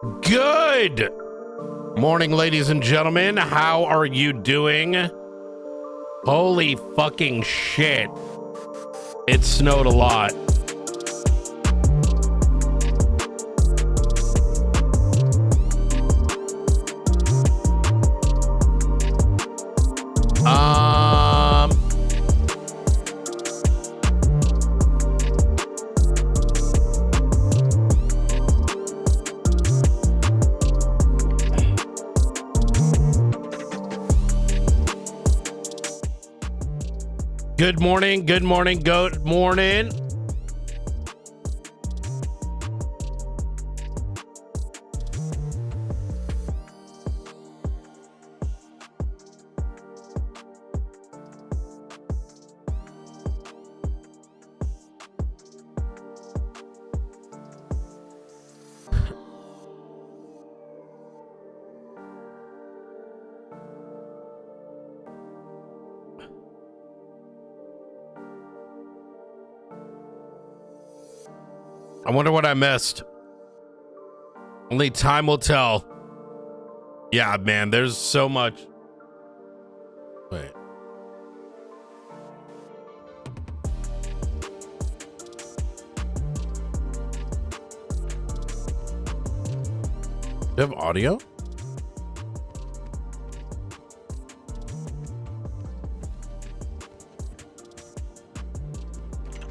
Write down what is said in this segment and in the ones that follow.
Good morning, ladies and gentlemen. How are you doing? Holy fucking shit. It snowed a lot. Good morning, good morning, good morning. I wonder what I missed. Only time will tell. Yeah, man, there's so much. Wait. Do you have audio?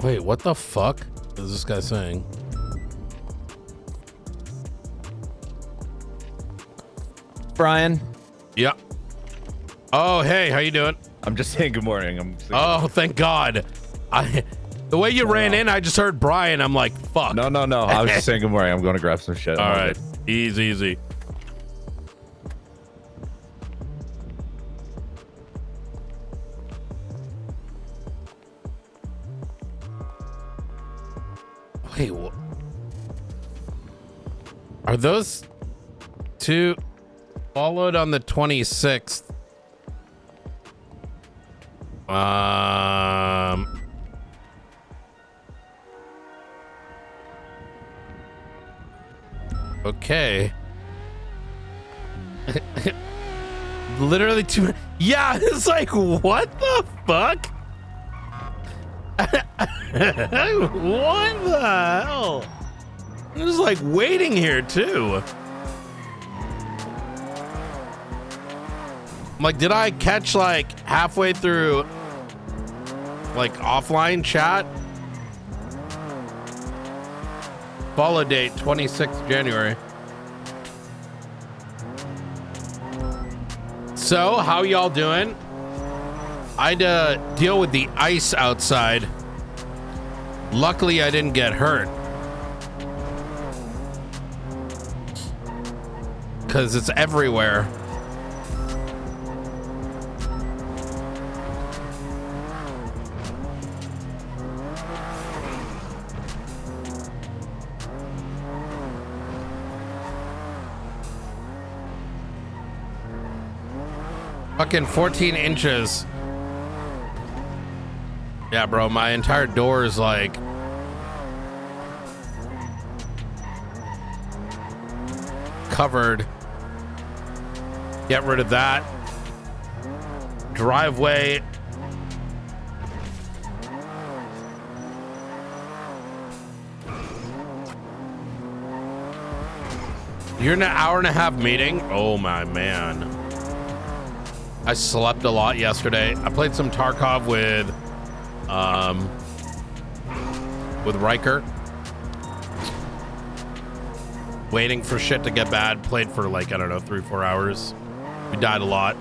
Wait, what the fuck is this guy saying? Brian. Yeah. Oh, hey, how you doing? I'm just saying good morning. Oh, thank God. The way you ran in, I just heard Brian. I'm like, fuck. No. I was just saying good morning. I'm going to grab some shit. All right. Easy. Wait, what? Are those two followed on the 26th? Okay. Literally two. Yeah, it's like, what the fuck? What the hell? I'm just like waiting here too. I'm like, did I catch like halfway through like offline chat? Follow date 26th January. So how y'all doing? I had to deal with the ice outside. Luckily, I didn't get hurt. Because it's everywhere. Fucking 14 inches. Yeah, bro, my entire door is like covered. Get rid of that. Driveway. You're in an hour and a half meeting? Oh my man. I slept a lot yesterday. I played some Tarkov with Riker. Waiting for shit to get bad. Played for like, I don't know, 3-4 hours. We died a lot.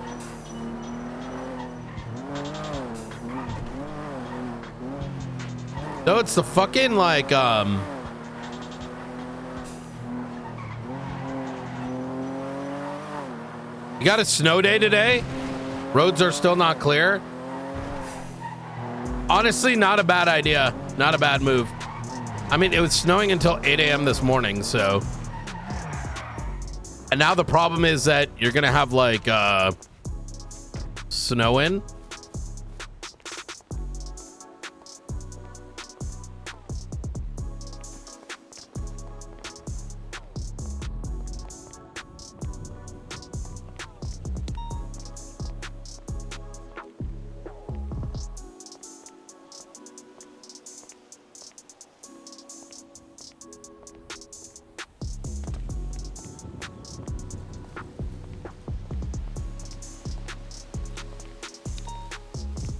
No, it's the fucking like, you got a snow day today? Roads are still not clear. Honestly, not a bad idea. Not a bad move. I mean, it was snowing until 8 a.m. this morning, so. And now the problem is that you're going to have like snow in.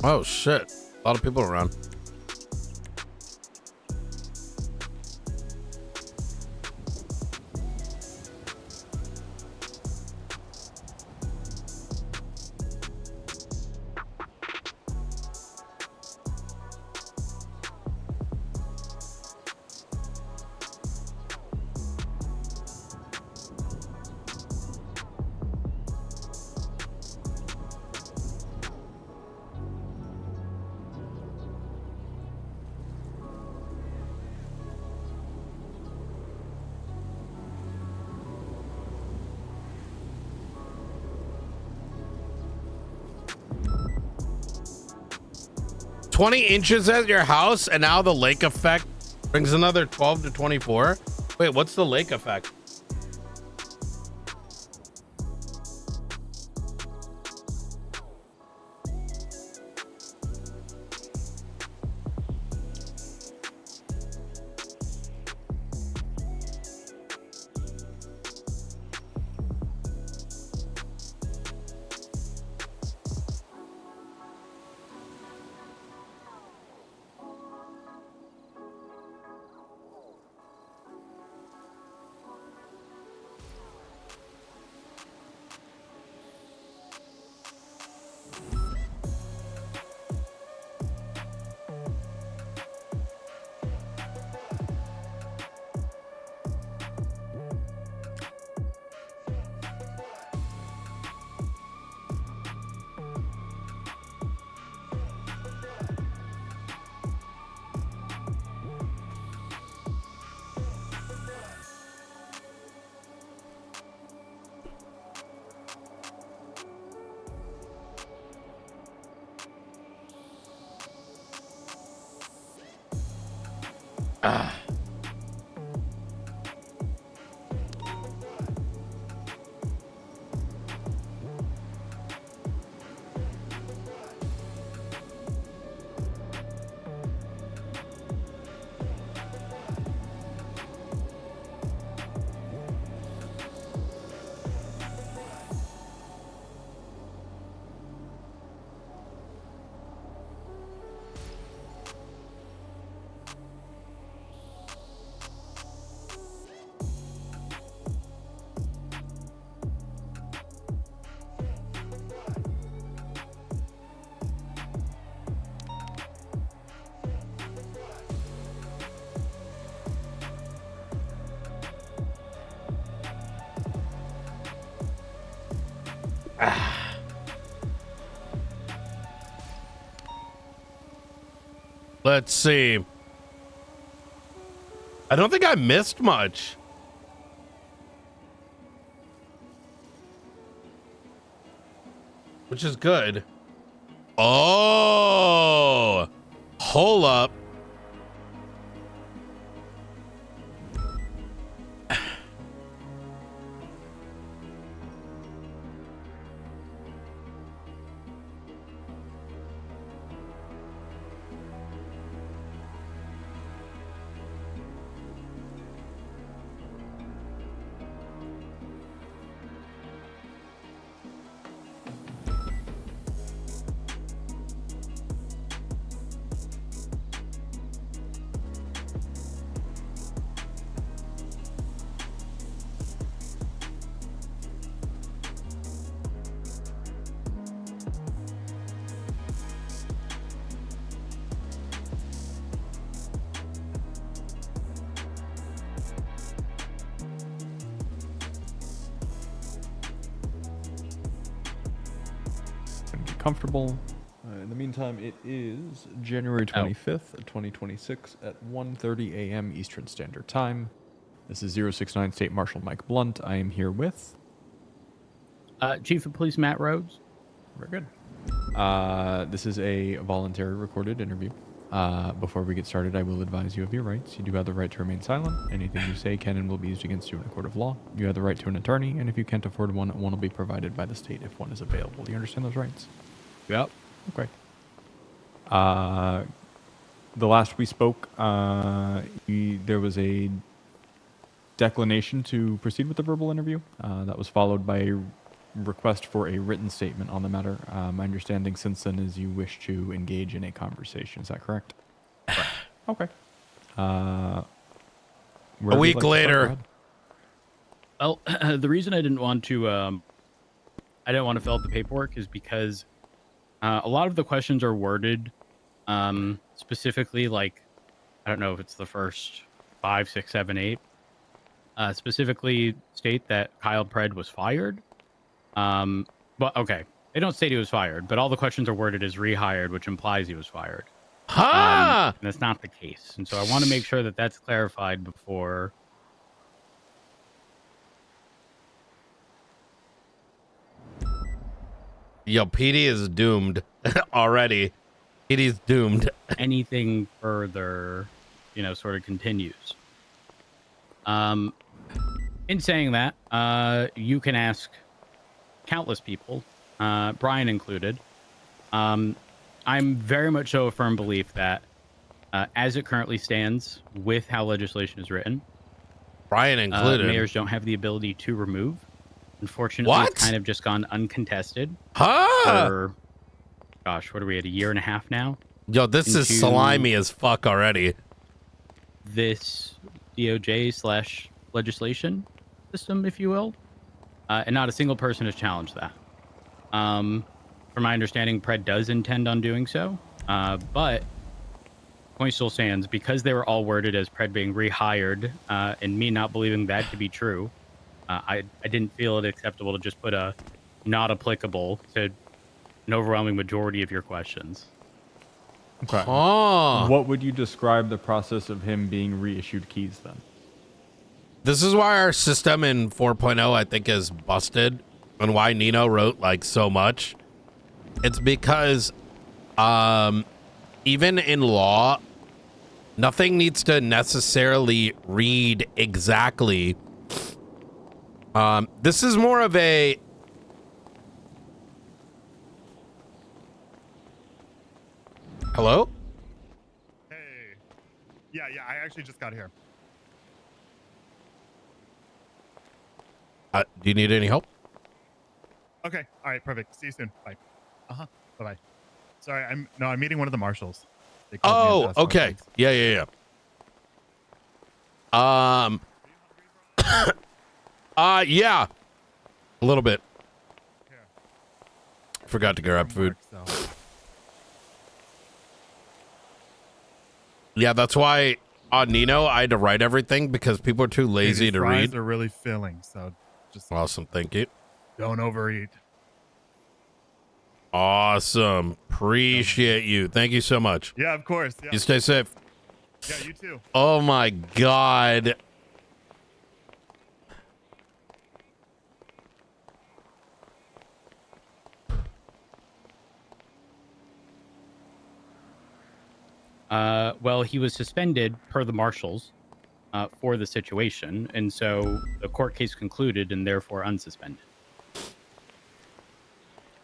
Oh, shit. A lot of people around. $20 at your house, and now the lake effect brings another 12 to 24. Wait, what's the lake effect? Let's see. I don't think I missed much. Which is good. Oh, hold up. Comfortable. In the meantime, it is January 25th, 2026 at 1:30 a.m. Eastern Standard Time. This is 069 State Marshal Mike Blunt. I am here with... Chief of Police Matt Rhodes. Very good. This is a voluntary recorded interview. Before we get started, I will advise you of your rights. You do have the right to remain silent. Anything you say can and will be used against you in a court of law. You have the right to an attorney, and if you can't afford one will be provided by the state if one is available. Do you understand those rights? Yep. Okay. The last we spoke, there was a declination to proceed with the verbal interview. That was followed by request for a written statement on the matter. My understanding since then is you wish to engage in a conversation. Is that correct? Okay. A week later. Well, the reason I didn't want to fill out the paperwork is because a lot of the questions are worded specifically, like, I don't know if it's the first 5, 6, 7, 8, specifically state that Kyle Pred was fired. But okay, they don't state he was fired, but all the questions are worded as rehired, which implies he was fired. Huh? And that's not the case. And so I want to make sure that that's clarified before. Yo, PD is doomed already. PD's doomed. Anything further, sort of continues. In saying that, you can ask countless people, Brian included. I'm very much so a firm belief that as it currently stands with how legislation is written, Brian included. mayors don't have the ability to remove. Unfortunately, it's kind of just gone uncontested for, gosh, what are we at, a year and a half now? Yo, this is slimy as fuck already. This DOJ/legislation system, if you will. And not a single person has challenged that. From my understanding, Pred does intend on doing so. But point still stands, because they were all worded as Pred being rehired, and me not believing that to be true, I didn't feel it acceptable to just put a not applicable to an overwhelming majority of your questions. Okay. Oh. What would you describe the process of him being reissued keys then? This is why our system in 4.0, I think, is busted, and why Nino wrote like so much. It's because even in law, nothing needs to necessarily read exactly. This is more of a hello? Hey. Yeah, I actually just got here. Do you need any help? Okay. All right, perfect. See you soon. Bye. Uh-huh. Bye-bye. Sorry, I'm meeting one of the marshals. They called me and asked Okay. questions. Yeah. Yeah. A little bit. Here. Forgot to grab From food. work, so. Yeah, that's why on Nino I had to write everything because people are too lazy These to fries read. are really filling, so just Awesome, thank you. don't overeat. Awesome, appreciate you. Thank you so much. Yeah, of course. Yeah, You stay safe. yeah, you too. Oh my God. Well, he was suspended per the marshals for the situation, and so the court case concluded and therefore unsuspended.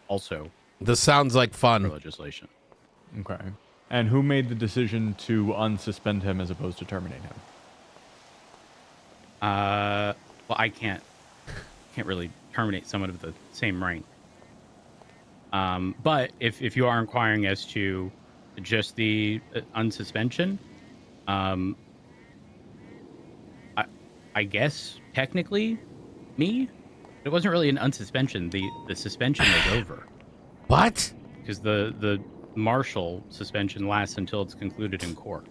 Also, This sounds like for fun. legislation. Okay. And who made the decision to unsuspend him as opposed to terminate him? Well, I can't really terminate someone of the same rank. But if you are inquiring as to just the unsuspension, I guess technically me. It wasn't really an unsuspension. The suspension was over What? because the marshal suspension lasts until it's concluded in court.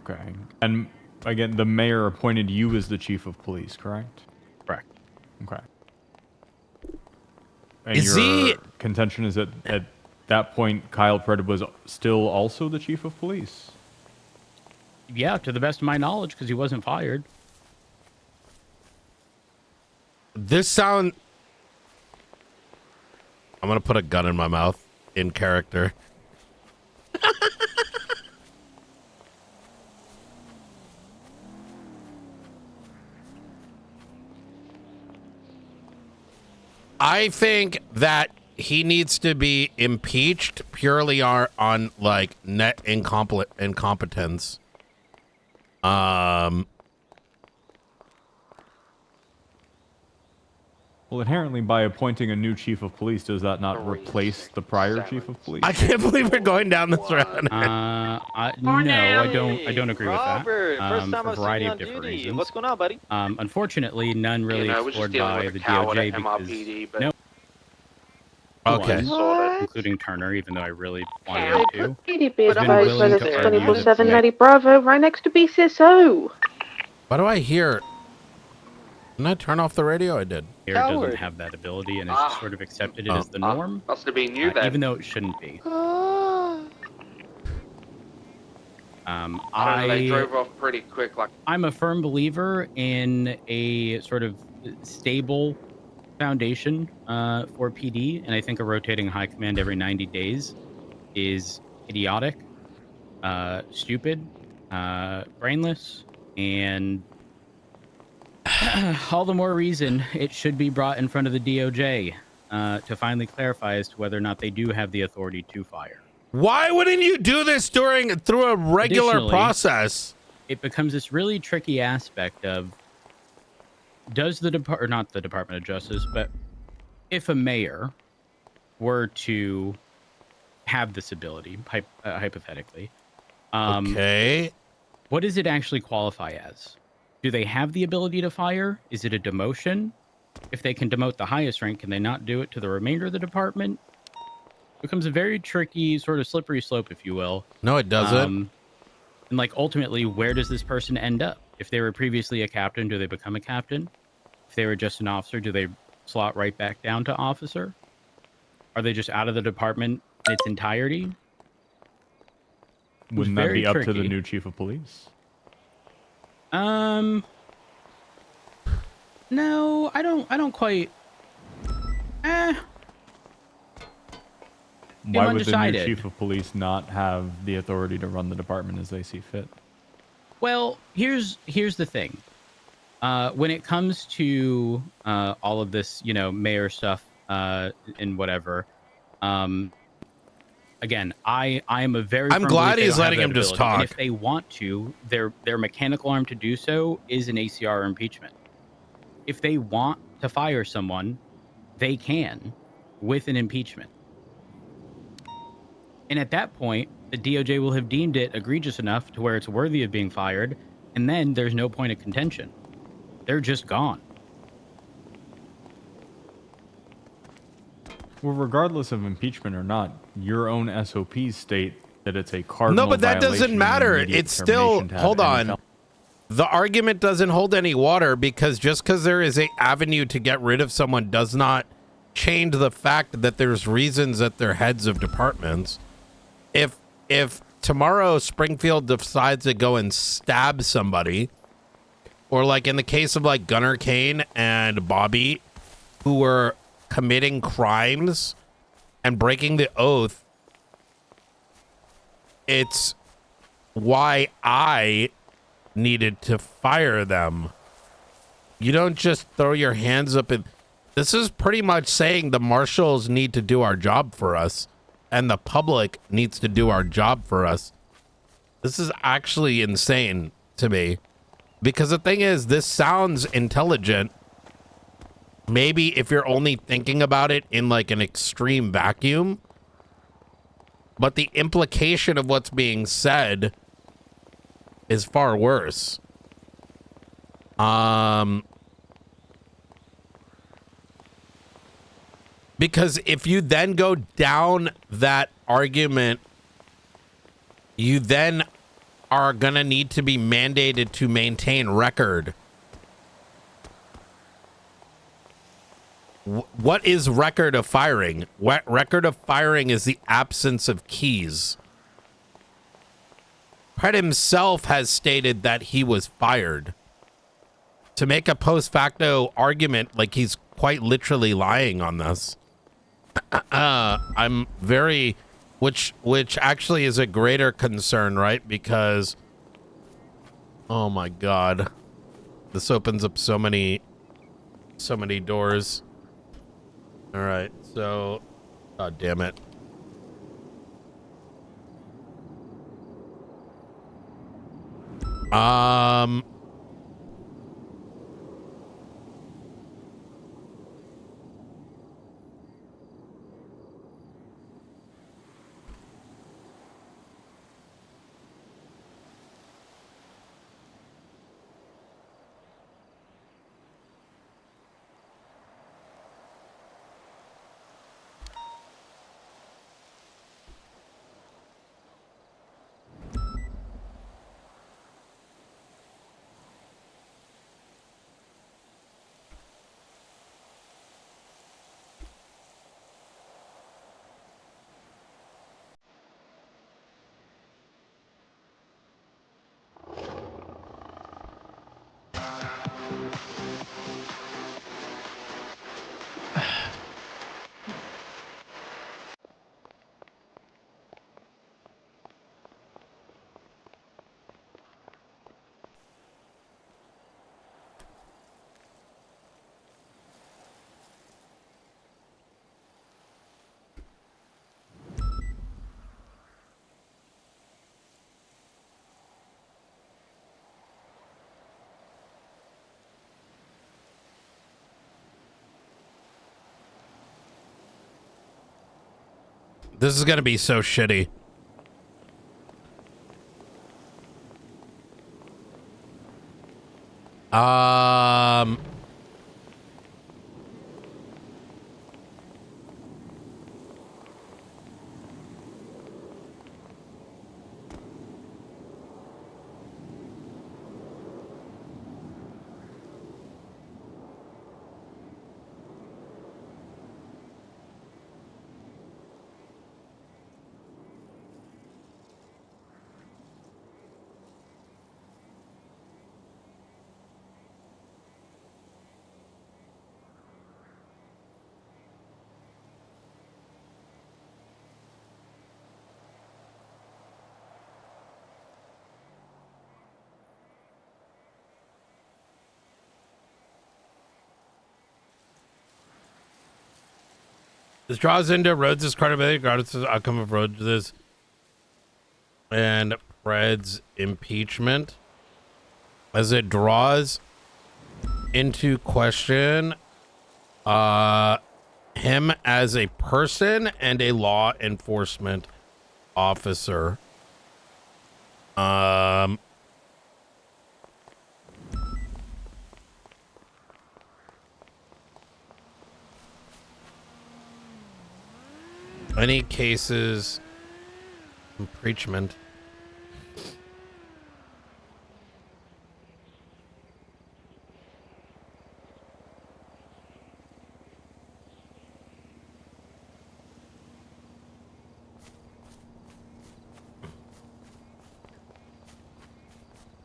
Okay. And again, the mayor appointed you as the chief of police, correct? Correct. Okay. And Is your he- contention is that at that point, Kyle Pred was still also the chief of police? Yeah, to the best of my knowledge, because he wasn't fired. This sound. I'm gonna put a gun in my mouth in character. I think that he needs to be impeached purely on like net incompetence. Well, inherently, by appointing a new chief of police, does that not replace the prior chief of police? I can't believe we're going down this road. No, I don't agree with that. Robert, first time For a I've seen variety you of on different duty. reasons. What's going on, buddy? Unfortunately, none really I was just explored dealing by with the a coward DOJ at because MRPD, but no Okay. one, including Turner, even though I really wanted him to. PD be I've been advised willing by to the argue that 24/7 Lady Bravo right next to BCSO. Why do I hear? Didn't I turn off the radio? I did. Mayor doesn't have that ability and has just sort of accepted it as the norm, must have been you then. even though it shouldn't be. I don't know, they drove off pretty quick. Like, I'm a firm believer in a sort of stable foundation for PD, and I think a rotating high command every 90 days is idiotic, stupid, brainless, and all the more reason it should be brought in front of the DOJ to finally clarify as to whether or not they do have the authority to fire. Why wouldn't you do this through a regular Additionally, process? It becomes this really tricky aspect of does the not the Department of Justice, but if a mayor were to have this ability, hypothetically, Okay. what does it actually qualify as? Do they have the ability to fire? Is it a demotion? If they can demote the highest rank, can they not do it to the remainder of the department? It becomes a very tricky, sort of slippery slope, if you will. No, it doesn't. And like ultimately, where does this person end up? If they were previously a captain, do they become a captain? If they were just an officer, do they slot right back down to officer? Are they just out of the department in its entirety? Wouldn't that very be up to the tricky. new chief of police? No, I don't quite. Why would the new undecided. chief of police not have the authority to run the department as they see fit? Well, here's the thing. When it comes to all of this, mayor stuff and whatever, again, I am a very. I'm firm glad believer they he's don't have letting that him just ability. And talk. if they want to, their mechanical arm to do so is an ACR or impeachment. If they want to fire someone, they can with an impeachment. And at that point, the DOJ will have deemed it egregious enough to where it's worthy of being fired, and then there's no point of contention. They're just gone. Well, regardless of impeachment or not, your own SOPs state that it's a cardinal No, but that violation doesn't and matter. immediate It's still, termination to have hold any on. fel- The argument doesn't hold any water because just because there is a avenue to get rid of someone does not change the fact that there's reasons that they're heads of departments. If tomorrow Springfield decides to go and stab somebody, or like in the case of like Gunnar Kane and Bobby, who were committing crimes and breaking the oath, it's why I needed to fire them. You don't just throw your hands up and this is pretty much saying the marshals need to do our job for us and the public needs to do our job for us. This is actually insane to me because the thing is, this sounds intelligent. Maybe if you're only thinking about it in like an extreme vacuum, but the implication of what's being said is far worse. Because if you then go down that argument, you then are gonna need to be mandated to maintain record. What is record of firing? What record of firing is the absence of keys. Pratt himself has stated that he was fired. To make a post facto argument, like he's quite literally lying on this. I'm very, which actually is a greater concern, right? Because, oh my God, this opens up so many doors. All right, so, God damn it. This is gonna be so shitty. Um. This draws into Rhodes' credibility regardless of the outcome of Rhodes' and Fred's impeachment, as it draws into question him as a person and a law enforcement officer. Any cases impeachment.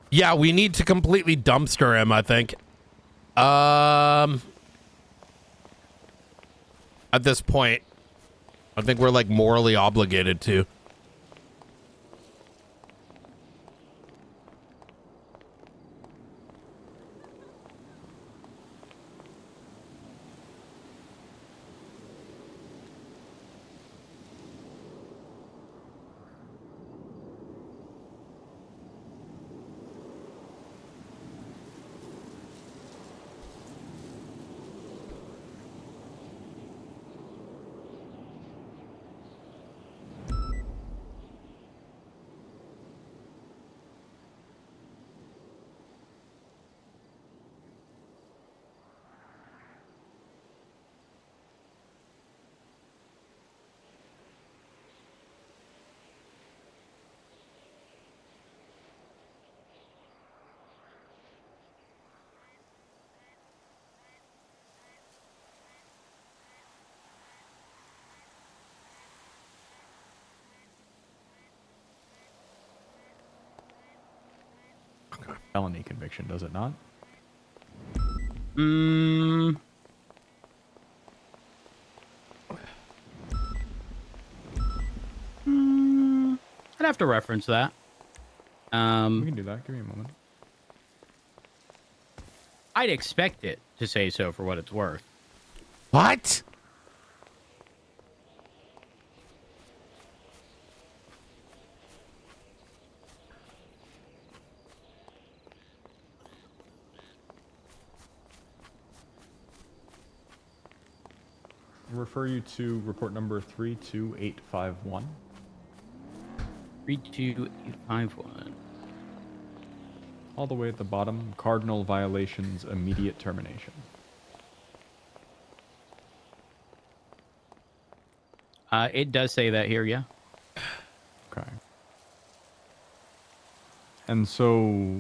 Yeah, we need to completely dumpster him, I think. At this point, I think we're like morally obligated to. Felony conviction, does it not? I'd have to reference that. We can do that. Give me a moment. I'd expect it to say so for what it's worth. What? Refer you to report number 32851. 32851. All the way at the bottom, cardinal violations, immediate termination. It does say that here, yeah. Okay. And so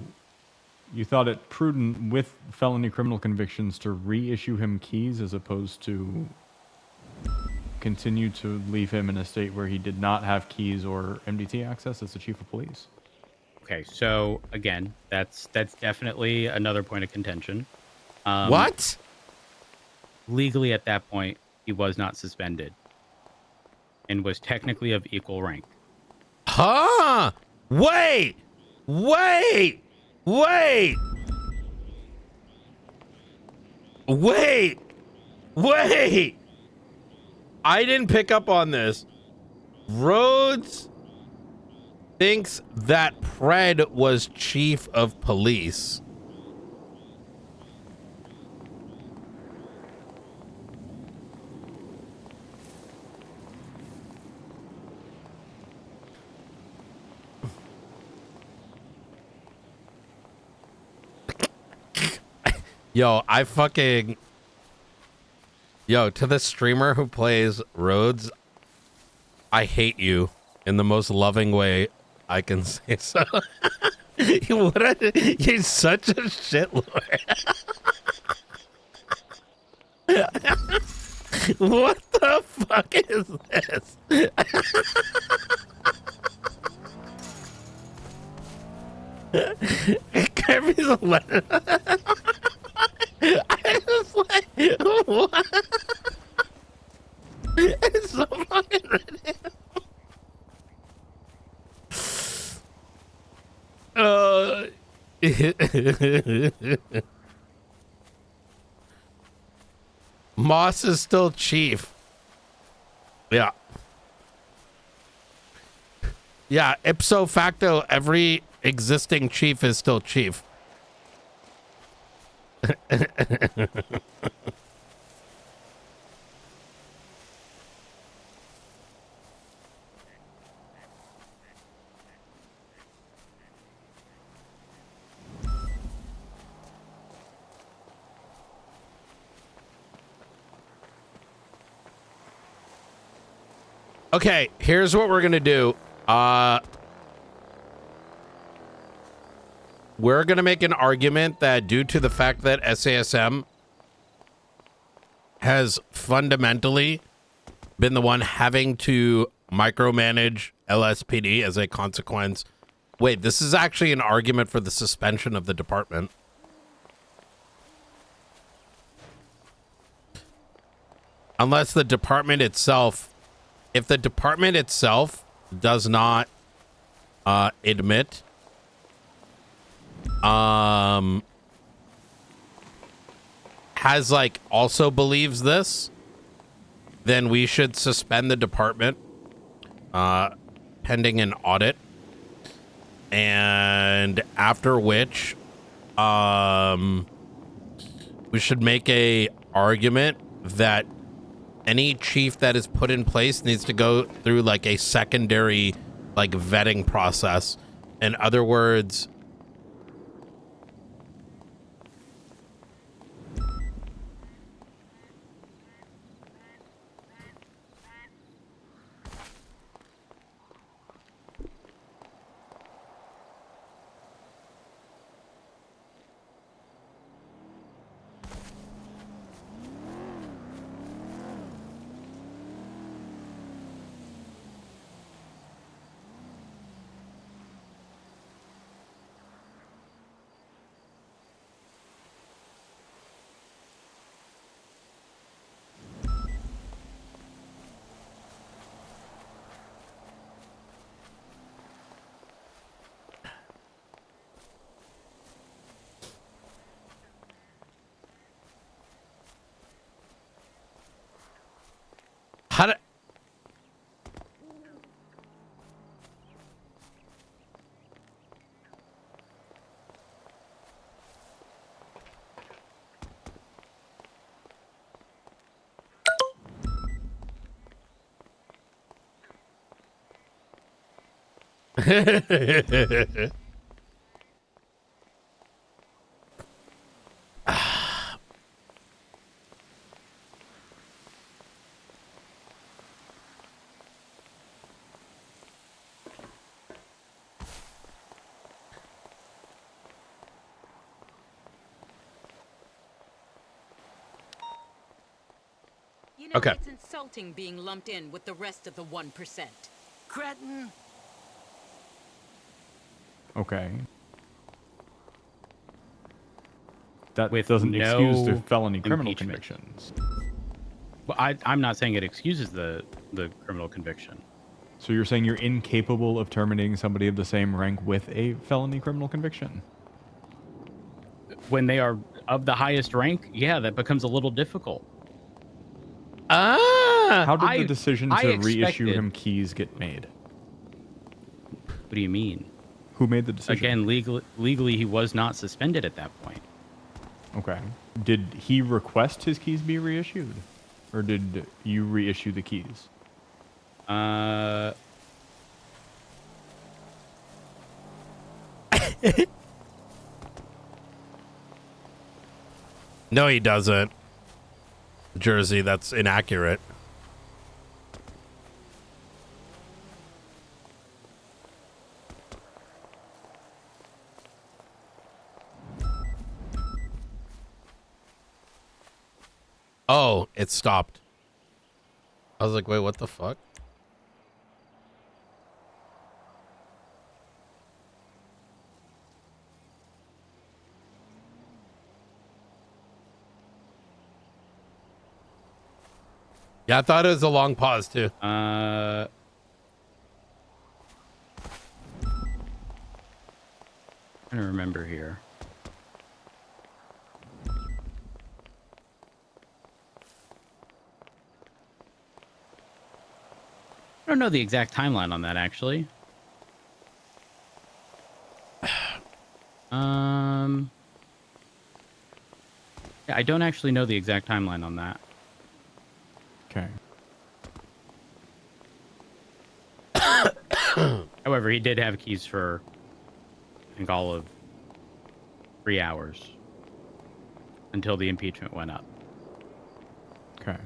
you thought it prudent with felony criminal convictions to reissue him keys as opposed to continue to leave him in a state where he did not have keys or MDT access as the chief of police? Okay, so again, that's definitely another point of contention. What? Legally, at that point, he was not suspended and was technically of equal rank. Huh? Wait! Wait! Wait! Wait! Wait! I didn't pick up on this. Rhodes thinks that Pred was chief of police. Yo, to the streamer who plays Rhodes, I hate you in the most loving way I can say so. You're such a shitlord. What the fuck is this? Kirby's a letter. I was like, what? It's so fucking ridiculous. Moss is still chief. Yeah. Yeah, ipso facto, every existing chief is still chief. Okay, here's what we're gonna do. We're gonna make an argument that due to the fact that SASM has fundamentally been the one having to micromanage LSPD as a consequence. Wait, this is actually an argument for the suspension of the department. Unless the department itself, if the department itself does not admit has like also believes this, then we should suspend the department pending an audit, and after which we should make a argument that any chief that is put in place needs to go through like a secondary like vetting process. In other words, how do You know, Okay. it's insulting being lumped in with the rest of the 1%. Cretin. Okay. That With doesn't excuse the no felony criminal impeachment. convictions. Well, I'm not saying it excuses the criminal conviction. So you're saying you're incapable of terminating somebody of the same rank with a felony criminal conviction? When they are of the highest rank, yeah, that becomes a little difficult. How did I- the decision I to reissue expected- him keys get made? What do you mean? Who made the decision? Again, legally, he was not suspended at that point. Okay. Did he request his keys be reissued? Or did you reissue the keys? No, he doesn't. Jersey, that's inaccurate. Oh, it stopped. I was like, wait, what the fuck? Yeah, I thought it was a long pause too. Trying to remember here. I don't know the exact timeline on that, actually. Yeah, I don't actually know the exact timeline on that. Okay. However, he did have keys for, I think, all of 3 hours until the impeachment went up. Okay.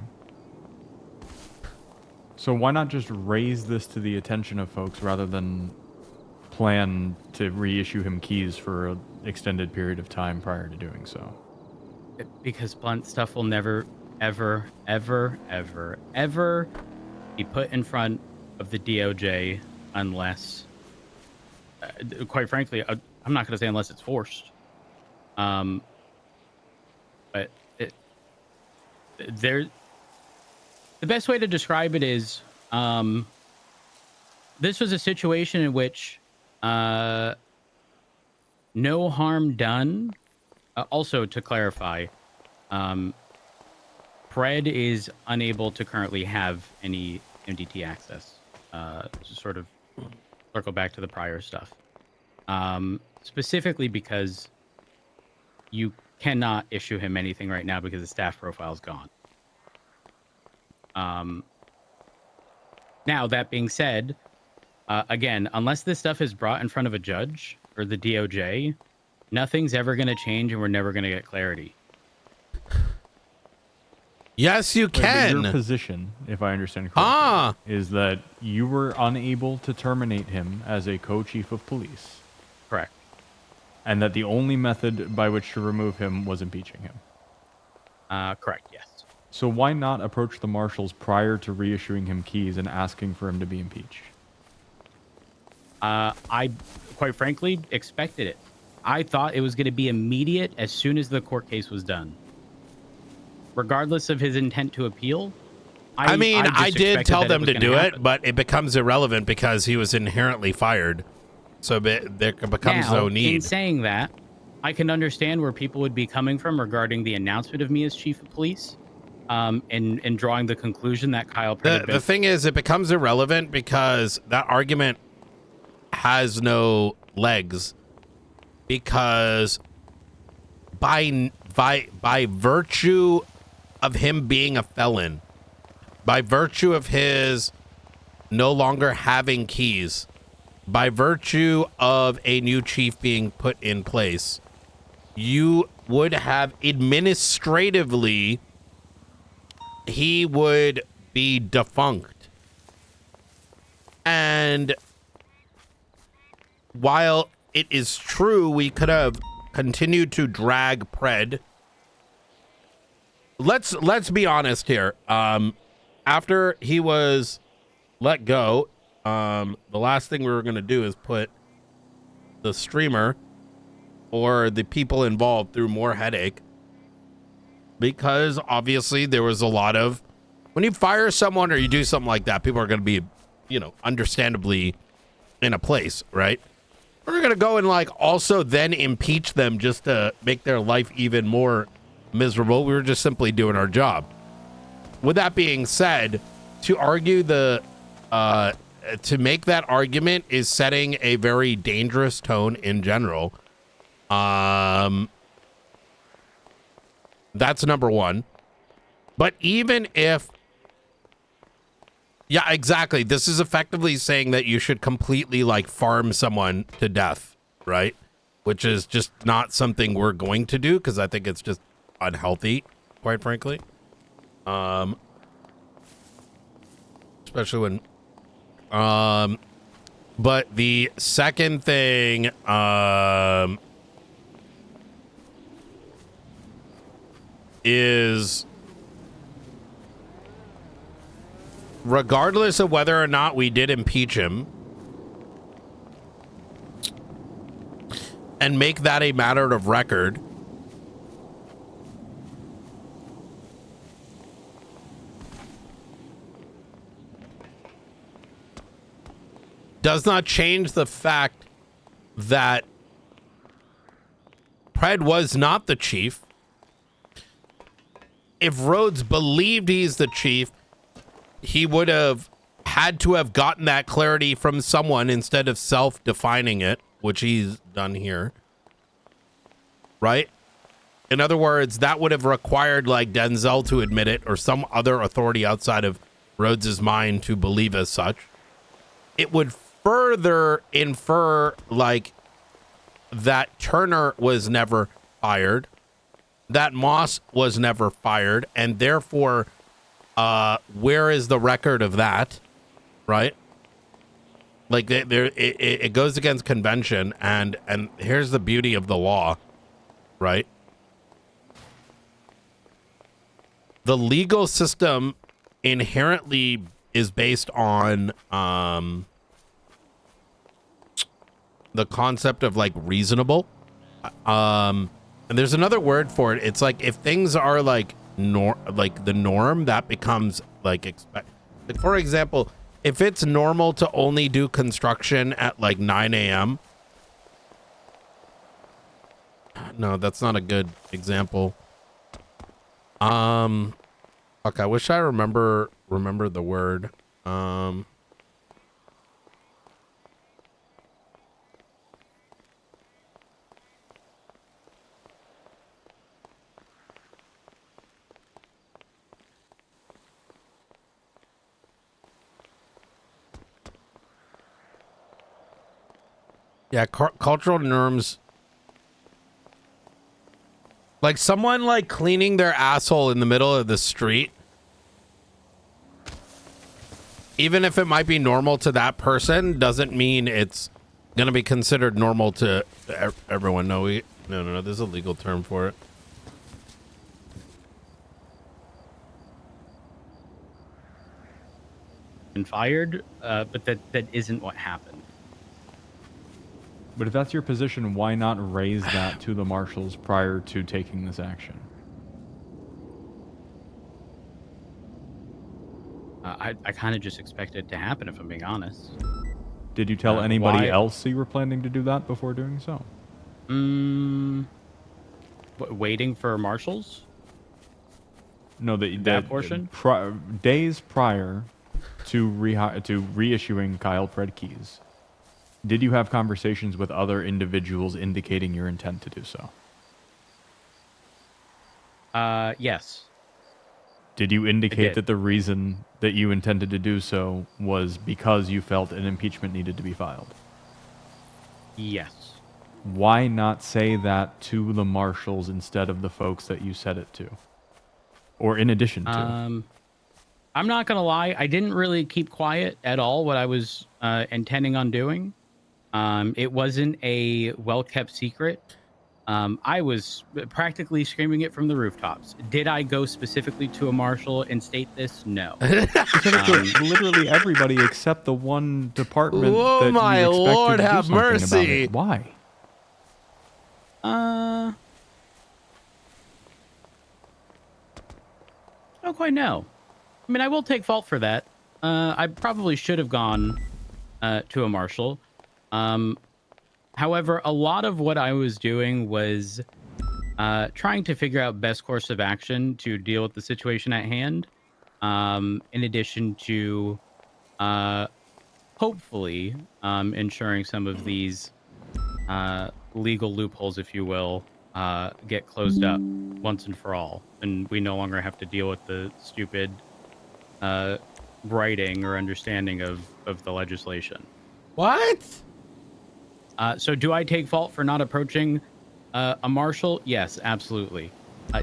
So why not just raise this to the attention of folks rather than plan to reissue him keys for an extended period of time prior to doing so? Because blunt stuff will never, ever, ever, ever, ever be put in front of the DOJ unless, quite frankly, I'm not going to say unless it's forced. But the best way to describe it is, this was a situation in which no harm done. Also, to clarify, Fred is unable to currently have any MDT access. To sort of circle back to the prior stuff. Specifically because you cannot issue him anything right now because the staff profile is gone. Now, that being said, again, unless this stuff is brought in front of a judge or the DOJ, nothing's ever going to change and we're never going to get clarity. Yes, you Wait, but can. your position, if I understand correctly, is that you were unable to terminate him as a co-chief of police. Correct. And that the only method by which to remove him was impeaching him. Correct, yes. So why not approach the marshals prior to reissuing him keys and asking for him to be impeached? I, quite frankly, expected it. I thought it was going to be immediate as soon as the court case was done. Regardless of his intent to appeal, I mean, I just did expected tell that them was to gonna do happen. it, but it becomes irrelevant because he was inherently fired. So there becomes Now, no in need. saying that, I can understand where people would be coming from regarding the announcement of me as chief of police, and drawing the conclusion that Kyle The thing is, it becomes irrelevant because that argument has no legs because by virtue of him being a felon, by virtue of his no longer having keys, by virtue of a new chief being put in place, you would have administratively, he would be defunct. And while it is true we could have continued to drag Pred, let's be honest here. After he was let go, the last thing we were going to do is put the streamer or the people involved through more headache, because obviously there was a lot of, when you fire someone or you do something like that, people are going to be, understandably in a place, right? We're going to go and also then impeach them just to make their life even more miserable. We were just simply doing our job. With that being said, to argue to make that argument is setting a very dangerous tone in general. That's number one. But even if, yeah, exactly. This is effectively saying that you should completely farm someone to death, right? Which is just not something we're going to do because I think it's just unhealthy, quite frankly. Especially when, but the second thing, is regardless of whether or not we did impeach him and make that a matter of record, does not change the fact that Pred was not the chief. If Rhodes believed he's the chief, he would have had to have gotten that clarity from someone instead of self-defining it, which he's done here. Right? In other words, that would have required like Denzel to admit it or some other authority outside of Rhodes's mind to believe as such. It would further infer like that Turner was never fired, that Moss was never fired, and therefore where is the record of that, right? Like it goes against convention, and here's the beauty of the law, right? The legal system inherently is based on the concept of like reasonable, and there's another word for it. It's like if things are like the norm, that becomes like expect. Like for example, if it's normal to only do construction at like 9 a.m. No, that's not a good example. Fuck, I wish I remember the word. Yeah, cultural norms. Like someone like cleaning their asshole in the middle of the street, even if it might be normal to that person, doesn't mean it's gonna be considered normal to everyone. No, no. There's a legal term for it. And fired, but that isn't what happened. But if that's your position, why not raise that to the marshals prior to taking this action? I kind of just expected it to happen, if I'm being honest. Did you tell anybody why- else you were planning to do that before doing so? Waiting for marshals? No, That portion? Days prior to reissuing Kyle Pred keys, did you have conversations with other individuals indicating your intent to do so? Yes. Did you indicate did. that the reason that you intended to do so was because you felt an impeachment needed to be filed? Yes. Why not say that to the marshals instead of the folks that you said it to? Or in addition to? I'm not going to lie. I didn't really keep quiet at all what I was intending on doing. It wasn't a well-kept secret. I was practically screaming it from the rooftops. Did I go specifically to a marshal and state this? No. Literally everybody except the one department Oh that my you expected Lord, to do have something about mercy. it. Why? I don't quite know. I mean, I will take fault for that. I probably should have gone to a marshal. However, a lot of what I was doing was trying to figure out best course of action to deal with the situation at hand. In addition to hopefully ensuring some of these legal loopholes, if you will, get closed up once and for all. And we no longer have to deal with the stupid writing or understanding of the legislation. What? So do I take fault for not approaching a marshal? Yes, absolutely.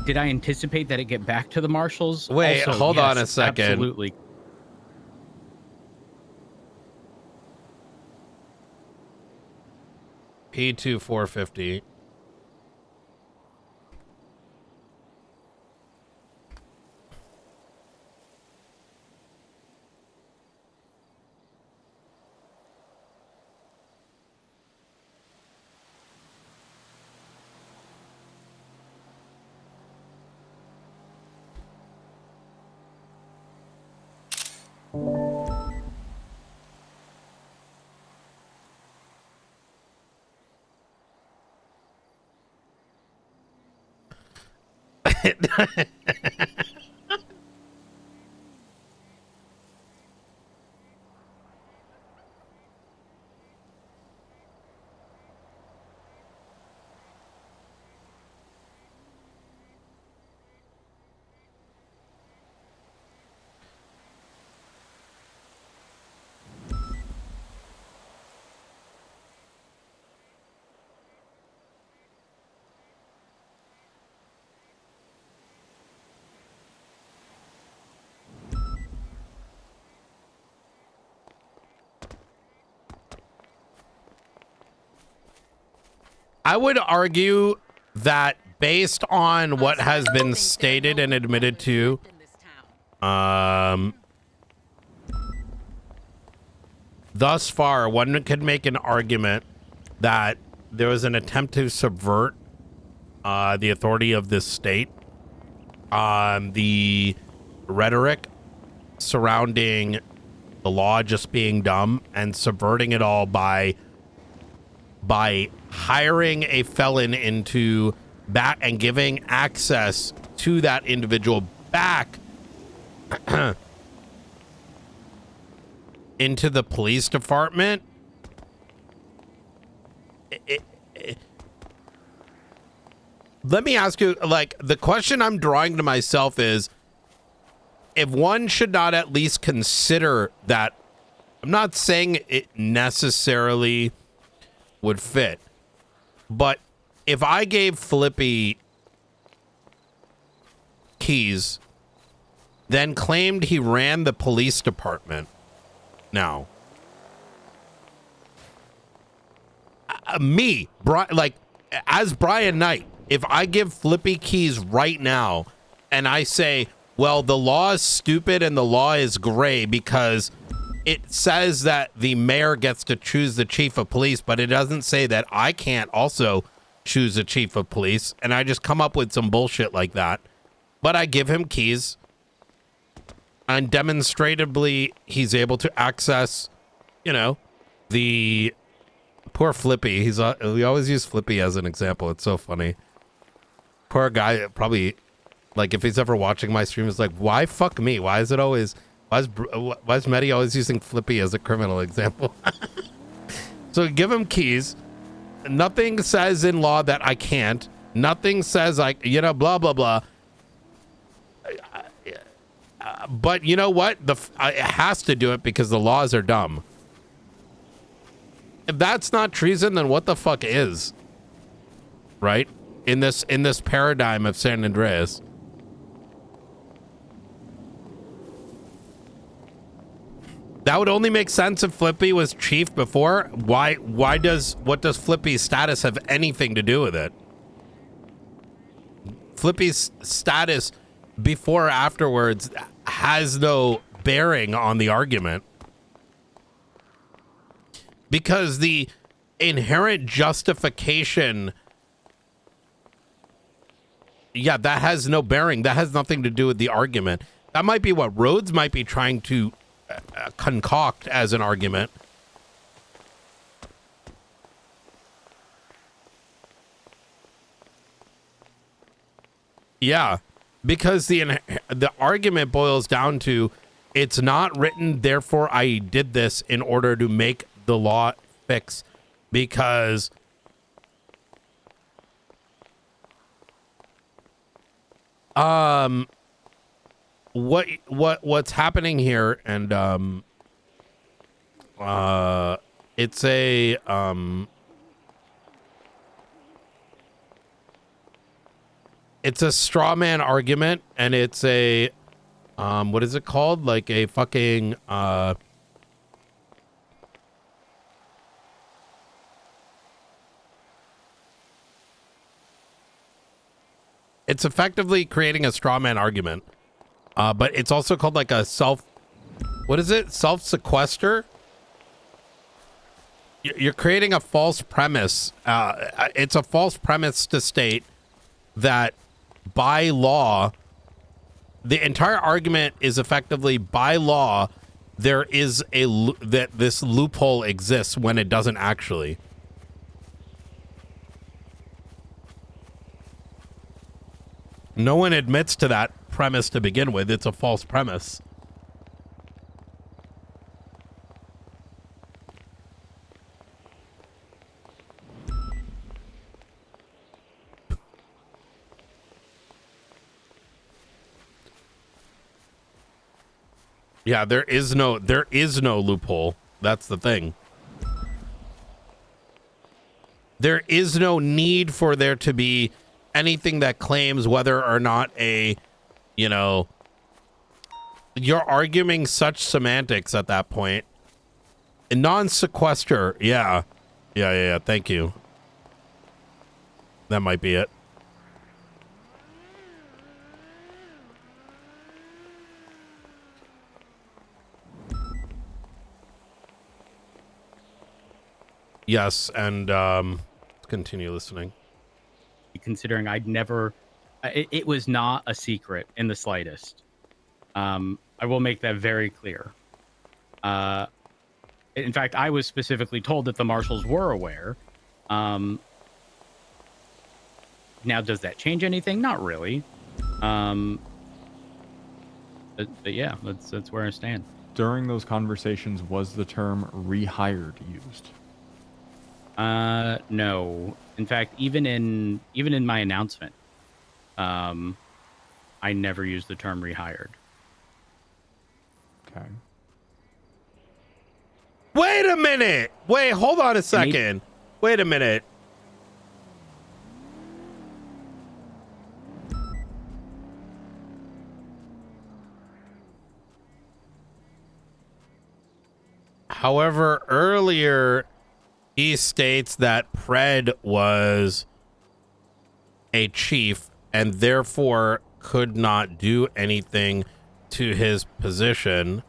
Did I anticipate that it get back to the marshals? Wait, Also, hold on yes, a second. Absolutely. P2 450. I would argue that based on what has been stated and admitted to, thus far, one could make an argument that there was an attempt to subvert the authority of this state. The rhetoric surrounding the law just being dumb and subverting it all by hiring a felon into back and giving access to that individual back into the police department. Let me ask you, like, the question I'm drawing to myself is if one should not at least consider that. I'm not saying it necessarily would fit, but if I gave Flippy keys, then claimed he ran the police department, now me, like, as Brian Knight, if I give Flippy keys right now and I say, well, the law is stupid and the law is gray because it says that the mayor gets to choose the chief of police, but it doesn't say that I can't also choose the chief of police. And I just come up with some bullshit like that. But I give him keys and demonstratively he's able to access, you know, the poor Flippy. We always use Flippy as an example. It's so funny. Poor guy, probably, like, if he's ever watching my stream, is like, why fuck me? Why is Mehdi always using Flippy as a criminal example? So give him keys. Nothing says in law that I can't. Nothing says blah, blah, blah. But you know what? It has to do it because the laws are dumb. If that's not treason, then what the fuck is? Right? In this paradigm of San Andreas. That would only make sense if Flippy was chief before. What does Flippy's status have anything to do with it? Flippy's status before or afterwards has no bearing on the argument. Because the inherent justification, yeah, that has no bearing. That has nothing to do with the argument. That might be what Rhodes might be trying to concoct as an argument. Yeah, because the argument boils down to it's not written, therefore I did this in order to make the law fix, because what's happening here, and it's a It's a straw man argument, and it's a what is it called? Like a fucking it's effectively creating a straw man argument. But it's also called like a what is it? Self sequester? You're creating a false premise. It's a false premise to state that by law, the entire argument is effectively by law, there is that this loophole exists when it doesn't actually. No one admits to that premise to begin with. It's a false premise. Yeah, there is no loophole. That's the thing. There is no need for there to be anything that claims whether or not you're arguing such semantics at that point. A non-sequester. Yeah. Thank you. That might be it. Yes, and let's continue listening. Considering it was not a secret in the slightest. I will make that very clear. In fact, I was specifically told that the marshals were aware. Now, does that change anything? Not really. But yeah, that's where I stand. During those conversations, was the term rehired used? No. In fact, even in my announcement, I never used the term rehired. Okay. Wait a minute. Wait, hold on a second. Wait a minute. However, earlier he states that Pred was a chief and therefore could not do anything to his position.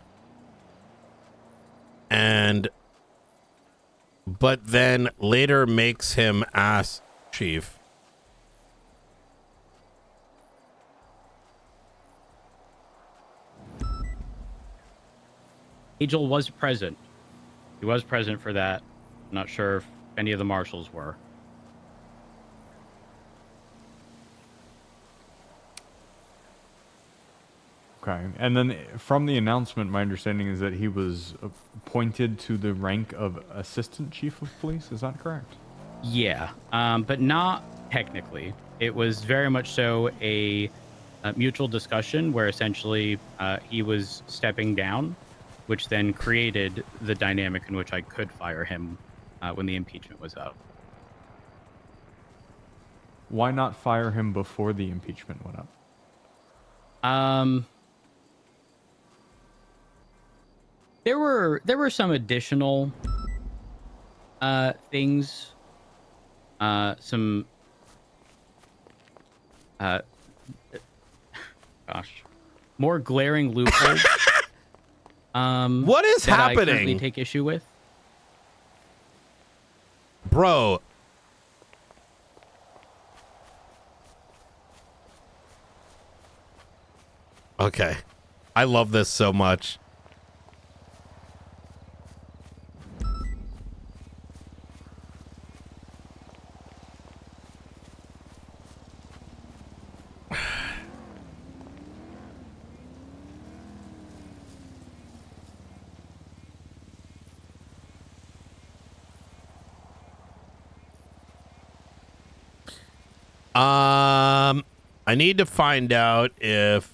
But then later makes him ass chief. Angel was present. He was present for that. I'm not sure if any of the marshals were. Okay. And then from the announcement, my understanding is that he was appointed to the rank of assistant chief of police. Is that correct? Yeah, but not technically. It was very much so a mutual discussion where essentially he was stepping down, which then created the dynamic in which I could fire him when the impeachment was up. Why not fire him before the impeachment went up? There were some additional things, more glaring loopholes. What is that happening? I currently take issue with. Bro. Okay. I love this so much. I need to find out if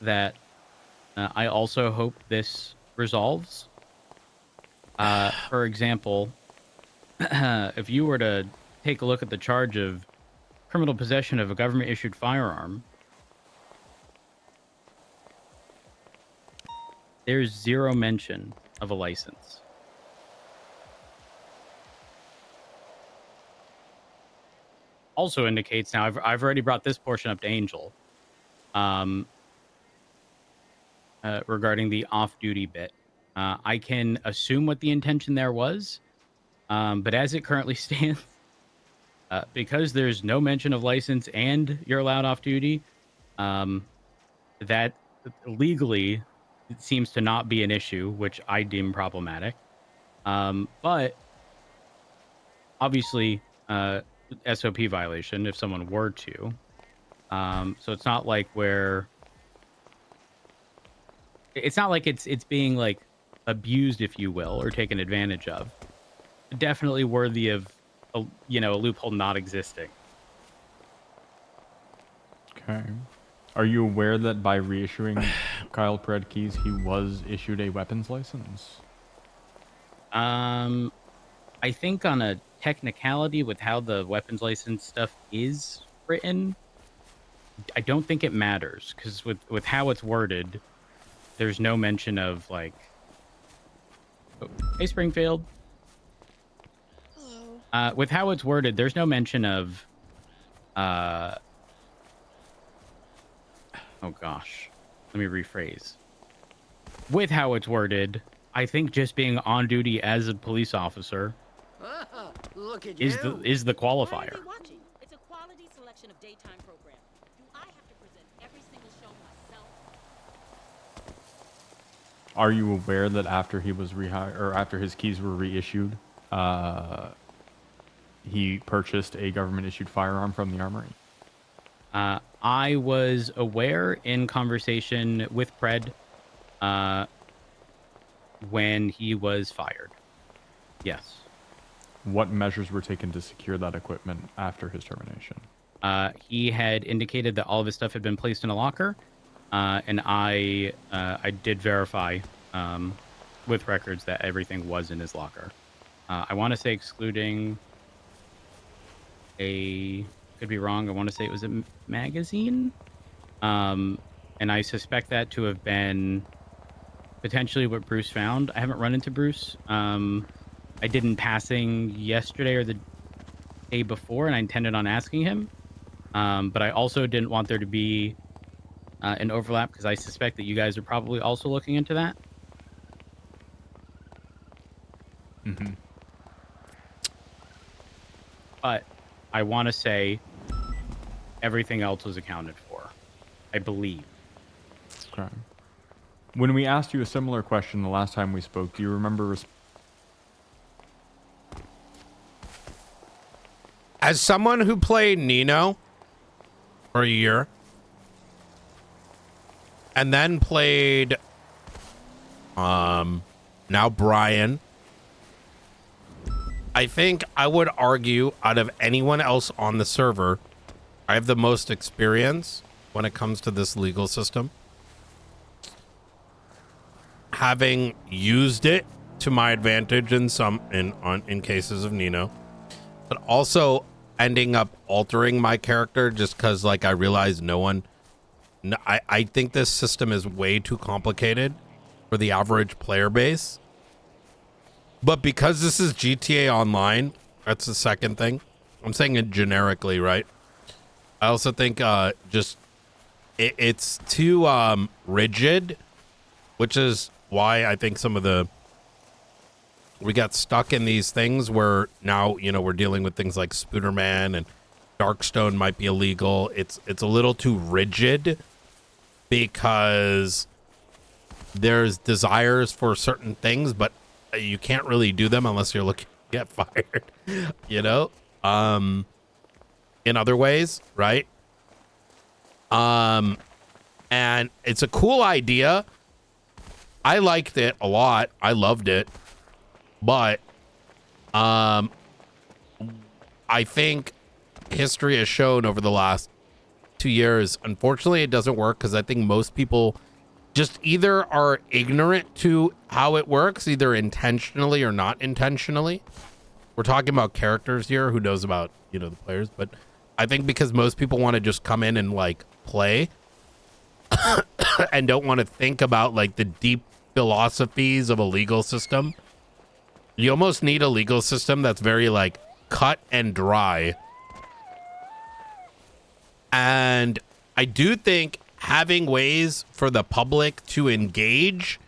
that I also hope this resolves. For example, if you were to take a look at the charge of criminal possession of a government-issued firearm, there's zero mention of a license. Also indicates, now I've already brought this portion up to Angel, regarding the off-duty bit. I can assume what the intention there was, but as it currently stands, because there's no mention of license and you're allowed off-duty, that legally it seems to not be an issue, which I deem problematic. But obviously, SOP violation if someone were to. So it's not like it's being like abused, if you will, or taken advantage of. Definitely worthy of a loophole not existing. Okay. Are you aware that by reissuing Kyle Pred keys, he was issued a weapons license? I think on a technicality with how the weapons license stuff is written, I don't think it matters, because with how it's worded, there's no mention of like, hey Springfield. Hello. With how it's worded, there's no mention of oh gosh, let me rephrase. With how it's worded, I think just being on duty as a police officer Look at is the qualifier. It's a quality selection of daytime program. Do I have to present every single show myself? Are you aware that after he was after his keys were reissued, he purchased a government-issued firearm from the armory? I was aware in conversation with Pred when he was fired. Yes. What measures were taken to secure that equipment after his termination? He had indicated that all of his stuff had been placed in a locker, and I did verify with records that everything was in his locker. I want to say excluding could be wrong. I want to say it was a magazine. And I suspect that to have been potentially what Bruce found. I haven't run into Bruce. I did in passing yesterday or the day before, and I intended on asking him. But I also didn't want there to be an overlap, because I suspect that you guys are probably also looking into that. Mm-hmm. But I want to say everything else was accounted for, I believe. Okay. When we asked you a similar question the last time we spoke, do you remember? As someone who played Nino for a year and then played now Brian, I think I would argue out of anyone else on the server, I have the most experience when it comes to this legal system, having used it to my advantage in in cases of Nino, but also ending up altering my character just because, like, I realized I think this system is way too complicated for the average player base. But because this is GTA Online, that's the second thing. I'm saying it generically, right? I also think it's too rigid, which is why I think we got stuck in these things where now, we're dealing with things like Spooderman and Darkstone might be illegal. It's a little too rigid because there's desires for certain things, but you can't really do them unless you're looking to get fired, in other ways, right? And it's a cool idea. I liked it a lot. I loved it. But I think history has shown over the last 2 years. Unfortunately, it doesn't work because I think most people just either are ignorant to how it works, either intentionally or not intentionally. We're talking about characters here. Who knows about, you know, the players? But I think because most people want to just come in and like play and don't want to think about like the deep philosophies of a legal system. You almost need a legal system that's very like cut and dry. And I do think having ways for the public to engage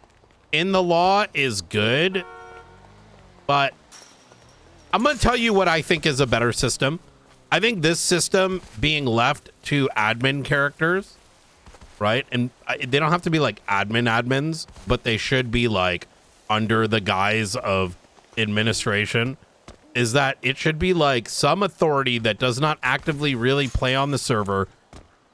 in the law is good. But I'm going to tell you what I think is a better system. I think this system being left to admin characters, right? And they don't have to be like admins, but they should be like under the guise of administration, is that it should be like some authority that does not actively really play on the server,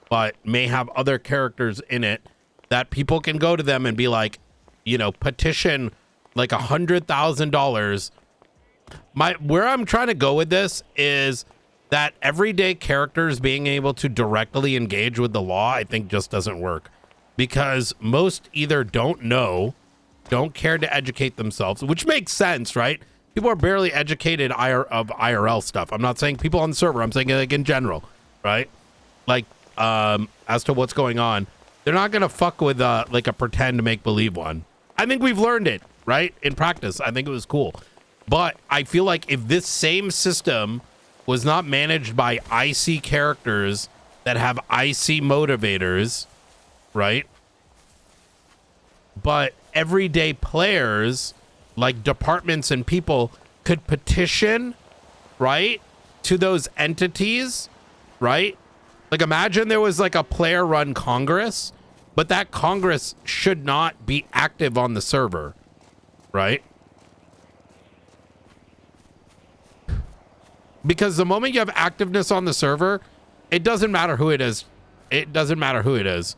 but may have other characters in it that people can go to them and be like, you know, petition like $100,000. Where I'm trying to go with this is that everyday characters being able to directly engage with the law, I think just doesn't work, because most either don't know, don't care to educate themselves, which makes sense, right? People are barely educated of IRL stuff. I'm not saying people on the server. I'm saying like in general, right? Like as to what's going on. They're not going to fuck with like a pretend make believe one. I think we've learned it, right? In practice. I think it was cool. But I feel like if this same system was not managed by IC characters that have IC motivators, right? But everyday players like departments and people could petition, right, to those entities, right? Like imagine there was like a player run Congress, but that Congress should not be active on the server, right? Because the moment you have activeness on the server, it doesn't matter who it is. It doesn't matter who it is.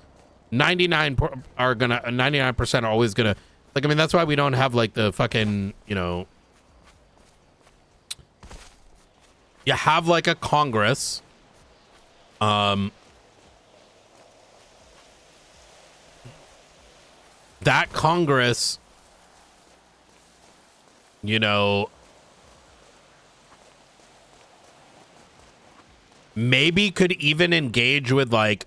99% are always gonna, like, I mean, that's why we don't have like the fucking, you know, you have like a Congress. That Congress, you know, maybe could even engage with like,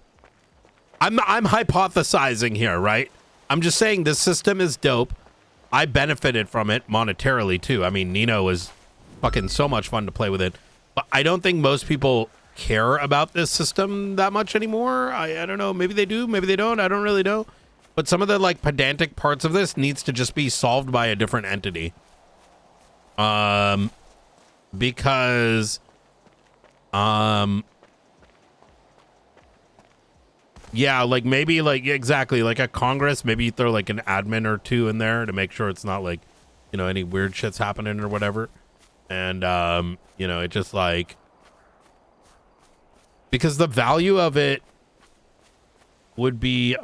I'm hypothesizing here, right? I'm just saying this system is dope. I benefited from it monetarily too. I mean, Nino was fucking so much fun to play with it, but I don't think most people care about this system that much anymore. I don't know. Maybe they do, maybe they don't. I don't really know. But some of the like pedantic parts of this needs to just be solved by a different entity. Because yeah, like maybe like exactly like a Congress, maybe you throw like an admin or two in there to make sure it's not like, you know, any weird shit's happening or whatever. And you know, it just like, because the value of it would be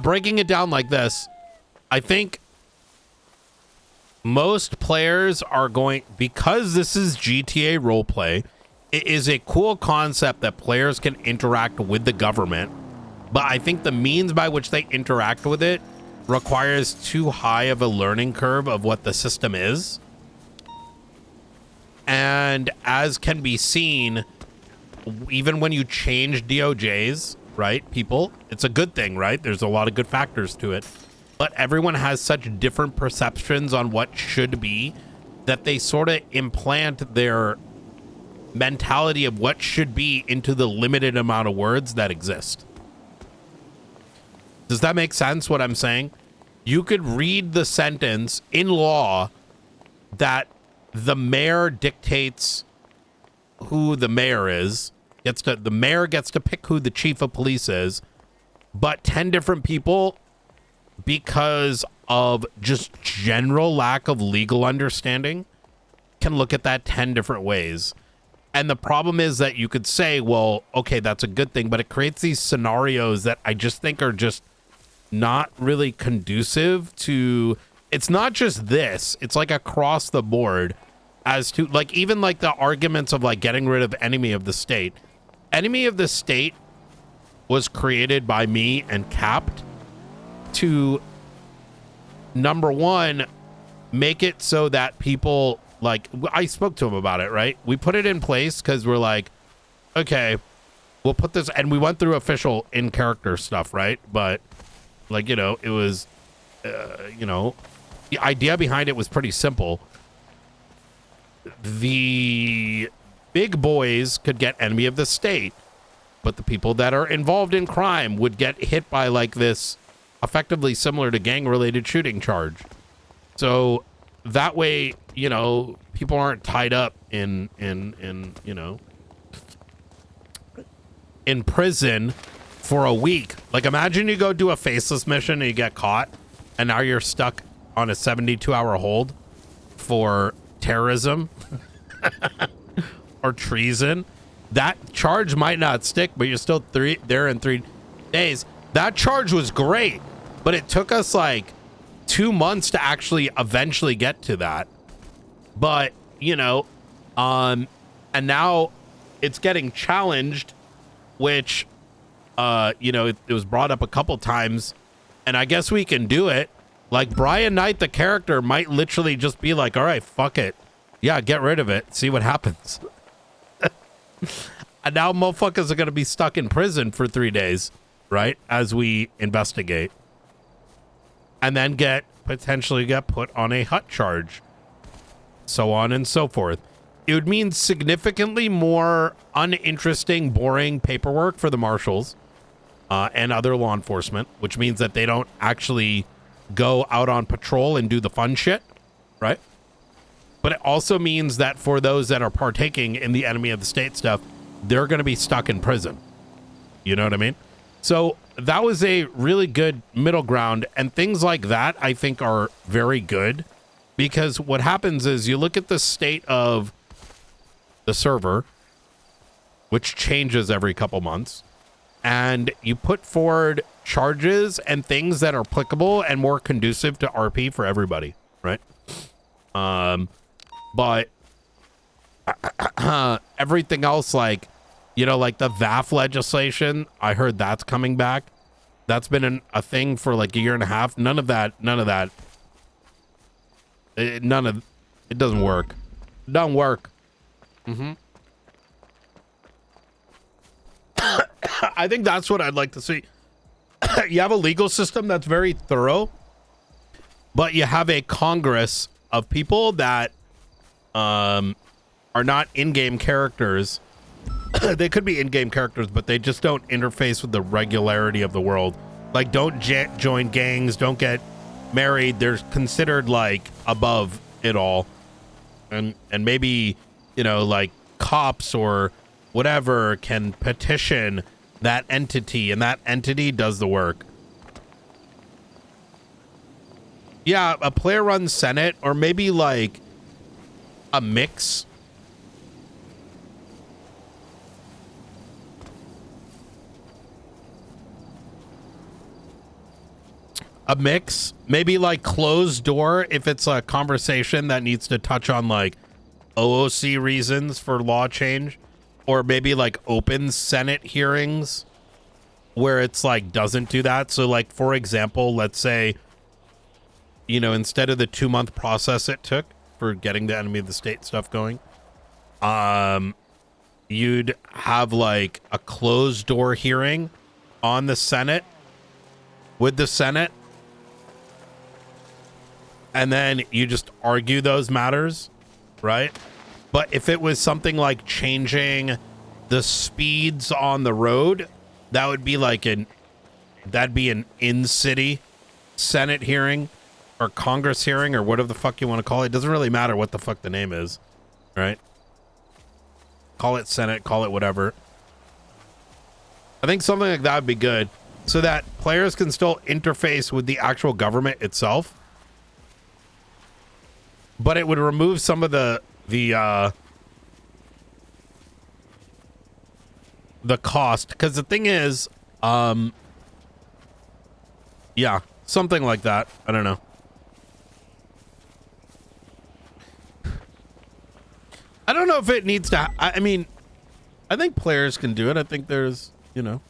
breaking it down like this. I think most players are going, because this is GTA roleplay, it is a cool concept that players can interact with the government, but I think the means by which they interact with it requires too high of a learning curve of what the system is. And as can be seen, even when you change DOJs, right, people, it's a good thing, right? There's a lot of good factors to it. But everyone has such different perceptions on what should be that they sort of implant their mentality of what should be into the limited amount of words that exist. Does that make sense, what I'm saying? You could read the sentence in law that the mayor dictates who the mayor is. The mayor gets to pick who the chief of police is, but 10 different people, because of just general lack of legal understanding, can look at that 10 different ways. And the problem is that you could say, well, okay, that's a good thing, but it creates these scenarios that I just think are just not really conducive to, it's not just this, it's like across the board. as to like even like the arguments of like getting rid of enemy of the state. Enemy of the state was created by me and Capped to, number one, make it so that people like, I spoke to him about it, right? We put it in place because we're like, okay, we'll put this, and we went through official in character stuff, right? But like, you know, it was, you know, the idea behind it was pretty simple. The big boys could get enemy of the state, but the people that are involved in crime would get hit by like this effectively similar to gang related shooting charge. So that way, you know, people aren't tied up in you know, in prison for a week. Like imagine you go do a faceless mission and you get caught and now you're stuck on a 72-hour hold for terrorism or treason. That charge might not stick, but you're still there in 3 days. That charge was great, but it took us like 2 months to actually eventually get to that. But, you know, and now it's getting challenged, which, you know, it was brought up a couple times, and I guess we can do it. Like Brian Knight, the character, might literally just be like, all right, fuck it. Yeah, get rid of it. See what happens. And now motherfuckers are going to be stuck in prison for 3 days, right? As we investigate. And then potentially get put on a hut charge. So on and so forth. It would mean significantly more uninteresting, boring paperwork for the marshals and other law enforcement, which means that they don't actually go out on patrol and do the fun shit, right? But it also means that for those that are partaking in the enemy of the state stuff, they're going to be stuck in prison. You know what I mean? So that was a really good middle ground, and things like that I think are very good, because what happens is you look at the state of the server, which changes every couple months, and you put forward charges and things that are applicable and more conducive to RP for everybody, right? But everything else, like, you know, like the VAF legislation, I heard that's coming back. That's been a thing for like a year and a half. None of it doesn't work. It doesn't work. I think that's what I'd like to see. You have a legal system that's very thorough, but you have a Congress of people that are not in-game characters. They could be in-game characters, but they just don't interface with the regularity of the world. Like, don't join gangs, don't get married. They're considered like above it all, and maybe, you know, like cops or whatever can petition that entity, and that entity does the work. Yeah, a player-run Senate, or maybe like a mix. A mix, maybe like closed door if it's a conversation that needs to touch on like OOC reasons for law change, or maybe like open Senate hearings where it's like doesn't do that. So like, for example, let's say, you know, instead of the 2-month process it took for getting the enemy of the state stuff going, you'd have like a closed door hearing on the Senate with the Senate. And then you just argue those matters, right? But if it was something like changing the speeds on the road, that would be like that'd be an in-city Senate hearing or Congress hearing or whatever the fuck you want to call it. It doesn't really matter what the fuck the name is, right? Call it Senate, call it whatever. I think something like that would be good, so that players can still interface with the actual government itself. But it would remove some of the cost, because the thing is, yeah, something like that. I don't know. I don't know if it needs to. I mean, I think players can do it. I think there's, you know.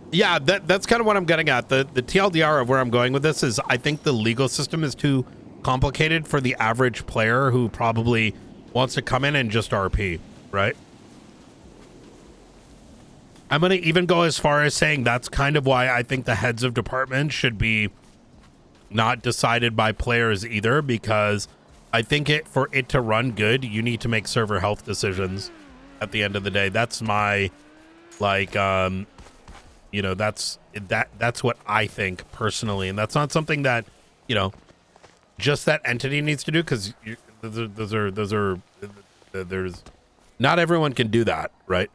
Yeah, that's kind of what I'm getting at. The TLDR of where I'm going with this is I think the legal system is too complicated for the average player who probably wants to come in and just RP, right? I'm going to even go as far as saying that's kind of why I think the heads of departments should be not decided by players either, because I think for it to run good, you need to make server health decisions at the end of the day. That's my, like, you know, that's what I think personally. And that's not something that, you know, just that entity needs to do, because there's not everyone can do that, right?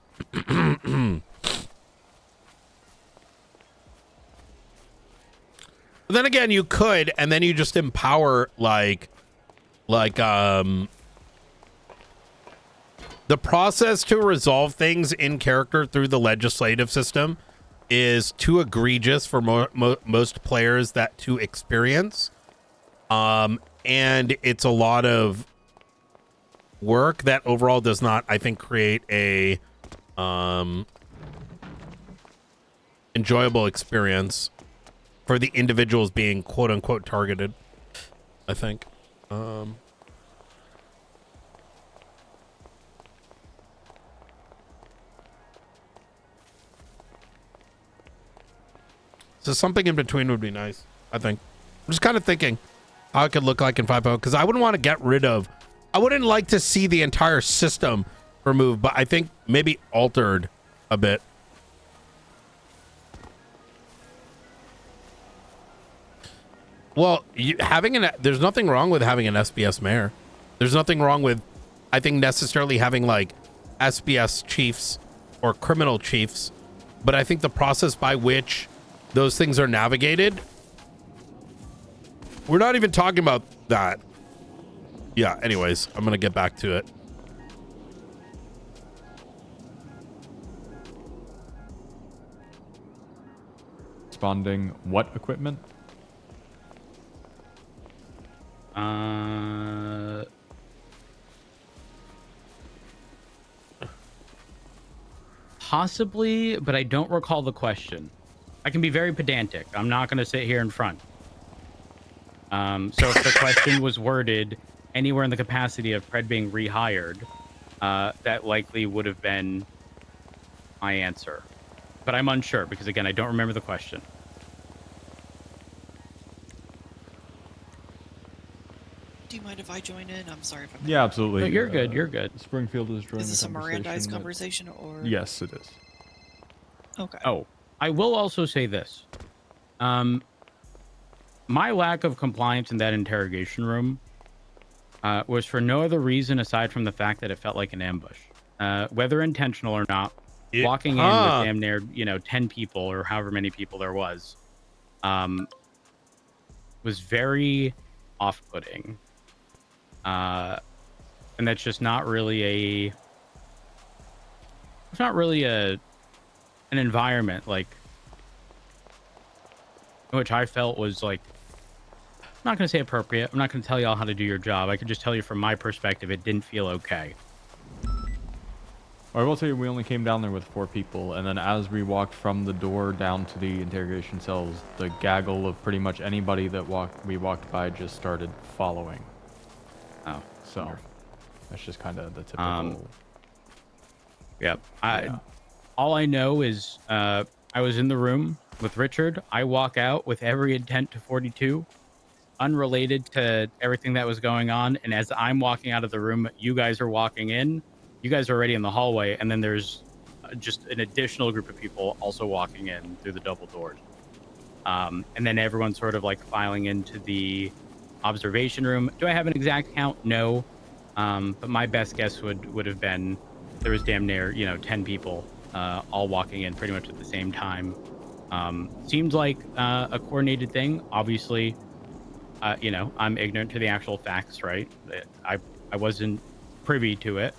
But then again, you could, and then you just empower the process to resolve things in character through the legislative system is too egregious for most players that to experience. And it's a lot of work that overall does not, I think, create a enjoyable experience for the individuals being quote unquote targeted, I think. So something in between would be nice, I think. I'm just kind of thinking how it could look like in 5.0, because I wouldn't want to get rid of, I wouldn't like to see the entire system removed, but I think maybe altered a bit. Well, there's nothing wrong with having an SBS mayor. There's nothing wrong with, I think, necessarily having like SBS chiefs or criminal chiefs, but I think the process by which those things are navigated, we're not even talking about that. Yeah, anyways, I'm gonna get back to it. Responding what equipment? Possibly, but I don't recall the question. I can be very pedantic. I'm not going to sit here in front. So if the question was worded anywhere in the capacity of Pred being rehired, that likely would have been my answer. But I'm unsure because, again, I don't remember the question. Do you mind if I join in? I'm sorry if I'm... Yeah, absolutely. No, you're good. You're good. Springfield is joining. Is this the a Mirandized conversation or... Yes, it is. Okay. Oh, I will also say this. My lack of compliance in that interrogation room was for no other reason aside from the fact that it felt like an ambush. Whether intentional or not, walking in with damn near, 10 people or however many people there was very off-putting. And that's just not really an environment like in which I felt was like, I'm not going to say appropriate. I'm not going to tell y'all how to do your job. I can just tell you from my perspective, it didn't feel okay. I will tell you, we only came down there with 4 people, and then as we walked from the door down to the interrogation cells, the gaggle of pretty much anybody that we walked by just started following. Oh, so that's just kind of the typical. Yep. All I know is I was in the room with Richard. I walk out with every intent to 42, unrelated to everything that was going on. And as I'm walking out of the room, you guys are walking in. You guys are already in the hallway, and then there's just an additional group of people also walking in through the double doors. And then everyone's sort of like filing into the observation room. Do I have an exact count? No. But my best guess would have been there was damn near, 10 people all walking in pretty much at the same time. Seemed like a coordinated thing. Obviously, you know, I'm ignorant to the actual facts, right? I wasn't privy to it.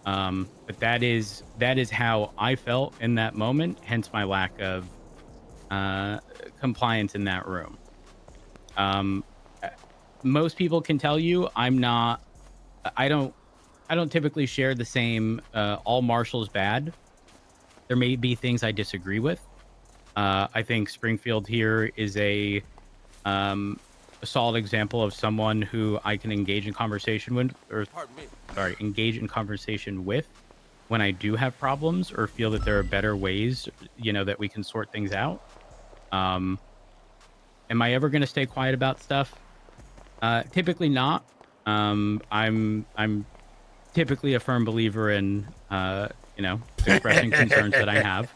But that is how I felt in that moment, hence my lack of compliance in that room. Most people can tell you I don't typically share the same all marshals bad. There may be things I disagree with. I think Springfield here is a solid example of someone who I can engage in conversation with, engage in conversation with when I do have problems or feel that there are better ways, you know, that we can sort things out. Am I ever going to stay quiet about stuff? Typically not. I'm typically a firm believer in, you know, expressing concerns that I have.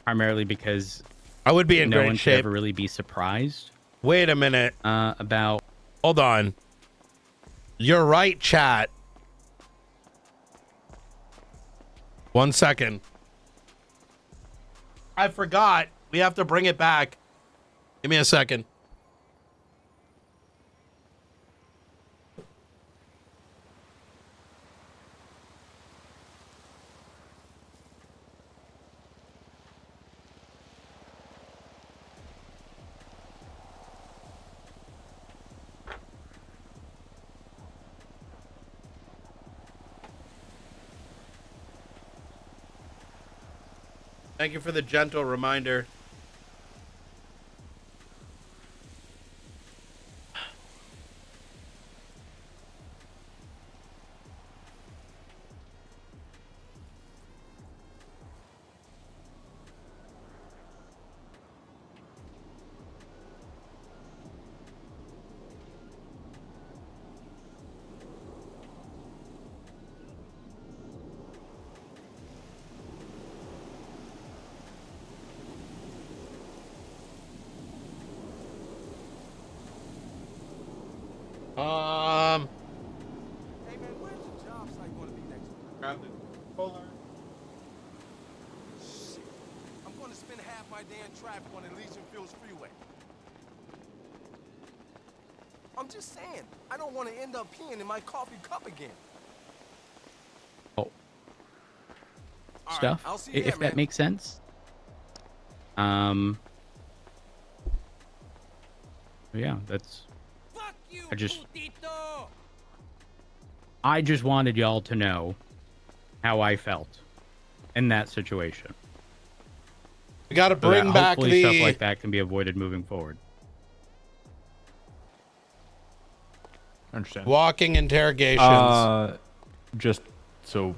Primarily because I would be in no great one should shape. ever really be surprised. Wait a minute. About. Hold on. You're right, chat. 1 second. I forgot. We have to bring it back. Give me a second. Thank you for the gentle reminder. Hey man, where's the job site going to be next week? Grab the controller. Shit. I'm going to spend half my day in traffic on the Legion Fields Freeway. I'm just saying, I don't want to end up peeing in my coffee cup again. Oh. All Stuff, right, I'll see you if there, that man. makes sense. Yeah, that's. Fuck you, I just wanted y'all to know how I felt in that situation. We got to So that bring back hopefully stuff the like that can be avoided moving forward. I understand. walking interrogations. Just so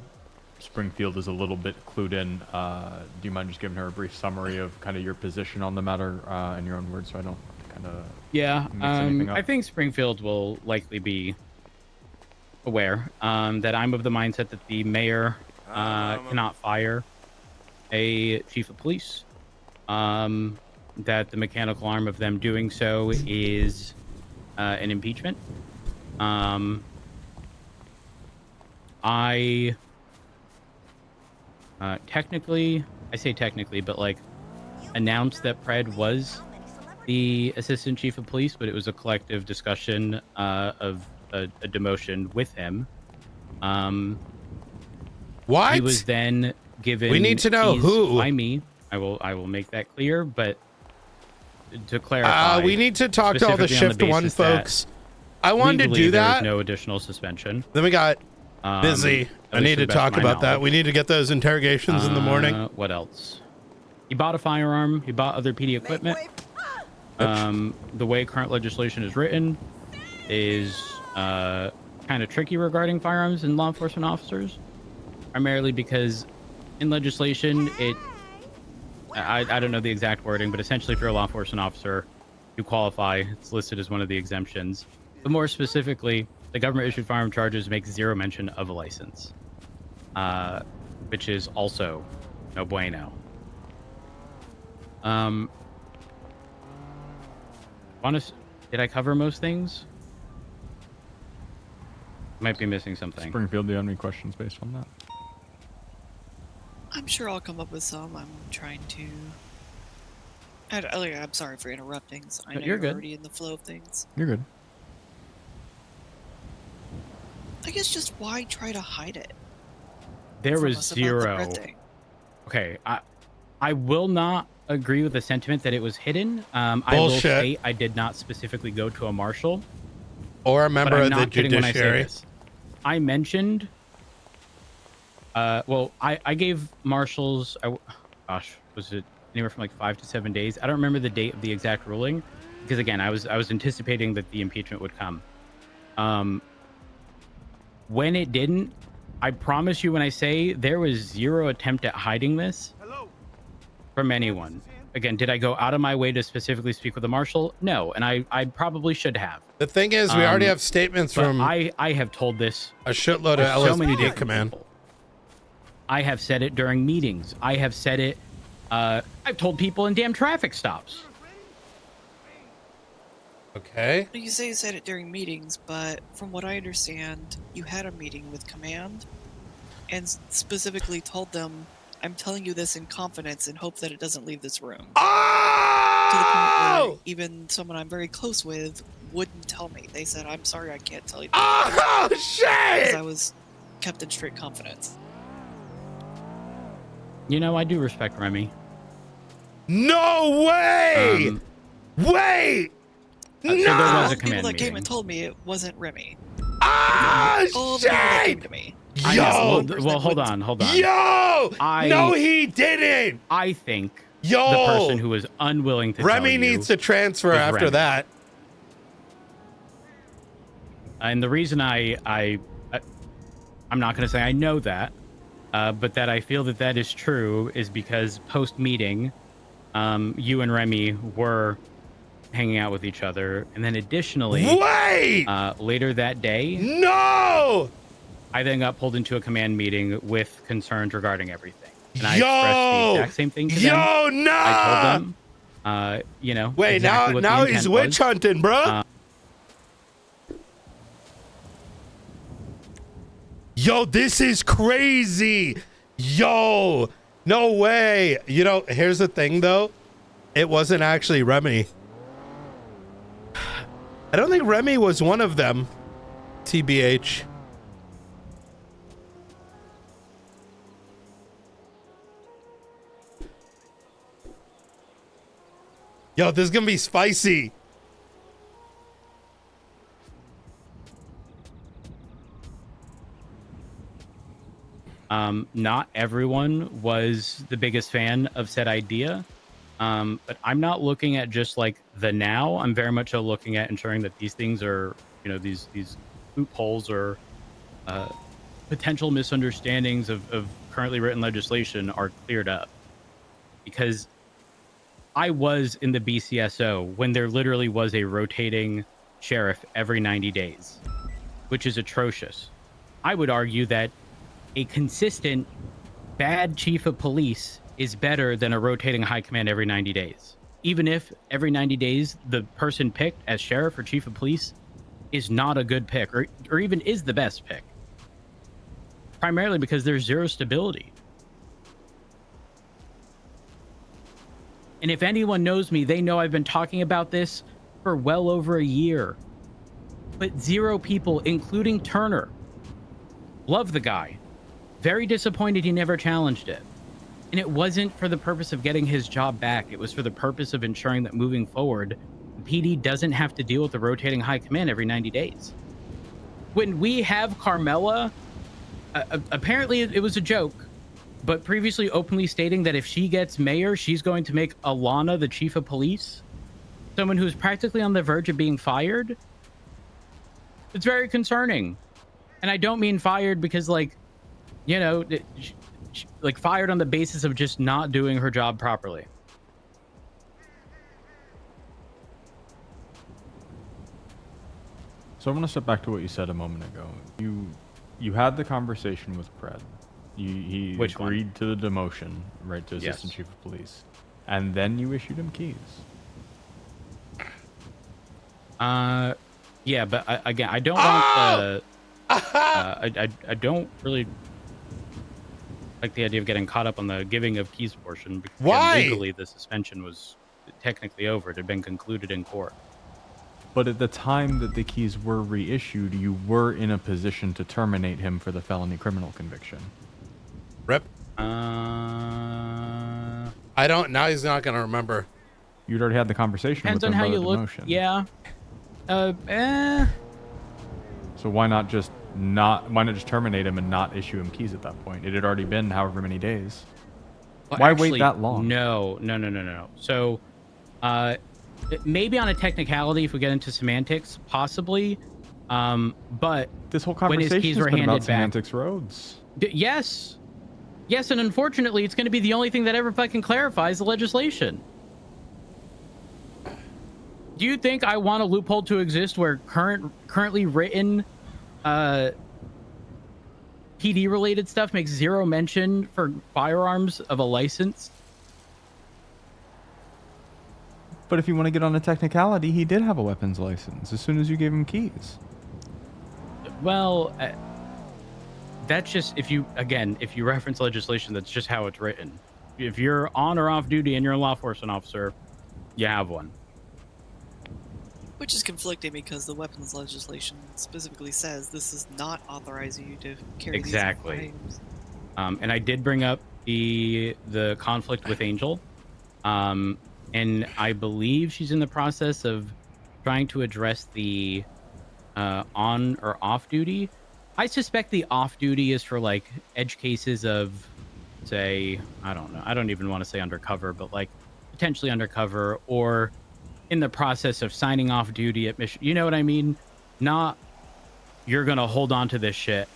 Springfield is a little bit clued in, do you mind just giving her a brief summary of kind of your position on the matter in your own words, so I don't kind of Yeah, mix anything up? I think Springfield will likely be aware that I'm of the mindset that the mayor cannot fire a chief of police. That the mechanical arm of them doing so is an impeachment. I technically, I say technically, but like announced that Pred was the assistant chief of police, but it was a collective discussion of a demotion with him. What? He was then given. We need to know keys who. by me. I will make that clear, but to clarify, we need to talk to all the specifically on shift one basis that folks. I wanted to legally do there that. is no additional suspension. Then we got busy. At I least need to to the best of talk my about that. knowledge. We need to get those interrogations in the morning. What else? He bought a firearm. He bought other PD equipment. The way current legislation is written is kind of tricky regarding firearms and law enforcement officers, primarily because in legislation I don't know the exact wording, but essentially if you're a law enforcement officer, you qualify. It's listed as one of the exemptions. But more specifically, the government issued firearm charges make zero mention of a license, which is also no bueno. Did I cover most things? Might be missing something. Springfield, do you have any questions based on that? I'm sure I'll come up with some. I'm trying to. I'm sorry for interrupting. So I know You're good. already in the flow of things. You're good. I guess just why try to hide it? There from was us about the zero. bread thing? Okay, I will not agree with the sentiment that it was hidden. I will Bullshit. say I did not specifically go to a marshal. Or a But member I'm of the not kidding when I say judiciary. this. I mentioned. Well, I gave marshals. Gosh, was it anywhere from like 5 to 7 days? I don't remember the date of the exact ruling, because again, I was anticipating that the impeachment would come. When it didn't, I promise you, when I say there was zero attempt at hiding this from anyone. Again, did I go out of my way to specifically speak with a marshal? No, and I probably should have. The thing is, we already have statements But from I have told this a shitload to of so many LSPD different command. people. I have said it during meetings. I have said it. I've told people in damn traffic stops. Okay. You say you said it during meetings, but from what I understand, you had a meeting with command and specifically told them, I'm telling you this in confidence and hope that it doesn't leave this room. To the point where even someone I'm very close with wouldn't tell me. They said, I'm sorry, I can't tell you. Oh, shit! Because I was kept in strict confidence. You know, I do respect Remy. No way! Wait! So there was All a the people command that came meeting. and told me it wasn't Remy. Ah, All the people that came shit! to me. I know. Yo! Well, hold on. Yo! No, he didn't! I think Yo! the person who was unwilling to tell Remy you needs to transfer was after Remy. that. And the reason I'm not going to say I know that, but that I feel that that is true is because post meeting, you and Remy were hanging out with each other, and then additionally, later that day, no, I then got pulled into a command meeting with concerns regarding everything, and I expressed the exact same thing to them. Nah! I told them, you know, Wait, exactly what the now intent he's witch was. hunting, bro. Yo, this is crazy. Yo, no way. You know, here's the thing, though. It wasn't actually Remy. I don't think Remy was one of them. TBH. Yo, this is gonna be spicy. Not everyone was the biggest fan of said idea, but I'm not looking at just like the now. I'm very much looking at ensuring that these things are, you know, these loopholes or potential misunderstandings of currently written legislation are cleared up. Because I was in the BCSO when there literally was a rotating sheriff every 90 days, which is atrocious. I would argue that a consistent bad chief of police is better than a rotating high command every 90 days. Even if every 90 days the person picked as sheriff or chief of police is not a good pick or even is the best pick. Primarily because there's zero stability. And if anyone knows me, they know I've been talking about this for well over a year. But zero people, including Turner, love the guy. Very disappointed he never challenged it. And it wasn't for the purpose of getting his job back. It was for the purpose of ensuring that moving forward, PD doesn't have to deal with the rotating high command every 90 days. When we have Carmela, apparently it was a joke, but previously openly stating that if she gets mayor, she's going to make Alana the chief of police, someone who's practically on the verge of being fired. It's very concerning. And I don't mean fired because, like, you know, like fired on the basis of just not doing her job properly. So I want to step back to what you said a moment ago. You had the conversation with Pred. He Which one? agreed to the demotion, right, to assistant chief of police, and then you issued him keys. Yeah, but again, I don't want I don't really. like the idea of getting caught up on the giving of keys portion. Because Why? legally, the suspension was technically over. It had been concluded in court. But at the time that the keys were reissued, you were in a position to terminate him for the felony criminal conviction. Rip. I don't. Now he's not gonna remember. You'd already had the conversation Depends with on him how about you the look. demotion. Yeah. So why not just terminate him and not issue him keys at that point? It had already been however many days. Well, Why actually, wait that long? No. So, maybe on a technicality, if we get into semantics, possibly. But this whole when his conversation keys has were been handed about back, semantics roads. Yes, and unfortunately, it's going to be the only thing that ever fucking clarifies the legislation. Do you think I want a loophole to exist where currently written PD related stuff makes zero mention for firearms of a license? But if you want to get on a technicality, he did have a weapons license as soon as you gave him keys. Well, that's just if you reference legislation, that's just how it's written. If you're on or off duty and you're a law enforcement officer, you have one. Which is conflicting because the weapons legislation specifically says this is not authorizing you to carry Exactly. these items. And I did bring up the conflict with Angel, and I believe she's in the process of trying to address the on or off duty. I suspect the off duty is for like edge cases of, say, I don't know. I don't even want to say undercover, but like potentially undercover or in the process of signing off duty at mission. You know what I mean? Not you're going to hold on to this shit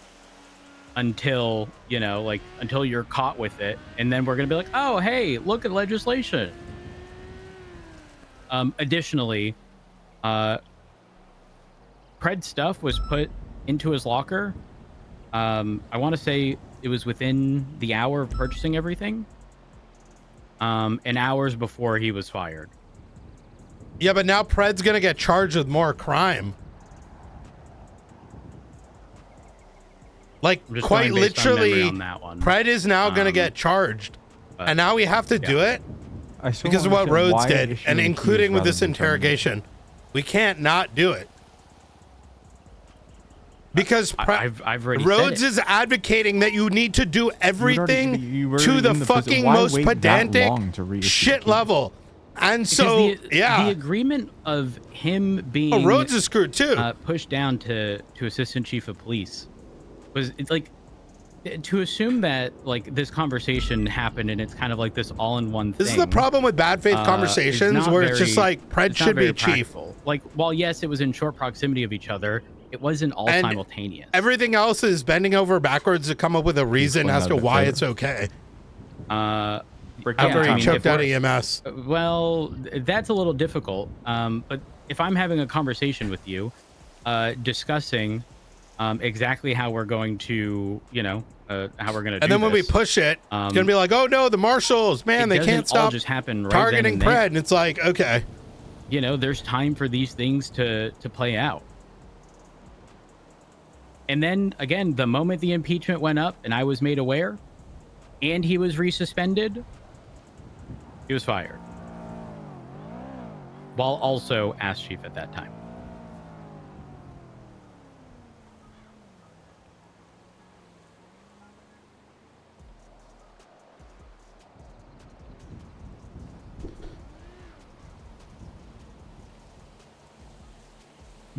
until, until you're caught with it. And then we're going to be like, oh, hey, look at legislation. Additionally, Pred's stuff was put into his locker. I want to say it was within the hour of purchasing everything. And hours before he was fired. Yeah, but now Pred's gonna get charged with more crime. Like quite literally, on that one. Pred is now gonna get charged, and now we have to do it because of what Rhodes did, and including with this interrogation, we can't not do it because I've already Rhodes said it. is advocating that you need to do everything you were to the in the fucking why most wait that pedantic long to reissue shit keys? level. And Because so, the agreement of him being Rhodes is screwed too. Pushed down to assistant chief of police was it's like to assume that like this conversation happened and it's kind of like this all-in-one thing. This is the problem with bad faith conversations where it's just like Pred should be chief. Like, while yes, it was in short proximity of each other, it wasn't all And simultaneous. Everything else is bending over backwards to come up with a reason as to why it's okay. After he choked out EMS. Well, that's a little difficult. But if I'm having a conversation with you, discussing exactly how we're going to, how we're going to do And then when we this, push it, it's going to be like, oh no, the marshals, man, they can't all stop just happen right targeting then and there. Pred. And it's like, okay. There's time for these things to play out. And then again, the moment the impeachment went up and I was made aware and he was resuspended, he was fired. While also ass chief at that time.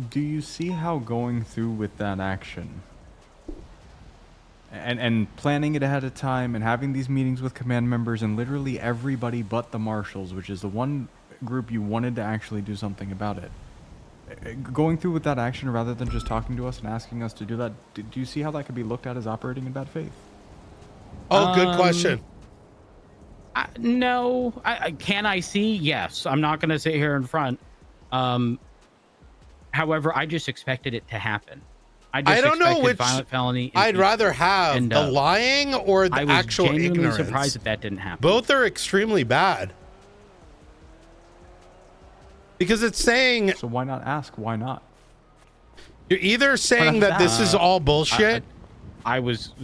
Do you see how going through with that action and planning it ahead of time and having these meetings with command members and literally everybody but the marshals, which is the one group you wanted to actually do something about it, going through with that action rather than just talking to us and asking us to do that, do you see how that could be looked at as operating in bad faith? Oh, good question. No. Can I see? Yes. I'm not going to sit here in front. However, I just expected it to happen. I don't know which violent felony. I'd rather have the lying or the actual ignorance. I was genuinely surprised that didn't happen. Both are extremely bad. Because it's saying... So why not ask? Why not? You're either saying that this is all bullshit. I was...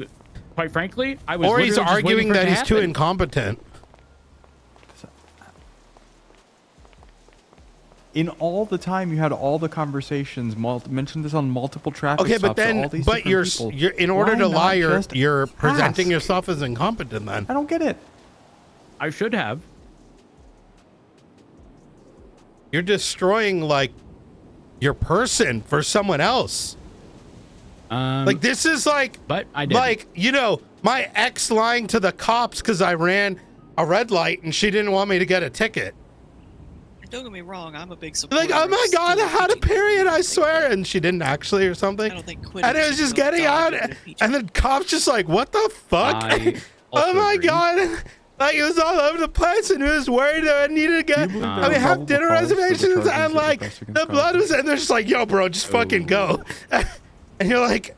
Quite frankly, I was. Or he's literally just waiting arguing for it that to he's too happen. incompetent. In all the time you had all the conversations, mentioned this on multiple traffic Okay, stops. but then, all these but different people. you're in order Why to not lie, just you're presenting ask? yourself as incompetent. Then I don't get it. I should have. you're destroying like your person for someone else. Like this is like, but I did. Like, you know, my ex lying to the cops because I ran a red light and she didn't want me to get a ticket. Don't get me wrong, I'm a big supporter. Like, oh my of God, I still had a impeaching period, people I if they swear. quit. And she didn't actually or something. I don't think quitting And it was should just be a getting out. dodge of And impeachment. the cops just like, what the fuck? I Oh also my agree. God. Like, it was all over the place and it was worried that I needed to get, believe I there mean, were have probable dinner cause for the reservations charges and that were like, pressed against the blood Chavez? was, and they're just like, yo, bro, just fucking go. And you're like,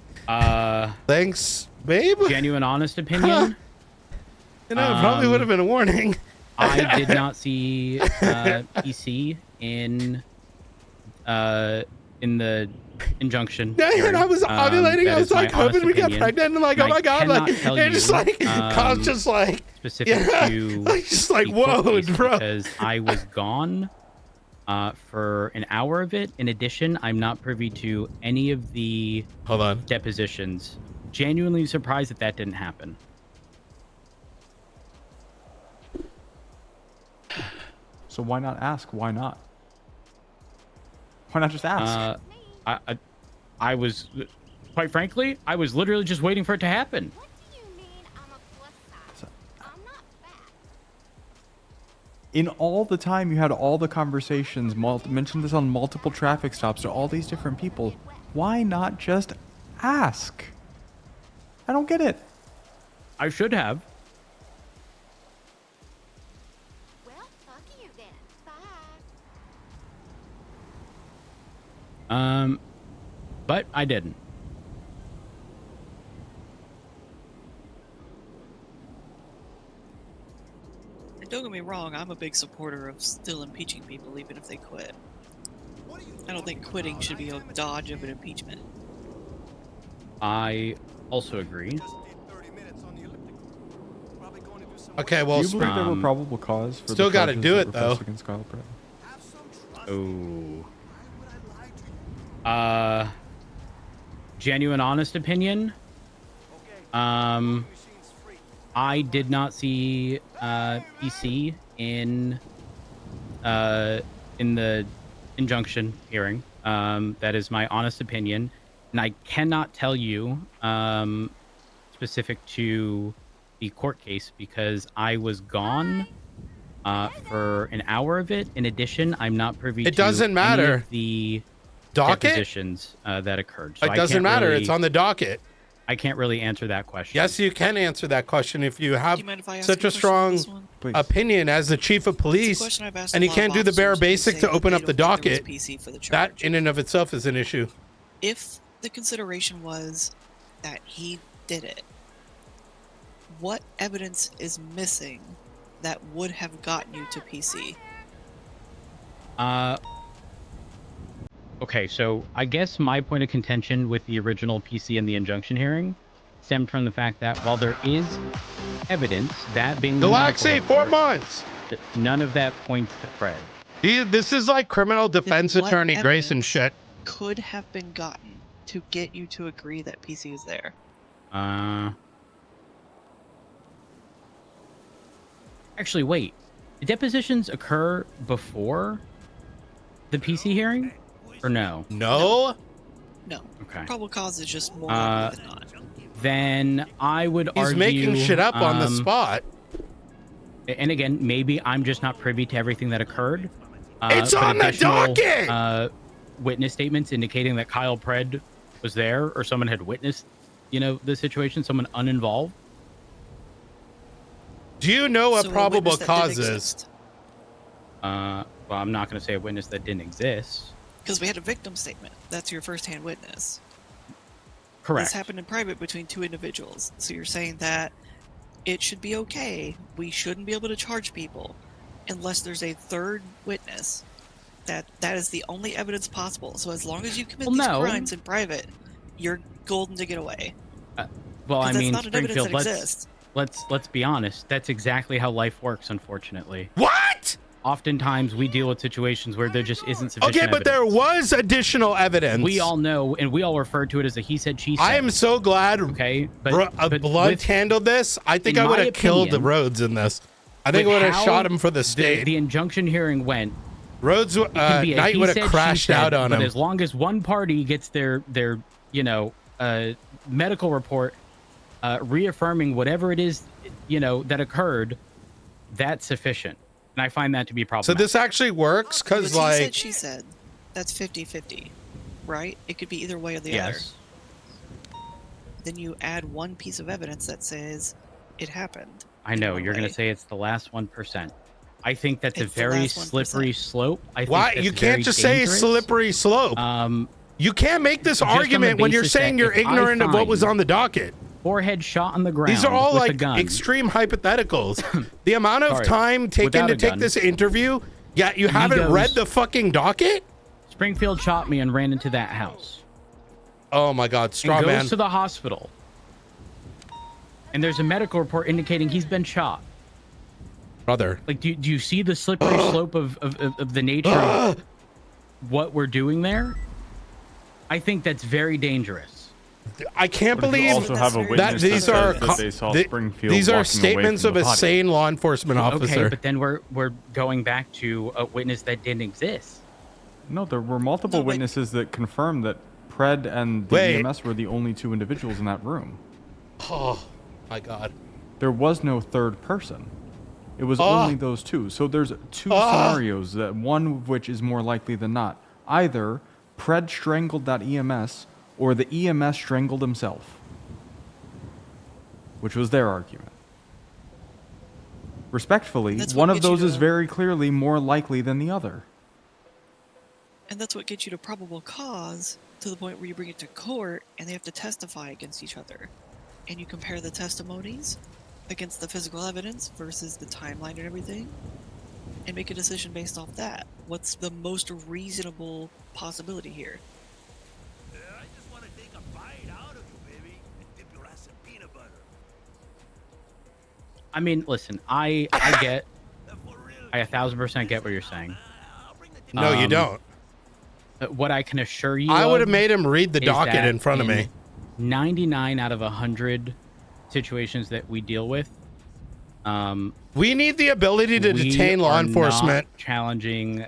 thanks, babe. Genuine, honest opinion. You know, it probably would have been a warning. I did not see PC in the injunction. Yeah, hearing. and I was ovulating. That I was is my like hoping honest we get opinion. pregnant, and like, And oh my I God, cannot like, tell and just you, like, cops just like, specific yeah, to like, just like, the court whoa, case bro. because I was gone for an hour of it. In addition, I'm not privy to any of the Hold on. depositions. Genuinely surprised that didn't happen. So why not ask? Why not? Why not just ask? I was, quite frankly, I was literally just waiting for it to happen. What do you mean I'm a plus size? I'm not fat. In all the time you had all the conversations, mentioned this on multiple traffic stops to all these different people, why not just ask? I don't get it. I should have. Well, fuck you then. Bye. But I didn't. And don't get me wrong, I'm a big supporter of still impeaching people even if they quit. I don't think quitting should be a dodge of an impeachment. I also agree. Okay, Do well, you believe there were probable cause for still the gotta charges do that it, were though. pressed against Kyle Pratt? Oh. Genuine, honest opinion. I did not see PC in the injunction hearing. That is my honest opinion, and I cannot tell you specific to the court case because I was gone for an hour of it. In addition, I'm not privy to It doesn't any matter. of the Docket? depositions that occurred. So It I doesn't can't matter. really- It's on the docket. I can't really answer that question. Yes, you can answer that question if you have Do you mind if I ask such you a question strong on this one? Please. opinion as the chief of police, question I've asked and a you lot can't of do the bare officers who basic say to that open they up the don't think there was docket. PC for the That charge. in and of itself is an issue. If the consideration was that he did it, what evidence is missing that would have gotten you to PC? Okay, so I guess my point of contention with the original PC and the injunction hearing stemmed from the fact that while there is evidence, that being Galaxy, 4 months. none of that points to Fred. This is like criminal defense Then what attorney Grayson evidence shit. could have been gotten to get you to agree that PC is there? Actually, wait. The depositions occur before the PC hearing, or no? No. No. Okay. Probable cause is just more likely than not. Then I would He's argue making shit up on the spot. And again, maybe I'm just not privy to everything that occurred. It's but on the additional, docket! Witness statements indicating that Kyle Pred was there, or someone had witnessed, the situation, someone uninvolved. Do you know what So a probable witness that didn't cause is? exist. Well, I'm not going to say a witness that didn't exist. Because we had a victim statement. That's your first-hand witness. Correct. This happened in private between two individuals. So you're saying that it should be okay. We shouldn't be able to charge people unless there's a third witness. That is the only evidence possible. So as long as you commit Well, these no. crimes in private, you're golden to get away. Well, I Because mean, that's not an evidence Springfield. that exists. Let's be honest. That's exactly how life works. Unfortunately, What? oftentimes we deal with situations where there just isn't sufficient. Okay, but there evidence. was additional evidence. We all know, and we all refer to it as a he said, she said. I am so glad Okay, but Blunt with- handled this. I think in I would my have killed the opinion, Rhodes in this. I think I with would have how shot him for the state. The injunction hearing went. Rhodes, It can be a Knight he would said, have she crashed said, out on but him. as long as one party gets their medical report reaffirming whatever it is that occurred, that's sufficient. And I find that to be So problematic. this actually works because, He said, like, she said. That's 50-50, right? It could be either way or the yes. other. Then you add one piece of evidence that says it happened. I know one you're going way. to say it's the last 1%. I think that's It's a the very last 1%. slippery slope. I think why that's you can't very just dangerous. say slippery slope? You can't make this just on the argument when you're basis that saying you're if I ignorant of what was find on the docket. Forehead shot on the ground. These are all with a like gun. extreme hypotheticals. The amount of Sorry, time taken without to a take gun. this interview, yet you haven't goes- read the fucking docket? Springfield shot me and ran into that house. Oh my God, straw And goes man. to the hospital. And there's a medical report indicating he's been shot. Brother. Like, do you see the slippery slope of the nature of what we're doing there? I think that's very dangerous. I can't What if you believe also have a that witness these that are says that they saw Springfield these are walking away statements from of the a body? sane law enforcement Okay, officer. but then we're going back to a witness that didn't exist. No, there were multiple No, wait. witnesses that confirmed that Pred and the Wait. EMS were the only two individuals in that room. Oh my God. There was no third person. It was only those two. So there's two scenarios, that one of which is more likely than not. Either Pred strangled that EMS, or the EMS strangled himself, which was their argument. Respectfully, That's what one of gets you those is to- very clearly more likely than the other. And that's what gets you to probable cause to the point where you bring it to court and they have to testify against each other. And you compare the testimonies against the physical evidence versus the timeline and everything and make a decision based off that. What's the most reasonable possibility here? I just want to take a bite out of you, baby, and dip your ass in peanut butter. I mean, listen, I get, I 1000% get what you're saying. No, you don't. What I can assure you, I would have of made him read the is docket that in front of me. 99 out of 100 situations that we deal with, We need the ability to we detain law are enforcement. not challenging.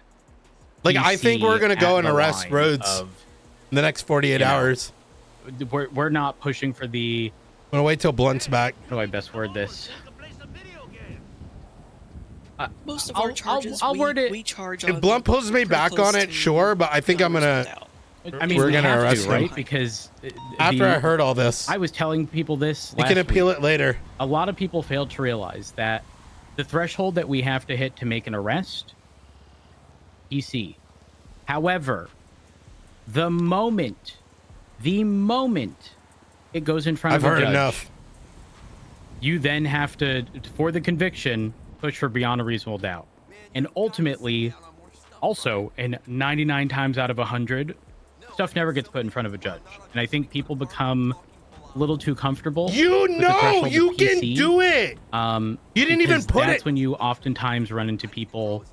Like, I think PC we're going to go at and the arrest line Rhodes of, in the next 48 you know, hours. We're not pushing for the. I'm going to wait till Blunt's back. How do I best word this? Most of I'll- our charges, I'll word it- we charge If on Blunt pulls me pretty back close on it, to sure, but I think I'm going to... doubt. I mean, We're we gonna have arrest to, him. right? Because After I heard all this, I was telling people this. you can last appeal week. it later. A lot of people fail to realize that the threshold that we have to hit to make an arrest, PC. However, the moment it goes in front I've of a heard judge, enough. you then have to, for the conviction, push for beyond a reasonable doubt. And ultimately, also, in 99 times out of 100, stuff never gets put in front of a judge. And I think people become a little too comfortable. You with the know threshold of you can PC. do it. You didn't even Because put that's it. when you oftentimes run into people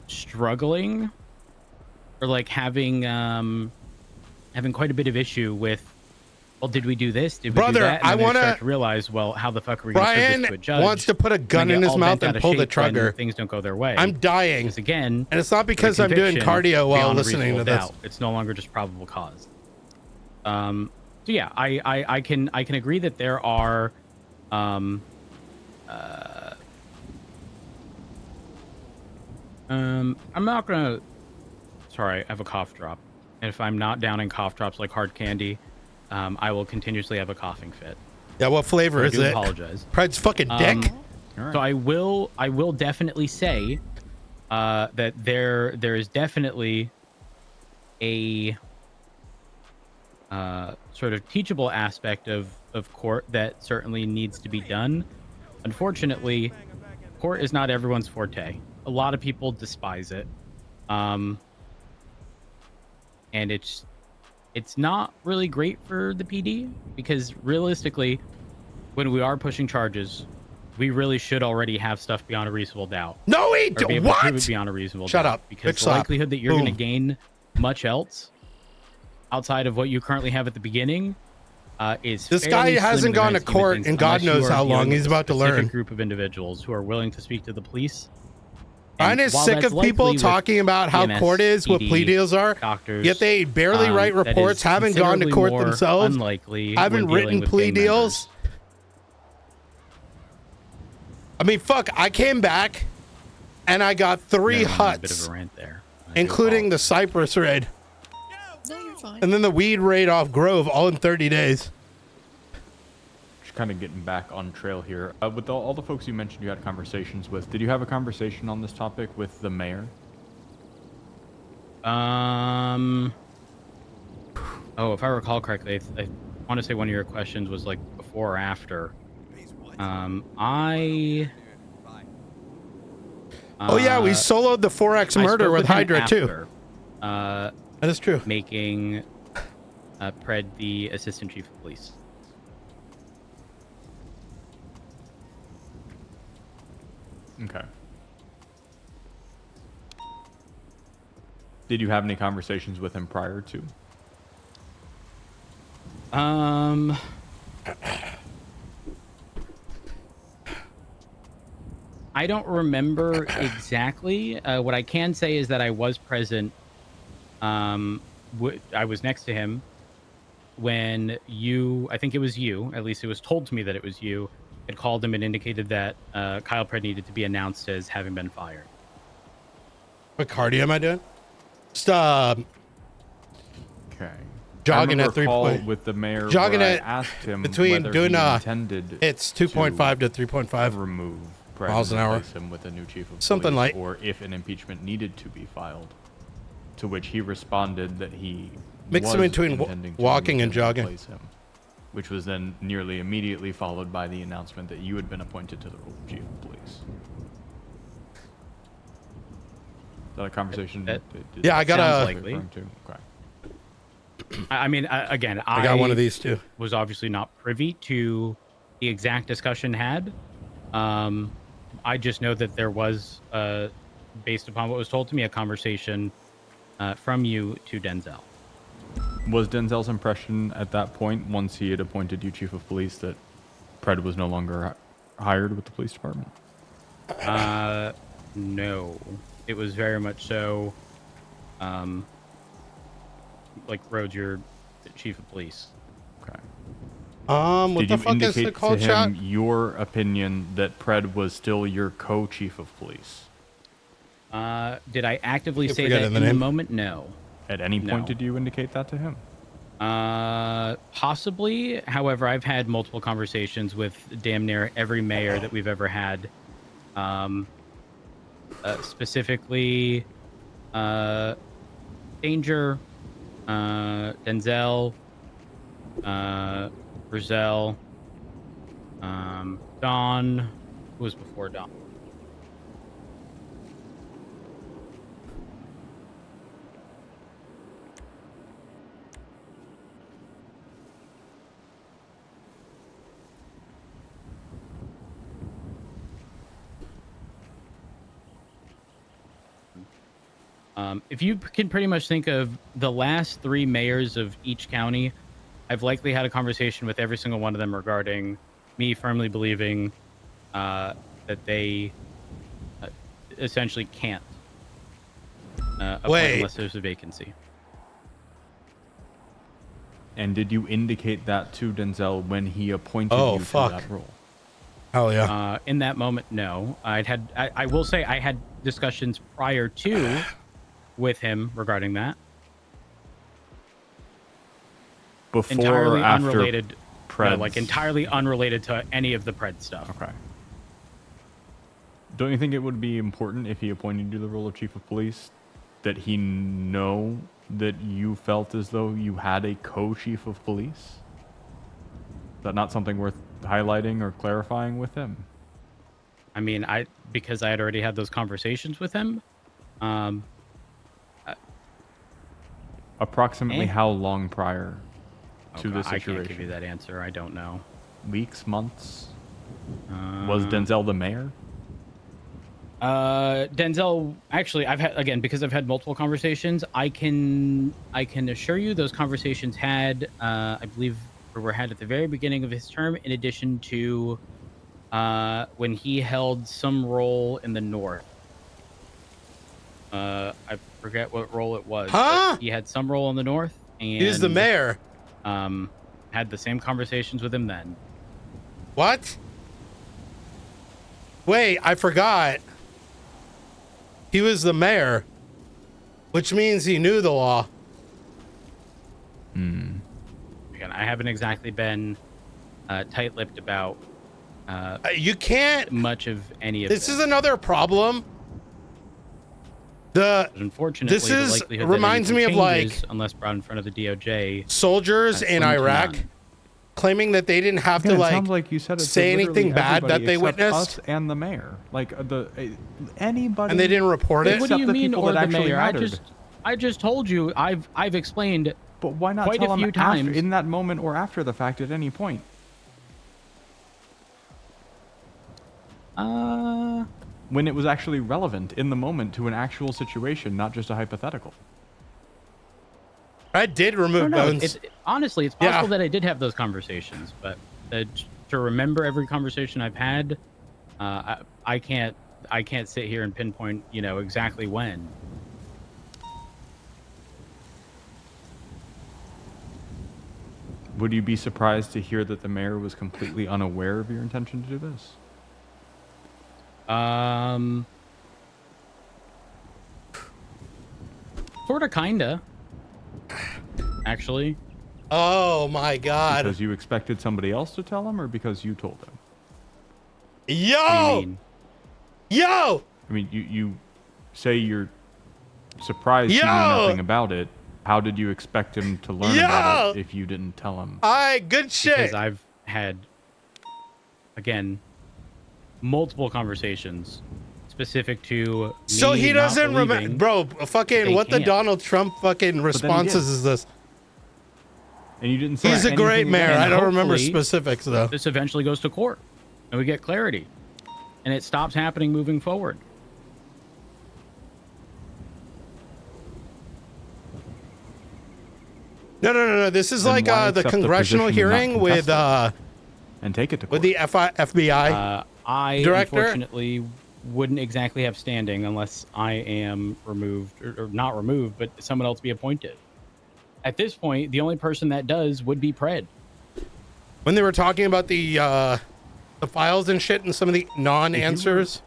struggling or like having quite a bit of issue with, well, did we do this? Did we Brother, do that? And I then they wanna- start to realize, well, how the fuck are we going to Brian this to a judge? wants to put a gun And they in get his all mouth bent out and of pull the shape when trigger. things don't go their way. I'm dying. Because again, And it's not for the because I'm doing conviction, cardio while beyond a listening to reasonable this. doubt, it's no longer just probable cause. So yeah, I can agree that there are I'm not gonna, sorry, I have a cough drop, and if I'm not downing cough drops like hard candy, I will continuously have a coughing fit. Yeah, what flavor I is do it? apologize. Pred's fucking dick. So I will definitely say that there is definitely a sort of teachable aspect of court that certainly needs to be done. Unfortunately, court is not everyone's forte. A lot of people despise it, and it's it's not really great for the PD because realistically, when we are pushing charges, we really should already have stuff beyond a reasonable doubt. No, we Or be don't. able to prove What? it beyond a reasonable Shut doubt. up. Because Bitch, the stop. likelihood that you're going to Boom. gain much else outside of what you currently have at the beginning is This fairly guy slim hasn't in the gone grand to scheme of court things, in God unless you knows are how long. dealing He's with a about to specific learn. group of individuals who are willing to speak to the police. Ryan is while sick that's of people likely with talking about how EMS, court is, what PD, plea deals are, doctors, yet they barely write that reports, is haven't gone to considerably court more themselves, unlikely haven't when dealing written with plea gang deals. members. I mean, fuck, I came back and I got 3 Never mind, a bit huts, of a rant there. I do including the apologize. Cypress raid, No, you're fine. and then the weed raid off Grove, all in 30 days. Just kind of getting back on trail here. With all the folks you mentioned you had conversations with, did you have a conversation on this topic with the mayor? Oh, if I recall correctly, I want to say one of your questions was like before or after. Oh yeah, we soloed the 4X I murder spoke with him Hydra too. after, That is true. making Pred the assistant chief of police. Okay. Did you have any conversations with him prior to? I don't remember exactly. What I can say is that I was present. I was next to him when I think it was you, at least it was told to me that it was you, had called him and indicated that Kyle Pred needed to be announced as having been fired. What cardio am I doing? Just Okay. jogging I at 3 recall point. with the mayor. Jogging where at I asked him between whether doing he intended it's 2.5 to 3.5 remove miles an hour. replace him with a new chief of Something police, like- or if an impeachment needed to be filed. To which he responded that he Mix was in between intending to walking remove and him jogging. replace him, which was then nearly immediately followed by the announcement that you had been appointed to the role of chief of police. Is that a conversation? Yeah, I got Sounds a- likely. Okay. I mean, again, I got one of these too. Was obviously not privy to the exact discussion had. I just know that there was, based upon what was told to me, a conversation from you to Denzel. Was Denzel's impression at that point, once he had appointed you chief of police, that Pred was no longer hired with the police department? No, it was very much so. Like Rhodes, your chief of police. Okay. What Did the you fuck is indicate it called, to chat? him your opinion that Pred was still your co-chief of police? Did I actively Keep say forgetting that the in the name. moment? No. At any point No. did you indicate that to him? Possibly. However, I've had multiple conversations with damn near every mayor that we've ever had. Specifically, Danger, Denzel, Roselle, Don. Who was before Don? If you can pretty much think of the last 3 mayors of each county, I've likely had a conversation with every single one of them regarding me firmly believing that they essentially can't appoint unless there's a vacancy. And did you indicate that to Denzel when he appointed you to that role? Hell yeah. In that moment, no. I will say I had discussions prior to with him regarding that. Before Entirely or after unrelated. No, Pred's- like entirely unrelated to any of the Pred stuff. Okay. Don't you think it would be important if he appointed you to the role of chief of police that he know that you felt as though you had a co-chief of police? Is that not something worth highlighting or clarifying with him? I mean, because I had already had those conversations with him. Approximately how long prior to Okay, this I situation? can't give you that answer. I don't know. Weeks, months? Was Denzel the mayor? Denzel, actually, because I've had multiple conversations. I can assure you those conversations I believe, were had at the very beginning of his term. In addition to when he held some role in the North. I forget what role it was. Huh? But he had some role in the North, and He's the mayor. Had the same conversations with him then. What? Wait, I forgot. He was the mayor, which means he knew the law. Again, I haven't exactly been tight-lipped about you can't much of any of this. this. Is another problem. Unfortunately, this is the likelihood reminds that me of changes, like unless brought in front of the DOJ, soldiers in Iraq claiming that they didn't have to It like, sounds like you said it to say anything literally bad that everybody they except witnessed, us and the mayor, like anybody, and they didn't report it. What do you the mean, people or that the actually mayor? mattered. I just told you. I've explained. But why not quite tell a few them times in that moment or after the fact at any point? When it was actually relevant in the moment to an actual situation, not just a hypothetical. I did remove bones. Honestly, it's possible that I did have those conversations, but to remember every conversation I've had, I can't sit here and pinpoint, exactly when. Would you be surprised to hear that the mayor was completely unaware of your intention to do this? Sorta, kinda. Actually. Oh my God. Because you expected somebody else to tell him, or because you told him? Yo! What do you mean? Yo! I mean, you say you're surprised he knew nothing about it. How did you expect him to learn about it if you didn't tell him? Good shit. Because I've had, again, multiple conversations specific to So me he not doesn't remember, believing bro. Fucking they what the can't. Donald Trump fucking responses is this? And you didn't say He's a great anything mayor. again. I don't remember Hopefully, specifics though. This eventually goes to court, and we get clarity, and it stops happening moving forward. No. This is Then like why the accept the congressional position and not hearing with contest and take it to court? with the FBI I director. Unfortunately wouldn't exactly have standing unless I am removed, or not removed, but someone else be appointed. At this point, the only person that does would be Pred. When they were talking about the files and shit and some of the non-answers.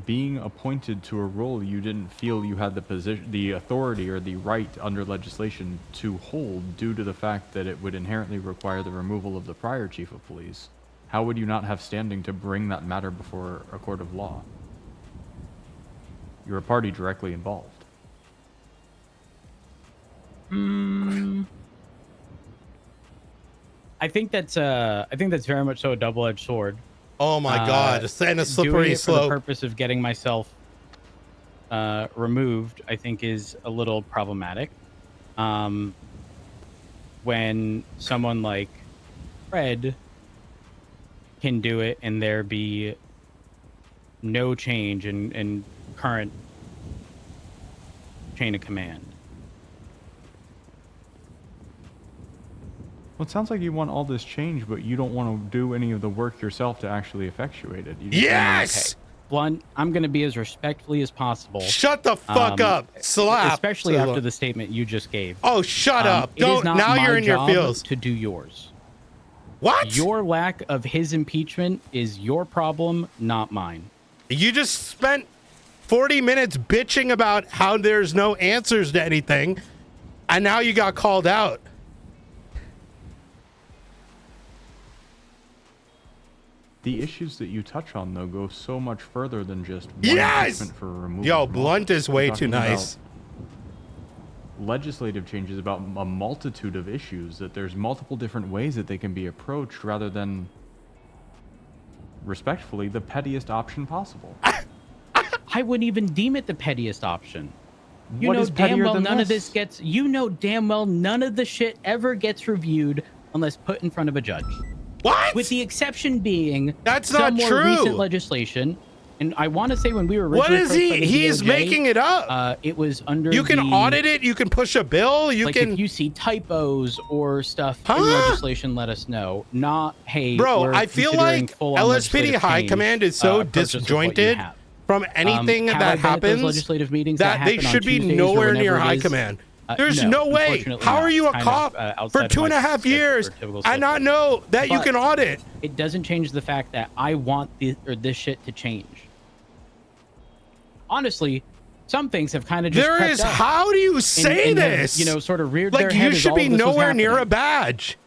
Being appointed to a role you didn't feel you had the position, the authority, or the right under legislation to hold, due to the fact that it would inherently require the removal of the prior chief of police, how would you not have standing to bring that matter before a court of law? You're a party directly involved. I think that's very much so a double-edged sword. Oh my God, it's a slippery doing it slope. For the purpose of getting myself removed, I think, is a little problematic. When someone like Fred can do it and there be no change in current chain of command. Well, it sounds like you want all this change, but you don't want to do any of the work yourself to actually effectuate it. You just Okay. Blunt, I'm going to be as respectfully as possible. Shut the fuck up. Slap. Especially after the statement you just gave. Oh, shut up. It is Don't. not Now my you're in your job feels. to do yours. What? Your lack of his impeachment is your problem, not mine. You just spent 40 minutes bitching about how there's no answers to anything, and now you got called out. The issues that you touch on, though, go so much further than just one Yes! impeachment for removal. Yo, from Blunt office. is way We're too talking nice. about legislative changes about a multitude of issues, that there's multiple different ways that they can be approached, rather than, respectfully, the pettiest option possible. I wouldn't even deem it the pettiest option. You What know is damn pettier well than none of this gets. You know damn well none of the shit ever gets reviewed unless put in front of a judge. What? With the exception being That's some not more true. recent legislation. And I want to say when we were What originally is approached by he? the He's DOJ, making it up. it was under. You can the, audit it. You can push a bill. You like can. if you see typos or stuff in Huh? legislation, let us know. Not hey, Bro, we're I feel considering like full-on LSPD legislative High change, Command is so purchase of what you disjointed have. from anything Have I that been at those happens legislative meetings that they happen on should be Tuesdays or nowhere whenever near it High is? Command. There's no way. unfortunately How not. are you a It's kind cop of, for outside of my 2.5 schedule years for typical and not schedule. know that you But can audit? It doesn't change the fact that I want this shit to change. Honestly, some things have kind of just There crept is. up How do you say and have, this? you know, sort of reared like their head you as should all be of this was nowhere near a happening. badge,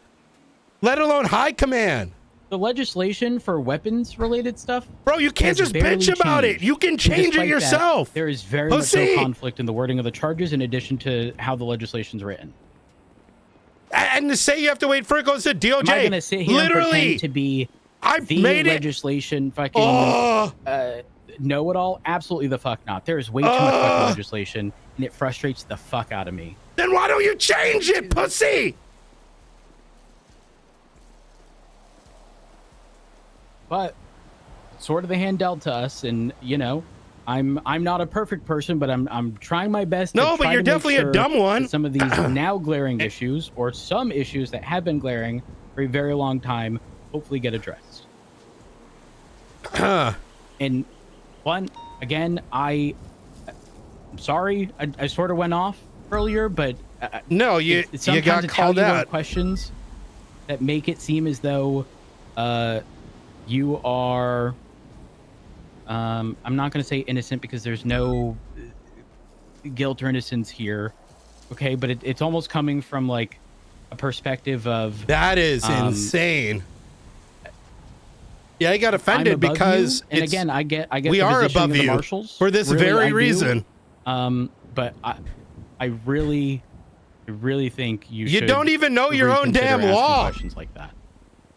let alone High Command. The legislation for weapons-related stuff, Bro, you can't has just bitch barely about it. changed. You can And change it despite that, yourself. there is very much Pussy. no conflict in the wording of the charges, in addition to how the legislation's written. And to say you have to wait for it goes to DOJ. Am I gonna sit here and Literally, pretend to be I've the made it. legislation fucking Oh, know-it-all? Absolutely the fuck not. There is way too much fucking legislation, and it frustrates the fuck out of me. then why don't you change it, pussy? But sort of the hand dealt to us, and you know, I'm not a perfect person, but I'm trying my best. No, to but try you're to make definitely a sure dumb one. that some of these now glaring issues, or some issues that have been glaring for a very long time, hopefully get addressed. And one again, I'm sorry, I sort of went off earlier, but No, you sometimes got called Italian out. questions that make it seem as though you are I'm not going to say innocent because there's no guilt or innocence here, okay, but it's almost coming from like a perspective of That is insane. Yeah, I got I'm offended above because you, and it's, again I get we the are positioning above of the you marshals for this really, I very do. reason. But I really think you You should don't even know your own reconsider damn asking law. questions like that.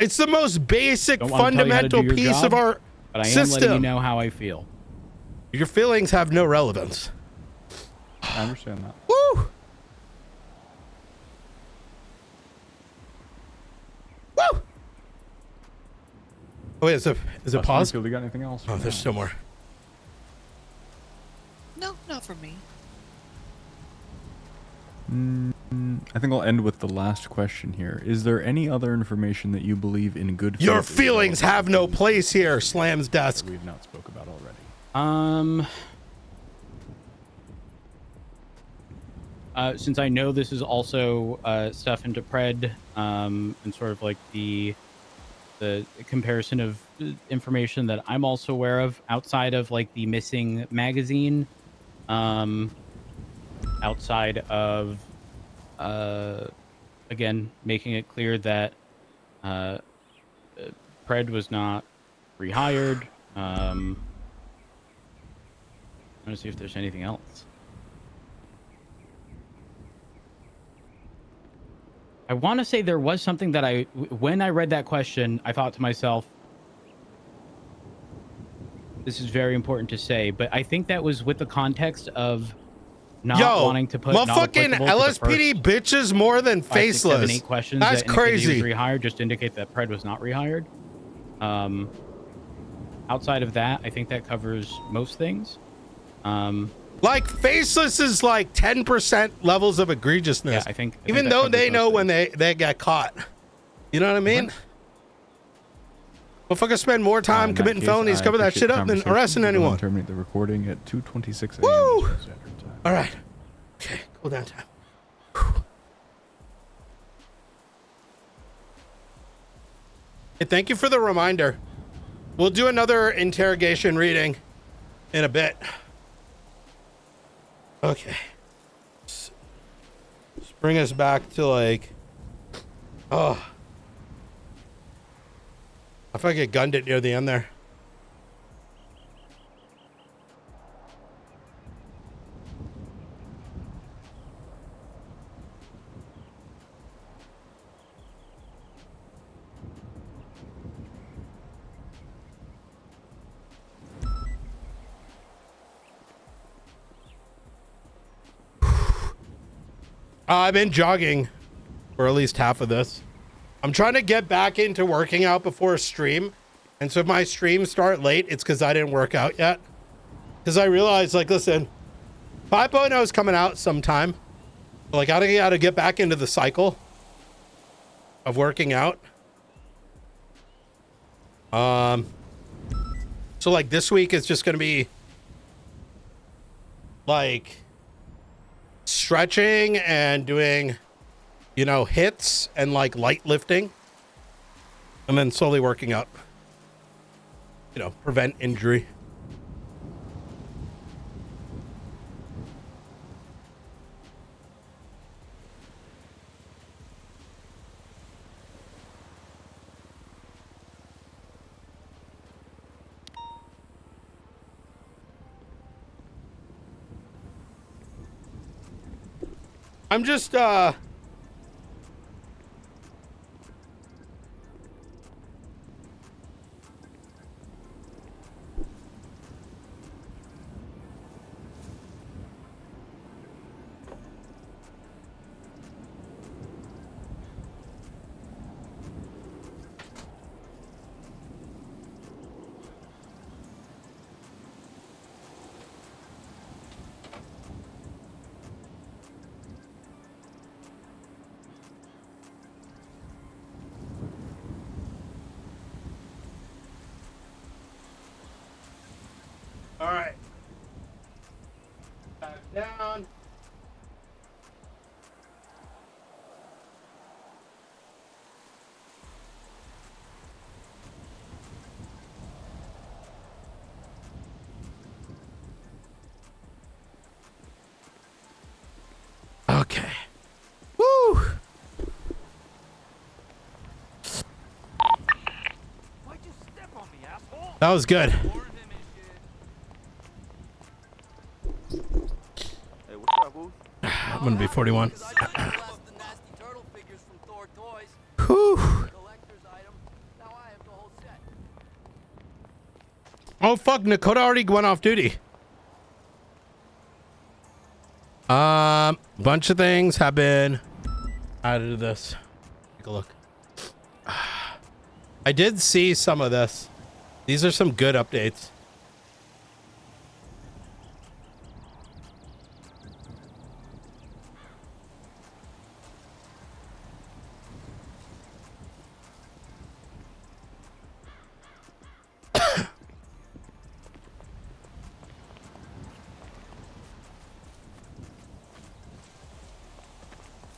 It's the most basic, Don't wanna tell you how to do fundamental your piece job, of our But I am system. letting you know how I feel. Your feelings have no relevance. I understand that. Woo! Woo! Oh, wait, is it pause? You got anything else? Oh, there's still more. No, not from me. I think I'll end with the last question here. Is there any other information that you believe in good faith Your is feelings relevant have no place here, slams desk. that we've not spoke about already? Since I know this is also stuff into pred, and sort of like the comparison of information that I'm also aware of outside of like the missing magazine, outside of again making it clear that pred was not rehired. I'm gonna see if there's anything else. I want to say there was something that when I read that question, I thought to myself, this is very important to say, but I think that was with the context of not wanting to put not motherfucking applicable to the LSPD bitches more than 5, 6, 7, faceless. 8 questions That's that indicated crazy. he was rehired just indicate that pred was not rehired. Outside of that, I think that covers most things. Like faceless is like 10% levels of egregiousness. Yeah, I think even that though covers they most know when things. they got caught. You know what I mean? Motherfuckers spend more time In that committing case, felonies, I cover that appreciate shit the up than conversation. arresting We'll go and anyone. Terminate the recording at 2:26 a.m. Woo! Eastern Standard Time. All right. Okay, cool down time. Whew. Hey, thank you for the reminder. We'll do another interrogation reading in a bit. Okay. Let's bring us back to like, oh, I feel like I gunned it near the end there. I've been jogging for at least half of this. I'm trying to get back into working out before a stream. And so if my streams start late, it's because I didn't work out yet. Because I realized, like, listen, 5.0 is coming out sometime. Like, I gotta get back into the cycle of working out. So like this week is just gonna be like stretching and doing, you know, hits and like light lifting, and then slowly working up, you know, prevent injury. I'm just all right. Back down. Okay. Woo! Why'd you step on me, asshole? That was good. Hey, what's up, Booth? I'm gonna be 41. Because I know you blasted the nasty turtle figures from Thor Toys. Whew. Collector's item. Now I have the whole set. Oh fuck, Nakota already went off duty. Bunch of things have been added to this. Take a look. I did see some of this. These are some good updates.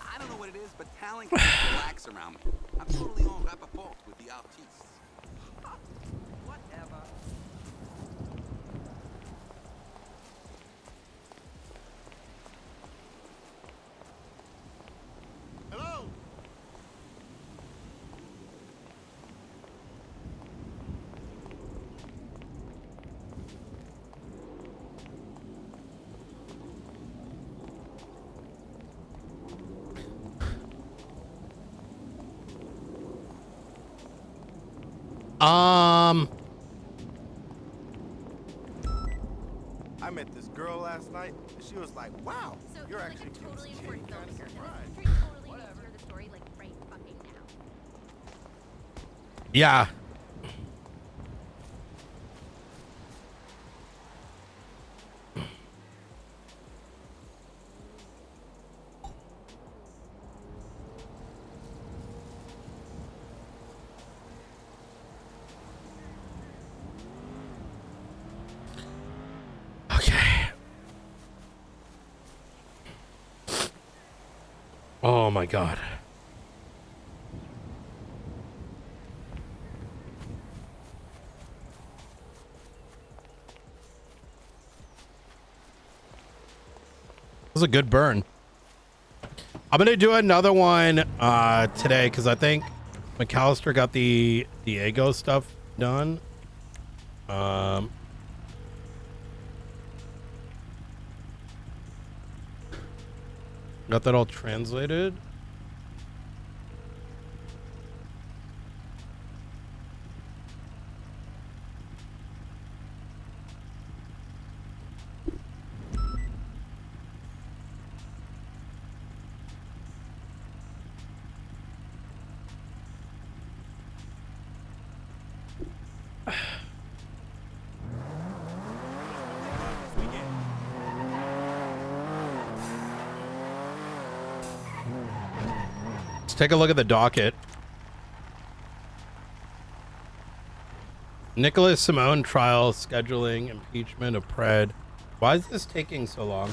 I don't know what it is, but talent can relax around me. I'm totally on rapport with the artists. Whatever. Hello? I met this girl last night, and she was like, "Wow, So you're like actually a totally cute." important Kinda filmmaker. surprised. Totally needs to know the story like right fucking now. Yeah. Okay. Oh my god. That was a good burn. I'm gonna do another one today because I think McAllister got the Diego stuff done. Got that all translated. take a look at the docket. Nicholas Simone trial scheduling impeachment of Pred. Why is this taking so long?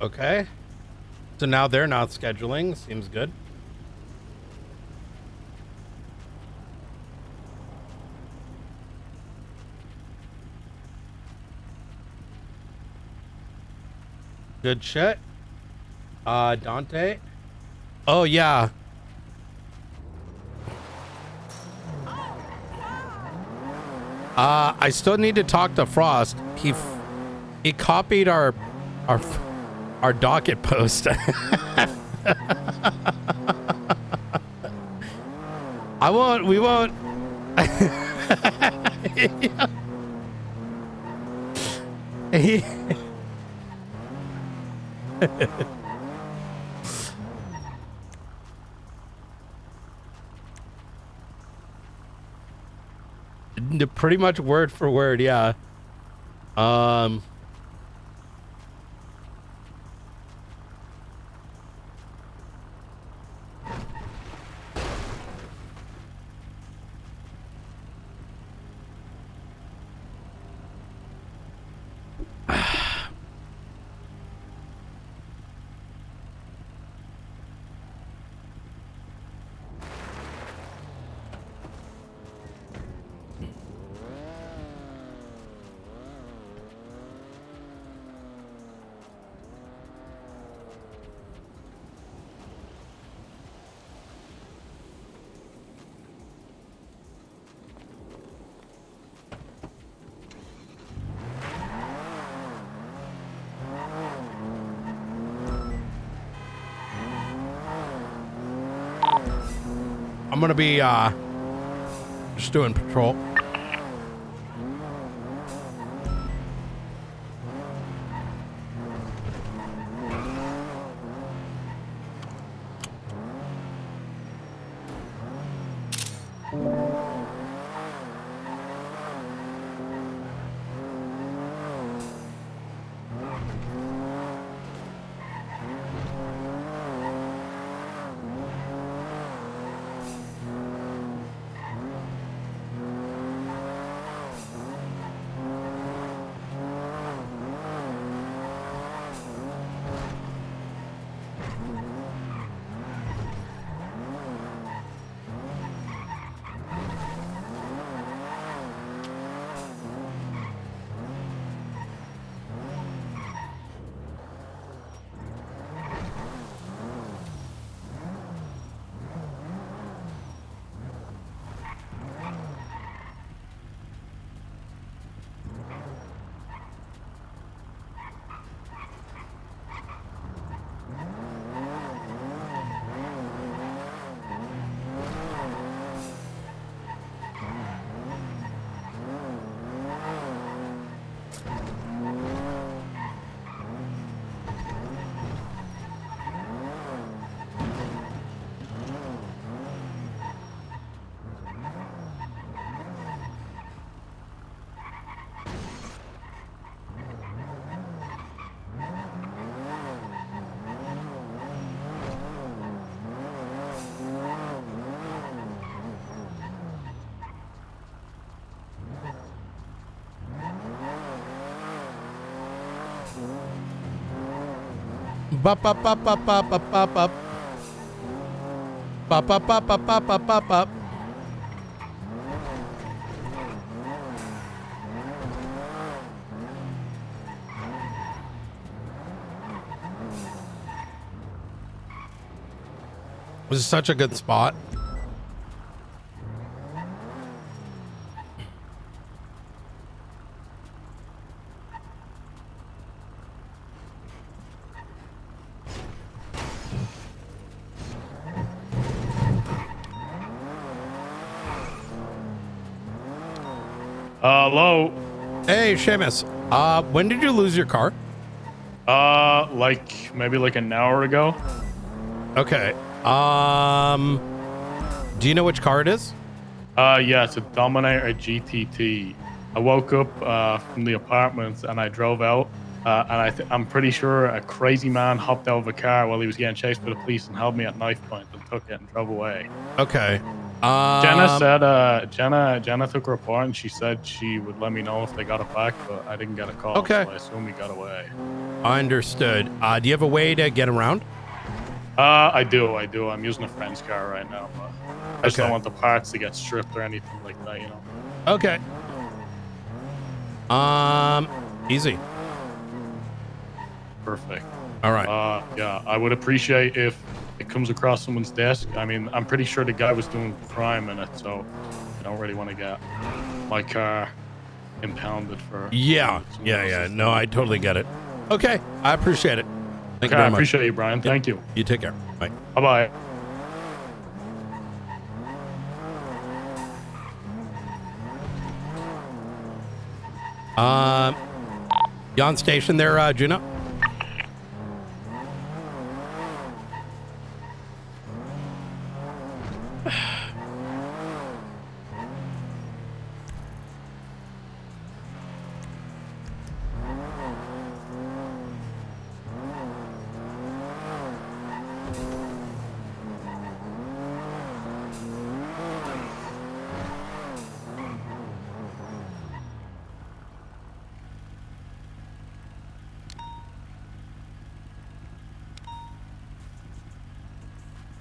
Okay. So now they're not scheduling. Seems good. Good shit. Dante. Oh, yeah. I still need to talk to Frost. He copied our docket post. We won't. Pretty much word for word, yeah. I'm gonna be just doing patrol. Bop bop bop bop bop bop bop bop. Bop bop bop bop bop bop bop bop. This is such a good spot. Hello. Hey, Seamus. When did you lose your car? Like maybe like an hour ago. Okay. Do you know which car it is? Yeah, it's a Dominator GTT. I woke up from the apartment and I drove out, and I'm pretty sure a crazy man hopped out of a car while he was getting chased by the police and held me at knife point and took it and drove away. Okay. Jenna said Jenna took a report and she said she would let me know if they got it back, but I didn't get a call. Okay. So I assume he got away. Understood. Do you have a way to get around? I do. I'm using a friend's car right now, but I just don't want the parts to get stripped or anything like that, you know. Okay. Easy. Perfect. All right. Yeah, I would appreciate if it comes across someone's desk. I mean, I'm pretty sure the guy was doing crime in it, so I don't really want to get my car impounded for. Yeah. No, I totally get it. Okay. I appreciate it. Thank you I very much. appreciate you, Brian. Thank you. You take care. Bye. Bye-bye. You on station there, Juno?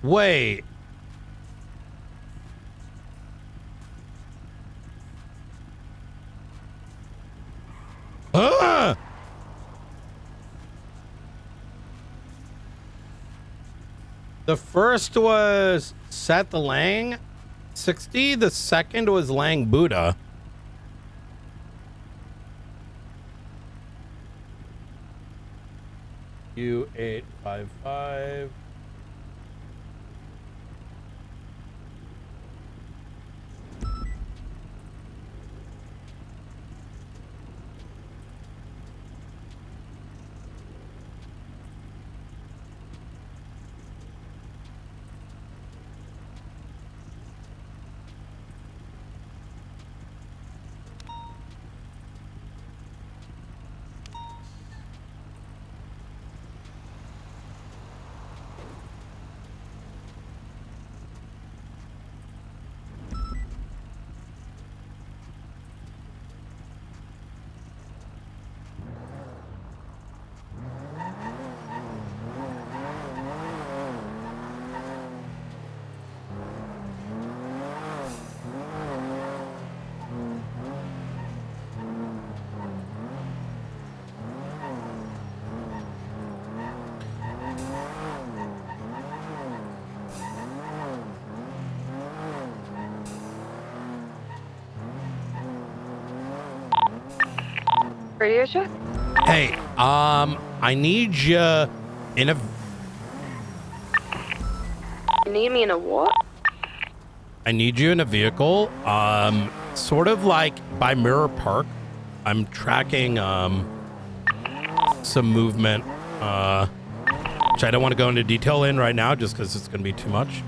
Wait. The first was Seth Lang 60. The second was Lang Buddha. U855. Radio check? Hey, I need you in a. You need me in a what? I need you in a vehicle. Sort of like by Mirror Park. I'm tracking some movement. Which I don't want to go into detail in right now, just because it's gonna be too much.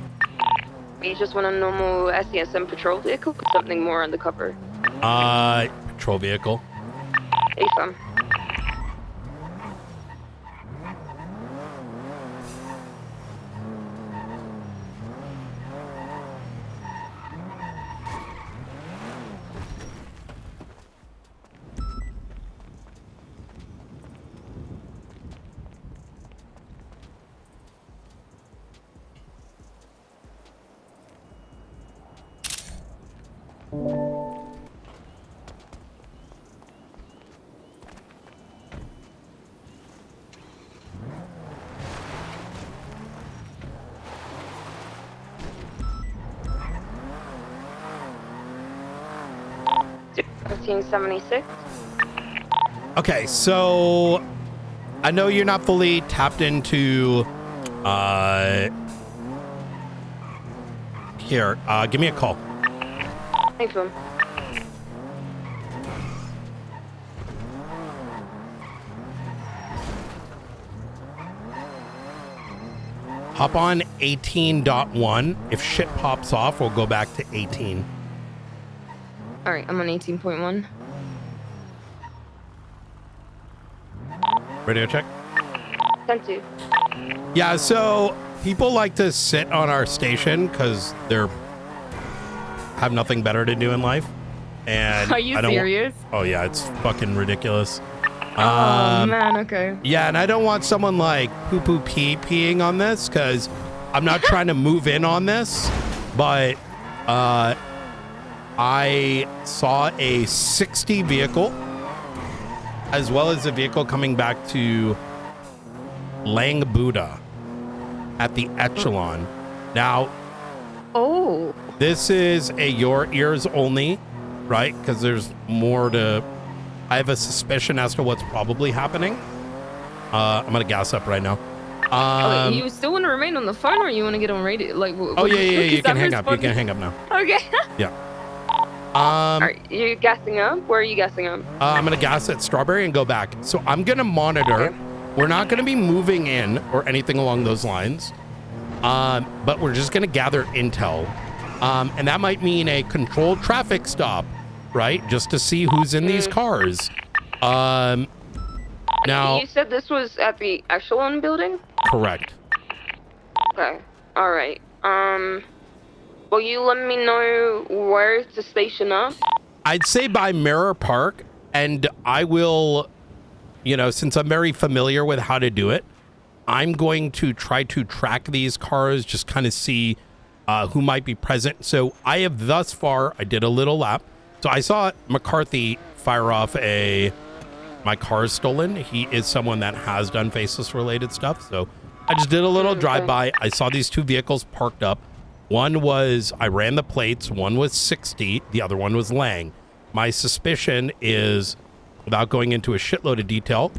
You just want a normal SESM patrol vehicle or something more undercover? Patrol vehicle. Hey, Sam. $15.76. Okay, so I know you're not fully tapped into here. Give me a call. Thanks, Mom. hop on 18.1. If shit pops off, we'll go back to 18. All right, I'm on 18.1. Radio check. 10-2. Yeah, so people like to sit on our station because they're have nothing better to do in life. And Are you serious? Oh yeah, it's fucking ridiculous. Oh man, okay. Yeah, and I don't want someone like poo-poo peeing on this because I'm not trying to move in on this, but I saw a 60 vehicle as well as a vehicle coming back to Lang Buddha at the Echelon. Now, this is a your ears only, right? Because there's more to... I have a suspicion as to what's probably happening. I'm gonna gas up right now. Okay, you still want to remain on the phone, or you want to get on radio? Like, Oh yeah, you can hang up. You can hang up now. Okay. Yeah. Are you gassing up? Where are you gassing up? I'm gonna gas at Strawberry and go back. So I'm gonna monitor. Okay. We're not gonna be moving in or anything along those lines, but we're just gonna gather intel, and that might mean a controlled traffic stop, right? Just to see who's in these cars. Now, you said this was at the Echelon building? Correct. Okay. All right. Will you let me know where to station up? I'd say by Mirror Park, and I will, you know, since I'm very familiar with how to do it, I'm going to try to track these cars, just kind of see who might be present. So I have thus far, I did a little lap. So I saw McCarthy fire off my car's stolen. He is someone that has done faceless related stuff. So I just did a little drive-by. I saw these two vehicles parked up. One was, I ran the plates. One was 60. The other one was Lang. My suspicion is, without going into a shitload of detail,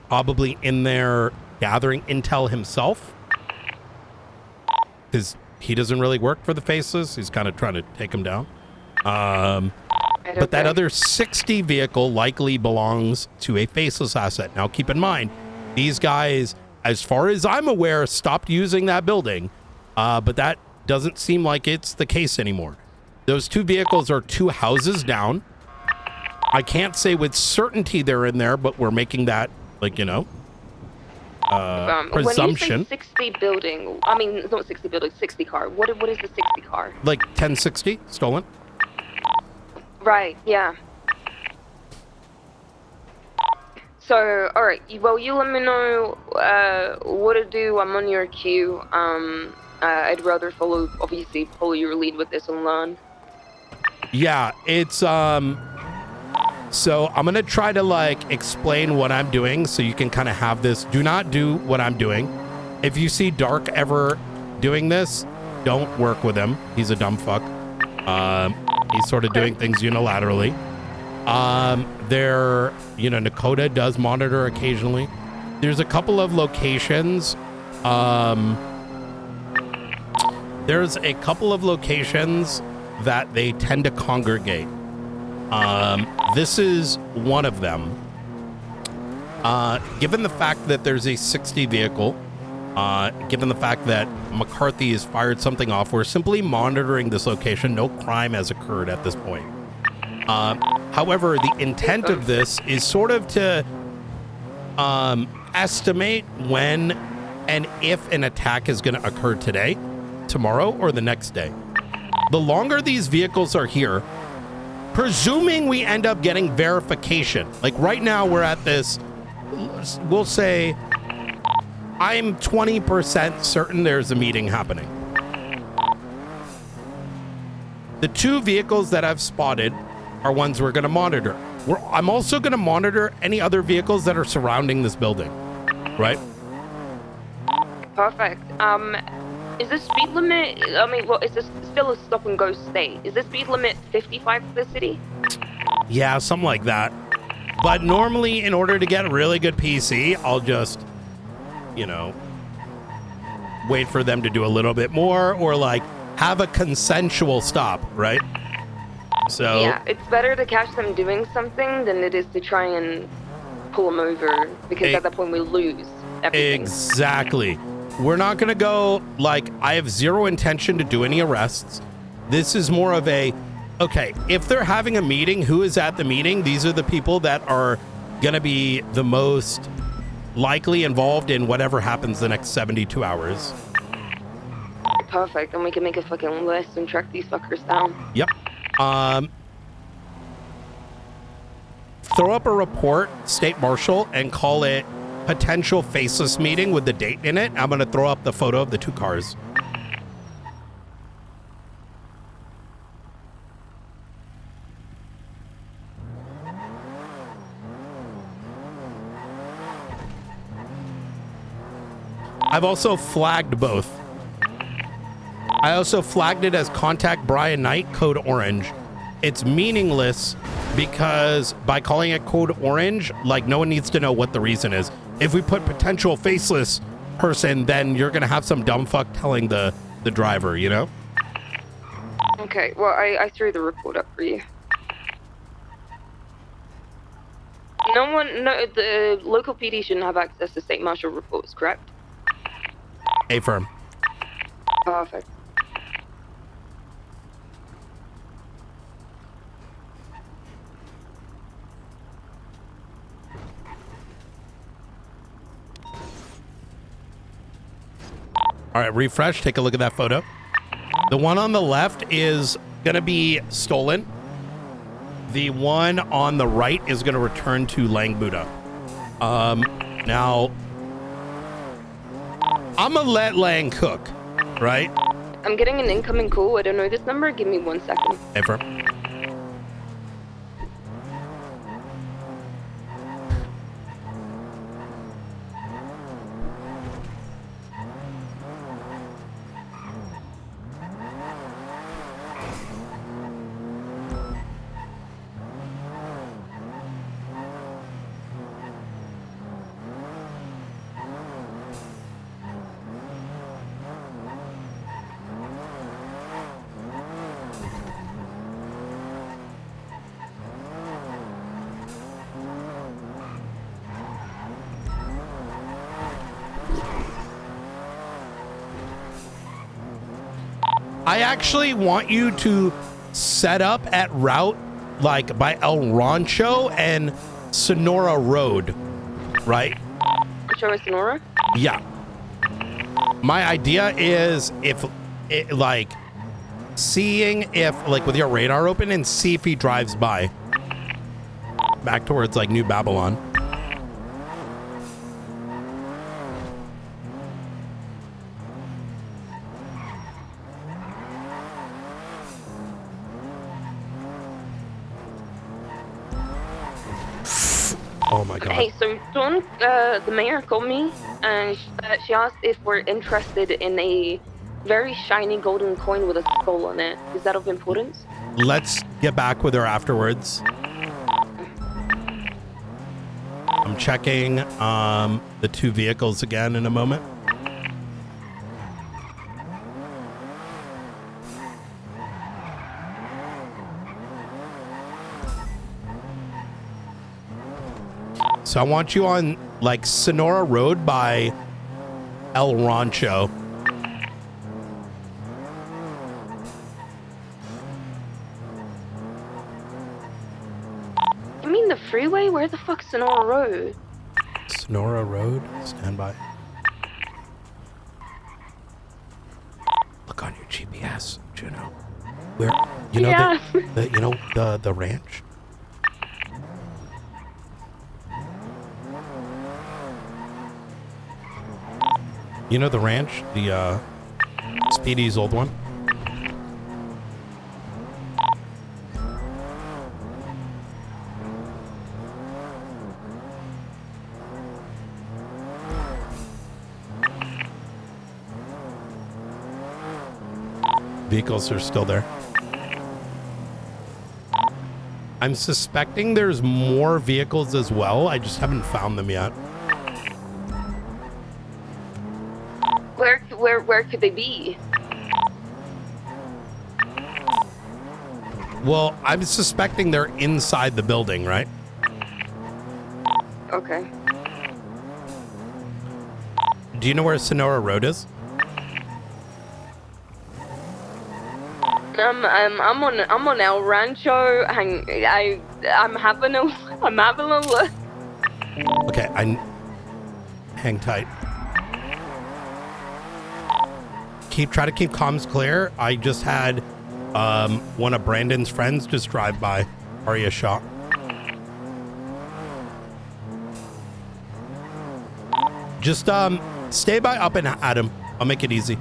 probably in there gathering intel himself. Because he doesn't really work for the faceless. He's kind of trying to take them down. But that other 60 vehicle likely belongs to a faceless asset. Now, keep in mind, these guys, as far as I'm aware, stopped using that building, but that doesn't seem like it's the case anymore. Those two vehicles are two houses down. I can't say with certainty they're in there, but we're making that, like, you know, presumption. When you say 60 building, I mean, it's not 60 building, 60 car. What is the 60 car? Like 1060 stolen. Right, yeah. So, all right. Well, you let me know what to do. I'm on your queue. I'd rather follow your lead with this and learn. Yeah, it's so I'm gonna try to like explain what I'm doing so you can kind of have this. Do not do what I'm doing. If you see Dark ever doing this, don't work with him. He's a dumb fuck. He's sort of doing things unilaterally. Nakota does monitor occasionally. There's a couple of locations. There's a couple of locations that they tend to congregate. This is one of them. Given the fact that there's a 60 vehicle, given the fact that McCarthy has fired something off, we're simply monitoring this location. No crime has occurred at this point. However, the intent of this is sort of to estimate when and if an attack is going to occur today, tomorrow, or the next day. The longer these vehicles are here, presuming we end up getting verification, like right now we're at this, we'll say I'm 20% certain there's a meeting happening. The two vehicles that I've spotted are ones we're going to monitor. I'm also going to monitor any other vehicles that are surrounding this building, right? Perfect. Is the speed limit, is this still a stop and go state? Is the speed limit 55 for the city? Yeah, something like that. But normally, in order to get really good PC, I'll just, you know, wait for them to do a little bit more, or like have a consensual stop, right? So yeah, it's better to catch them doing something than it is to try and pull them over, because at that point we lose everything. Exactly. we're not going to go, like, I have zero intention to do any arrests. This is more of a, okay, if they're having a meeting, who is at the meeting? These are the people that are going to be the most likely involved in whatever happens the next 72 hours. Perfect. And we can make a fucking list and track these fuckers down. Yep. Throw up a report, state marshal, and call it potential faceless meeting with the date in it. I'm going to throw up the photo of the 2 cars. I've also flagged both. I also flagged it as contact Brian Knight, code orange. It's meaningless because by calling it code orange, like, no one needs to know what the reason is. If we put potential faceless person, then you're going to have some dumb fuck telling the driver, you know? Okay, well, I threw the report up for you. No, the local PD shouldn't have access to state marshal reports, correct? Affirm. Perfect. All right, refresh. Take a look at that photo. The one on the left is going to be stolen. The one on the right is going to return to Lang Buddha. Now, I'm going to let Lang cook, right? I'm getting an incoming call. I don't know this number. Give me 1 second. Affirm. I actually want you to set up at route like by El Rancho and Sonora Road, right? Show us Sonora? Yeah. My idea is if it, like, seeing if, like, with your radar open and see if he drives by back towards like New Babylon. Oh my god. Hey, so Dawn, the mayor called me, and she asked if we're interested in a very shiny golden coin with a skull on it. Is that of importance? Let's get back with her afterwards. I'm checking the 2 vehicles again in a moment. So I want you on like Sonora Road by El Rancho. You mean the freeway? Where the fuck's Sonora Road? Sonora Road, stand by. Look on your GPS, Juno. Where you know Yeah. the ranch? You know the ranch? The Speedy's old one? Vehicles are still there. I'm suspecting there's more vehicles as well. I just haven't found them yet. Where could they be? Well, I'm suspecting they're inside the building, right? Okay. do you know where Sonora Road is? I'm on El Rancho. I'm having a look. Okay, hang tight. Try to keep comms clear. I just had one of Brandon's friends just drive by. Aria Shaw. Just stay by Up and Adam. I'll make it easy.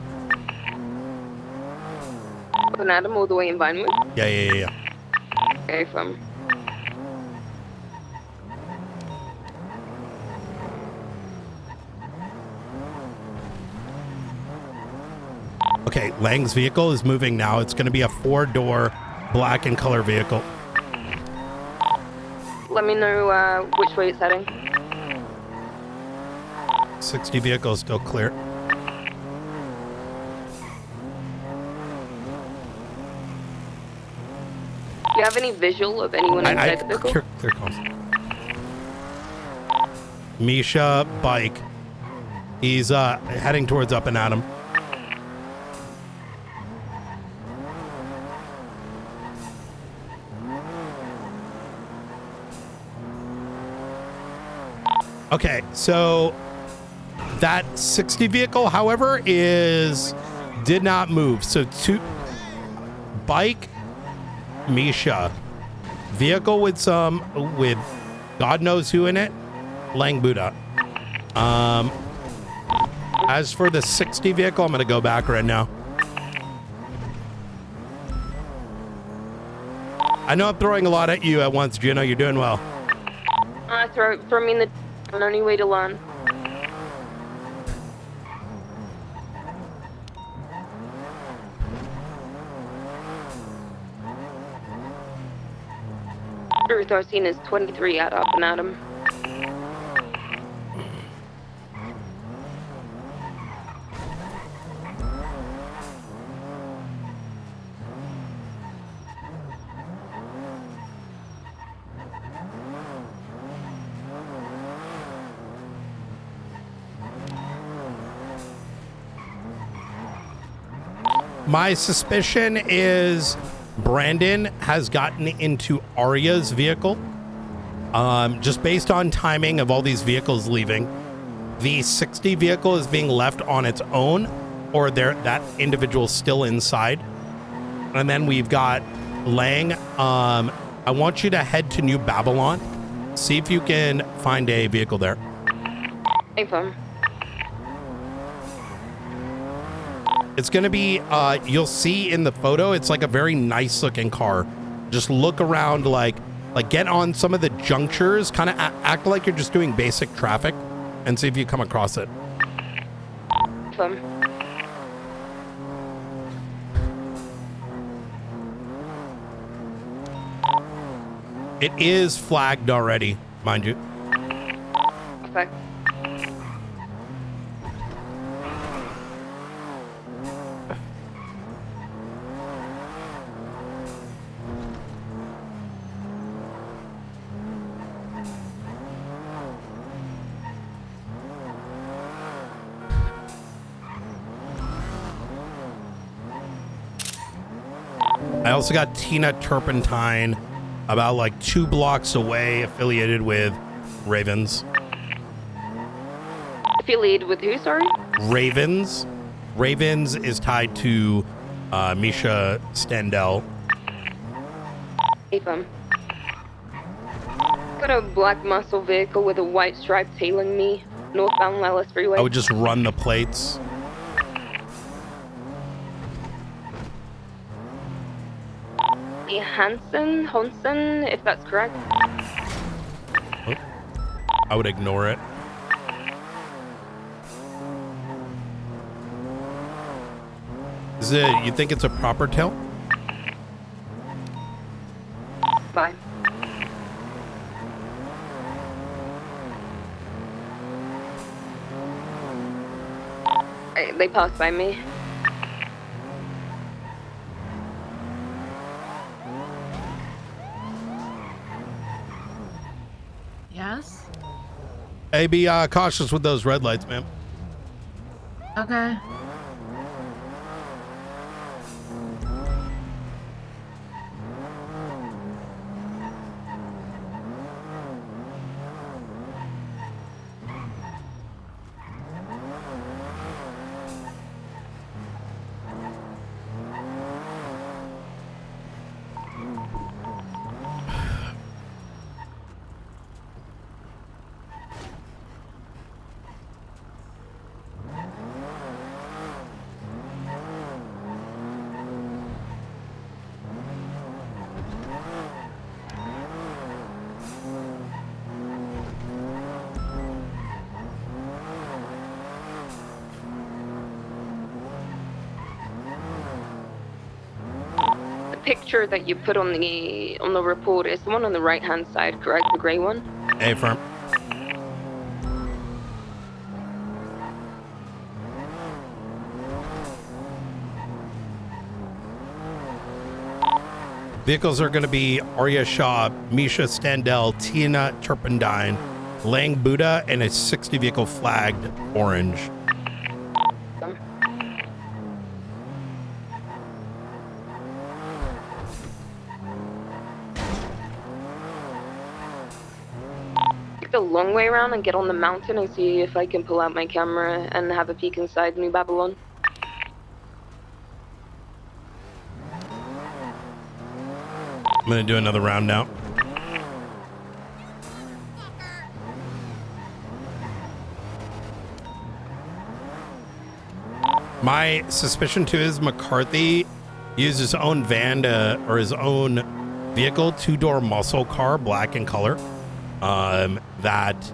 Up and Adam all the way in Vinewood? Yeah. Okay, fam. Okay, Lang's vehicle is moving now. It's going to be a 4-door black and color vehicle. Let me know which way it's heading. 60 vehicles still clear. Do you have any visual of anyone inside the vehicle? Clear calls. Misha bike. He's heading towards Up and Adam. Okay, so that 60 vehicle, however, did not move. So bike, Misha, vehicle with God knows who in it, Lang Buddha. As for the 60 vehicle, I'm gonna go back right now. I know I'm throwing a lot at you at once, Juno. You're doing well. Throw me in the only way to learn. Truth I've seen is 23 at Up and Adam. My suspicion is Brandon has gotten into Arya's vehicle. Just based on timing of all these vehicles leaving, the 60 vehicle is being left on its own, or that individual's still inside. And then we've got Lang. I want you to head to New Babylon. See if you can find a vehicle there. Hey, fam. It's going to be, you'll see in the photo, it's like a very nice looking car. Just look around, like get on some of the junctures, kind of act like you're just doing basic traffic and see if you come across it. Fun. It is flagged already, mind you. Perfect. I also got Tina Turpentine about like 2 blocks away, affiliated with Ravens. Affiliated with who, sorry? Ravens. Ravens is tied to Misha Standell. Hey, fam. Got a black muscle vehicle with a white stripe tailing me, northbound Lellis Freeway. I would just run the plates. Hansen, if that's correct. Oh, I would ignore it. Is it? You think it's a proper tail? Bye. They passed by me. Yes? Hey, be cautious with those red lights, man. Okay. Picture that you put on the report is the one on the right hand side, correct? The gray one. Affirm. Vehicles are going to be Arya Shaw, Misha Standell, Tina Turpendine, Lang Buddha, and a 60 vehicle flagged orange. Take the long way around and get on the mountain and see if I can pull out my camera and have a peek inside New Babylon. I'm going to do another round now. My suspicion too is McCarthy used his own van or his own vehicle, two-door muscle car, black in color, that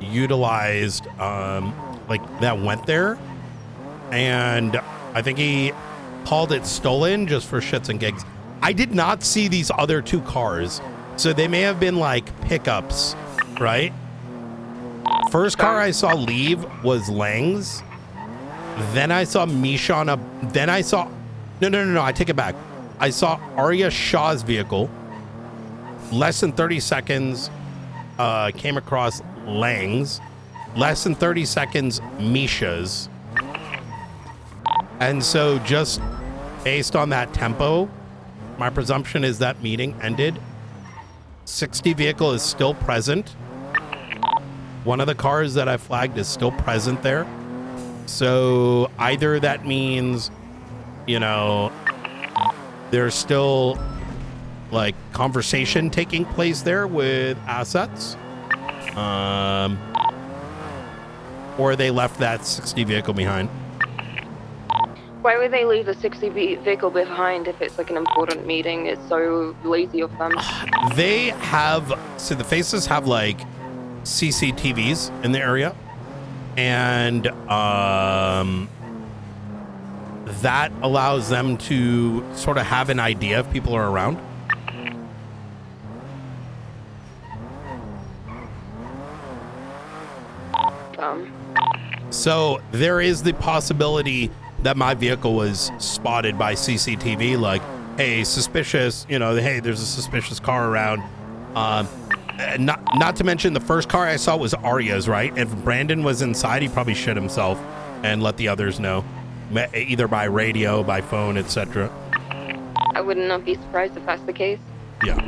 utilized, that went there. And I think he called it stolen just for shits and gigs. I did not see these other two cars, so they may have been like pickups, right? First car I saw leave was Lang's. Then I saw Misha on then I saw, no, I take it back. I saw Arya Shaw's vehicle. Less than 30 seconds, came across Lang's. Less than 30 seconds, Misha's. And so just based on that tempo, my presumption is that meeting ended. 60 vehicle is still present. One of the cars that I flagged is still present there. So either that means, there's still like conversation taking place there with assets, or they left that 60 vehicle behind. Why would they leave the 60 vehicle behind if it's like an important meeting? It's so lazy of them. They have, so the faces have like CCTVs in the area, and that allows them to sort of have an idea if people are around. So there is the possibility that my vehicle was spotted by CCTV, like, hey, suspicious, hey, there's a suspicious car around. Not to mention the first car I saw was Arya's, right? If Brandon was inside, he probably shit himself and let the others know, either by radio, by phone, etc. I would not be surprised if that's the case. Yeah.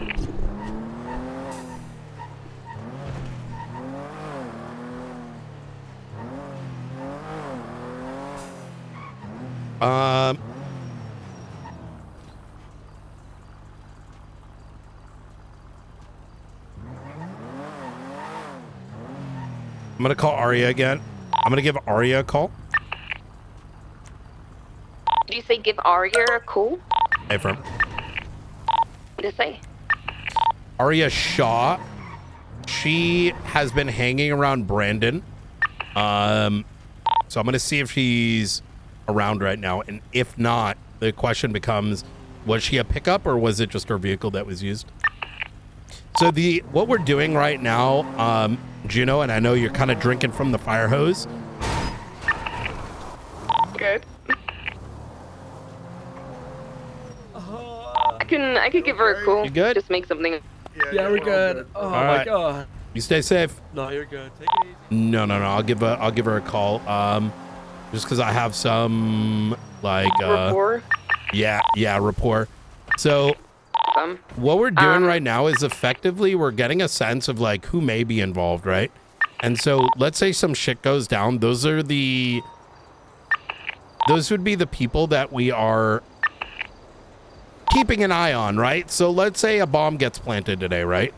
I'm gonna call Arya again. I'm gonna give Arya a call. Did you say give Arya a call? Affirm. What did you say? Arya Shaw. She has been hanging around Brandon. So I'm gonna see if she's around right now, and if not, the question becomes, was she a pickup or was it just her vehicle that was used? So what we're doing right now, Juno, and I know you're kind of drinking from the fire hose. Good. I could give her a call. You good? Just make something. Yeah, we're good. Oh my god. You stay safe. No, you're good. Take it easy. No. I'll give her a call. just because I have some like Rapport. yeah, rapport. So what we're doing right now is effectively we're getting a sense of like who may be involved, right? And so let's say some shit goes down. Those would be the people that we are keeping an eye on, right? So let's say a bomb gets planted today, right?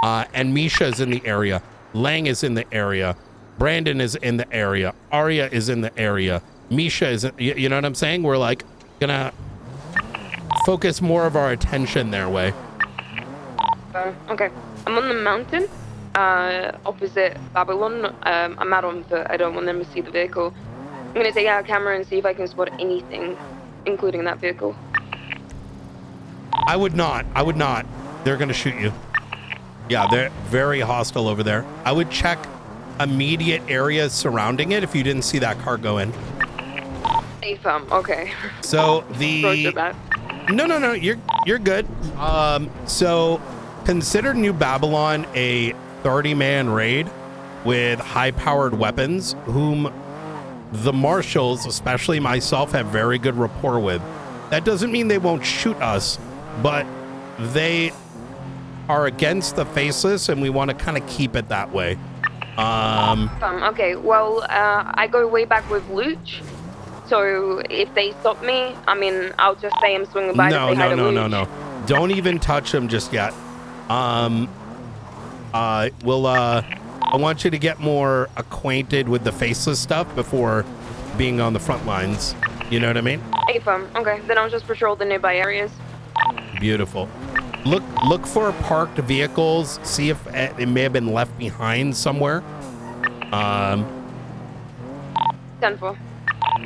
And Misha is in the area. Lang is in the area. Brandon is in the area. Arya is in the area. Misha is, you know what I'm saying? We're like gonna focus more of our attention their way. Okay. I'm on the mountain, opposite Babylon. I'm out on foot. I don't want them to see the vehicle. I'm gonna take out a camera and see if I can spot anything, including that vehicle. I would not. They're gonna shoot you. Yeah, they're very hostile over there. I would check immediate areas surrounding it if you didn't see that car go in. Safe, okay. So Roger that. No, you're good. So consider New Babylon a 30-man raid with high-powered weapons, whom the marshals, especially myself, have very good rapport with. That doesn't mean they won't shoot us, but they are against the faceless, and we want to kind of keep it that way. Okay, well, I go way back with Luch, so if they stop me, I mean, I'll just say I'm swinging by to say hi to Luch. No. Don't even touch them just yet. I want you to get more acquainted with the faceless stuff before being on the front lines. You know what I mean? Hey, okay, then I'll just patrol the nearby areas. Beautiful. Look for parked vehicles. See if it may have been left behind somewhere. 10-4.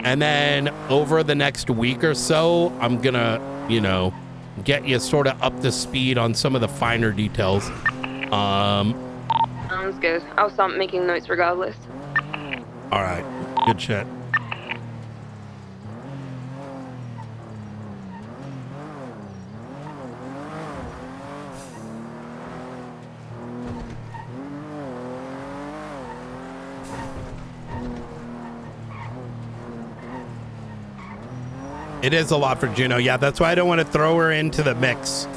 And then over the next week or so, I'm gonna, get you sort of up to speed on some of the finer details. Sounds good. I'll start making notes regardless. All right. Good shit. It is a lot for Juno. Yeah, that's why I don't want to throw her into the mix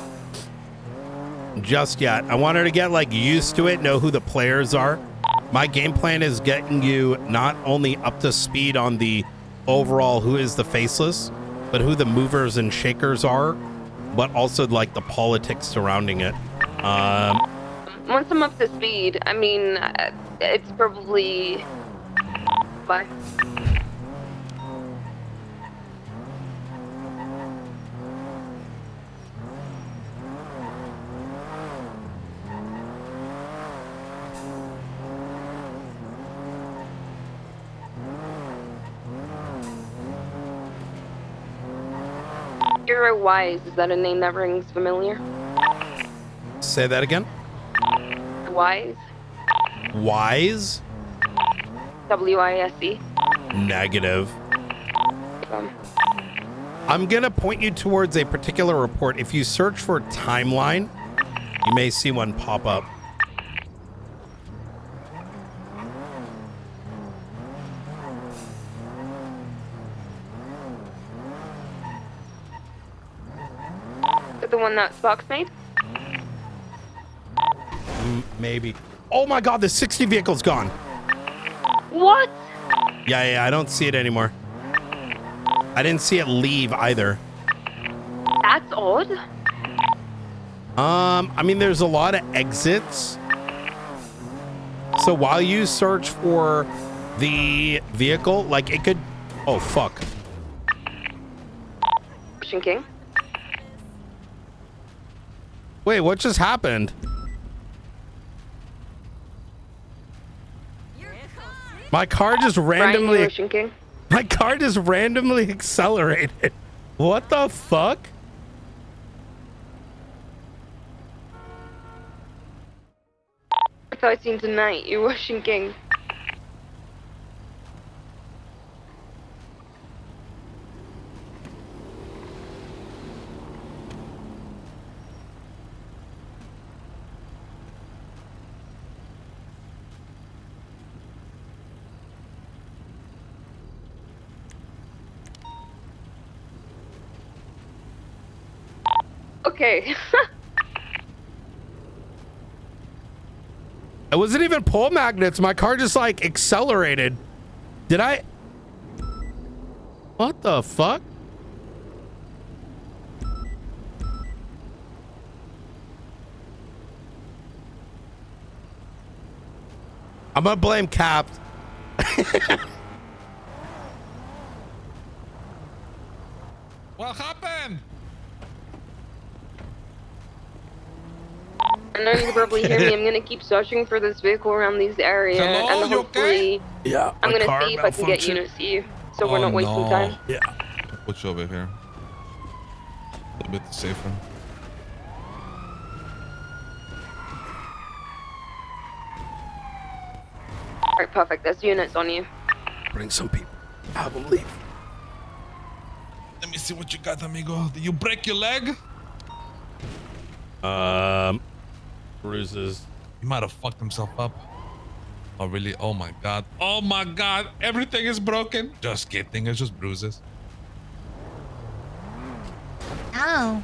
just yet. I want her to get used to it, know who the players are. My game plan is getting you not only up to speed on the overall who is the faceless, but who the movers and shakers are, but also the politics surrounding it. Once I'm up to speed, I mean, it's probably... Bye. Hero Wise, is that a name that rings familiar? Say that again. Wise? Wise? W-I-S-E. Negative. I'm gonna point you towards a particular report. If you search for timeline, you may see one pop up. The one that Spock's made? Maybe. Oh my god, the 60 vehicle's gone. What? Yeah, I don't see it anymore. I didn't see it leave either. That's odd. I mean, there's a lot of exits. So while you search for the vehicle, it could... Oh, fuck. Ocean King? Wait, what just happened? My car just randomly... Ocean King? My car just randomly accelerated. What the fuck? I thought I seen tonight, you Ocean King. okay? It wasn't even pull magnets. My car just like accelerated. Did I? What the fuck? I'm gonna blame Cap. What happened? I know you can probably hear me. I'm gonna keep searching for this vehicle around these areas, Hello, and you hopefully, Yeah. I'm my gonna car see if I can get you malfunctioned. to see you, so we're not wasting time. Yeah. I'll put you over here. A little bit safer. All right, perfect. There's units on you. Bring some people. Have them leave. Let me see what you got, amigo. Did you break your leg? Bruises. He might have fucked himself up. Oh, really? Oh, my God. Oh, my God. Everything is broken. Just kidding. It's just bruises. Oh.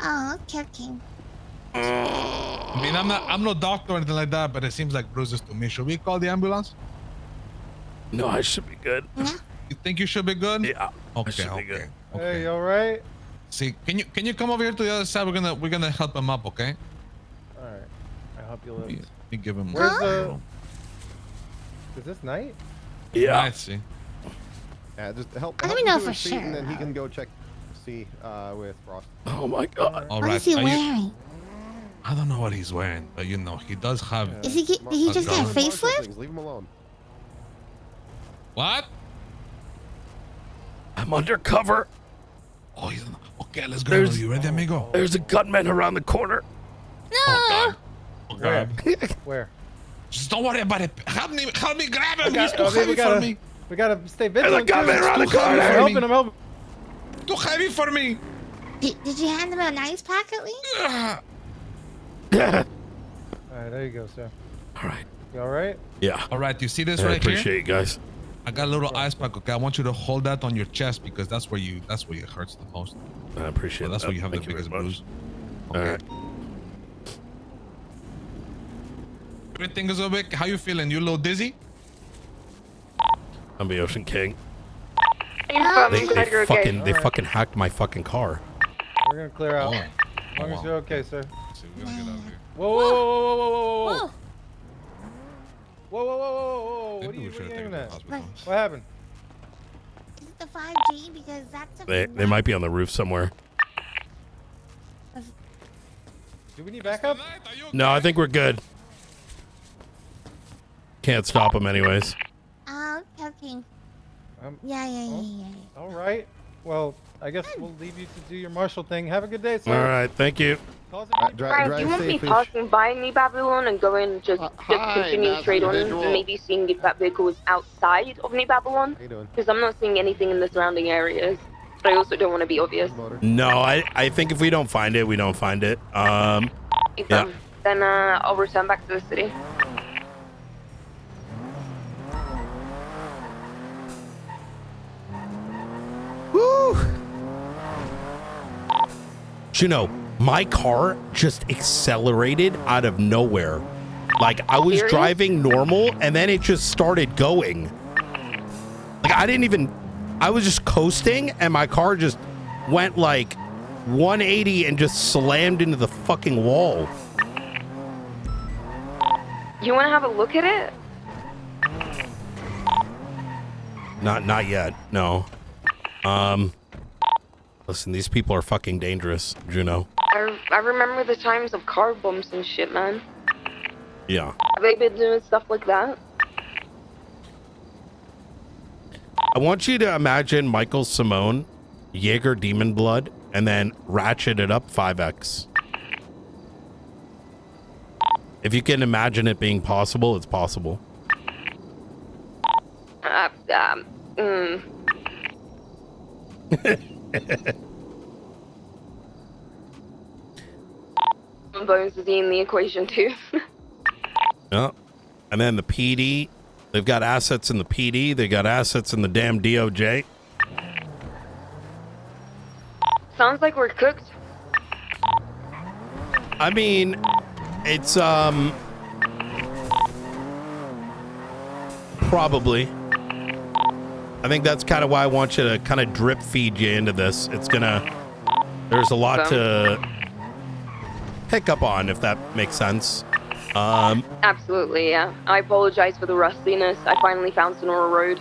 Oh, okay. I mean, I'm no doctor or anything like that, but it seems like bruises to me. Should we call the ambulance? No, I should be good. You think you should be good? Yeah. Okay, I should be okay. good. Okay. Hey, you all right? See, can you come over here to the other side? We're gonna help him up, okay? All right. I hope you live. Let me give him. Where's the? Is this night? Yeah. I see. Yeah, just help. I don't help know him to for his seat, sure. And then he can go check, see, with Frost. Oh my God. All What right. is he Are you- wearing? I don't know what he's wearing, but you know he does have. Is he? Did he just get a facelift? Leave him alone. What? I'm undercover. Oh, he's okay. Let's go. Are you ready, amigo? There's a gunman around the corner. No. Oh Where? God. Where? Just don't worry about it. Help me grab him. Okay, He's too okay, heavy for me. We gotta stay There's a vigilant. gunman too. around the Too heavy corner. I'm for helping. me. I'm helping. Too heavy for me. Did you hand him a nice pack at least? Ah. All right, there you go, sir. All right. You all right? Yeah. All right. You see this I right appreciate here? you guys. I got a little ice pack. Okay, I want you to hold that on your chest because that's where it hurts the most. I appreciate Well, that's that. where you have Thank the very biggest much. bruise. All Okay. right. Everything is okay. How you feeling? You a little dizzy? I'm the Ocean King. I'm They glad you're okay. fucking they fucking hacked my fucking car. We're gonna clear out. Oh. As long as you're okay, sir. See, we're gonna get out of here. Whoa, whoa, whoa, whoa, whoa, whoa, whoa, Whoa. whoa, whoa, whoa, whoa, whoa! What are Maybe we you should have taken aiming him to the at? hospital. What happened? Is it the 5G? Because that's a. They might be on the roof somewhere. Do we need backup? No, I think we're good. Can't stop them anyways. Oh, okay. Um, Yeah. All right. Well, I guess we'll leave you to do your marshal thing. Have a good day, sir. All right. Thank you. Calls if you need- Brian, do you want me passing by New Babylon and going just continue straight on and maybe seeing if that vehicle is outside of New Babylon? How you doing? Because I'm not seeing anything in the surrounding areas. But I also don't want to be obvious. No, I think if we don't find it, we don't find it. Yeah. Then I'll return back to the city. Woo! You know, my car just accelerated out of nowhere. Like I was Serious? driving normal and then it just started going. Like I was just coasting and my car just went like 180 and just slammed into the fucking wall. You want to have a look at it? Not yet. No. Listen, these people are fucking dangerous, Juno. I remember the times of car bumps and shit, man. Yeah. Have they been doing stuff like that? I want you to imagine Michael Simone, Jaeger Demon Blood, and then ratchet it up 5x. If you can imagine it being possible, it's possible. Bones is in the equation too. Yeah. And then the PD, they've got assets in the PD, they got assets in the damn DOJ. Sounds like we're cooked. I mean, it's probably. I think that's kind of why I want you to kind of drip feed you into this. There's a lot to pick up on, if that makes sense. Absolutely, yeah. I apologize for the rustiness. I finally found Sonora Road.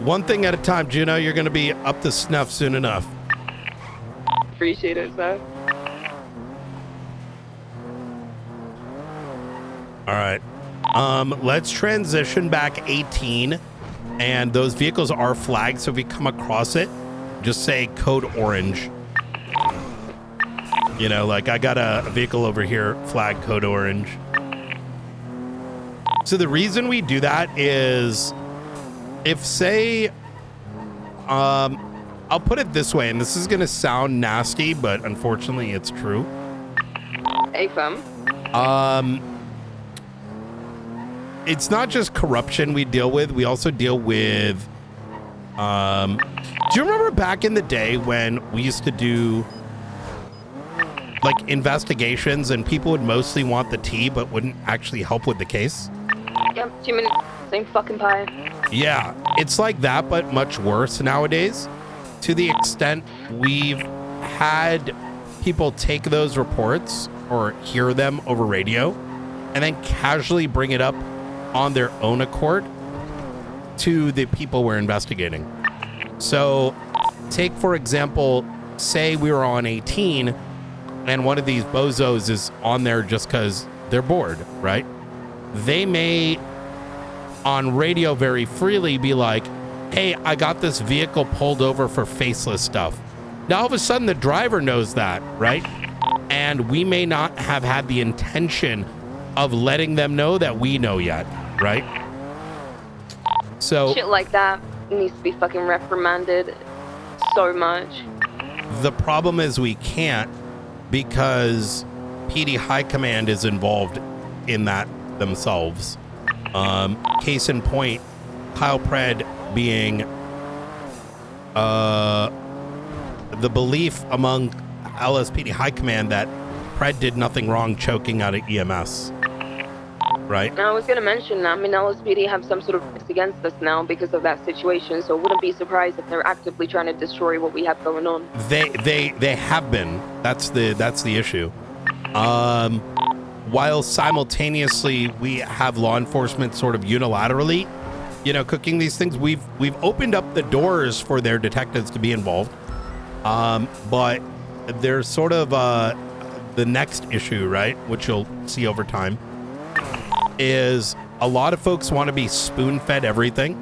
One thing at a time, Juno. You're going to be up to snuff soon enough. Appreciate it, sir. All right. Let's transition back 18, and those vehicles are flagged, so if you come across it, just say code orange. You know, like I got a vehicle over here, flag code orange. So the reason we do that is if, say, I'll put it this way, and this is going to sound nasty, but unfortunately it's true. Hey, fam. It's not just corruption we deal with. We also deal with, do you remember back in the day when we used to do like investigations and people would mostly want the tea but wouldn't actually help with the case? Yep, 2 minutes, same fucking pie. Yeah, it's like that, but much worse nowadays, to the extent we've had people take those reports or hear them over radio and then casually bring it up on their own accord to the people we're investigating. So take, for example, say we were on 18 and one of these bozos is on there just because they're bored, right? They may on radio very freely be like, hey, I got this vehicle pulled over for faceless stuff. Now all of a sudden the driver knows that, right? And we may not have had the intention of letting them know that we know yet, right? So shit like that needs to be fucking reprimanded so much. the problem is we can't, because PD High Command is involved in that themselves. Case in point, Kyle Pred being the belief among LSPD High Command that Pred did nothing wrong choking out of EMS. Right? I was going to mention, I mean, LSPD have some sort of risk against us now because of that situation, so wouldn't be surprised if they're actively trying to destroy what we have going on. They have been. That's the issue. While simultaneously we have law enforcement sort of unilaterally, you know, cooking these things, we've opened up the doors for their detectives to be involved. But there's sort of the next issue, right, which you'll see over time, is a lot of folks want to be spoon-fed everything,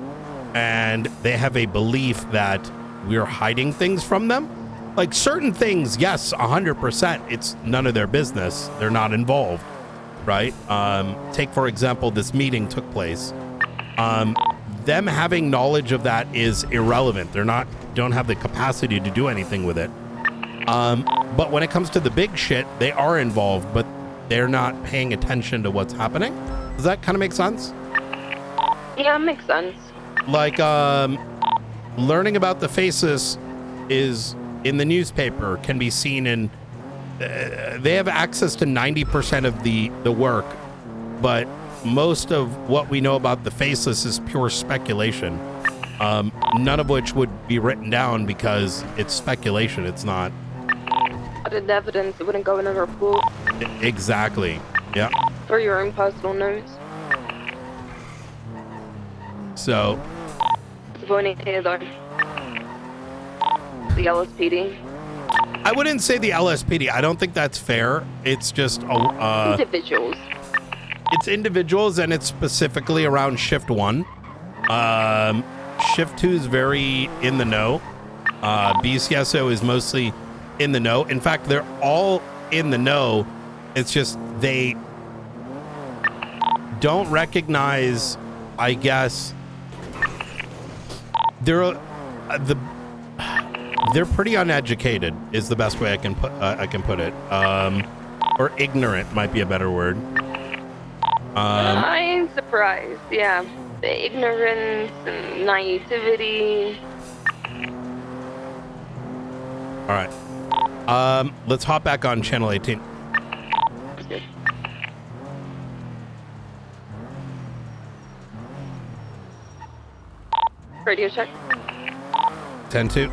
and they have a belief that we're hiding things from them. Like certain things, yes, 100%, it's none of their business. They're not involved, right? Take, for example, this meeting took place. Them having knowledge of that is irrelevant. Don't have the capacity to do anything with it. But when it comes to the big shit, they are involved, but they're not paying attention to what's happening. Does that kind of make sense? Yeah, it makes sense. Like, learning about the faces is in the newspaper, can be seen in, they have access to 90% of the work, but most of what we know about the faceless is pure speculation. None of which would be written down because it's speculation. It's not. Added evidence, it wouldn't go in a report. Exactly. Yeah. For your own personal notes. So. Disappointing here, though. The LSPD. I wouldn't say the LSPD. I don't think that's fair. It's just individuals. It's individuals, and it's specifically around Shift 1. Shift 2 is very in the know. BCSO is mostly in the know. In fact, they're all in the know. It's just they don't recognize, I guess, they're pretty uneducated is the best way I can put it. Or ignorant might be a better word. I ain't surprised. Yeah, the ignorance and naivety. All right. Let's hop back on channel 18. That's good. Radio check. 10-2.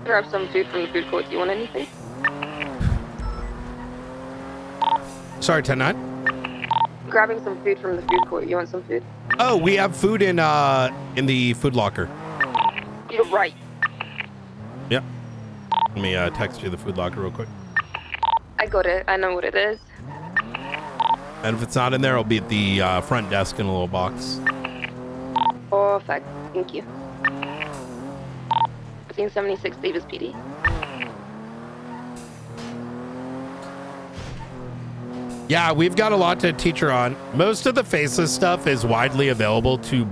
Grab some food from the food court. Do you want anything? Sorry, 10-9. Grabbing some food from the food court. You want some food? Oh, we have food in the food locker. You're right. Yep. Let me text you the food locker real quick. I got it. I know what it is. And if it's not in there, it'll be at the front desk in a little box. Perfect. Thank you. 1576 Davis PD. Yeah, we've got a lot to teach her on. Most of the faceless stuff is widely available to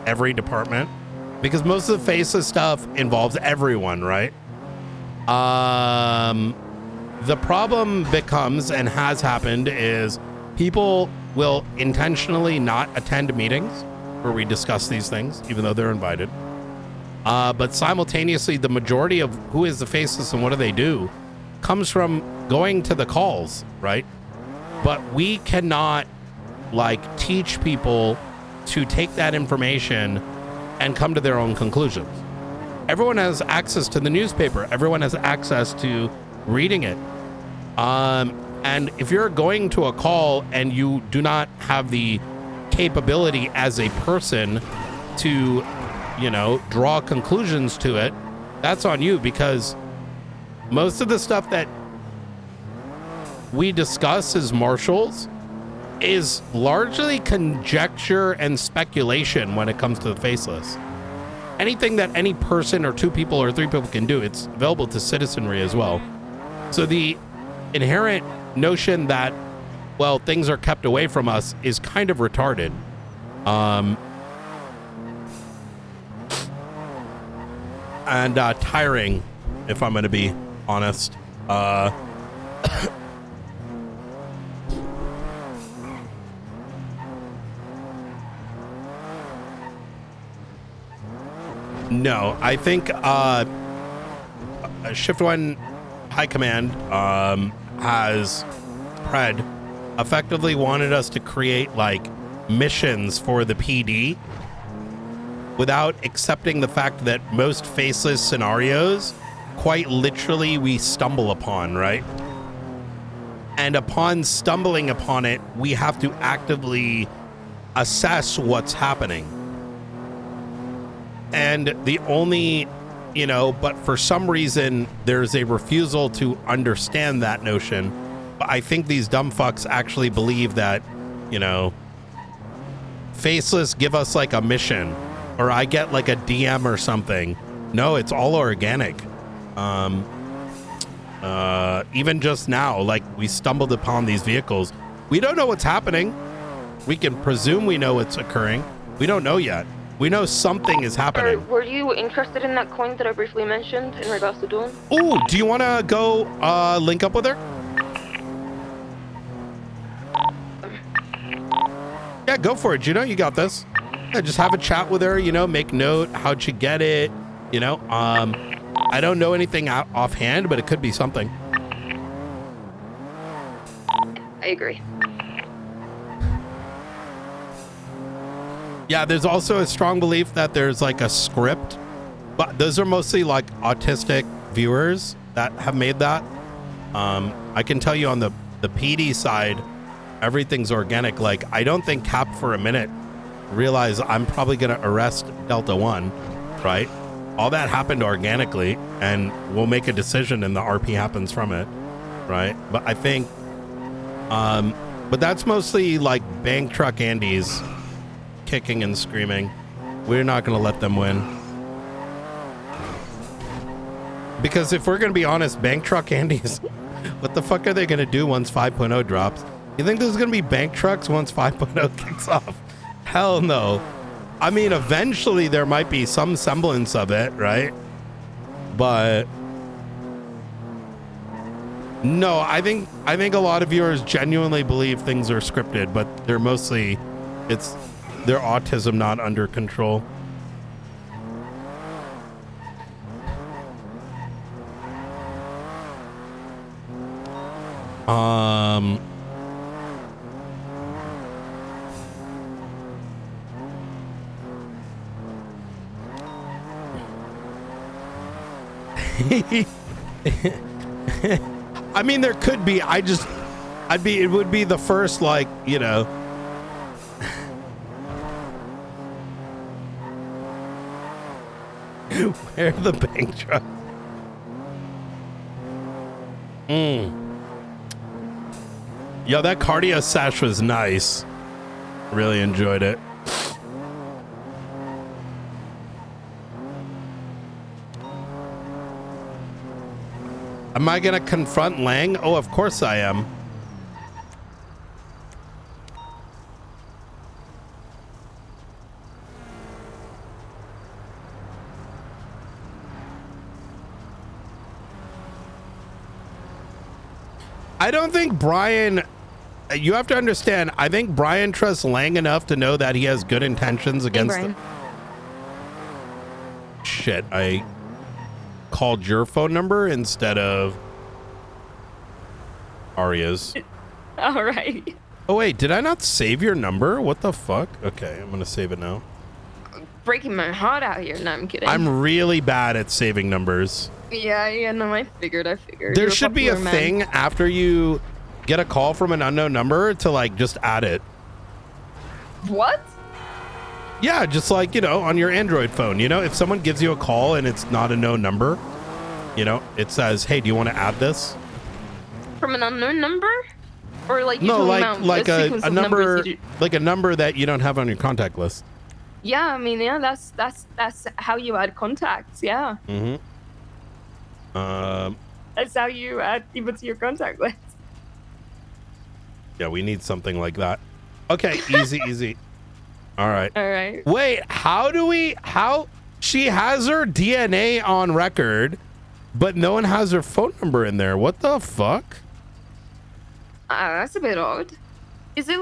every department because most of the faceless stuff involves everyone, right? The problem becomes and has happened is people will intentionally not attend meetings where we discuss these things, even though they're invited. But simultaneously, the majority of who is the faceless and what do they do comes from going to the calls, right? But we cannot teach people to take that information and come to their own conclusions. Everyone has access to the newspaper. Everyone has access to reading it. And if you're going to a call and you do not have the capability as a person to, draw conclusions to it, that's on you, because most of the stuff that we discuss as marshals is largely conjecture and speculation when it comes to the faceless. Anything that any person or two people or three people can do, it's available to citizenry as well. So the inherent notion that, well, things are kept away from us is kind of retarded. And tiring, if I'm going to be honest. No, I think Shift 1 High Command has effectively wanted us to create missions for the PD without accepting the fact that most faceless scenarios quite literally we stumble upon, right? And upon stumbling upon it, we have to actively assess what's happening. And the only, but for some reason, there's a refusal to understand that notion. But I think these dumb fucks actually believe that, faceless give us a mission, or I get a DM or something. No, it's all organic. Even just now, we stumbled upon these vehicles. We don't know what's happening. We can presume we know what's occurring. We don't know yet. We know something is happening. Were you interested in that coin that I briefly mentioned in regards to Dawn? Ooh, do you want to go link up with her? Yeah, go for it, Juno. You got this. Yeah, just have a chat with her, make note. How'd you get it? I don't know anything offhand, but it could be something. I agree. Yeah, there's also a strong belief that there's a script, but those are mostly autistic viewers that have made that. I can tell you on the PD side, everything's organic. I don't think Cap for a minute realized I'm probably going to arrest Delta 1, right? All that happened organically, and we'll make a decision and the RP happens from it, right? But I think, but that's mostly Bank Truck Andy's kicking and screaming. We're not going to let them win. Because if we're going to be honest, Bank Truck Andy's, what the fuck are they going to do once 5.0 drops? You think there's going to be bank trucks once 5.0 kicks off? Hell no. I mean, eventually there might be some semblance of it, right? But no, I think a lot of viewers genuinely believe things are scripted, but they're mostly, it's their autism not under control. I mean, there could be. It would be the first, like, you know. Where are the bank trucks? Yo, that cardio sash was nice. Really enjoyed it. Am I gonna confront Lang? Oh, of course I am. I don't think Brian, you have to understand, I think Brian trusts Lang enough to know that he has good intentions against Brian. Shit, I called your phone number instead of Arya's. All right. Oh wait, did I not save your number? What the fuck? Okay, I'm gonna save it now. Breaking my heart out here. No, I'm kidding. I'm really bad at saving numbers. Yeah, no, I figured. There You're should be a popular man. thing after you get a call from an unknown number to like just add it. What? Yeah, just like, you know, on your Android phone, you know, if someone gives you a call and it's not a known number, you know, it says, hey, do you want to add this? From an unknown number? Or like you No, talking about like sequence a of numbers number, you do- like a number that you don't have on your contact list. Yeah, I mean, yeah, that's how you add contacts. Yeah, Mm-hmm. that's how you add people to your contact list. Yeah, we need something like that. Okay, easy. All right. All right. Wait, how she has her DNA on record, but no one has her phone number in there. What the fuck? That's a bit odd. Is it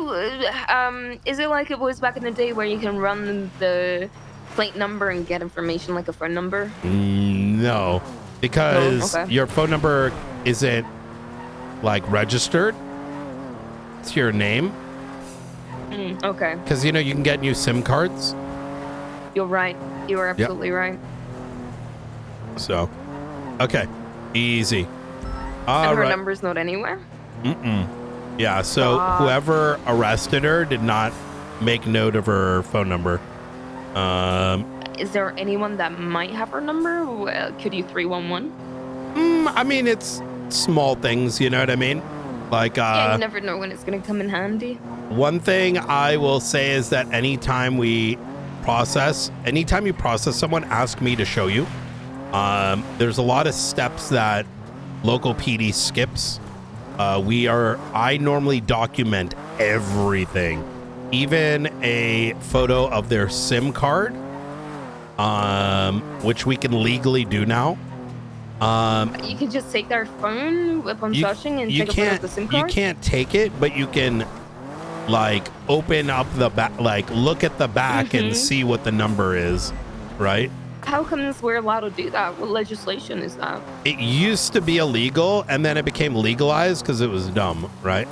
like it was back in the day where you can run the plate number and get information like a phone number? No, because No? Okay. your phone number isn't like registered to your name. Okay. Because, you know, you can get new SIM cards. You're right. You are absolutely right. So, okay, easy. And All her right. number's not anywhere? Yeah, so whoever arrested her did not make note of her phone number. Is there anyone that might have her number? Could you 311? I mean, it's small things, you know what I mean? Like, Yeah, you never know when it's gonna come in handy. one thing I will say is that anytime you process someone, ask me to show you. There's a lot of steps that local PD skips. I normally document everything, even a photo of their SIM card, which we can legally do now. You can just take their phone upon searching and you take a photo of the SIM card? You can't take it, but you can like open up the back, like look at the back and see what the number is, right? How comes we're allowed to do that? What legislation is that? It used to be illegal and then it became legalized because it was dumb, right?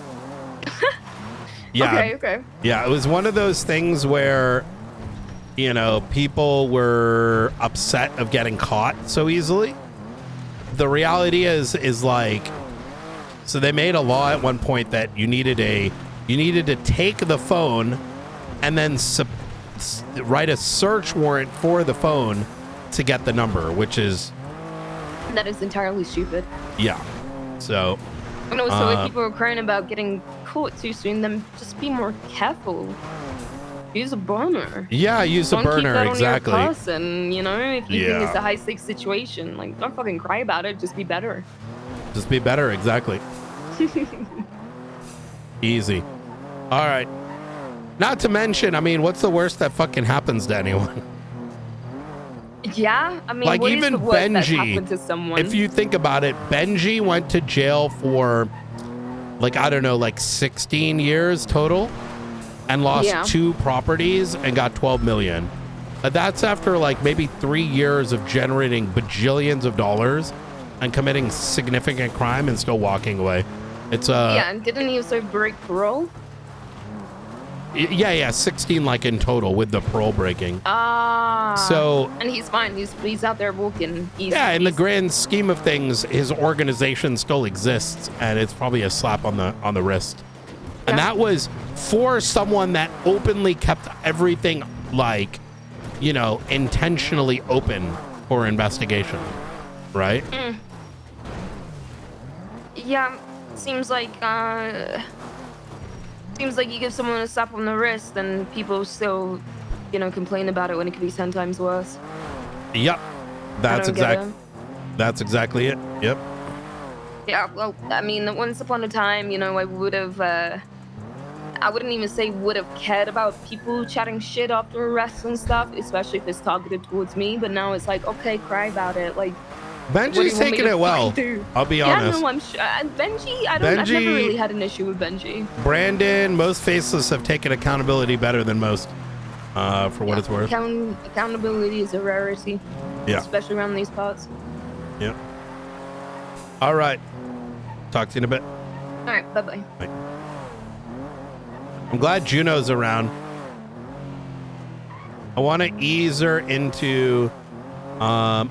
Yeah. Okay. Yeah, it was one of those things where, you know, people were upset of getting caught so easily. The reality is like, so they made a law at one point that you needed to take the phone and then write a search warrant for the phone to get the number, which is That is entirely stupid. yeah. So And also, if people are crying about getting caught too soon, then just be more careful. Use a burner. yeah, use a Don't keep burner, that exactly. on your person, you know? If you think Yeah. it's a high-stakes situation, like, don't fucking cry about it. Just be better. Just be better, exactly. Easy. All right. Not to mention, I mean, what's the worst that fucking happens to anyone? Yeah, I mean, Like what is even the worst that's Benji, happened to someone? if you think about it, Benji went to jail for like, I don't know, like 16 years total and lost Yeah. 2 properties and got 12 million. That's after like maybe 3 years of generating bajillions of dollars and committing significant crime and still walking away. It's yeah, and didn't he also break parole? yeah, 16 like in total with the parole breaking. So and he's fine. He's out there walking. yeah, in the grand scheme of things, his organization still exists, and it's probably a slap on the wrist. And that was for someone that openly kept everything like, you know, intentionally open for investigation, right? Yeah, seems like you give someone a slap on the wrist and people still, you know, complain about it when it could be 10 times worse. Yep, that's exactly it. Yep. Yeah, well, I mean, once upon a time, you know, I wouldn't even say would have cared about people chatting shit after arrests and stuff, especially if it's targeted towards me. But now it's like, okay, cry about it. Like, Benji's taking it well. I'll be honest. Yeah, no, I'm sure. Benji, I've never really had an issue with Benji. Brandon, most faceless have taken accountability better than most, for what it's worth. Accountability is a rarity. Yeah. Especially around these parts. Yep. All right. Talk to you in a bit. All right, bye-bye. Bye. I'm glad Juno's around. I want to ease her into, I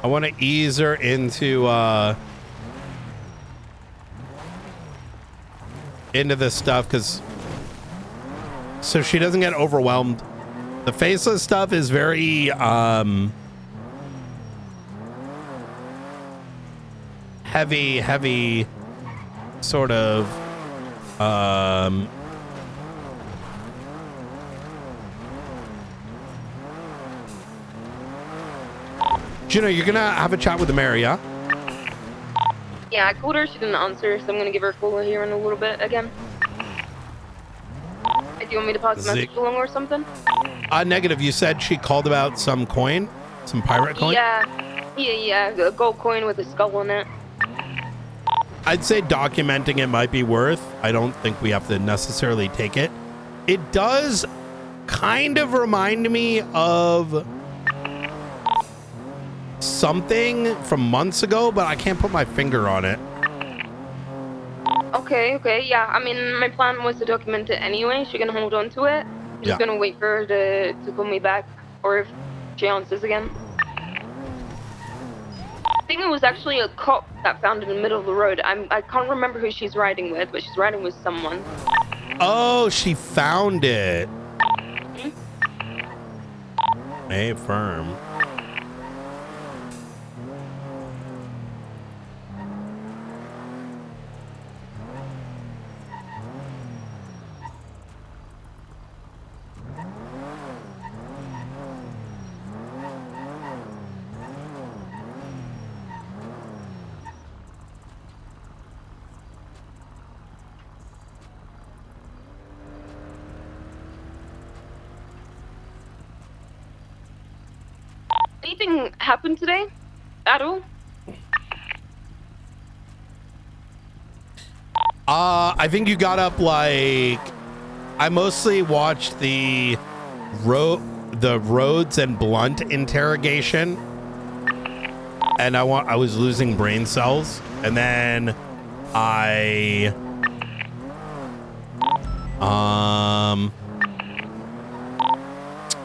want to ease her into this stuff because so she doesn't get overwhelmed. The faceless stuff is very heavy sort of Juno, you're gonna have a chat with the mayor, yeah? Yeah, I called her. She didn't answer, so I'm gonna give her a call here in a little bit again. Do you want me to pass the message along or something? Negative. You said she called about some coin, some pirate coin. Yeah, a gold coin with a skull on it. I'd say documenting it might be worth. I don't think we have to necessarily take it. It does kind of remind me of something from months ago, but I can't put my finger on it. Okay, yeah. I mean, my plan was to document it anyway. She's gonna hold on to it. I'm just gonna wait for her to call me back, or if she answers again. I think it was actually a cop that found it in the middle of the road. I can't remember who she's riding with, but she's riding with someone. Oh, she found it. Hey, firm. Anything happened today? At all? I think you got up like I mostly watched the Rhodes and Blunt interrogation, and I was losing brain cells, and then I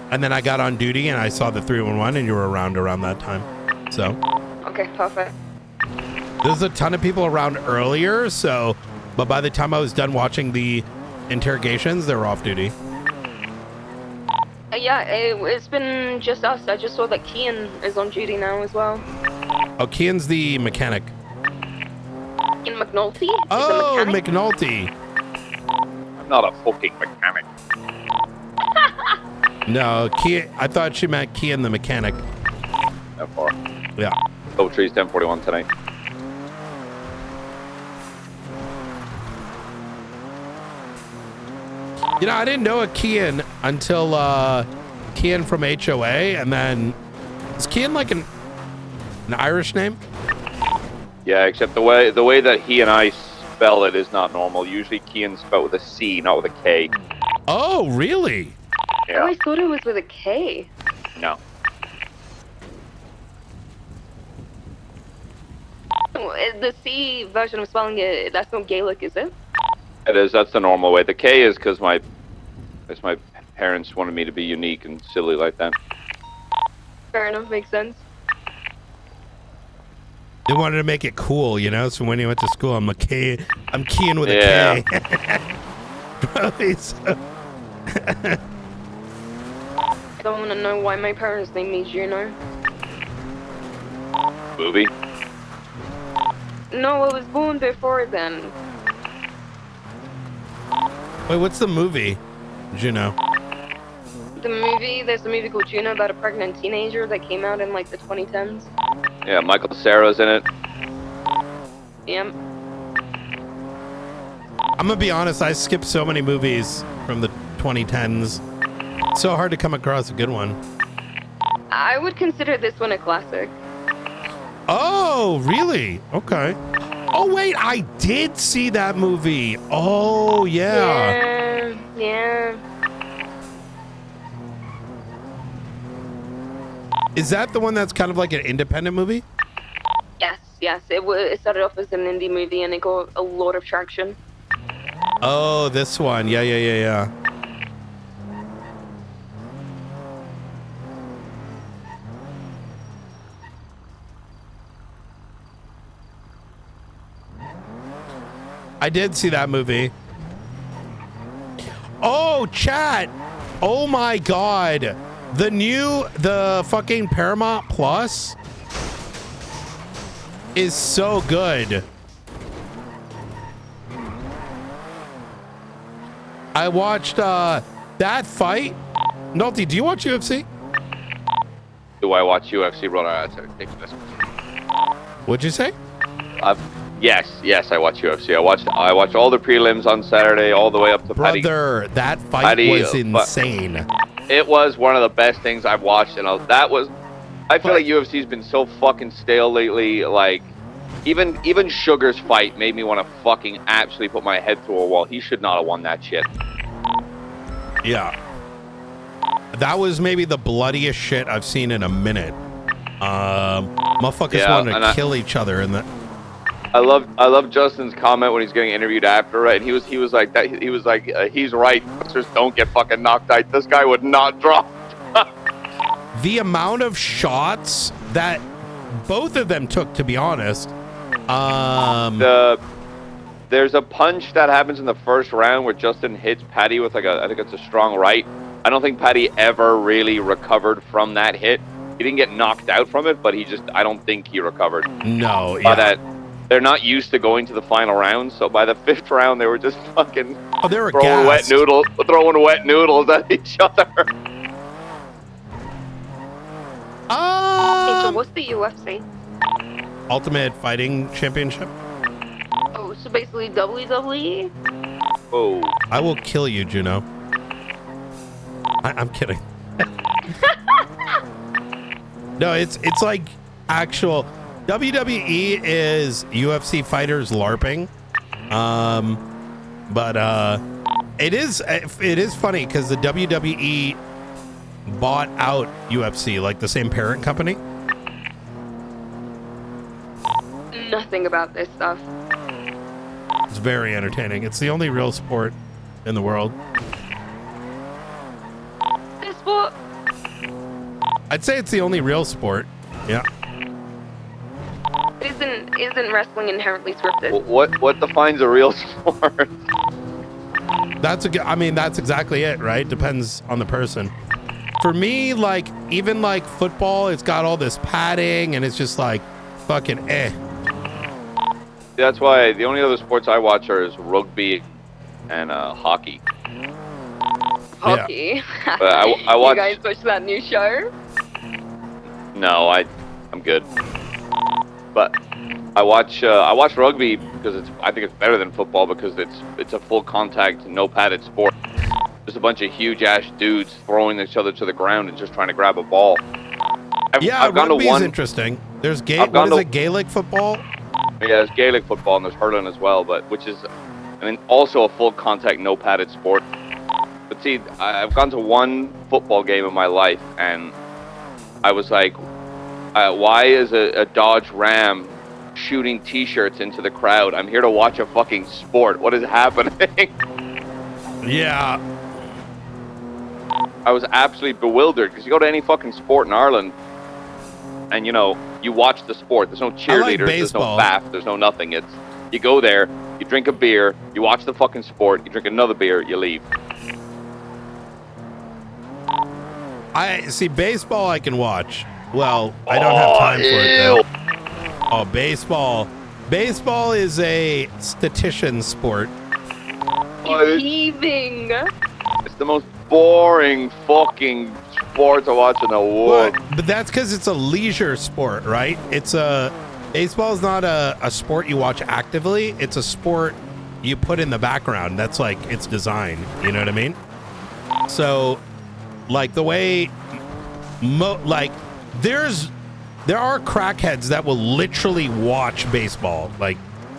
and then I got on duty and I saw the 311 and you were around that time. So okay, perfect. There's a ton of people around earlier, so but by the time I was done watching the interrogations, they were off duty. Yeah, it's been just us. I just saw that Kian is on duty now as well. Oh, Kian's the mechanic. In McNulty? Oh, McNulty. I'm not a fucking mechanic. No, Kian. I thought she meant Kian the mechanic. How far? Yeah. Double trees 1041 tonight. You know, I didn't know a Kian until Kian from HOA, and then is Kian like an Irish name? Yeah, except the way that he and I spell it is not normal. Usually Kian's spelled with a C, not with a K. Oh, really? I always thought it was with a K. No. The C version of spelling it, that's not Gaelic, is it? It is. That's the normal way. The K is because my parents wanted me to be unique and silly like that. Fair enough, makes sense. They wanted to make it cool, you know. So when he went to school, I'm keying with a K. I don't want to know why my parents named me Juno. Movie? No, I was born before then. Wait, what's the movie, Juno? There's a movie called Juno about a pregnant teenager that came out in like the 2010s. Yeah, Michael Cera's in it. Yeah. I'm gonna be honest, I skipped so many movies from the 2010s. It's so hard to come across a good one. I would consider this one a classic. Oh, really? Okay. Oh, wait, I did see that movie. Oh, yeah. Yeah. Is that the one that's kind of like an independent movie? Yes. It started off as an indie movie and it got a lot of traction. Oh, this one. Yeah. I did see that movie. Oh, chat. Oh my God. The fucking Paramount Plus is so good. I watched that fight. Nulty, do you watch UFC? Do I watch UFC, brother? That's ridiculous. What'd you say? Yes, I watch UFC. I watch all the prelims on Saturday, all the way up to Brother, that fight was insane. It was one of the best things I've watched, and I feel like UFC's been so fucking stale lately. Like, even Sugar's fight made me want to fucking absolutely put my head through a wall. He should not have won that shit. Yeah. That was maybe the bloodiest shit I've seen in a minute. Motherfuckers wanted to kill each other in the. I love Justin's comment when he's getting interviewed after, right? And he was like that. He was like, he's right. Just don't get fucking knocked out. This guy would not drop. The amount of shots that both of them took, to be honest. There's a punch that happens in the first round where Justin hits Patty with I think it's a strong right. I don't think Patty ever really recovered from that hit. He didn't get knocked out from it, but I don't think he recovered. No, By that, they're not used to going to the final round, so by the 5th round, they were just fucking throwing wet noodles at each other. So what's the UFC? Ultimate Fighting Championship. Oh, so basically WWE? Oh. I will kill you, Juno. I'm kidding. No, it's like actual WWE is UFC fighters LARPing. But it is funny because the WWE bought out UFC, like the same parent company. Nothing about this stuff. It's very entertaining. It's the only real sport in the world. This sport? I'd say it's the only real sport. Yeah. Isn't wrestling inherently scripted? What defines a real sport? That's exactly it, right? Depends on the person. For me, like even like football, it's got all this padding and it's just like fucking eh. That's why the only other sports I watch are rugby and hockey. Hockey. Yeah. But I watch. You guys watch that new show? No, I'm good. But I watch rugby because I think it's better than football because it's a full contact, no padded sport. Just a bunch of huge ass dudes throwing each other to the ground and just trying to grab a ball. I've gone to rugby one. is interesting. There's Gaelic football? Yeah, there's Gaelic football and there's hurling as well, but also a full contact, no padded sport. But see, I've gone to one football game in my life, and I was like, why is a Dodge Ram shooting T-shirts into the crowd? I'm here to watch a fucking sport. What is happening? Yeah. I was absolutely bewildered because you go to any fucking sport in Ireland, and you know, you watch the sport. There's no cheerleaders, there's no baseball. BAF, there's no nothing. It's you go there, you drink a beer, you watch the fucking sport, you drink another beer, you leave. I see baseball I can watch. Well, I don't have time for it though. Oh, baseball. Baseball is a statistician sport. He's heaving. It's the most boring fucking sport to watch in the world. But that's because it's a leisure sport, right? Baseball is not a sport you watch actively. It's a sport you put in the background. That's like its design. You know what I mean? So, like the way, there are crackheads that will literally watch baseball like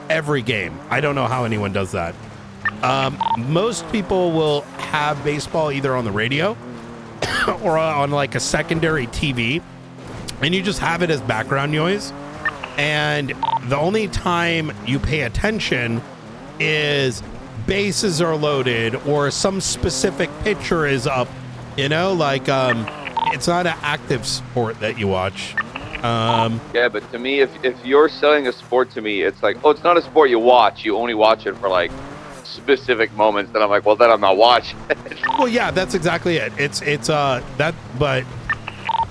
every game. I don't know how anyone does that. Most people will have baseball either on the radio or on like a secondary TV, and you just have it as background noise. And the only time you pay attention is bases are loaded or some specific pitcher is up. You know, like it's not an active sport that you watch. Yeah, but to me, if you're selling a sport to me, it's like, oh, it's not a sport you watch. You only watch it for like specific moments. Then I'm like, well, then I'm not watching it. Well, yeah, that's exactly it. But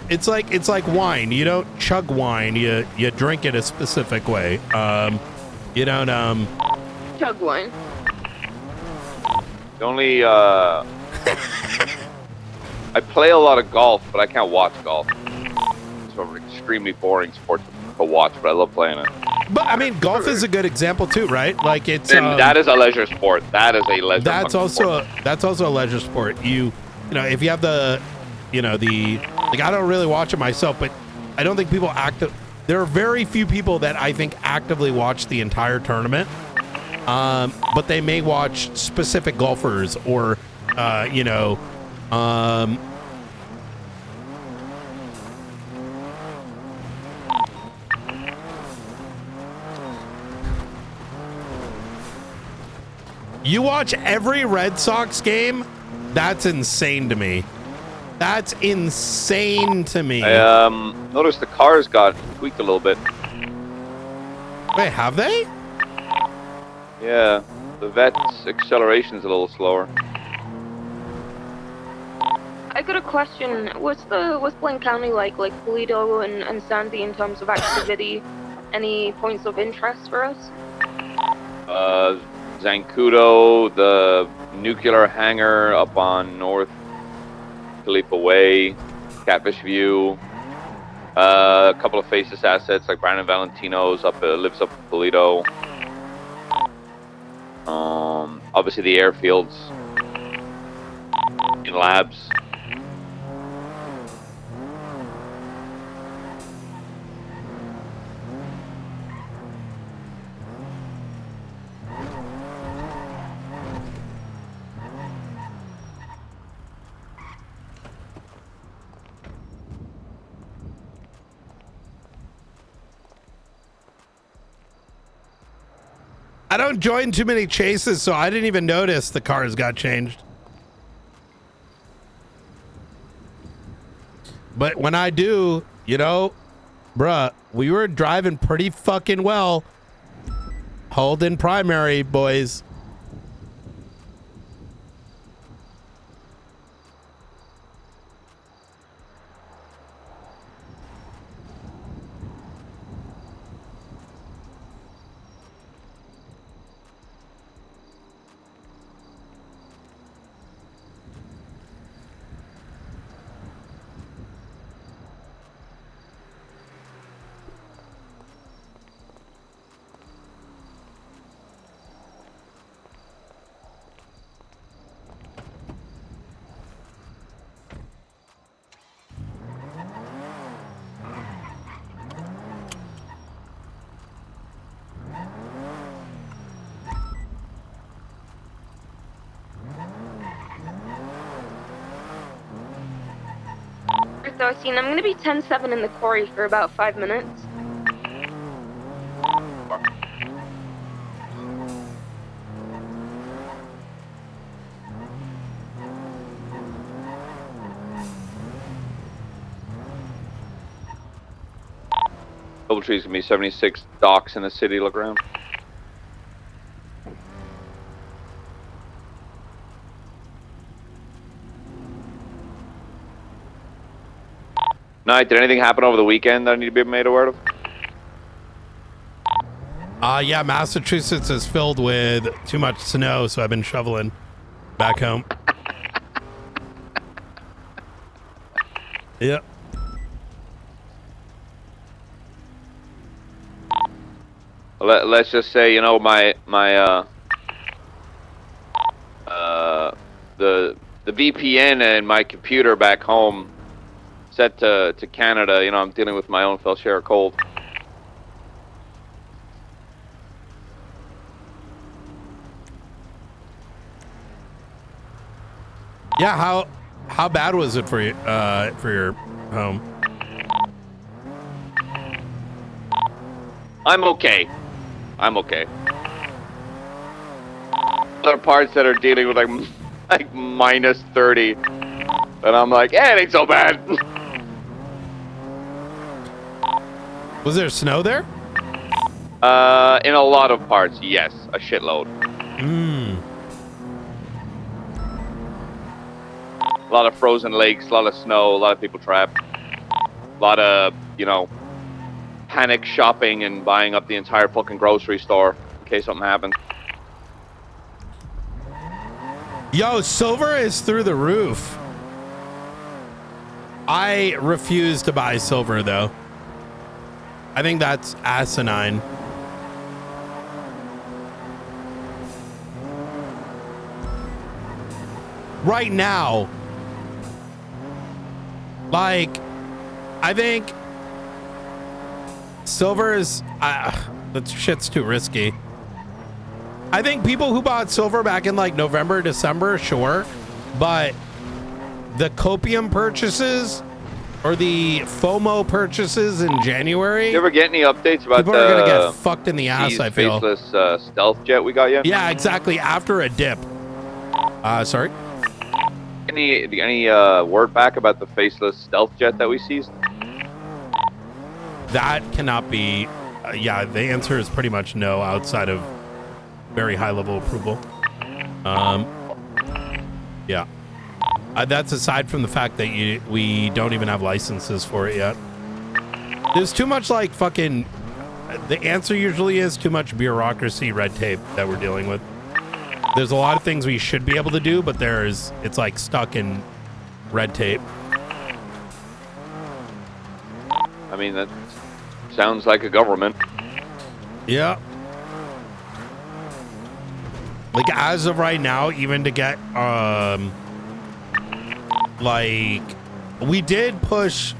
it's like wine. You don't chug wine. You drink it a specific way. You don't Chug wine. The only I play a lot of golf, but I can't watch golf. It's an extremely boring sport to watch, but I love playing it. But I mean, golf is a good example too, right? Like it's And that is a leisure sport. That is a leisure. that's also sport. that's also a leisure sport. You know, if you have the like, I don't really watch it myself, but I don't think people there are very few people that I think actively watch the entire tournament. But they may watch specific golfers or you watch every Red Sox game? That's insane to me. That's insane to me. I noticed the cars got tweaked a little bit. Wait, have they? Yeah, the vet's acceleration's a little slower. I got a question. What's Blaine County like Toledo and Sandy in terms of activity? Any points of interest for us? Zancudo, the nuclear hangar up on North Khalifa Way, Catfish View, a couple of Faces assets like Brandon Valentino's lives up in Toledo. Obviously the airfields in labs. I don't join too many chases, so I didn't even notice the cars got changed. But when I do, bruh, we were driving pretty fucking well. Holding primary, boys. Darcene, I'm gonna be 10-7 in the quarry for about 5 minutes. Doubletree's gonna be 76 docks in the city. Look around. Night, did anything happen over the weekend that I need to be made aware of? Yeah, Massachusetts is filled with too much snow, so I've been shoveling back home. Yep. Let's just say, you know, the VPN and my computer back home set to Canada. You know, I'm dealing with my own fair share of cold. Yeah, how bad was it for you for your home? I'm okay. Other parts that are dealing with like minus 30, and I'm like, it ain't so bad. Was there snow there? In a lot of parts, yes, a shitload. A lot of frozen lakes, a lot of snow, a lot of people trapped. A lot of, you know, panic shopping and buying up the entire fucking grocery store in case something happens. Yo, silver is through the roof. I refuse to buy silver though. I think that's asinine. Right now, like, I think silver is, that shit's too risky. I think people who bought silver back in like November, December, sure, but the copium purchases or the FOMO purchases in January. You ever get any updates about people are gonna get fucked in the ass, I feel. faceless stealth jet we got yet? Yeah, exactly. After a dip. Sorry. Any word back about the faceless stealth jet that we seized? That cannot be. Yeah, the answer is pretty much no, outside of very high level approval. Yeah. That's aside from the fact that we don't even have licenses for it yet. There's too much like fucking. The answer usually is too much bureaucracy, red tape that we're dealing with. There's a lot of things we should be able to do, but it's like stuck in red tape. I mean, that sounds like a government. Yeah. Like as of right now, even to get like we did push,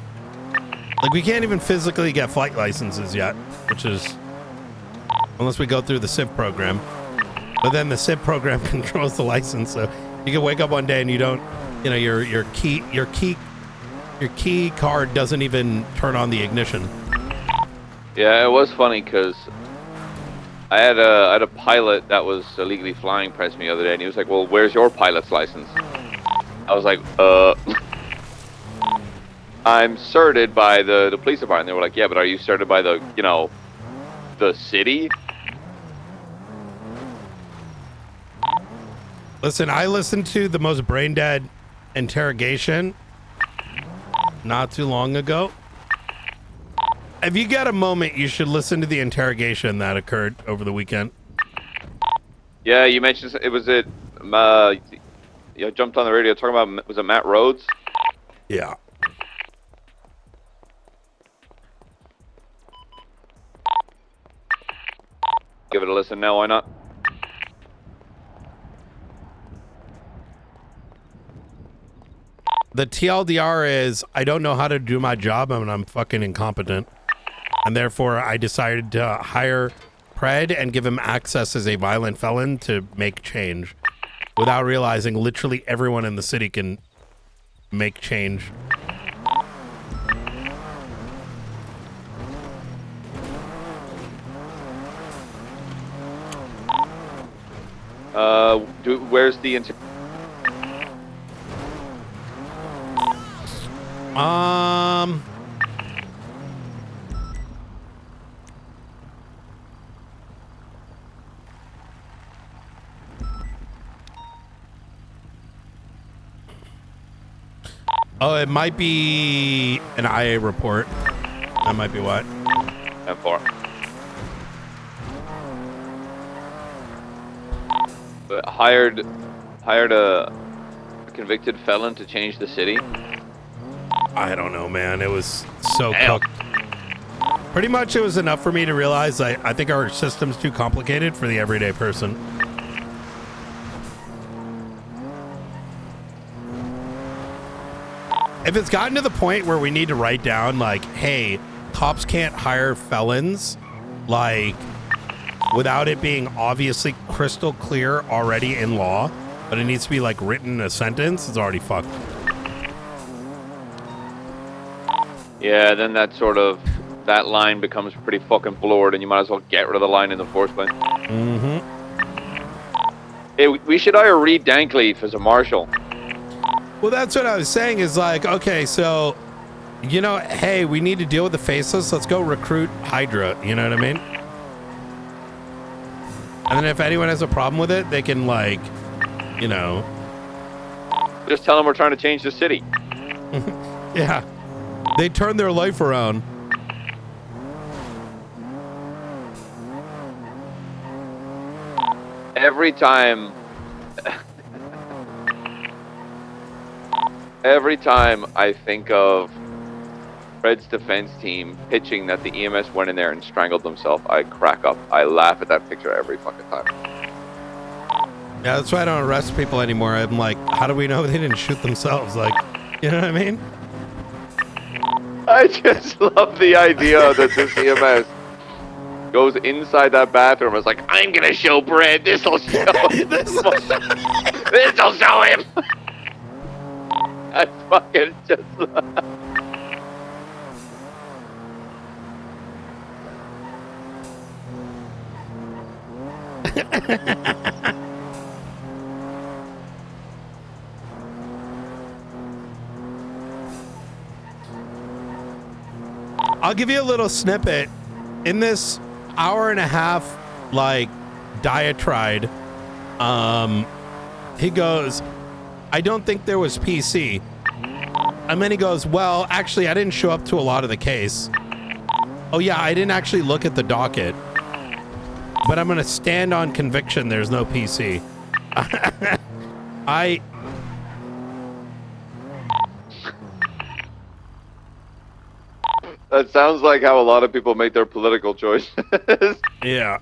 like we can't even physically get flight licenses yet, which is unless we go through the civ program. But then the civ program controls the license, so you can wake up one day and you don't, you know, your key card doesn't even turn on the ignition. Yeah, it was funny because I had a pilot that was illegally flying press me the other day, and he was like, "Well, where's your pilot's license?" I was like, I'm certed by the police department. They were like, "Yeah, but are you certed by the, you know, the city?" Listen, I listened to the most brain dead interrogation not too long ago. If you get a moment, you should listen to the interrogation that occurred over the weekend. Yeah, you mentioned it was it. You jumped on the radio talking about, was it Matt Rhodes? Yeah. Give it a listen now. Why not? The TLDR is I don't know how to do my job and I'm fucking incompetent. And therefore I decided to hire Pred and give him access as a violent felon to make change without realizing literally everyone in the city can make change. Where's the Oh, it might be an IA report. That might be what. M4. But hired a convicted felon to change the city. I don't know, man. It was so cooked. Pretty much it was enough for me to realize I think our system's too complicated for the everyday person. If it's gotten to the point where we need to write down, like, hey, cops can't hire felons, like, without it being obviously crystal clear already in law, but it needs to be, like, written in a sentence, it's already fucked. Yeah, then that line becomes pretty fucking blurred, and you might as well get rid of the line in the first place. Mm-hmm. Hey, we should hire Reed Dankleaf as a marshal. Well, that's what I was saying is like, okay, so, you know, hey, we need to deal with the faceless. Let's go recruit Hydra. You know what I mean? And then if anyone has a problem with it, they can, like, you know. Just tell them we're trying to change the city. Yeah. They turn their life around. Every time I think of Fred's defense team pitching that the EMS went in there and strangled themselves, I crack up. I laugh at that picture every fucking time. Yeah, that's why I don't arrest people anymore. I'm like, how do we know they didn't shoot themselves? Like, you know what I mean? I just love the idea that this EMS goes inside that bathroom. It's like, I'm gonna show Brad. This'll show him. This'll show him. I fucking just I'll give you a little snippet. In this hour and a half, like, diatribe, he goes, I don't think there was PC. And then he goes, well, actually, I didn't show up to a lot of the case. Oh, yeah, I didn't actually look at the docket. But I'm going to stand on conviction there's no PC. That sounds like how a lot of people make their political choices. Yeah.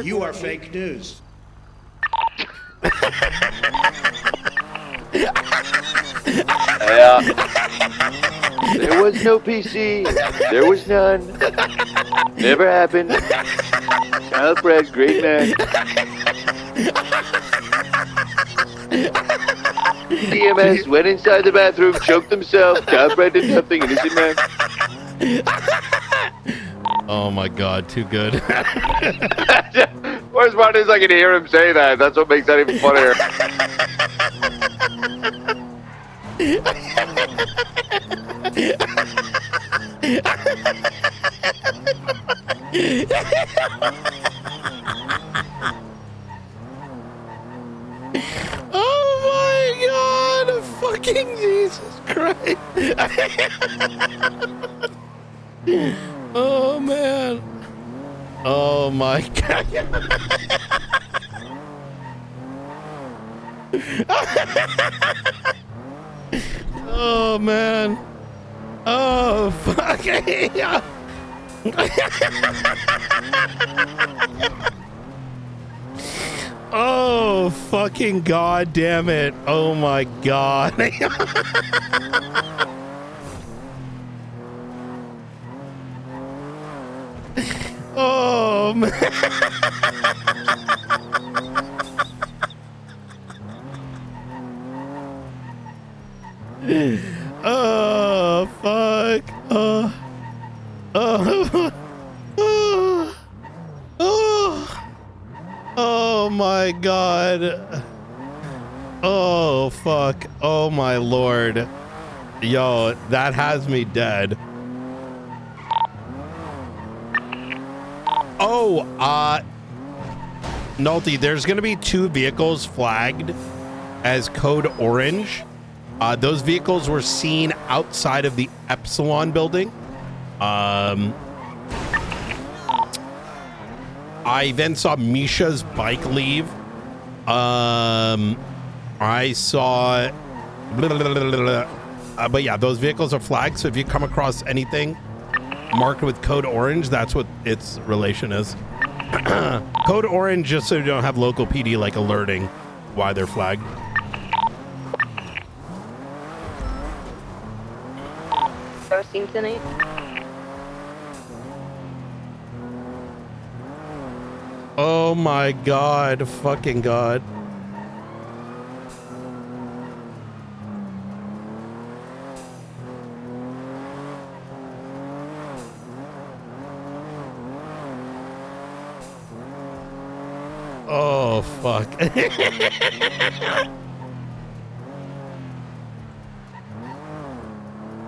You are fake news. Yeah. There was no PC. There was none. Never happened. Alfred, great man. DMS went inside the bathroom, choked himself. Alfred did nothing. Innocent man. Oh my God, too good. Worst part is I can hear him say that. That's what makes that even funnier. Oh my God, fucking Jesus Christ. Oh man. Oh my God. Oh man. Oh fuck. Oh fucking God damn it. Oh my God. Oh fuck. Oh my god. Oh fuck. Oh my lord. Yo, that has me dead. Oh, Nulty, there's gonna be 2 vehicles flagged as code orange. Those vehicles were seen outside of the Epsilon building. I then saw Misha's bike leave. I saw, but yeah, those vehicles are flagged. So if you come across anything marked with code orange, that's what its relation is. Code orange, just so you don't have local PD like alerting why they're flagged. Seen tonight. Oh my god, fucking god. Oh fuck.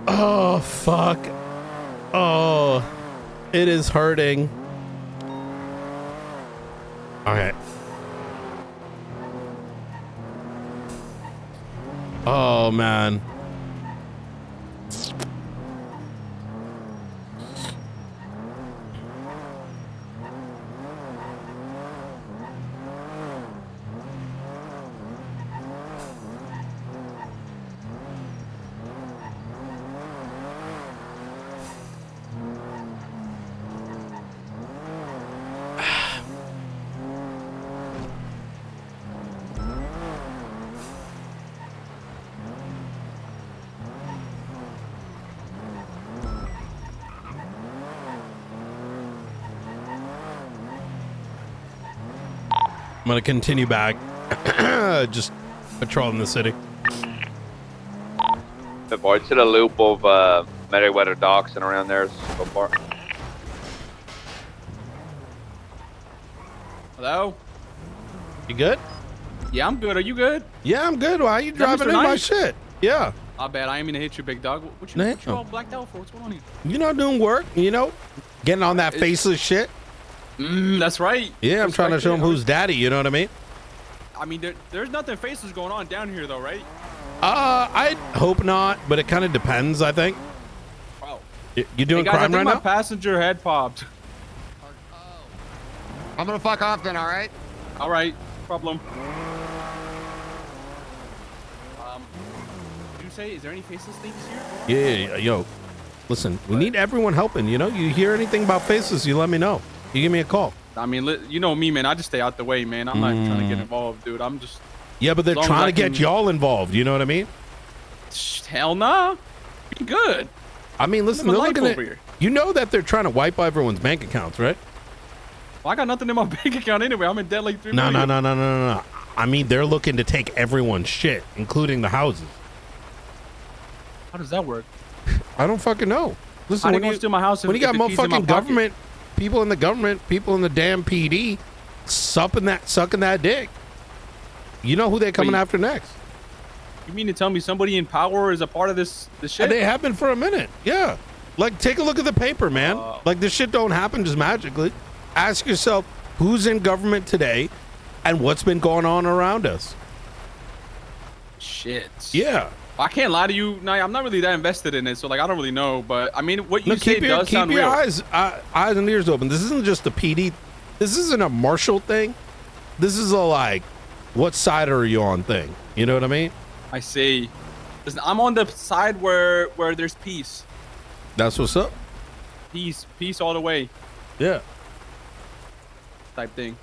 Oh fuck. Oh, it is hurting. Okay. Oh man. I'm gonna continue back. Just patrolling the city. Avoid to the loop of Meriwether Docks and around there so far. Hello? You good? Yeah, I'm good. Are you good? Yeah, I'm good. Why are you driving in my shit? Yeah. I bet I ain't mean to hit you, big dog. What you all blacked out for? What's going on here? You know, doing work, you know, getting on that faceless shit. That's right. Yeah, I'm trying to show him who's daddy, you know what I mean? I mean, there's nothing faceless going on down here, though, right? I hope not, but it kind of depends, I think. Oh. You doing hey guys, crime I right think my now? passenger head popped. I'm gonna fuck off then, alright? Alright, problem. Did you say, is there any faceless things here? Yeah, yo, listen, we need everyone helping, you know? You hear anything about faceless, you let me know. You give me a call. I mean, you know me, man. I just stay out the way, man. I'm not trying to get involved, dude. I'm just... Yeah, but they're trying to get y'all involved, you know what I mean? Hell nah. Be good. I mean, listen, they're looking at... Here. You know that they're trying to wipe everyone's bank accounts, right? Well, I got nothing in my bank account anyway. I'm in debt like $3 million. No. I mean, they're looking to take everyone's shit, including the houses. How does that work? I don't fucking know. Listen, How do you steal my house when you got if the keys in my motherfucking government, people in the government, people in the damn PD, sucking that dick. You know who they're coming after next. You mean to tell me somebody in power is a part of this shit? And they have been for a minute. Yeah. Like, take a look at the paper, man. Like, this shit don't happen just magically. Ask yourself, who's in government today and what's been going on around us? Shit. Yeah. I can't lie to you. Nah, I'm not really that invested in it, so like I don't really know. But I mean, what you Look, say does sound keep your real. eyes and ears open. This isn't just a PD. This isn't a Marshall thing. This is a like, what side are you on thing? You know what I mean? I see. Listen, I'm on the side where there's peace. That's what's up. Peace all the way. Yeah. Type thing.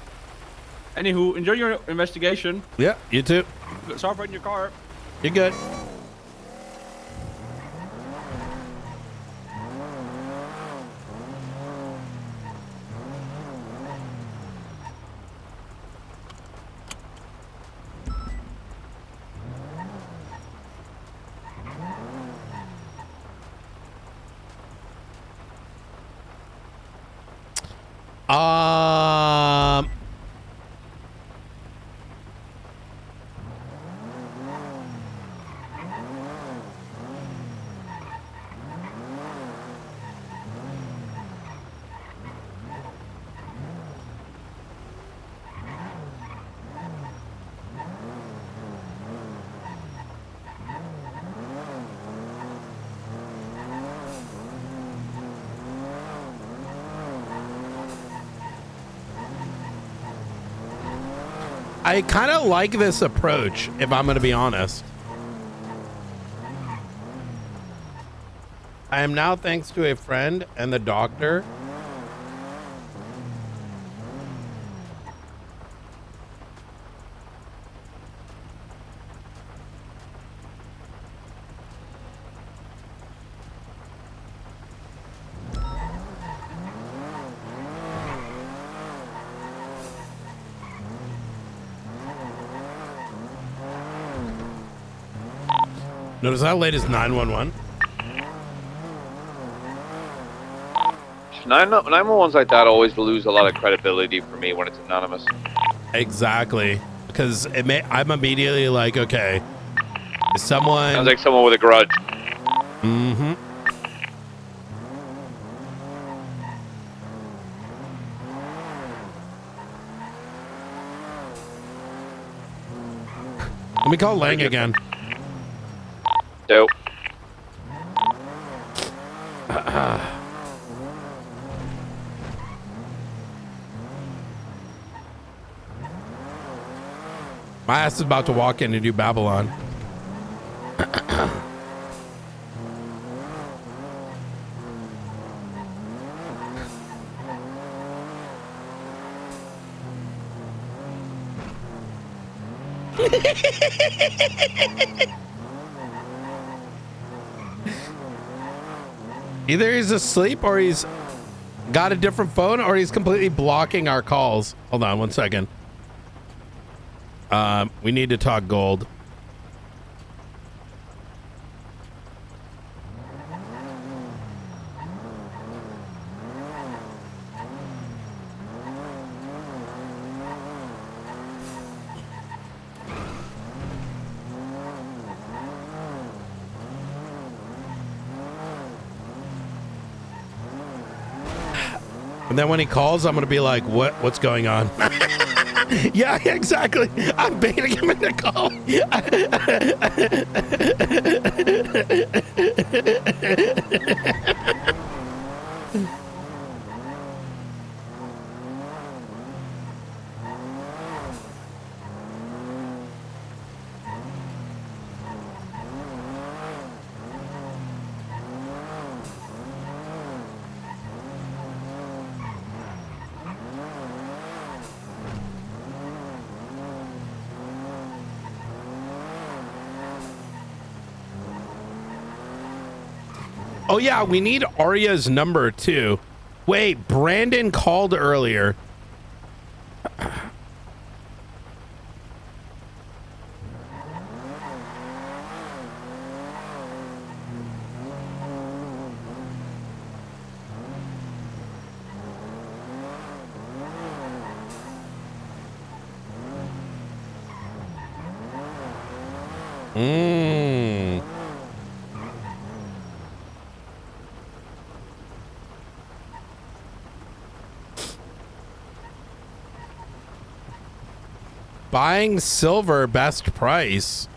Anywho, enjoy your investigation. Yeah, you too. Sorry for in your car. You're good. I kind of like this approach, if I'm going to be honest. I am now, thanks to a friend and the doctor. Notice how late is 911? 911s like that always lose a lot of credibility for me when it's anonymous. Exactly. Because I'm immediately like, okay, is someone... Sounds like someone with a grudge. Mm-hmm. Let me call Lang again. Dope. My ass is about to walk in and do Babylon. Either he's asleep or he's got a different phone or he's completely blocking our calls. Hold on 1 second. We need to talk gold. And then when he calls, I'm going to be like, what's going on? Yeah, exactly. I'm baiting him into call. Oh yeah, we need Arya's number too. Wait, Brandon called earlier. Buying silver best price.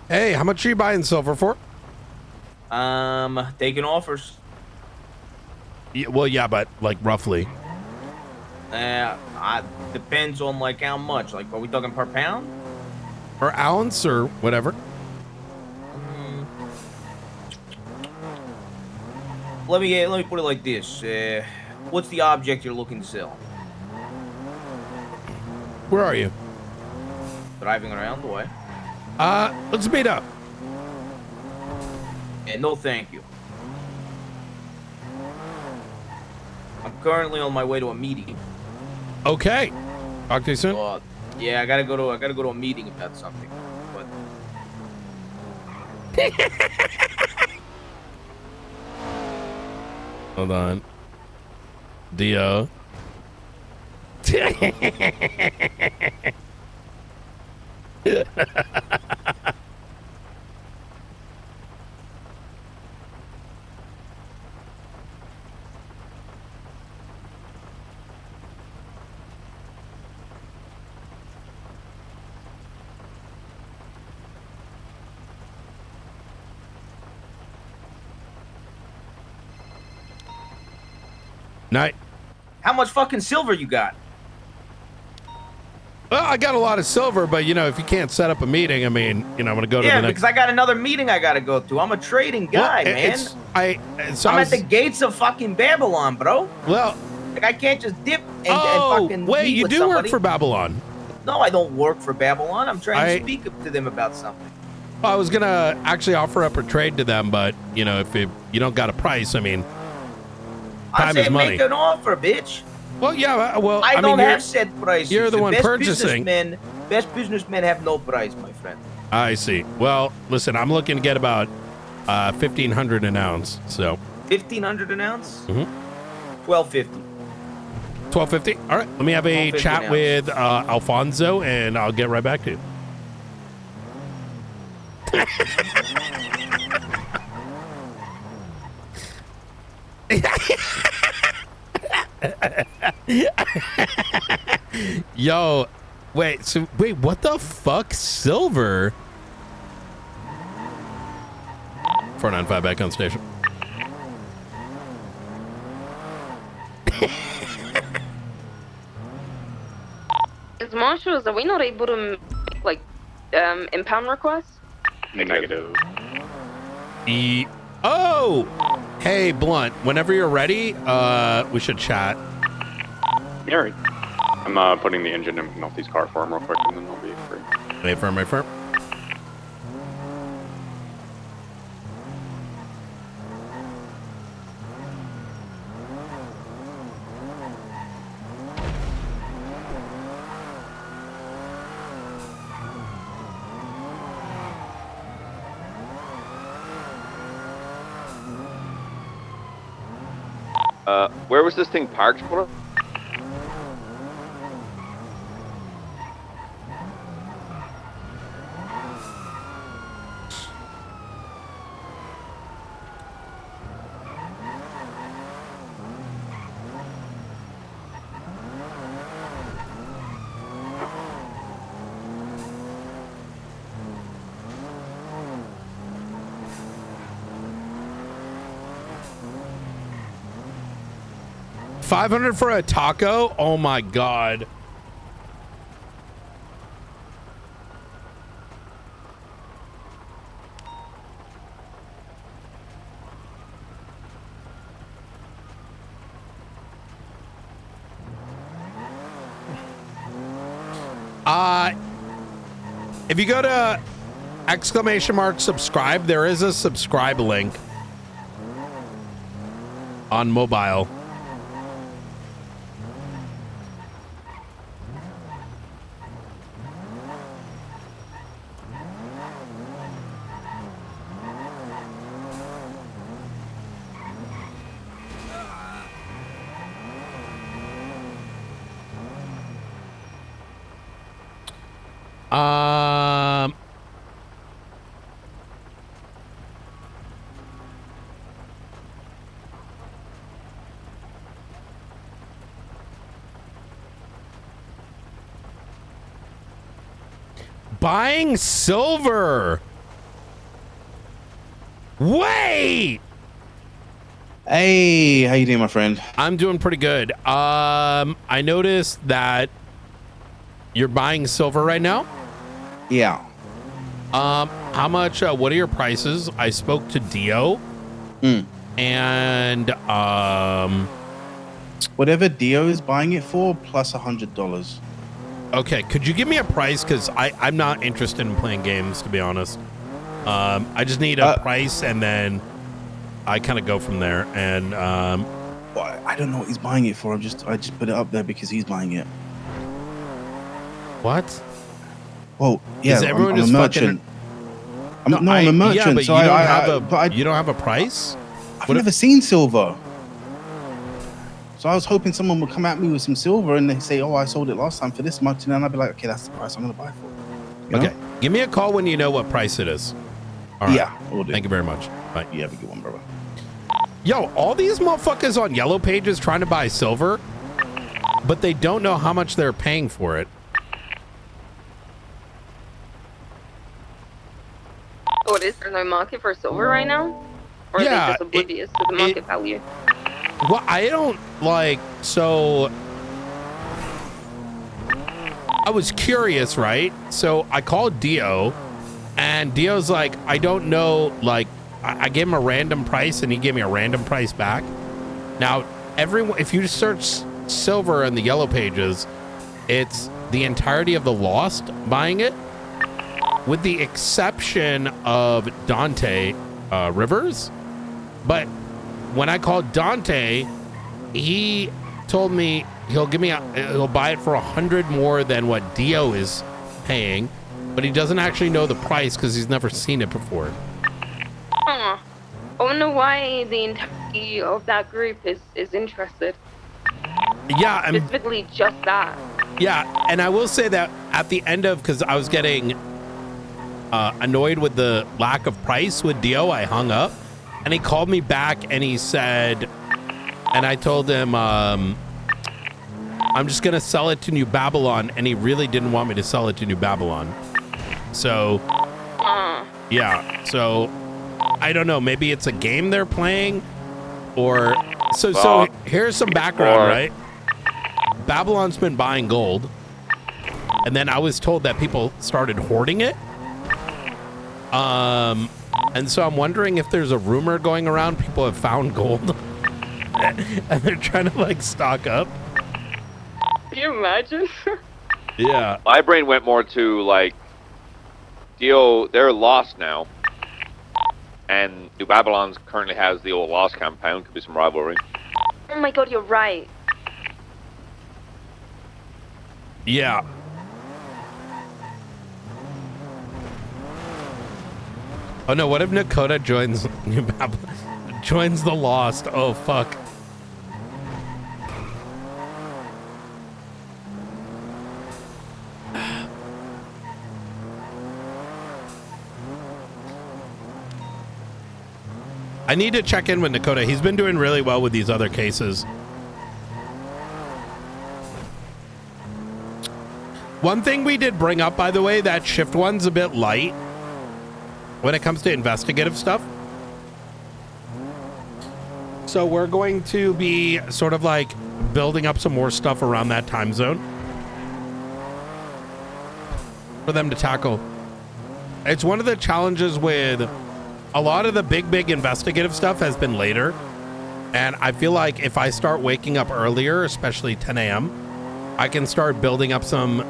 Hey, how much are you buying silver for? Taking offers. Yeah, well, yeah, but like roughly. Depends on like how much. Like, are we talking per pound? Or ounce or whatever. Let me put it like this. What's the object you're looking to sell? Where are you? Driving around the way. Let's meet up. No, thank you. I'm currently on my way to a meeting. Okay. Talk to you soon. Yeah, I gotta go to a meeting about something. But hold on. Dio. Night. How much fucking silver you got? Well, I got a lot of silver, but you know, if you can't set up a meeting, I mean, you know, I'm gonna go to the next. because I got another meeting I gotta go to. I'm a trading guy, man. I'm at the gates of fucking Babylon, bro. Well, like I can't just dip and fucking. Wait, meet you with do somebody. work for Babylon? No, I don't work for Babylon. I'm trying to speak to them about something. Well, I was gonna actually offer up a trade to them, but you know, if you don't got a price, I mean, time is money. Make an offer, bitch. Well, yeah. Well, I don't mean, have set prices. You're the one best purchasing. Best businessmen have no price, my friend. I see. Well, listen, I'm looking to get about 1,500 an ounce. So 1,500 an ounce. Mm-hmm. 1,250. 1,250. All right. Let me have a chat with Alfonso, and I'll get right back to you. Yo, wait, what the fuck? Silver? 495 back on station. As marshals, are we not able to make, like, impound requests? Negative. Oh! Hey, Blunt, whenever you're ready, we should chat. Yeah, right. I'm putting the engine in Melty's car for him real quick, and then I'll be free. Wait for him, wait for him. Where was this thing parked for? $500 for a taco? Oh my god. If you go to !subscribe, there is a subscribe link on mobile. Buying silver. Wait. Hey, how you doing, my friend? I'm doing pretty good. I noticed that you're buying silver right now. Yeah. How much? What are your prices? I spoke to Dio, and whatever Dio is buying it for, plus $100. Okay, could you give me a price? Because I'm not interested in playing games, to be honest. I just need a price, and then I kind of go from there. And well, I don't know what he's buying it for. I just put it up there because he's buying it. What? Well, yeah, Is everyone I'm just a merchant. fucking? I'm a merchant. Yeah, but so you don't have you don't have a price. I've never seen silver. So I was hoping someone would come at me with some silver and they say, "Oh, I sold it last time for this much," and then I'd be like, "Okay, that's the price I'm gonna buy for." You know? Okay, give me a call when you know what price it is. All right. Yeah, will do. Thank you very much. Bye. You have a good one, brother. Yo, all these motherfuckers on Yellow Pages trying to buy silver, but they don't know how much they're paying for it. What, is there no market for silver right now? Or are they just oblivious to the market value? Well, I don't like, so I was curious, right? So I called Dio, and Dio's like, I don't know, like, I gave him a random price and he gave me a random price back. Now, everyone, if you search silver in the yellow pages, it's the entirety of the Lost buying it, with the exception of Dante Rivers. But when I called Dante, he told me he'll buy it for 100 more than what Dio is paying, but he doesn't actually know the price because he's never seen it before. I wonder why the entirety of that group is interested. Yeah, specifically just that. Yeah, and I will say that at the end of, because I was getting annoyed with the lack of price with Dio, I hung up, and he called me back and he said, and I told him, I'm just gonna sell it to New Babylon, and he really didn't want me to sell it to New Babylon. So, yeah, so I don't know, maybe it's a game they're playing, or so here's some background, right? Babylon's been buying gold, and then I was told that people started hoarding it. And so I'm wondering if there's a rumor going around people have found gold and they're trying to like stock up. Can you imagine? Yeah. My brain went more to like, Dio, they're lost now. And New Babylon's currently has the old Lost compound, could be some rivalry. Oh my god, you're right. Yeah. Oh no, what if Nakota joins New Babylon? Joins the Lost. Oh fuck. I need to check in with Nakota. He's been doing really well with these other cases. One thing we did bring up, by the way, that shift one's a bit light when it comes to investigative stuff. So we're going to be sort of like building up some more stuff around that time zone for them to tackle. It's one of the challenges with a lot of the big investigative stuff has been later. And I feel like if I start waking up earlier, especially 10 a.m., I can start building up some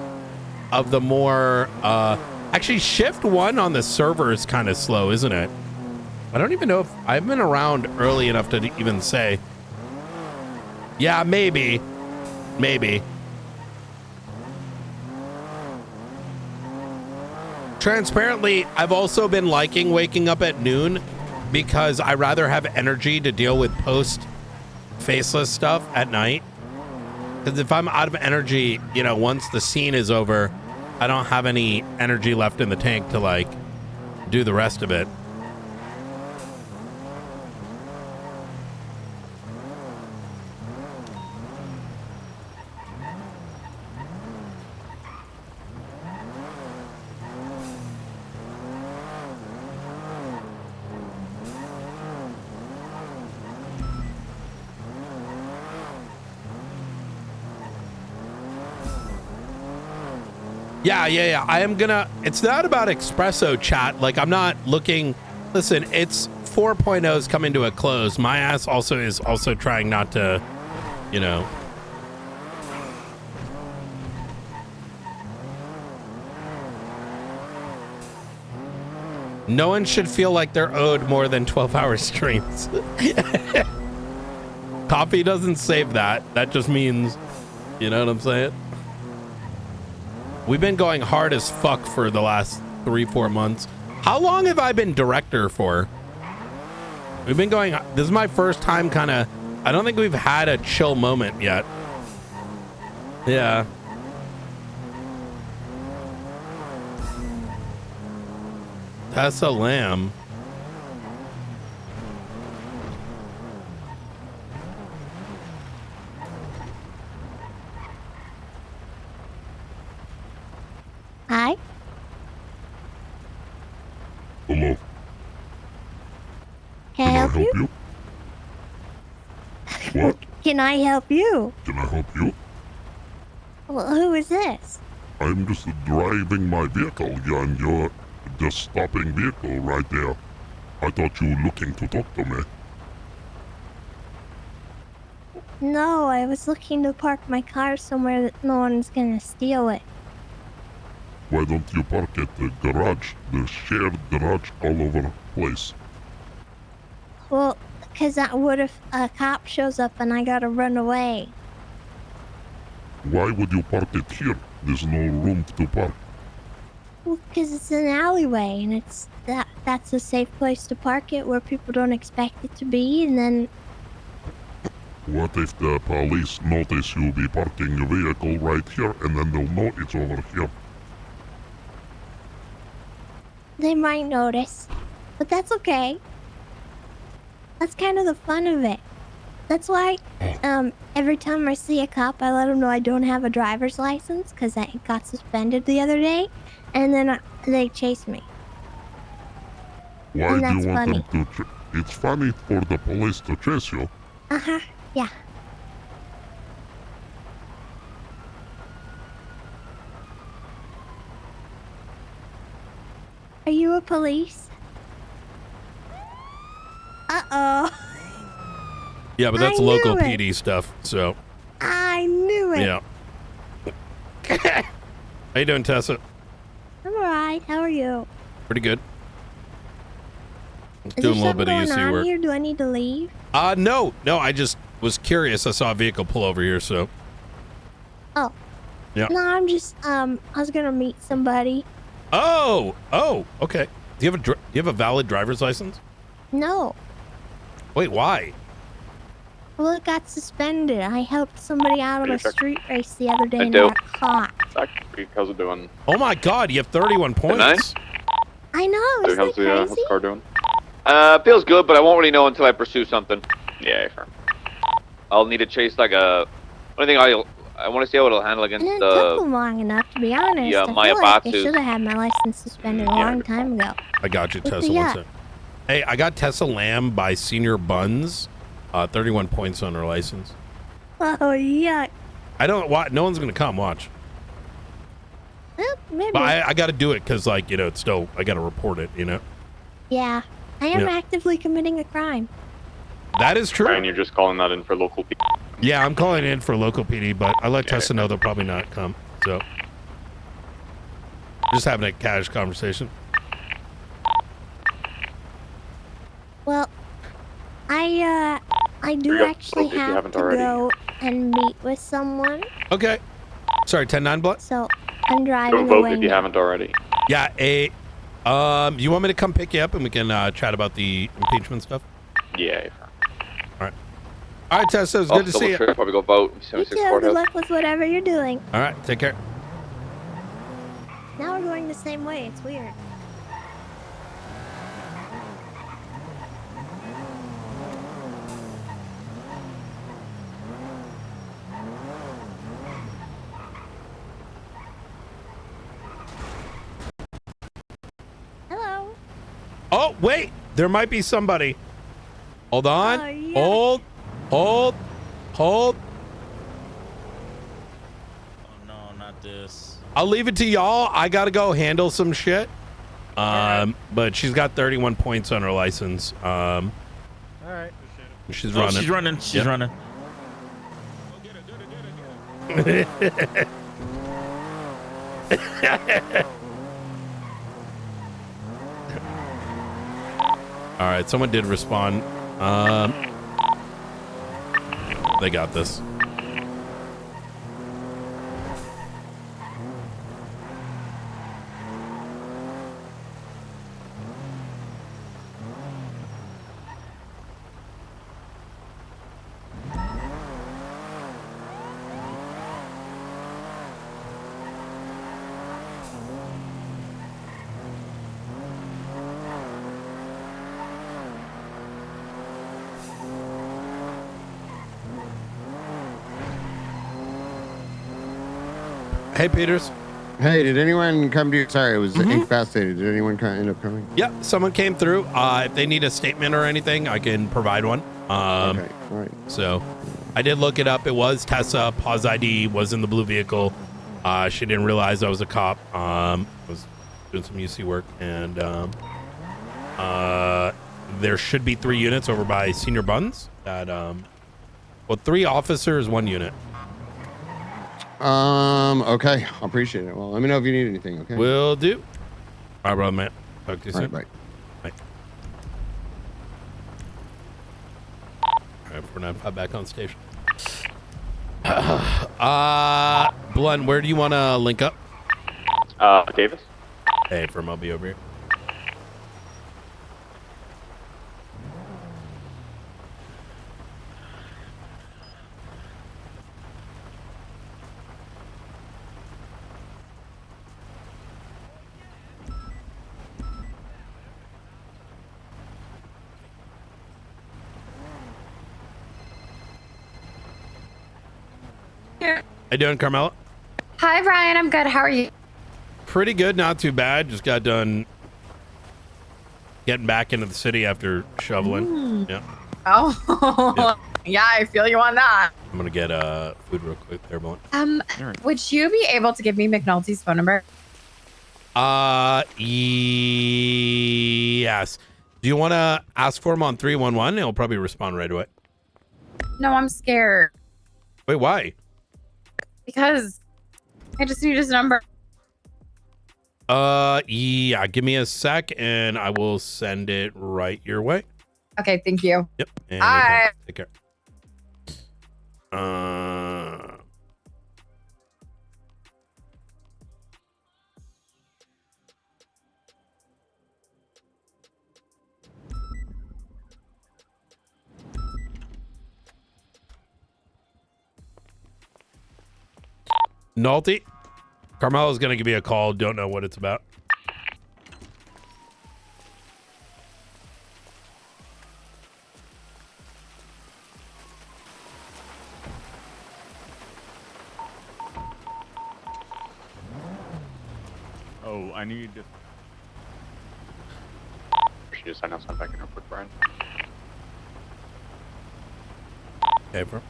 of the more, actually shift one on the server is kind of slow, isn't it? I don't even know if I've been around early enough to even say. Yeah, maybe. Transparently, I've also been liking waking up at noon because I rather have energy to deal with post faceless stuff at night. Because if I'm out of energy, you know, once the scene is over, I don't have any energy left in the tank to like do the rest of it. Yeah. I am gonna, it's not about espresso chat. Like I'm not looking, listen, it's 4.0's coming to a close. My ass also is also trying not to, you know. No one should feel like they're owed more than 12-hour streams. Coffee doesn't save that. That just means, you know what I'm saying? We've been going hard as fuck for the last 3-4 months. How long have I been director for? We've been going, this is my first time kind of, I don't think we've had a chill moment yet. Yeah. That's a lamb. Hi. Hello. Can I help you? What? Can I help you? Can I help you? Well, who is this? I'm just driving my vehicle, and you're the stopping vehicle right there. I thought you were looking to talk to me. No, I was looking to park my car somewhere that no one's gonna steal it. Why don't you park at the garage? The shared garage all over the place. Well, because what if a cop shows up and I gotta run away? Why would you park it here? There's no room to park. Well, because it's an alleyway and that's a safe place to park it where people don't expect it to be, and then What if the police notice you be parking your vehicle right here and then they'll know it's over here? they might notice. But that's okay. That's kind of the fun of it. That's why every time I see a cop, I let them know I don't have a driver's license because I got suspended the other day, and then they chase me. Why And do that's you want funny. them to It's funny for the police to chase you. Uh-huh, yeah. Are you a police? Uh-oh. Yeah, but that's I local knew it. PD stuff, so I knew it. yeah. How you doing, Tessa? I'm alright. How are you? Pretty good. Is Doing a there little bit something of going EC on work. here? Do I need to leave? No, I just was curious. I saw a vehicle pull over here, so Oh. yeah. No, I'm just I was gonna meet somebody. Oh, okay. Do you have a valid driver's license? No. Wait, why? Well, it got suspended. I helped somebody out of a street race the other day I and do. got caught. How's it doing? Oh my God, you have 31 points. I know. Is that How's crazy? the car doing? Feels good, but I won't really know until I pursue something. Yeah, sure. I'll need to chase like a. Only thing I want to see how it'll handle against And it took them long enough, to be honest. yeah, I feel Maya like I Batsus. should have had my license suspended a long time ago. I got you, What Tessa. do you One got? sec. Hey, I got Tessa Lamb by Senior Buns. 31 points on her license. Oh, yuck. I don't. No one's gonna come. Watch. Well, maybe. But I got to do it because, like, it's still I got to report it. Yeah. I am Yeah. actively committing a crime. That is true. And you're just calling that in for local people. Yeah, I'm calling in for local PD, but I let Tessa know they'll probably not come. So, just having a cash conversation. Well, I do Hurry up, actually if you have haven't to already. go and meet with someone. Okay. Sorry, 10-9 blood. So I'm Go driving vote away if you now. haven't already. Yeah. You want me to come pick you up and we can chat about the impeachment stuff? Yeah. All right, Tessa. It's good to see you. Probably go vote. You too. Good luck with whatever you're doing. All right. Take care. Now we're going the same way. It's weird. Hello. Oh, wait. There might be somebody. Hold on. Oh, yeah. Hold. Oh no, not this. I'll leave it to y'all. I got to go handle some shit. But she's got 31 points on her license. All right. She's Oh, running. she's running. She's Yep. running. All right, someone did respond. They got this. Hey, Peters. Hey, did anyone come to you? Sorry, it was incapacitated. Did anyone end up coming? Yeah, someone came through. If they need a statement or anything, I can provide one. Okay, all right. So I did look it up. It was Tessa. Pause ID was in the blue vehicle. She didn't realize I was a cop. Was doing some UC work, and there should be 3 units over by Senior Buns. That 3 officers, 1 unit. Okay, I appreciate it. Well, let me know if you need anything. Okay. Will do. All right, brother, man. Talk to you soon. All right, bye. All right, 495 back on station. Blunt, where do you want to link up? Davis. Hey, from I'll be over here. How you doing, Carmela? Hi, Brian. I'm good. How are you? Pretty good, not too bad. Just got done getting back into the city after shoveling. Yeah. Oh, yeah. I feel you on that. I'm gonna get food real quick there, Blunt. Would you be able to give me McNulty's phone number? Yes. Do you want to ask for him on 311? He'll probably respond right away. No, I'm scared Wait, why? because I just need his number. Yeah. Give me a sec, and I will send it right your way. Okay, thank you. Yep. Anytime. Bye. Take care. Nalty, Carmelo's gonna give me a call. Don't know what it's about. Oh, I need to. She just sign outside back in real quick, Brian. Okay, bro.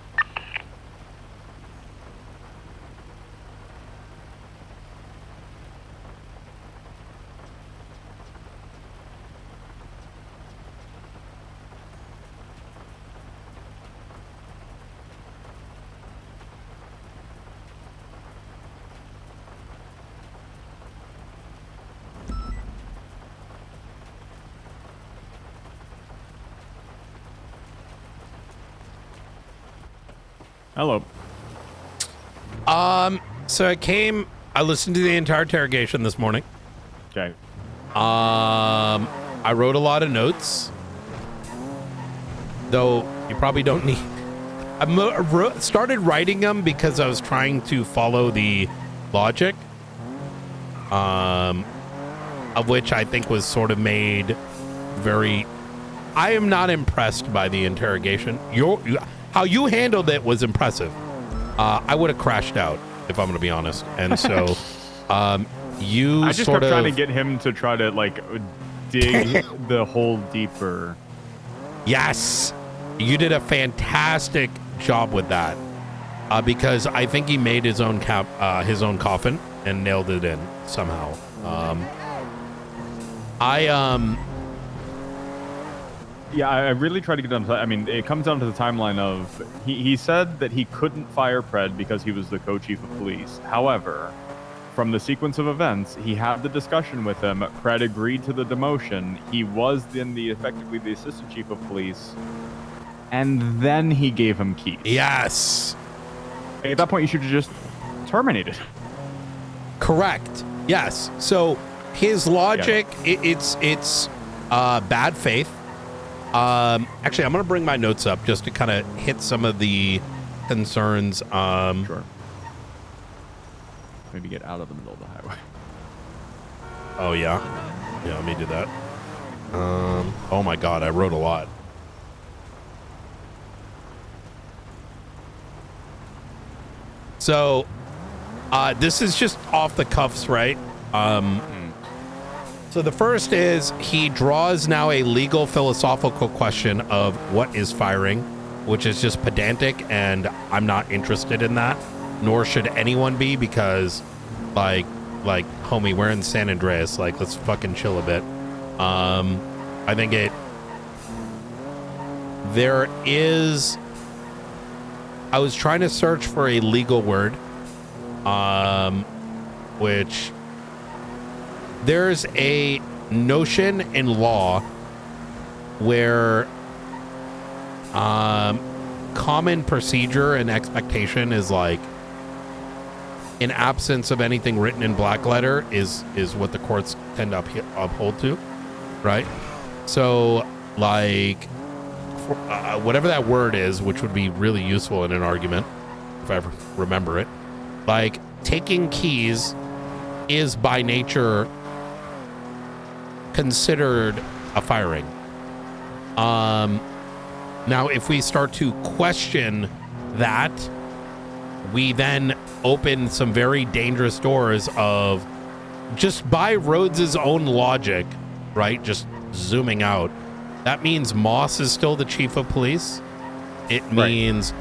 Hello. So I listened to the entire interrogation this morning. Okay. I wrote a lot of notes, though you probably don't need. I started writing them because I was trying to follow the logic, of which I think was sort of made very. I am not impressed by the interrogation. How you handled it was impressive. I would have crashed out if I'm going to be honest. And so, I just kept trying to get him to try to like dig the hole deeper. Yes, you did a fantastic job with that, because I think he made his own coffin and nailed it in somehow. Yeah, I really tried to get him. I mean, it comes down to the timeline of he said that he couldn't fire Pred because he was the co-chief of police. However, from the sequence of events, he had the discussion with him. Pred agreed to the demotion. He was then effectively the assistant chief of police, and then he gave him keys. Yes. At that point, you should have just terminated. Correct. Yes. So his logic, it's bad faith. Actually, I'm going to bring my notes up just to kind of hit some of the concerns. Sure. Maybe get out of the middle of the highway. Oh, yeah. Yeah, let me do that. Oh, my God. I wrote a lot. So, this is just off the cuffs, right? So the first is he draws now a legal philosophical question of what is firing, which is just pedantic, and I'm not interested in that, nor should anyone be, because like homie, we're in San Andreas, like let's fucking chill a bit. I think I was trying to search for a legal word, which there's a notion in law where common procedure and expectation is like, in absence of anything written in black letter is what the courts tend to uphold to, right? So like whatever that word is, which would be really useful in an argument if I ever remember it, like taking keys is by nature considered a firing. Now if we start to question that, we then open some very dangerous doors of, just by Rhodes's own logic, right? Just zooming out, that means Moss is still the chief of police. It means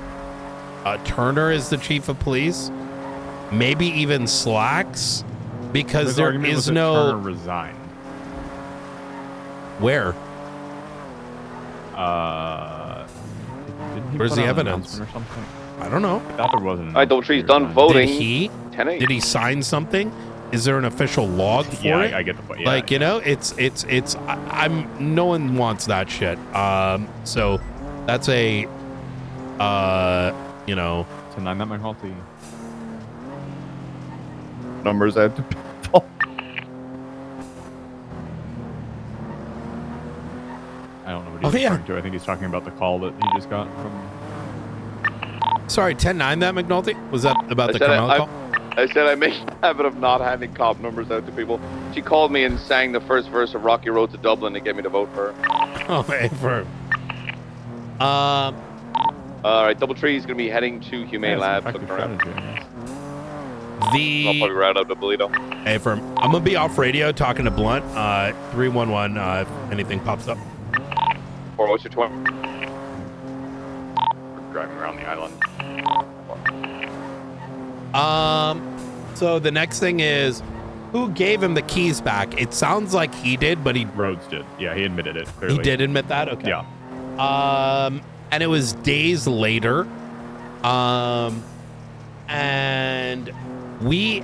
Turner is the chief of police. Maybe even Slacks, because there is no Turner resigned. Where? Didn't he Where's put the out an evidence? announcement or something? I don't know. I thought there wasn't. All right, Double Tree's done voting. Did he sign something? Is there an official log for Yeah, it? I get the point. Yeah, like, you know, I'm no one wants that shit. So that's a, you know. So 9 that might halt the numbers out to people. I don't know what he's referring to. I think he's talking about the call that he just got from. Sorry, 10-9 that McNulty? Was that about the Carmel call? I said I make a habit of not handing cop numbers out to people. She called me and sang the first verse of Rocky Road to Dublin to get me to vote for her. Oh, hey, for. All right, Double Tree's gonna be heading to Humane Lab. Looking around. I'll probably route out to Bolito. Hey, firm. I'm gonna be off radio talking to Blunt. 311. If anything pops up. Or what's your 20? We're driving around the island. So the next thing is, who gave him the keys back? It sounds like he did, but Rhodes did. Yeah, he admitted it. Clearly. He did admit that. Okay. Yeah. And it was days later. And we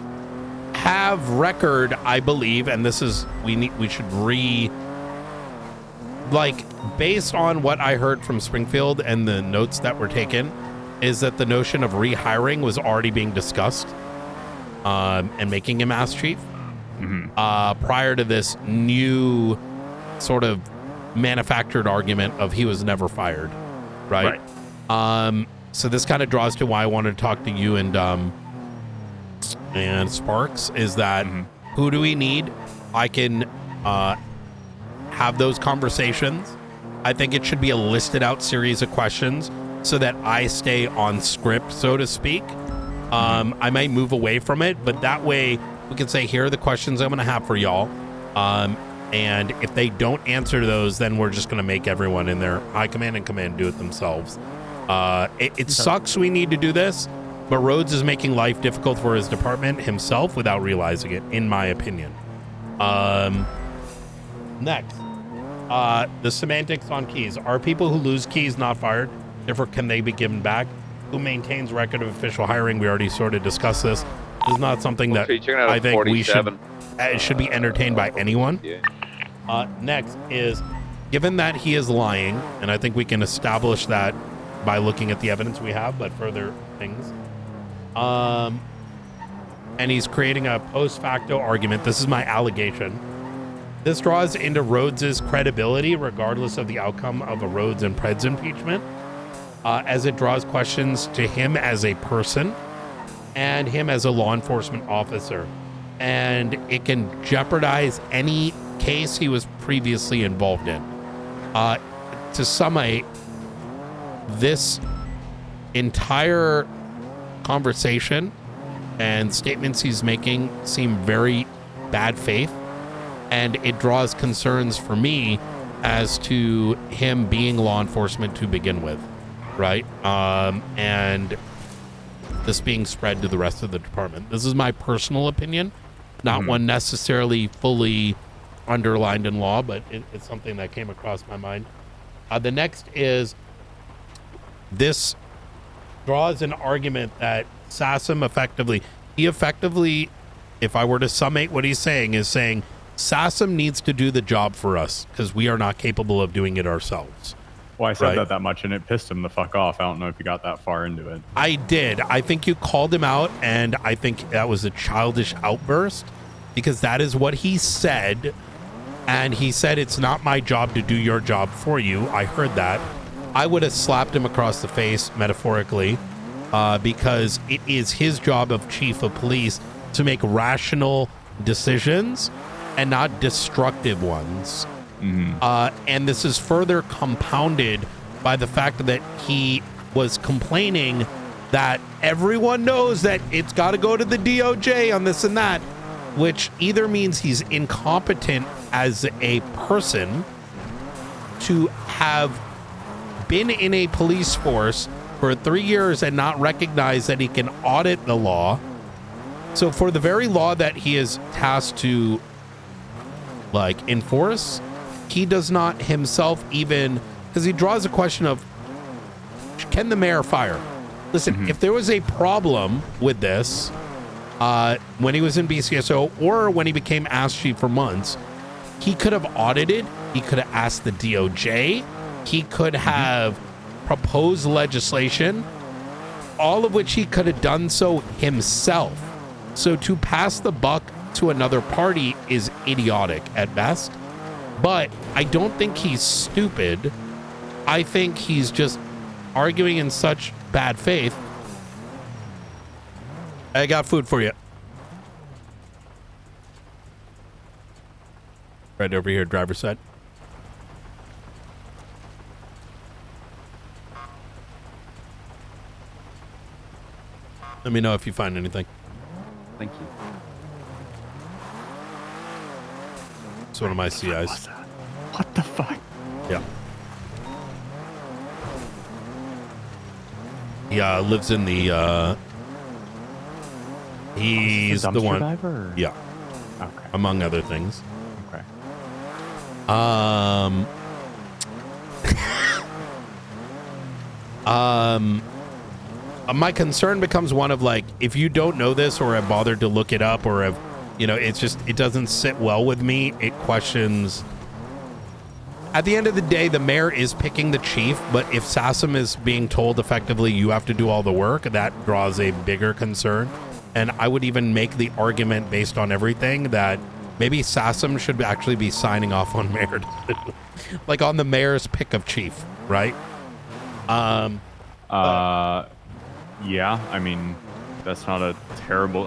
have record, I believe, and this is we should based on what I heard from Springfield and the notes that were taken, is that the notion of rehiring was already being discussed, and making him ass chief, prior to this new sort of manufactured argument of he was never fired, right? So this kind of draws to why I wanted to talk to you and Sparks, is that who do we need? I can have those conversations. I think it should be a listed out series of questions so that I stay on script, so to speak. I might move away from it, but that way we can say, here are the questions I'm going to have for y'all. And if they don't answer those, then we're just going to make everyone in their high command and command do it themselves. It sucks we need to do this, but Rhodes is making life difficult for his department himself without realizing it, in my opinion. Next, the semantics on keys. Are people who lose keys not fired? Therefore, can they be given back? Who maintains record of official hiring? We already sort of discussed this. This is not something that I think we should. It should be entertained by anyone. Next is, given that he is lying, and I think we can establish that by looking at the evidence we have, but further things. And he's creating a post facto argument. This is my allegation. This draws into Rhodes's credibility, regardless of the outcome of a Rhodes and Preds impeachment, as it draws questions to him as a person and him as a law enforcement officer. And it can jeopardize any case he was previously involved in. To summate, this entire conversation and statements he's making seem very bad faith. and it draws concerns for me as to him being law enforcement to begin with, right? And this being spread to the rest of the department. This is my personal opinion, not one necessarily fully underlined in law, but it's something that came across my mind. The next is, this draws an argument that Sassam effectively, if I were to summate what he's saying, is saying Sassam needs to do the job for us because we are not capable of doing it ourselves. Well, I said that much and it pissed him the fuck off. I don't know if you got that far into it. I did. I think you called him out, and I think that was a childish outburst because that is what he said. And he said, it's not my job to do your job for you. I heard that. I would have slapped him across the face, metaphorically, because it is his job of chief of police to make rational decisions and not destructive ones. And this is further compounded by the fact that he was complaining that everyone knows that it's got to go to the DOJ on this and that, which either means he's incompetent as a person to have been in a police force for 3 years and not recognize that he can audit the law. So for the very law that he is tasked to enforce, he does not himself even, because he draws a question of, can the mayor fire? Listen, if there was a problem with this when he was in BCSO or when he became ASK chief for months, he could have audited, he could have asked the DOJ, he could have proposed legislation, all of which he could have done so himself. So to pass the buck to another party is idiotic at best. But I don't think he's stupid. I think he's just arguing in such bad faith. I got food for you. Right over here, driver's side. Let me know if you find anything. Thank you. It's one of my CIs. What the fuck? Yeah. He lives in the he's the one driver? Yeah. Okay. Among other things. Okay. My concern becomes one of if you don't know this or have bothered to look it up or have, it's just, it doesn't sit well with me. It questions. At the end of the day, the mayor is picking the chief, but if Sassam is being told effectively you have to do all the work, that draws a bigger concern. And I would even make the argument based on everything that maybe Sassam should actually be signing off on mayor, on the mayor's pick of chief, right? Yeah, I mean, that's not a terrible,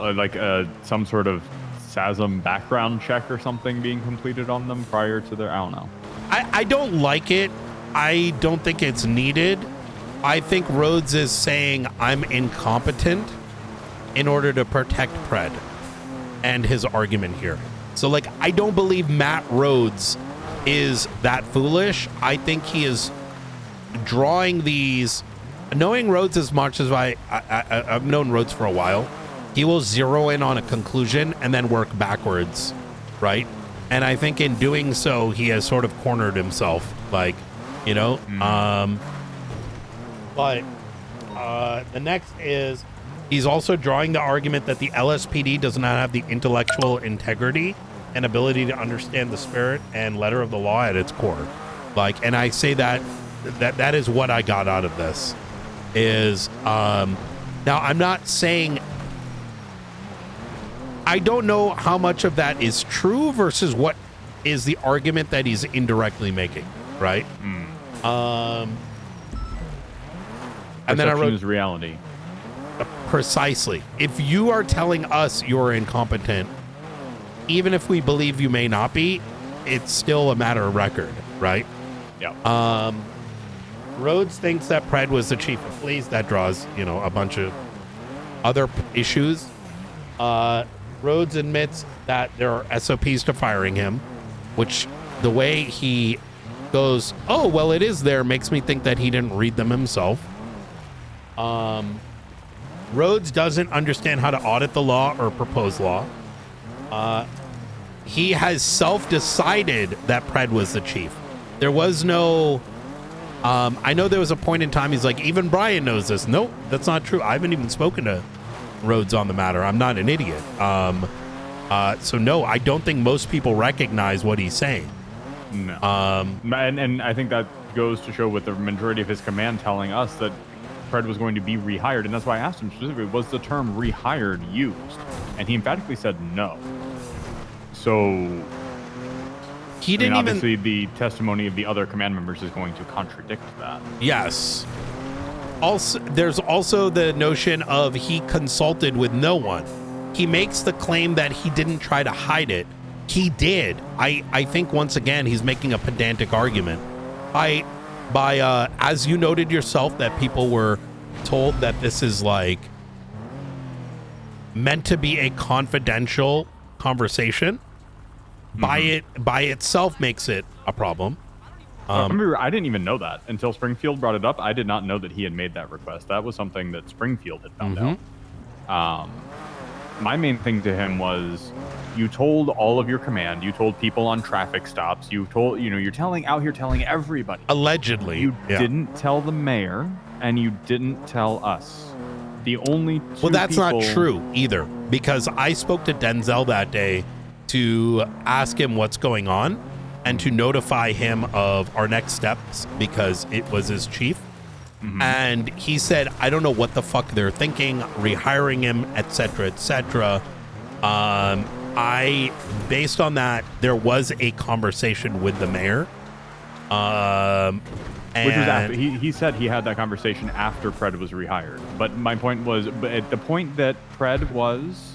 some sort of SASM background check or something being completed on them prior to their, I don't know. I don't like it. I don't think it's needed. I think Rhodes is saying I'm incompetent in order to protect Pred and his argument here. So I don't believe Matt Rhodes is that foolish. I think he is drawing these, knowing Rhodes as much as I've known Rhodes for a while, he will zero in on a conclusion and then work backwards, right? And I think in doing so, he has sort of cornered himself, But the next is, he's also drawing the argument that the LSPD does not have the intellectual integrity and ability to understand the spirit and letter of the law at its core. And I say that is what I got out of this. Is now I'm not saying, I don't know how much of that is true versus what is the argument that he's indirectly making, right? And then I wrote reality. Precisely. If you are telling us you're incompetent, even if we believe you may not be, it's still a matter of record, right? Yeah. Rhodes thinks that Pred was the chief of police. That draws, a bunch of other issues. Rhodes admits that there are SOPs to firing him, which the way he goes, oh, well, it is there, makes me think that he didn't read them himself. Rhodes doesn't understand how to audit the law or propose law. He has self-decided that Pred was the chief. There was no... I know there was a point in time he's like, even Brian knows this. Nope, that's not true. I haven't even spoken to Rhodes on the matter. I'm not an idiot. So no, I don't think most people recognize what he's saying. No. And I think that goes to show with the majority of his command telling us that Pred was going to be rehired, and that's why I asked him specifically, was the term rehired used? And he emphatically said no. So he didn't obviously the testimony of the other command members is going to contradict that. Yes. Also, there's also the notion of he consulted with no one. He makes the claim that he didn't try to hide it. He did. I think once again he's making a pedantic argument. By as you noted yourself, that people were told that this is like meant to be a confidential conversation. By itself makes it a problem. Remember, I didn't even know that until Springfield brought it up. I did not know that he had made that request. That was something that Springfield had found out. My main thing to him was, you told all of your command, you told people on traffic stops, you told, you're telling everybody. Allegedly. You didn't tell the mayor, and you didn't tell us. The only two Well, that's people... not true either, because I spoke to Denzel that day to ask him what's going on and to notify him of our next steps because it was his chief. And he said, I don't know what the fuck they're thinking, rehiring him, etc., etc. Based on that, there was a conversation with the mayor. Which was after, he said he had that conversation after Pred was rehired. But my point was, at the point that Pred was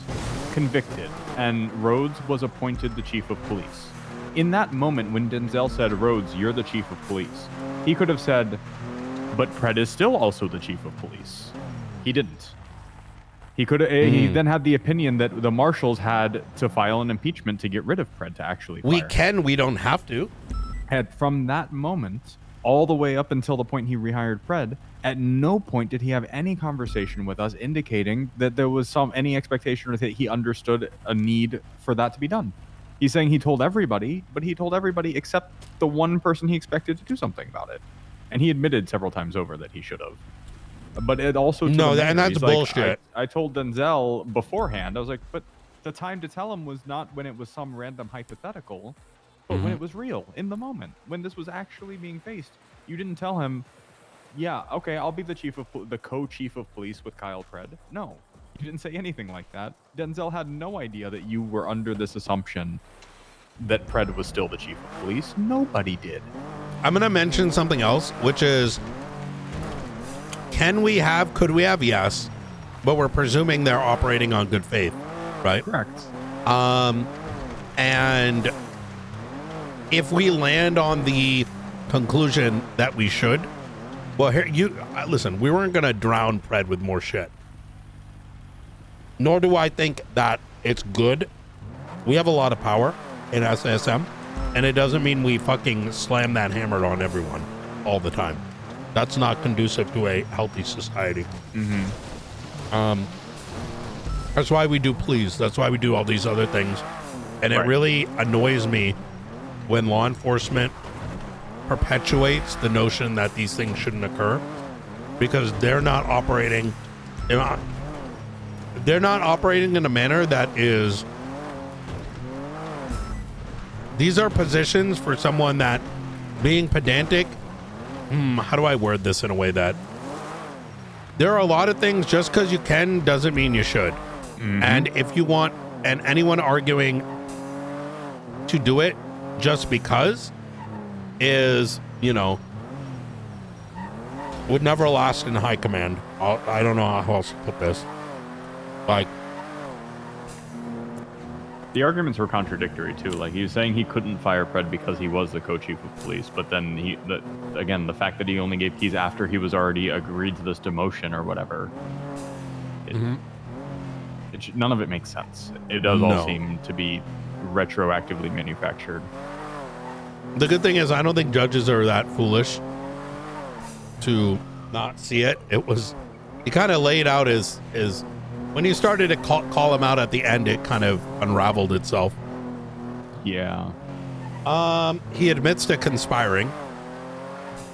convicted and Rhodes was appointed the chief of police, in that moment when Denzel said, Rhodes, you're the chief of police, he could have said, but Pred is still also the chief of police. He didn't. He could. He then had the opinion that the marshals had to file an impeachment to get rid of Pred to actually fire him. We don't have to. And from that moment, all the way up until the point he rehired Pred, at no point did he have any conversation with us indicating that there was any expectation or that he understood a need for that to be done. He's saying he told everybody, but he told everybody except the one person he expected to do something about it. And he admitted several times over that he should have. But it also... No, and that's bullshit. I told Denzel beforehand, I was like, but the time to tell him was not when it was some random hypothetical, but when it was real, in the moment, when this was actually being faced. You didn't tell him, yeah, okay, I'll be the co-chief of police with Kyle Pred. No, you didn't say anything like that. Denzel had no idea that you were under this assumption that Pred was still the chief of police. Nobody did. I'm going to mention something else, which is, could we have? Yes. But we're presuming they're operating on good faith, right? Correct. And if we land on the conclusion that we should, well, here, listen, we weren't going to drown Pred with more shit. Nor do I think that it's good. We have a lot of power in SSM. And it doesn't mean we fucking slam that hammer on everyone all the time. That's not conducive to a healthy society. That's why we do please. That's why we do all these other things. And it really annoys me when law enforcement perpetuates the notion that these things shouldn't occur, because they're not operating in a manner that is... These are positions for someone that, being pedantic, how do I word this in a way that there are a lot of things, just because you can doesn't mean you should. And if you want, and anyone arguing to do it just because is, would never last in high command. I don't know how else to put this. Like, the arguments were contradictory too. Like, he was saying he couldn't fire Pred because he was the co-chief of police, but then the fact that he only gave keys after he was already agreed to this demotion or whatever, none of it makes sense. It does all No. seem to be retroactively manufactured. The good thing is I don't think judges are that foolish to not see it. He kind of laid out his when you started to call him out at the end, it kind of unraveled itself. Yeah. He admits to conspiring,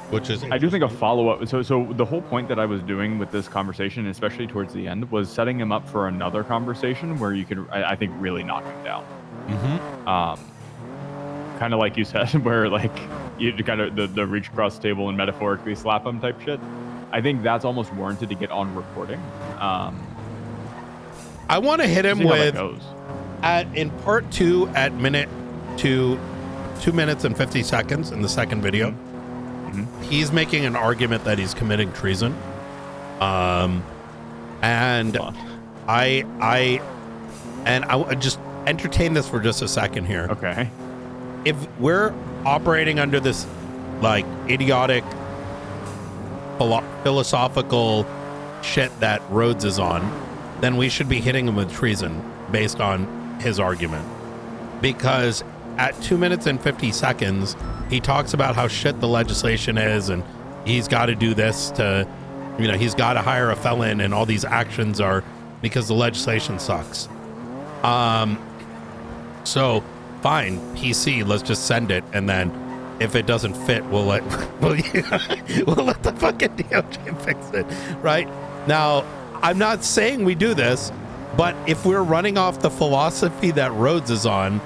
which is I do think a follow-up. So the whole point that I was doing with this conversation, especially towards the end, was setting him up for another conversation where you could, I think, really knock him down. Kind of like you said, where like you kind of the reach across the table and metaphorically slap him type shit. I think that's almost warranted to get on recording. I want to hit him see how that with goes. in part 2 at minute 2 minutes and 50 seconds in the second video. He's making an argument that he's committing treason. And I just entertain this for just a second here. Okay. If we're operating under this like idiotic philosophical shit that Rhodes is on, then we should be hitting him with treason based on his argument. Because at 2 minutes and 50 seconds, he talks about how shit the legislation is, and he's got to do this to, he's got to hire a felon, and all these actions are because the legislation sucks. So fine, PC, let's just send it, and then if it doesn't fit, we'll let the fucking DOJ fix it. Right now, I'm not saying we do this, but if we're running off the philosophy that Rhodes is on,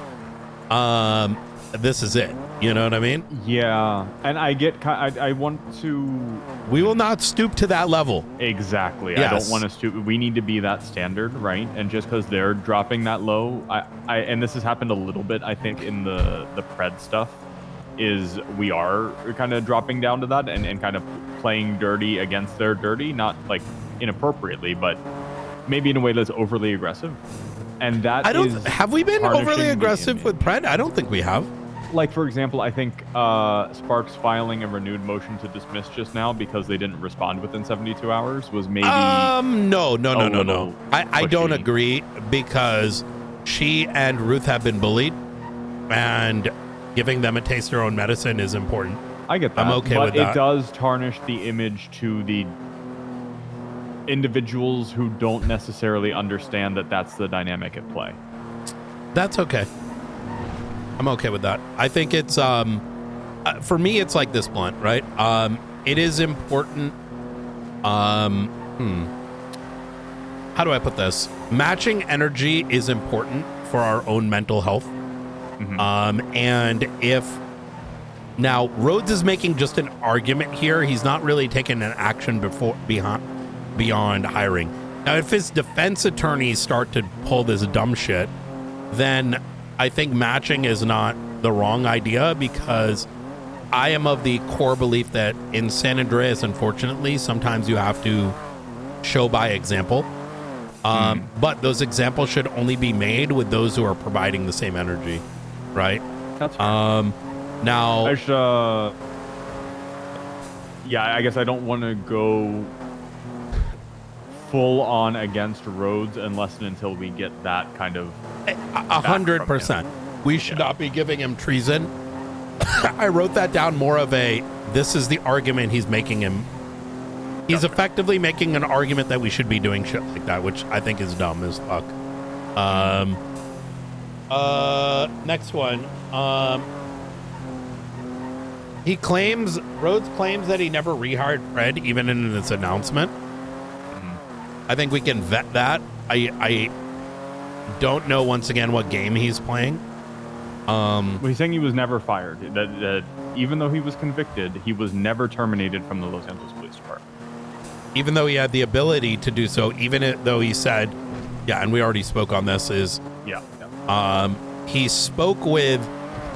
this is it. You know what I mean? Yeah, and I want to. We will not stoop to that level. Exactly. Yes. I don't want to stoop. We need to be that standard, right? And just because they're dropping that low, and this has happened a little bit, I think, in the pred stuff, is we are kind of dropping down to that and kind of playing dirty against their dirty, not like inappropriately, but maybe in a way that's overly aggressive. And that have we been overly aggressive with pred? I don't think we have. Like, for example, I think Sparks filing a renewed motion to dismiss just now because they didn't respond within 72 hours was maybe no. I don't pushy. agree, because she and Ruth have been bullied, and giving them a taste of their own medicine is important. I get that. I'm okay but with that. It does tarnish the image to the individuals who don't necessarily understand that that's the dynamic at play. That's okay. I'm okay with that. I think it's for me, it's like this, Blunt, right? It is important. How do I put this? Matching energy is important for our own mental health. And if now Rhodes is making just an argument here, he's not really taking an action beyond hiring. Now, if his defense attorneys start to pull this dumb shit, then I think matching is not the wrong idea, because I am of the core belief that in San Andreas, unfortunately, sometimes you have to show by example. But those examples should only be made with those who are providing the same energy, right? That's fair. Now, I guess I don't want to go full on against Rhodes unless and until we get that kind of 100%. We should not be giving him treason. I wrote that down more of this is the argument he's making him. He's effectively making an argument that we should be doing shit like that, which I think is dumb as fuck. Next one. Rhodes claims that he never rehired Fred, even in this announcement. I think we can vet that. I don't know, once again, what game he's playing. Well, he's saying he was never fired. That even though he was convicted, he was never terminated from the Los Angeles Police Department. Even though he had the ability to do so, though he said, and we already spoke on this, he spoke with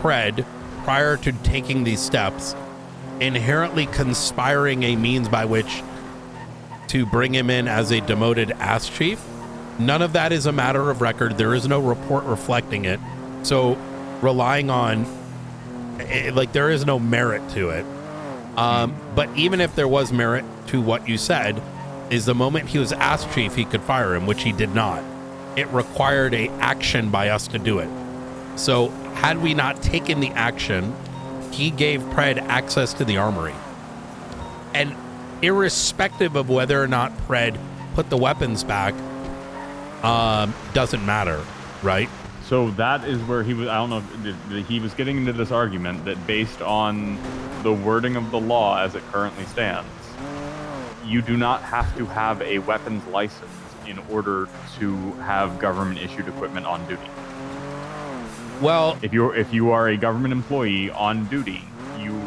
Fred prior to taking these steps, inherently conspiring a means by which to bring him in as a demoted ass chief. None of that is a matter of record. There is no report reflecting it. So relying on, there is no merit to it. But even if there was merit to what you said, is the moment he was ass chief, he could fire him, which he did not. it required a action by us to do it. So had we not taken the action, he gave Pred access to the armory. And irrespective of whether or not Pred put the weapons back, doesn't matter, right? So that is where he was, I don't know, he was getting into this argument that based on the wording of the law as it currently stands, you do not have to have a weapons license in order to have government issued equipment on duty. Well, if you are a government employee on duty, you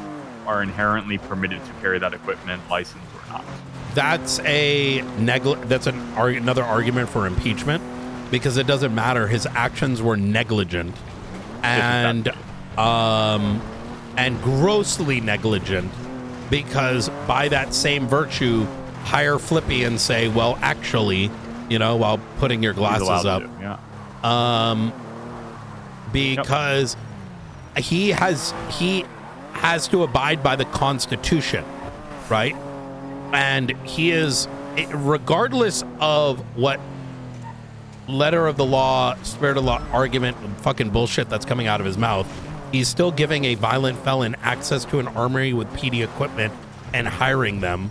are inherently permitted to carry that equipment, license or not. That's another argument for impeachment, because it doesn't matter. His actions were negligent and grossly negligent, because by that same virtue, hire Flippy and say, well, actually, you know, while putting your glasses up, because he has to abide by the Constitution, right? And he is, regardless of what letter of the law, spirit of the law argument, fucking bullshit that's coming out of his mouth, he's still giving a violent felon access to an armory with PD equipment and hiring them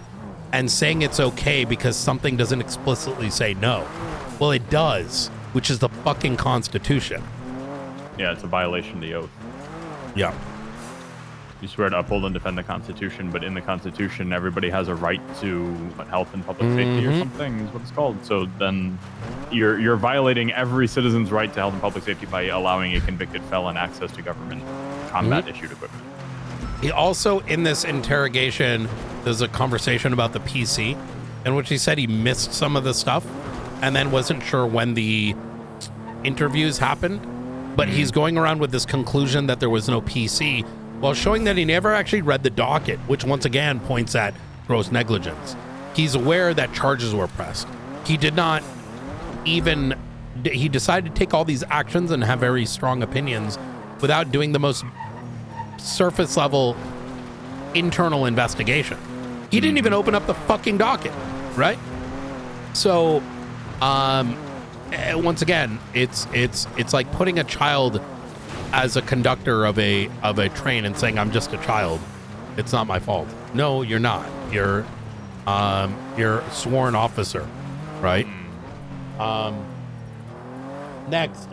and saying it's okay because something doesn't explicitly say no. Well, it does, which is the fucking Constitution. Yeah, it's a violation of the oath. Yeah. You swear to uphold and defend the Constitution, but in the Constitution, everybody has a right to health and public safety or something is what it's called. So then you're violating every citizen's right to health and public safety by allowing a convicted felon access to government combat-issued equipment. He also, in this interrogation, there's a conversation about the PC in which he said he missed some of the stuff and then wasn't sure when the interviews happened. But he's going around with this conclusion that there was no PC, while showing that he never actually read the docket, which once again points at gross negligence. He's aware that charges were pressed. He did not even, he decided to take all these actions and have very strong opinions without doing the most surface level internal investigation. He didn't even open up the fucking docket, right? So, once again, it's like putting a child as a conductor of a train and saying, I'm just a child. It's not my fault. No, you're not. You're a sworn officer, right? Next,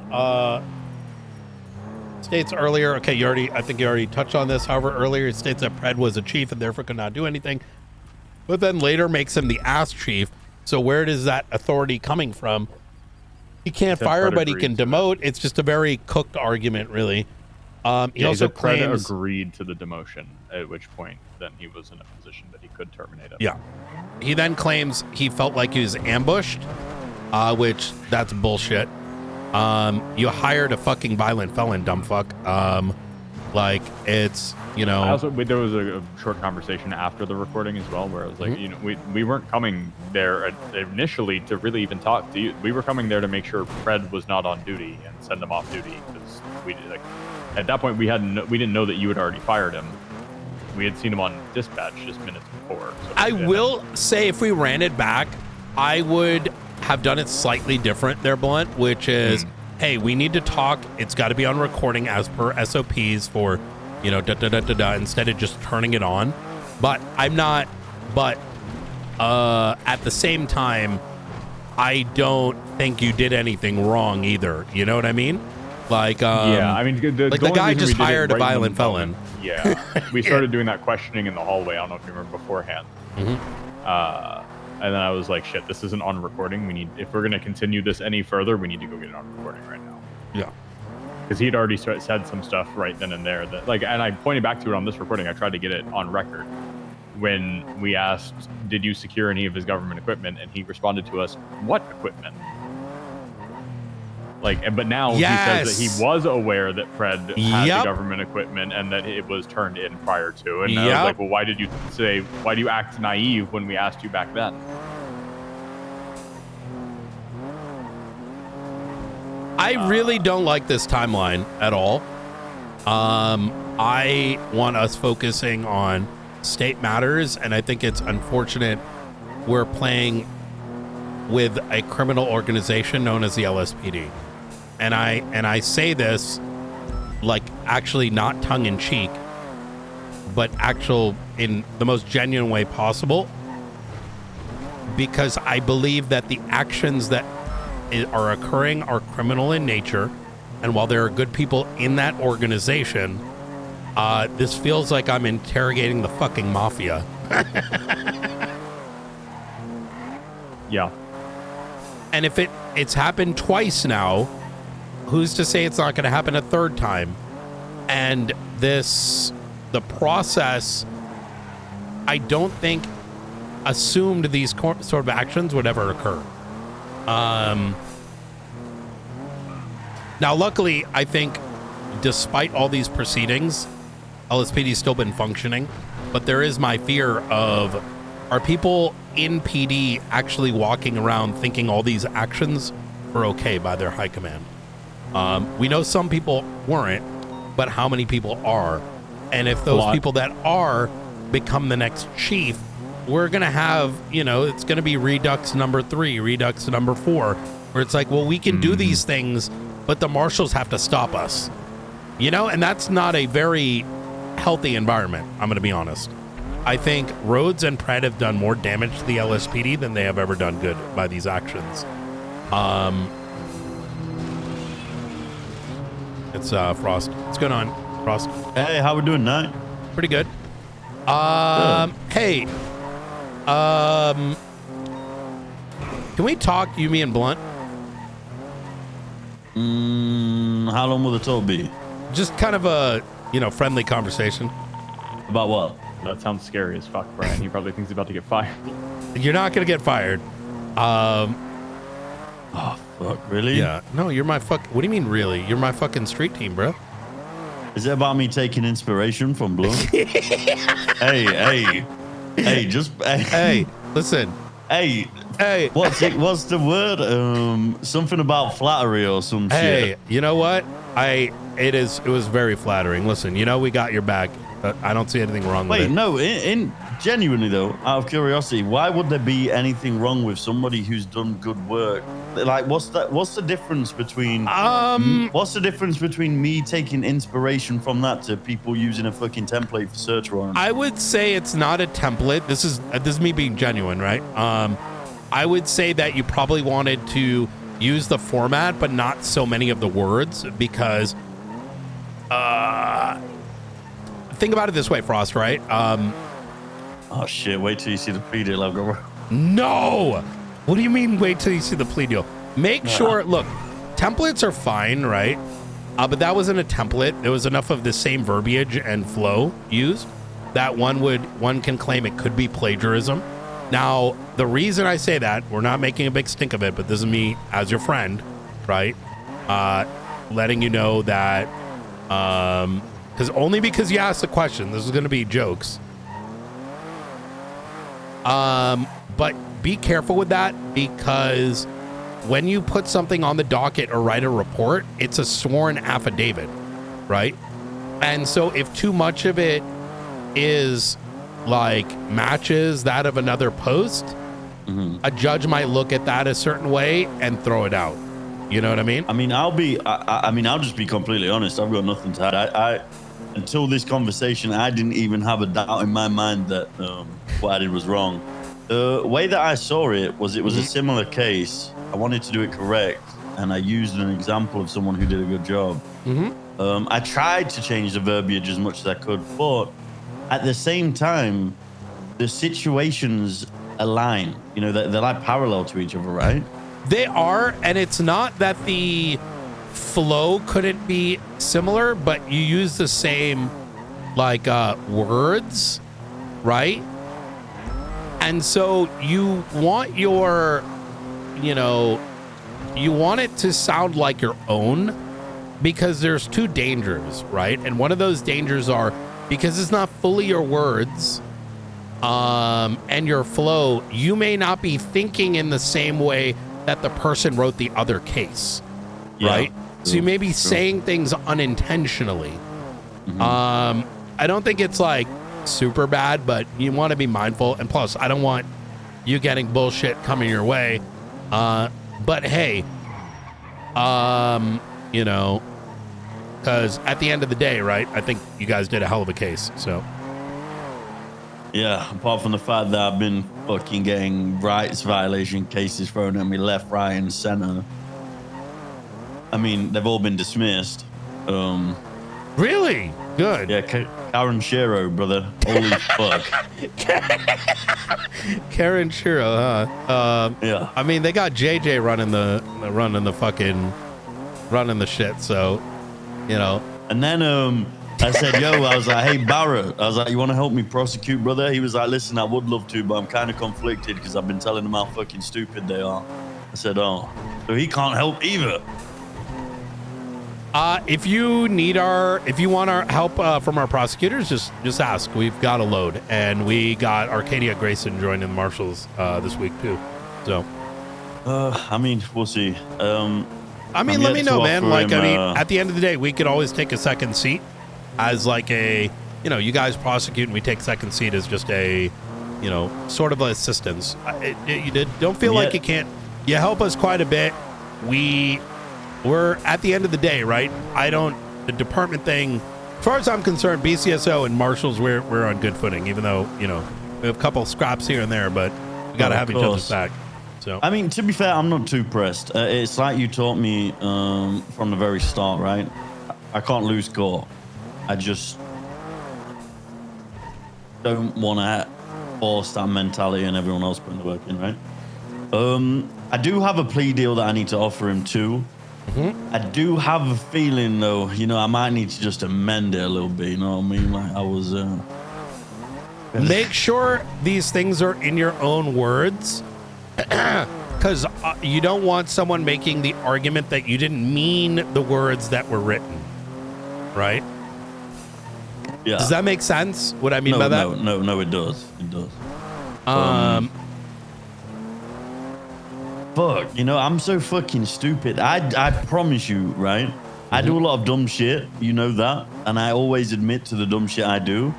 states earlier, okay, I think you already touched on this. However, earlier it states that Pred was a chief and therefore could not do anything, but then later makes him the ass chief. So where is that authority coming from? He can't fire, but he can demote. It's just a very cooked argument, really. He also claims agreed to the demotion, at which point then he was in a position that he could terminate him. Yeah. He then claims he felt like he was ambushed, which that's bullshit. You hired a fucking violent felon, dumb fuck. Like, it's, you know. There was a short conversation after the recording as well, where it was like, you know, we weren't coming there initially to really even talk to you. We were coming there to make sure Pred was not on duty and send him off duty, because at that point we didn't know that you had already fired him. We had seen him on dispatch just minutes before. So I will say, if we ran it back, I would have done it slightly different there, Blunt, which is, hey, we need to talk. It's got to be on recording as per SOPs for, you know, instead of just turning it on. But I'm not, at the same time, I don't think you did anything wrong either. You know what I mean? Like, yeah, I mean, the guy just hired a violent felon. Yeah, we started doing that questioning in the hallway. I don't know if you remember beforehand. And then I was like, shit, this isn't on recording. If we're going to continue this any further, we need to go get it on recording right now. Yeah. Because he'd already said some stuff right then and there that, like, and I pointed back to it on this recording. I tried to get it on record when we asked, did you secure any of his government equipment? And he responded to us, what equipment? Like, but now he says that he was aware that Pred had the government equipment and that it was turned in prior to. And I was like, well, why do you act naive when we asked you back then? I really don't like this timeline at all. I want us focusing on state matters, and I think it's unfortunate we're playing with a criminal organization known as the LSPD. And I say this like actually not tongue in cheek, but actual in the most genuine way possible, because I believe that the actions that are occurring are criminal in nature. And while there are good people in that organization, this feels like I'm interrogating the fucking mafia. Yeah. And if it's happened twice now, who's to say it's not going to happen a third time? And the process, I don't think assumed these sort of actions would ever occur. Now, luckily, I think despite all these proceedings, LSPD's still been functioning, but there is my fear of, are people in PD actually walking around thinking all these actions were okay by their high command? We know some people weren't, but how many people are? And if those people that are become the next chief, we're going to have, it's going to be Redux number 3, Redux number 4, where it's like, well, we can do these things, but the marshals have to stop us, and that's not a very healthy environment. I'm going to be honest. I think Rhodes and Pred have done more damage to the LSPD than they have ever done good by these actions. It's Frost. What's going on, Frost? Hey, how we doing tonight? Pretty good. Hey, can we talk, you, me, and Blunt? How long will the talk be? Just kind of a, friendly conversation. About what? That sounds scary as fuck, Brian. He probably thinks he's about to get fired. You're not gonna get fired. Oh, fuck, really? Yeah. No, you're my fuck. What do you mean, really? You're my fucking street team, bro. Is it about me taking inspiration from Blue? Hey, just... Hey, listen. Hey. What's the word? Something about flattery or some shit. Hey, you know what? It was very flattering. Listen, we got your back. I don't see anything wrong with it. Wait, no, in genuinely though, out of curiosity, why would there be anything wrong with somebody who's done good work? Like, what's the difference between me taking inspiration from that to people using a fucking template for search warrants? I would say it's not a template. This is me being genuine, right? I would say that you probably wanted to use the format, but not so many of the words, because think about it this way, Frost, right? Oh shit, wait till you see the plea deal. I'll go. No! What do you mean wait till you see the plea deal? Make sure, look, templates are fine, right? But that wasn't a template. There was enough of the same verbiage and flow used that one can claim it could be plagiarism. Now, the reason I say that, we're not making a big stink of it, but this is me as your friend, right? Letting you know that, because you asked the question, this is going to be jokes. But be careful with that, because when you put something on the docket or write a report, it's a sworn affidavit, right? And so if too much of it is like matches that of another post, a judge might look at that a certain way and throw it out. You know what I mean? I mean, I'll just be completely honest. I've got nothing to add. Until this conversation, I didn't even have a doubt in my mind that what I did was wrong. The way that I saw it was a similar case. I wanted to do it correct, and I used an example of someone who did a good job. I tried to change the verbiage as much as I could, but at the same time, the situations align. They're like parallel to each other, right? They are, and it's not that the flow couldn't be similar, but you use the same words, right? And so you want you want it to sound like your own, because there's two dangers, right? And one of those dangers are, because it's not fully your words and your flow, you may not be thinking in the same way that the person wrote the other case, right? So you may be saying things unintentionally. I don't think it's like super bad, but you want to be mindful. And plus, I don't want you getting bullshit coming your way But hey, you know, because at the end of the day, right? I think you guys did a hell of a case. So. Yeah, apart from the fact that I've been fucking getting rights violation cases thrown at me left, right, and center. I mean, they've all been dismissed. Really? Good. Yeah, Karen Shiro, brother. Holy fuck. Karen Shiro, huh? Yeah. I mean, they got JJ running the shit. So, you know. And then I said, yo, I was like, hey, Barrett. I was like, you want to help me prosecute, brother? He was like, listen, I would love to, but I'm kind of conflicted because I've been telling them how fucking stupid they are. I said, oh, so he can't help either. If you want our help from our prosecutors, just ask. We've got a load, and we got Arcadia Grayson joining the marshals this week too. So, I mean, we'll see. I mean, let me know, man. Like, I mean, at the end of the day, we could always take a second seat as like a, you know, you guys prosecute and we take second seat as just a, you know, sort of assistance. Don't feel like you can't. You help us quite a bit. We're at the end of the day, right? The department thing, as far as I'm concerned, BCSO and marshals, we're on good footing, even though, you know, we have a couple scraps here and there, but we got to have each other's back. So, I mean, to be fair, I'm not too pressed. It's like you taught me from the very start, right? I can't lose court. I just don't want to force that mentality and everyone else putting the work in, right? I do have a plea deal that I need to offer him too. Mm-hmm. I do have a feeling, though, you know, I might need to just amend it a little bit, you know what I mean? Like, I was... Make sure these things are in your own words, because you don't want someone making the argument that you didn't mean the words that were written, right? Yeah. Does that make sense? What I mean by that? No, it does. It does. Fuck, you know, I'm so fucking stupid. I promise you, right? I do a lot of dumb shit, you know that, and I always admit to the dumb shit I do.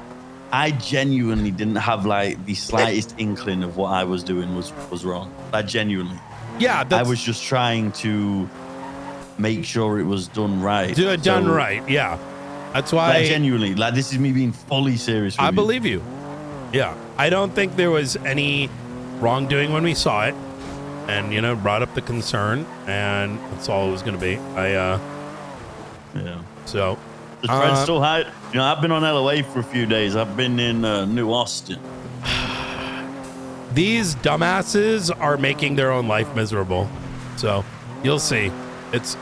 I genuinely didn't have like the slightest inkling of what I was doing was wrong. I genuinely. Yeah, I was just trying to make sure it was done right. Done right, yeah. That's why. Like, genuinely, like, this is me being fully serious with I you. believe you. Yeah, I don't think there was any wrongdoing when we saw it, and you know, brought up the concern, and that's all it was going to be. Yeah. So. The Fred's still high. You know, I've been on LOA for a few days. I've been in New Austin. These dumbasses are making their own life miserable. So you'll see. It's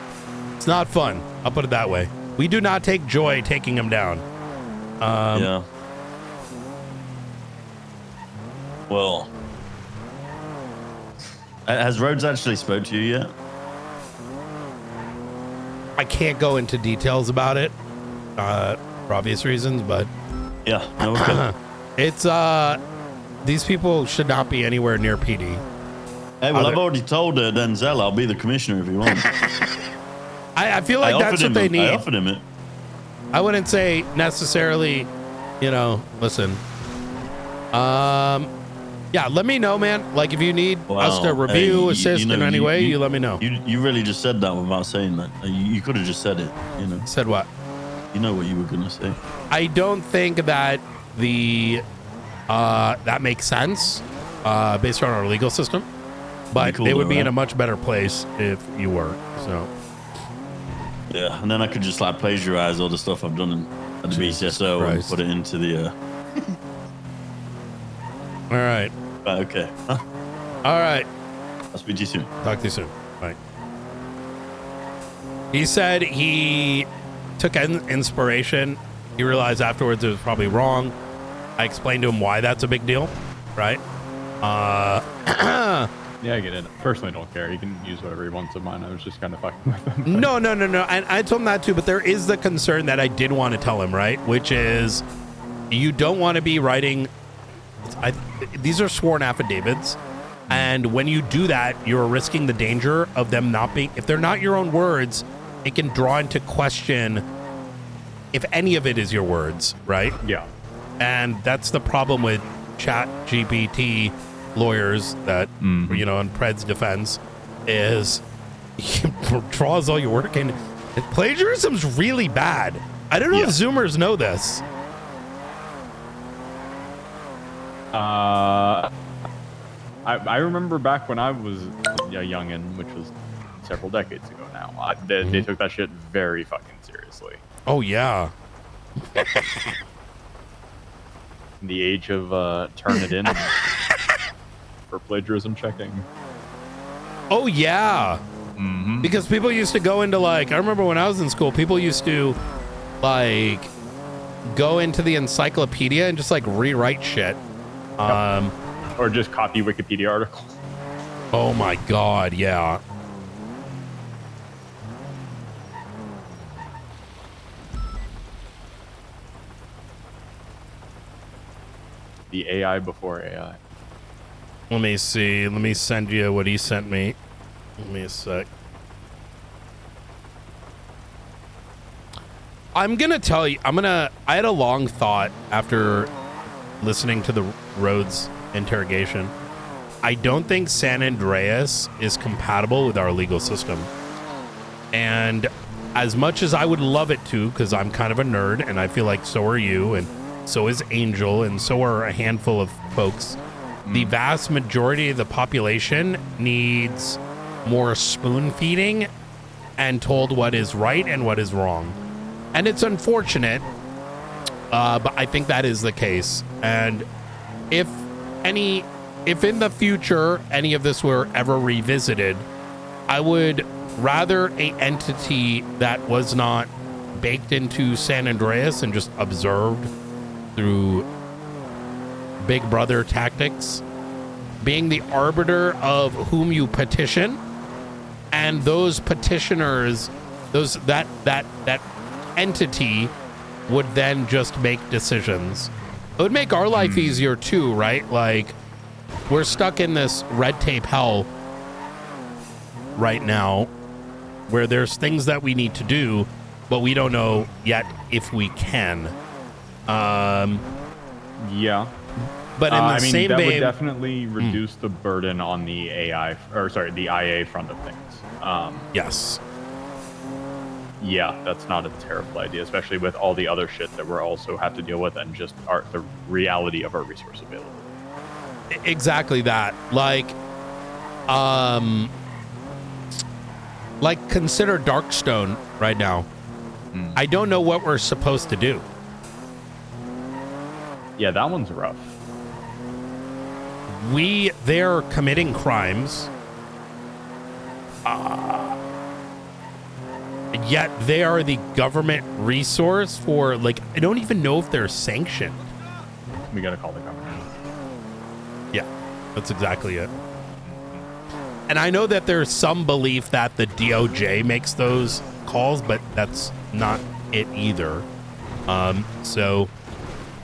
not fun. I'll put it that way. We do not take joy taking them down. Yeah. Well, has Rhodes actually spoke to you yet? I can't go into details about it. For obvious reasons, but yeah, no, okay. It's these people should not be anywhere near PD. Hey, well, I've already told Denzel I'll be the commissioner if you want. I feel like that's what they need. I offered him it. I wouldn't say necessarily, you know, listen. Yeah, let me know, man. Like, if you need us to review, assist in any way, you let me know. You really just said that without saying that. You could have just said it, you know. Said what? You know what you were gonna say. I don't think that that makes sense based on our legal system, but cool, they would though, be right? in a much better place if you were. So yeah, and then I could just like plagiarize all the stuff I've done at the BCSO and put it into the. All right. Okay. All right. I'll speak to you soon. Talk to you soon. Bye. He said he took inspiration. He realized afterwards it was probably wrong. I explained to him why that's a big deal, right? Yeah, I get it. Personally, don't care. He can use whatever he wants of mine. I was just kind of fucking with him. No. And I told him that too, but there is the concern that I did want to tell him, right? Which is you don't want to be writing. These are sworn affidavits. And when you do that, you're risking the danger of them not being, if they're not your own words, it can draw into question if any of it is your words, right? Yeah. And that's the problem with chat GPT lawyers that, you know, in Pred's defense, is you draws all your work, and plagiarism's really bad. I don't know if Zoomers know this. I remember back when I was a youngin', which was several decades ago now. They took that shit very fucking seriously. Oh yeah. In the age of Turnitin for plagiarism checking. Oh yeah. Because people used to go into like, I remember when I was in school, people used to like go into the encyclopedia and just like rewrite shit. Or just copy Wikipedia articles. Oh my god, yeah. The AI before AI. Let me see. Let me send you what he sent me. Give me a sec. I'm gonna tell you, I had a long thought after listening to the Rhodes interrogation. I don't think San Andreas is compatible with our legal system. And as much as I would love it to, because I'm kind of a nerd, and I feel like so are you, and so is Angel, and so are a handful of folks, the vast majority of the population needs more spoon feeding and told what is right and what is wrong. And it's unfortunate, but I think that is the case. And if in the future any of this were ever revisited, I would rather a entity that was not baked into San Andreas and just observed through Big Brother tactics, being the arbiter of whom you petition, and those petitioners, that entity would then just make decisions. It would make our life easier too, right? Like, we're stuck in this red tape hell right now where there's things that we need to do, but we don't know yet if we can. Yeah. But in the same that vein, would definitely reduce the burden on the the IA front of things. Yes. Yeah, that's not a terrible idea, especially with all the other shit that we're also have to deal with, and just the reality of our resource availability. Exactly that. Like consider Darkstone right now. I don't know what we're supposed to do. Yeah, that one's rough. They're committing crimes. Yet they are the government resource for, like, I don't even know if they're sanctioned. We gotta call the government. Yeah, that's exactly it. And I know that there's some belief that the DOJ makes those calls, but that's not it either. So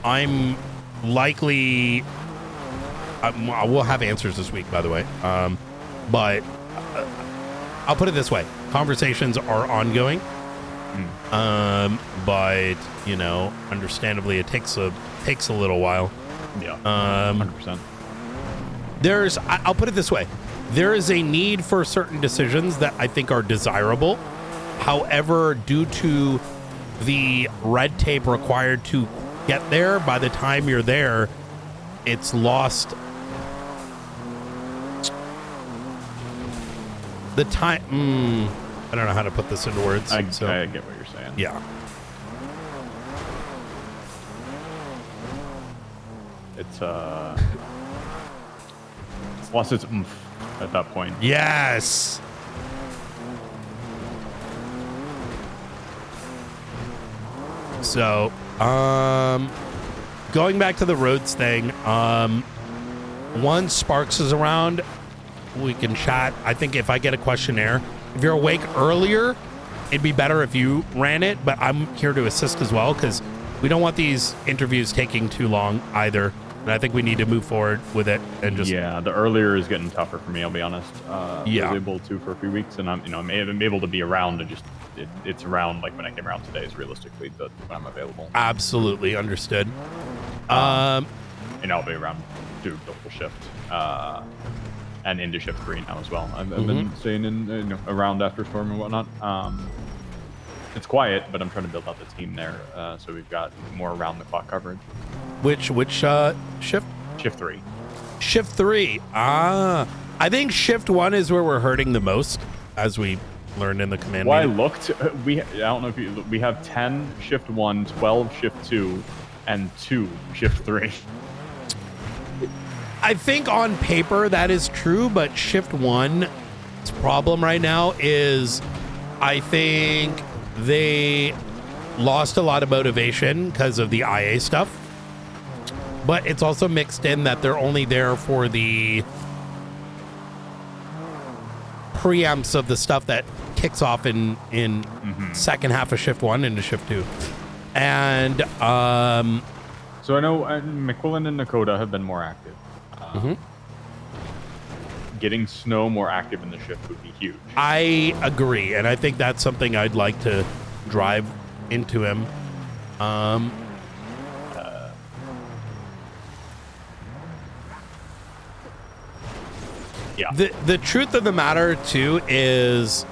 I'm likely, I will have answers this week, by the way. But I'll put it this way. Conversations are ongoing. But, you know, understandably, it takes a little while. Yeah, 100%. I'll put it this way. There is a need for certain decisions that I think are desirable. However, due to the red tape required to get there, by the time you're there, it's lost the time. I don't know how to put this into words. I get what you're saying. Yeah. It's lost its oomph at that point. Yes. So, going back to the Rhodes thing, once Sparks is around, we can chat. I think if I get a questionnaire, if you're awake earlier, it'd be better if you ran it, but I'm here to assist as well, because we don't want these interviews taking too long either. And I think we need to move forward with it and just... Yeah, the earlier is getting tougher for me, I'll be honest. Yeah. I was able to for a few weeks, and I'm able to be around, and just it's around, like when I came around today is realistically when I'm available. Absolutely understood. And I'll be around, do double shift. and into shift 3 now as well. I've been staying in around after storm and whatnot. It's quiet, but I'm trying to build out the team there, so we've got more around the clock coverage. Which shift? Shift 3. Shift 3. I think shift 1 is where we're hurting the most, as we learned in the command Well, I meeting. looked. I don't know if we have 10 shift 1, 12 shift 2, and 2 shift 3. I think on paper that is true, but shift 1's problem right now is I think they lost a lot of motivation because of the IA stuff. But it's also mixed in that they're only there for the preamps of the stuff that kicks off in second half of shift 1 into shift 2. And so I know McQuillan and Nakota have been more active. Getting Snow more active in the shift would be huge. I agree, and I think that's something I'd like to drive into him. Yeah. The truth of the matter too is,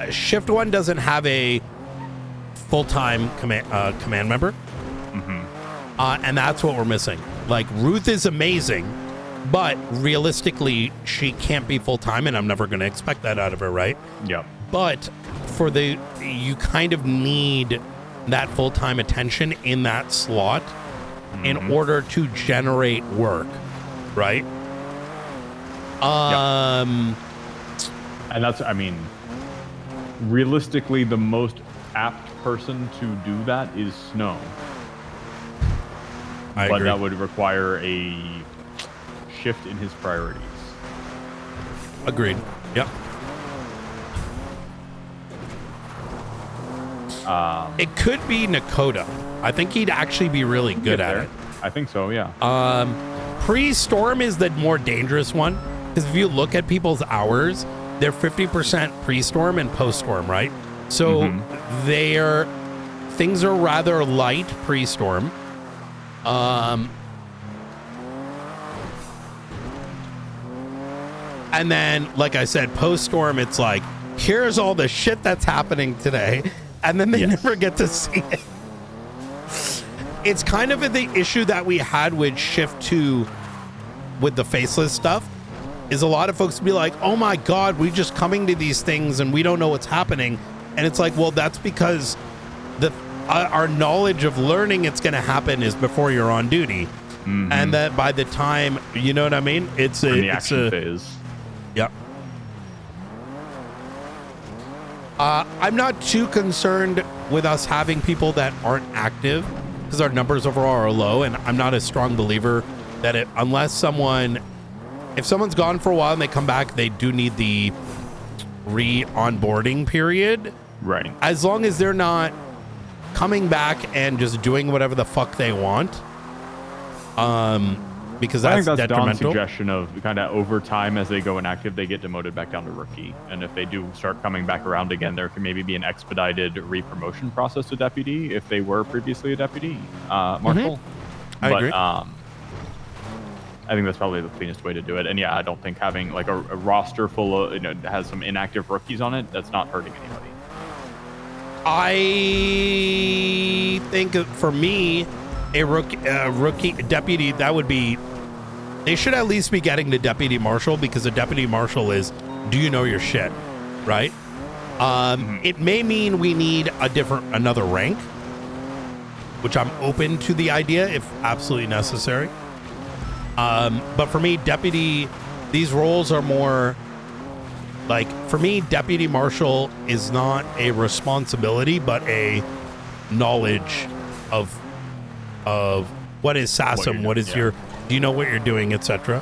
shift 1 doesn't have a full-time command member. And that's what we're missing. Like, Ruth is amazing, but realistically, she can't be full-time, and I'm never going to expect that out of her, right? Yeah. But you kind of need that full-time attention in that slot in order to generate work, right? And that's, I mean, realistically, the most apt person to do that is Snow. I but agree. that would require a shift in his priorities. Agreed. Yep. It could be Nakota. I think he'd actually be really good at it. I think so, yeah. Pre-storm is the more dangerous one, because if you look at people's hours, they're 50% pre-storm and post-storm, right? So things are rather light pre-storm. And then, like I said, post-storm, it's like, here's all the shit that's happening today, and then they never get to see it. It's kind of the issue that we had with shift 2 with the faceless stuff, is a lot of folks be like, oh my God, we're just coming to these things and we don't know what's happening. And it's like, well, that's because our knowledge of learning it's going to happen is before you're on duty. And that by the time, you know what I mean? It's the action phase. Yep. I'm not too concerned with us having people that aren't active, because our numbers overall are low, and I'm not a strong believer that if someone's gone for a while and they come back, they do need the re-onboarding period. Right. As long as they're not coming back and just doing whatever the fuck they want. Because that's Don's detrimental. suggestion of kind of over time as they go inactive, they get demoted back down to rookie. And if they do start coming back around again, there can maybe be an expedited re-promotion process to deputy if they were previously a deputy marshal. I agree. I think that's probably the cleanest way to do it. And yeah, I don't think having like a roster full of, has some inactive rookies on it, that's not hurting anybody. I think for me, a rookie deputy, that would be, they should at least be getting the deputy marshal, because the deputy marshal is, do you know your shit, right? It may mean we need another rank, which I'm open to the idea if absolutely necessary. But for me, deputy, these roles are more like, for me, deputy marshal is not a responsibility, but a knowledge of what is SASM, what is your, do you know what you're doing, etc.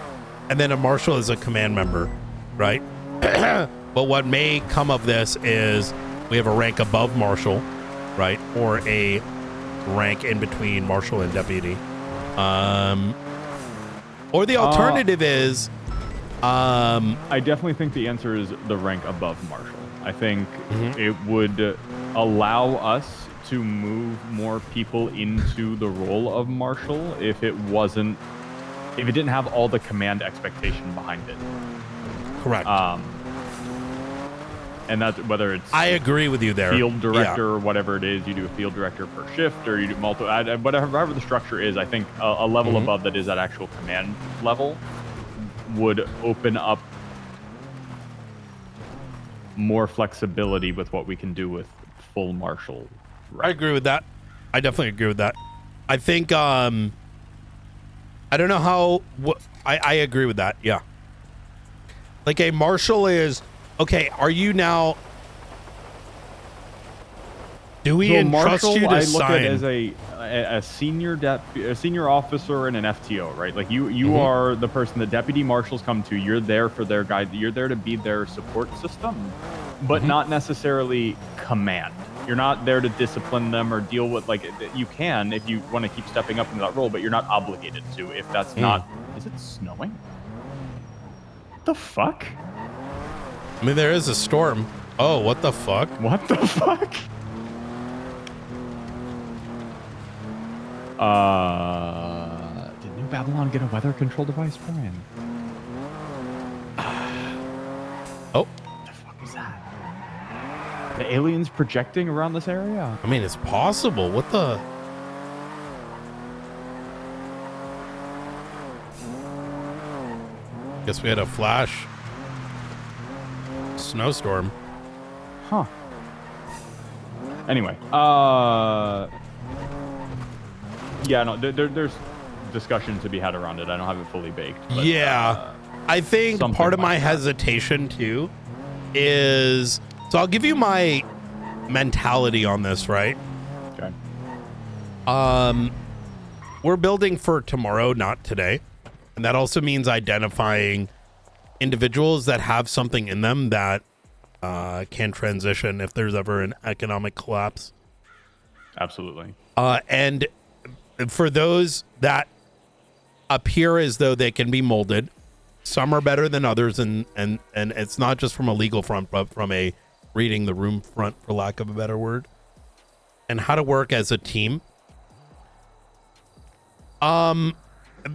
And then a marshal is a command member, right? But what may come of this is we have a rank above marshal, right? Or a rank in between marshal and deputy. Or the alternative is... I definitely think the answer is the rank above marshal. I think it would allow us to move more people into the role of marshal if it didn't have all the command expectation behind it. Correct. And that's whether it's I agree with you there. Field director or whatever it is, you do a field director per shift, or you do whatever the structure is. I think a level above that is that actual command level would open up more flexibility with what we can do with full marshal. I agree with that. I definitely agree with that. I think I don't know how I agree with that. Yeah. Like a marshal is okay, are you now do we entrust you to I look sign? at as a senior officer and an FTO, right? Like you are the person the deputy marshals come to. You're there for their guide. You're there to be their support system, but not necessarily command. You're not there to discipline them or deal with, like, you can if you want to keep stepping up into that role, but you're not obligated to if that's not. Is it snowing? What the fuck? I mean, there is a storm. Oh, what the fuck? What the fuck? Did New Babylon get a weather control device, Brian? Oh. What the fuck is that? The aliens projecting around this area? I mean, it's possible. What the? Guess we had a flash snowstorm. Huh. Anyway, yeah, no, there's discussion to be had around it. I don't have it fully baked. But, yeah, I think part of my hesitation too is, so I'll give you my mentality on this, right? Okay. We're building for tomorrow, not today. And that also means identifying individuals that have something in them that can transition if there's ever an economic collapse. Absolutely. And for those that appear as though they can be molded, some are better than others, and it's not just from a legal front, but from a reading the room front, for lack of a better word, and how to work as a team.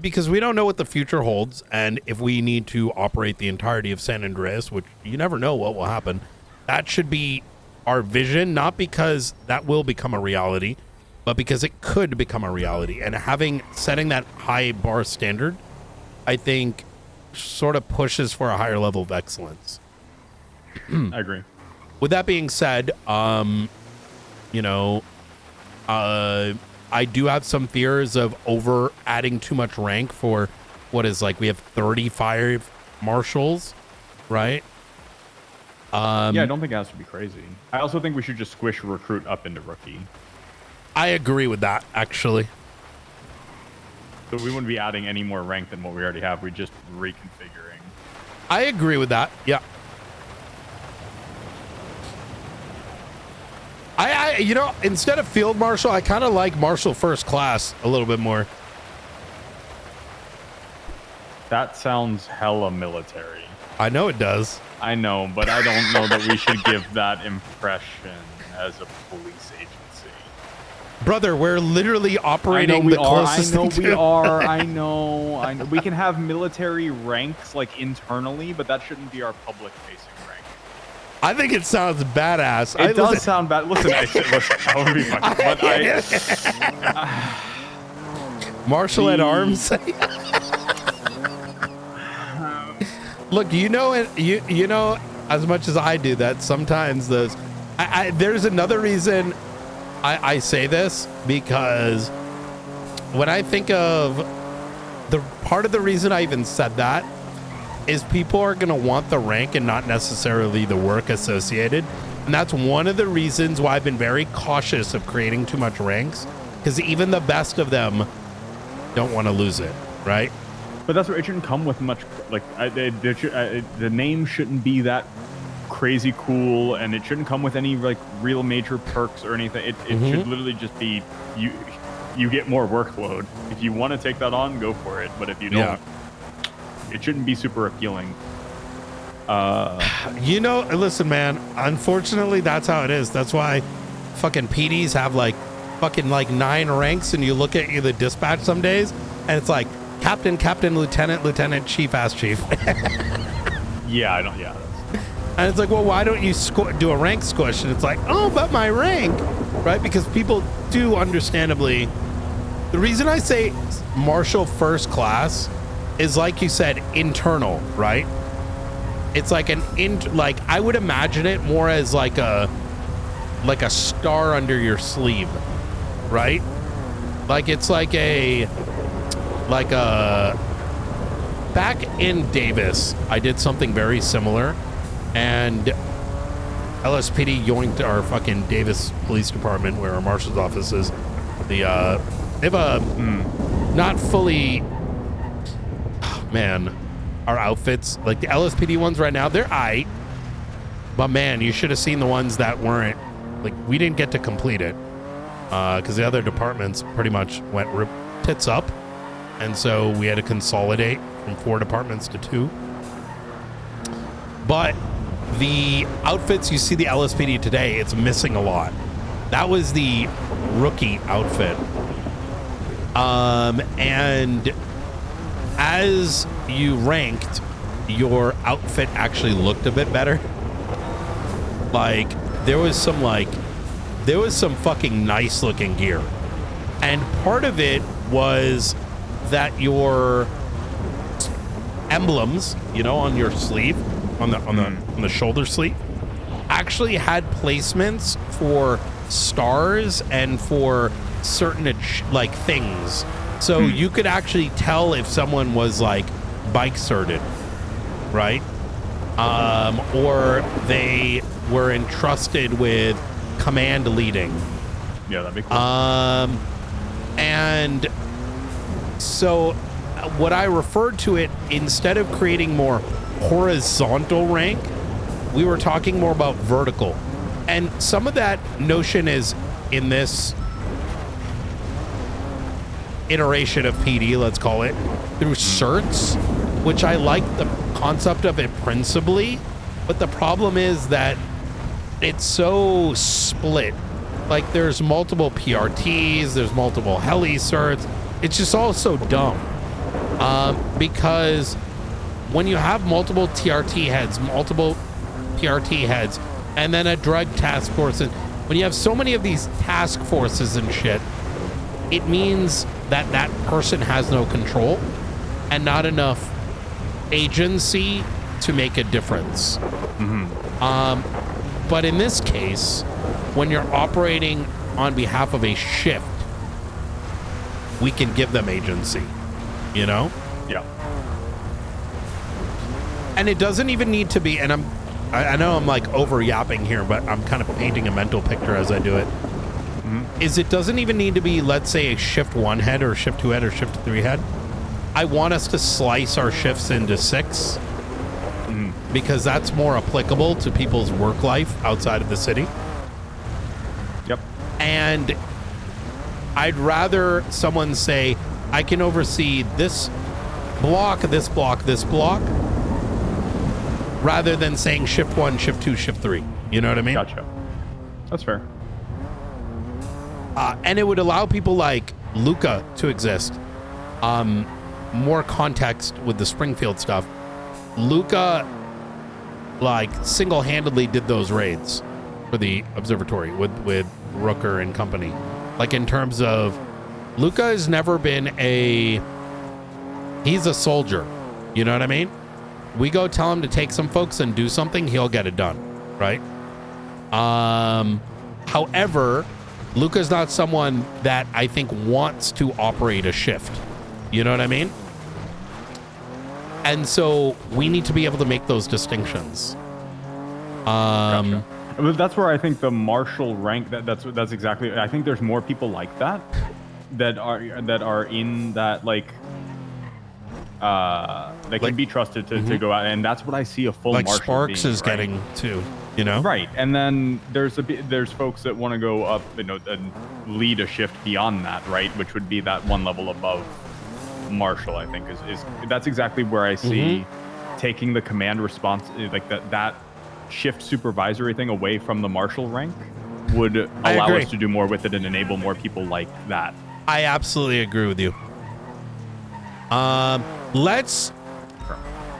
Because we don't know what the future holds, and if we need to operate the entirety of San Andreas, which you never know what will happen, that should be our vision, not because that will become a reality, but because it could become a reality. And setting that high bar standard, I think, sort of pushes for a higher level of excellence. I agree. With that being said, I do have some fears of over adding too much rank for what is like, we have 35 marshals, right? Yeah, I don't think it has to be crazy. I also think we should just squish recruit up into rookie. I agree with that, actually. So we wouldn't be adding any more rank than what we already have. We're just reconfiguring. I agree with that. Yeah. I instead of field marshal, I kind of like marshal first class a little bit more. That sounds hella military. I know it does. I know, but I don't know that we should give that impression as a police agency. Brother, we're literally operating the closest thing to. I know. We can have military ranks like internally, but that shouldn't be our public-facing rank. I think it sounds badass. It does sound bad. Listen, that would be fun. Marshal at arms. Look, you know as much as I do that sometimes those. There's another reason I say this, because when I think of the part of the reason I even said that is people are going to want the rank and not necessarily the work associated. And that's one of the reasons why I've been very cautious of creating too much ranks, because even the best of them don't want to lose it, right? But that's what it shouldn't come with much. Like the name shouldn't be that crazy cool, and it shouldn't come with any like real major perks or anything. It should literally just be you get more workload. If you want to take that on, go for it. But if you don't, it shouldn't be super appealing. Listen, man, unfortunately that's how it is. That's why fucking PDs have like fucking like 9 ranks, and you look at the dispatch some days, and it's like captain, captain, lieutenant, lieutenant, chief, ass chief. Yeah, I don't. Yeah. And it's like, well, why don't you do a rank squish? And it's like, oh, but my rank, right? Because people do understandably. The reason I say Marshal first class is, like you said, internal, right? It's like like I would imagine it more as like a star under your sleeve, right? Like it's like a back in Davis, I did something very similar, and LSPD yoinked our fucking Davis Police Department, where our marshal's office is. They have a not fully. Oh, man, our outfits, like the LSPD ones right now, they're aight, but man, you should have seen the ones that weren't. Like, we didn't get to complete it because the other departments pretty much went tits up, and so we had to consolidate from 4 departments to 2. But the outfits you see the LSPD today, it's missing a lot. That was the rookie outfit. And as you ranked, your outfit actually looked a bit better. Like, there was some fucking nice looking gear. And part of it was that your emblems, on your sleeve, on the shoulder sleeve, actually had placements for stars and for certain like things. So you could actually tell if someone was like bike certed, right? Or they were entrusted with command leading. Yeah, that'd be cool. And so what I referred to it, instead of creating more horizontal rank, we were talking more about vertical. And some of that notion is in this iteration of PD, let's call it, through certs, which I like the concept of it principally, but the problem is that it's so split. Like, there's multiple PRTs, there's multiple heli certs. It's just all so dumb. Because when you have multiple TRT heads, and then a drug task force, and when you have so many of these task forces and shit, it means that that person has no control and not enough agency to make a difference. But in this case, when you're operating on behalf of a shift, we can give them agency, Yeah. And it doesn't even need to be, and I know I'm like over yapping here, but I'm kind of painting a mental picture as I do it. It doesn't even need to be, let's say, a shift 1 head or shift 2 head or shift 3 head. I want us to slice our shifts into 6 because that's more applicable to people's work life outside of the city. Yep. And I'd rather someone say, I can oversee this block, this block, this block, rather than saying shift 1, shift 2, shift 3. You know what I mean? Gotcha. That's fair. And it would allow people like Luca to exist. More context with the Springfield stuff. Luca, like, single-handedly did those raids for the observatory with Rooker and company. Like, in terms of, Luca has never been he's a soldier. You know what I mean? We go tell him to take some folks and do something, he'll get it done, right? However, Luca's not someone that I think wants to operate a shift. You know what I mean? And so we need to be able to make those distinctions. Gotcha. That's where I think the marshal rank, that's exactly, I think there's more people like that are in that, like, that can be trusted to go out, and that's what I see a full like marshal Sparks being, is right? getting to, Right. And then there's folks that want to go up, and lead a shift beyond that, right? Which would be that one level above marshal, I think, is that's exactly where I see taking the command response, like that shift supervisory thing away from the marshal rank, would allow agree. us to do more with it and enable more people like that. I absolutely agree with you.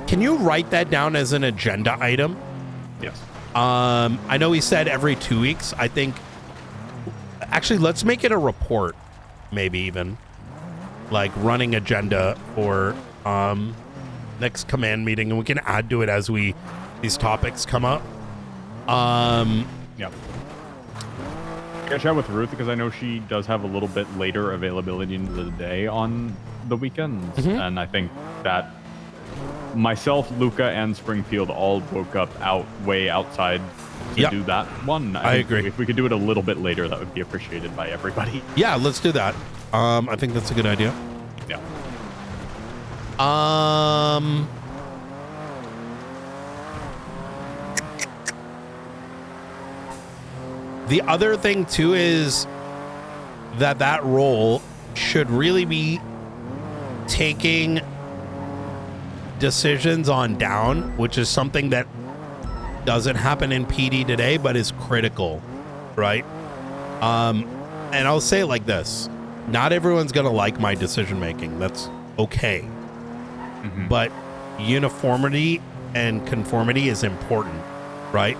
Can you write that down as an agenda item? Yes. I know he said every 2 weeks. I think, actually, let's make it a report, maybe even like running agenda for next command meeting, and we can add to it as these topics come up. Yeah. I chat with Ruth because I know she does have a little bit later availability into the day on the weekends, and I think that myself, Luca, and Springfield all woke up way outside to do that one. I agree. If we could do it a little bit later, that would be appreciated by everybody. Yeah, let's do that. I think that's a good idea. Yeah. The other thing too is that role should really be taking decisions on down, which is something that doesn't happen in PD today, but is critical, right? And I'll say it like this: not everyone's gonna like my decision making. That's okay, but uniformity and conformity is important, right?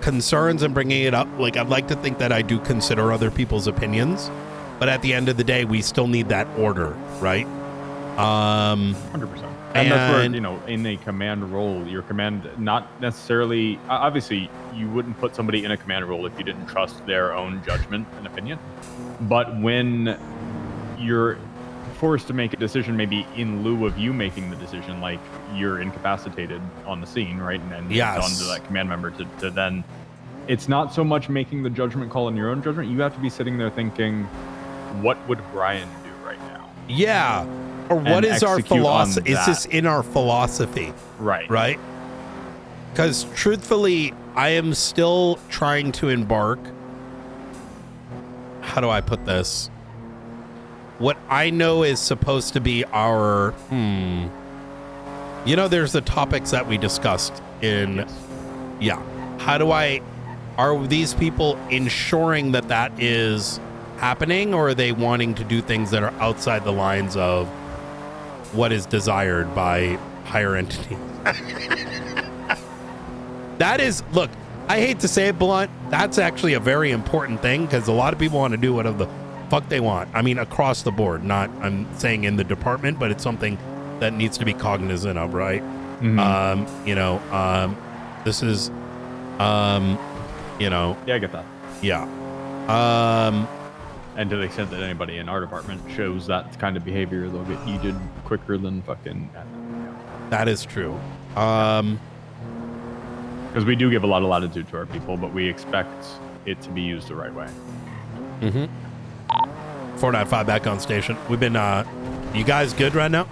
Concerns and bringing it up, like, I'd like to think that I do consider other people's opinions, but at the end of the day, we still need that order, right? 100%. And that's where, you know, in a command role, your command, not necessarily, obviously, you wouldn't put somebody in a command role if you didn't trust their own judgment and opinion. But when you're forced to make a decision, maybe in lieu of you making the decision, like you're incapacitated on the scene, right? And it's on to that command member to then, it's not so much making the judgment call in your own judgment. You have to be sitting there thinking, what would Brian do right now? Yeah. Or what is our philosophy? Is this in our philosophy? Right. Right? Because truthfully, I am still trying to embark. How do I put this? What I know is supposed to be our, you know, there's the topics that we discussed in, are these people ensuring that that is happening, or are they wanting to do things that are outside the lines of what is desired by higher entities? That is, look, I hate to say it blunt, that's actually a very important thing, because a lot of people want to do whatever the fuck they want. I mean, across the board, not, I'm saying in the department, but it's something that needs to be cognizant of, right? You know, this is, you know. Yeah, I get that. Yeah. And to the extent that anybody in our department shows that kind of behavior, they'll get yeeted quicker than fucking. That is true. Because we do give a lot of latitude to our people, but we expect it to be used the right way. 495 back on station. We've been, you guys good right now?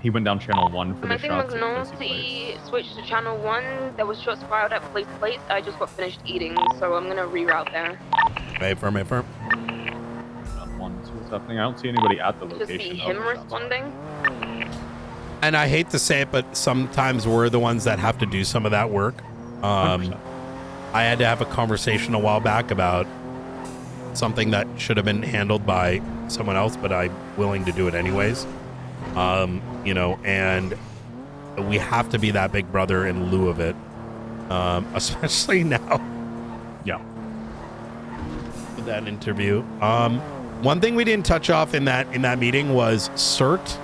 He went down channel 1 for the I think shots. McNulty switched to channel 1. There was shots fired at place. I just got finished eating, so I'm gonna reroute there. Wait firm. What's happening? I don't see anybody at the location. Just see him responding. And I hate to say it, but sometimes we're the ones that have to do some of that work. I had to have a conversation a while back about something that should have been handled by someone else, but I'm willing to do it anyways. You know, and we have to be that big brother in lieu of it, especially now. Yeah. With that interview. One thing we didn't touch off in that meeting was CERT.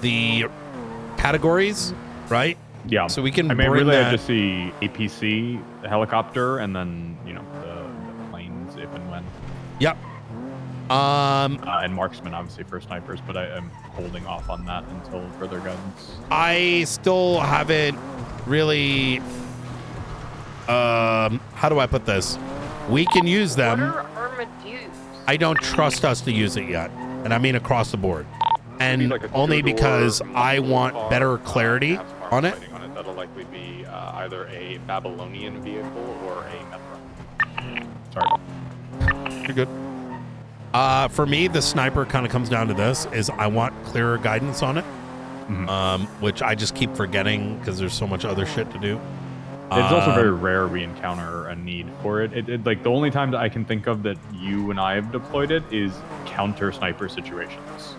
The categories, right? Yeah. So we can I mean, bring really, that. I just see APC, the helicopter, and then, you know, the planes if and when. Yep. And marksmen, obviously, for snipers, but I am holding off on that until further guidance. I still haven't really. How do I put this? We can use them. What are Armadillos? I don't trust us to use it yet, and I mean across the board, and only because I want better clarity on it. That'll likely be either a Babylonian vehicle or a Metro. Sorry. You're good. For me, the sniper kind of comes down to this: is I want clearer guidance on it. which I just keep forgetting because there's so much other shit to do. It's also very rare we encounter a need for it. Like the only time that I can think of that you and I have deployed it is counter sniper situations,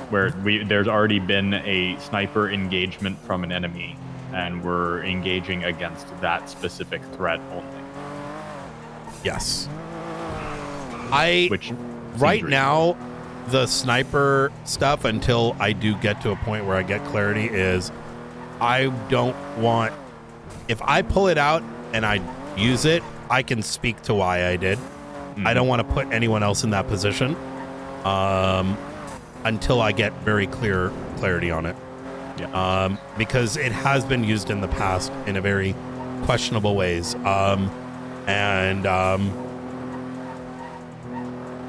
where there's already been a sniper engagement from an enemy, and we're engaging against that specific threat only. Yes. Which right now, the sniper stuff, until I do get to a point where I get clarity, is I don't want, if I pull it out and I use it, I can speak to why I did. I don't want to put anyone else in that position until I get very clarity on it. Yeah. Because it has been used in the past in a very questionable ways.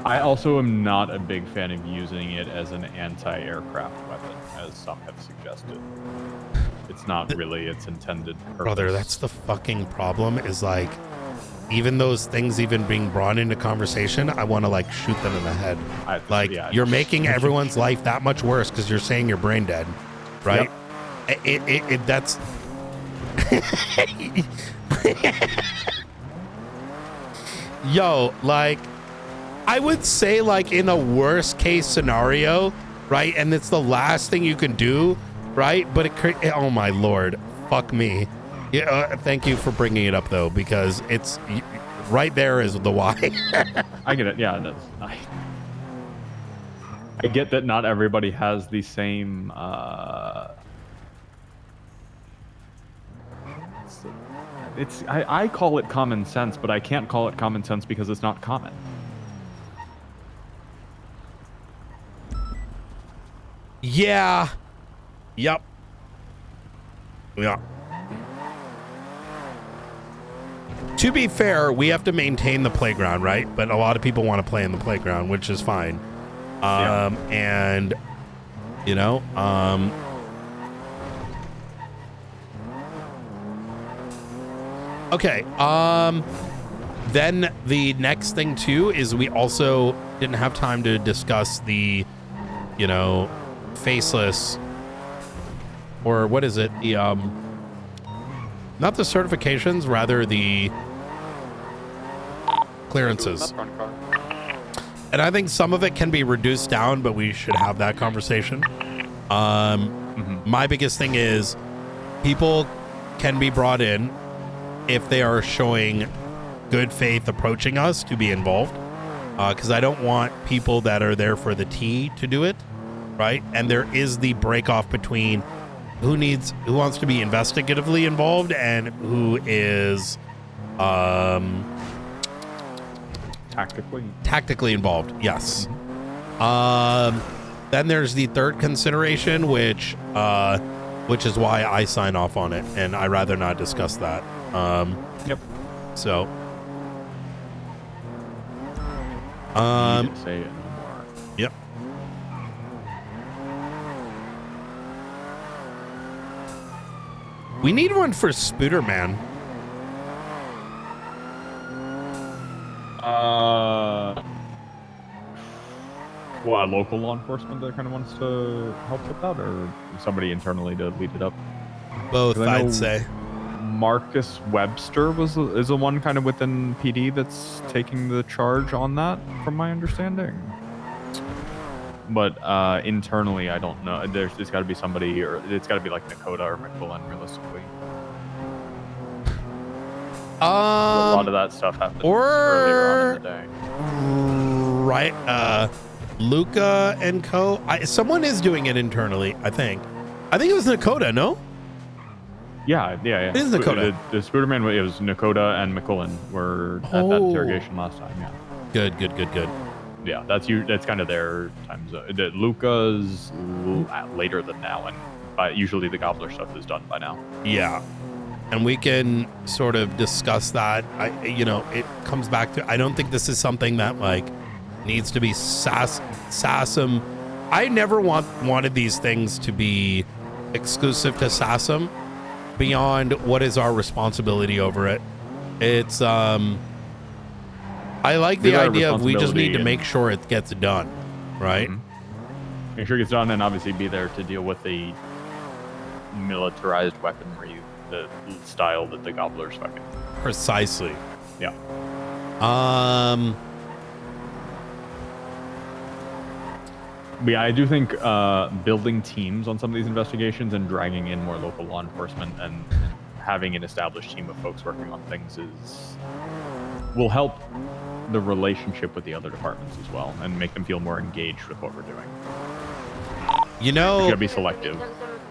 I also am not a big fan of using it as an anti-aircraft weapon, as some have suggested. It's not really its intended purpose. Brother, that's the fucking problem, is like, even those things even being brought into conversation, I want to like shoot them in the head. You're making everyone's life that much worse because you're saying you're brain dead, right? Yep. That's yo, like, I would say, like, in a worst case scenario, right, and it's the last thing you can do, right, but oh my lord, fuck me. Yeah, thank you for bringing it up though, because it's right there is the why. I get it. Yeah, it is. I get that not everybody has the same I call it common sense, but I can't call it common sense because it's not common. Yeah. Yep. Yeah. To be fair, we have to maintain the playground, right? But a lot of people want to play in the playground, which is fine. And you know, okay. Then the next thing too is we also didn't have time to discuss the, you know, faceless, or what is it? The not the certifications, rather the clearances. And I think some of it can be reduced down, but we should have that conversation. My biggest thing is people can be brought in if they are showing good faith approaching us to be involved. Because I don't want people that are there for the tea to do it, right? And there is the break off between who wants to be investigatively involved and who is tactically involved. Yes. Then there's the third consideration, which is why I sign off on it, and I rather not discuss that. Yep. So. You didn't say it anymore. Yep. We need one for Spooderman. What, local law enforcement that kind of wants to help with that, or somebody internally to lead it up? Both, I'd say. Marcus Webster is the one kind of within PD that's taking the charge on that, from my understanding. But internally, I don't know. There's got to be somebody, or it's got to be like Nakota or McMillan, realistically. A lot of that stuff happens earlier on in the day. Right. Luca and co. Someone is doing it internally, I think. I think it was Nakota, no? Yeah. It is Nakota. The Spooderman, it was Nakota and McMillan were at that interrogation last time, yeah. Good. Yeah, that's kind of their time zone. Luca's later than now, but usually the Gobbler stuff is done by now. Yeah. And we can sort of discuss that. It comes back to, I don't think this is something that like needs to be SASM. I never wanted these things to be exclusive to SASM beyond what is our responsibility over it. It's I like the idea of we just need to make sure it gets done, right? make sure it gets done, and obviously be there to deal with the militarized weaponry, the style that the gobblers fucking. Precisely. Yeah. Yeah, I do think building teams on some of these investigations and dragging in more local law enforcement and having an established team of folks working on things will help the relationship with the other departments as well and make them feel more engaged with what we're doing. You know, you gotta be selective.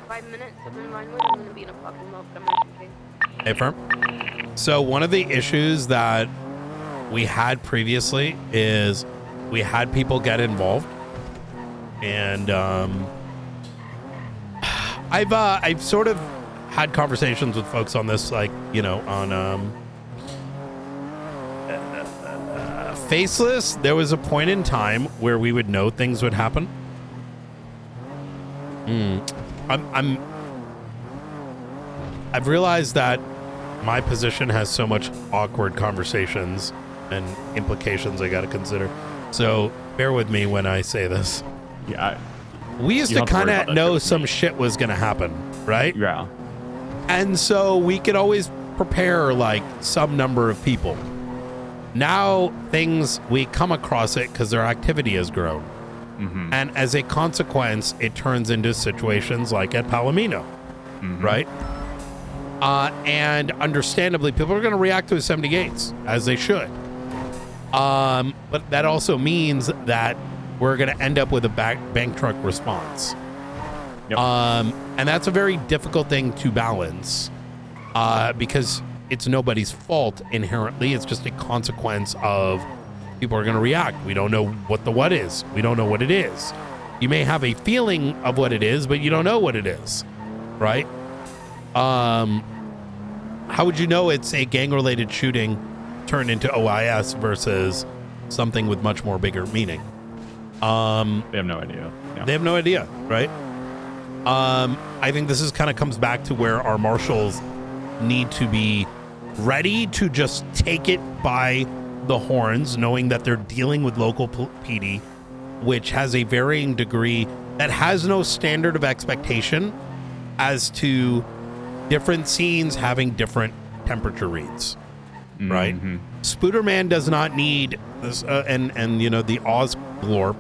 5 minutes. I'm gonna be in a fucking lot, but I'm okay. Hey, Firm. So one of the issues that we had previously is we had people get involved, and I've sort of had conversations with folks on this, like, you know, on Faceless. There was a point in time where we would know things would happen. I've realized that my position has so much awkward conversations and implications I got to consider. So bear with me when I say this. Yeah. We used to kind of know some shit was going to happen, right? Yeah. And so we could always prepare like some number of people. Now we come across it because their activity has grown. Mm-hmm. And as a consequence, it turns into situations like at Palomino, right? And understandably, people are going to react to 78s, as they should. But that also means that we're going to end up with a bank truck response. Yep. And that's a very difficult thing to balance because it's nobody's fault inherently. It's just a consequence of people are going to react. We don't know what the what is. We don't know what it is. You may have a feeling of what it is, but you don't know what it is, right? How would you know it's a gang-related shooting turned into OIS versus something with much more bigger meaning? They have no idea. Yeah. They have no idea, right? I think this is kind of comes back to where our marshals need to be ready to just take it by the horns, knowing that they're dealing with local PD, which has a varying degree, that has no standard of expectation as to different scenes having different temperature reads, right? Spooderman does not need this, and you know, the Oz Glorp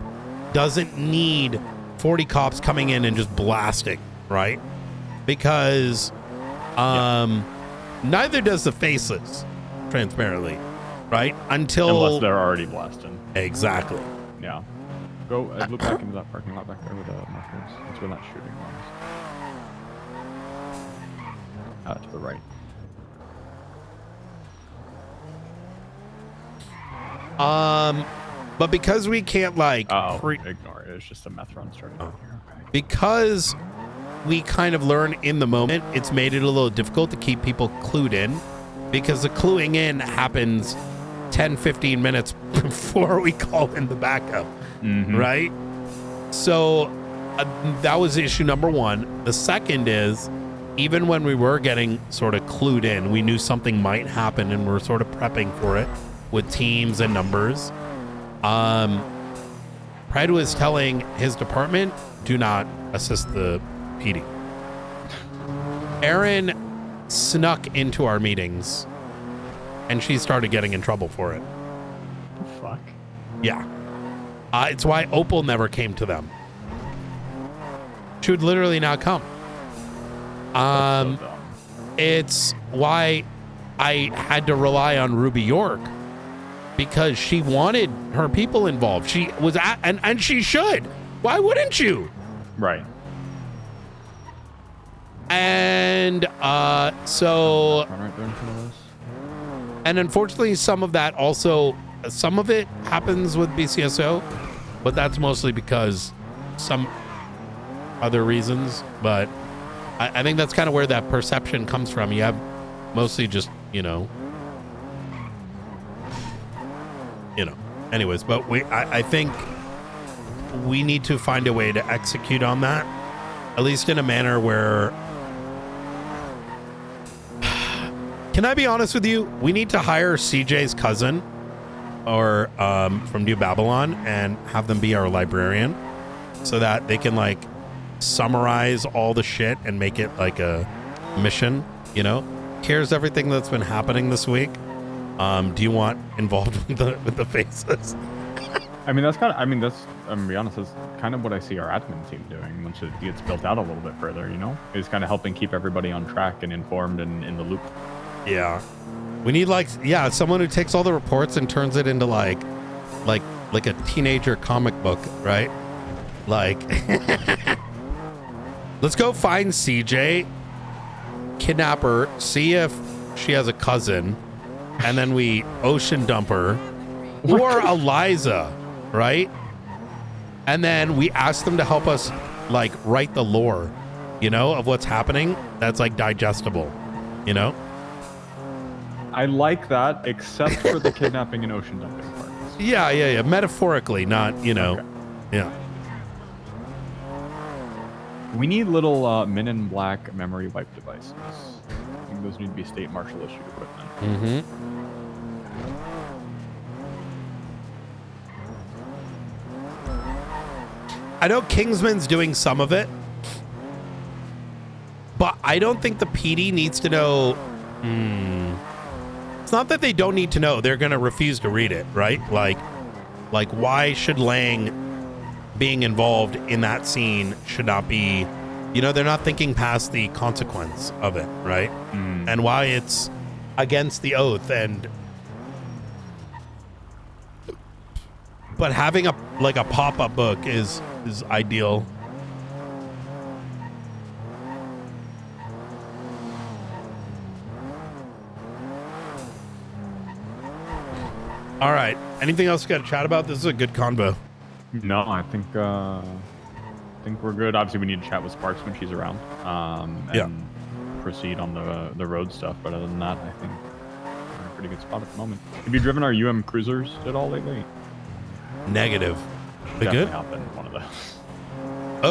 doesn't need 40 cops coming in and just blasting, right? Because neither does the Faceless, transparently, right? Unless they're already blasting. Exactly. Yeah. Go look back into that parking lot back there with the markers. That's where that shooting was. To the right. But because we can't like ignore it. It's just a meth run starting out here. Okay. Because we kind of learn in the moment, it's made it a little difficult to keep people clued in, because the cluing in happens 10-15 minutes before we call in the backup, right? So that was issue number one. The second is, even when we were getting sort of clued in, we knew something might happen and we're sort of prepping for it with teams and numbers. Pred was telling his department, do not assist the PD. Erin snuck into our meetings and she started getting in trouble for it. Oh, fuck. Yeah. It's why Opal never came to them. She would literally not come. It's why I had to rely on Ruby York, because she wanted her people involved. She was and she should. Why wouldn't you? Right. And so, and unfortunately, some of it happens with BCSO, but that's mostly because some other reasons. But I think that's kind of where that perception comes from. You have mostly just, anyways, but I think we need to find a way to execute on that, at least in a manner where, can I be honest with you? We need to hire CJ's cousin or from New Babylon and have them be our librarian, so that they can like summarize all the shit and make it like a mission, you know? Here's everything that's been happening this week. Do you want involved with the faces? I mean, that's kind of. I mean, that's. I'm gonna be honest. That's kind of what I see our admin team doing once it gets built out a little bit further. You know, is kind of helping keep everybody on track and informed and in the loop. Yeah, we need like someone who takes all the reports and turns it into like a teenager comic book, right? Like, let's go find CJ, kidnap her, see if she has a cousin, and then we ocean dump her, or Eliza, right? And then we ask them to help us like write the lore, you know, of what's happening that's like digestible, you know? I like that, except for the kidnapping and ocean dumping part. Yeah. Metaphorically, not, you know. Okay. Yeah. We need little Men in Black memory wipe devices. I think those need to be state marshal issued equipment. Mm-hmm. I know Kingsman's doing some of it, but I don't think the PD needs to know. It's not that they don't need to know. They're going to refuse to read it, right? Like why should Lang being involved in that scene should not be, you know, they're not thinking past the consequence of it, right? And why it's against the oath but having a pop-up book is ideal. All right. Anything else we got to chat about? This is a good convo. No, I think we're good. Obviously, we need to chat with Sparks when she's around. And proceed on the road stuff. But other than that, I think we're in a pretty good spot at the moment. Have you driven our cruisers at all lately? Negative. They Definitely good? hop in one of those.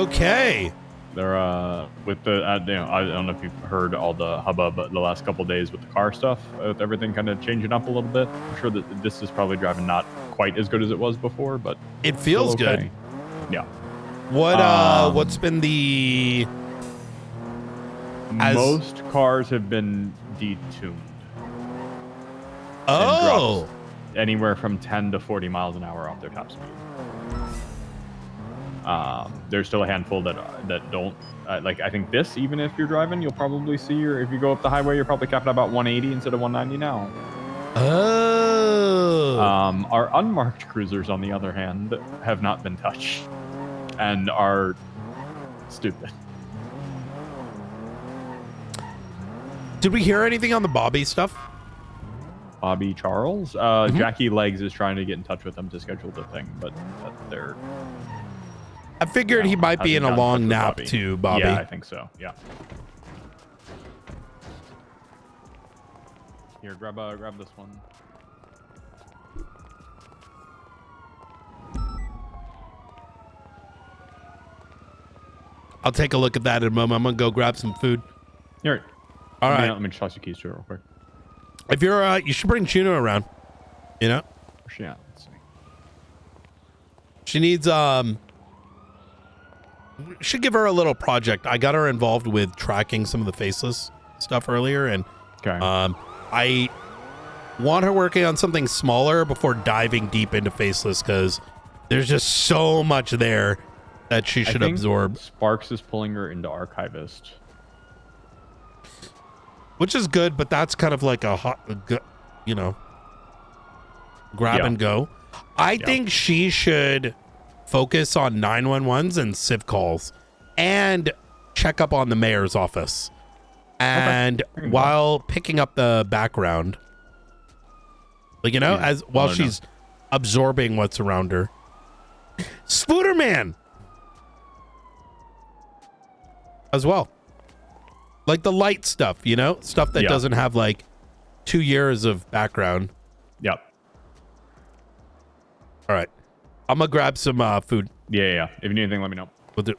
Okay. They're with the you know, I don't know if you've heard all the hubbub the last couple of days with the car stuff, with everything kind of changing up a little bit. I'm sure that this is probably driving not quite as good as it was before, but it feels okay. good. Yeah. What's been the most cars have been detuned. Oh. Anywhere from 10 to 40 miles an hour off their top speed. There's still a handful that don't. Like, I think this, even if you're driving, you'll probably see, or if you go up the highway, you're probably capped at about 180 instead of 190 now. Oh. Our unmarked cruisers, on the other hand, have not been touched and are stupid. Did we hear anything on the Bobby stuff? Bobby Charles? Jackie Legs is trying to get in touch with them to schedule the thing, but they're... I figured he might be in a long nap too, Bobby. Yeah, I think so. Yeah. Here, grab this one. I'll take a look at that in a moment. I'm gonna go grab some food. Here. All right. Let me toss your keys to it real quick. If you're, you should bring Juno around. You know. Yeah. Let's see. She needs should give her a little project. I got her involved with tracking some of the faceless stuff earlier, and I want her working on something smaller before diving deep into faceless, because there's just so much there that she should absorb. Sparks is pulling her into Archivist, which is good, but that's kind of like a hot, you know, grab and go. I think she should focus on 911s and civ calls and check up on the mayor's office. And while picking up the background, like, you know, while she's absorbing what's around her. Spooderman as well. Like the light stuff, you know, stuff that doesn't have like 2 years of background. Yep. All right. I'm gonna grab some food. Yeah. If you need anything, let me know. We'll do.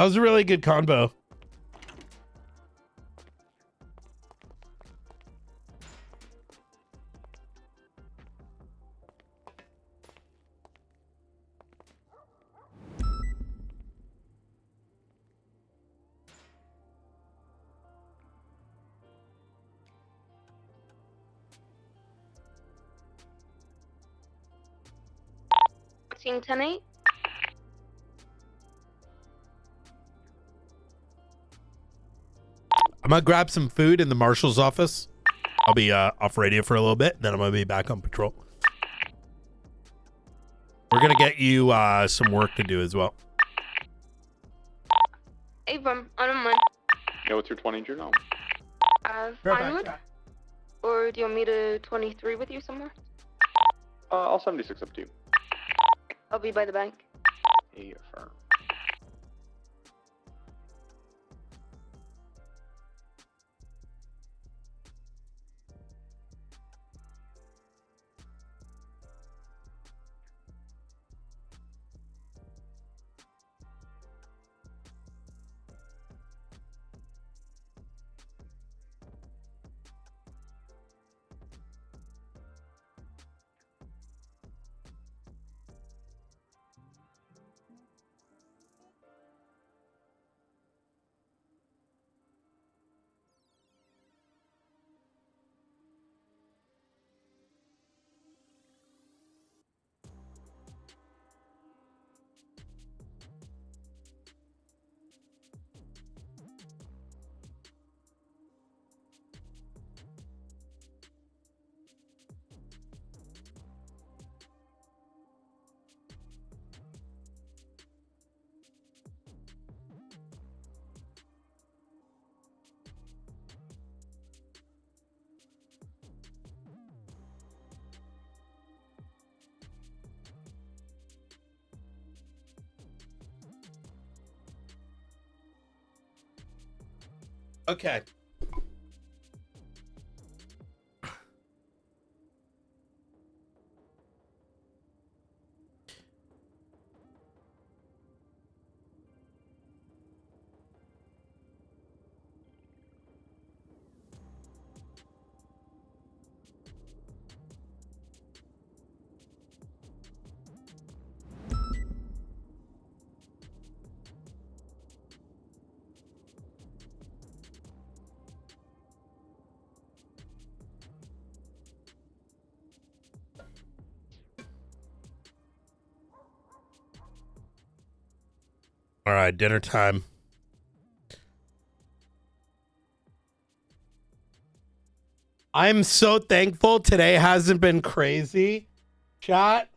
That was a really good combo. Team 10-8. I'm gonna grab some food in the marshal's office. I'll be off radio for a little bit, then I'm gonna be back on patrol. We're gonna get you some work to do as well. Avon, I don't mind. Yeah, what's your 20 journal? Vinewood? Or do you want me to 23 with you somewhere? I'll 76 up to you. I'll be by the bank. Hey, firm. Okay. All right, dinner time. I'm so thankful today hasn't been crazy. Chat.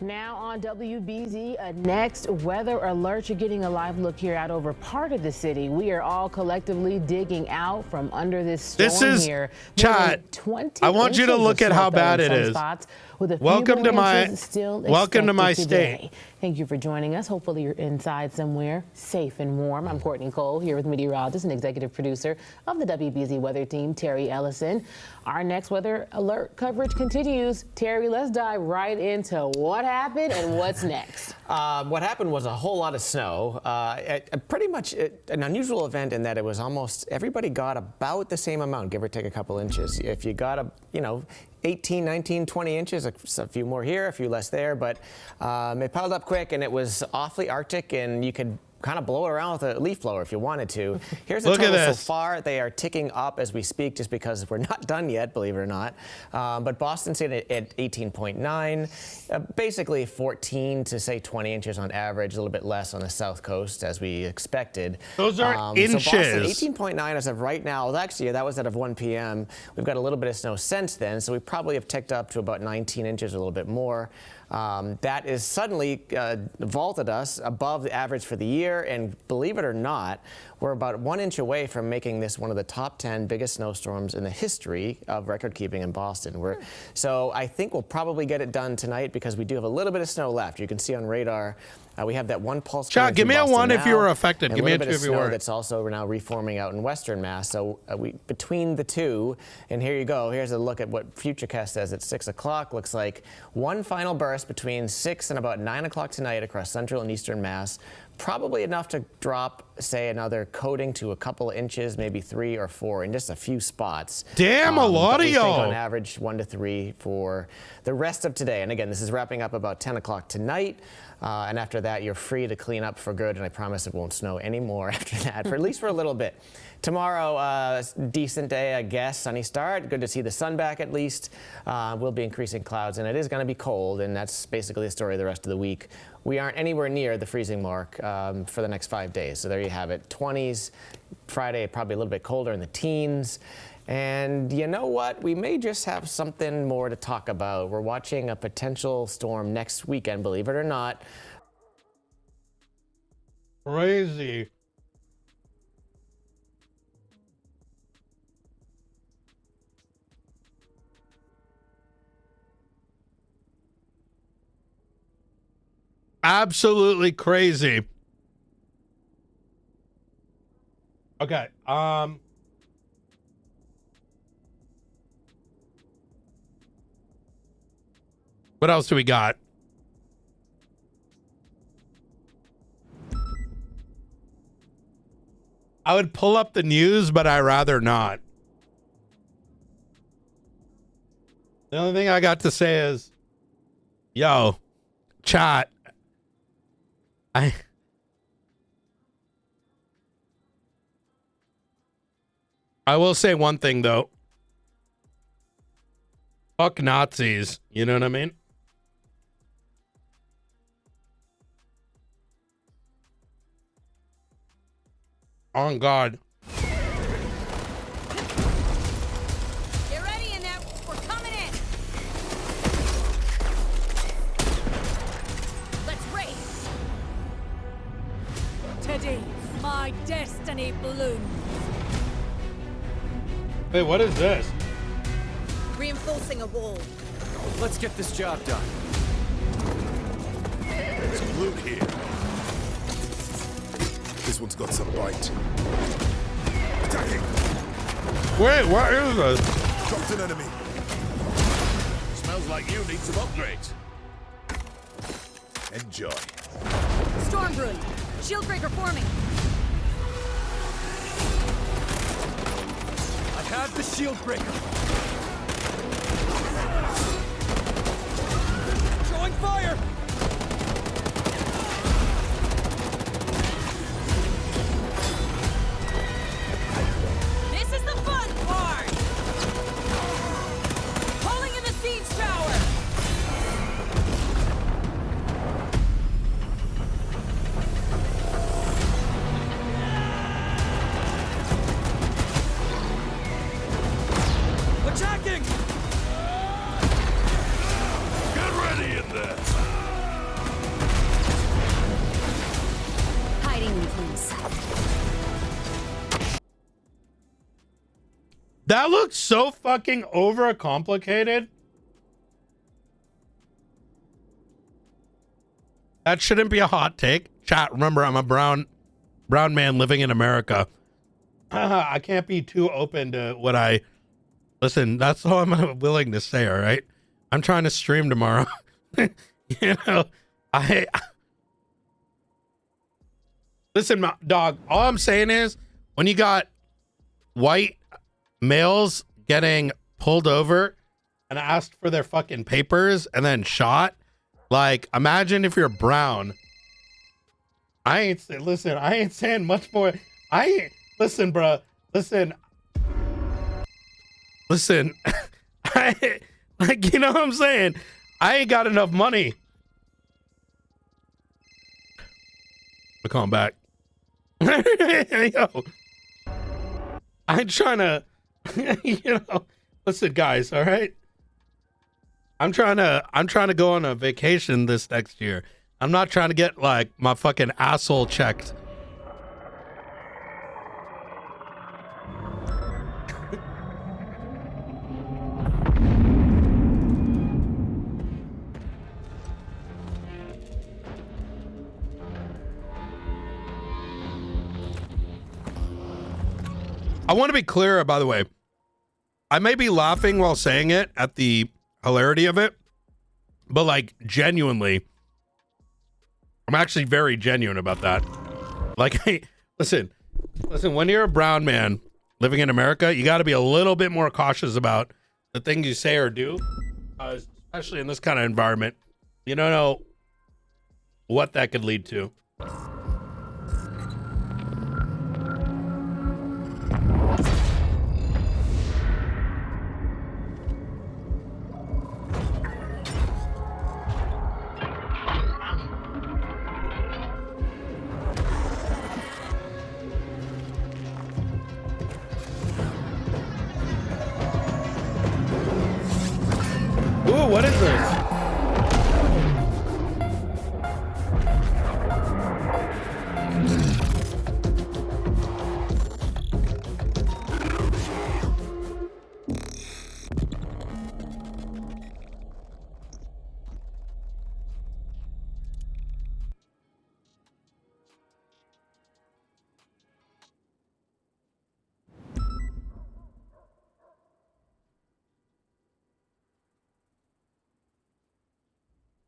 Now on WBZ, a next weather alert. You're getting a live look here out over part of the city. We are all collectively digging out from under this storm here. Chat. I want you to look at how bad it is. Welcome to my state. Thank you for joining us. Hopefully you're inside somewhere safe and warm. I'm Courtney Cole here with meteorologist and executive producer of the WBZ weather team, Terry Ellison. Our next weather alert coverage continues. Terry, let's dive right into what happened and what's next. What happened was a whole lot of snow. Pretty much an unusual event in that it was almost everybody got about the same amount, give or take a couple inches. If you got 18, 19, 20 inches, a few more here, a few less there, but it piled up quick and it was awfully Arctic, and you could kind of blow it around with a leaf blower if you wanted to. Here's the total so far. They are ticking up as we speak just because we're not done yet, believe it or not. But Boston's in at 18.9, basically 14 to say 20 inches on average, a little bit less on the south coast as we expected. Those are inches. So Boston, 18.9 as of right now. Well, actually, that was at of 1 p.m. We've got a little bit of snow since then, so we probably have ticked up to about 19 inches, a little bit more. That is suddenly vaulted us above the average for the year, and believe it or not, we're about 1 inch away from making this one of the top 10 biggest snowstorms in the history of record keeping in Boston. So I think we'll probably get it done tonight because we do have a little bit of snow left. You can see on radar We have that one pulse. Chat, give me a 1 if you were affected. Give me a 2 if you weren't. weren't. That's also now reforming out in Western Mass. So between the two, and here you go. Here's a look at what Futurecast says at 6 o'clock. Looks like one final burst between 6 and about 9 o'clock tonight across Central and Eastern Mass. Probably enough to drop, say, another coating to a couple of inches, maybe 3 or 4 in just a few spots. Damn, a lot of y'all. On average, 1 to 3 for the rest of today. And again, this is wrapping up about 10 o'clock tonight. And after that, you're free to clean up for good. And I promise it won't snow anymore after that, for at least for a little bit. Tomorrow, decent day, I guess. Sunny start. Good to see the sun back at least. Will be increasing clouds, and it is going to be cold. And that's basically the story of the rest of the week. We aren't anywhere near the freezing mark for the next 5 days. So there you have it. 20s. Friday, probably a little bit colder in the teens. And you know what? We may just have something more to talk about. We're watching a potential storm next weekend, believe it or not. Crazy. Absolutely crazy. Okay. What else do we got? I would pull up the news, but I'd rather not. The only thing I got to say is, yo, chat. I will say one thing though. Fuck Nazis. You know what I mean? On God. Get ready in there. We're coming in. Let's race. Today, my destiny blooms. Hey, what is this? Reinforcing a wall. Let's get this job done. Some loot here. This one's got some bite. Attacking! Wait, what is this? Dropped an enemy. Smells like you need some upgrades. Enjoy. Storm brewing. Shield breaker forming. I have the shield breaker. Throwing fire! This is the fun part! Pulling in the siege tower! Attacking! Get ready in there! Hiding in place. That looks so fucking overcomplicated. That shouldn't be a hot take. Chat, remember, I'm a brown man living in America. I can't be too open to what I... Listen, that's all I'm willing to say, all right? I'm trying to stream tomorrow. You know, Listen, dog, all I'm saying is, when you got white males getting pulled over and asked for their fucking papers and then shot, like, imagine if you're brown. I ain't saying much more. Listen, bro. Listen, like, you know what I'm saying? I ain't got enough money. I'll call him back. Yo, I'm trying to, you know, listen, guys, all right? I'm trying to go on a vacation this next year. I'm not trying to get, like, my fucking asshole checked. want to be clear, by the way. I may be laughing while saying it at the hilarity of it, but like genuinely, I'm actually very genuine about that. Like, hey, listen, when you're a brown man living in America, you got to be a little bit more cautious about the things you say or do, especially in this kind of environment. You don't know what that could lead to. Ooh, what is this?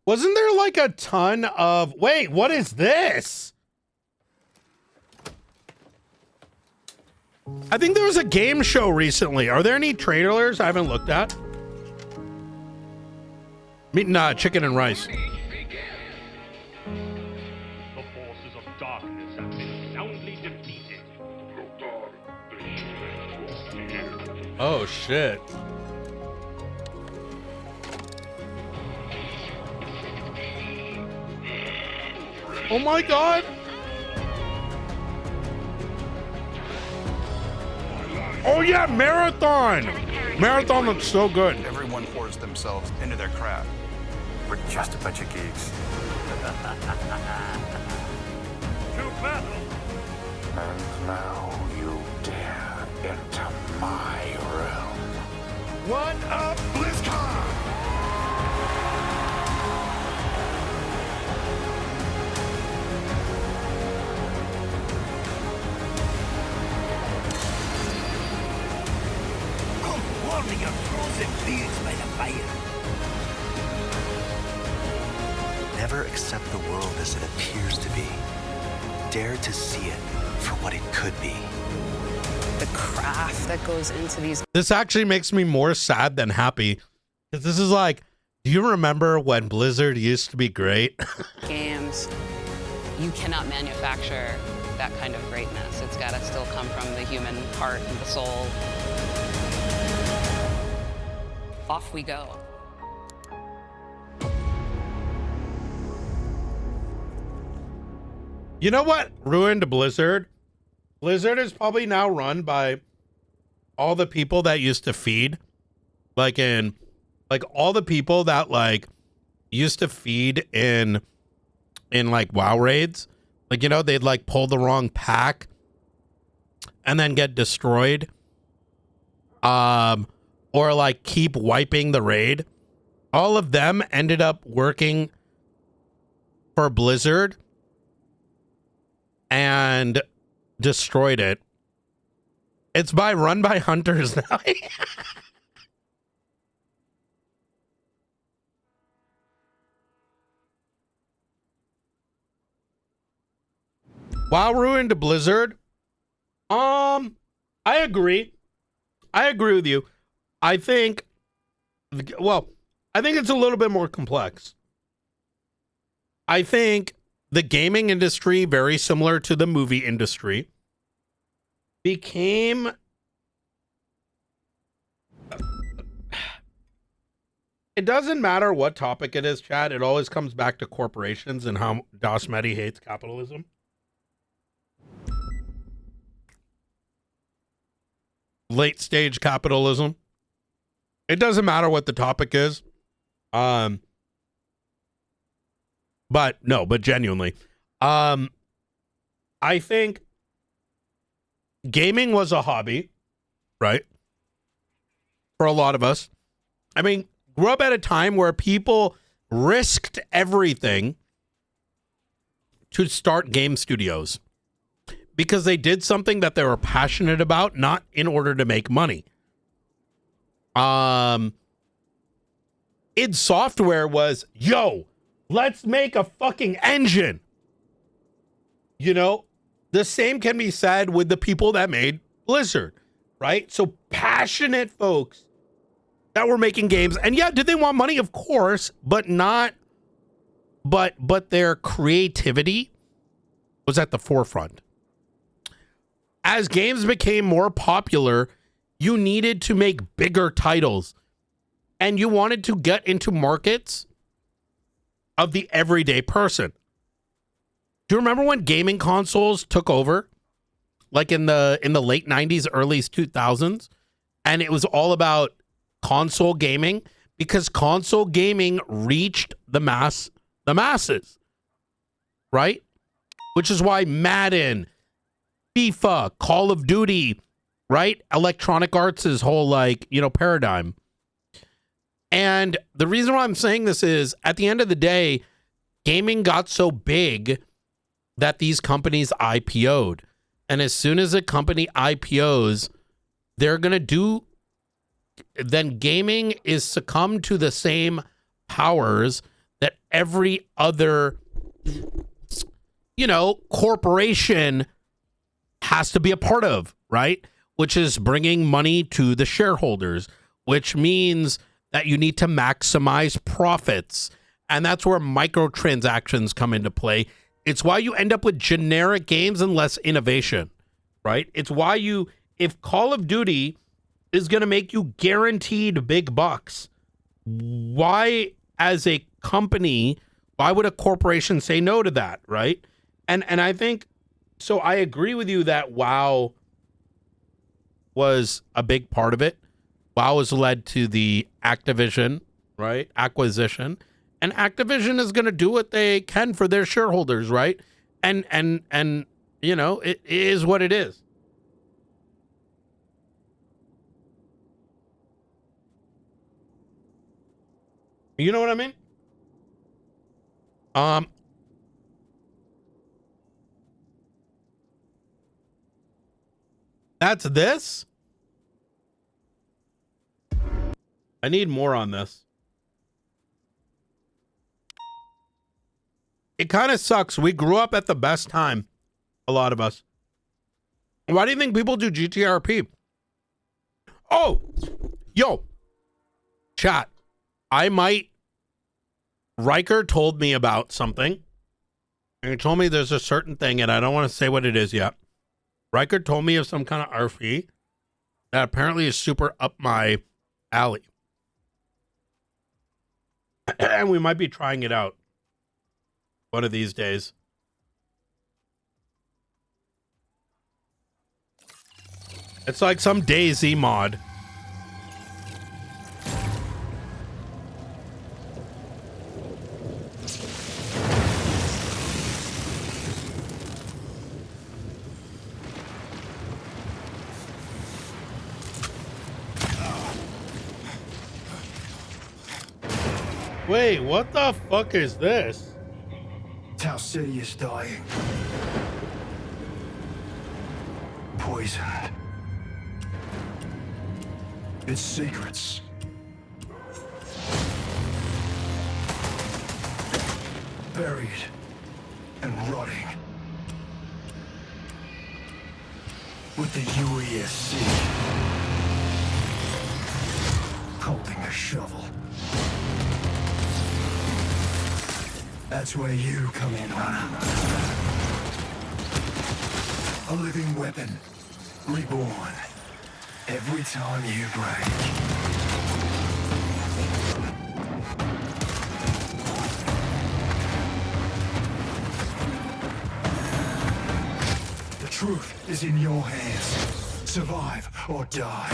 Wasn't there like a ton of... Wait, what is this? I think there was a game show recently. Are there any trailers I haven't looked at? Meat and chicken and rice. The forces of darkness have been soundly defeated. Oh, shit. Oh my god! Oh yeah, Marathon! Marathon looks so good. Everyone pours themselves into their craft. We're just a bunch of geeks. To battle! And now you dare enter my realm. What up, BlizzCon? Warming your frozen beards by the fire. Never accept the world as it appears to be. Dare to see it for what it could be. The craft that goes into these. This actually makes me more sad than happy. Because this is like, do you remember when Blizzard used to be great? Games, you cannot manufacture that kind of greatness. It's got to still come from the human heart and the soul. Off we go. You know what ruined Blizzard? Blizzard is probably now run by all the people that used to feed. Like all the people that like used to feed in like WoW raids. Like, you know, they'd like pull the wrong pack and then get destroyed. Or like keep wiping the raid. All of them ended up working for Blizzard and destroyed it. It's run by hunters now. WoW ruined Blizzard. I agree. I agree with you. I think it's a little bit more complex. I think the gaming industry, very similar to the movie industry, became it doesn't matter what topic it is, Chad. It always comes back to corporations and how dasMEHDI hates capitalism. Late stage capitalism. It doesn't matter what the topic is. But genuinely. I think gaming was a hobby, right? For a lot of us. I mean, grew up at a time where people risked everything to start game studios because they did something that they were passionate about, not in order to make money. id Software was, yo, let's make a fucking engine. You know, the same can be said with the people that made Blizzard, right? So passionate folks that were making games. And yeah, did they want money? Of course, but not, but their creativity was at the forefront. As games became more popular, you needed to make bigger titles and you wanted to get into markets of the everyday person. Do you remember when gaming consoles took over? Like in the late 90s, early 2000s, and it was all about console gaming because console gaming reached the masses, right? Which is why Madden, FIFA, Call of Duty, right? Electronic Arts' whole paradigm. And the reason why I'm saying this is at the end of the day, gaming got so big that these companies IPO'd. And as soon as a company IPOs, they're going to then gaming is succumb to the same powers that every other, corporation has to be a part of, right? Which is bringing money to the shareholders, which means that you need to maximize profits. And that's where microtransactions come into play. It's why you end up with generic games and less innovation, right? It's why if Call of Duty is going to make you guaranteed big bucks, why as a company, why would a corporation say no to that, right? And I think, so I agree with you that WoW was a big part of it. WoW has led to the Activision, right, acquisition. And Activision is going to do what they can for their shareholders, right? And it is what it is. You know what I mean? That's this. I need more on this. It kind of sucks. We grew up at the best time. A lot of us. Why do you think people do GTRP? Oh, yo, chat. Riker told me about something. And he told me there's a certain thing, and I don't want to say what it is yet. Riker told me of some kind of RP that apparently is super up my alley. And we might be trying it out one of these days. It's like some DayZ mod. Wait, what the fuck is this? Tau City is dying. Poisoned. Its secrets. Buried and rotting. With the UESC holding a shovel. That's where you come in, Runner. A living weapon, reborn, every time you break. The truth is in your hands. Survive or die.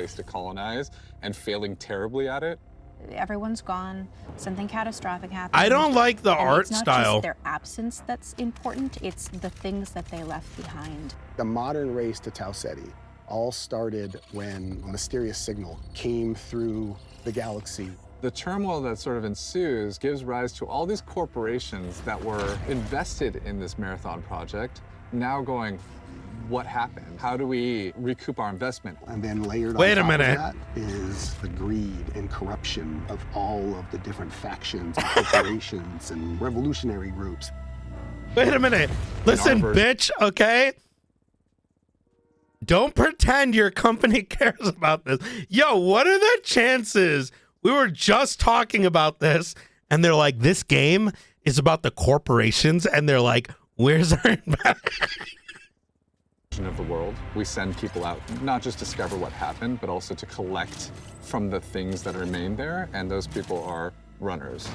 place to colonize and failing terribly at it. Everyone's gone. Something catastrophic happened. I don't like the And art it's not style. just their absence that's important. It's the things that they left behind. The modern race to Tau Ceti all started when a mysterious signal came through the galaxy. The turmoil that sort of ensues gives rise to all these corporations that were invested in this marathon project now going, what happened? How do we recoup our investment? And then layered Wait on a top minute. of that is the greed and corruption of all of the different factions and corporations and revolutionary groups. Wait a minute. Listen, bitch, okay? Don't pretend your company cares about this. Yo, what are the chances? We were just talking about this, and they're like, this game is about the corporations, and they're like, where's our investment? Of the world. We send people out, not just to discover what happened, but also to collect from the things that remain there, and those people are runners.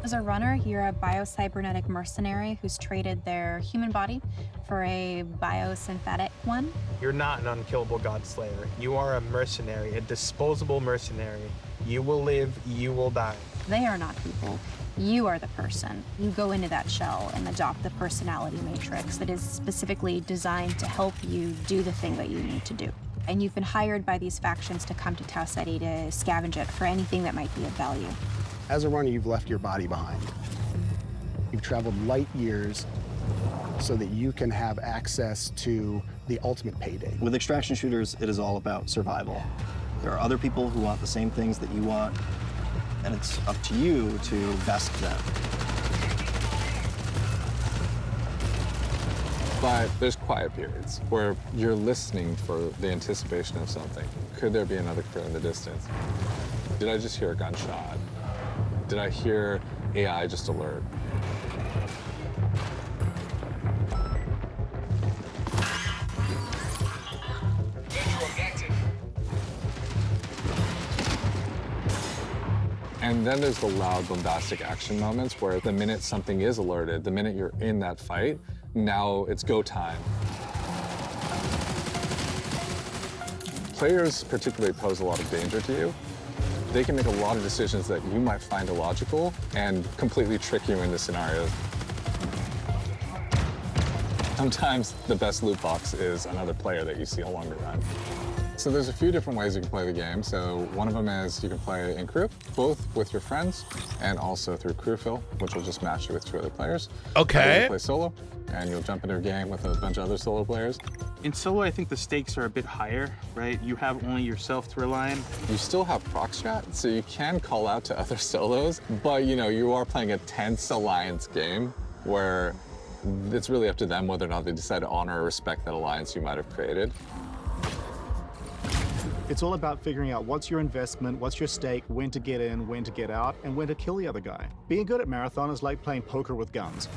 As a runner, you're a biocybernetic mercenary who's traded their human body for a biosynthetic one. You're not an unkillable god slayer. You are a mercenary, a disposable mercenary. You will live, you will die. They are not people. You are the person. You go into that shell and adopt the personality matrix that is specifically designed to help you do the thing that you need to do. And you've been hired by these factions to come to Tau Ceti to scavenge it for anything that might be of value. As a runner, you've left your body behind. You've traveled light years so that you can have access to the ultimate payday. With extraction shooters, it is all about survival. There are other people who want the same things that you want, and it's up to you to best them. But there's quiet periods where you're listening for the anticipation of something. Could there be another crew in the distance? Did I just hear a gunshot? Did I hear AI just alert? And then there's the loud, bombastic action moments where the minute something is alerted, the minute you're in that fight, now it's go time. Players particularly pose a lot of danger to you. They can make a lot of decisions that you might find illogical and completely trick you into scenarios. Sometimes the best loot box is another player that you see along the run. So there's a few different ways you can play the game. So one of them is you can play in crew, both with your friends and also through crew fill, which will just match you with 2 other players. Okay. You can play solo, and you'll jump into a game with a bunch of other solo players. In solo, I think the stakes are a bit higher, right? You have only yourself to rely on. You still have proc strat, so you can call out to other solos, but you are playing a tense alliance game where it's really up to them whether or not they decide to honor or respect that alliance you might have created. It's all about figuring out what's your investment, what's your stake, when to get in, when to get out, and when to kill the other guy. Being good at Marathon is like playing poker with guns.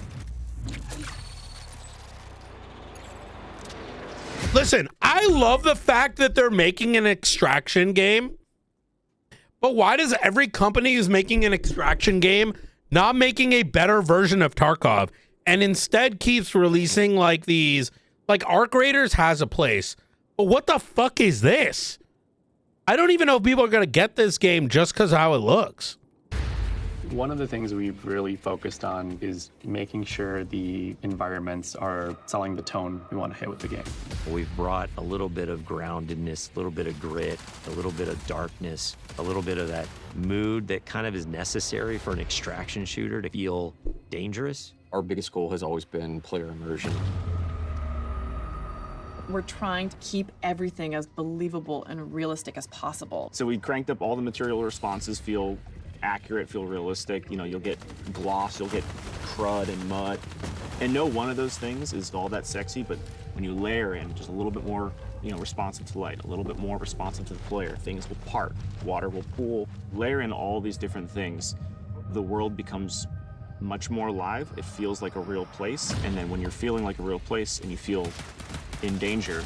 Listen, I love the fact that they're making an extraction game, but why does every company who's making an extraction game not making a better version of Tarkov and instead keeps releasing like these, like Arc Raiders has a place, but what the fuck is this? I don't even know if people are going to get this game just because of how it looks. One of the things we've really focused on is making sure the environments are selling the tone we want to hit with the game. We've brought a little bit of groundedness, a little bit of grit, a little bit of darkness, a little bit of that mood that kind of is necessary for an extraction shooter to feel dangerous. Our biggest goal has always been player immersion. We're trying to keep everything as believable and realistic as possible. So we cranked up all the material responses, feel accurate, feel realistic. You'll get gloss, you'll get crud and mud. And no one of those things is all that sexy, but when you layer in just a little bit more, responsive to light, a little bit more responsive to the player, things will part, water will pool. Layer in all these different things, the world becomes much more alive. It feels like a real place. And then when you're feeling like a real place and you feel in danger,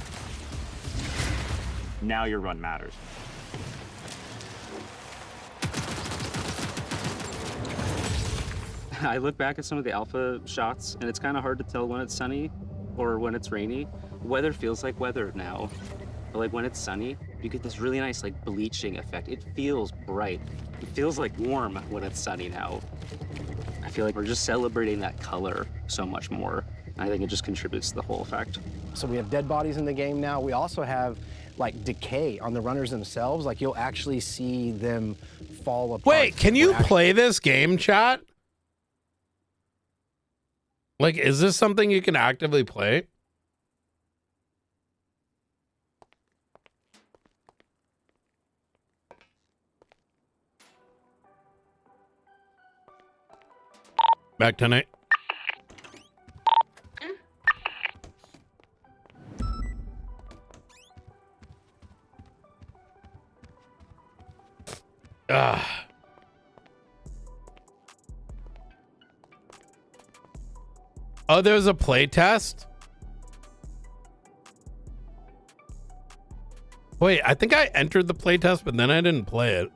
now your run matters. I look back at some of the alpha shots, and it's kind of hard to tell when it's sunny or when it's rainy. Weather feels like weather now. But like when it's sunny, you get this really nice like bleaching effect. It feels bright. It feels like warm when it's sunny out. I feel like we're just celebrating that color so much more. I think it just contributes to the whole effect. So we have dead bodies in the game now. We also have like decay on the runners themselves. Like you'll actually see them fall apart. Wait, can you play this game, chat? Like, is this something you can actively play? Back tonight. Oh, there's a play test? Wait, I think I entered the play test, but then I didn't play it.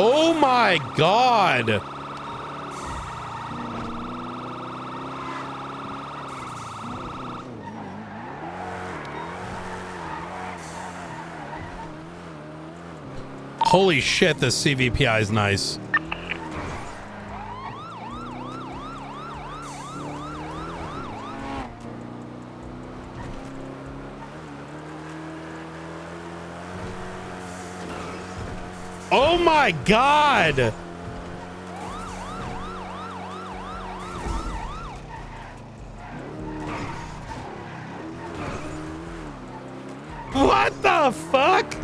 Oh my God. Holy shit, this CVPI is nice. Oh my God! What the fuck?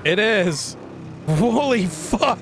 It is. Holy fuck.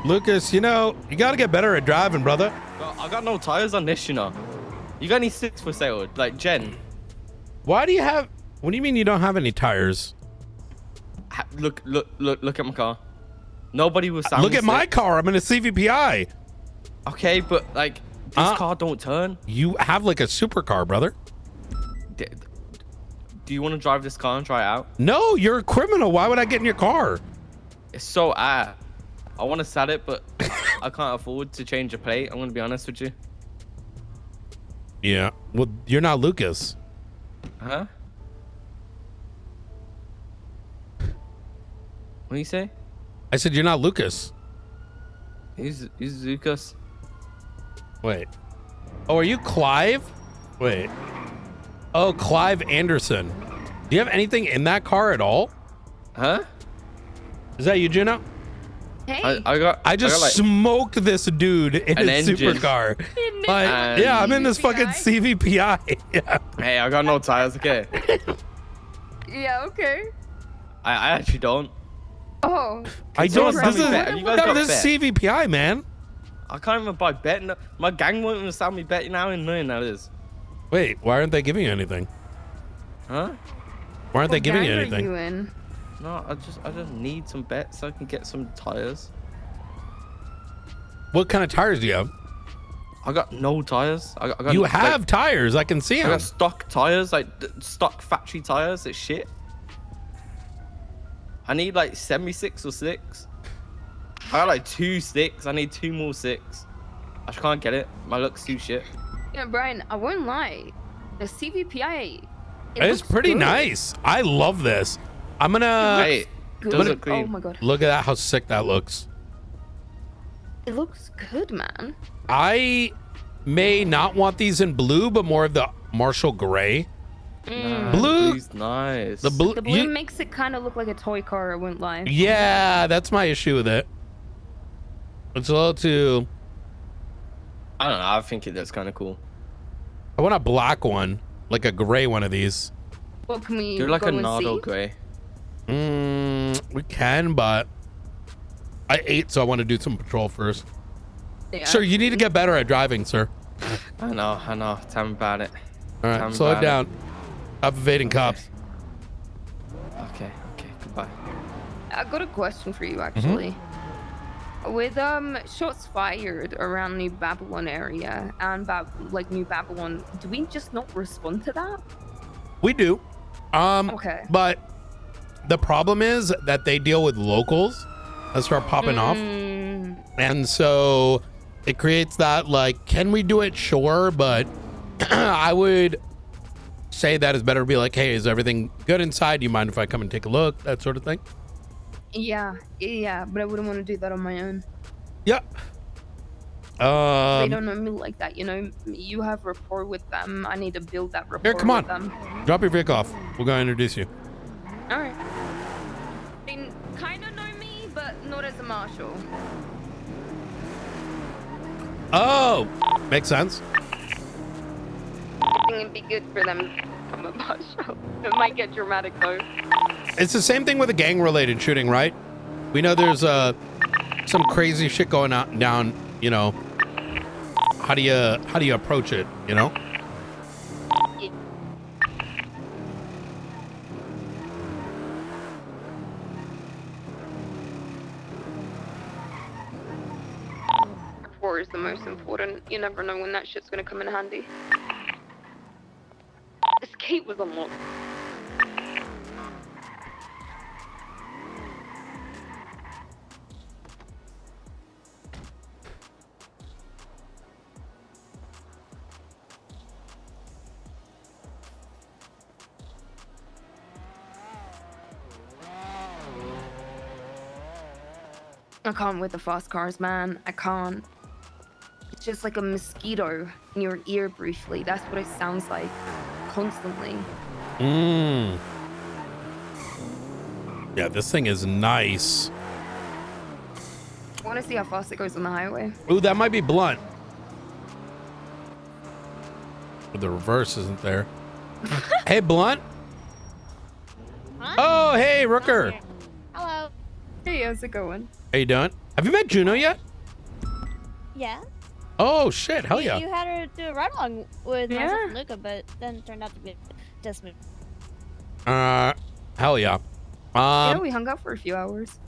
Lucas, you know, you got to get better at driving, brother. I got no tires on this, you know. You got any sticks for sale? Like, Jen? Why do you have... What do you mean you don't have any tires? Look at my car. Nobody was sound. Look at my car. I'm in a CVPI. Okay, but, like, this car don't turn. You have, like, a supercar, brother. Do you want to drive this car and try it out? No, you're a criminal. Why would I get in your car? It's so I want to sell it, but I can't afford to change the plate. I'm going to be honest with you. Yeah. Well, you're not Lucas. Huh? What do you say? I said you're not Lucas. Who's Lucas? Wait. Oh, are you Clive? Wait. Oh, Clive Anderson. Do you have anything in that car at all? Huh? Is that you, Juno? Hey. I just smoked this dude in his supercar. Yeah, I'm in this fucking CVPI. Yeah. Hey, I got no tires, okay? Yeah, okay. I actually don't. Oh. I don't. This is this CVPI, man. I can't even buy bet. No, my gang won't even sell me bet now in million that is. Wait, why aren't they giving you anything? Huh? Why aren't they giving you Gang are anything? you in? No, I just need some bets so I can get some tires. What kind of tires do you have? I got no tires. I got You have tires. I can see I them. got stock tires, like stock factory tires. It's shit. I need like 76 or 6. I got like 2 6. I need 2 more 6. I just can't get it. My luck's too shit. Yeah, Brian, I won't lie. The CVPI. It's pretty nice. I love this. I'm gonna. Hey, Oh my god. Look at that. How sick that looks. It looks good, man. I may not want these in blue, but more of the Marshall gray. Blue. Blue's nice. The blue. The blue makes it kind of look like a toy car, I wouldn't lie. Yeah, that's my issue with it. It's a little too. I don't know. I think it looks kind of cool. I want a black one, like a gray one of these. Well, can we Do like go a and Nardo see? gray. We can, but I ate, so I want to do some patrol first. Yeah. Sir, you need to get better at driving, sir. I know. Tell me about it. All right, slow it down. Stop evading cops. Okay, goodbye. I got a question for you, actually. With shots fired around New Babylon area and New Babylon, do we just not respond to that? We do. Okay. But the problem is that they deal with locals that start popping off. And so it creates that, like, can we do it? Sure. But I would say that it's better to be like, hey, is everything good inside? Do you mind if I come and take a look? That sort of thing. Yeah, but I wouldn't want to do that on my own. Yeah. They don't know me like that, you know. You have rapport with them. I need to build that rapport Here, come on. with them. Drop your vehicle off. We'll go introduce you. All right. They kind of know me, but not as a marshal. Oh, makes sense. I think it'd be good for them from a marshal. It might get dramatic though. It's the same thing with a gang-related shooting, right? We know there's some crazy shit going on down. You know, how do you approach it? You know. Rapport is the most important. You never know when that shit's gonna come in handy. This gate was unlocked. I can't with the fast cars, man. I can't. It's just like a mosquito in your ear briefly. That's what it sounds like. Constantly. Yeah, this thing is nice. I want to see how fast it goes on the highway. Ooh, that might be blunt. But the reverse isn't there. Hey, Blunt. Huh? Oh, hey, Rooker. Hello. Hey, how's it going? How you doing? Have you met Juno yet? Yeah. Oh shit! Hell yeah. You had her do a ride along with myself and Luca, but then it turned out to be dasMEHDI. Hell yeah. Yeah, we hung out for a few hours.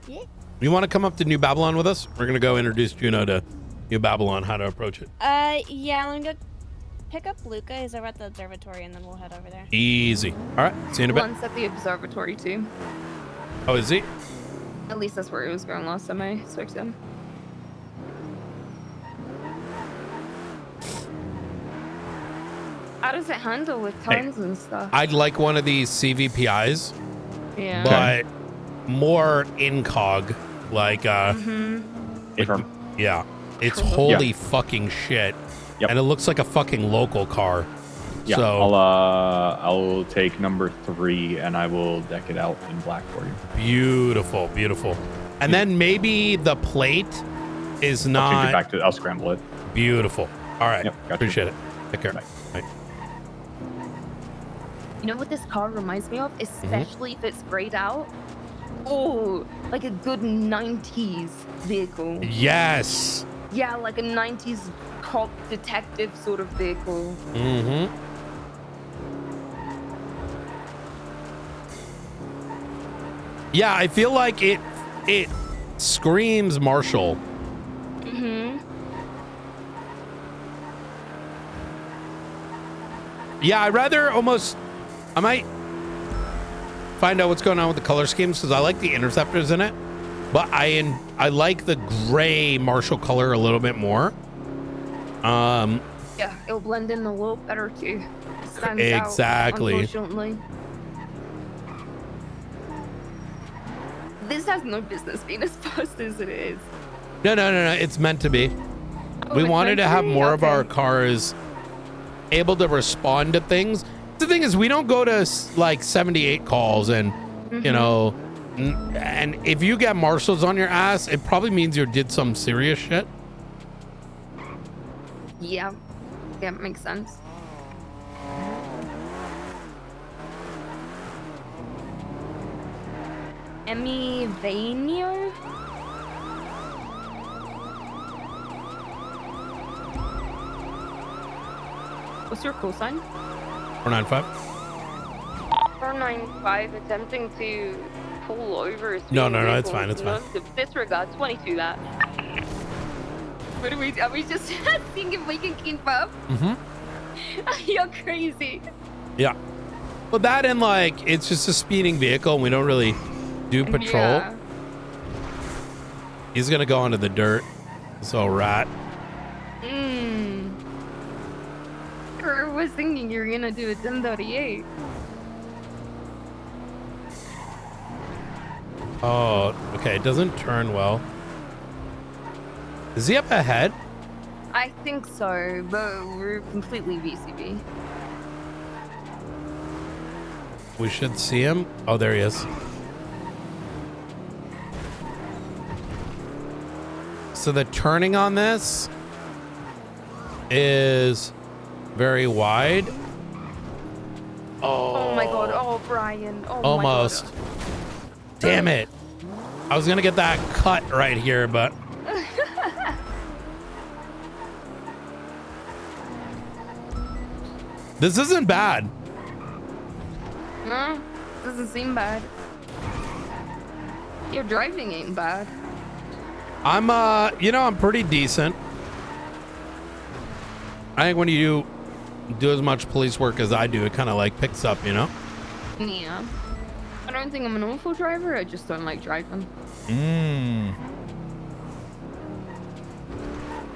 Yeah. You want to come up to New Babylon with us? We're gonna go introduce Juno to New Babylon, how to approach it. Yeah, I'm gonna go pick up Luca. He's over at the observatory, and then we'll head over there. Easy. All right. See you in a bit. One's at the observatory too. Oh, is he? At least that's where he was going last time I spoke to him. How does it handle with tons and stuff? I'd like one of these CVPIs. Yeah. But more incog, like Mhm. yeah. It's holy fucking shit. And it looks like a fucking local car. Yeah, So I'll take number 3 and I will deck it out in black for you. beautiful, beautiful. And then maybe the plate is I'll change not it back to. I'll scramble it. beautiful. All right, Gotcha. appreciate it. Take care. Bye. You know what this car reminds me of? Mm-hmm. Especially if it's grayed out? Oh, like a good 90s vehicle. Yes. Yeah, like a 90s cop detective sort of vehicle. Mm-hmm. Yeah, I feel like it screams Marshall. Mm-hmm. Yeah, I might find out what's going on with the color schemes because I like the interceptors in it, but I like the gray Marshall color a little bit more. Yeah, it'll blend in a little better too. It stands Exactly. Out, unfortunately. This has no business being as fast as it is. No, it's meant to be. Oh, We it's wanted meant to have be? more of our Okay. cars able to respond to things. The thing is, we don't go to like 78 calls and, you know, and if you get marshals on your ass, it probably means you did some serious shit. Yeah, makes sense. Emmy Vanio? What's your call sign? 495. 495 attempting to pull over. a No, speeding it's vehicle. fine, it's fine. No, disregard 22 that. What are we just seeing if we can keep up? Mm-hmm. You're crazy. Yeah. Well, that and like, it's just a speeding vehicle and we don't really do patrol. Yeah. He's going to go onto the dirt. So rat. I was thinking you were gonna do a 1038. Oh, okay. It doesn't turn well. Is he up ahead? I think so, but we're completely VCB. We should see him. Oh, there he is. So the turning on this is very wide. Oh my god. Oh, Brian. Oh Almost. my god. Damn it. I was going to get that cut right here, but this isn't bad. No, doesn't seem bad. Your driving ain't bad. I'm pretty decent. I think when you do as much police work as I do, it kind of like picks up, you know? Yeah. I don't think I'm an awful driver, I just don't like driving. Mm.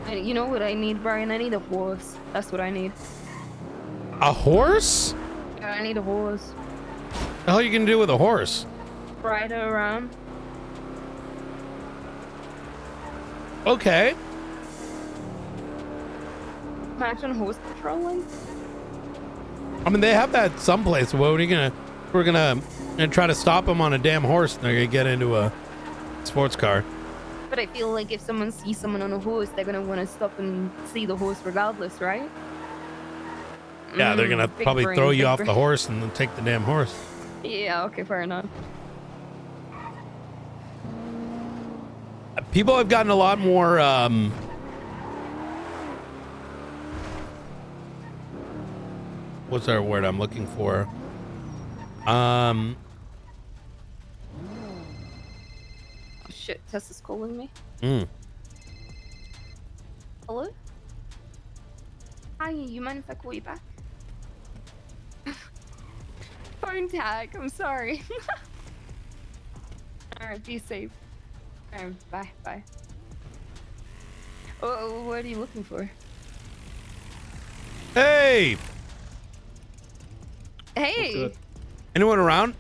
And you know what I need, Brian? I need a horse. That's what I need. A horse? Yeah, I need a horse. What the hell are you going to do with a horse? Ride her around. Okay. Imagine horse patrolling. I mean, they have that someplace. What are you gonna? We're gonna try to stop them on a damn horse, and they're gonna get into a sports car. But I feel like if someone sees someone on a horse, they're gonna want to stop and see the horse regardless, right? Yeah, they're gonna Big probably brain, throw you big off brain. the horse and then take the damn horse. Yeah, okay, fair enough. People have gotten a lot more. What's our word I'm looking for? Oh, shit, Tess is calling me. Hello? Hi, you mind if I call you back? Phone tag, I'm sorry. Alright, be safe. Alright, bye. Oh, what are you looking for? Hey! Hey! Anyone around?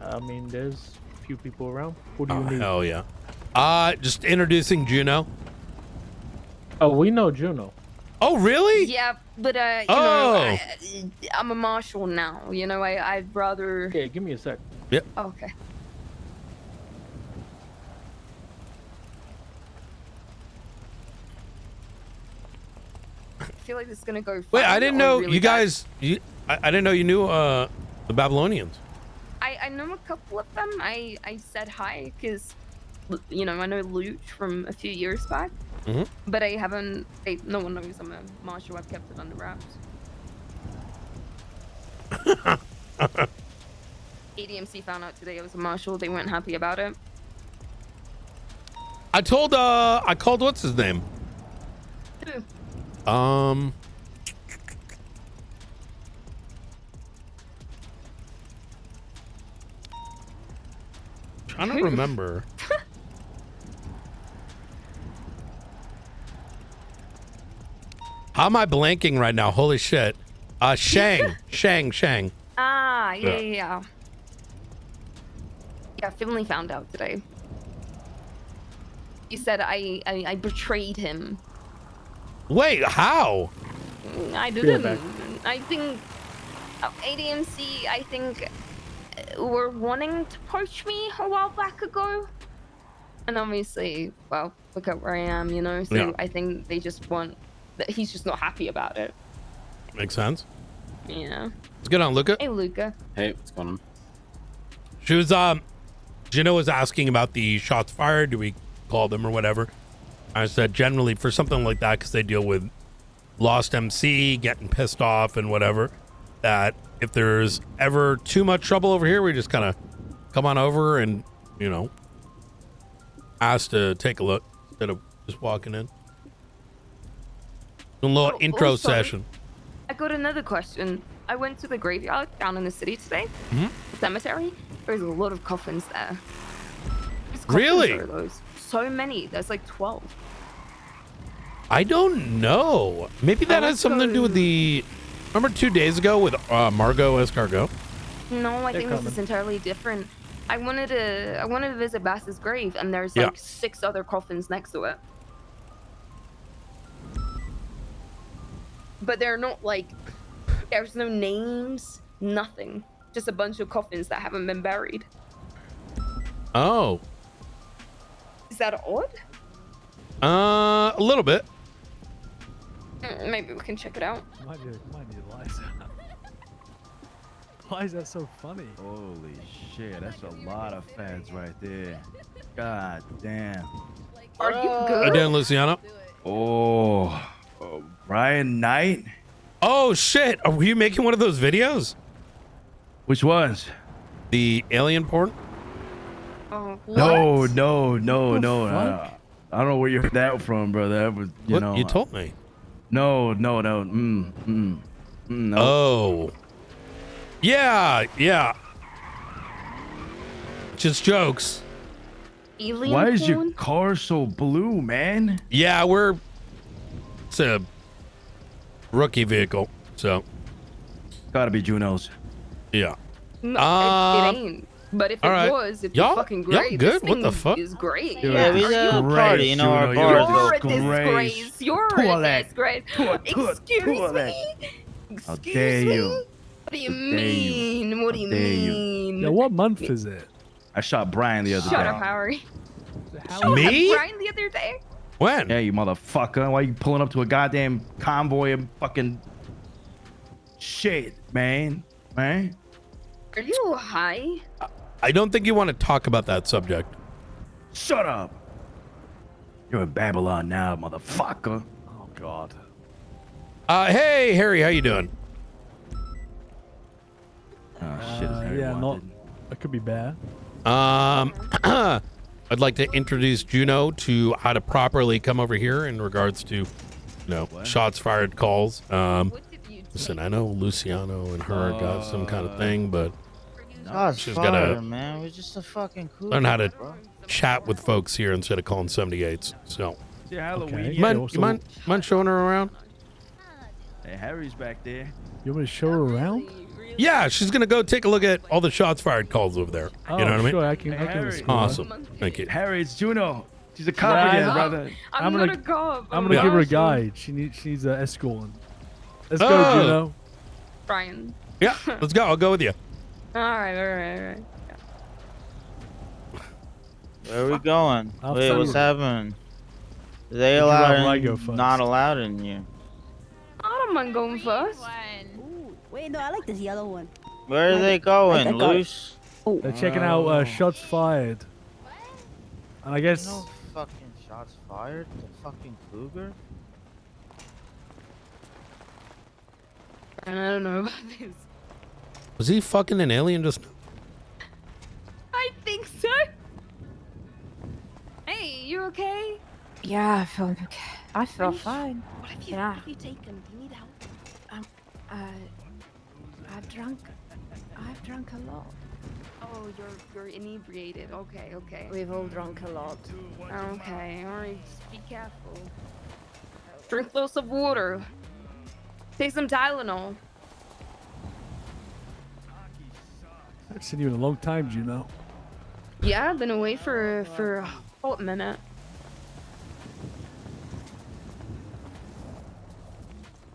I mean, there's a few people around. Who do you Oh, need? hell yeah. Just introducing Juno. Oh, we know Juno. Oh, really? Yeah, but Oh. I'm a marshal now. You know, I'd rather. Okay, give me a sec. Yep. Okay. I feel like this is gonna go. Wait, I fun didn't or know really you bad. guys. I didn't know you knew the Babylonians. I know a couple of them. I said hi because, you know, I know Luch from a few years back. Mm-hmm. But I haven't. No one knows I'm a marshal. I've kept it under wraps. ADMC found out today I was a marshal. They weren't happy about it. I called what's his name? Trying to remember. How am I blanking right now? Holy shit. Shang. Ah, Yeah. yeah. Yeah, Finley found out today. He said I betrayed him. Wait, how? I didn't. I think ADMC, I think, were wanting to poach me a while back ago. And obviously, well, look at where I am, you know? So Yeah. I think they just want, that he's just not happy about it. Makes sense. Yeah. What's good on, Luca? Hey, Luca. Hey, what's going on? She was, Gino was asking about the shots fired. Do we call them or whatever? I said generally for something like that, because they deal with lost MC, getting pissed off and whatever, that if there's ever too much trouble over here, we just kind of come on over and, you know, ask to take a look instead of just walking in. A little intro also, session. I got another question. I went to the graveyard down in the city today. Mhm. Cemetery. There's a lot of coffins there. Whose coffins Really? are those? So many. There's like 12. I don't know. Maybe that has something to do with the. Remember 2 days ago with Margot Escargot? No, I think coming. this is entirely different. I wanted to visit Bass's grave, and there's Yeah. like 6 other coffins next to it. But they're not like, there's no names, nothing. Just a bunch of coffins that haven't been buried. Oh. Is that odd? A little bit. Maybe we can check it out. Mind you, Liza. Why is that so funny? Holy shit, that's a lot of fans right there. God damn. Are you Hi, good? Dan Luciano. Oh, Brian Knight? Oh, shit. Are you making one of those videos? Which ones? The alien porn? Oh, No. fuck? I don't know where you heard that from, brother. That was, you What? know. You told me. No. No. Oh. Yeah. Just jokes. Alien Why is your porn? car so blue, man? Yeah, it's a rookie vehicle, so. Gotta be Juno's. Yeah. No, it ain't. But if it all right. was, it's Y'all- fucking y'all great. good? This What the thing fuck? is great. Yeah, we got a party, you know, our bar You're a disgrace. disgrace. You're a disgrace. Excuse me. How dare you? What do you mean? What do you How dare you? mean? Yeah, what month is it? I shot Brian the other Shut day. up, Harry. Me? Brian the other day? When? Yeah, you motherfucker. Why you pulling up to a goddamn convoy of fucking shit, man? Man? Are you high? I don't think you want to talk about that subject. Shut up. You're in Babylon now, motherfucker. Oh God. Hey, Harry, how you doing? Oh, shit. Is Harry Yeah, wanted? that could be bad. I'd like to introduce Juno to how to properly come over here in regards to, shots fired calls. Listen, I know Luciano and her got some kind of thing, but she's got to man. We're just a fucking cool. learn how to chat with folks here instead of calling 78s. So, Yeah, Halloween. Okay. you mind showing her around? Hey, Harry's back there. You want me to show her around? Yeah, she's gonna go take a look at all the shots fired calls over there. Oh, You know what I mean? sure. I can Hey, Harry. escort her. Awesome. Thank you. Harry, it's Juno. She's a cop Yeah, again, I- brother. I'm not a cop. I'm gonna give her a guide. She needs an escort. Let's go, Juno. Brian. Yeah, let's go. I'll go with you. All right. Where are we going? I'll Wait, tell what's you. happening? Are they Would you allowed rather I in, go first? not allowed in you? I don't mind going first. Wait, no, I like this yellow one. Where are Like they it. going? Like I got it. Loose? They're checking out shots fired. And I guess No fucking shots fired. The fucking cougar. And I don't know about this. Was he fucking an alien just? I think so. Hey, you okay? Yeah, I feel okay. I feel What fine. What have Yeah. you taken? Do you need help? I've drunk a lot. Oh, you're inebriated. Okay. We've all drunk a lot. Okay, alright, just be careful. Drink lots of water. Take some Tylenol. I haven't seen you in a long time, Juno. Yeah, I've been away for a hot minute.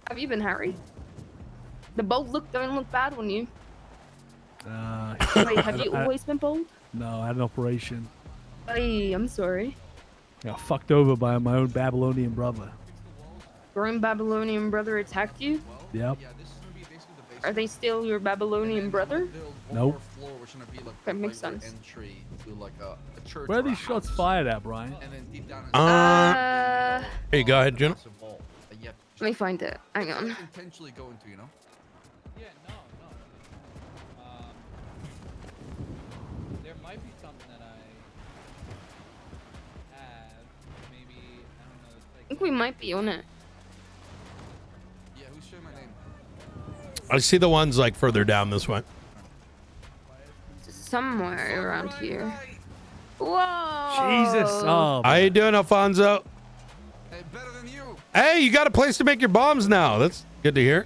Have you been, Harry? The bold look don't look bad on you. Wait, have you always been bold? No, I had an operation. Hey, I'm sorry. I got fucked over by my own Babylonian brother. Your own Babylonian brother attacked you? Yep. Are they still your Babylonian brother? Nope. That makes sense. Where are these shots fired at, Brian? Hey, go ahead, Juno. Let me find it. Hang on. Intentionally go into, you know? Yeah, no. There might be something that I have. Maybe, I don't know. I think we might be on it. Yeah, who's showing my name? I see the ones like further down this way. Somewhere around here. Whoa! Jesus. Oh. How you doing, Alfonso? Hey, you got a place to make your bombs now. That's good to hear.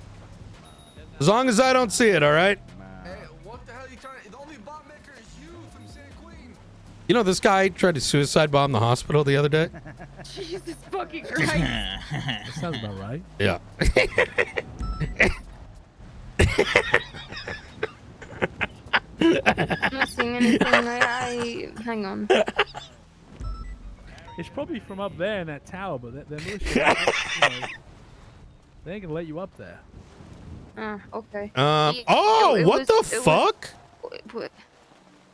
As long as I don't see it, all right? You know, this guy tried to suicide bomb the hospital the other day. Jesus fucking Christ. That sounds about right. Yeah. I'm not seeing anything. Hang on. It's probably from up there in that tower, but they're militia. They ain't gonna let you up there. Okay. Oh, what the fuck? What?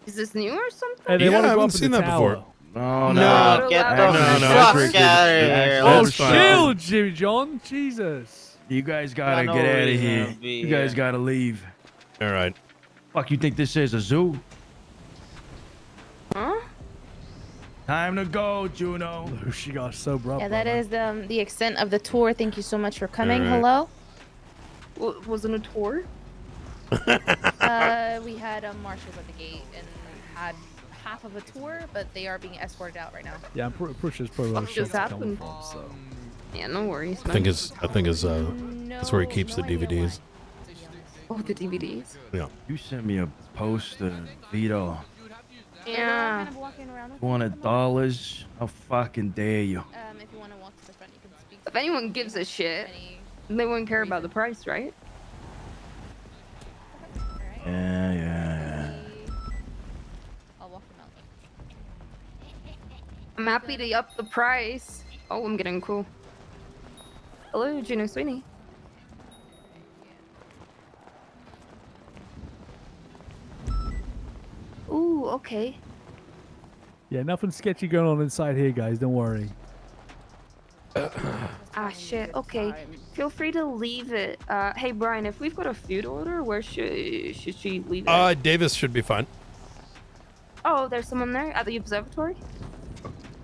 Is this new or something? Hey, they Yeah, wanna I go haven't up in seen the that before. tower. No, get the fuck out of here. Oh, Let's go. chill, Jimmy John. Jesus. You guys gotta no get out of reason here. to be You guys here. gotta leave. All right. Fuck, you think this is a zoo? Huh? Time to go, Juno. She got sober up. Yeah, that is the extent of the tour. Thank you so much for coming. All right. Hello. Wasn't a tour? We had marshals at the gate and had half of a tour, but they are being escorted out right now. Yeah, I'm pretty sure it's probably where the What just shots are coming happened? from. So. Yeah, no worries, I man. think his that's where he keeps the DVDs. Oh, the DVDs. Yeah. You sent me a poster, Vito. Yeah. $200. How fucking dare you? If you want to walk to the front, you can speak. If anyone gives a shit, they wouldn't care about the price, right? Yeah. I'll walk them out. I'm happy to up the price. Oh, I'm getting cool. Hello, Juno Sweeney. Ooh, okay. Yeah, nothing sketchy going on inside here, guys. Don't worry. Ah, shit. Okay. Feel free to leave it. Hey, Brian, if we've got a food order, where should she leave it? Davis should be fine. Oh, there's someone there at the observatory?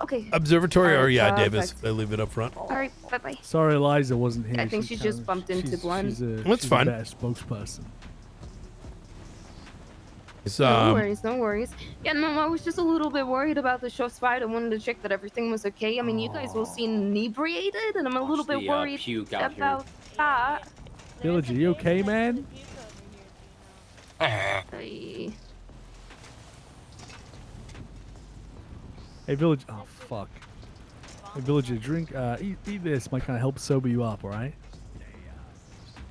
Okay. Observatory or yeah, Davis. perfect. They leave it up front. All right, bye-bye. Sorry, Eliza wasn't here. I think she just bumped into Glenn. That's she's fine. a better spokesperson. It's, No worries, no worries. Yeah, no, I was just a little bit worried about the shots fired. I wanted to check that everything was okay. I mean, you guys all seem inebriated, and I'm a little bit worried puke out about that. Village, are you okay, man? Hey. Hey, Village. Oh, fuck. Hey, villager, drink. Eat this. Might kind of help sober you up. All right.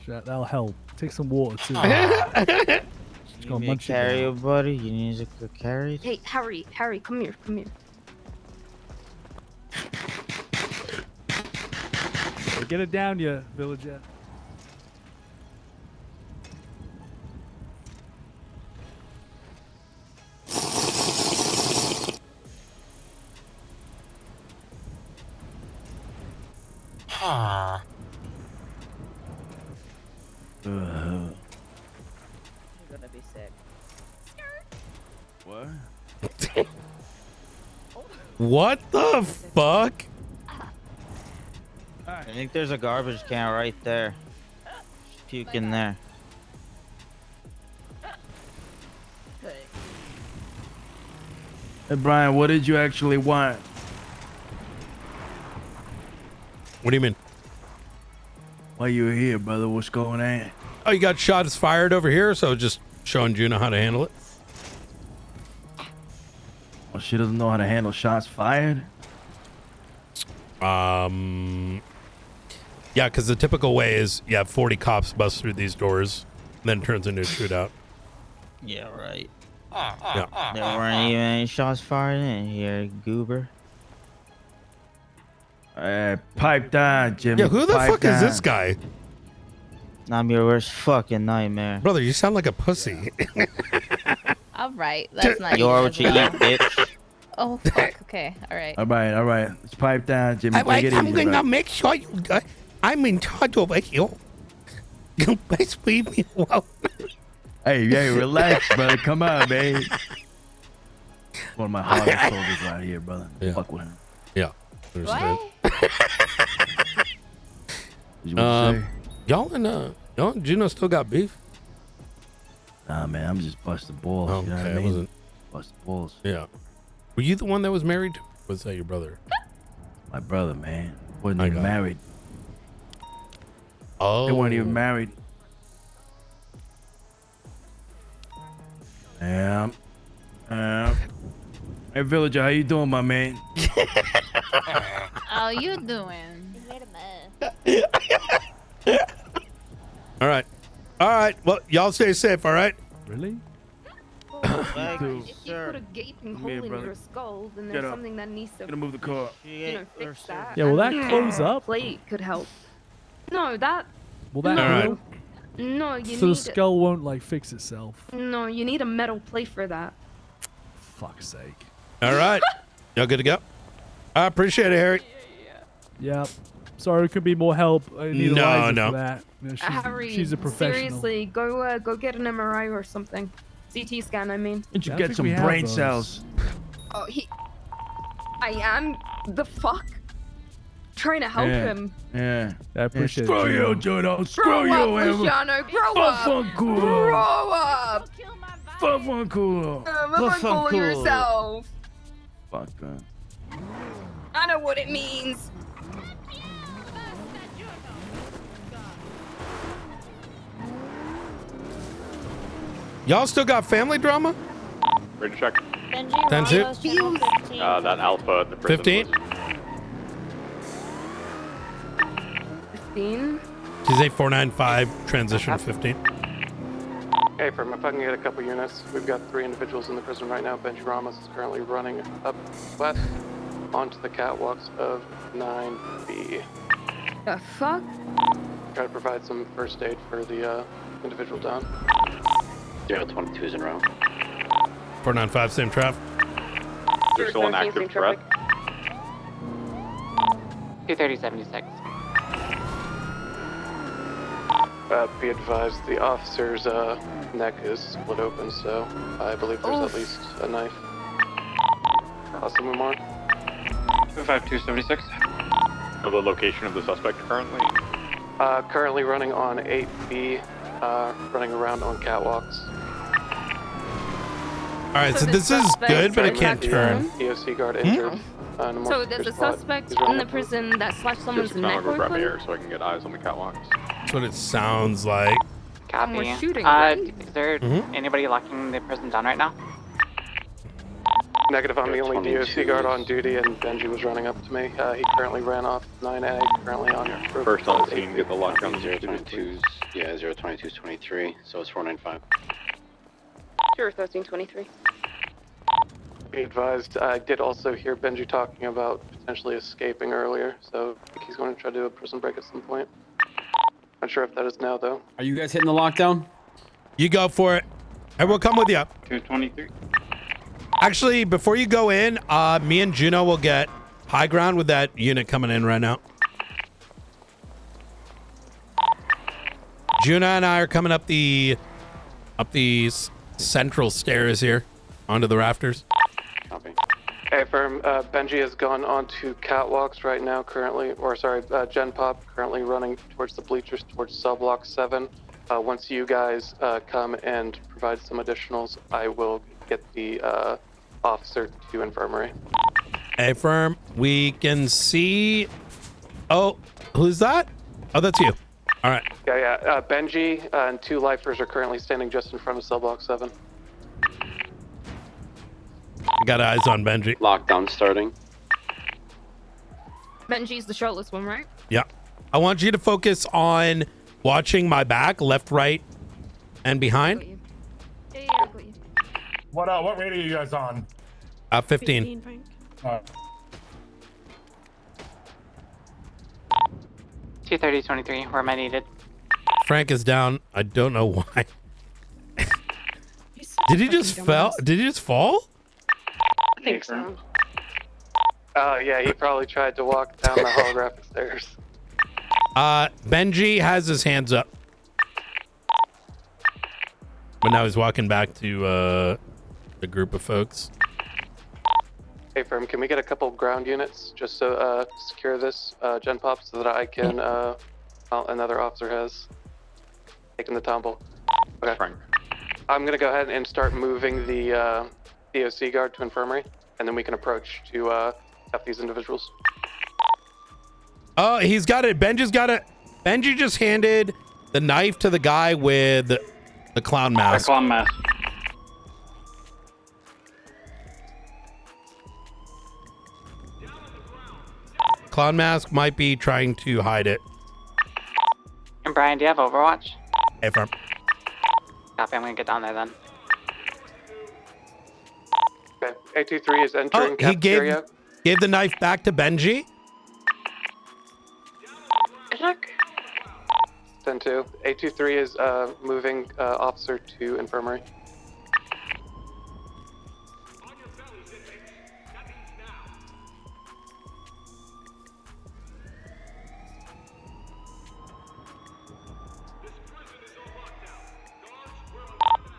That'll help. Take some water too. You need me to carry you, buddy? You need to carry? Hey, Harry, come here, come here. Hey, get it down, you villager. You're gonna be sick. What? What the fuck? I think there's a garbage can right there. Just puke in there. Hey, Brian, what did you actually want? What do you mean? Why you here, brother? What's going on? Oh, you got shots fired over here, so just showing Juno how to handle it. Well, she doesn't know how to handle shots fired? Yeah, because the typical way is you have 40 cops bust through these doors, and then it turns into a shootout. Yeah, right. Yeah. There weren't even any shots fired in here, goober. Pipe down, Jimmy. Yeah, who the Pipe fuck is down. this guy? I'm your worst fucking nightmare. Brother, you sound like a pussy. All right, that's not. You're what you eat, bitch. Oh fuck. Okay. All right. All right. Let's pipe down, Jimmy. I'm Take it easy, bro. make sure you. I'm in charge over here. You best leave me alone. Hey, relax, brother. Come on, man. One of my hardest soldiers right here, brother. Yeah. Fuck with him. Yeah. What? Y'all and Juno still got beef? Nah, man, I'm just busting balls. Oh, You know what okay, I I mean? wasn't- Busting balls. Yeah. Were you the one that was married? Or was that your brother? My brother, man. Wasn't I even got it. married. Oh. They weren't even married. Yeah. Hey, villager, how you doing, my man? How you doing? All right. Well, y'all stay safe, all right? Really? Thank you, If you put a gaping hole here, in brother. your skull, then Get there's up. something that needs to, Gonna move the car. fix that. Yeah, will that And close up? Plate could help. No, that. Will that No. heal? No, you So the need. skull won't like fix itself. No, you need a metal plate for that. Fuck's sake. All right. Y'all good to go? I appreciate it, Harry. Yep. Sorry, it could be more help. I need No, Eliza no. for that. You know, Harry, she's a professional. seriously, go get an MRI or something. CT scan, I mean. Did you I get think some we have brain those. cells? Oh, I am the fuck trying to help him. Yeah. I appreciate Screw it. you, Juno. Screw Grow you, up, Emma. Luciano. Grow Fuck up. cool. Grow up. Fuck cool. Fuck cool yourself. Fuck. I know what it means. Y'all still got family drama? Ready to check. Benji, 10-2. Ramos, channel 15. That alpha at the prison 15? was- 15. She's a 495, transition 15. Hey, firm, if I can get a couple units. We've got 3 individuals in the prison right now. Benji Ramos is currently running up west onto the catwalks of 9B. The fuck? Try to provide some first aid for the individual down. 022's in row. 495, same trap. There's still an active threat. 230-76. Be advised, the officer's neck is split open, so I believe there's at least a knife. Possibly more. 5276. Know the location of the suspect currently? Currently running on 8B, running around on catwalks. All right, so the this is suspect good, but it is can't at turn. EOC guard injured. No more So secure there's a squad. suspect He's running in the up. prison that slashed someone's Just neck go grab me open? here so I can get eyes on the catwalks. That's what it sounds like. And we're shooting, right? Is there Mhm. anybody locking the prison down right now? Negative, I'm the only DOC guard on duty, and Benji was running up to me. He currently ran off 9A, currently on First on scene, get the lockdown. 022's, yeah, 022's 23, so it's 495. Sure, 1323. Be advised, I did also hear Benji talking about potentially escaping earlier, so I think he's going to try to do a prison break at some point. Not sure if that is now, though. Are you guys hitting the lockdown? You go for it. And we'll come with you. 223. Actually, before you go in, me and Juno will get high ground with that unit coming in right now. Juno and I are coming up the central stairs here onto the rafters. Copy. Hey, firm. Benji has gone onto catwalks right now, currently, or sorry, Gen Pop currently running towards the bleachers, towards cell block 7. Once you guys come and provide some additionals, I will get the officer to infirmary. Hey, firm. We can see. Oh, who's that? Oh, that's you. All right. Yeah. Benji and 2 lifers are currently standing just in front of cell block 7. Got eyes on Benji. Lockdown starting. Benji's the shirtless one, right? Yeah. I want you to focus on watching my back, left, right, and behind. Yeah, I got you. What rate are you guys on? 15. Frank. 230-23, where am I needed? Frank is down. I don't know why. Did he just fell? Did he just fall? I think so. Yeah, he probably tried to walk down the holographic stairs. Benji has his hands up. But now he's walking back to the group of folks. Hey, firm, can we get a couple ground units just to secure this Gen Pop so that I can, another officer has taken the tumble. Okay. Frank. I'm going to go ahead and start moving the DOC guard to infirmary, and then we can approach to have these individuals. Oh, he's got it. Benji's got it. Benji just handed the knife to the guy with the clown mask. The clown mask. Clown mask might be trying to hide it. And Brian, do you have Overwatch? Hey, firm. Copy, I'm gonna get down there then. Okay, 823 is entering cafeteria. He gave the knife back to Benji. 10-2. 823 is moving officer to infirmary.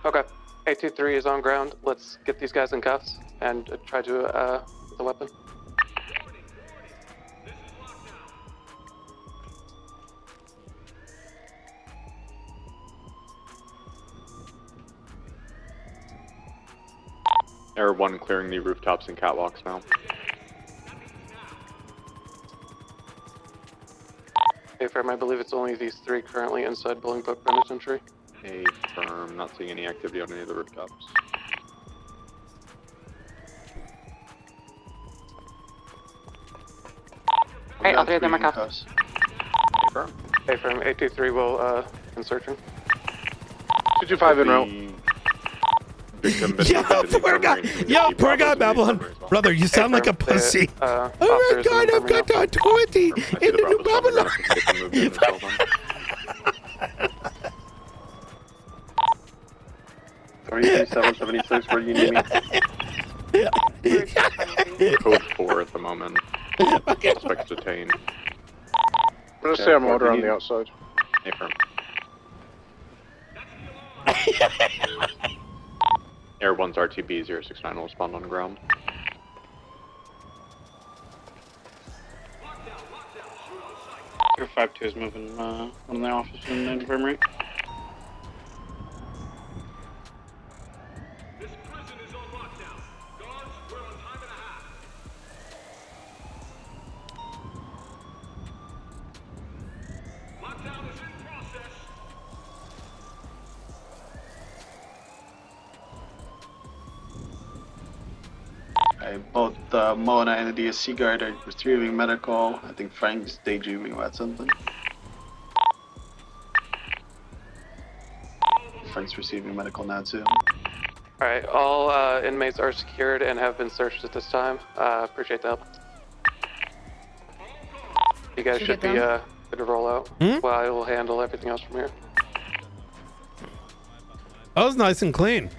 Okay, 823 is on ground. Let's get these guys in cuffs and try to get the weapon. Air 1 clearing the rooftops and catwalks now. Hey, firm, I believe it's only these 3 currently inside Bolingbroke Penitentiary. A firm, not seeing any activity on any of the rooftops. Alright, all 3 of them are cuffed. A firm. Hey, firm, 823 will begin searching. 225 en route. Yo, poor guy. Yo, poor guy, Babylon. Brother, you sound like a pussy. Oh my God, I've got 20 in the new Babylon. 3776, where do you need me? Code 4 at the moment. Suspect detained. I'm gonna say I'm motor on the outside. A firm. Air 1's RTB 069 will respond on ground. Air 52 is moving one of the officers in the infirmary. Both Mona and the DSC guard are retrieving medical. I think Frank's daydreaming about something. Frank's receiving medical now too. Alright, all inmates are secured and have been searched at this time. Appreciate the help. You guys should be good to roll out. Well, I will handle everything else from here. That was nice and clean.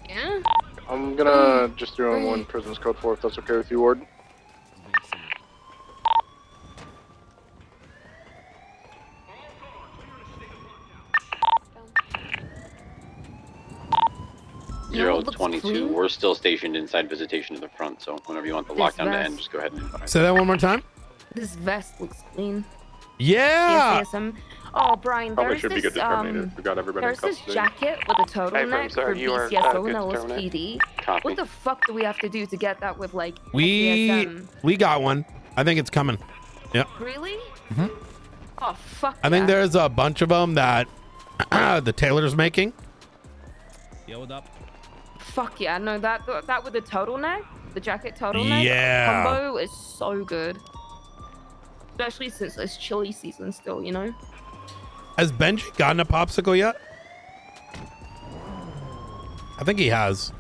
Yeah. I'm gonna just throw in one prison's code 4 if that's okay with you, Warden. Zero 22. We're still stationed inside visitation to the front, so whenever you want the lockdown to end, just go ahead and invite. Say that one more time. This vest looks clean. Yeah. Yes, oh, Brian, Probably there's should be good this to terminate it. We got everybody in there's this custody. jacket with a turtleneck sir, for you are, BCSO good and to terminate. LSPD. Copy. What the fuck do we have to do to get that with like We CSM? got one. I think it's coming. Yeah. Really? Mhm. Oh fuck. I think yeah. there's a bunch of them that the tailor's making. Yo, what up? Fuck yeah, no, that with the turtleneck, the jacket turtleneck Yeah. combo is so good. Especially since it's chilly season still, you know? Has Benji gotten a popsicle yet? I think he has.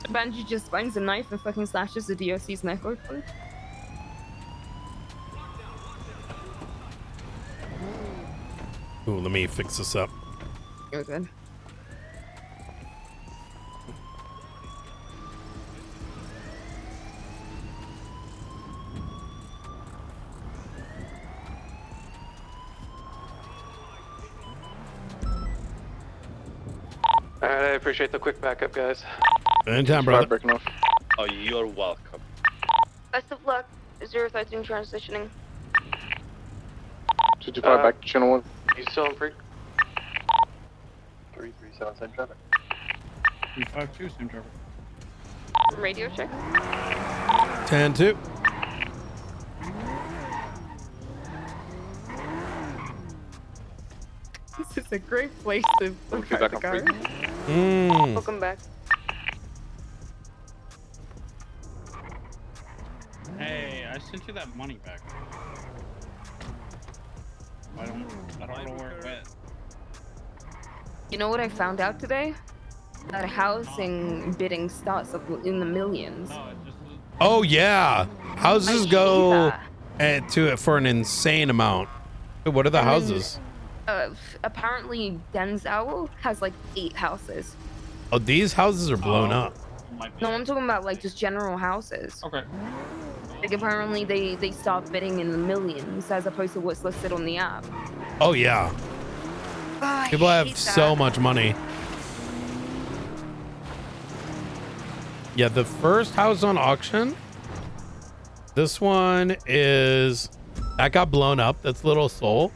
Benji just finds a knife and fucking slashes the DOC's neck open. Ooh, let me fix this up. You're good. Alright, I appreciate the quick backup, guys. Anytime, brother. Breaking off. Oh, you're welcome. Best of luck. 013 transitioning. 225 back to channel 1. You still in free? 337 same traffic. 352 same traffic. Radio check. 10-2. This is a great place to park back the on car. free. Welcome back. Hey, I sent you that money back. I don't know where it went. You know what I found out today? That housing bidding starts up in the millions. Oh yeah, houses I go hate to it for an insane amount. Wait, what are the And then, houses? Apparently Denzel has like 8 houses. Oh, these houses are blown up. No, I'm talking about like just general houses. Okay. Like apparently they start bidding in the millions as opposed to what's listed on the app. Oh yeah, I people have hate so that. much money. Yeah, the first house on auction. This one is that got blown up. That's Little Soul.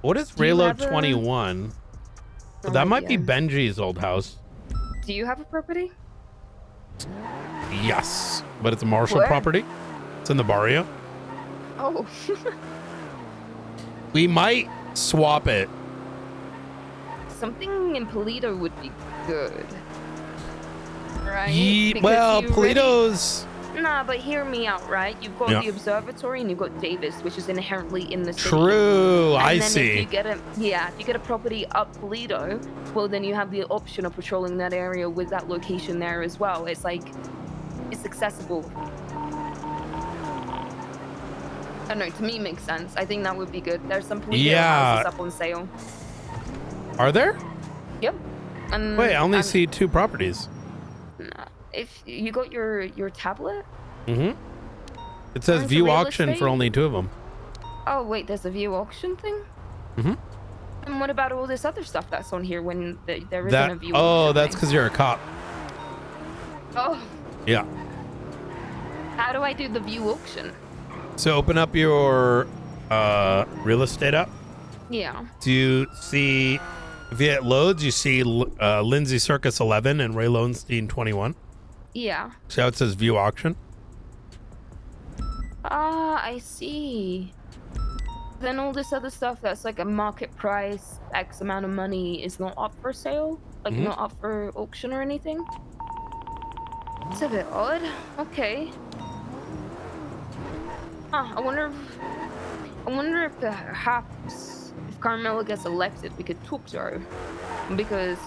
What is Do you Raylo have a- 21? No That might be idea. Benji's old house. Do you have a property? Yes, but it's a Marshall Where? property. It's in the barrio. Oh. We might swap it. Something in Polito would be good. Right? Because Well, you already- Polito's. Nah, but hear me out, right? You've got Yeah. the observatory and you've got Davis, which is inherently in the city. True, And I then see. If you get if you get a property up Polito, well then you have the option of patrolling that area with that location there as well. It's like, it's accessible. I don't know, to me it makes sense. I think that would be good. There's some Polito Yeah. houses up on sale. Are there? Yep. And Wait, I only see 2 properties. if you got your tablet. Mm-hmm. It says Into view real auction for estate? only 2 of them. Oh wait, there's a view auction thing. Mm-hmm. And what about all this other stuff that's on here when there isn't That. a view Oh, auction that's thing? because you're a cop. Oh, Yeah. how do I do the view auction? So open up your real estate app. Yeah. Do you see? If you hit loads, you see Lindsay Circus 11 and Ray Lowenstein 21. Yeah. See how it says view auction? Ah, I see. then all this other stuff that's like a market price, X amount of money is not up for sale, like not up for auction or anything. It's a bit odd. Okay. I wonder if perhaps if Carmela gets elected, we could talk to her, because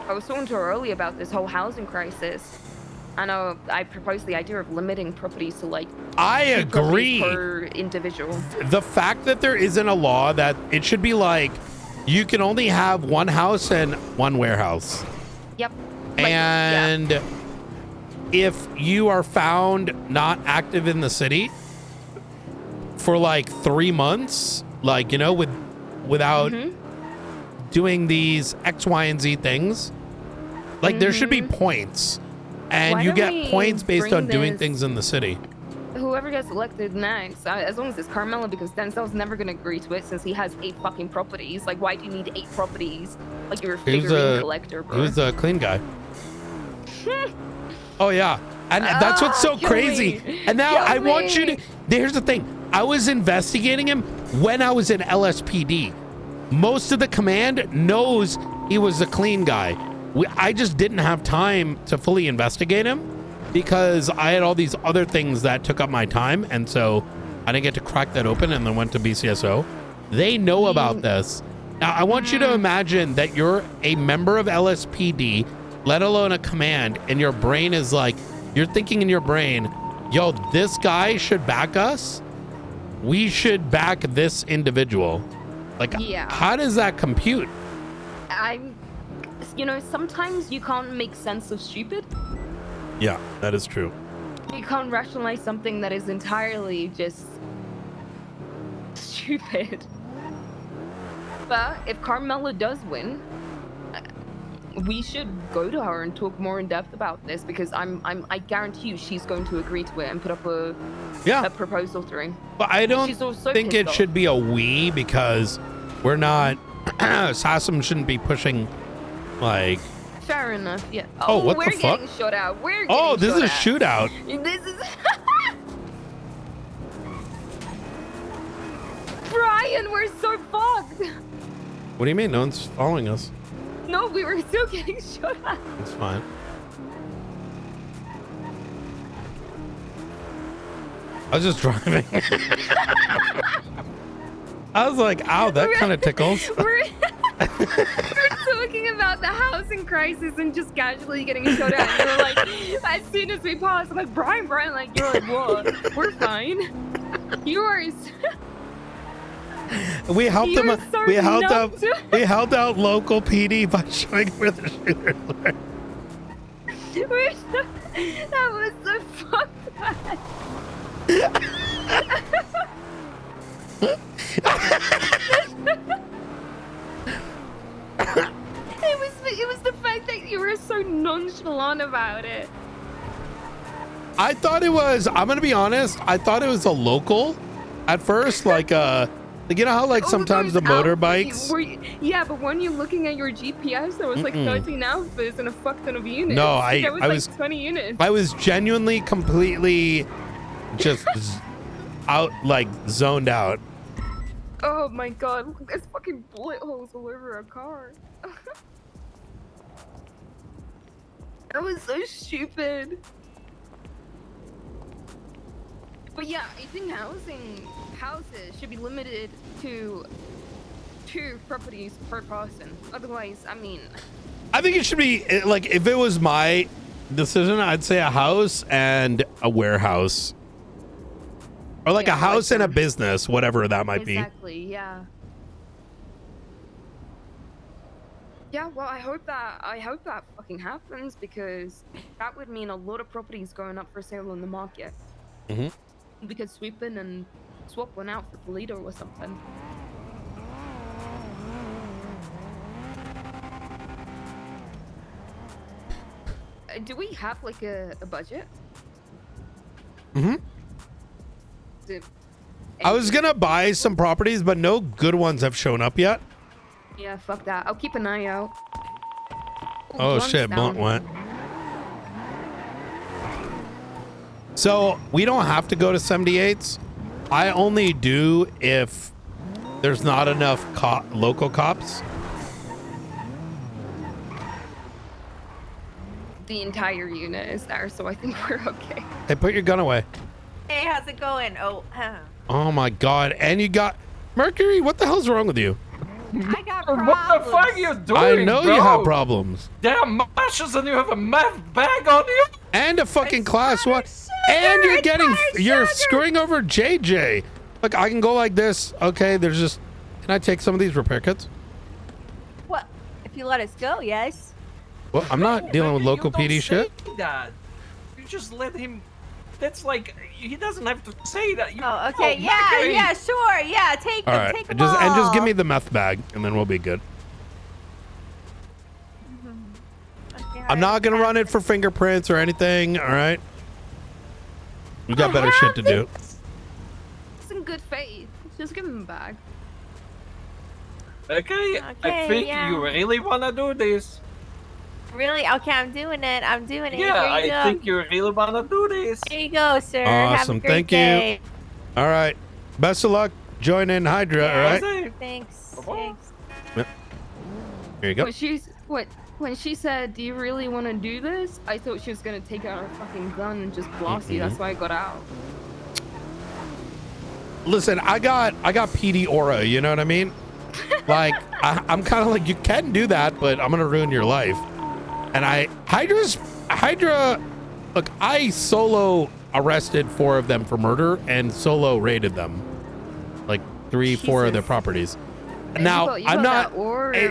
I was talking to her earlier about this whole housing crisis. I know I proposed the idea of limiting properties to like I 2 properties agree. per individual. The fact that there isn't a law that it should be like you can only have 1 house and 1 warehouse. Yep. And if you are found not active in the city for like 3 months, like, you know, without doing these X, Y, and Z things, like there should be points. And Why you don't get we points based bring on doing this- things in the city. Whoever gets elected next, as long as it's Carmela, because Denzel's never gonna agree to it since he has 8 fucking properties. Like, why do you need 8 properties? Like you're a figurine collector, bro. He was a clean guy. Oh yeah, and that's what's so kill crazy. me. And now Kill I want you me. to. Here's the thing. I was investigating him when I was in LSPD. Most of the command knows he was a clean guy. I just didn't have time to fully investigate him because I had all these other things that took up my time, and so I didn't get to crack that open, and then went to BCSO. They know about this. Now I want you to imagine that you're a member of LSPD, let alone a command, and your brain is like, you're thinking in your brain, yo, this guy should back us. We should back this individual. Like, how does that compute? You know, sometimes you can't make sense of stupid. Yeah, that is true. You can't rationalize something that is entirely just stupid. But if Carmela does win, we should go to her and talk more in depth about this, because I guarantee you she's going to agree to it and put up a proposal through. But I don't She's also think pissed it off. should be a we, because we're not. Sassam shouldn't be pushing, like. Fair enough. Yeah. Oh, what the we're fuck? getting shot out. We're Oh, getting this is a shot at. shootout. This is. Brian, we're so fucked. What do you mean? No one's following us. No, we were still getting shot at. It's fine. I was just driving. I was like, ow, that kind of tickles. We're talking about the housing crisis and just casually getting shot at. And you're like, as soon as we pause, I'm like, Brian, like, you're like, what? We're fine. Yours. We helped You them. were so We helped nuts. out. We helped out local PD by showing where the shooters were. That was so fucked up. It was the fact that you were so nonchalant about it. I thought it was. I'm gonna be honest. I thought it was a local at first, like you know how like sometimes the motorbikes. Yeah, but when you're looking at your GPS, there was like 13 outfits and a fuck ton of units. No, there was I like was 20 units. I was genuinely, completely, just out, like zoned out. Oh my god, look, there's fucking bullet holes all over our car. That was so stupid. But yeah, I think houses should be limited to 2 properties per person. Otherwise, I mean, I think it should be like, if it was my decision, I'd say a house and a warehouse, or like a house and a business, whatever that might be. exactly, yeah. Yeah, well, I hope that fucking happens, because that would mean a lot of properties going up for sale on the market. Mm-hmm. We could sweep in and swap one out for Toledo or something. Do we have like a budget? Mm-hmm. I was gonna buy some properties, but no good ones have shown up yet. Yeah, fuck that. I'll keep an eye out. Oh shit, blunt went. So we don't have to go to 78s. I only do if there's not enough local cops. The entire unit is there, so I think we're okay. Hey, put your gun away. Hey, how's it going? Oh, Oh my God. And you got Mercury. What the hell's wrong with you? I got problems. What the fuck are you doing, I know bro? you have problems. There are marshals and you have a meth bag on you? And a fucking class one. And you're screwing over JJ. Look, I can go like this. Okay, there's just, can I take some of these repair kits? What? If you let us go, yes. Well, I'm not dealing with local PD shit. That. You just let him. That's like, he doesn't have to say that. Oh, okay. Yeah, sure. Yeah, take All them. right, Take them just give me the meth bag, and then we'll be good. I'm not gonna run it for fingerprints or anything. All right. We got better shit to do. It's in good faith. Just give him a bag. Okay, I think you really want to do this. Really? Okay, I'm doing it. I'm doing it. Yeah, Here you I go. think you really want to do this. Here you go, sir. Have a Awesome. great Thank day. you. All right. Best of luck. Join in Hydra. All right. Thanks. Yep. Here you go. When she said, "Do you really want to do this?" I thought she was gonna take out her fucking gun and just blast you. That's why I got out. Listen, I got PD aura. You know what I mean? Like I'm kind of like, you can do that, but I'm gonna ruin your life. And Hydra. Look, I solo arrested 4 of them for murder and solo raided them, like 3-4 of their properties. Now I'm not.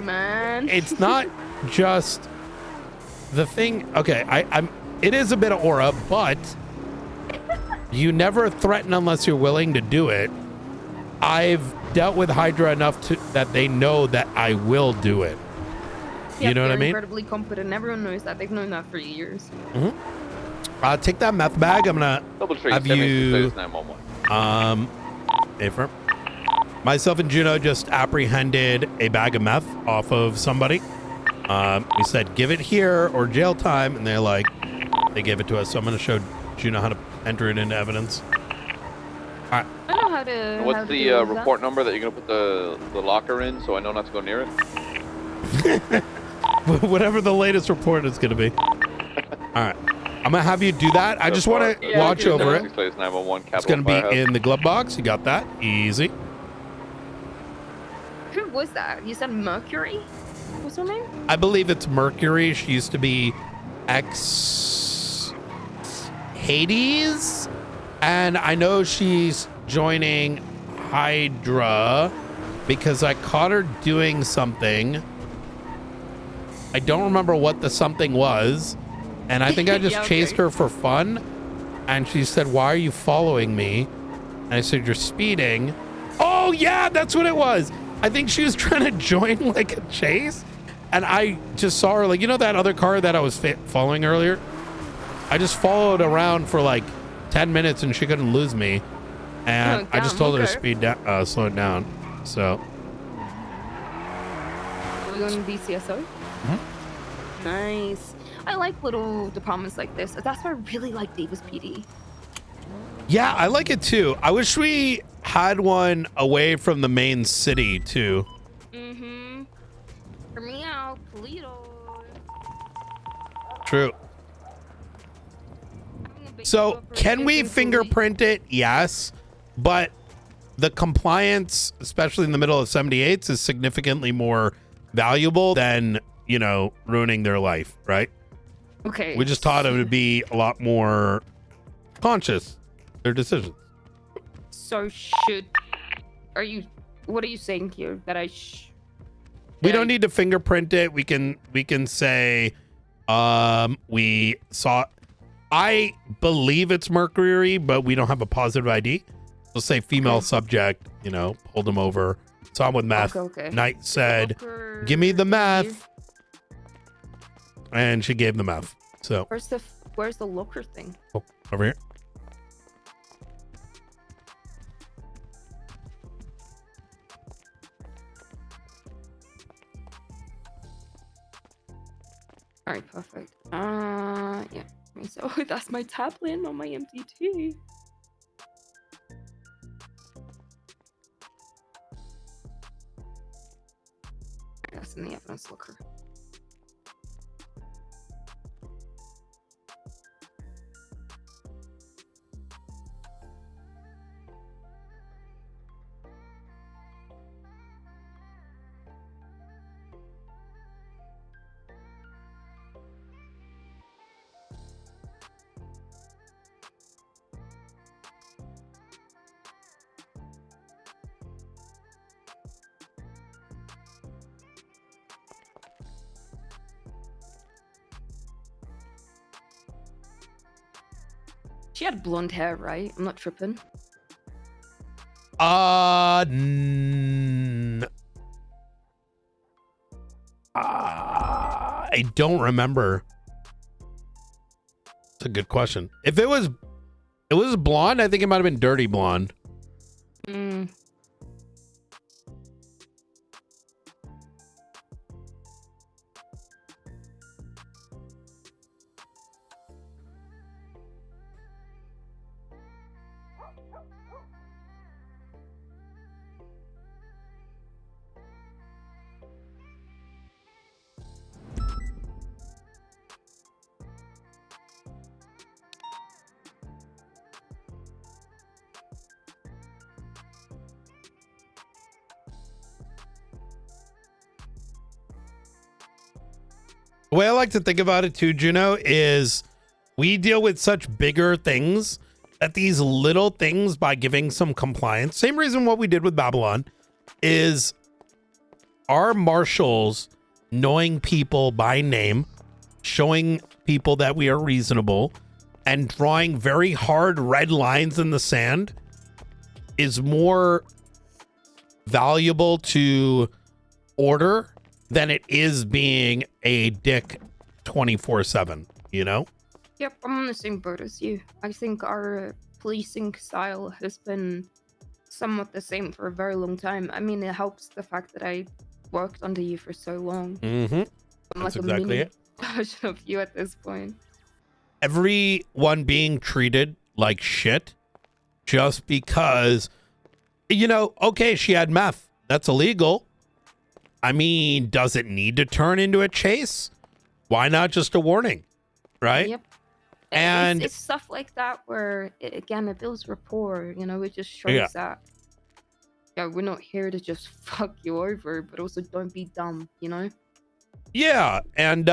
Man. It's not just the thing. Okay, it is a bit of aura, but you never threaten unless you're willing to do it. I've dealt with Hydra enough that they know that I will do it. You know what I mean? Incredibly competent. Everyone knows that. They've known that for years. Take that meth bag. I'm gonna have you. Affirm. Myself and Juno just apprehended a bag of meth off of somebody. We said, give it here or jail time, and they're like, they gave it to us. So I'm gonna show Juno how to enter it into evidence. All right. I know how to. What's the report number that you're gonna put the locker in, so I know not to go near it? Whatever the latest report is gonna be. All right. I'm gonna have you do that. I just want to watch over it. It's gonna be in the glove box. You got that? Easy. Who was that? You said Mercury? What's her name? I believe it's Mercury. She used to be Hades, and I know she's joining Hydra because I caught her doing something. I don't remember what the something was, and I think I just chased her for fun, and she said, "Why are you following me?" And I said, "You're speeding." Oh yeah, that's what it was. I think she was trying to join like a chase, and I just saw her, like, you know that other car that I was following earlier? I just followed around for like 10 minutes and she couldn't lose me, and I just told her to speed down, slow it down. So Are we going to DCSO? Nice. I like little departments like this. That's why I really like Davis PD. yeah, I like it too. I wish we had one away from the main city too. For me out, Toledo. True. So can we fingerprint it? Yes, but the compliance, especially in the middle of 78s, is significantly more valuable than, you know, ruining their life, right? Okay. We just thought it would be a lot more conscious, their decisions. So what are you saying here? That We don't need to fingerprint it. We can say, we saw, I believe it's Mercury, but we don't have a positive ID. We'll say female subject, you know, pulled him over. Saw him with meth. Okay. Knight said, give me the meth. And she gave the meth. So where's the locker thing? Oh, over here. All right, perfect. Yeah. So that's my tablet on my MDT. That's in the evidence locker. She had blonde hair, right? I'm not tripping. I don't remember. It's a good question. If it was blonde, I think it might have been dirty blonde. Mm. The way I like to think about it too, Juno, is we deal with such bigger things that these little things, by giving some compliance, same reason what we did with Babylon, is our marshals knowing people by name, showing people that we are reasonable, and drawing very hard red lines in the sand is more valuable to order than it is being a dick 24/7, you know? Yep, I'm on the same boat as you. I think our policing style has been somewhat the same for a very long time. I mean, it helps the fact that I worked under you for so long. Mm-hmm. I'm That's like a exactly mini it. version of you at this point. Everyone being treated like shit just because, you know, okay, she had meth. That's illegal. I mean, does it need to turn into a chase? Why not just a warning, right? Yep. And it's stuff like that where, again, it builds rapport. You know, it just shows that, yeah, we're not here to just fuck you over, but also don't be dumb, you know? yeah, and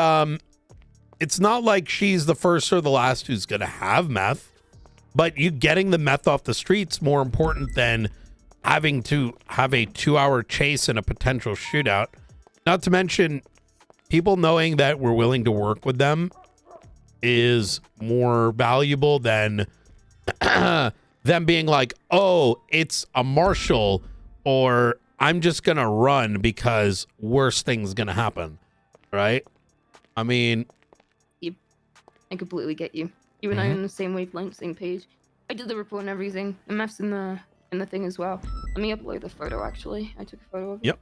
it's not like she's the first or the last who's gonna have meth, but you getting the meth off the streets more important than having to have a 2-hour chase and a potential shootout. Not to mention, people knowing that we're willing to work with them is more valuable than them being like, oh, it's a marshal, or I'm just gonna run because worse things gonna happen, right? I mean, I completely get you. You and I are on the same wavelength, same page. I did the report and everything. The math's in the thing as well. Let me upload the photo, actually. I took a photo of it. Yep.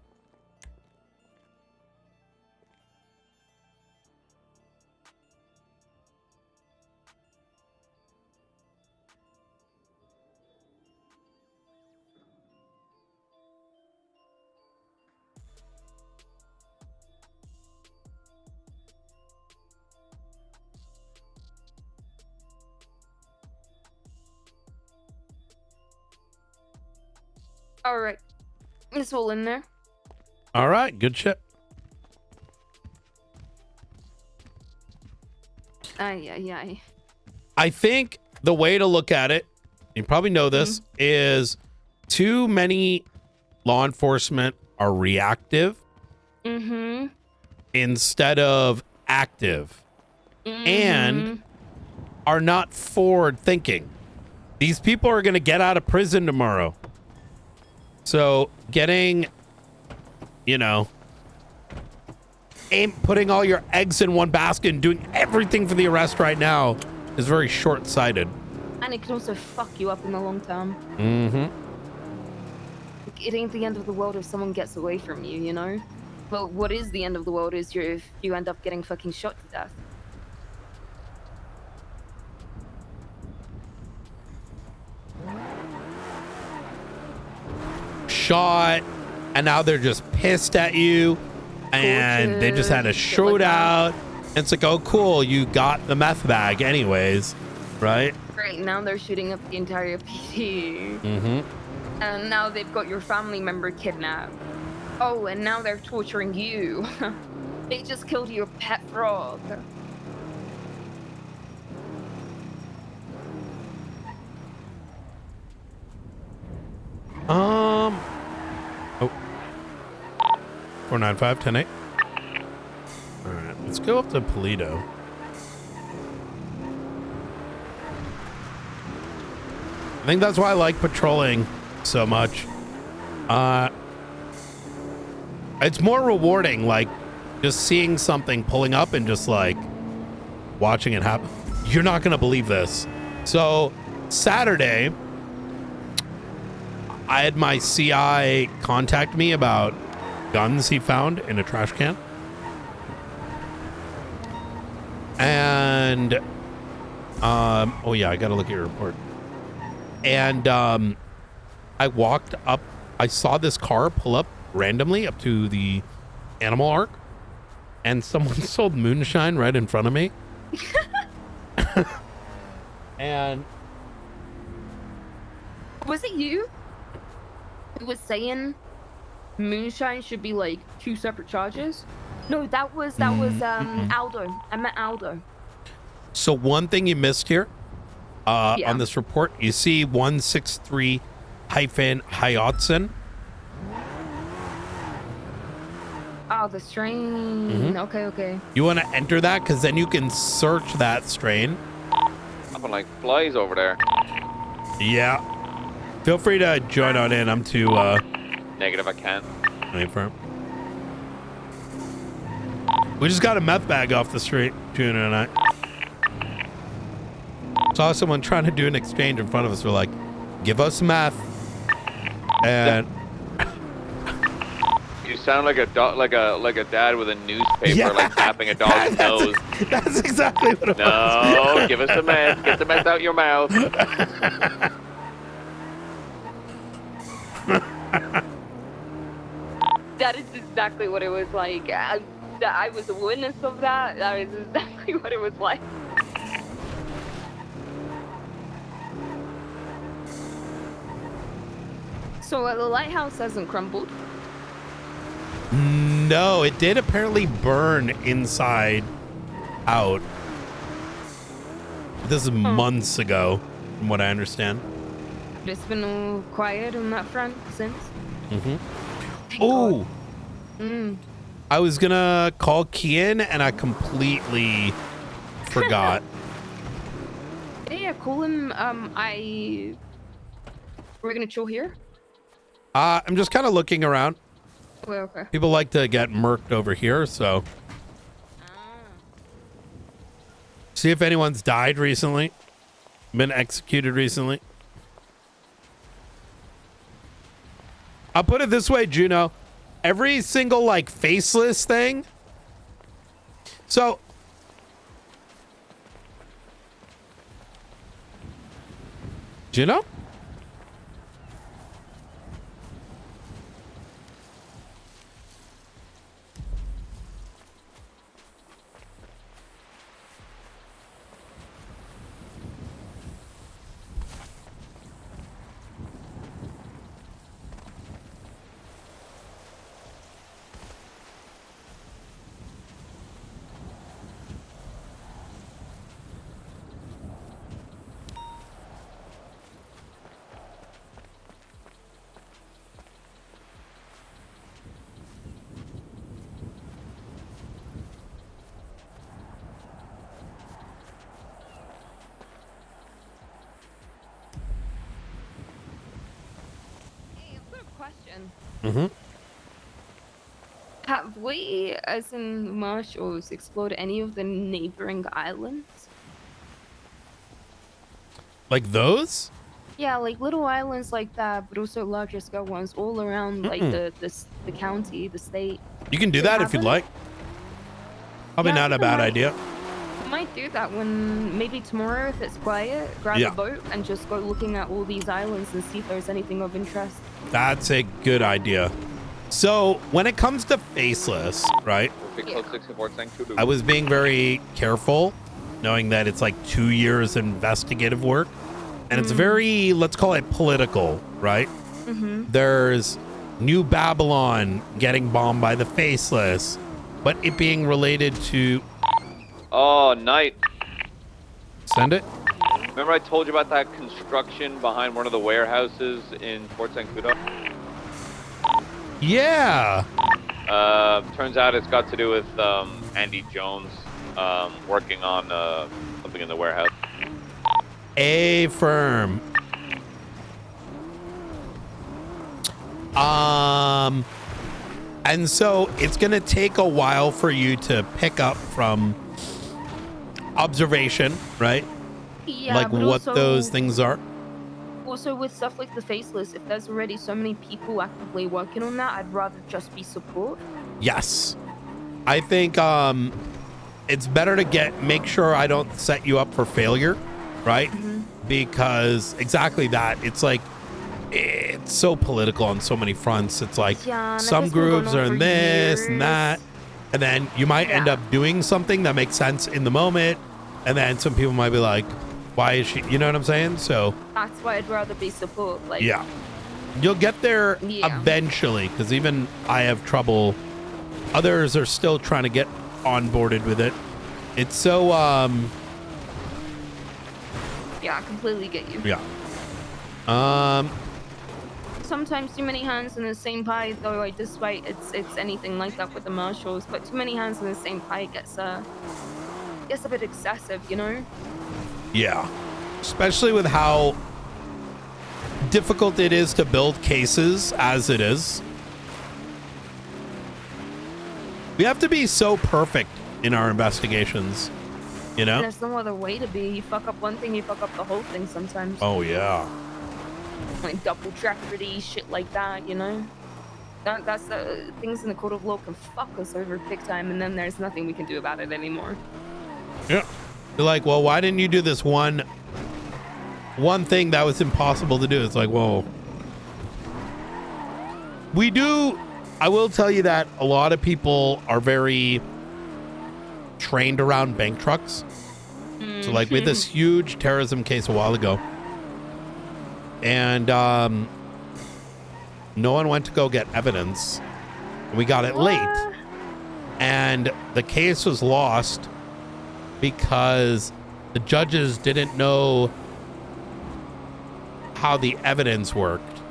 All right. It's all in there. All right, good shit. Yeah. I think the way to look at it, you probably know this, is too many law enforcement are reactive instead of active and are not forward thinking. These people are going to get out of prison tomorrow. So getting, you know, putting all your eggs in one basket and doing everything for the arrest right now is very short-sighted. And it can also fuck you up in the long term. It ain't the end of the world if someone gets away from you, you know? But what is the end of the world is if you end up getting fucking shot to death. Shot, and now they're just pissed at you. and they just had a shootout. It's like, oh, cool, you got the meth bag anyways, right? Right now they're shooting up the entire PD. Mm-hmm. And now they've got your family member kidnapped. Oh, and now they're torturing you. They just killed your pet frog. Oh. 495 10-8. All right, let's go up to Polito. I think that's why I like patrolling so much. It's more rewarding, like just seeing something pulling up and just like watching it happen. You're not gonna believe this. So Saturday, I had my CI contact me about guns he found in a trash can. And oh yeah, I gotta look at your report. And I walked up, I saw this car pull up randomly up to the animal arc, and someone sold moonshine right in front of me. And was it you who was saying moonshine should be like 2 separate charges? No, that was Aldo. I met Aldo. So one thing you missed here on this report, you see 163-Hyotzen. Oh, the strain. Okay. You want to enter that because then you can search that strain. Hopping like flies over there. Yeah. Feel free to join on in. I'm too Negative, I can't. wait for him. We just got a meth bag off the street, June and I. Saw someone trying to do an exchange in front of us. We're like, give us meth. And You sound like a dad with a newspaper, like tapping a dog's nose. That's exactly what it was. No, give us the meth. Get the meth out your mouth. That is exactly what it was like. I was a witness of that. That is exactly what it was like. So the lighthouse hasn't crumbled. No, it did apparently burn inside out. This is months ago, from what I understand. It's been all quiet on that front since. Oh, Mm. I was gonna call Kian and I completely forgot. Yeah, call him. We're gonna chill here. I'm just kind of looking around. Okay. People like to get murked over here, so. See if anyone's died recently, been executed recently. I'll put it this way, Juno. Every single like faceless thing. So Juno? Question. Have we, as in marshals, explored any of the neighboring islands? Like those? Yeah, like little islands like that, but also larger scale ones all around like the county, the state. You can do that if you'd like. Probably Yeah, I not a think I bad might- idea. I might do that when maybe tomorrow if it's quiet, grab Yeah. a boat and just go looking at all these islands and see if there's anything of interest. That's a good idea. So when it comes to faceless, right? I was being very careful, knowing that it's like 2 years investigative work, and it's very, let's call it political, right? There's New Babylon getting bombed by the faceless, but it being related to... Oh, Knight. Send it. Remember I told you about that construction behind one of the warehouses in Fort Zancudo? Yeah. Turns out it's got to do with Andy Jones working on something in the warehouse. A firm. And so it's gonna take a while for you to pick up from observation, right? Yeah, like but what also, those things are. Also, with stuff like the faceless, if there's already so many people actively working on that, I'd rather just be support. Yes. I think it's better to make sure I don't set you up for failure, right? Because exactly that. It's like, it's so political on so many fronts. It's like some groups are in this and that, and then you might end up doing something that makes sense in the moment, and then some people might be like, why is she, you know what I'm saying? So That's why I'd rather be support. Like, yeah, you'll get there eventually, because even I have trouble. Others are still trying to get onboarded with it. It's so yeah, I completely get you. yeah. Sometimes too many hands in the same pie, though. Despite it's anything like that with the marshals, but too many hands in the same pie gets a bit excessive, you know. Yeah, especially with how difficult it is to build cases as it is. We have to be so perfect in our investigations, you know? There's no other way to be. You fuck up one thing, you fuck up the whole thing sometimes. Oh, yeah. Like double jeopardy, shit like that, you know? That's the things in the code of law can fuck us over big time, and then there's nothing we can do about it anymore. Yeah. You're like, well, why didn't you do this one thing that was impossible to do? It's like, well, we do. I will tell you that a lot of people are very trained around bank trucks. So like we had this huge terrorism case a while ago, and no one went to go get evidence. We got it late, and the case was lost because the judges didn't know how the evidence worked.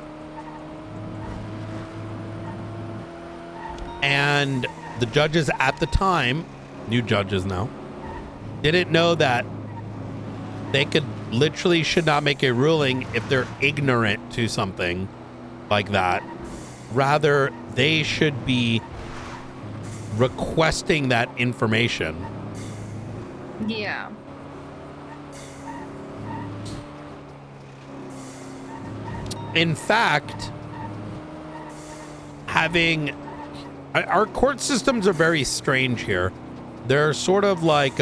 And the judges at the time, new judges now, didn't know that they could literally should not make a ruling if they're ignorant to something like that. Rather, they should be requesting that information. Yeah. In fact, our court systems are very strange here. They're sort of like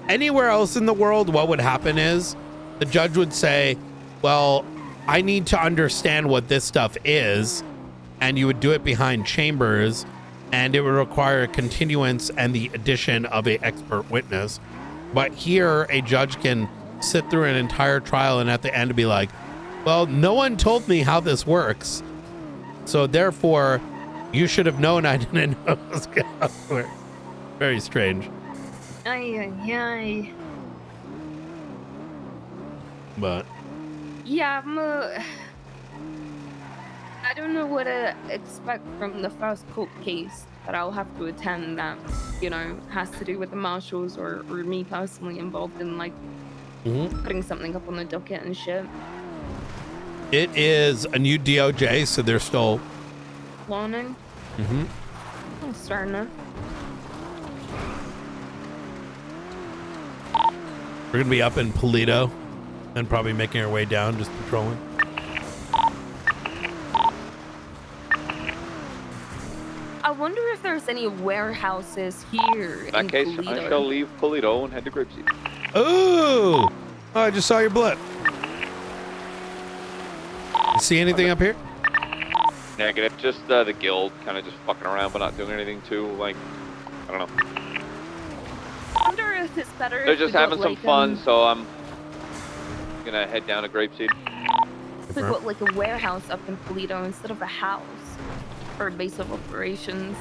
anywhere else in the world, what would happen is the judge would say, well, I need to understand what this stuff is, and you would do it behind chambers, and it would require a continuance and the addition of an expert witness. But here, a judge can sit through an entire trial and at the end be like, well, no one told me how this works, so therefore you should have known I didn't know this guy works. Very strange. Ay. But yeah, I don't know what to expect from the first court case that I'll have to attend that, you know, has to do with the marshals or me personally involved in like putting something up on the docket and shit. It is a new DOJ, so they're still Learning. Oh, fair enough. We're gonna be up in Polito and probably making our way down, just patrolling. I wonder if there's any warehouses here. In that case, I shall leave Polito and head to Grapesy. Ooh! Oh, I just saw your blip. See anything up here? Negative. Just the guild kind of just fucking around, but not doing anything too, like, I don't know. I wonder if it's better. They're if just we having got, some like, fun, so I'm gonna head down to Grapeseed. We got like a warehouse up in Toledo instead of a house for a base of operations.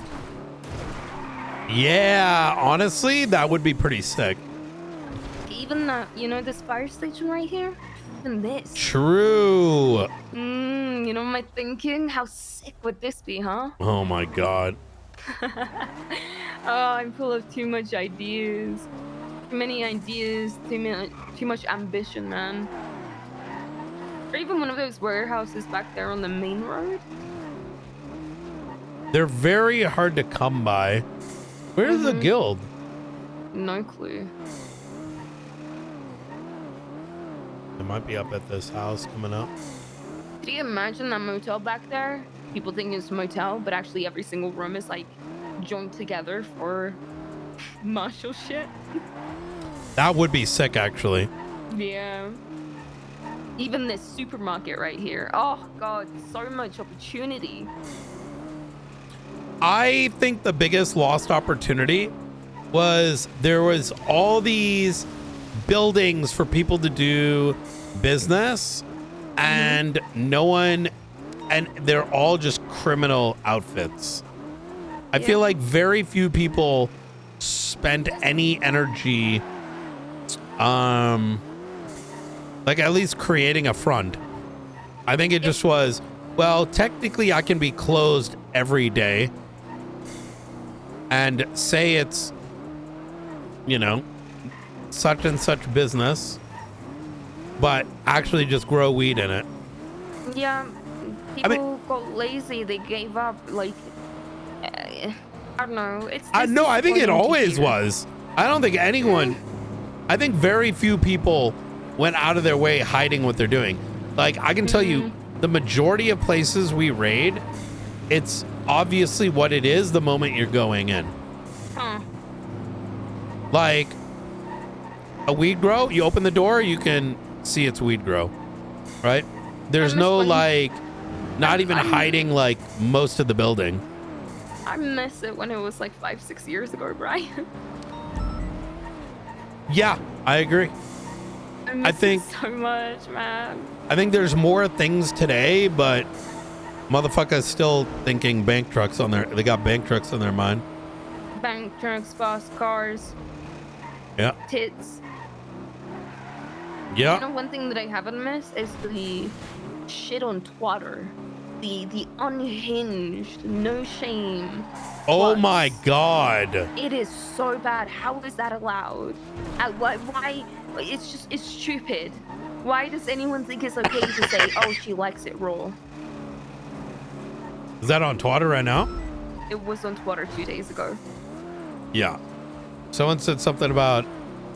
Yeah, honestly, that would be pretty sick. Even you know, this fire station right here. Even this. True. You know my thinking? How sick would this be, huh? Oh my god. Oh, I'm full of too much ideas. Too many ideas, too much ambition, man. Or even one of those warehouses back there on the main road. They're very hard to come by. Where's the guild? No clue. It might be up at this house coming up. Could you imagine that motel back there? People think it's a motel, but actually every single room is like joined together for martial shit. That would be sick, actually. Yeah. Even this supermarket right here. Oh god, so much opportunity. I think the biggest lost opportunity was there was all these buildings for people to do business and no one, and they're all just criminal outfits. I feel like very few people spent any energy like at least creating a front. I think it just was, well, technically I can be closed every day and say it's, you know, such and such business, but actually just grow weed in it. Yeah, people got lazy. They gave up. Like, I don't know. No, I think it always was. I don't think anyone. I think very few people went out of their way hiding what they're doing. Like, I can tell you, the majority of places we raid, it's obviously what it is the moment you're going in. Huh. Like a weed grow, you open the door, you can see it's weed grow, right? There's no like, not even hiding like most of the building. I miss it when it was like 5-6 years ago, Brian. Yeah, I agree. I think so much, man. I think there's more things today, but motherfuckers still thinking bank trucks on their. They got bank trucks on their mind. Bank trucks, fast cars. Yeah. Tits. Yeah. You know, one thing that I haven't missed is the shit on Twitter. The unhinged, no shame. Oh my god. It is so bad. How is that allowed? Why? It's stupid. Why does anyone think it's okay to say, oh, she likes it raw? Is that on Twitter right now? It was on Twitter 2 days ago. Yeah. Someone said something about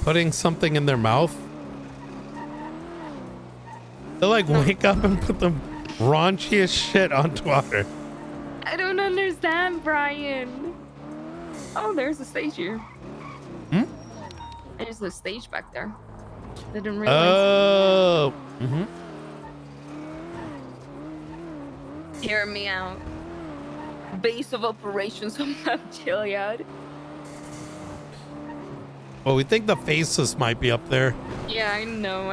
putting something in their mouth. They like wake up and put the raunchiest shit on Twitter. I don't understand, Brian. Oh, there's a stage here. There's a stage back there. I didn't realize. Oh. Hear me out. Base of operations on Chiliad. Well, we think the faceless might be up there. Yeah, I know.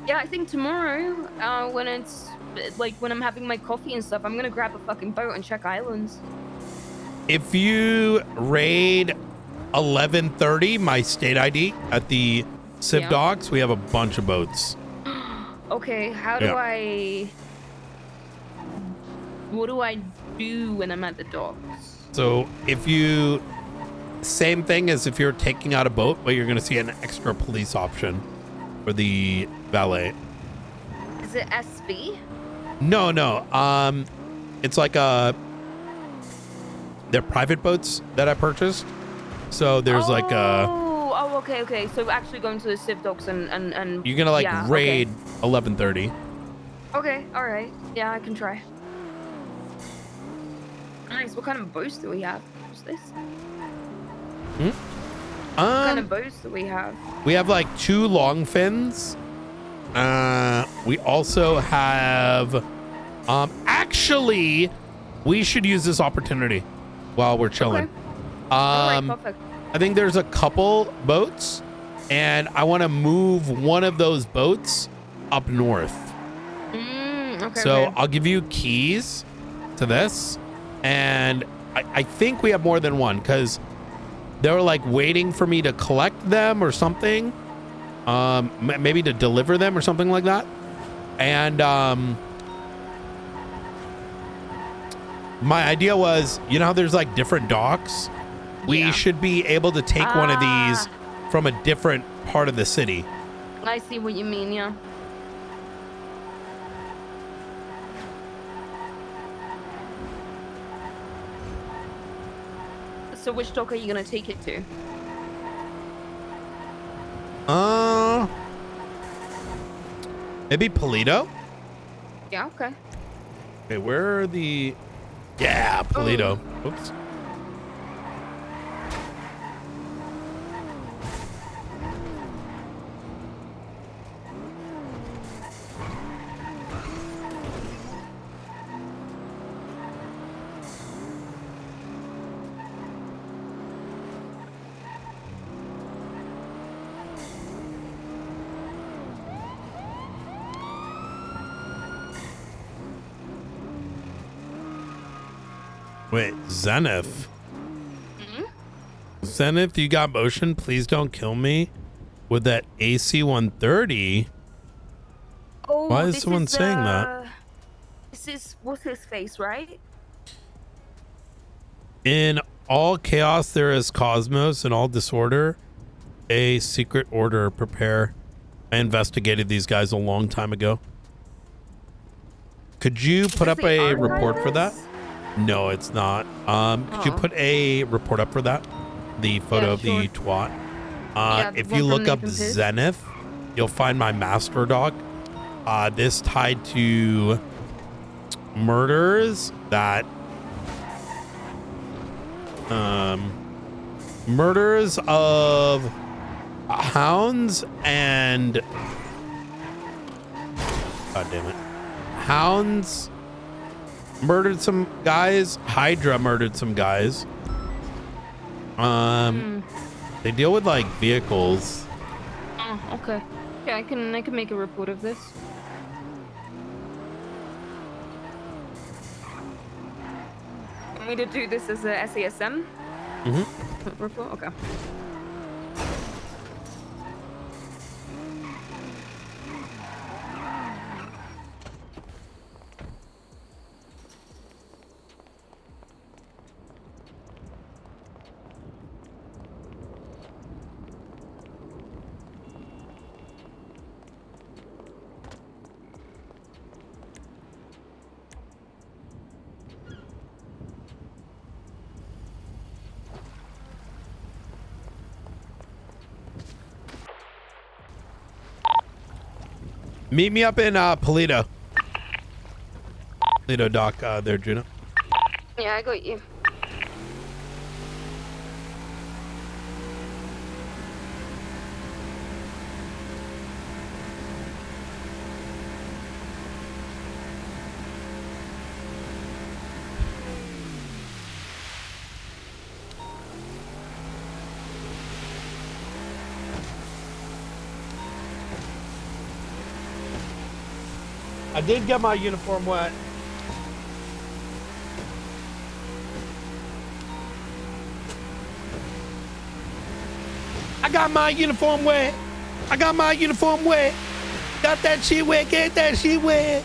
Yeah, I think tomorrow, when it's like when I'm having my coffee and stuff, I'm gonna grab a fucking boat and check islands. If you raid 11:30, my state ID at the Civ Yeah. Docks, we have a bunch of boats. Okay, how do Yeah. what do I do when I'm at the docks? So if you, same thing as if you're taking out a boat, but you're going to see an extra police option for the valet. Is it SB? No. It's like they're private boats that I purchased. So there's like a, Oh, okay. So actually going to the Civ Docks and you're going to like yeah, raid 11:30. Okay, all right. Yeah, I can try. Nice. What kind of boats do we have? What's this? What kind of boats do we have? We have like 2 long fins We also have, actually, we should use this opportunity while we're chilling. Okay. All right, perfect. I think there's a couple boats, and I want to move one of those boats up north. Okay. So okay. I'll give you keys to this, and I think we have more than one because they were like waiting for me to collect them or something, maybe to deliver them or something like that. And my idea was, you know how there's like different docks? We should be able to take one of these from a different part of the city. I see what you mean, yeah. So which dock are you gonna take it to? Maybe Polito? Yeah, okay. Okay, where are the... Yeah, Polito. Oops. Wait, Zenith? Zenith, you got motion? Please don't kill me with that AC-130. Oh, why is someone saying that? This is what's his face, right? In all chaos, there is cosmos. In all disorder, a secret order. Prepare. I investigated these guys a long time ago. Could you put up a report for that? No, it's not. Could you put a report up for that? The photo of the twat. If you look up Zenith, you'll find my master dog. This tied to murders that murders of hounds and god damn it, hounds murdered some guys. Hydra murdered some guys. They deal with like vehicles. Oh, okay. Yeah, I can make a report of this. Want me to do this as a SASM? Report? Okay. Meet me up in Polito. Polito dock there, Juno. Yeah, I got you. I did get my uniform wet. I got my uniform wet. I got my uniform wet. Got that shit wet. Get that shit wet.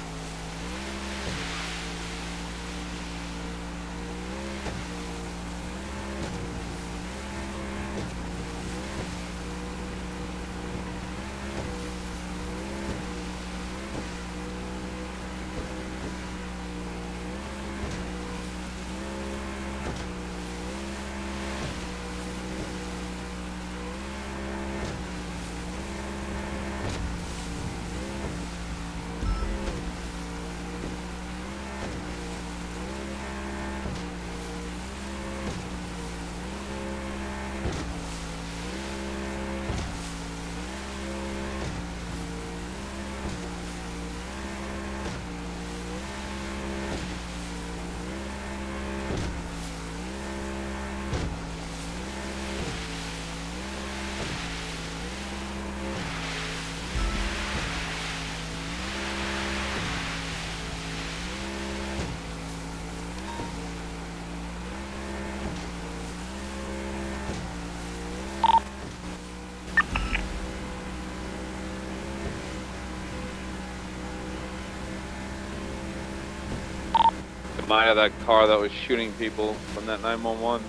reminded of that car that was shooting people from that 911.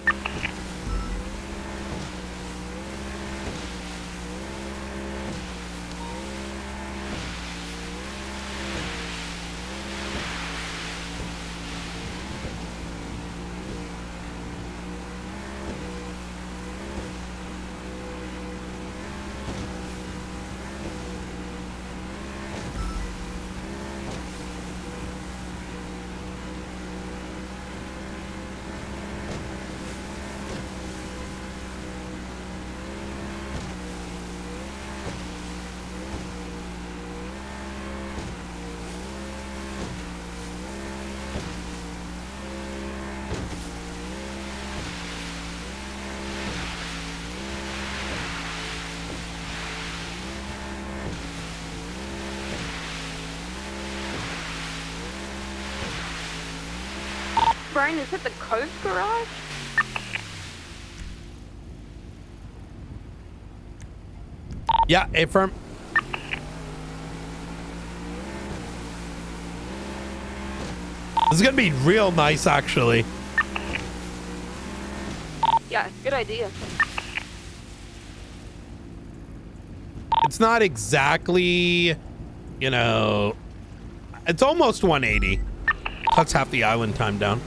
Brian, is it the Cove Garage? Yeah, affirm. This is gonna be real nice, actually. Yeah, good idea. It's not exactly, you know, it's almost 180. Cuts half the island time down.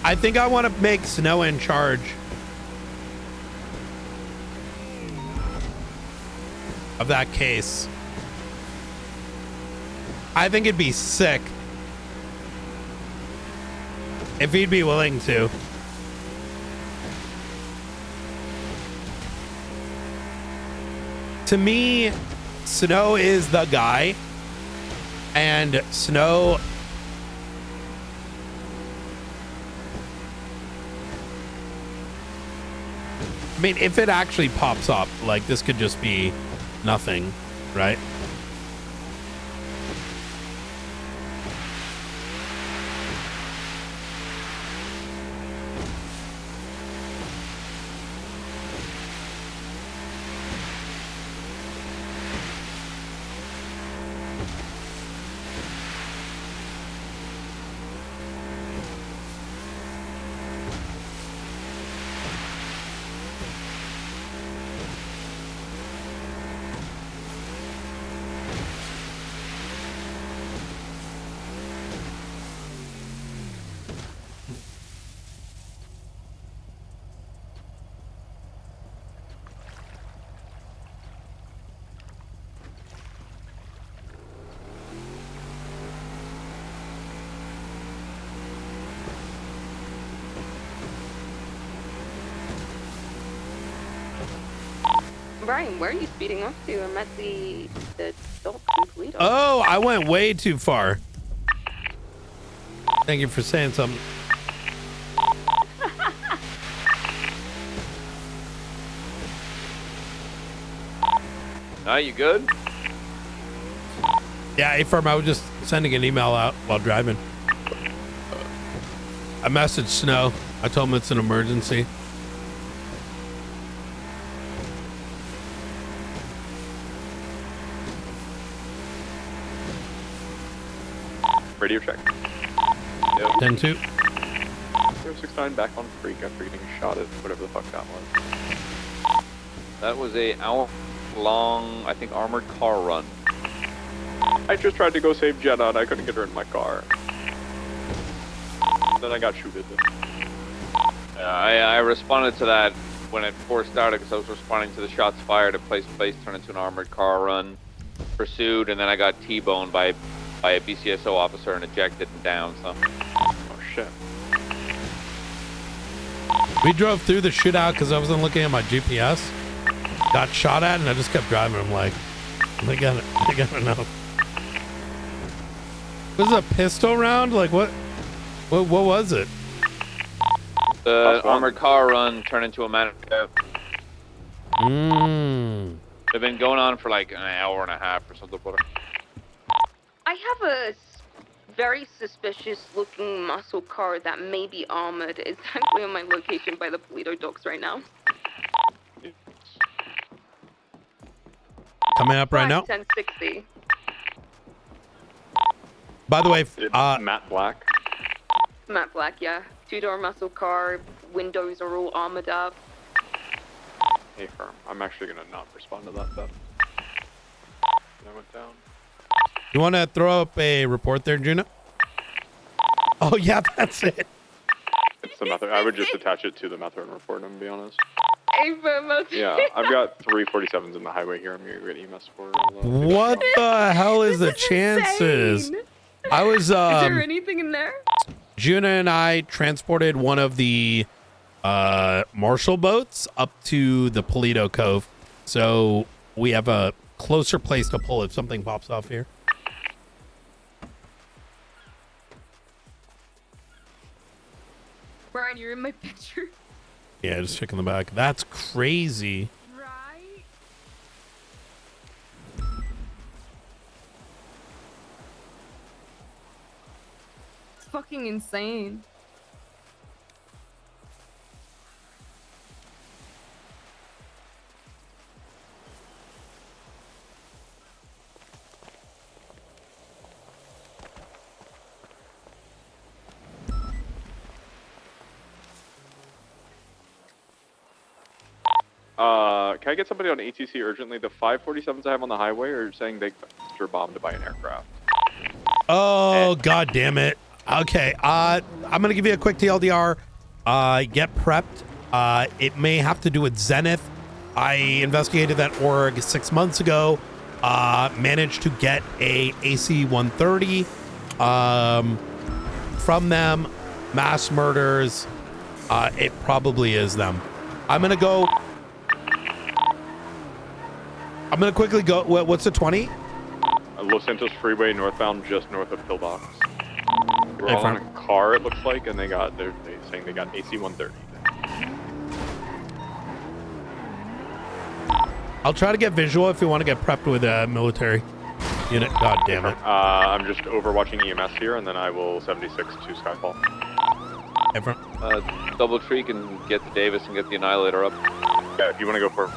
I think I want to make Snow in charge. Of that case. I think it'd be sick. If he'd be willing to. To me, Snow is the guy. And Snow... I mean, if it actually pops up, like, this could just be nothing, right? Brian, where are you speeding up to? I'm at the adult complete. Oh, I went way too far. Thank you for saying something. You good? Yeah, A-Firm, I was just sending an email out while driving. I messaged Snow. I told him it's an emergency. Radio check. Yep. 10-2. 069 back on freak after getting shot at whatever the fuck that was. That was a hour-long, I think, armored car run. I just tried to go save Jenna and I couldn't get her in my car. Then I got shooted. I responded to that when it first started because I was responding to the shots fired at place turned into an armored car run, pursued, and then I got T-boned by a BCSO officer and ejected and down, so. Oh shit. We drove through the shootout because I wasn't looking at my GPS. Got shot at and I just kept driving. I'm like, I gotta know. Was it a pistol round? Like what was it? The armored car run turned into a manifest. They've been going on for like an hour and a half or something. I have a very suspicious looking muscle car that may be armored. It's actually on my location by the Polito docks right now. Coming up right now. 1060. By the way, matte black. Matte black, yeah. 2-door muscle car. Windows are all armored up. Hey, firm. I'm actually gonna not respond to that. That went down. You want to throw up a report there, Juno? Oh yeah, that's it. It's the method. I would just attach it to the method report. I'm gonna be honest. Ava, Yeah, I've got 347s in the highway here. I'm gonna get EMS for. What the hell is the chances? insane. I was Is there anything in there? Juna and I transported one of the Marshall boats up to the Polito Cove, so we have a closer place to pull if something pops off here. Brian, you're in my picture. Yeah, just checking the back. That's crazy. Right? It's fucking insane. Can I get somebody on ATC urgently? The 547s I have on the highway are saying they were bombed by an aircraft. Oh, god damn it. Okay, I'm gonna give you a quick TLDR. Get prepped. It may have to do with Zenith. I investigated that org 6 months ago. Managed to get a AC-130 from them. Mass murders. It probably is them. I'm gonna quickly go. What's the 20? Los Santos Freeway northbound, just north of Pillbox. We're all in a car, it looks like, and they're saying they got AC-130. I'll try to get visual if you want to get prepped with a military unit. God damn it. I'm just overwatching EMS here, and then I will 76 to Skyfall. Double tree can get the Davis and get the Annihilator up. Yeah, if you want to go for it.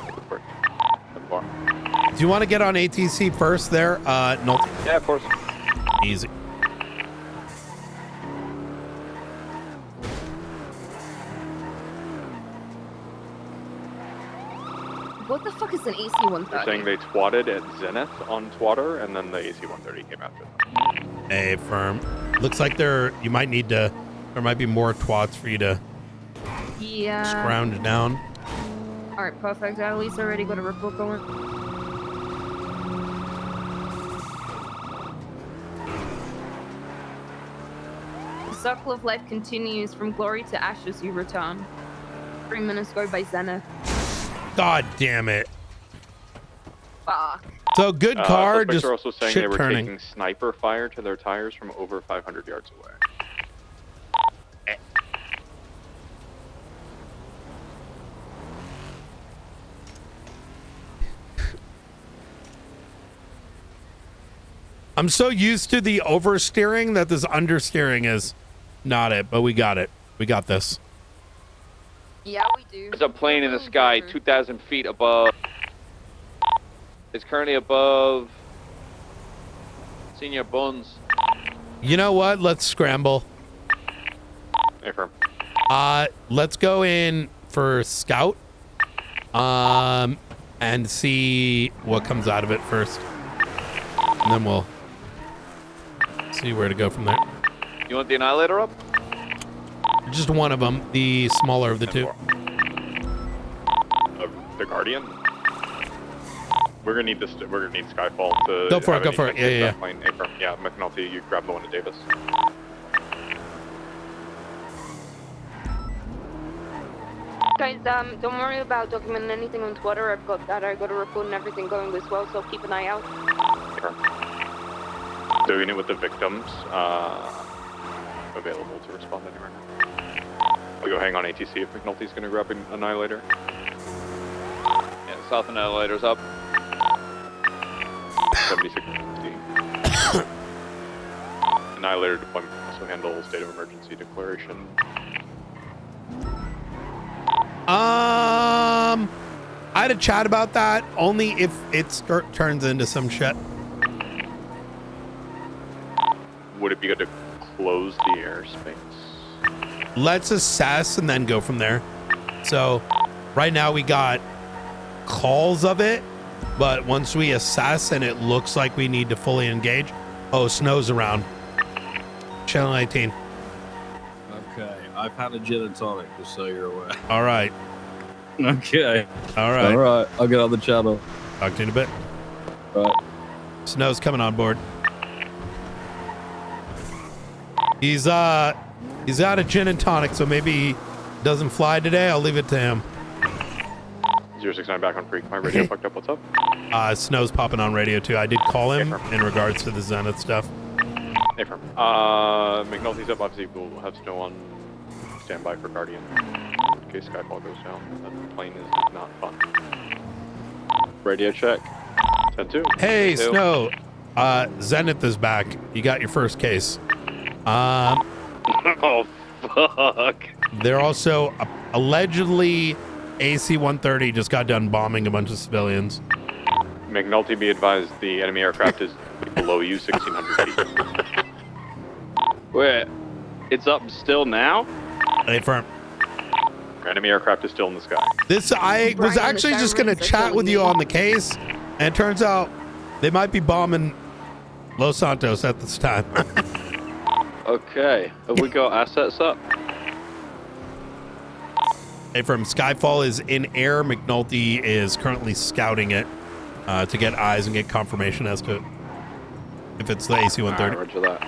Do you want to get on ATC first there? No. Yeah, of course. Easy. What the fuck is an AC-130? They're saying they twatted at Zenith on Twatter, and then the AC-130 came after them. Hey, firm. Looks like there might be more twats for you to scrounge down. Alright, perfect. I at least already got a report going. The circle of life continues. From glory to ashes you return. 3 minutes go by Zenith. God damn it. Fuck. So good car, suspects just are also saying shit they were turning. taking sniper fire to their tires from over 500 yards away. I'm so used to the oversteering that this understeering is not it, but we got it. We got this. Yeah, we do. There's a plane in the sky 2,000 feet above. It's currently above Senior Buns. You know what? Let's scramble. Affirm. Let's go in for scout. And see what comes out of it first. And then we'll see where to go from there. You want the Annihilator up? Just one of them, the smaller of the two. The Guardian? We're gonna need this. We're gonna need Skyfall to Go for it. have Go for it. anything Yeah, to that plane. Affirm. Yeah, McNulty, you grab the one to Davis. Guys, don't worry about documenting anything on Twitter. I've got that. I got a report and everything going as well, so keep an eye out. Doing it with the victims available to respond anywhere. I'll go hang on ATC if McNulty's gonna grab an Annihilator. Yeah, South Annihilator's up. 76. Annihilator deployment also handle state of emergency declaration. I had a chat about that only if it turns into some shit. Would it be good to close the airspace? Let's assess and then go from there. So right now we got calls of it, but once we assess and it looks like we need to fully engage. Oh, snow's around. Channel 18. Okay, I've had a gin and tonic, just so you're aware. All right. Okay. All right. All right, I'll get on the channel. Talk to you in a bit. All right. Snow's coming on board. He's out of gin and tonic, so maybe he doesn't fly today. I'll leave it to him. 069 back on Freak. My radio fucked up. What's up? Snow's popping on radio too. I did call him in regards to the Zenith stuff. Affirm. McNulty's up. Obviously, we'll have Snow on standby for Guardian in case Skyfall goes down. That plane is not fun. Radio check. 10-2. Hey, 10-2. Snow. Zenith is back. You got your first case. Oh, fuck. They're also allegedly AC-130 just got done bombing a bunch of civilians. McNulty, be advised, the enemy aircraft is below you, 1,600 feet. Wait, it's up still now? Affirm. Enemy aircraft is still in the sky. I was actually just going to chat with you on the case, and it turns out they might be bombing Los Santos at this time. Okay, have we got assets up? Affirm. Skyfall is in air. McNulty is currently scouting it to get eyes and get confirmation as to if it's the AC-130. Roger that.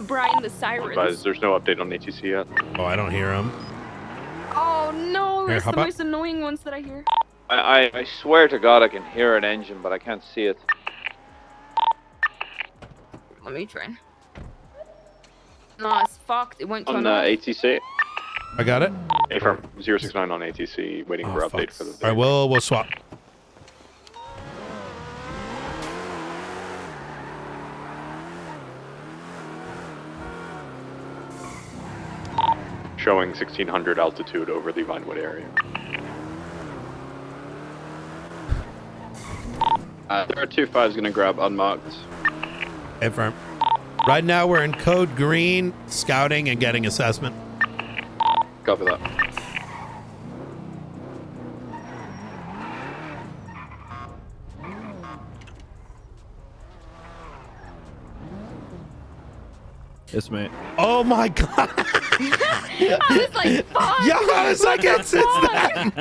Brian, the sirens. Advised, there's no update on ATC yet. Oh, I don't hear him. Oh no, Here, it's the hop up. most annoying ones that I hear. I swear to God I can hear an engine, but I can't see it. Let me try. No, it's fucked. It won't turn On off. ATC? I got it. Affirm. 069 on ATC, waiting for update for the... All right, we'll swap. Showing 1,600 altitude over the Vinewood area. 025 is going to grab unmarked. Affirm. Right now we're in code green, scouting and getting assessment. Copy that. Yes, mate. Oh my God. I was like, fuck. Yeah, I was like, it's them.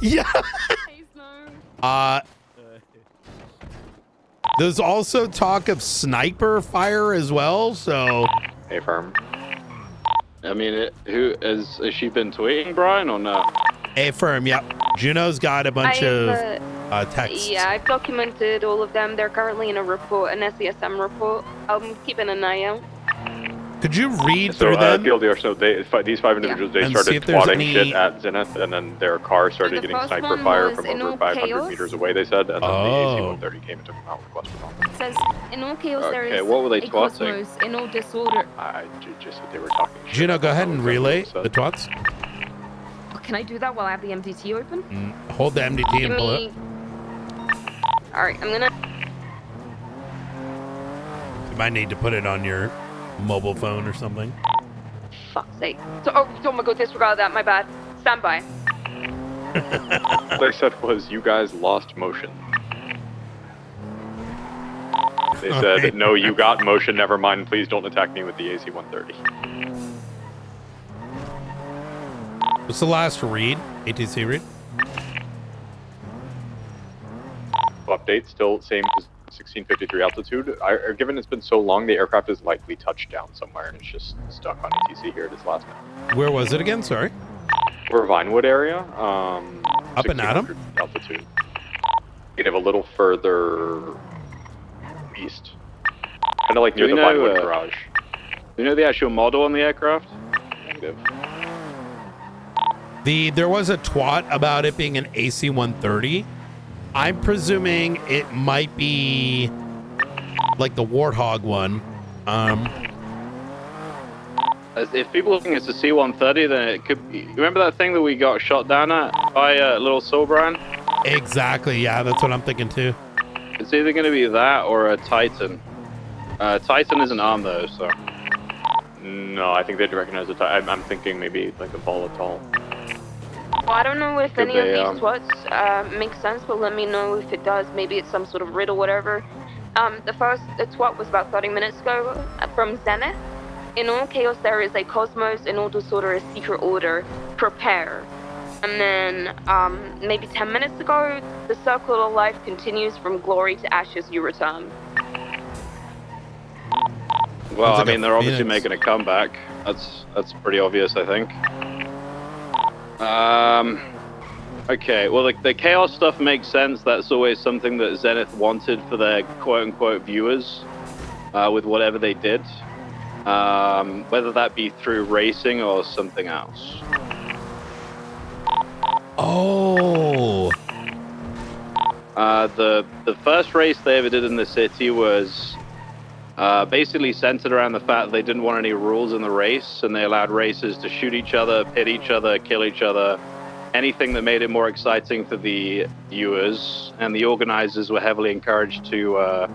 Yeah. There's also talk of sniper fire as well, so. Affirm. I mean, has she been tweeting, Brian, or not? Affirm, yep. Juno's got a bunch of texts. Yeah, I've documented all of them. They're currently in a report, an SESM report. I'm keeping an eye out. Could you read through them? PLDR, so these 5 individuals, they And see started if there's twatting any- shit at Zenith, and then their car started the getting first sniper one fire was from in over all 500 chaos. meters away, they said, and then Oh. the AC-130 came and took them out with cluster bomb. It says, in all chaos there Okay, is what were they a twatting? cosmos, in all disorder. I just said they were talking shit. Juno, go ahead and relay the twats. Can I do that while I have the MDT open? Hold the MDT and pull it. Alright, I'm gonna... You might need to put it on your mobile phone or something. Fuck's sake. Oh my god, disregard that, my bad. Stand by. What they said was, you guys lost motion. They Okay. said, no, you got motion, never mind, please don't attack me with the AC-130. What's the last read? ATC read? Update, still same as 1653 altitude. Given it's been so long, the aircraft is likely touched down somewhere and it's just stuck on ATC here this last minute. Where was it again? Sorry. We're Vinewood area. Up in Adam? 1600 altitude. Kind of a little further east. Kind of like near Do the we know, Vinewood garage. You know the actual model on the aircraft? Negative. There was a twat about it being an AC-130. I'm presuming it might be like the Warthog one. If people think it's a C-130, then it could be. You remember that thing that we got shot down at by Little Soul Brian? Exactly, yeah, that's what I'm thinking too. It's either going to be that or a Titan. Titan isn't armed though, so. No, I think they'd recognize the type. I'm thinking maybe like a volatile. Well, I don't know if Could any of be, these twats make sense, but let me know if it does. Maybe it's some sort of riddle, whatever. The first twat was about 30 minutes ago from Zenith. In all chaos there is a cosmos, in all disorder a secret order. Prepare. And then maybe 10 minutes ago, the circle of life continues from glory to ashes you return. Well, Sounds like I mean, a they're obviously Phoenix. making a comeback. That's pretty obvious, I think. Okay, well, the chaos stuff makes sense. That's always something that Zenith wanted for their quote-unquote viewers with whatever they did. Whether that be through racing or something else. Oh. The first race they ever did in the city was basically centered around the fact that they didn't want any rules in the race, and they allowed racers to shoot each other, pit each other, kill each other, anything that made it more exciting for the viewers, and the organizers were heavily encouraged to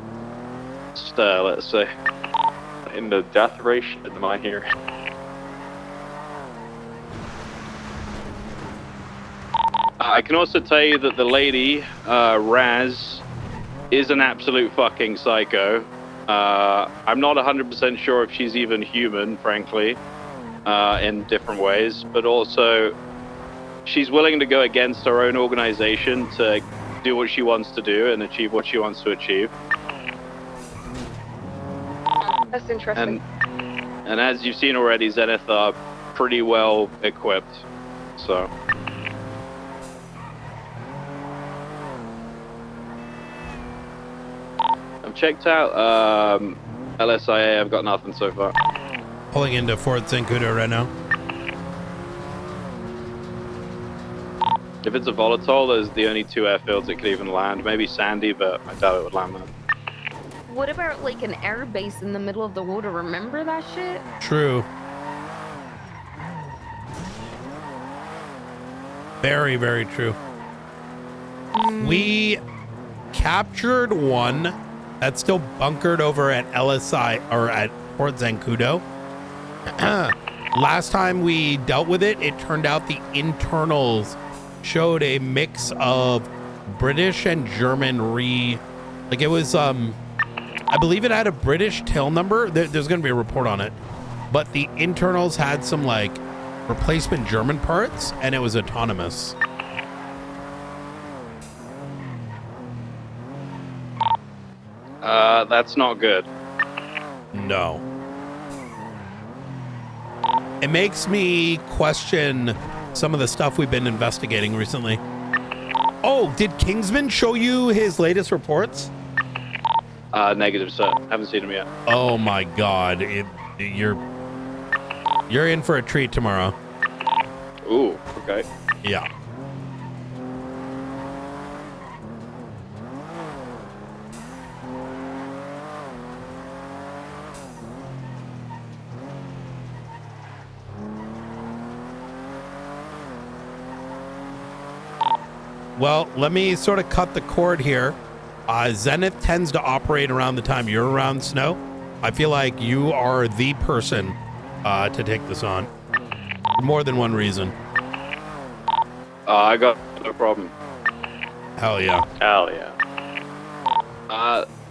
stir, let's say. In the death race, am I here? I can also tell you that the lady, Raz, is an absolute fucking psycho. I'm not 100% sure if she's even human, frankly, in different ways, but also she's willing to go against her own organization to do what she wants to do and achieve what she wants to achieve. That's interesting. And as you've seen already, Zenith are pretty well equipped, so. I've checked out LSIA, I've got nothing so far. Pulling into Fort Zancudo right now. If it's a volatile, there's the only two airfields it could even land. Maybe Sandy, but I doubt it would land there. What about like an air base in the middle of the water? Remember that shit? True. Very, very true. We captured one that's still bunkered over at LSI or at Fort Zancudo. Last time we dealt with it, it turned out the internals showed a mix of British and German like it was I believe it had a British tail number. There's going to be a report on it, but the internals had some like replacement German parts, and it was autonomous. That's not good. No. It makes me question some of the stuff we've been investigating recently. Oh, did Kingsman show you his latest reports? Negative, sir. Haven't seen him yet. Oh my God. You're in for a treat tomorrow. Ooh, okay. Yeah. Well, let me sort of cut the cord here. Zenith tends to operate around the time you're around, Snow. I feel like you are the person to take this on. For more than one reason. I got no problem. Hell yeah. Hell yeah.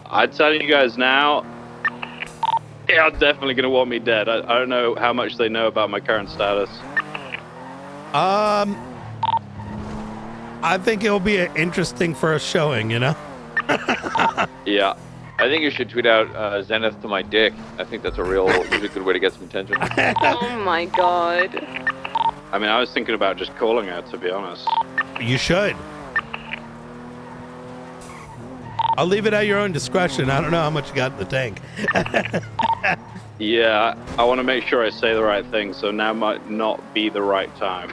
I'd tell you guys now, they're definitely going to want me dead. I don't know how much they know about my current status. I think it'll be an interesting first showing, you know? Yeah. I think you should tweet out Zenith to my dick. I think that's a good way to get some attention. Oh my God. I mean, I was thinking about just calling her, to be honest. You should. I'll leave it at your own discretion. I don't know how much you got in the tank. Yeah, I want to make sure I say the right thing, so now might not be the right time.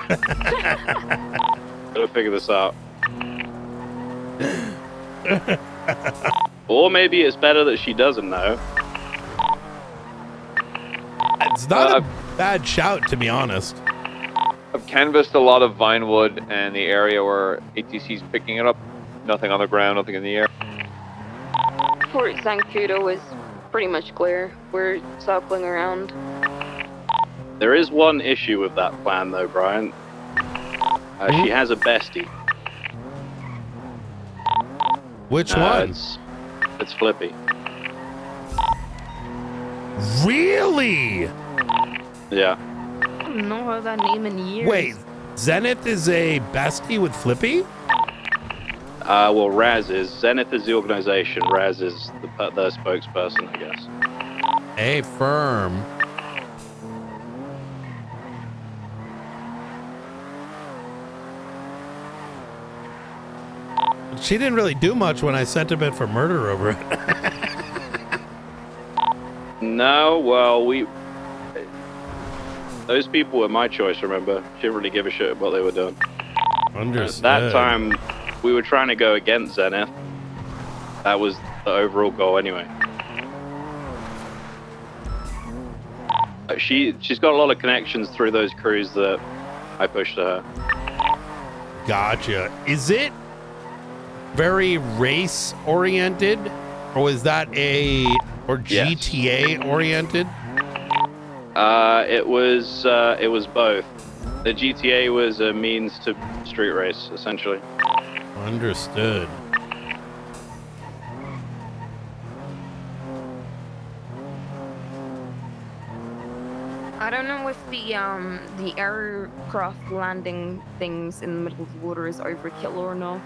Gotta figure this out. Or maybe it's better that she doesn't know. It's not a bad shout, to be honest. I've canvassed a lot of Vinewood and the area where ATC's picking it up. Nothing on the ground, nothing in the air. Fort Zancudo is pretty much clear. We're circling around. There is one issue with that plan, though, Brian. She has a bestie. Which one? It's Flippy. Really? Yeah. I don't know how that name in years. Wait, Zenith is a bestie with Flippy? Well, Raz is. Zenith is the organization. Raz is the spokesperson, I guess. A firm. She didn't really do much when I sent a bit for murder over it. No, well, those people were my choice, remember? She didn't really give a shit what they were doing. Understood. At that time, we were trying to go against Zenith. That was the overall goal anyway. She's got a lot of connections through those crews that I pushed to her. Gotcha. Is it very race oriented, or is that or GTA oriented? It was both. The GTA was a means to street race, essentially. Understood. I don't know if the aircraft landing things in the middle of the water is overkill or not.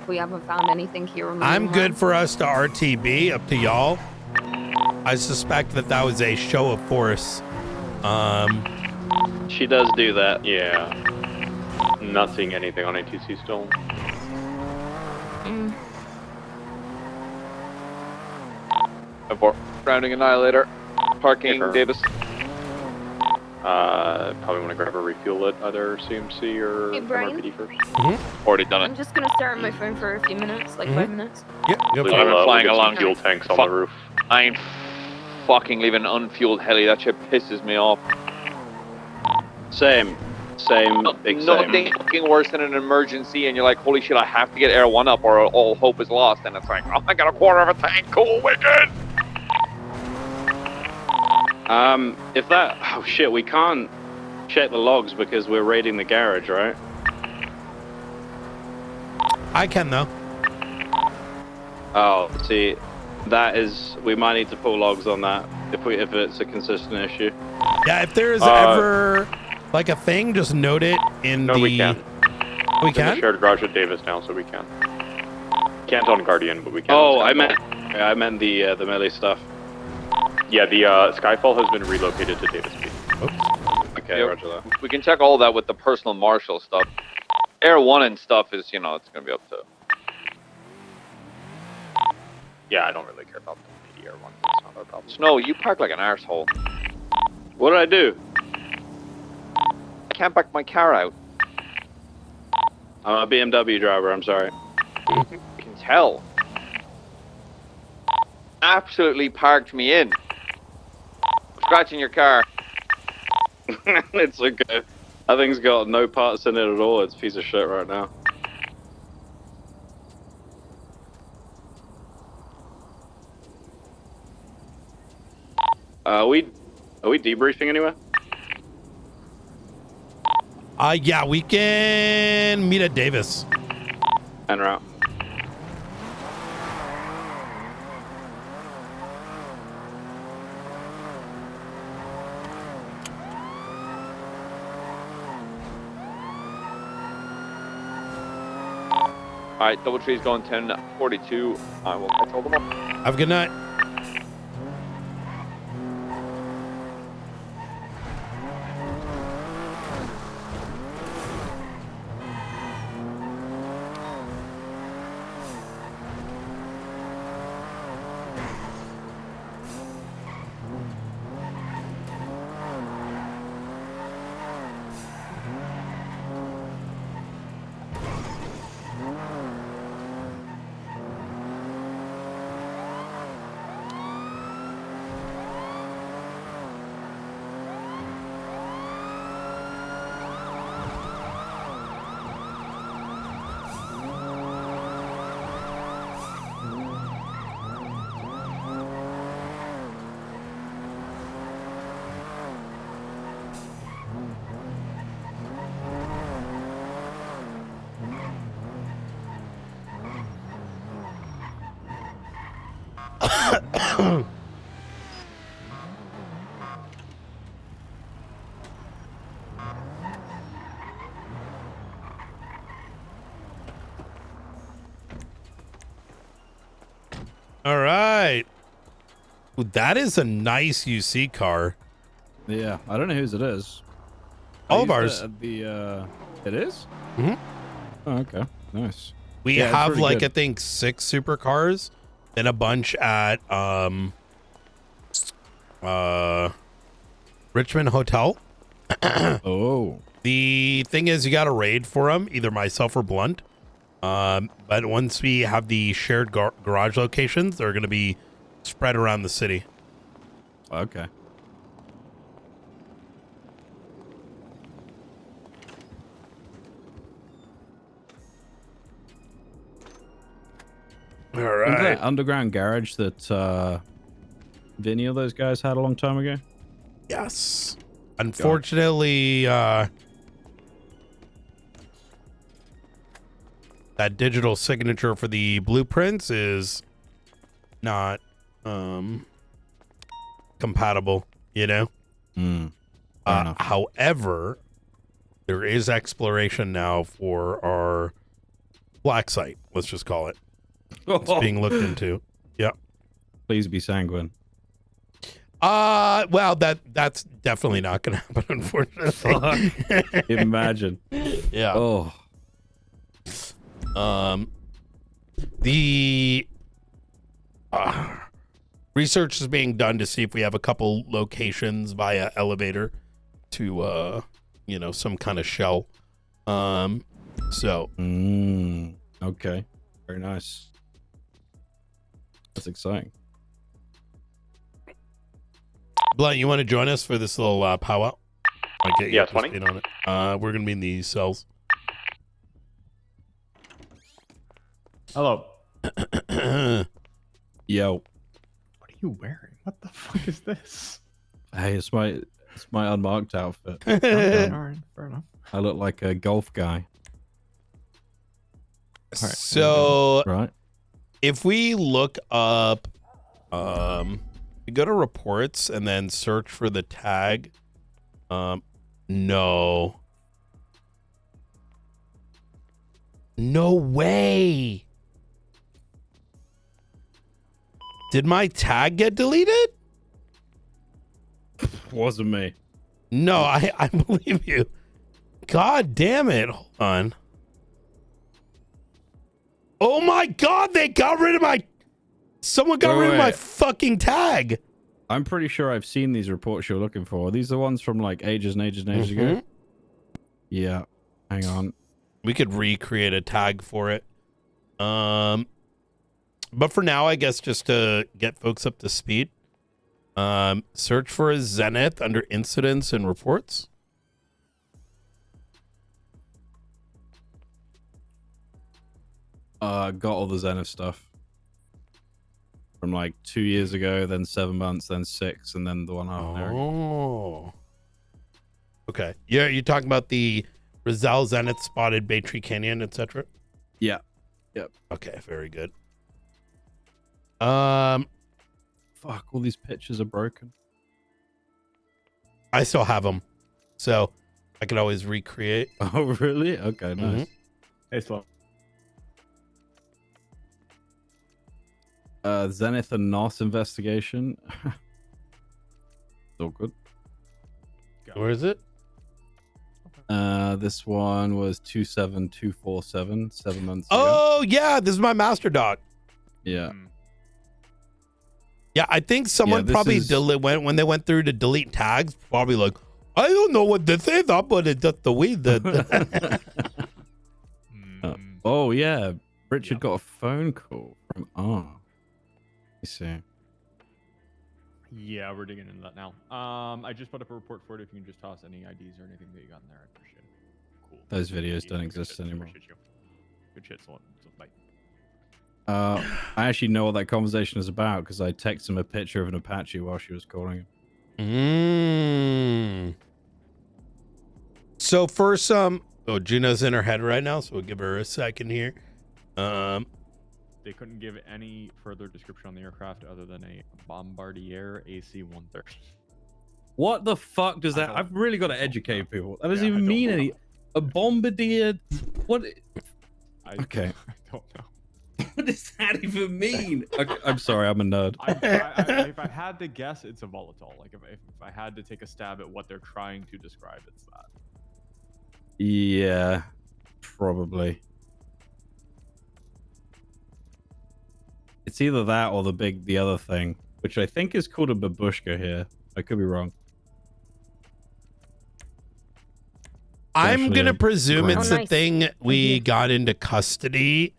We haven't found anything here on the I'm mainland. good for us to RTB, up to y'all. I suspect that was a show of force. She does do that. Yeah. Not seeing anything on ATC still. Abort. Grounding Annihilator. Parking Sure. Davis. Probably want to grab a refuel at either CMC or Hey, Brian? MRPD first. Already done I'm it. just gonna stare at my phone for a few minutes, like 5 minutes. Yep. I'm flying along. Fuel tanks on the roof. I ain't fucking leaving an unfueled heli. That shit pisses me off. Same, big same. Nothing fucking worse than an emergency, and you're like, holy shit, I have to get Air 1 up, or all hope is lost. And it's like, oh, I got a quarter of a tank. Cool, wicked. If that, oh shit, we can't check the logs because we're raiding the garage, right? I can though. Oh, see, that is, we might need to pull logs on that if it's a consistent issue. Yeah, if there's ever like a thing, just note it in No, the. we can. We It's in can. the shared garage at Davis now, so we can. Can't on Guardian, but we can. Oh, on I Skyfall. meant the melee stuff. Yeah, the Skyfall has been relocated to Davis Beach. Okay, Yeah, roger that. We can check all that with the personal marshal stuff. Air 1 and stuff is, you know, it's gonna be up to. Yeah, I don't really care about the PDR one. It's not our problem. Snow, you park like an arsehole. What did I do? I can't back my car out. I'm a BMW driver, I'm sorry. You can tell. Absolutely parked me in. Scratching your car. It's okay. That thing's got no parts in it at all. It's a piece of shit right now. Are we debriefing anywhere? Yeah, we can meet at Davis. En route. Alright, Doubletree's going 1042. I will catch all them up. Have a good night. All right. Ooh, that is a nice UC car. Yeah, I don't know whose it is. All of I ours. used it at it is? Mm-hmm. Oh, okay. Nice. We Yeah, it's have really like good. I think 6 supercars and a bunch at Richmond Hotel. Oh. The thing is, you got to raid for them, either myself or Blunt. But once we have the shared garage locations, they're going to be spread around the city. Okay. All Remember right. that underground garage that Vinny or those guys had a long time ago? Yes. Unfortunately, that digital signature for the blueprints is not compatible, you know? However, there is exploration now for our black site, let's just call it. It's being looked into. Yep. Please be sanguine. Well, that's definitely not going to happen, unfortunately. Imagine. Yeah. Oh. The research is being done to see if we have a couple locations via elevator to, you know, some kind of shell. So. Okay. Very nice. That's exciting. Blunt, you want to join us for this little powwow? Okay, Yeah, up to 20. speed on it. We're gonna be in these cells. Hello. Yo. What are you wearing? What the fuck is this? Hey, it's my unmarked outfit. Okay, all right, fair enough. I look like a golf guy. All right, So, right. if we look up, we go to reports and then search for the tag. No. No way. Did my tag get deleted? Wasn't me. No, I believe you. God damn it. Hold on. Oh my God, they got rid of my... Someone got rid of my fucking tag. I'm pretty sure I've seen these reports you're looking for. Are these the ones from like ages and ages and ages ago? Yeah. Hang on. We could recreate a tag for it. But for now, I guess just to get folks up to speed, search for a Zenith under incidents and reports. Got all the Zenith stuff. From like 2 years ago, then 7 months, then 6, and then the one after. Oh. Okay. Yeah, you're talking about the Rizal Zenith spotted Bay Tree Canyon, etc. Yeah. Yep. Okay, very good. Fuck, all these pictures are broken. I still have them, so I can always recreate. Oh, really? Okay, nice. Hey, Slow. Zenith and NOS investigation. All good. Where is it? This one was 27247, 7 months ago. Oh yeah, this is my master dog. Yeah. Yeah, I think someone this probably is- when they went through to delete tags, probably like, I don't know what this is, but it's just the way that. Oh yeah, Richard got a phone call from R. You see. Yeah, we're digging into that now. I just put up a report for it. If you can just toss any IDs or anything that you got in there, I appreciate it. Cool. Those videos don't exist anymore. Appreciate you. Good shit, so bye. I actually know what that conversation is about because I texted him a picture of an Apache while she was calling him. So for some, Juno's in her head right now, so we'll give her a second here. they couldn't give any further description on the aircraft other than a Bombardier AC-130. What the fuck does that? I've really got to educate people. That doesn't even mean any. A bombardier. What? Okay. I don't know. What does that even mean? Okay, I'm sorry, I'm a nerd. If I had to guess, it's a volatile. Like if I had to take a stab at what they're trying to describe, it's that. Yeah, probably. It's either that or the other thing, which I think is called a babushka here. I could be wrong. I'm going to presume it's the nice. thing we got into custody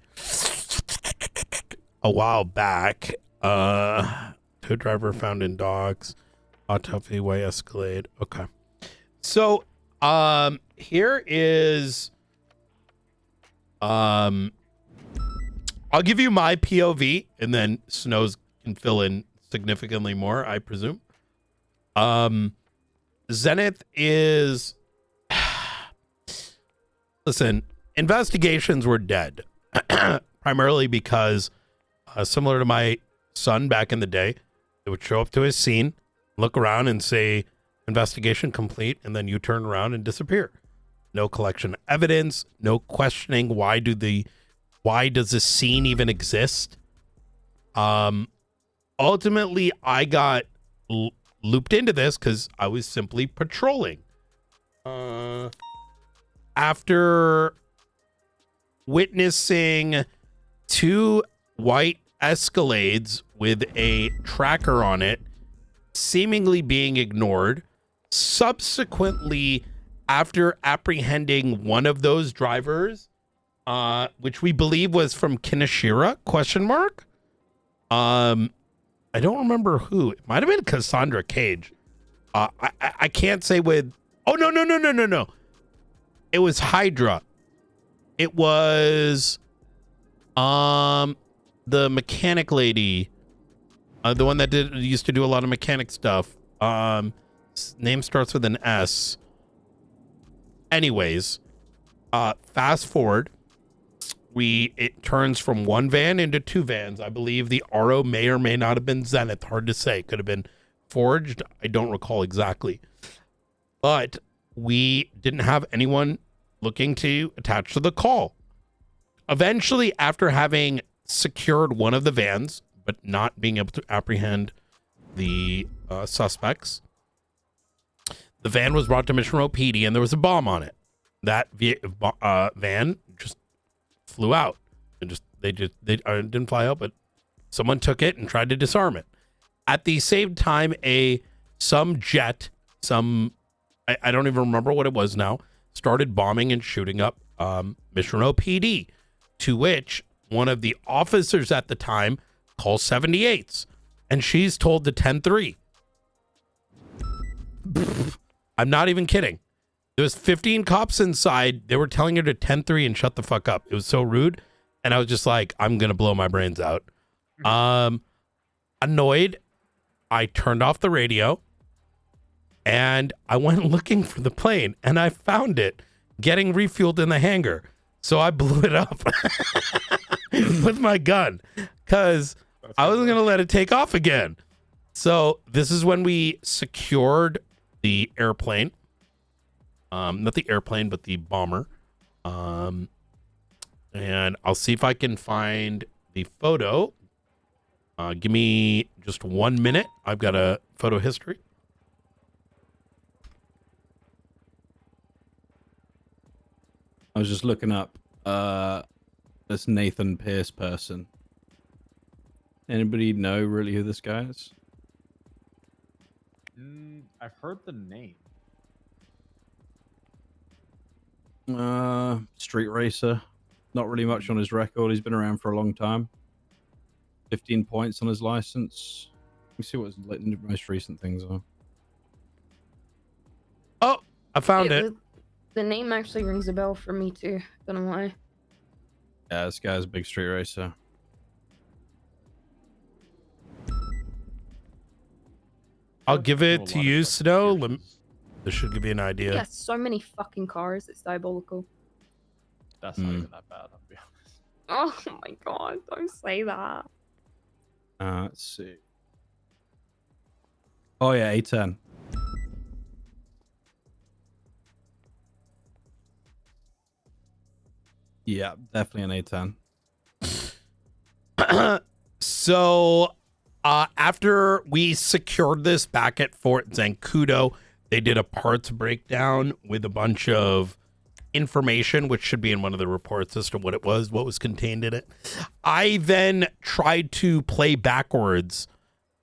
a while back. Tow driver found in docks. Autopsy way Escalade. Okay. So, here is, I'll give you my POV and then Snows can fill in significantly more, I presume. Zenith is, listen, investigations were dead, primarily because, similar to my son back in the day, they would show up to his scene, look around and say, investigation complete, and then you turn around and disappear. No collection of evidence, no questioning why does the scene even exist? Ultimately, I got looped into this because I was simply patrolling. After witnessing 2 white Escalades with a tracker on it seemingly being ignored, subsequently after apprehending one of those drivers, which we believe was from Kineshira, ? I don't remember who. It might have been Cassandra Cage. I can't say with... Oh, no. It was Hydra. It was the mechanic lady. The one that used to do a lot of mechanic stuff. Name starts with an S. Anyways, fast forward. It turns from 1 van into 2 vans. I believe the RO may or may not have been Zenith. Hard to say. Could have been Forged. I don't recall exactly. But we didn't have anyone looking to attach to the call. Eventually, after having secured one of the vans, but not being able to apprehend the suspects, the van was brought to Mission Row PD and there was a bomb on it. That van just flew out and they didn't fly out, but someone took it and tried to disarm it. At the same time, some jet, I don't even remember what it was now, started bombing and shooting up Mission Row PD, to which one of the officers at the time calls 78s, and she's told to 10-3. I'm not even kidding. There was 15 cops inside. They were telling her to 10-3 and shut the fuck up. It was so rude. And I was just like, I'm going to blow my brains out. Annoyed, I turned off the radio and I went looking for the plane and I found it getting refueled in the hangar. So I blew it up with my gun because I wasn't going to let it take off again. So this is when we secured the airplane. Not the airplane, but the bomber. And I'll see if I can find the photo. Give me just 1 minute. I've got a photo history. I was just looking up this Nathan Pierce person. Anybody know really who this guy is? I've heard the name. Street racer. Not really much on his record. He's been around for a long time. 15 points on his license. Let me see what his most recent things are. Oh, I found it. The name actually rings a bell for me too. Don't know why. Yeah, this guy's a big street racer. I'll give it to you, Snow. This should give you an idea. Yeah, so many fucking cars. It's diabolical. That's not even that bad, I'll be honest. Oh my god, don't say that. Let's see. Oh yeah, A10. Yeah, definitely an A10. So, after we secured this back at Fort Zancudo, they did a parts breakdown with a bunch of information, which should be in one of the reports as to what it was, what was contained in it. I then tried to play backwards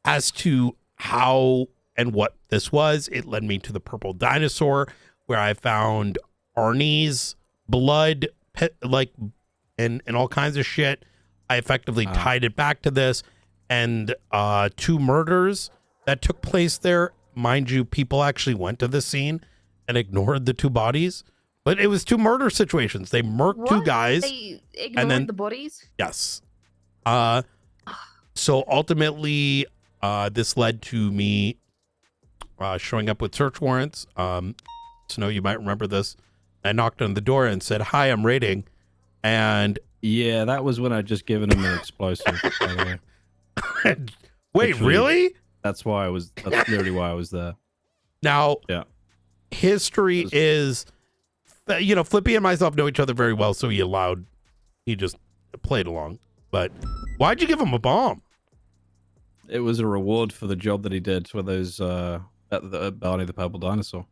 as to how and what this was. It led me to the purple dinosaur, where I found Arnie's blood, and all kinds of shit. I effectively tied it back to this, and 2 murders that took place there. Mind you, people actually went to the scene and ignored the 2 bodies, but it was 2 murder situations. They murked 2 guys. They ignored and then the bodies? Yes. So ultimately, this led to me showing up with search warrants. Snow, you might remember this. I knocked on the door and said, "Hi, I'm raiding." And yeah, that was when I'd just given him an explosive, by the way. Wait, Literally, really? That's literally why I was there. Now, yeah. History is, Flippy and myself know each other very well, so he just played along. But why'd you give him a bomb? It was a reward for the job that he did for those at Barney the Purple Dinosaur.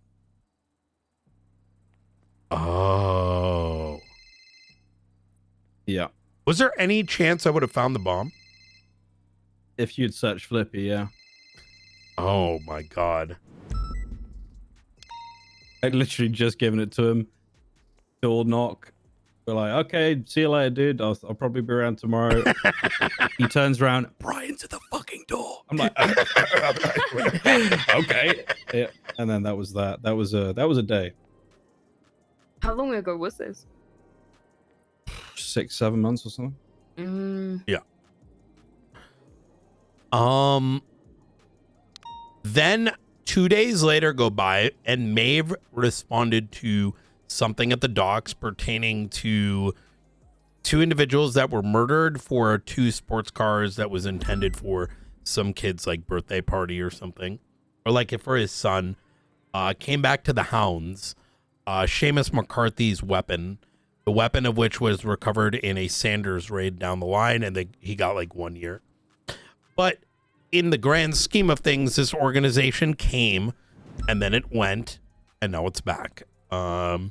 Oh. Yeah. Was there any chance I would have found the bomb? If you'd searched Flippy, yeah. Oh my god. I'd literally just given it to him. Door knock. We're like, okay, see you later, dude. I'll probably be around tomorrow. He turns around, Brian to the fucking door. I'm like, okay. Yeah. And then that was that. That was a day. How long ago was this? 6-7 months or something. Yeah. Then 2 days later go by, and Maeve responded to something at the docks pertaining to 2 individuals that were murdered for 2 sports cars that was intended for some kid's like birthday party or something, or like for his son. Came back to the hounds. Seamus McCarthy's weapon, the weapon of which was recovered in a Sanders raid down the line, and he got like 1 year. But in the grand scheme of things, this organization came and then it went, and now it's back. That's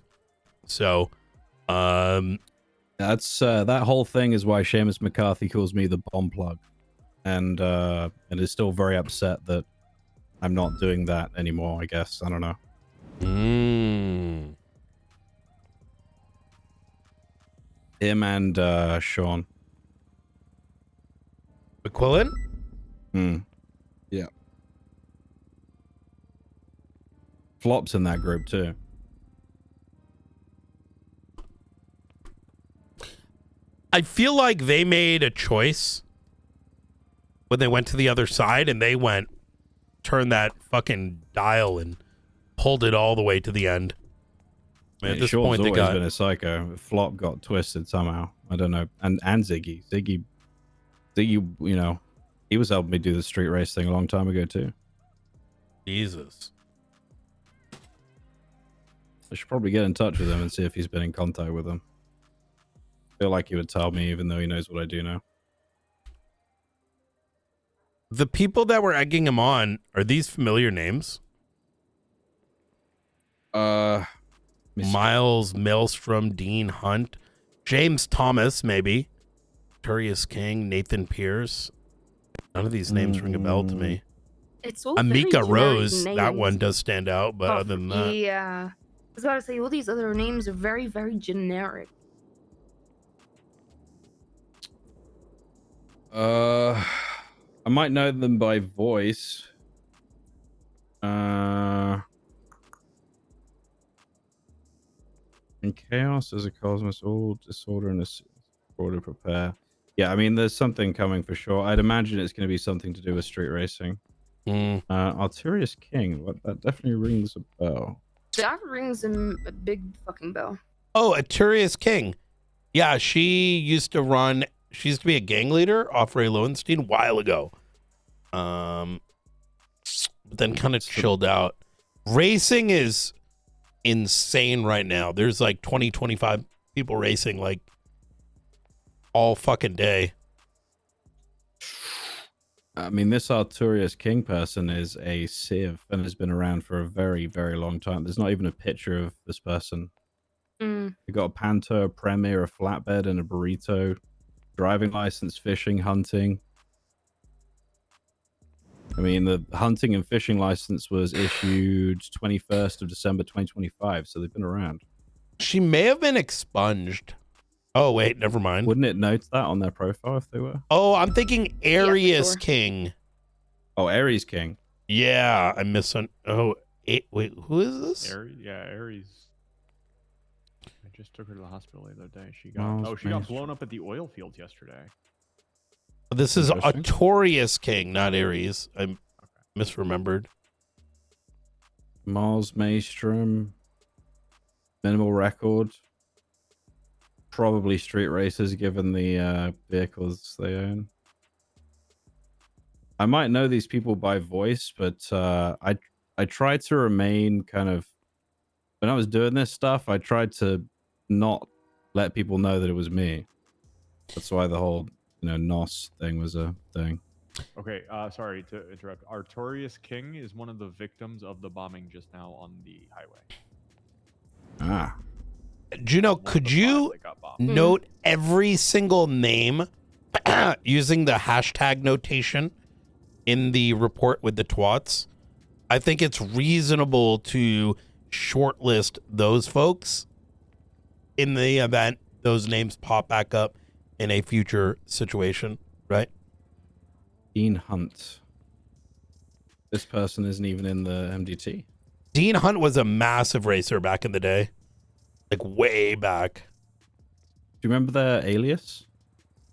that whole thing is why Seamus McCarthy calls me the bomb plug, and is still very upset that I'm not doing that anymore. I guess I don't know. Him and Sean McQuillan. Yeah. Flop's in that group too. I feel like they made a choice when they went to the other side, and they turned that fucking dial and pulled it all the way to the end. I mean, at this Sean's point, they always got been a psycho. Flop got twisted somehow. I don't know. And Ziggy, he was helping me do the street race thing a long time ago too. Jesus. I should probably get in touch with him and see if he's been in contact with them. I feel like he would tell me, even though he knows what I do now. The people that were egging him on, are these familiar names? Miles Maelstrom, Dean Hunt, James Thomas, maybe, Turius King, Nathan Pierce. None of these names ring a bell to me. It's all Amika very Rose, generic that names. one does stand out, but other than that, Yeah. I was about to say, all these other names are very, very generic. I might know them by voice. In chaos as a cosmos, all disorder and order prepare. Yeah, I mean, there's something coming for sure. I'd imagine it's going to be something to do with street racing. Arturius King, that definitely rings a bell. That rings a big fucking bell. oh, Aturius King. Yeah, she used to run. She used to be a gang leader off Ray Lowenstein a while ago. But then kind of chilled out. Racing is insane right now. There's like 20, 25 people racing like all fucking day. I mean, this Arturius King person is a civ and has been around for a very, very long time. There's not even a picture of this person. Mm. They got a Panto, a Premier, a flatbed, and a burrito. Driving license, fishing, hunting. I mean, the hunting and fishing license was issued 21st of December 2025, so they've been around. She may have been expunged. Oh, wait, never mind. Wouldn't it note that on their profile if they were? Oh, I'm thinking Arius sure. King. Oh, Aries King. Yeah, I missed on. Oh, wait, who is this? Aries. I just took her to the hospital the other day. She got blown up at the oil fields yesterday. This is Artorius King, not Aries. I misremembered. Mars Maelstrom. Minimal record. Probably street racers given the vehicles they own. I might know these people by voice, but I tried to remain kind of, when I was doing this stuff, I tried to not let people know that it was me. That's why the whole, NOS thing was a thing. Okay, sorry to interrupt. Artorius King is one of the victims of the bombing just now on the highway. Ah. Juno, could you note every single name using the hashtag notation in the report with the twats? I think it's reasonable to shortlist those folks in the event those names pop back up in a future situation, right? Dean Hunt. This person isn't even in the MDT. Dean Hunt was a massive racer back in the day. Like way back. Do you remember their alias?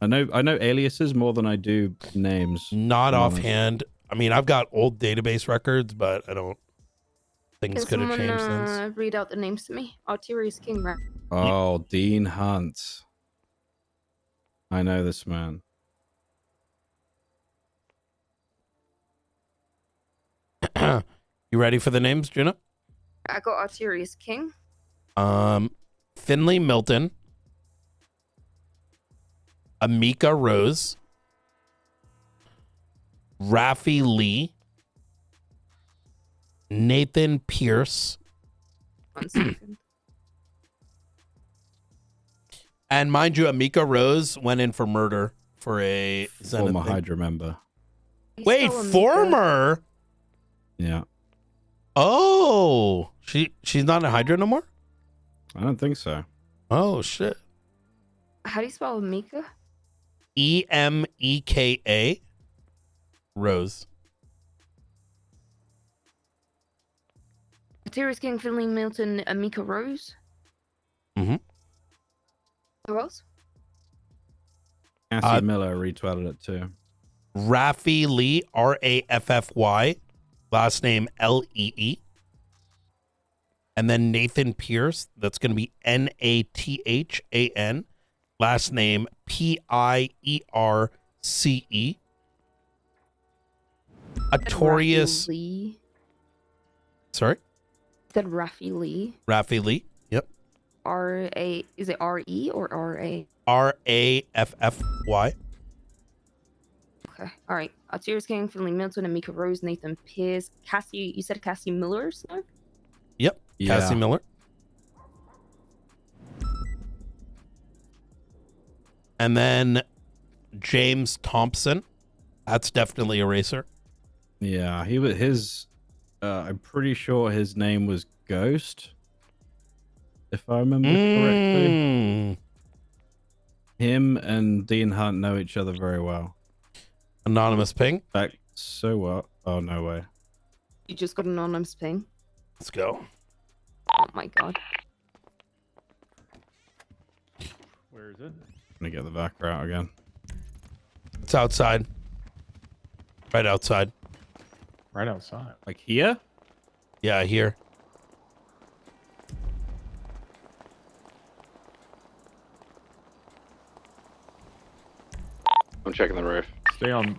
I know aliases more than I do names. Not offhand. I mean, I've got old database records, but I don't. Things could have changed since. Read out the names to me. Arterius King, right? Oh, Dean Hunt. I know this man. You ready for the names, Juno? I got Arterius King. Finley Milton, Amika Rose, Rafi Lee, Nathan Pierce, 1 second. and mind you, Amika Rose went in for murder for a former Hydra member. Wait, former? Yeah. Oh, she's not a Hydra no more? I don't think so. Oh shit. How do you spell Mika? EMEKA Rose. Arterius King, Finley Milton, Amika Rose. Mm-hmm. Who else? Cassie Miller retweeted it too. Rafi Lee, Raffy, last name Lee. And then Nathan Pierce, that's going to be Nathan, last name Pierce. Artorius Lee. Sorry? Said Rafi Lee. Rafi Lee, yep. Is it R-E or R-A? Raffy. Okay, all right. Arterius King, Finley Milton, Amika Rose, Nathan Pierce, Cassie. You said Cassie Miller's no? Yep, Yeah. Cassie Miller. And then James Thompson. That's definitely a racer. Yeah, he was his. I'm pretty sure his name was Ghost, if I remember correctly. Him and Dean Hunt know each other very well. Anonymous ping. Back so well. Oh no way. You just got an anonymous ping. Let's go. Oh my god. Where is it? Let me get the back out again. It's outside. Right outside. Right outside. Like here? Yeah, here. I'm checking the roof.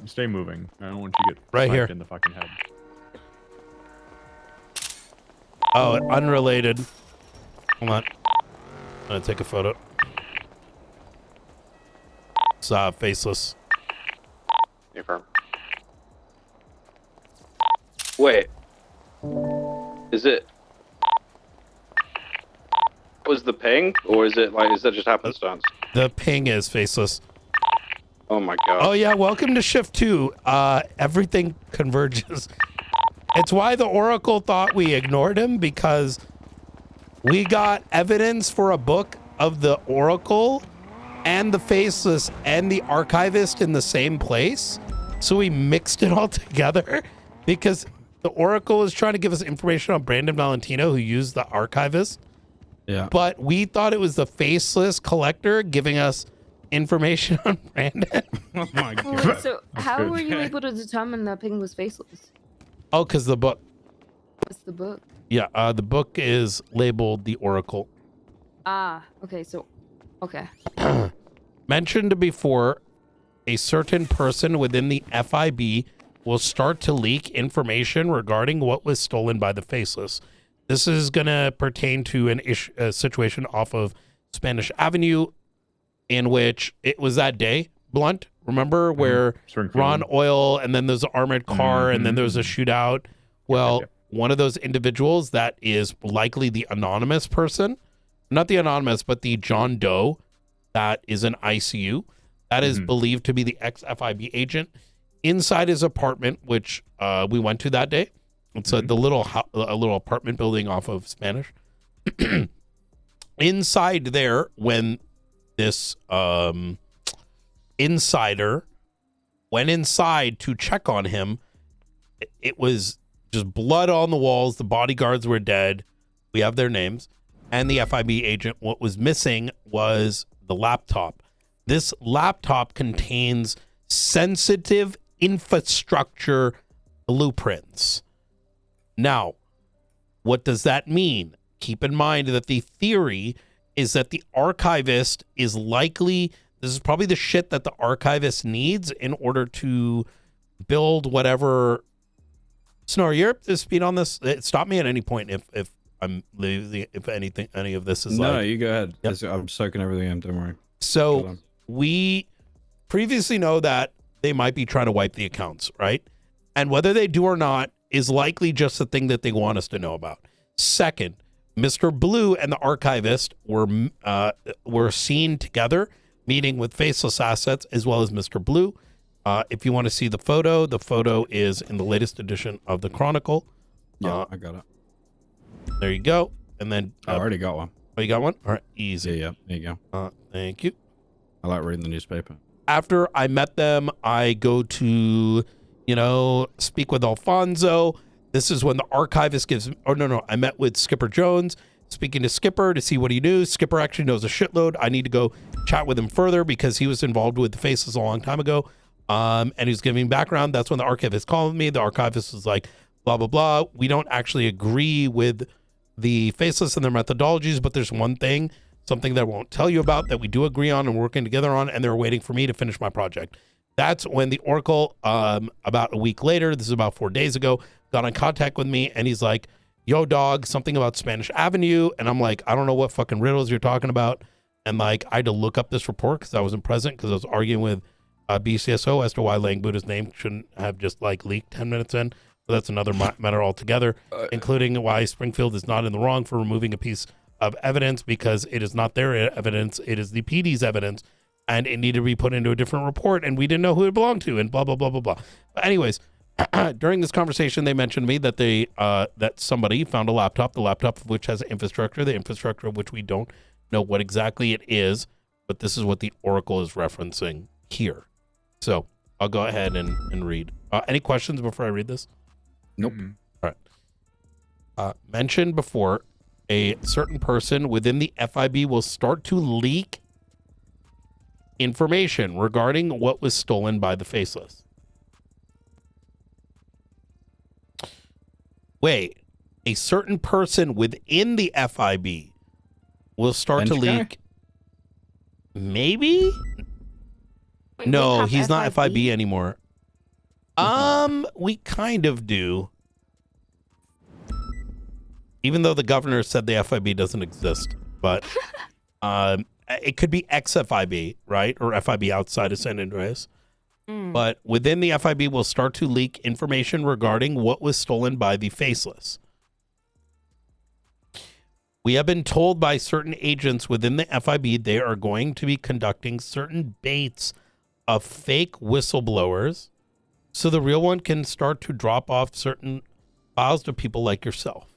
Stay moving. I don't want you to get Right sniped here. in the fucking head. Oh, unrelated. Hold on. I'm gonna take a photo. It's faceless. Affirm. Wait. Is it? Was the ping, or is that just happenstance? The ping is faceless. Oh my god. Oh yeah, welcome to shift 2. Everything converges. It's why the Oracle thought we ignored him, because we got evidence for a book of the Oracle and the faceless and the archivist in the same place. So we mixed it all together because the Oracle is trying to give us information on Brandon Valentino, who used the archivist. Yeah. But we thought it was the faceless collector giving us information on Brandon. Oh my Wait, so how were you able to determine that ping was faceless? Oh, because the book. What's the book? Yeah, the book is labeled the Oracle. Ah, okay, so, okay. Mentioned before, a certain person within the FIB will start to leak information regarding what was stolen by the faceless. This is going to pertain to a situation off of Spanish Avenue in which it was that day, Blunt, remember, where Ron Oil and then there's an armored car and then there's a shootout. Well, one of those individuals that is likely the anonymous person, not the anonymous, but the John Doe that is in ICU, that is believed to be the ex-FIB agent inside his apartment, which we went to that day. It's the little apartment building off of Spanish. Inside there, when this insider went inside to check on him, it was just blood on the walls. The bodyguards were dead. We have their names. And the FIB agent, what was missing was the laptop. This laptop contains sensitive infrastructure blueprints. Now, what does that mean? Keep in mind that the theory is that the archivist is likely, this is probably the shit that the archivist needs in order to build whatever. Snore, you're up to speed on this. Stop me at any point if I'm if anything, any of this is no, like. you go ahead. Yep. I'm soaking everything in. Don't worry. So we previously know that they might be trying to wipe the accounts, right? And whether they do or not is likely just the thing that they want us to know about. Second, Mr. Blue and the archivist were seen together, meeting with faceless assets as well as Mr. Blue. If you want to see the photo is in the latest edition of the Chronicle. Yeah, I got it. There you go. And then I already got one. Oh, you got one? All right, easy. Yeah, there you go. Thank you. I like reading the newspaper. After I met them, I go to, speak with Alfonso. This is when the archivist gives, I met with Skipper Jones, speaking to Skipper to see what he knew. Skipper actually knows a shitload. I need to go chat with him further because he was involved with the faces a long time ago. And he was giving background. That's when the archivist called me. The archivist was like, blah, blah, blah. We don't actually agree with the faceless and their methodologies, but there's one thing, something that I won't tell you about, that we do agree on and working together on, and they're waiting for me to finish my project. That's when the Oracle, about a week later, this is about 4 days ago, got in contact with me, and he's like, yo, dog, something about Spanish Avenue. And I'm like, I don't know what fucking riddles you're talking about. And like, I had to look up this report because I wasn't present, because I was arguing with BCSO as to why Lang Buddha's name shouldn't have just like leaked 10 minutes in. But that's another matter altogether, including why Springfield is not in the wrong for removing a piece of evidence, because it is not their evidence. It is the PD's evidence, and it needed to be put into a different report, and we didn't know who it belonged to, and blah, blah, blah, blah, blah. But anyways, during this conversation, they mentioned to me that that somebody found a laptop, the laptop of which has infrastructure, the infrastructure of which we don't know what exactly it is, but this is what the Oracle is referencing here. So I'll go ahead and read. Any questions before I read this? Nope. All right. Mentioned before, a certain person within the FIB will start to leak information regarding what was stolen by the faceless. Wait, a certain person within the FIB will start to leak. Maybe? No, have he's not FIB? FIB anymore. We kind of do. Even though the governor said the FIB doesn't exist, but it could be ex-FIB, right? Or FIB outside of San Andreas. But within the FIB will start to leak information regarding what was stolen by the Faceless. We have been told by certain agents within the FIB they are going to be conducting certain baits of fake whistleblowers so the real one can start to drop off certain files to people like yourself.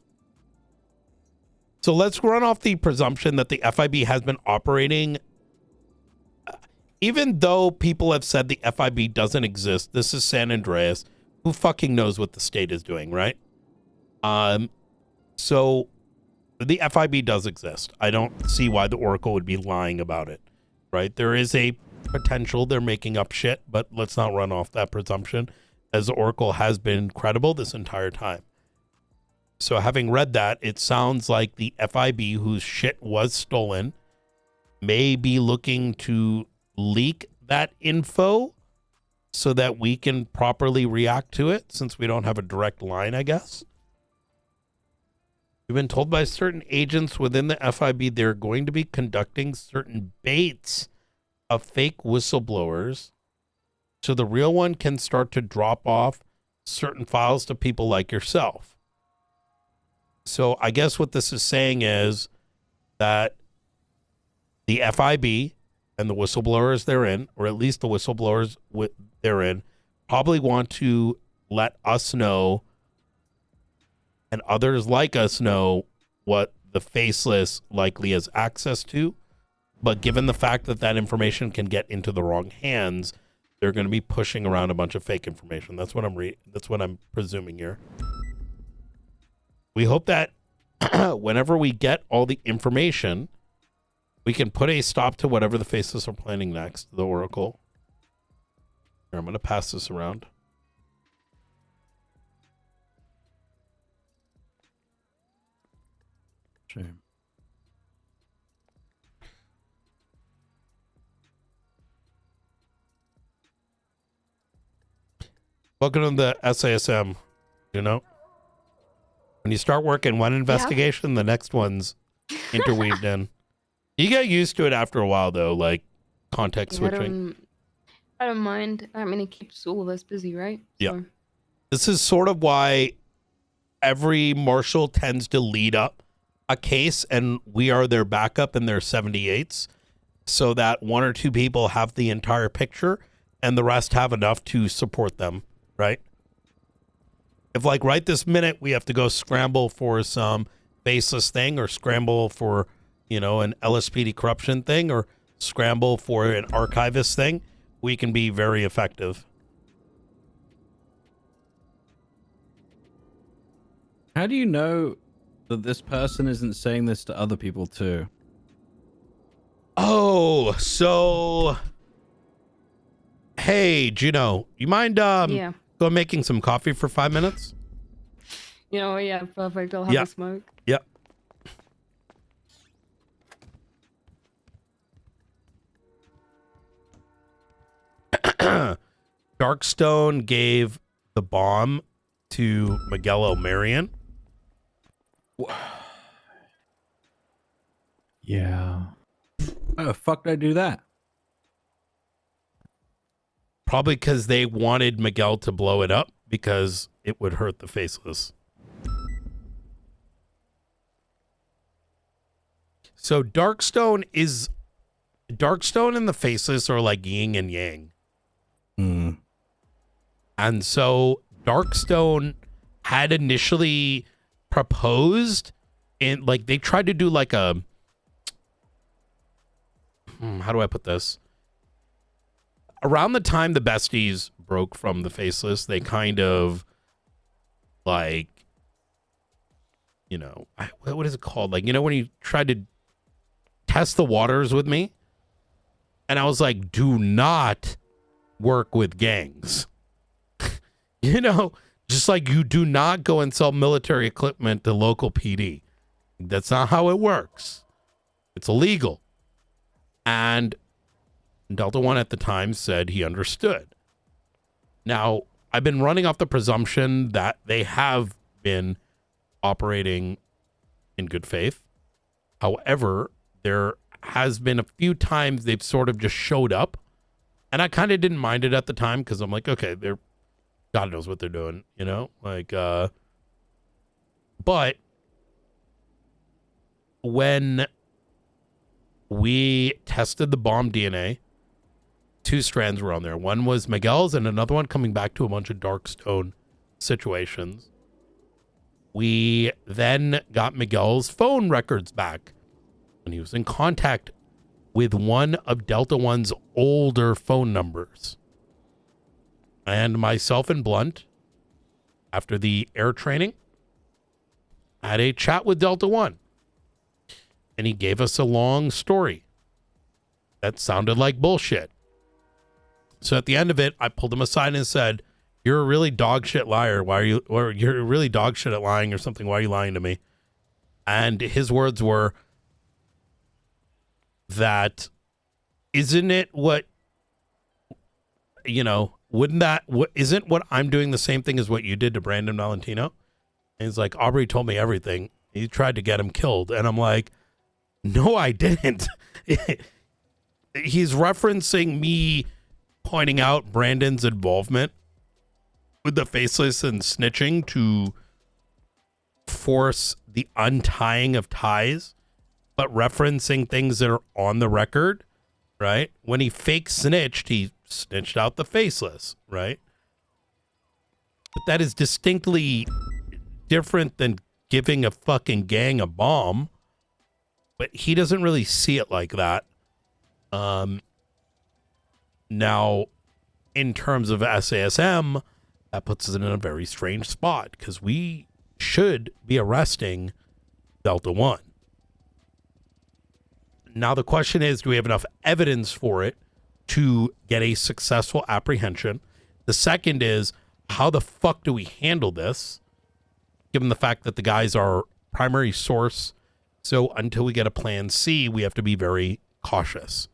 So let's run off the presumption that the FIB has been operating. Even though people have said the FIB doesn't exist, this is San Andreas. Who fucking knows what the state is doing, right? So the FIB does exist. I don't see why the Oracle would be lying about it, right? There is a potential they're making up shit, but let's not run off that presumption, as the Oracle has been credible this entire time. So having read that, it sounds like the FIB whose shit was stolen may be looking to leak that info so that we can properly react to it, since we don't have a direct line, I guess. We've been told by certain agents within the FIB they're going to be conducting certain baits of fake whistleblowers so the real one can start to drop off certain files to people like yourself. So I guess what this is saying is that the FIB and the whistleblowers therein, or at least the whistleblowers therein, probably want to let us know and others like us know what the Faceless likely has access to. But given the fact that that information can get into the wrong hands, they're going to be pushing around a bunch of fake information. That's what I'm presuming here. We hope that whenever we get all the information, we can put a stop to whatever the Faceless are planning next, the Oracle. Here, I'm going to pass this around. Shame. Welcome to the SASM, you know? When you start working one investigation, the next one's interweaved in. You get used to it after a while, though, like context switching. I don't mind. I mean, it keeps all of us busy, right? Yeah. So. This is sort of why every marshal tends to lead up a case, and we are their backup in their 78s, so that one or two people have the entire picture and the rest have enough to support them, right? If, like, right this minute we have to go scramble for some Faceless thing, or scramble for, you know, an LSPD corruption thing, or scramble for an archivist thing, we can be very effective. How do you know that this person isn't saying this to other people too? Oh, so hey, Juno, you mind Yeah. go making some coffee for 5 minutes? You know, yeah, perfect. I'll have a smoke. Yep. Darkstone gave the bomb to Miguel O'Marion. Yeah. How the fuck did I do that? Probably because they wanted Miguel to blow it up because it would hurt the Faceless. So Darkstone and the Faceless are like yin and yang. And so Darkstone had initially proposed in, like, they tried to do like a, how do I put this? Around the time the besties broke from the Faceless, they kind of like, you know, what is it called? Like, you know, when you tried to test the waters with me, and I was like, do not work with gangs. You know, just like you do not go and sell military equipment to local PD. That's not how it works. It's illegal. And Delta One at the time said he understood. Now, I've been running off the presumption that they have been operating in good faith. However, there has been a few times they've sort of just showed up, and I kind of didn't mind it at the time because I'm like, okay, they're God knows what they're doing, you know? Like, but when we tested the bomb DNA, 2 strands were on there. One was Miguel's and another one coming back to a bunch of dark stone situations. We then got Miguel's phone records back, and he was in contact with one of Delta One's older phone numbers. And myself and Blunt, after the air training, had a chat with Delta One. And he gave us a long story that sounded like bullshit. So at the end of it, I pulled him aside and said, "You're a really dog shit liar. Why are you, or you're really dog shit at lying or something. Why are you lying to me?" And his words were that, isn't it what, you know, isn't what I'm doing the same thing as what you did to Brandon Valentino? And he's like, "Aubrey told me everything. He tried to get him killed." And I'm like, no, I didn't. He's referencing me pointing out Brandon's involvement with the faceless and snitching to force the untying of ties, but referencing things that are on the record, right? When he fake snitched, he snitched out the faceless, right? But that is distinctly different than giving a fucking gang a bomb. But he doesn't really see it like that. Now, in terms of SASM, that puts us in a very strange spot because we should be arresting Delta One. Now, the question is, do we have enough evidence for it to get a successful apprehension? The second is, how the fuck do we handle this, given the fact that the guys are primary source? So until we get a plan C, we have to be very cautious.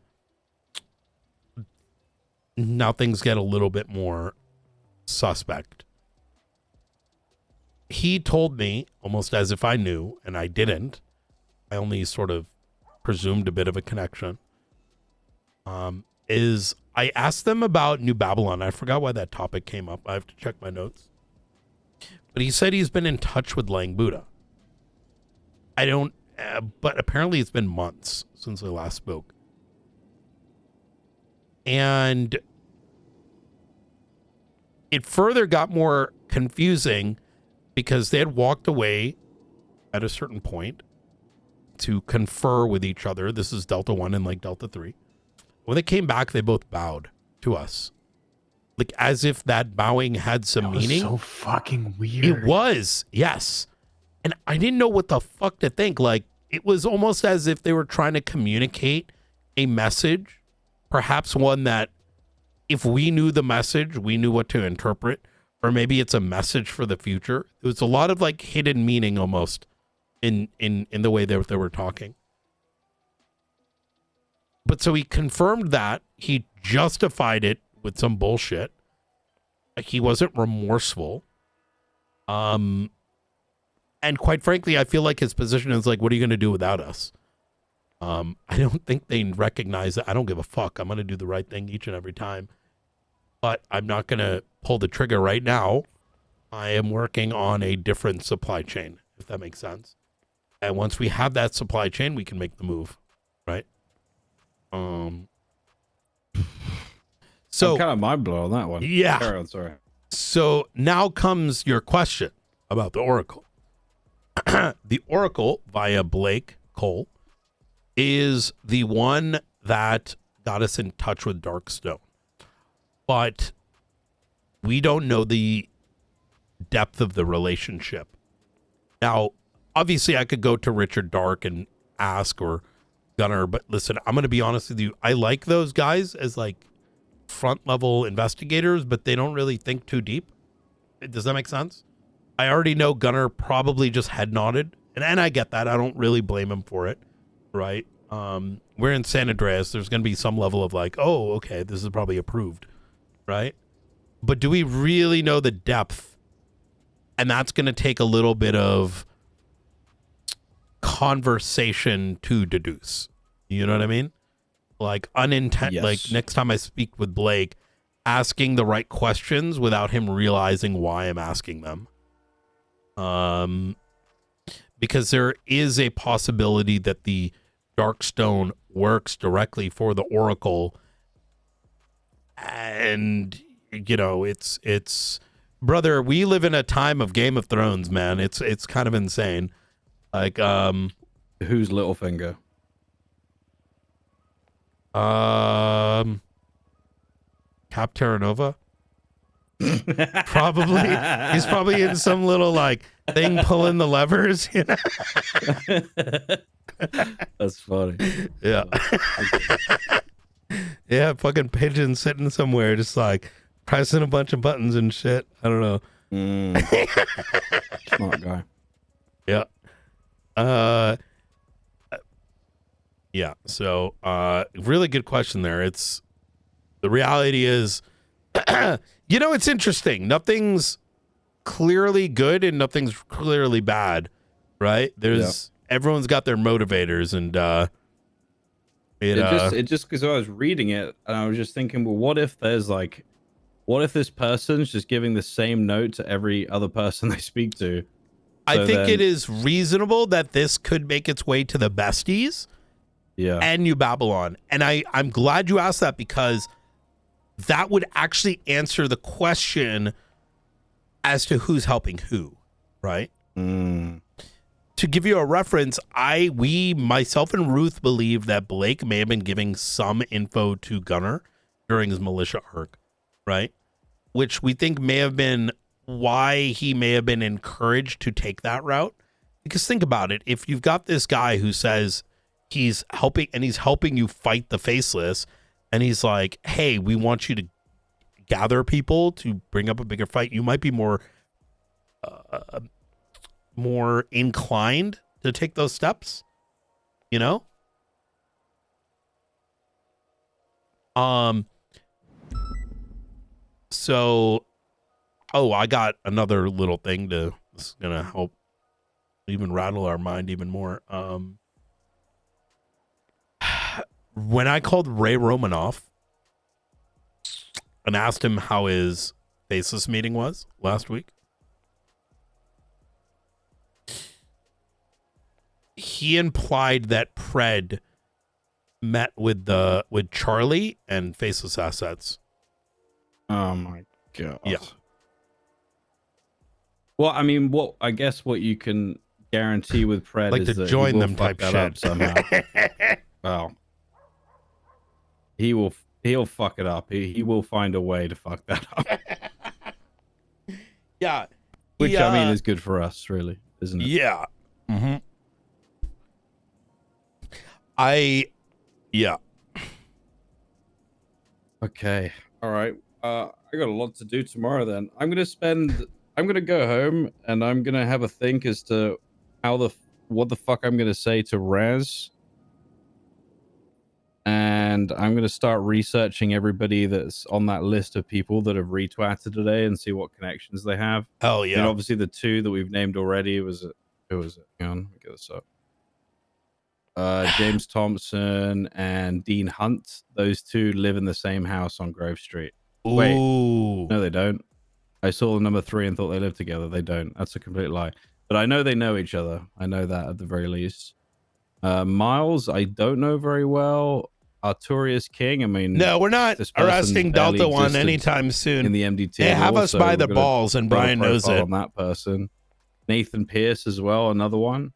Now things get a little bit more suspect. He told me, almost as if I knew, and I didn't. I only sort of presumed a bit of a connection. Is I asked them about New Babylon. I forgot why that topic came up. I have to check my notes. But he said he's been in touch with Lang Buddha. I don't, but apparently it's been months since I last spoke. And it further got more confusing because they had walked away at a certain point to confer with each other. This is Delta 1 and like Delta 3. When they came back, they both bowed to us. Like as if that bowing had some meaning. So fucking weird. It was, yes. And I didn't know what the fuck to think. Like, it was almost as if they were trying to communicate a message, perhaps one that if we knew the message, we knew what to interpret, or maybe it's a message for the future. It was a lot of like hidden meaning almost in the way that they were talking. But so he confirmed that. He justified it with some bullshit. Like he wasn't remorseful. And quite frankly, I feel like his position is like, what are you going to do without us? I don't think they recognize that. I don't give a fuck. I'm going to do the right thing each and every time. But I'm not going to pull the trigger right now. I am working on a different supply chain, if that makes sense. And once we have that supply chain, we can make the move, right? So I'm kind of mind blown on that one. Yeah. Carry on, sorry. So now comes your question about the Oracle. The Oracle via Blake Cole is the one that got us in touch with Darkstone. But we don't know the depth of the relationship. Now, obviously, I could go to Richard Dark and ask, or Gunner, but listen, I'm going to be honest with you. I like those guys as like front level investigators, but they don't really think too deep. Does that make sense? I already know Gunner probably just head nodded, and I get that. I don't really blame him for it, right? we're in San Andreas. There's going to be some level of like, oh, okay, this is probably approved, right? But do we really know the depth? And that's going to take a little bit of conversation to deduce. You know what I mean? Like like next time I speak with Blake, asking the right questions without him realizing why I'm asking them. Because there is a possibility that the Darkstone works directly for the Oracle, and you know, it's brother, we live in a time of Game of Thrones, man. It's kind of insane. Like who's Littlefinger? Cap Terranova. Probably. He's probably in some little like thing pulling the levers, you know? That's funny. Yeah. Yeah, fucking pigeon sitting somewhere just like pressing a bunch of buttons and shit. I don't know. Smart guy. Yeah. Yeah, so really good question there. It's the reality is you know, it's interesting. Nothing's clearly good and nothing's clearly bad, right? There's everyone's got their motivators, and it just because I was reading it and I was just thinking, well, what if this person's just giving the same note to every other person they speak to? I think it is reasonable that this could make its way to the besties, and New Babylon. And I'm glad you asked that, because that would actually answer the question as to who's helping who, right? To give you a reference, myself and Ruth believe that Blake may have been giving some info to Gunner during his militia arc, right? Which we think may have been why he may have been encouraged to take that route. Because think about it. If you've got this guy who says he's helping you fight the Faceless, and he's like, hey, we want you to gather people to bring up a bigger fight, you might be more inclined to take those steps, you know? So, I got another little thing this is gonna help even rattle our mind even more. When I called Ray Romanoff and asked him how his Faceless meeting was last week, he implied that Pred met with Charlie and Faceless Assets. Oh my god. Yeah. Well, I mean, I guess what you can guarantee with Pred like is to that join he will them fuck type that up shit somehow. Well, he'll fuck it up. He will find a way to fuck that up. Yeah. Which I mean is good for us, really, isn't it? Yeah. Mm-hmm. Okay. All right. I got a lot to do tomorrow then. I'm gonna go home and I'm gonna have a think as to what the fuck I'm gonna say to Raz. And I'm gonna start researching everybody that's on that list of people that have retweeted today and see what connections they have. Hell yeah. And obviously the two that we've named already who was it? Hang on, let me get this up. James Thompson and Dean Hunt. Those two live in the same house on Grove Street. Ooh. Wait, no, they don't. I saw the number 3 and thought they lived together. They don't. That's a complete lie. But I know they know each other. I know that at the very least. Miles, I don't know very well. Arturius King, I mean... No, we're not arresting Delta One anytime soon. In the MDT. They have us by the balls, and Brian knows it. On that person. Nathan Pierce as well, another one.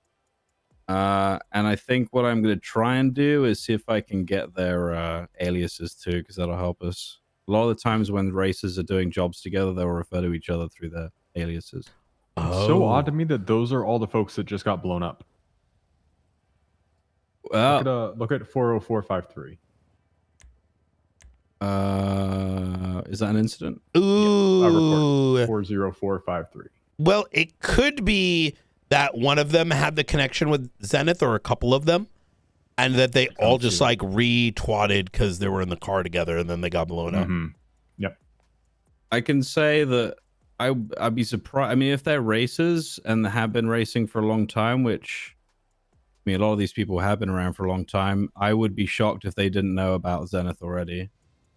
And I think what I'm going to try and do is see if I can get their aliases too, because that'll help us. A lot of the times when races are doing jobs together, they'll refer to each other through their aliases. It's so odd to me that those are all the folks that just got blown up. Look at 40453. Is that an incident? Ooh. Yeah, report 40453. Well, it could be that one of them had the connection with Zenith, or a couple of them. and that they all just like re-twatted because they were in the car together, and then they got blown up. Yep. I can say that I'd be surprised. I mean, if they're racers and have been racing for a long time, which I mean, a lot of these people have been around for a long time, I would be shocked if they didn't know about Zenith already.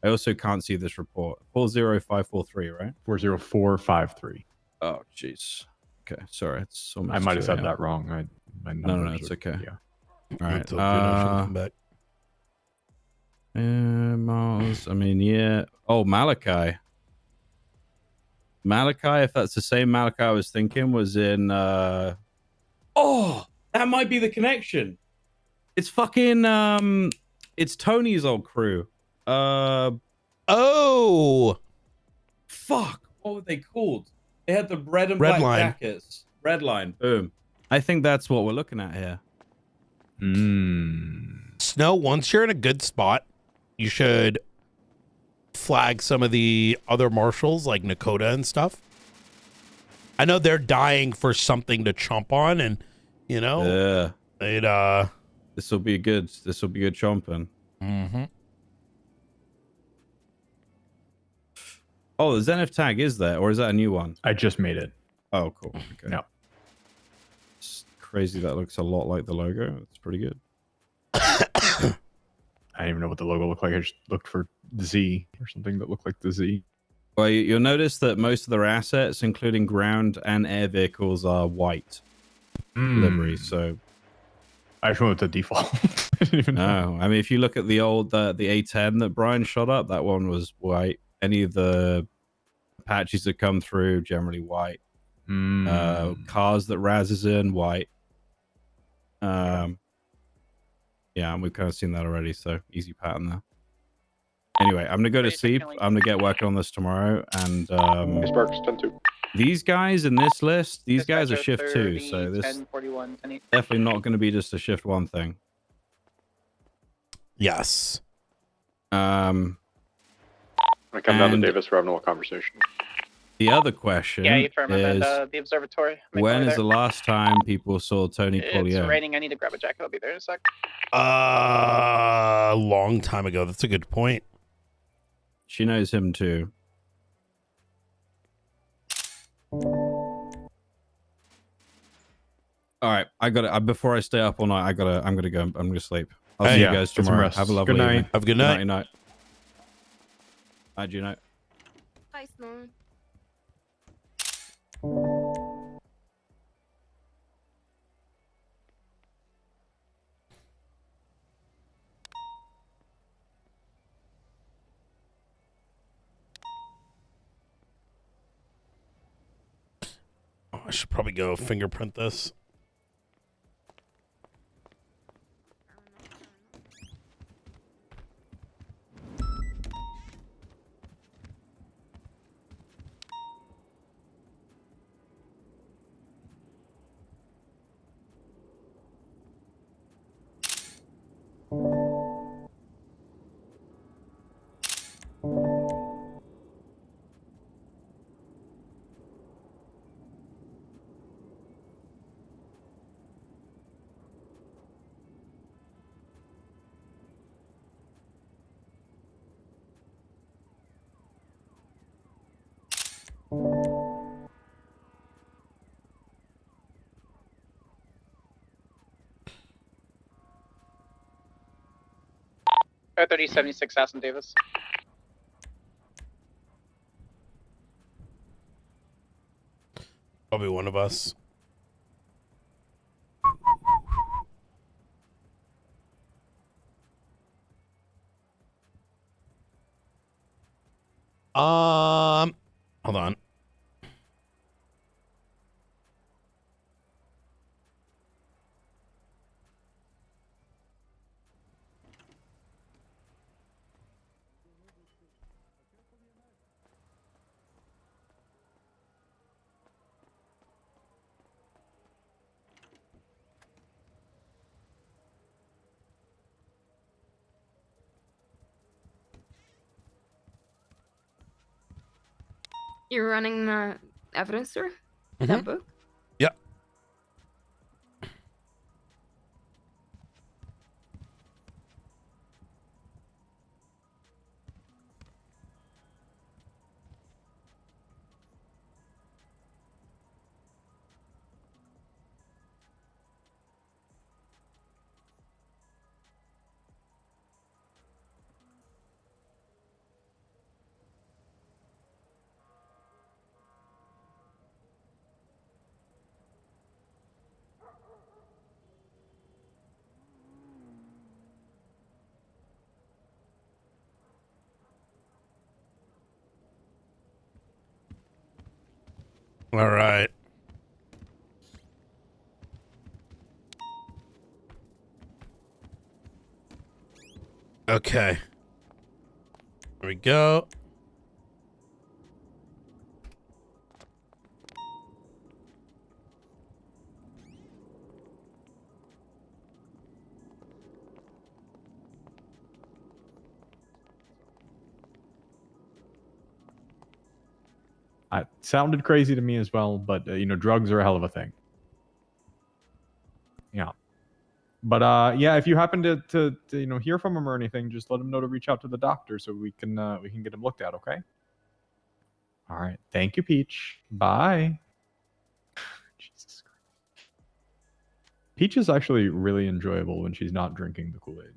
I also can't see this report. 40543, right? 40453. Oh, jeez. Okay, sorry. It's almost I might have 2 said a.m. that wrong. My No, numbers it's are- okay. Yeah. All right. Until Juno should come back. Mars. I mean, yeah. Oh, Malachi. Malachi, if that's the same Malachi I was thinking, was in. Oh, that might be the connection. It's fucking. It's Tony's old crew. Oh. Fuck. What were they called? They had the red and Red black line. jackets. Red line. Boom. I think that's what we're looking at here. Snow, once you're in a good spot, you should flag some of the other marshals like Nakota and stuff. I know they're dying for something to chomp on, and you know, this will be good. This will be good chomping. Mm-hmm. Oh, the Zenith tag is there, or is that a new one? I just made it. Oh, cool. Okay. Yeah. It's crazy. That looks a lot like the logo. It's pretty good. I didn't even know what the logo looked like. I just looked for the Z or something that looked like the Z. Well, you'll notice that most of their assets, including ground and air vehicles, are white livery. So I just went with the default. I didn't even know. no, I mean, if you look at the old the A10 that Brian shot up, that one was white. Any of the Apaches that come through, generally white. Cars that Raz is in, white. Yeah, and we've kind of seen that already, so easy pattern there. Anyway, I'm gonna go to sleep. I'm gonna get working on this tomorrow, and Sparks 10-2. these guys in this list, these guys are shift 2, so this 1041, definitely not going to be just a shift 1 thing. Yes. I come down to And Davis, we're having a little conversation. the other question Yeah, you firm is, the observatory. Make when my way is the there. last time people saw Tony It's Collier? raining. I need to grab a jacket. I'll be there in a sec. A long time ago. That's a good point. She knows him too. All right, I got it. Before I stay up all night, I'm gonna go. I'm gonna sleep. I'll see you guys get some tomorrow. rest. Have a lovely Good night. evening. Have a good night. Night. Bye, Juno. Bye, Snow. Oh, I should probably go fingerprint this. Air 3076, Aston Davis. Probably one of us. Hold on. You're running the evidence, sir? That book? Yep. All right. Okay. Here we go. It sounded crazy to me as well, but you know, drugs are a hell of a thing. Yeah. But yeah, if you happen to you know hear from him or anything, just let him know to reach out to the doctor so we can get him looked at. Okay. All right. Thank you, Peach. Bye. Jesus Christ. Peach is actually really enjoyable when she's not drinking the Kool-Aid.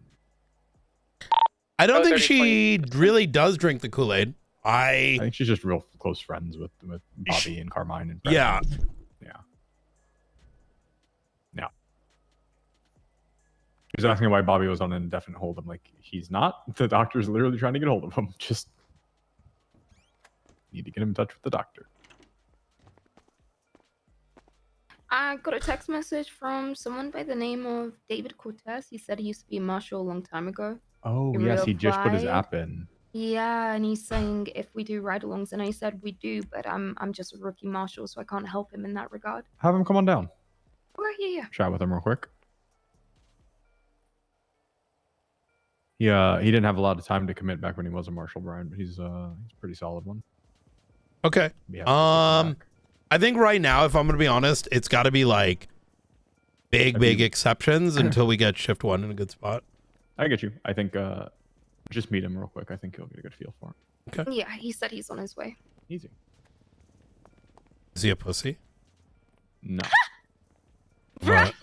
I don't think she really does drink the Kool-Aid. I think she's just real close friends with Bobby and Carmine and Brandon. Yeah. Yeah. Yeah. He was asking why Bobby was on an indefinite hold. I'm like, he's not. The doctor's literally trying to get hold of him. Just need to get him in touch with the doctor. I got a text message from someone by the name of David Cortez. He said he used to be a marshal a long time ago. Oh, yes, he just put his app in. Yeah, and he's saying if we do ride-alongs, and I said we do, but I'm just a rookie marshal, so I can't help him in that regard. Have him come on down. Okay, yeah. Chat with him real quick. He didn't have a lot of time to commit back when he was a marshal, Brian, but he's a pretty solid one. Okay. Yeah, I think right now, if I'm gonna be honest, it's got to be like big exceptions until we get shift one in a good spot. I get you. I think just meet him real quick. I think you'll get a good feel for him. Okay. Yeah, he said he's on his way. Easy. Is he a pussy? No. Brian!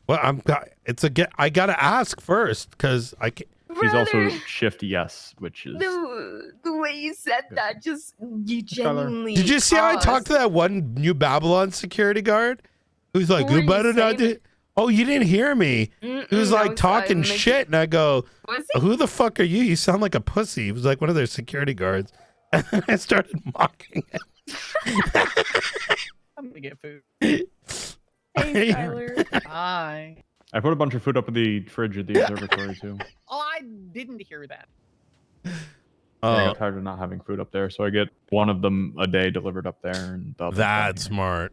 Well, I gotta ask first because I can't. He's also shift yes, which is The way you said that, just you genuinely. Did you see how I paused. talked to that one New Babylon security guard who's like, What were "Who you better not saying? do?" Oh, you didn't hear me. He was like talking shit, and I go, "Who the fuck are you? You sound like a pussy." He was like one of their security guards, and then I started mocking him. I'm gonna get food. Hey, Tyler. Hi. I put a bunch of food up in the fridge at the observatory too. Oh, I didn't hear that. I got tired of not having food up there, so I get one of them a day delivered up there, and the others down That's here. smart.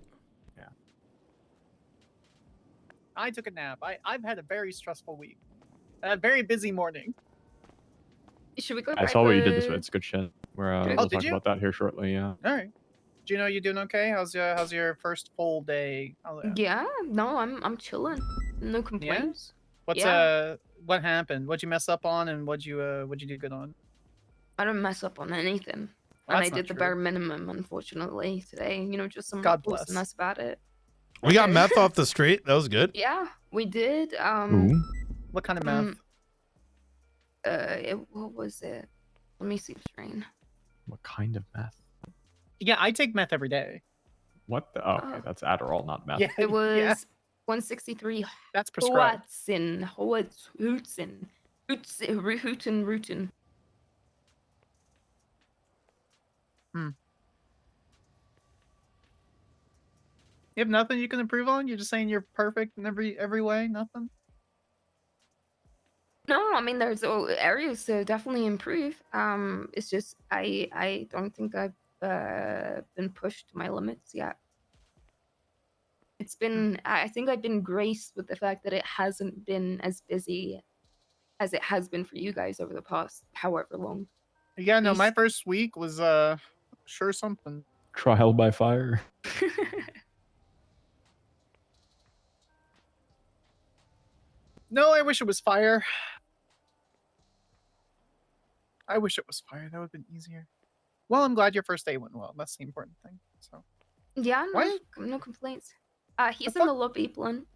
I took a nap. I've had a very stressful week. A very busy morning. Should we go? I saw what you did this way. It's good shit. We'll did talk you? about that here shortly. Yeah. All right. Gino, you doing okay? How's your first full day? Yeah, no, I'm chilling. No complaints. What's Yeah. what happened? What'd you mess up on, and what'd you do good on? I don't mess up on anything. Well, And I that's not did the true. bare minimum, unfortunately, today. You know, just some God rules, bless. and that's about it. We got meth off the street. That was good. Yeah, we did. What kind of meth? What was it? Let me see the strain. What kind of meth? Yeah, I take meth every day. What the? Oh, okay, that's Adderall, not meth. Yeah, It was yeah. 163. That's prescribed. Hootin. You have nothing you can improve on? You're just saying you're perfect in every way? Nothing? No, I mean there's areas to definitely improve. It's just I don't think I've been pushed to my limits yet. It's been I think I've been graced with the fact that it hasn't been as busy as it has been for you guys over the past however long. Yeah, no, my first week was sure something. Trial by fire. No, I wish it was fire. I wish it was fire. That would have been easier. Well, I'm glad your first day went well. That's the important thing. So Yeah, Why- no complaints. He's in the lobby, Blunt.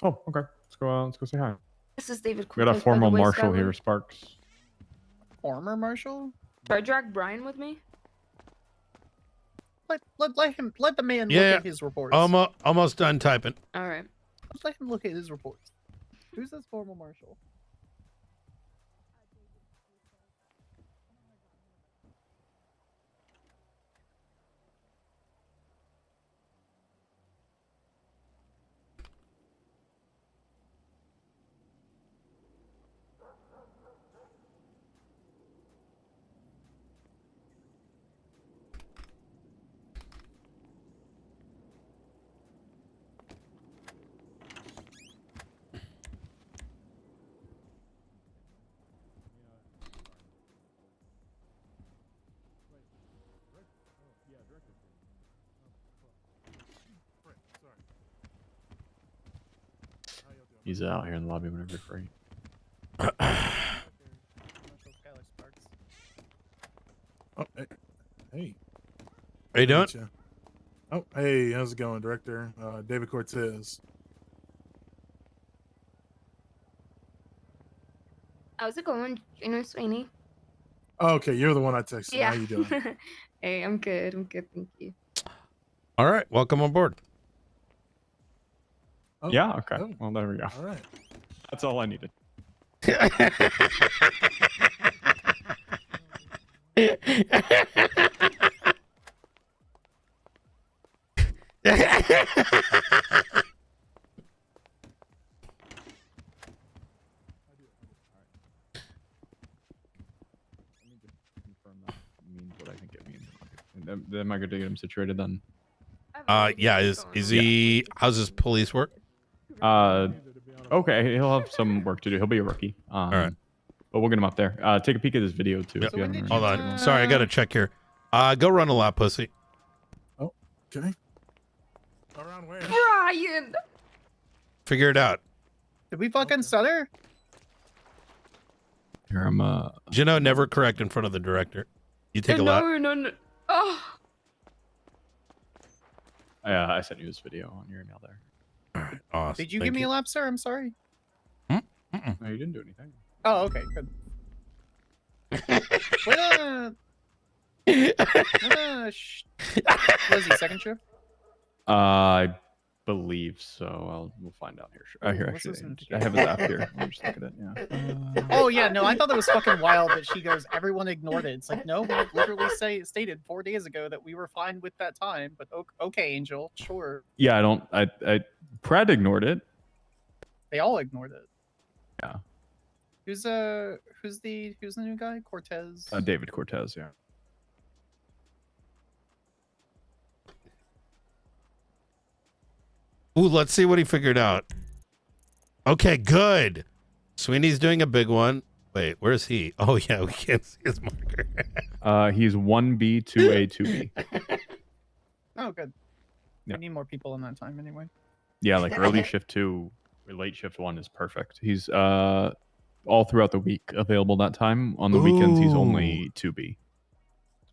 Oh, okay. Let's go say hi. This is David. We got a Cortez, by the formal way, marshal Skylar. here, Sparks. former marshal? Should I drag Brian with me? Let the man Yeah, look at his reports. almost done typing. All right. Just let him look at his reports. Who's this former marshal? He's out here in the lobby whenever you're free. Oh, hey. How you doing? Oh, hey, how's it going, Director? David Cortez. How's it going, Gino Sweeney? Oh, okay, you're the one I texted. Yeah. How you doing? Hey, I'm good. I'm good, thank you. All right, welcome on board. Oh, Yeah, okay. oh. Well, there we go. All right. That's all I needed. Means what I think it means. Am I good to get him situated then? Yeah, is he? How's his police work? Okay, he'll have some work to do. He'll be a rookie. All right. But we'll get him up there. Take a peek at this video too. Yep. If you haven't Hold already. on. Sorry, I gotta check here. Go run a lap, pussy. Oh, okay. Around where? Brian! Figure it out. Did we fucking stutter? Here, I'm never correct in front of the director. You take a lap. No. Oh. Yeah, I sent you this video on your email there. All right, awesome. Did you give me a lap, sir? I'm sorry. No, you didn't do anything. Oh, okay, good. What is he, second shift? I believe so. We'll find out here. Here, What's actually, this I have his app here. Let me just look at it. Yeah. Oh yeah, no, I thought that was fucking wild that she goes, everyone ignored it. It's like, no, we literally stated 4 days ago that we were fine with that time, but okay, Angel, sure. Yeah, I Pred ignored it. They all ignored it. Yeah. Who's the new guy? Cortez? David Cortez, yeah. Ooh, let's see what he figured out. Okay, good. Sweeney's doing a big one. Wait, where's he? Oh yeah, we can't see his marker. He's 1B, 2A, 2B. Oh, good. Yeah. We need more people in that time anyway. Yeah, like early shift 2 or late shift 1 is perfect. He's all throughout the week available that time. On the weekends, he's only 2B.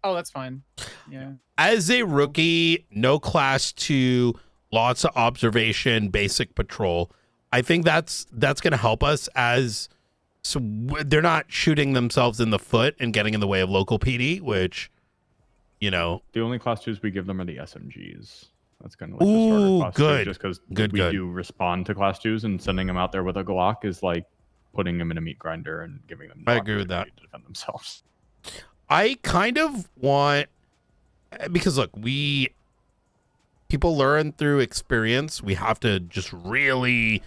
Oh, that's fine. Yeah. As a rookie, no class 2, lots of observation, basic patrol. I think that's going to help us as so they're not shooting themselves in the foot and getting in the way of local PD, which, you know. The only class 2s we give them are the SMGs. That's kind of like the starter class good. 2, just because we Good. do respond to class 2s, and sending them out there with a Glock is like putting them in a meat grinder and giving them. I agree with that. To defend themselves. I kind of want, because look, people learn through experience. We have to just really,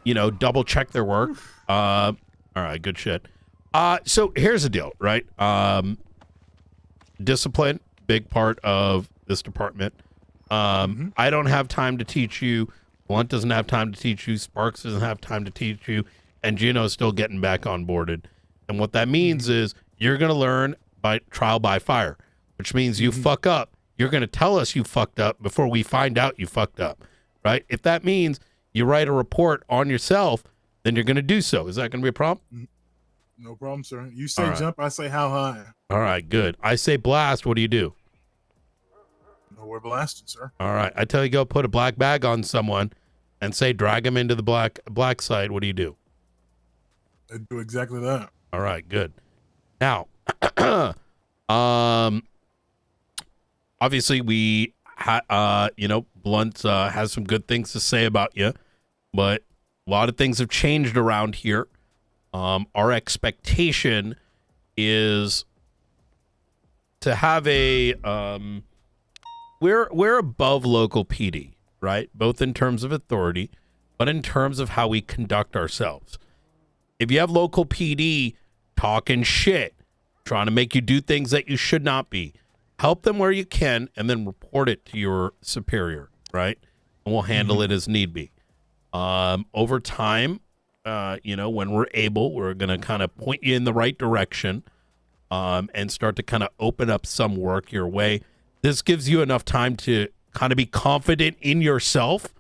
double check their work. All right, good shit. So here's the deal, right? Discipline, big part of this department. I don't have time to teach you. Blunt doesn't have time to teach you. Sparks doesn't have time to teach you. And Gino's still getting back onboarded. And what that means is you're going to learn by trial by fire, which means you fuck up. You're going to tell us you fucked up before we find out you fucked up, right? If that means you write a report on yourself, then you're going to do so. Is that going to be a problem? No problem, sir. You say All right. jump, I say how high. All right, good. I say blast. What do you do? No, we're blasted, sir. All right. I tell you go put a black bag on someone and say drag him into the black site. What do you do? I do exactly that. All right, good. Now, obviously we Blunt has some good things to say about you, but a lot of things have changed around here. Our expectation is to have a we're above local PD, right? Both in terms of authority, but in terms of how we conduct ourselves. If you have local PD talking shit, trying to make you do things that you should not be, help them where you can and then report it to your superior, right? And we'll handle it as need be. Over time, when we're able, we're going to kind of point you in the right direction and start to kind of open up some work your way. This gives you enough time to kind of be confident in yourself,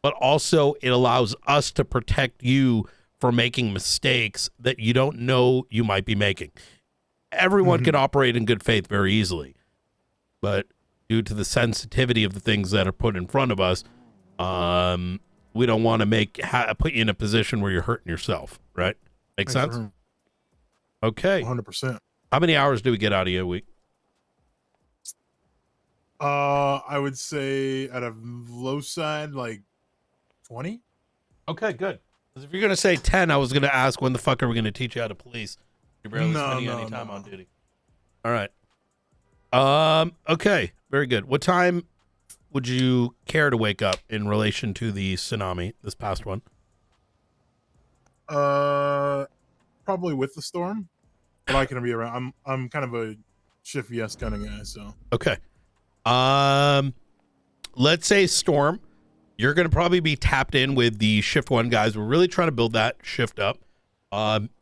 but also it allows us to protect you from making mistakes that you don't know you might be making. Everyone can operate in good faith very easily, but due to the sensitivity of the things that are put in front of us, we don't want to put you in a position where you're hurting yourself, right? Make sense? Okay. 100%. How many hours do we get out of you a week? I would say at a low side, like 20. Okay, good. Because if you're going to say 10, I was going to ask when the fuck are we going to teach you how to police? You're barely spending any time on duty. All right. Okay, very good. What time would you care to wake up in relation to the tsunami, this past one? Probably with the storm, but I can be around. I'm kind of a shift yes kind of guy, so. Okay. Let's say storm. You're going to probably be tapped in with the shift 1 guys. We're really trying to build that shift up.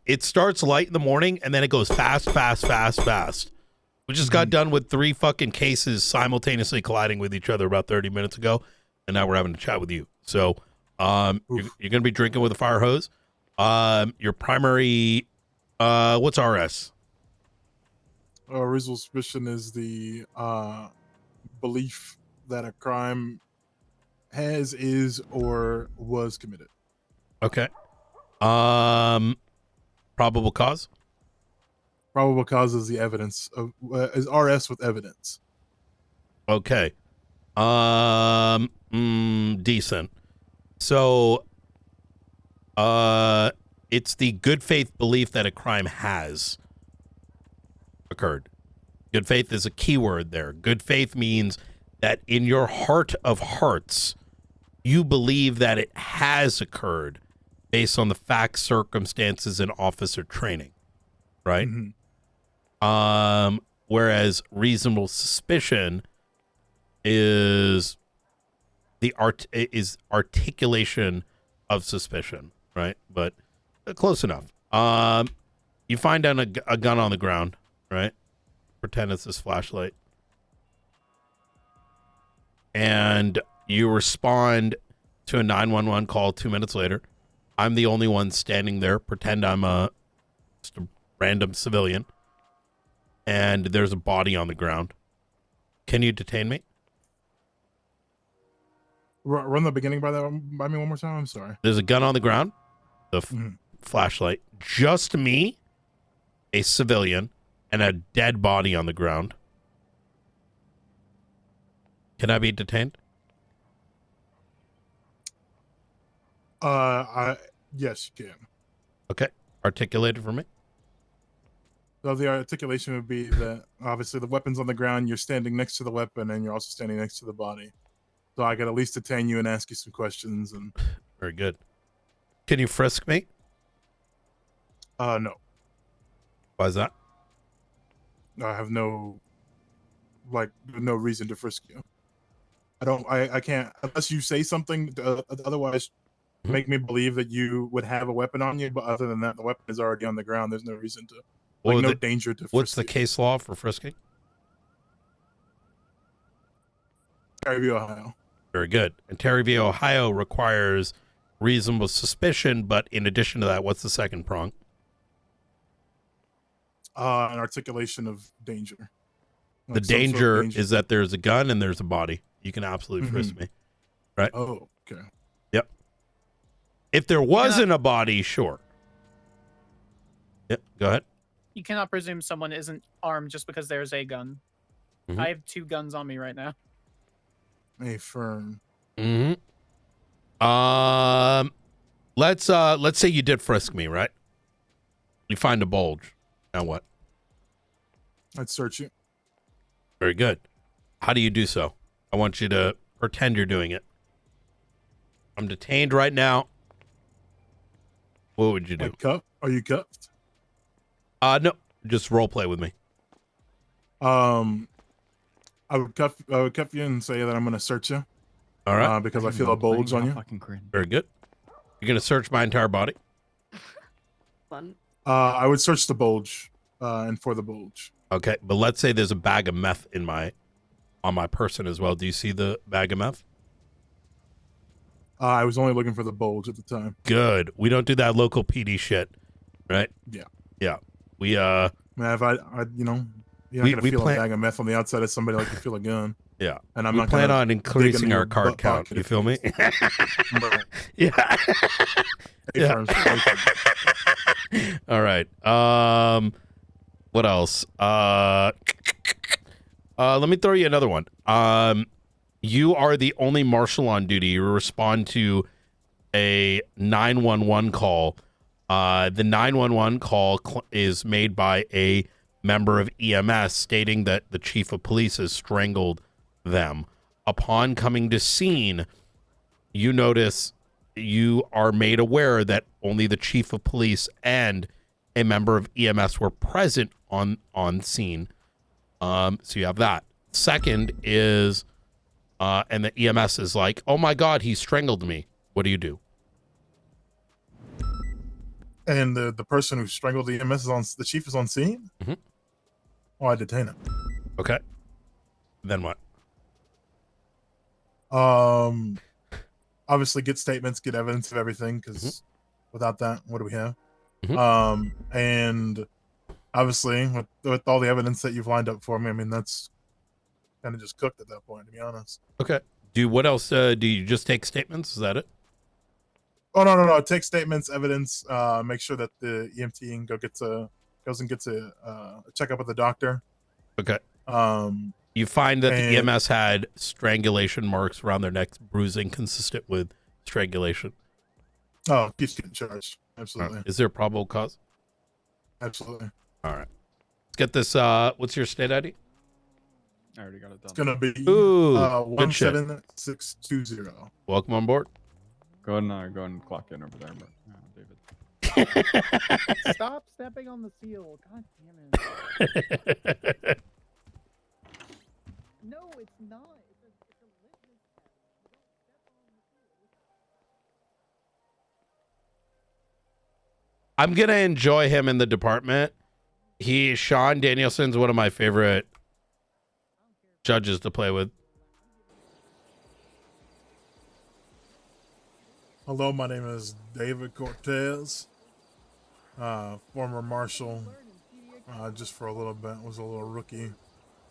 It starts light in the morning and then it goes fast. We just got done with 3 fucking cases simultaneously colliding with each other about 30 minutes ago, and now we're having a chat with you. So, you're going to be drinking with a fire hose. Your primary, what's RS? Reasonable suspicion is the belief that a crime is or was committed. Okay. Probable cause? Probable cause is the evidence of is RS with evidence. Okay. Decent. So, it's the good faith belief that a crime has occurred. Good faith is a key word there. Good faith means that in your heart of hearts, you believe that it has occurred based on the facts, circumstances, and officer training, right? Whereas reasonable suspicion is the articulation of suspicion, right? But close enough. You find down a gun on the ground, right? Pretend it's this flashlight. And you respond to a 911 call 2 minutes later. I'm the only one standing there. Pretend I'm just a random civilian. And there's a body on the ground. Can you detain me? Run the beginning by me one more time. I'm sorry. There's a gun on the ground. The flashlight. Just me, a civilian, and a dead body on the ground. Can I be detained? Yes, you can. Okay. Articulate it for me. So the articulation would be that obviously the weapon's on the ground, you're standing next to the weapon, and you're also standing next to the body. So I could at least detain you and ask you some questions. And very good. Can you frisk me? No. Why is that? I have no reason to frisk you. I can't unless you say something otherwise make me believe that you would have a weapon on you, but other than that, the weapon is already on the ground. There's no reason to danger to frisk. What's the case law for frisking? Terry, Ohio. Very good. And Terry v. Ohio requires reasonable suspicion, but in addition to that, what's the second prong? An articulation of danger. The danger is that there's a gun and there's a body. You can absolutely frisk me. Right? Oh, okay. Yep. If there wasn't a body, sure. Yep, go ahead. You cannot presume someone isn't armed just because there's a gun. I have 2 guns on me right now. A firm. Let's say you did frisk me, right? You find a bulge. Now what? I'd search you. Very good. How do you do so? I want you to pretend you're doing it. I'm detained right now. What would you do? Are you cuffed? No. Just role play with me. I would cuff you and say that I'm going to search you. All right. Because I feel a bulge on you. Very good. You're going to search my entire body? Fun. I would search the bulge and for the bulge. Okay, but let's say there's a bag of meth on my person as well. Do you see the bag of meth? I was only looking for the bulge at the time. Good. We don't do that local PD shit, right? Yeah. Yeah. We Man, if I you know, you're not gonna we feel plan- a bag of meth on the outside of somebody like you feel a gun. Yeah. And I'm we not plan gonna on dig into increasing your our card butt count. pocket You if feel me? Right. Yeah. Yeah. All right. What else? Let me throw you another one. You are the only marshal on duty. You respond to a 911 call. The 911 call is made by a member of EMS stating that the chief of police has strangled them. Upon coming to scene, you notice you are made aware that only the chief of police and a member of EMS were present on scene. So you have that. Second is, and the EMS is like, oh my God, he strangled me. What do you do? And the person who strangled the EMS is on, the chief is on scene? Mm-hmm. Oh, I detain him. Okay. Then what? Obviously get statements, get evidence of everything, because without that, what do we have? And obviously with all the evidence that you've lined up for me, I mean, that's kind of just cooked at that point, to be honest. Okay. What else? Do you just take statements? Is that it? Oh, no. Take statements, evidence, make sure that the EMT goes and gets a checkup with the doctor. Okay. You find that the and- EMS had strangulation marks around their necks, bruising consistent with strangulation. Oh, keeps getting charged. All Absolutely. right. Is there a probable cause? Absolutely. All right. Let's get this. What's your state ID? I already got it done. It's going to be Ooh, good shit. 17620. Welcome on board. Go and clock in over there, David. Stop stepping on the seal. God damn it. No, it's not. It's a litmus test. You don't step on the seal. I'm gonna enjoy him in the department. Sean Danielson's one of my favorite judges to play with. Hello, my name is David Cortez, former marshal. Just for a little bit, was a little rookie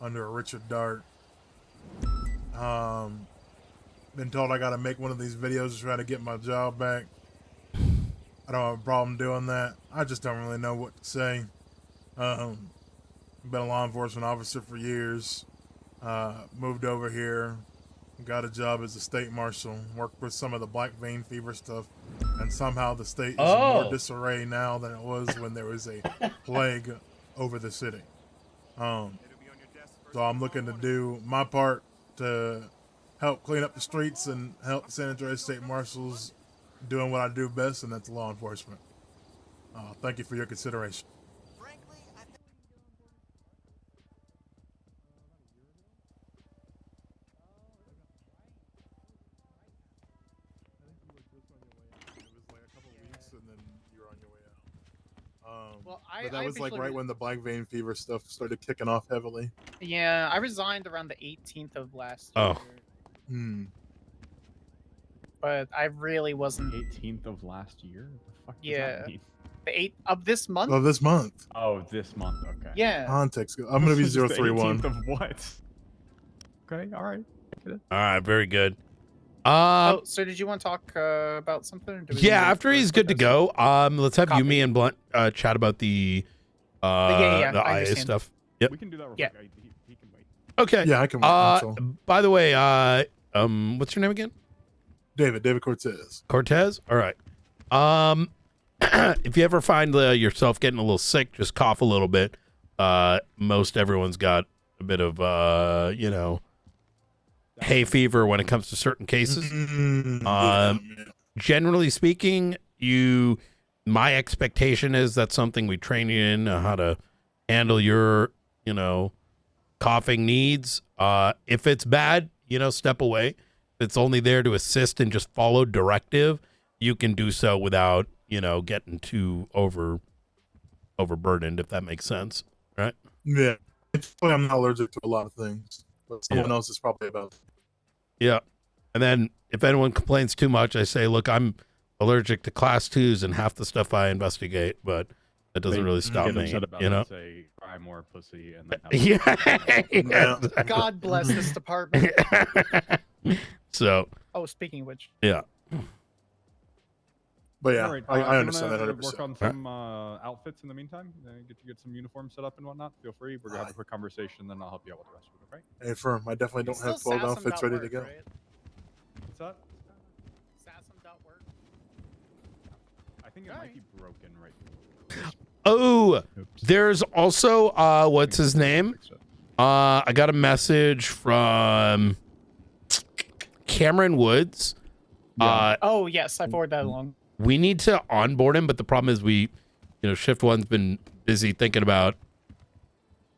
under Richard Dart. Been told I got to make one of these videos to try to get my job back. I don't have a problem doing that. I just don't really know what to say. Been a law enforcement officer for years. Moved over here. Got a job as a state marshal, worked with some of the black vein fever stuff, and somehow the state is in more disarray now than it was when there was a plague over the city. So I'm looking to do my part to help clean up the streets and help San Andreas State Marshals doing what I do best, and that's law enforcement. Thank you for your consideration. Well, But that was like right when the black vein fever stuff started kicking off heavily. Yeah, I resigned around the 18th of last year. Oh. But I really wasn't. 18th of last year? What the fuck does Yeah. that mean? The 8th of this month? Of this month. Oh, this month. Okay. Yeah. Context. I'm going to be This is the 031. 18th of what? Okay, all right. All right, very good. Oh, so did you want to talk about something? Or do we Yeah, move after to he's good to go, let's have Copy. Yumi and Blunt chat about the yeah, the I IA understand. stuff. Yep. We can do that real Yeah. quick. He can wait. Okay. Yeah, I can wait until- By the way, what's your name again? David Cortez. Cortez? All right. If you ever find yourself getting a little sick, just cough a little bit. Most everyone's got a bit of, hay fever when it comes to certain cases. Generally speaking, my expectation is that's something we train you in how to handle your, coughing needs. If it's bad, step away. If it's only there to assist and just follow directive, you can do so without, getting too overburdened, if that makes sense. Right? Yeah. I'm not allergic to a lot of things, but someone else is probably about. Yeah. And then if anyone complains too much, I say, look, I'm allergic to class 2s and half the stuff I investigate, but that doesn't really stop Get me, upset about you it know? and say, cry more pussy, and then Yeah. God bless this department. So. Oh, speaking of which. Yeah. But yeah, All right, I if understand you that wanna 100%. work on some outfits in the meantime. Get some uniforms set up and whatnot. Feel free. We're gonna have a quick conversation, then I'll help you out with the rest of it. Okay? Hey, firm, I definitely don't have 12 outfits ready to go. What's that? Sassum.work. I think it might be broken right. Oh, there's also what's his name? I got a message from Cameron Woods. Oh yes, I forwarded that along. We need to onboard him, but the problem is shift one's been busy thinking about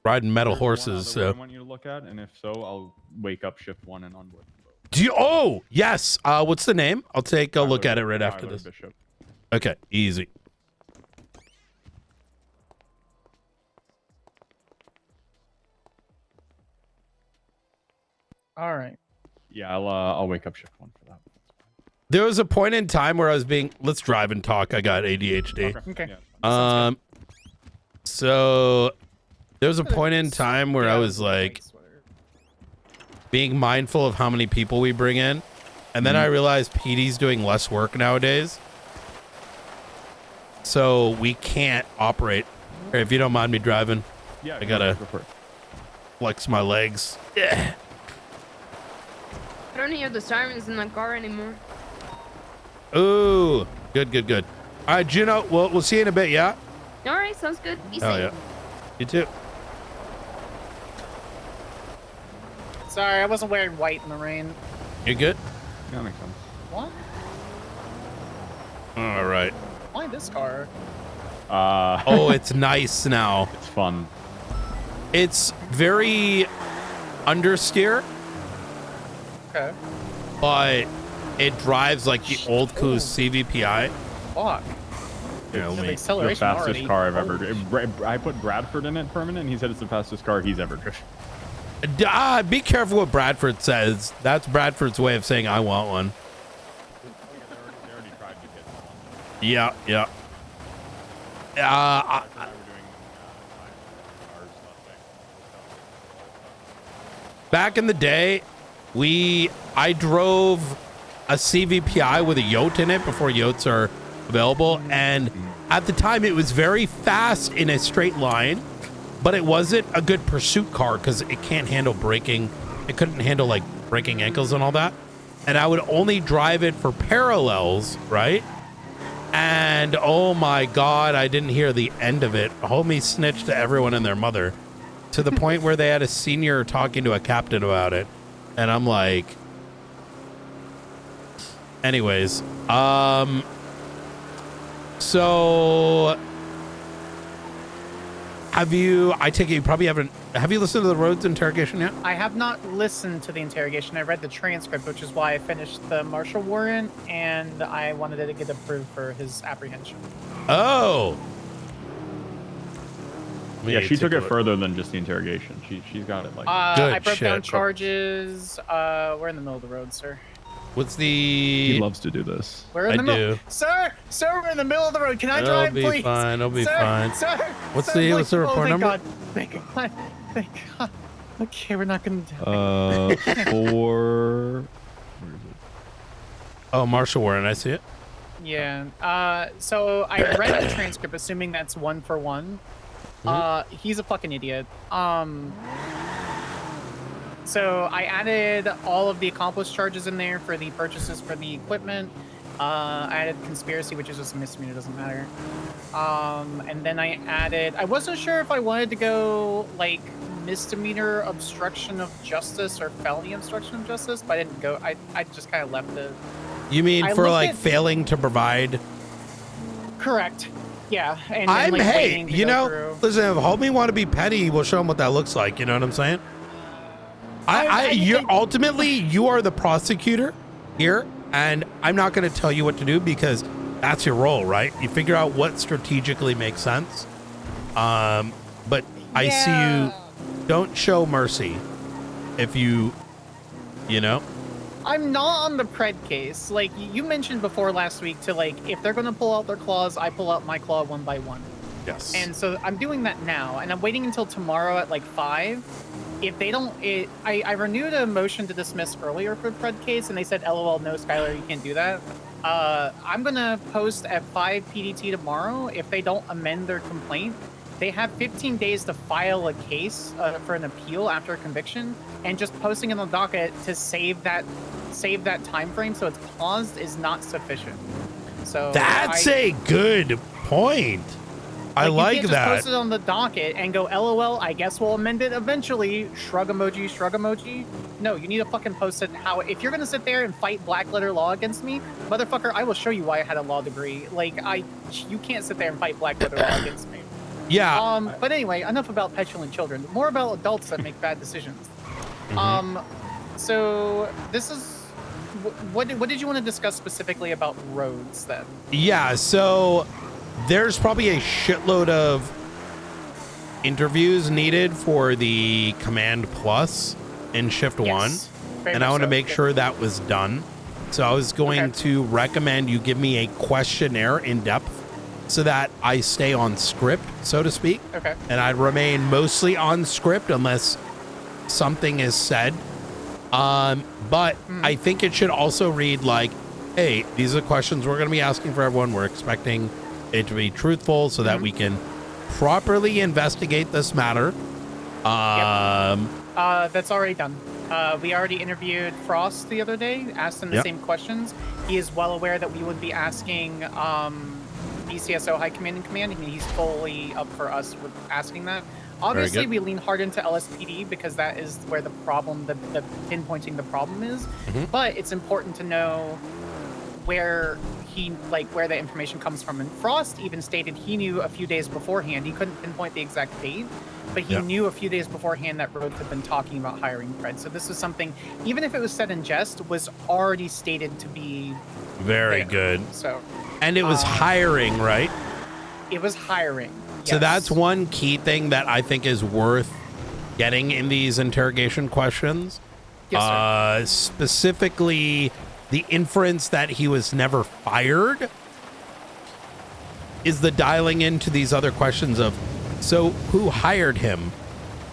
riding metal horses. I So want you to look at, and if so, I'll wake up shift 1 and onboard. do you? Oh yes. What's the name? I'll take a look at it right after Tyler this. Bishop. Okay, easy. All right. Yeah, I'll wake up shift 1 for that. There was a point in time where I was being. Let's drive and talk. I got ADHD. Okay. So there was a point in time where I was like being mindful of how many people we bring in, and then I realized PD's doing less work nowadays, so we can't operate. Here, if you don't mind me driving, Yeah, I gotta go for it. flex my legs. Yeah. I don't hear the sirens in that car anymore. Ooh, good. All right, Juno. We'll see you in a bit. Yeah. All right, sounds good. Be Oh safe. yeah. You too. Sorry, I wasn't wearing white in the rain. You good? Yeah, that makes sense. What? All right. Why this car? Oh, it's nice now. It's fun. It's very understeer, Okay. but it drives like the old Coos CVPI. Fuck. You know, The me. The acceleration fastest already. car I've ever driven. I put Bradford in it permanent, and he said it's the fastest car he's ever driven. Be careful what Bradford says. That's Bradford's way of saying I want one. They already tried to get one. Yeah. Back in the day, I drove a CVPI with a Yote in it before Yotes are available, and at the time it was very fast in a straight line, but it wasn't a good pursuit car because it can't handle braking. It couldn't handle like breaking ankles and all that, and I would only drive it for parallels, right? And oh my god, I didn't hear the end of it. Homie snitched to everyone and their mother, to the point where they had a senior talking to a captain about it, and I'm like, anyways, so I take it you probably haven't, have you listened to the Rhodes interrogation yet? I have not listened to the interrogation. I read the transcript, which is why I finished the marshal warrant, and I wanted it to get approved for his apprehension. Oh. Yeah, she took it further than just the interrogation. She's got it like. I broke down charges. We're in the middle of the road, sir. What's the? He loves to do this. We're in the middle. Sir, we're in the middle of the road. Can I drive, please? It'll be fine. It'll be fine. Sir, What's sir, the report number? God. Thank God. Thank God. Okay, we're not gonna. 4. Oh, marshal warrant. I see it. Yeah. So I read the transcript, assuming that's 1 for 1. He's a fucking idiot. So I added all of the accomplished charges in there for the purchases for the equipment. I added conspiracy, which is just a misdemeanor, doesn't matter. And then I wasn't sure if I wanted to go like misdemeanor obstruction of justice or felony obstruction of justice, but I didn't go. I just kind of left it. You mean for like failing to provide? Correct. Yeah. And I'm like, hey, waiting to you go know, through. listen, if homie want to be petty, we'll show him what that looks like. You know what I'm saying? Ultimately, you are the prosecutor here, and I'm not going to tell you what to do because that's your role, right? You figure out what strategically makes sense. But I see you. Don't show mercy if you know. I'm not on the pred case. Like you mentioned before last week, to like if they're gonna pull out their claws, I pull out my claw one by one. Yes. And so I'm doing that now, and I'm waiting until tomorrow at like 5. If they don't, I renewed a motion to dismiss earlier for pred case, and they said, "LOL, no, Skylar, you can't do that." I'm gonna post at 5 PDT tomorrow. If they don't amend their complaint, they have 15 days to file a case for an appeal after a conviction, and just posting it on the docket to save that time frame so it's paused is not sufficient. So That's a good point. I like you can't that. just post it on the docket and go, "LOL, I guess we'll amend it eventually." Shrug emoji, shrug emoji. No, you need to fucking post it. How if you're gonna sit there and fight black letter law against me, motherfucker, I will show you why I had a law degree. Like you can't sit there and fight black letter law against me. Yeah. But anyway, enough about petulant children. More about adults that make bad decisions. So this is what did you want to discuss specifically about roads then? Yeah, so there's probably a shitload of interviews needed for the Command Plus in Shift 1. And I want to make sure that was done. So I was going to recommend you give me a questionnaire in depth so that I stay on script, so to speak. Okay. And I remain mostly on script unless something is said. But I think it should also read like, hey, these are questions we're going to be asking for everyone. We're expecting it to be truthful so that we can properly investigate this matter. That's already done. We already interviewed Frost the other day, asked him the same questions. He is well aware that we would be asking BCSO High Command and Command, and he's fully up for us with asking that. Obviously, we lean hard into LSPD because that is where the problem, the pinpointing the problem is. But it's important to know where where the information comes from. And Frost even stated he knew a few days beforehand. He couldn't pinpoint the exact date, but he knew a few days beforehand that Rhodes had been talking about hiring Fred. So this was something, even if it was said in jest, was already stated to be very good. So, and it was hiring, right? It was hiring. So that's one key thing that I think is worth getting in these interrogation questions. Yes, sir. Specifically, the inference that he was never fired is the dialing into these other questions of, so who hired him?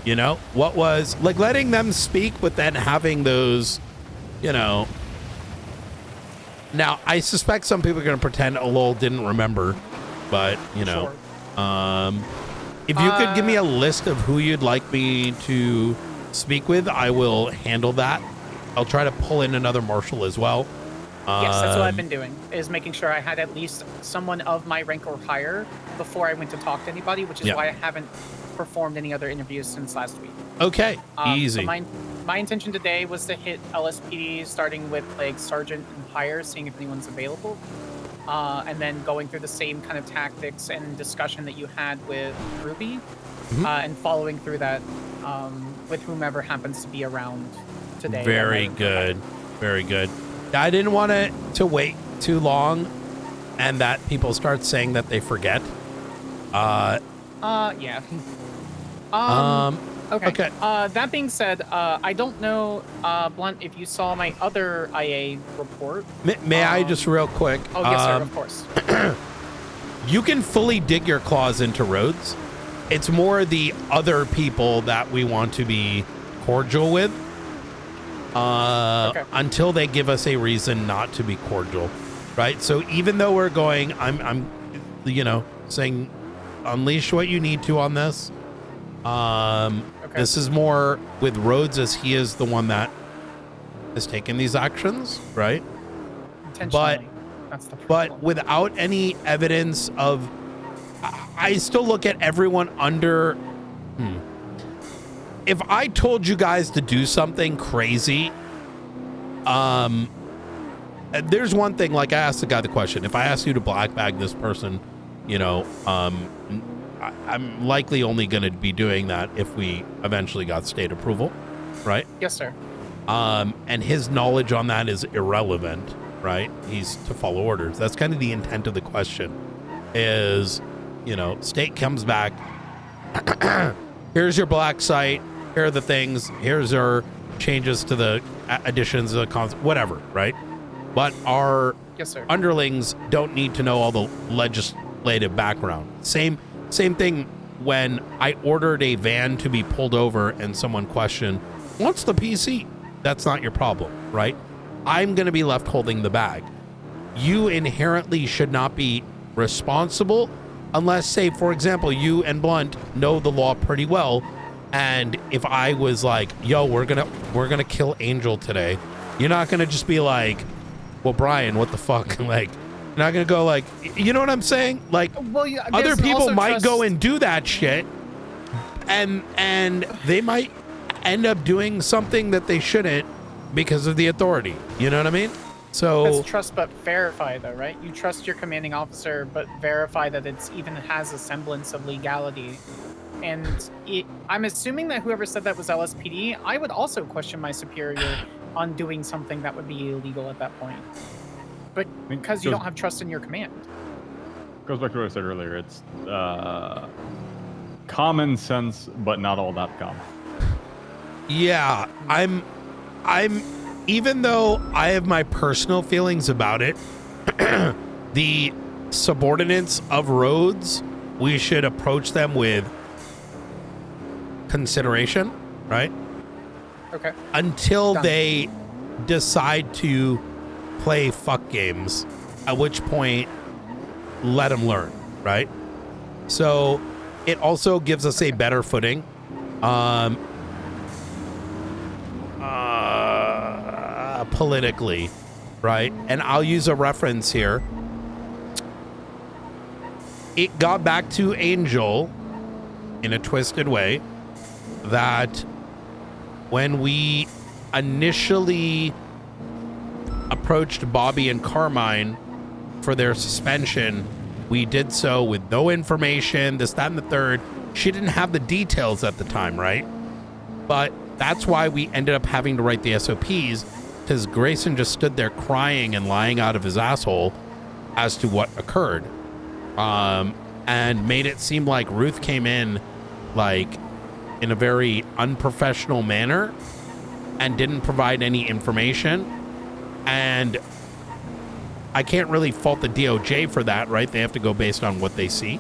You know, what was, like, letting them speak, but then having those, you know. Now, I suspect some people are going to pretend Lowell didn't remember, but, you know. If you could give me a list of who you'd like me to speak with, I will handle that. I'll try to pull in another marshal as well. Yes, that's what I've been doing, is making sure I had at least someone of my rank or higher before I went to talk to anybody, which is why I haven't performed any other interviews since last week. Okay, easy. So my intention today was to hit LSPD, starting with like sergeant and higher, seeing if anyone's available. And then going through the same kind of tactics and discussion that you had with Ruby, and following through that with whomever happens to be around today. Very good. Very good. I didn't want it to wait too long and that people start saying that they forget. Yeah. Okay. That being said, I don't know, Blunt, if you saw my other IA report. May I just real quick? Oh, yes, sir, of course. You can fully dig your claws into roads. It's more the other people that we want to be cordial with until they give us a reason not to be cordial, right? So even though we're going, I'm you know, saying unleash what you need to on this. This is more with Rhodes, as he is the one that has taken these actions, right? Intentionally. But without any evidence of, I still look at everyone under. If I told you guys to do something crazy, there's one thing, like I asked the guy the question, if I asked you to black bag this person, you know, I'm likely only going to be doing that if we eventually got state approval, right? Yes, sir. And his knowledge on that is irrelevant, right? He's to follow orders. That's kind of the intent of the question is, you know, state comes back, here's your black site, here are the things, here's our changes to the additions to the concept, whatever, right? But our Yes, sir. underlings don't need to know all the legislative background. Same thing when I ordered a van to be pulled over and someone questioned, what's the PC? That's not your problem, right? I'm going to be left holding the bag. You inherently should not be responsible unless, say, for example, you and Blunt know the law pretty well. And if I was like, yo, we're gonna kill Angel today, you're not gonna just be like, well, Brian, what the fuck? Like, you're not gonna go like, you know what I'm saying? Like, Well, yeah, other there's people also might trust- go and do that shit, and they might end up doing something that they shouldn't because of the authority. You know what I mean? So That's trust but verify, though, right? You trust your commanding officer, but verify that it's even has a semblance of legality. And I'm assuming that whoever said that was LSPD. I would also question my superior on doing something that would be illegal at that point. But because you don't have trust in your command. Goes back to what I said earlier. It's common sense, but not all that common. yeah, I'm even though I have my personal feelings about it, the subordinates of roads, we should approach them with consideration, right? Okay. Until Done. they decide to play fuck games, at which point let them learn, right? So it also gives us a better footing politically, right? And I'll use a reference here. It got back to Angel in a twisted way that when we initially approached Bobby and Carmine for their suspension, we did so with no information, this, that, and the third. She didn't have the details at the time, right? But that's why we ended up having to write the SOPs, because Grayson just stood there crying and lying out of his asshole as to what occurred. And made it seem like Ruth came in like in a very unprofessional manner and didn't provide any information. And I can't really fault the DOJ for that, right? They have to go based on what they see.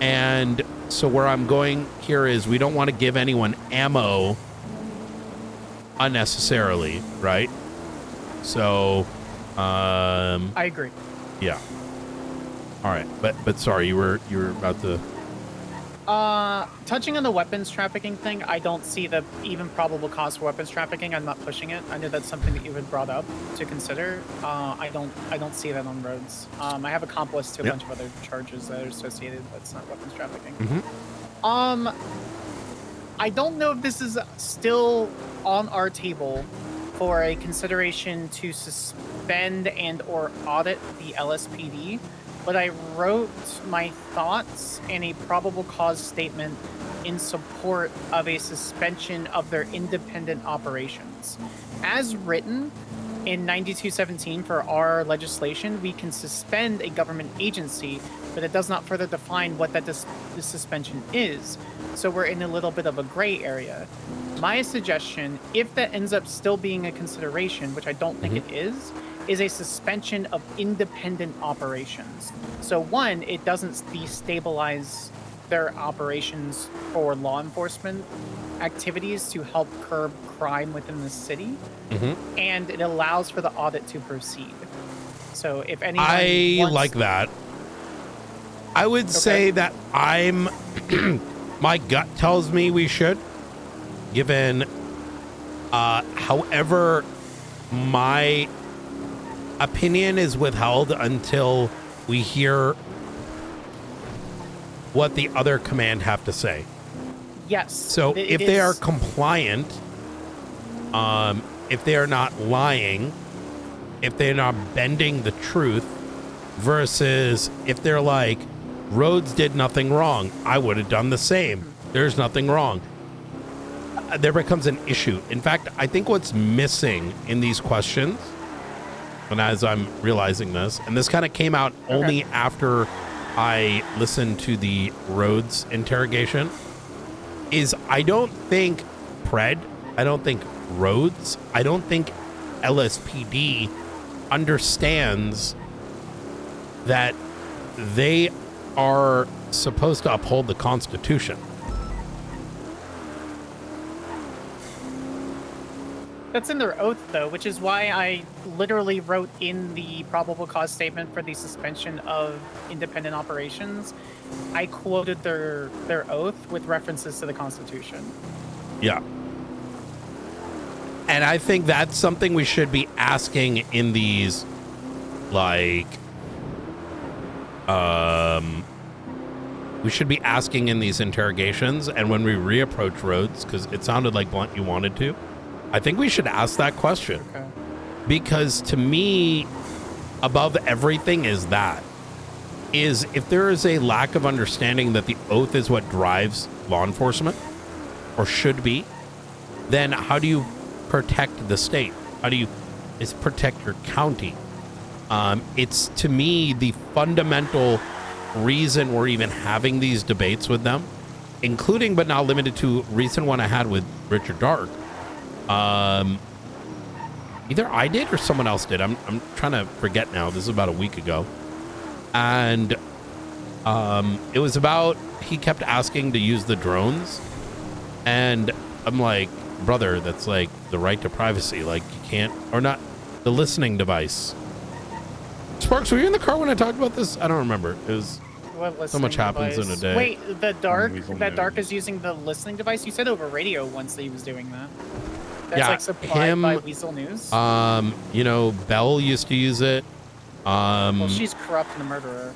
And so where I'm going here is we don't want to give anyone ammo unnecessarily, right? So I agree. Yeah. All right, but sorry, you were about to. Touching on the weapons trafficking thing, I don't see the even probable cause for weapons trafficking. I'm not pushing it. I know that's something that you had brought up to consider. I don't see that on roads. I have accomplice to a bunch of other charges that are associated, but it's not weapons trafficking. Mm-hmm. I don't know if this is still on our table for a consideration to suspend and or audit the LSPD. But I wrote my thoughts and a probable cause statement in support of a suspension of their independent operations. As written in 9217 for our legislation, we can suspend a government agency, but it does not further define what that the suspension is. So we're in a little bit of a gray area. My suggestion, if that ends up still being a consideration, which I don't think it is a suspension of independent operations. So one, it doesn't destabilize their operations for law enforcement activities to help curb crime within the city, and it allows for the audit to proceed. So if anyone like that. I would say that my gut tells me we should, given, however, my opinion is withheld until we hear what the other command have to say. Yes. So if they are compliant, if they are not lying, if they're not bending the truth, versus if they're like, Rhodes did nothing wrong, I would have done the same, there's nothing wrong, there becomes an issue. In fact, I think what's missing in these questions, and as I'm realizing this, and this kind of came out only after I listened to the Rhodes interrogation, is I don't think Pred, I don't think Rhodes, I don't think LSPD understands that they are supposed to uphold the Constitution. That's in their oath, though, which is why I literally wrote in the probable cause statement for the suspension of independent operations. I quoted their oath with references to the Constitution. Yeah. And I think that's something we should be asking in these, like, we should be asking in these interrogations, and when we reapproach Rhodes, because it sounded like Blunt you wanted to, I think we should ask that question. Okay. Because to me, above everything is if there is a lack of understanding that the oath is what drives law enforcement, or should be, then how do you protect the state? How do you protect your county? It's, to me, the fundamental reason we're even having these debates with them, including but not limited to recent one I had with Richard Dark. Either I did or someone else did. I'm trying to forget now. This is about a week ago. And it was about, he kept asking to use the drones. And I'm like, brother, that's like the right to privacy. Like, you can't, or not, the listening device. Sparks, were you in the car when I talked about this? I don't remember. It was so much happens in a day. Wait, that Dark is using the listening device? You said over radio once that he was doing that. That's yeah, like supplied by Weasel News? You know, Belle used to use it. Well, she's corrupt and a murderer.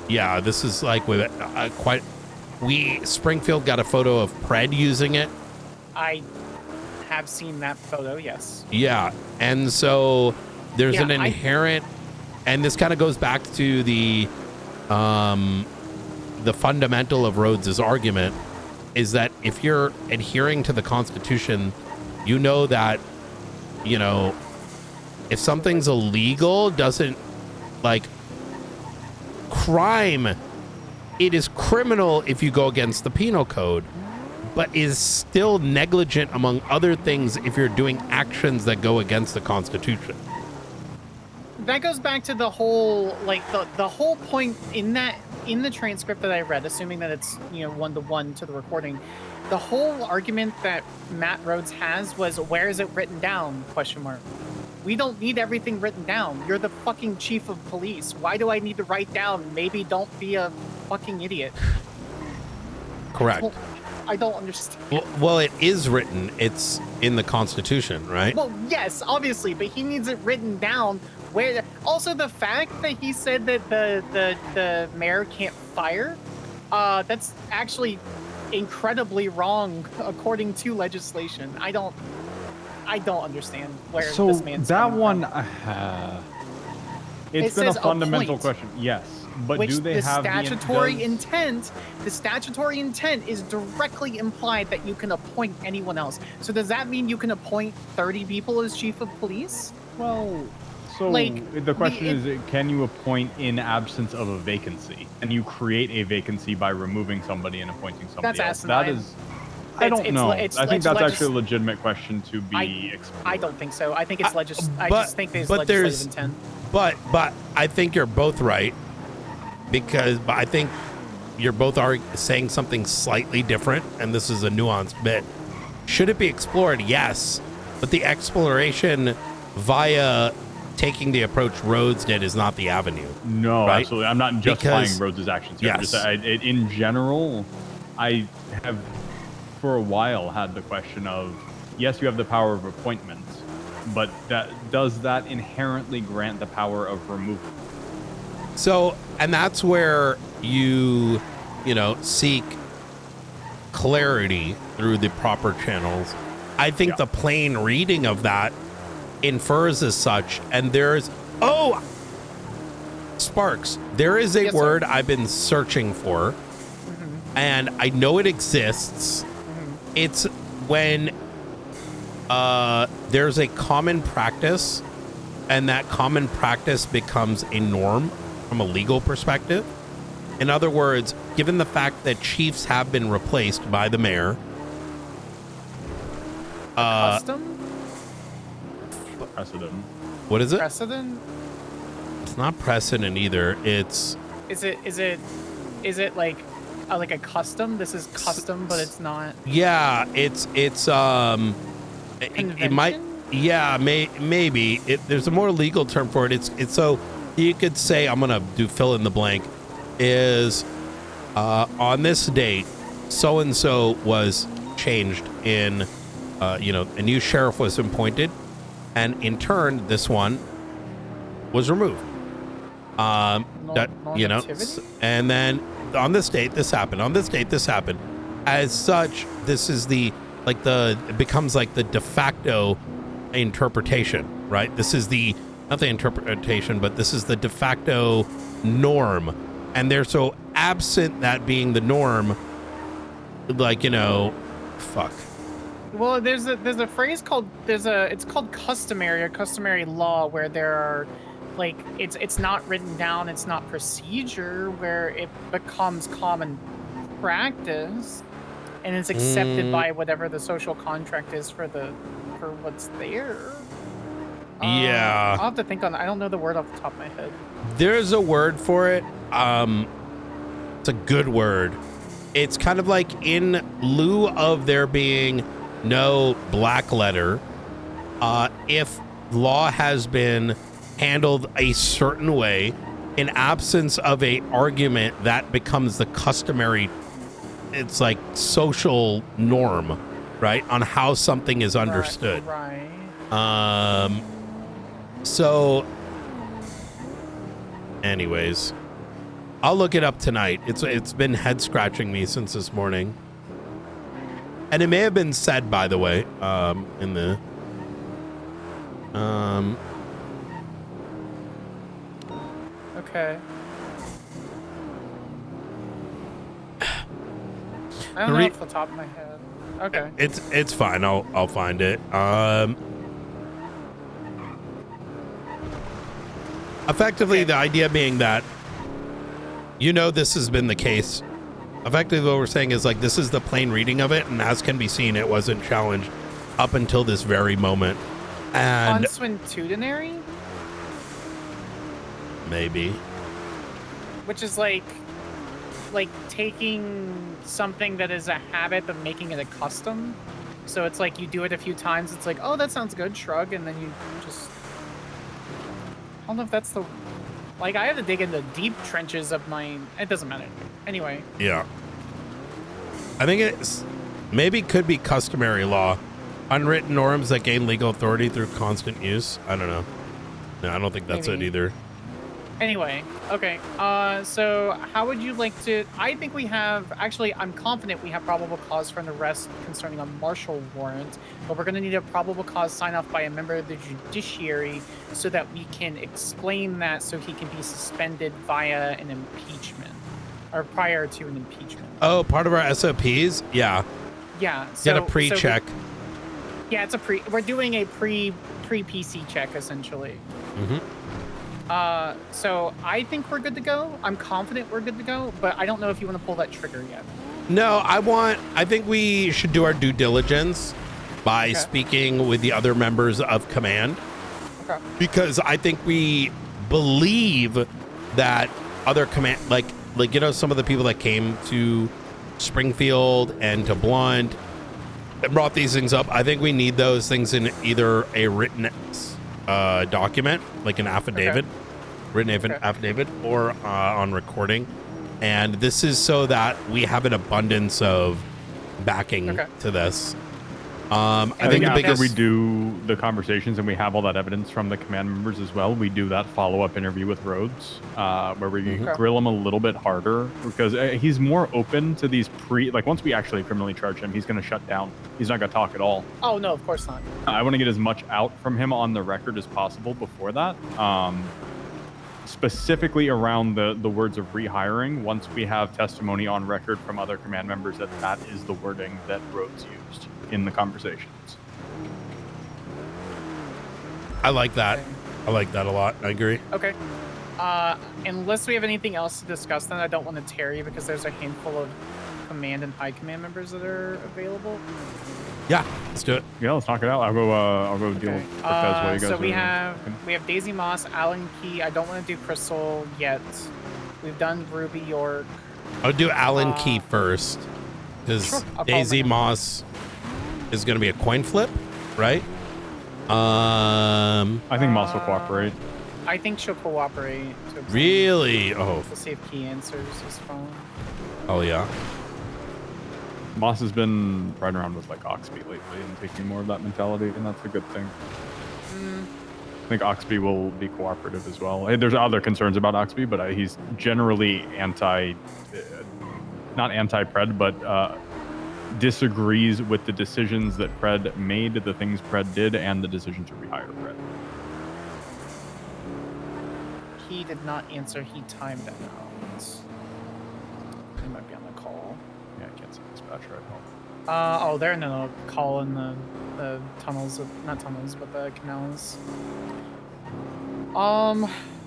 Yeah, this is like with Springfield got a photo of Pred using it. I have seen that photo, yes. Yeah, and so there's an inherent, and this kind of goes back to the fundamental of Rhodes's argument, is that if you're adhering to the Constitution, you know that, you know, if something's illegal, doesn't, like, crime, it is criminal if you go against the penal code, but is still negligent among other things if you're doing actions that go against the Constitution. That goes back to the whole, like, the whole point in the transcript that I read, assuming that it's, you know, 1-to-1 to the recording. The whole argument that Matt Rhodes has was, where is it written down? ? We don't need everything written down. You're the fucking chief of police. Why do I need to write down, maybe don't be a fucking idiot? Correct. I don't understand. Well, it is written. It's in the Constitution, right? Well, yes, obviously, but he needs it written down. Where also the fact that he said that the mayor can't fire, that's actually incredibly wrong according to legislation. I don't understand where this man's that coming one, from. It's been a fundamental question. Yes, but Which do they have statutory intent? The statutory intent is directly implied that you can appoint anyone else. So does that mean you can appoint 30 people as chief of police? Well, so like, the question is, can you appoint in absence of a vacancy? And you create a vacancy by removing somebody and appointing somebody else? Asinine. That is, I don't know. I think that's actually a legitimate question to be explored. I don't think so. I think it's I just think there's legislative intent. But I think you're both right, because I think you're both are saying something slightly different, and this is a nuanced bit. Should it be explored? Yes, but the exploration via taking the approach Rhodes did is not the avenue. No, right? absolutely. I'm not justifying Rhodes' actions here. Yes. Just, in general, I have for a while had the question of, yes, you have the power of appointment, but does that inherently grant the power of removal? So, and that's where you seek clarity through the proper channels. I think the plain reading of that infers as such, and there's Sparks, there is a word I've been searching for, and I know it exists. It's when there's a common practice, and that common practice becomes a norm from a legal perspective. In other words, given the fact that chiefs have been replaced by the mayor Custom? Precedent. What is it? Precedent? It's not precedent either. It's Is it like a custom? This is custom, but it's not. yeah. It might. Yeah, maybe. There's a more legal term for it. It's so you could say, I'm gonna do fill in the blank. Is on this date, so and so was changed in, a new sheriff was appointed, and in turn, this one was removed. And then on this date, this happened. On this date, this happened. As such, this is it becomes like the de facto interpretation, right? This is not the interpretation, but this is the de facto norm. And they're so absent that being the norm, fuck. Well, there's a phrase called it's called customary or customary law, where there are it's not written down, it's not procedure, where it becomes common practice and it's accepted by whatever the social contract is for what's there. Yeah. I'll have to think on that. I don't know the word off the top of my head. There's a word for it. It's a good word. It's kind of like in lieu of there being no black letter, if law has been handled a certain way, in absence of a argument, that becomes the customary, it's like social norm, right, on how something is understood. Right. So anyways, I'll look it up tonight. It's been head scratching me since this morning, and it may have been said, by the way, in the Okay. I don't know off the top of my head. Okay. It's fine. I'll find it. Effectively, the idea being that, this has been the case. Effectively, what we're saying is this is the plain reading of it, and as can be seen, it wasn't challenged up until this very moment. And consuetudinary, maybe, which is like taking something that is a habit but making it a custom. So it's like you do it a few times. It's like, oh, that sounds good. Shrug, and then you just. I don't know if that's the. I have to dig into deep trenches of my. It doesn't matter. Anyway. Yeah. I think could be customary law. Unwritten norms that gain legal authority through constant use. I don't know. No, I don't think that's it either. Anyway, okay. So how would you like to? I think we have. Actually, I'm confident we have probable cause for an arrest concerning a martial warrant, but we're going to need a probable cause sign off by a member of the judiciary so that we can explain that, so he can be suspended via an impeachment or prior to an impeachment. Oh, part of our SOPs? Yeah. Yeah. So, get a pre-check. Yeah, it's a we're doing a pre-PC check essentially. Mm-hmm. So I think we're good to go. I'm confident we're good to go, but I don't know if you want to pull that trigger yet. No, I think we should do our due diligence by speaking with the other members of command. Okay. Because I think we believe that other command, some of the people that came to Springfield and to Blunt and brought these things up, I think we need those things in either a written document, like an affidavit, affidavit, or on recording. And this is so that we have an abundance of backing to this. I think after we do the conversations and we have all that evidence from the command members as well, we do that follow-up interview with Rhodes, where we grill him a little bit harder, because he's more open to these once we actually criminally charge him, he's going to shut down. He's not going to talk at all. Oh, no, of course not. I want to get as much out from him on the record as possible before that. Specifically around the words of rehiring, once we have testimony on record from other command members that is the wording that Rhodes used in the conversations. I like that. I like that a lot. I agree. Okay. Unless we have anything else to discuss, then I don't want to tear you because there's a handful of command and high command members that are available. Yeah, let's do it. Yeah, let's knock it out. I'll go deal with Cortez while you guys So are. we have Daisy Moss, Alan Key. I don't want to do Crystal yet. We've done Ruby York. I'll do Alan Key first, because Sure, I'll call Daisy him right now. Moss is going to be a coin flip, right? I think Moss will cooperate. I think she'll cooperate. Really? Oh. We'll see if Key answers his phone. Oh yeah. Moss has been riding around with like Oxby lately and taking more of that mentality, and that's a good thing. I think Oxby will be cooperative as well. There's other concerns about Oxby, but he's generally not anti-Pred, but disagrees with the decisions that Pred made, the things Pred did, and the decision to rehire Pred. He did not answer. He timed out. He might be on the call. Yeah, I can't see dispatcher at all. Oh, they're in a call in the tunnels, not tunnels, but the canals.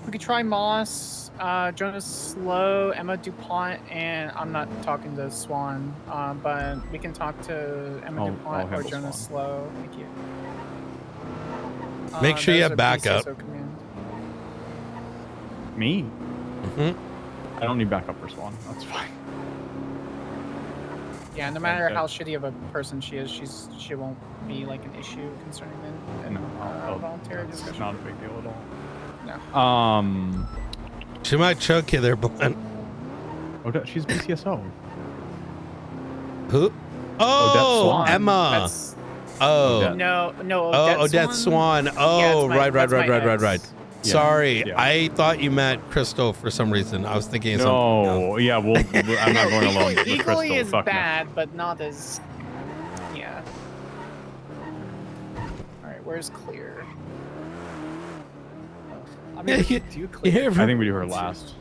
We could try Moss, Jonas Slow, Emma DuPont, and I'm not talking to Swan, but we can talk to Emma DuPont or Jonas Slow. Thank you. Make sure you those have are backup. PCSO command. Me? Mm-hmm. I don't need backup for Swan. That's fine. Yeah, no matter how shitty of a person she is, she won't be like an issue concerning the voluntary It's discussion. not a big deal at all. No. She might choke you there, Blunt. She's BCSO. Who? Oh, Swan. Emma. That's- Oh. No, Oh, Odette Swan. Oh, right. Yeah. Sorry, Yeah. I thought you meant Crystal for some reason. I was thinking of something else. Yeah, I'm not going alone with Equally Crystal. is Fuck no. bad, but not as. Yeah. Alright, where's Clear? I mean, Yeah, do you Clear? I think we do her last.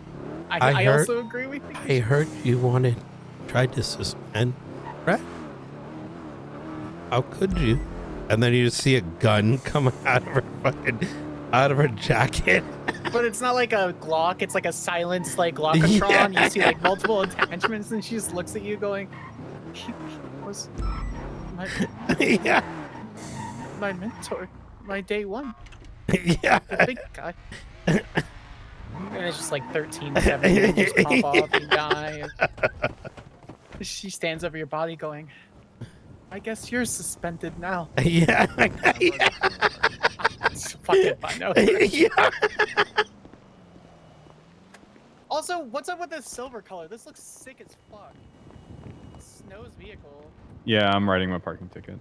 I heard- also agree with you. I heard you tried to suspend, right? How could you? And then you just see a gun coming out of her jacket. But it's not like a Glock, it's like a silenced like Glockatron. Yeah. You see like multiple attachments and she just looks at you going, he was my, Yeah. my mentor, my day one. Yeah. The big guy. And it's just like 13-7 just pop off and die. And she stands over your body going, I guess you're suspended now. Yeah. Fucking bino. Yeah. Also, what's up with this silver color? This looks sick as fuck. Snow's vehicle. Yeah, I'm writing my parking ticket.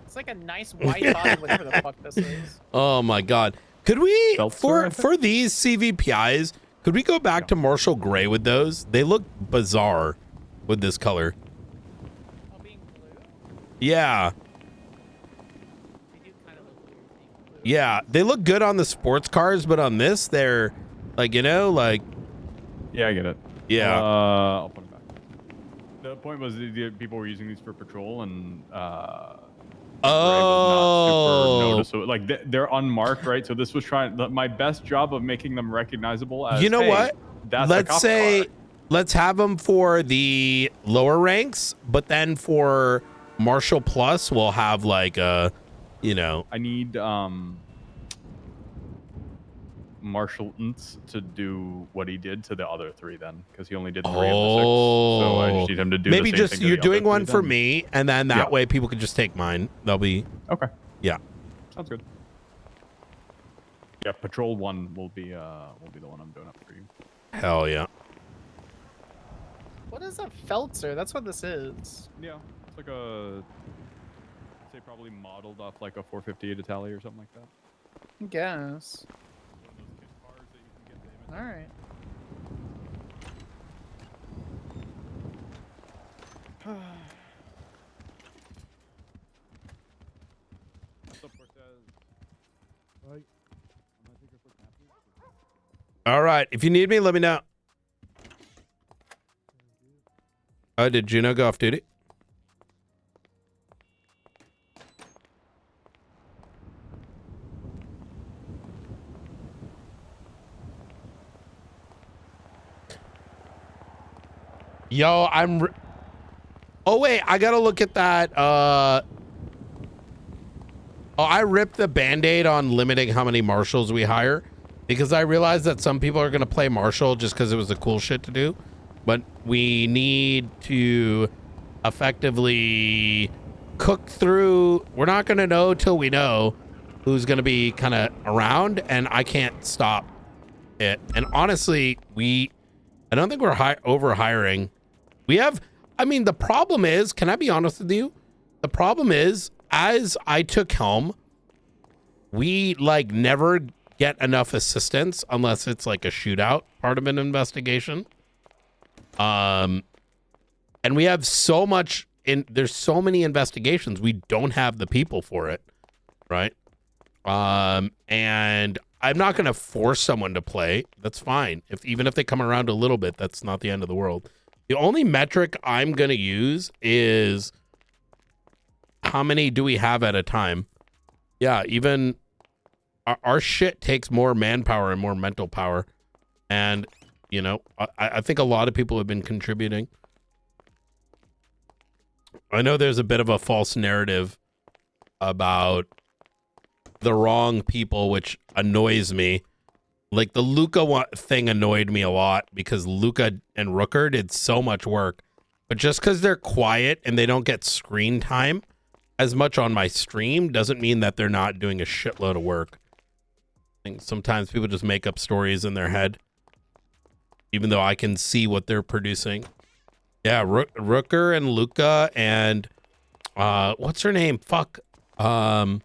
It's like a nice white body, whatever the fuck this is. Oh my God. Could we, Seltzer, I for these CVPIs, could we go back to Marshall Gray with those? They look bizarre with this color. Yeah. Yeah, they look good on the sports cars, but on this, they're like, like. Yeah, I get it. Yeah. I'll put it back. The point was the people were using these for patrol, and Gray was not super noticeable. Like they're unmarked, right? So this was my best job of making them recognizable as. You know hey, what? That's a Let's cop say, car. let's have them for the lower ranks, but then for Marshall Plus, we'll have like a, I need Marshall to do what he did to the other three then, because he only did 3 of the 6. So I just need him to do maybe the same just thing to you're the other doing one 3 for then. me, and then that way people can just take mine. They'll be okay. Yeah. Sounds good. Yeah, patrol 1 will be the one I'm doing up for you. Hell yeah. What is a Feltzer? That's what this is. Yeah, it's like a, I'd say probably modeled off like a 458 Italy or something like that. I guess. All right. All right. If you need me, let me know. Oh, did Juno go off duty? Yo, oh wait, I gotta look at that Oh, I ripped the Band-Aid on limiting how many marshals we hire because I realized that some people are going to play marshal just because it was the cool shit to do. But we need to effectively cook through. We're not going to know till we know who's going to be kind of around, and I can't stop it. And honestly, I don't think we're over hiring. We have, I mean, the problem is, can I be honest with you? The problem is, as I took helm, we like never get enough assistance unless it's like a shootout part of an investigation. And we have so much there's so many investigations. We don't have the people for it. Right. And I'm not going to force someone to play. That's fine. Even if they come around a little bit, that's not the end of the world. The only metric I'm going to use is how many do we have at a time? Yeah, even our shit takes more manpower and more mental power. And, you know, I think a lot of people have been contributing. I know there's a bit of a false narrative about the wrong people, which annoys me. Like the Luca thing annoyed me a lot because Luca and Rooker did so much work. But just because they're quiet and they don't get screen time as much on my stream doesn't mean that they're not doing a shitload of work. I think sometimes people just make up stories in their head, even though I can see what they're producing. Yeah, Rooker and Luca and what's her name? Fuck. Not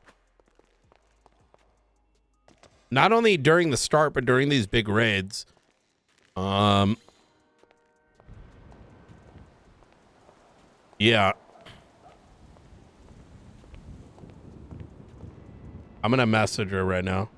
only during the start, but during these big raids. Yeah. I'm gonna message her right now.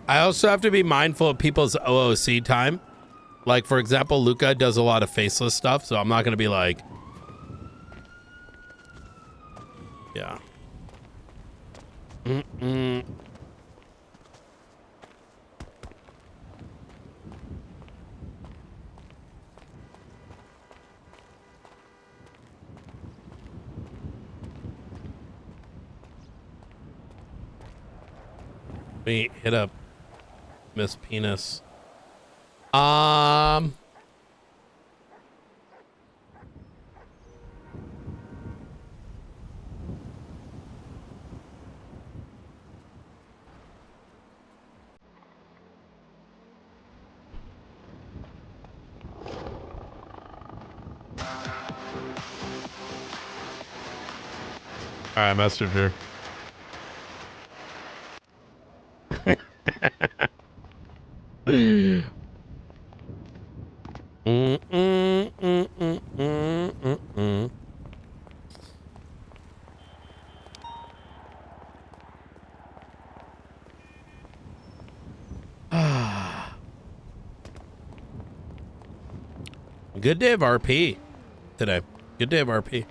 I also have to be mindful of people's OOC time. Like, for example, Luca does a lot of faceless stuff, so I'm not going to be like... Yeah. We hit up Miss Penis. All right, messenger. Good day of RP today. Good day of RP.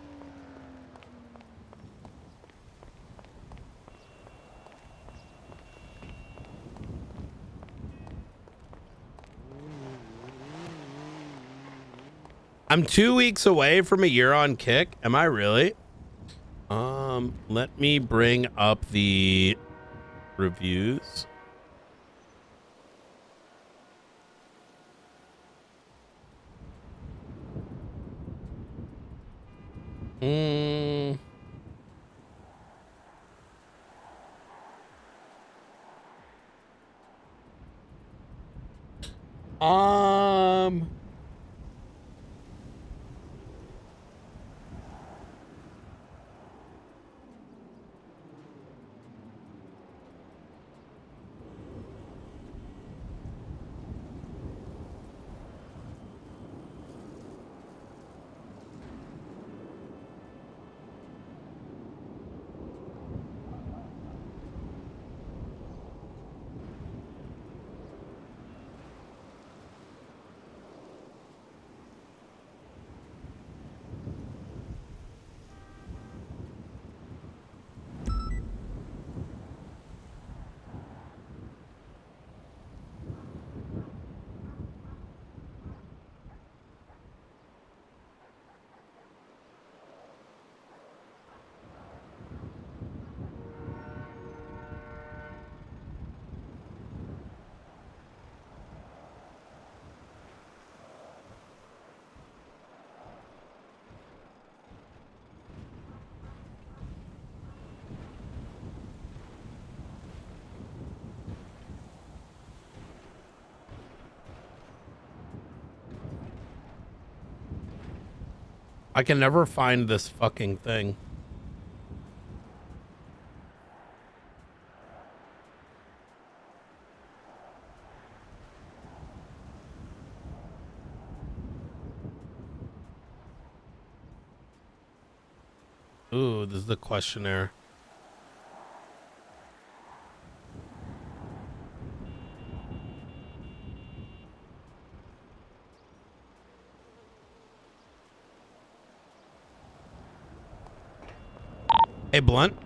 I'm 2 weeks away from a year on Kick. Am I really? Let me bring up the reviews. I can never find this fucking thing. Ooh, this is the questionnaire. Hey, Blunt.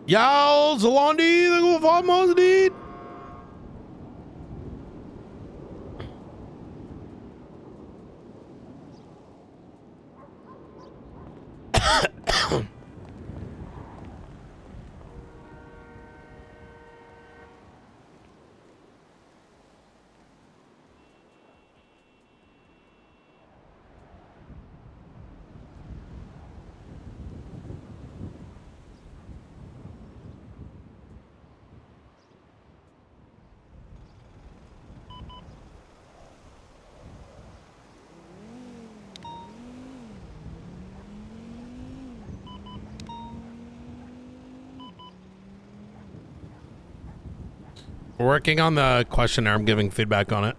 Y'all, Zalandi, they go 5 months, dude. We're working on the questionnaire. I'm giving feedback on it.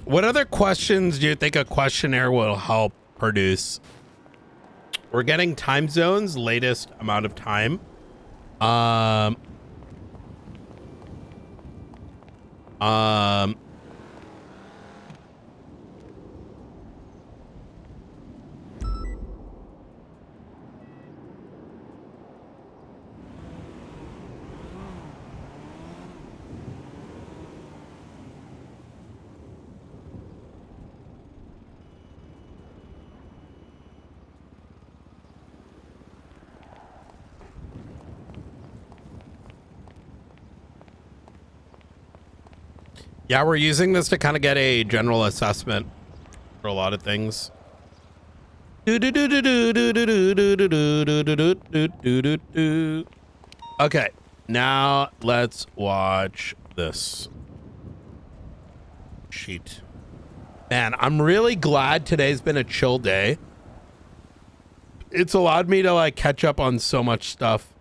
What other questions do you think a questionnaire will help produce? We're getting time zones, latest amount of time. Yeah, we're using this to kind of get a general assessment for a lot of things. Okay, now let's watch this sheet. Man, I'm really glad today's been a chill day. It's allowed me to like catch up on so much stuff.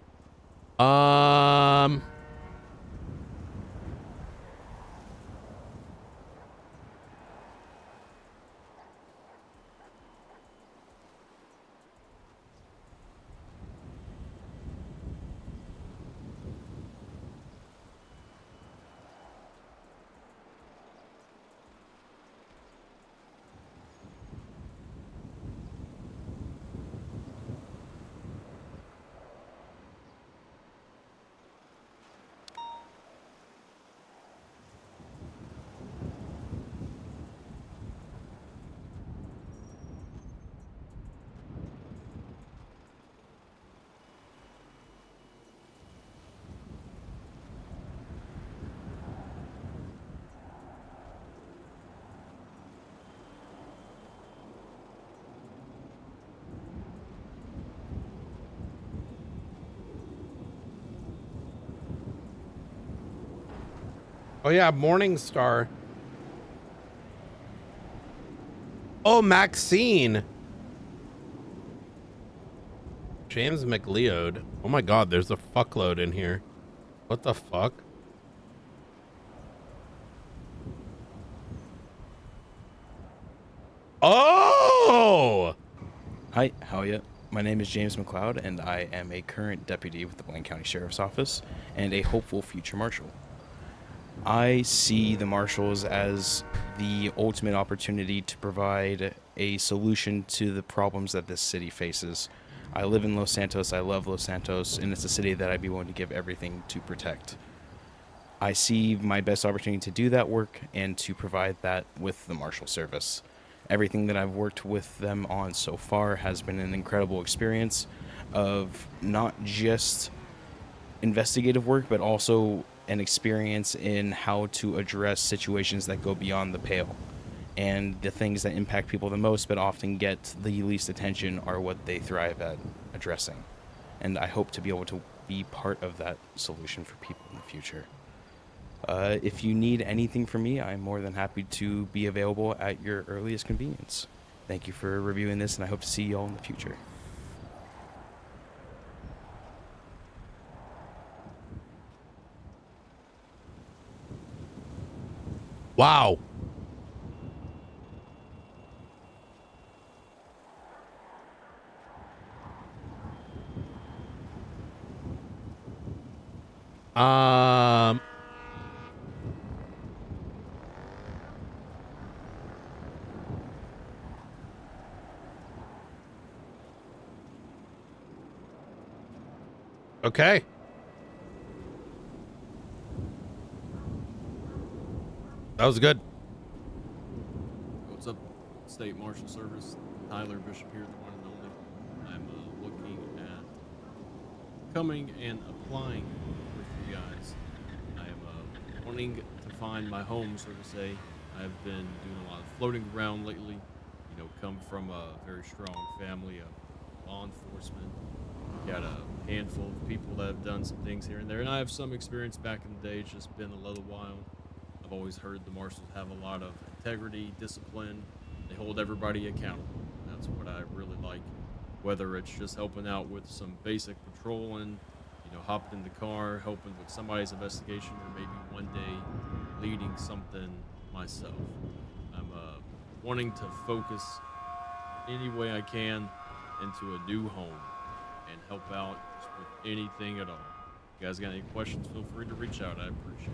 Oh yeah, Morningstar. Oh, Maxine. James McLeod. Oh my god, there's a fuckload in here. What the fuck? Oh! Hi, how are you? My name is James McLeod, and I am a current deputy with the Blaine County Sheriff's Office and a hopeful future marshal. I see the marshals as the ultimate opportunity to provide a solution to the problems that this city faces. I live in Los Santos, I love Los Santos, and it's a city that I'd be willing to give everything to protect. I see my best opportunity to do that work and to provide that with the Marshal Service. Everything that I've worked with them on so far has been an incredible experience of not just investigative work, but also an experience in how to address situations that go beyond the pale. And the things that impact people the most but often get the least attention are what they thrive at addressing. And I hope to be able to be part of that solution for people in the future. If you need anything from me, I'm more than happy to be available at your earliest convenience. Thank you for reviewing this, and I hope to see you all in the future. Wow. Okay. That was good. What's up, State Marshal Service? Tyler Bishop here, the one and only. I'm looking at coming and applying with you guys. I am wanting to find my home, so to say. I've been doing a lot of floating around lately. You know, come from a very strong family of law enforcement. Got a handful of people that have done some things here and there, and I have some experience back in the day. It's just been a little while. I've always heard the marshals have a lot of integrity, discipline. They hold everybody accountable. That's what I really like. Whether it's just helping out with some basic patrolling, you know, hopping in the car, helping with somebody's investigation, or maybe one day leading something myself. I'm wanting to focus any way I can into a new home and help out just with anything at all. You guys got any questions, feel free to reach out. I appreciate it.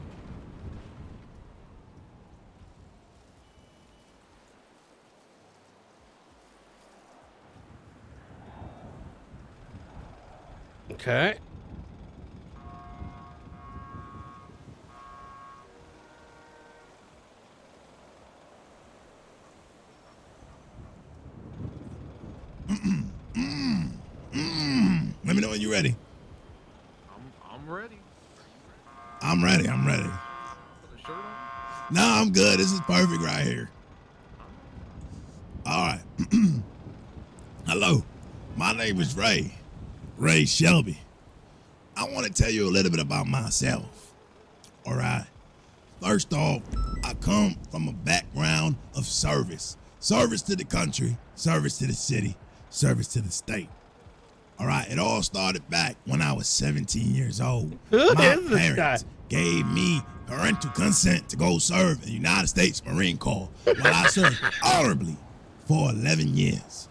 Okay. Let me know when you're ready. I'm ready. I'm ready. I'm ready. Put a shirt on? No, I'm good. This is perfect right here. All right. Hello. My name is Ray Shelby. I want to tell you a little bit about myself. All right. First off, I come from a background of service. Service to the country, service to the city, service to the state. All right, it all started back when I was 17 years old. Who My is this parents gave me parental consent to go serve in the United States Marine Corps while I served honorably for 11 years.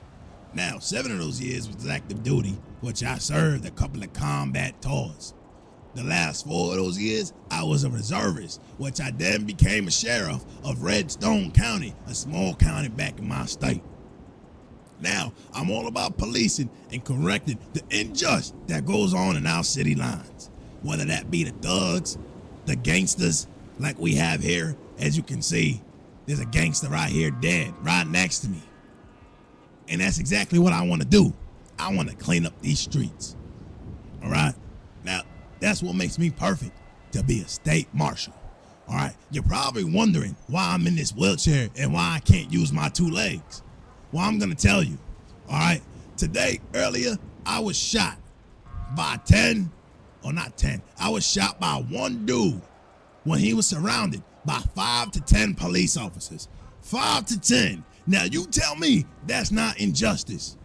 Now, 7 of those years was active duty, which I served a couple of combat tours. The last 4 of those years, I was a reservist, which I then became a sheriff of Redstone County, a small county back in my state. Now, I'm all about policing and correcting the injustice that goes on in our city lines, whether that be the thugs, the gangsters, like we have here. As you can see, there's a gangster right here dead, right next to me. And that's exactly what I want to do. I want to clean up these streets. All right? Now, that's what makes me perfect to be a state marshal. All right? You're probably wondering why I'm in this wheelchair and why I can't use my 2 legs. Well, I'm going to tell you. All right? Today, earlier, I was shot by I was shot by one dude when he was surrounded by 5 to 10 police officers. 5 to 10. Now, you tell me that's not injustice,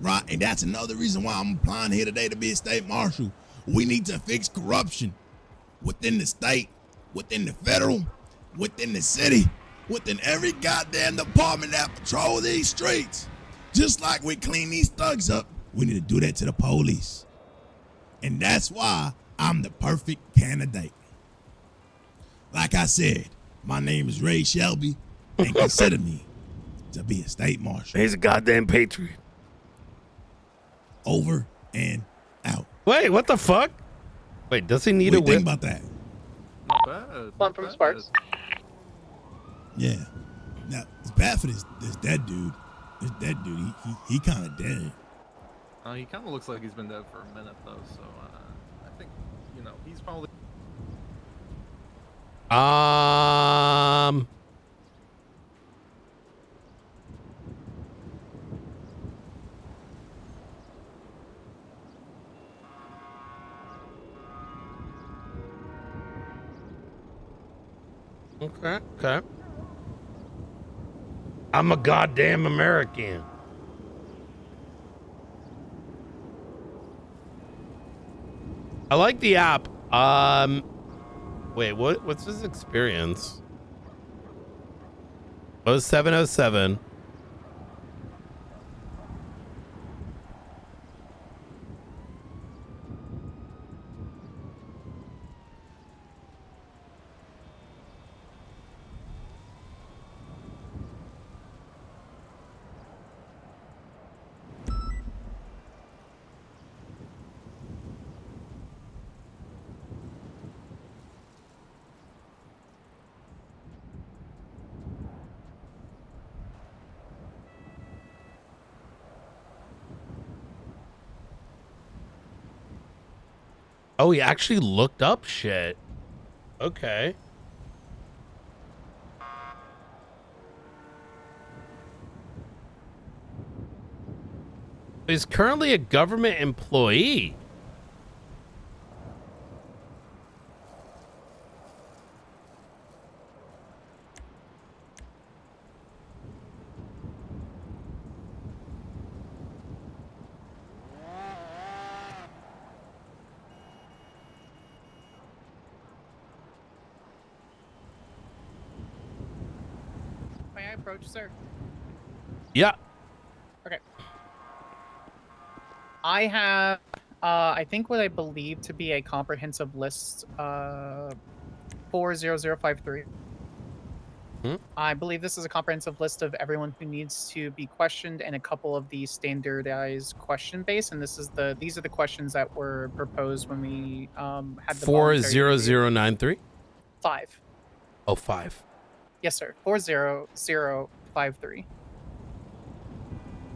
right? And that's another reason why I'm applying here today to be a state marshal. We need to fix corruption within the state, within the federal, within the city, within every goddamn department that patrol these streets. Just like we clean these thugs up, we need to do that to the police. And that's why I'm the perfect candidate. Like I said, my name is Ray Shelby, and consider me to be a state marshal. He's a goddamn patriot. Over and out. Wait, what the fuck? Wait, does he need What a do you think whip? about that? Not bad. One from Sparks. Yeah. Now, it's bad for this dead dude. This dead dude, he kind of dead. He kind of looks like he's been dead for a minute, though, so I think, he's probably... Okay. I'm a goddamn American. I like the app. Wait, what's his experience? Oh, 707. Oh, he actually looked up shit. Okay. He's currently a government employee. I approach, sir? Yeah. Okay. I have, I think what I believe to be a comprehensive list, 40053. I believe this is a comprehensive list of everyone who needs to be questioned and a couple of the standardized question base. And these are the questions that were proposed when we had the voluntary review. 40093. 5. Oh, 5. Yes, sir. 40053.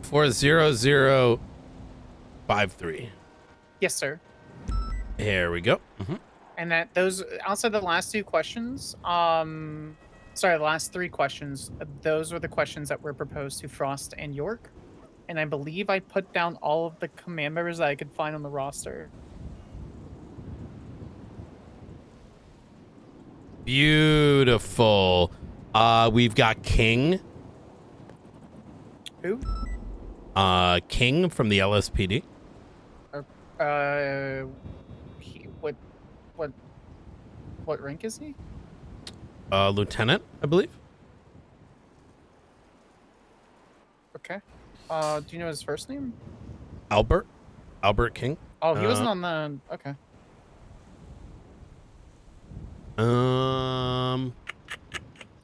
40053. Yes, sir. Here we go. And that those outside the last two questions, sorry, the last three questions, those were the questions that were proposed to Frost and York. And I believe I put down all of the command members that I could find on the roster. Beautiful. We've got King. Who? King from the LSPD. What rank is he? Lieutenant, I believe. Okay. Do you know his first name? Albert King. Oh, he wasn't on the. Okay.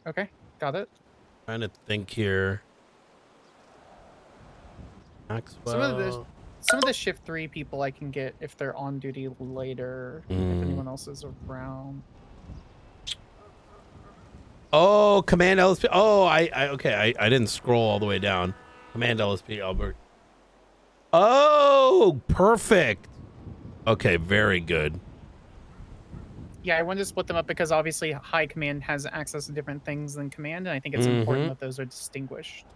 Okay, got it. Trying to think here. Maxwell. Some of the shift 3 people I can get if they're on duty later. If anyone else is around. Oh, Command LSP. Oh, okay. I didn't scroll all the way down. Command LSP Albert. Oh, perfect. Okay, very good. Yeah, I wanted to split them up because obviously High Command has access to different things than Command, and I think it's important that those are distinguished.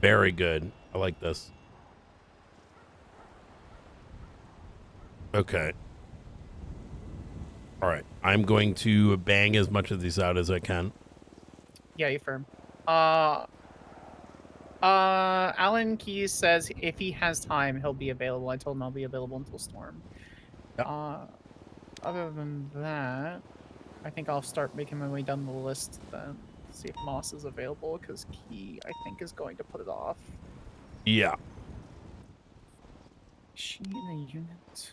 Very good. I like this. Okay. All right. I'm going to bang as much of these out as I can. Yeah, you firm. Alan Keys says if he has time, he'll be available. I told him I'll be available until Storm. Yep. Other than that, I think I'll start making my way down the list then. See if Moss is available, because Key, I think, is going to put it off. Yeah. Is she in a unit?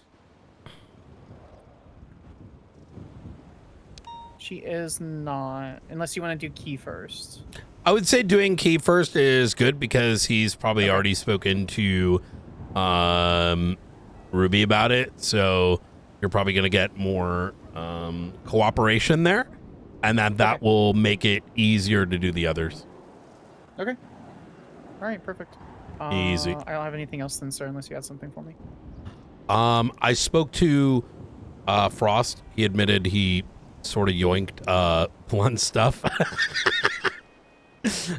She is not, unless you want to do Key first. I would say doing Key first is good because he's probably already spoken to Ruby about it. So you're probably going to get more cooperation there. And that will make it easier to do the others. Okay. All right, perfect. Easy. I don't have anything else then, sir, unless you had something for me. I spoke to Frost. He admitted he sort of yoinked Blunt stuff.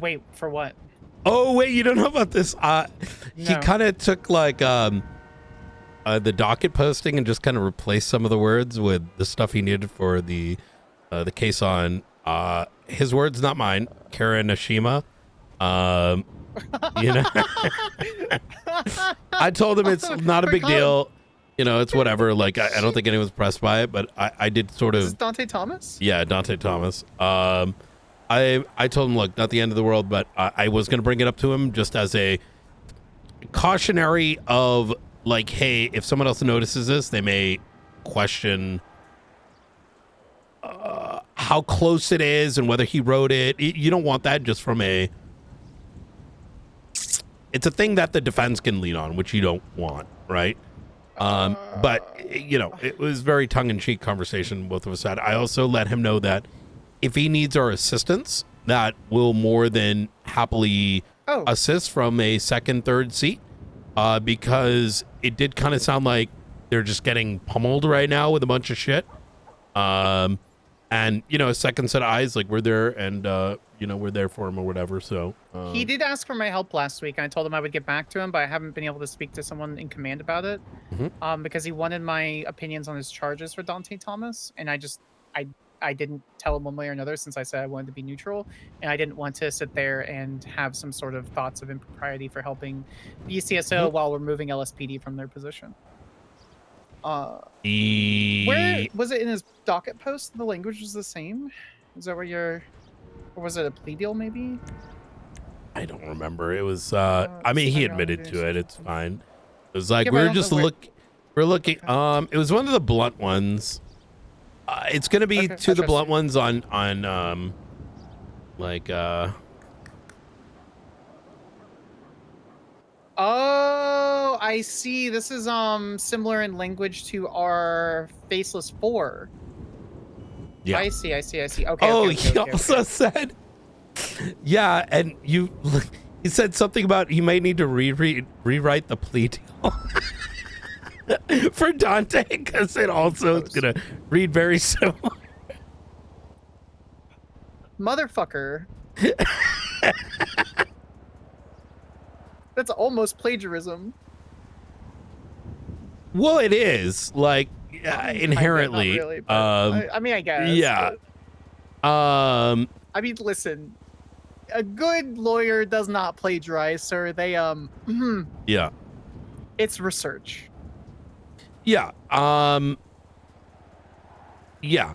Wait, for what? Oh, wait, you don't know about this? He kind of took like the docket posting and just kind of replaced some of the words with the stuff he needed for the case on his words, not mine. Kara Nashima. You know, I told him it's not a big deal. You know, it's whatever. Like, I don't think anyone's pressed by it, but I did sort of. Is this Dante Thomas? Yeah, Dante Thomas. I told him, look, not the end of the world, but I was going to bring it up to him just as a cautionary of like, hey, if someone else notices this, they may question how close it is and whether he wrote it. You don't want that just from a. It's a thing that the defense can lean on, which you don't want, right? But, you know, it was very tongue-in-cheek conversation both of us had. I also let him know that if he needs our assistance, that will more than happily assist from a second, third seat, because it did kind of sound like they're just getting pummeled right now with a bunch of shit. And, you know, a second set of eyes, like we're there and, you know, we're there for him or whatever. So he did ask for my help last week, and I told him I would get back to him, but I haven't been able to speak to someone in command about it because he wanted my opinions on his charges for Dante Thomas. And I didn't tell him one way or another since I said I wanted to be neutral. And I didn't want to sit there and have some sort of thoughts of impropriety for helping BCSO while removing LSPD from their position. Where was it in his docket post? The language was the same. Is that where you're, or was it a plea deal maybe? I don't remember. It was I mean, he admitted to it. It's fine. It was like Yeah, we but were I just don't know we're looking it was one of the blunt ones. It's gonna be Okay, two of the I blunt trust ones on like Oh, I see. This is similar in language to our Faceless 4. yeah. I see. Okay. Oh, okay, he okay, also said yeah, and he said something about he might need to rewrite the plea deal for Dante because it also is gonna read very similar. Motherfucker. That's almost plagiarism. Well, it is like inherently. Not really, but I mean, I guess. Yeah. But, I mean, listen. A good lawyer does not plagiarize, sir. They Yeah. It's research. Yeah. Yeah.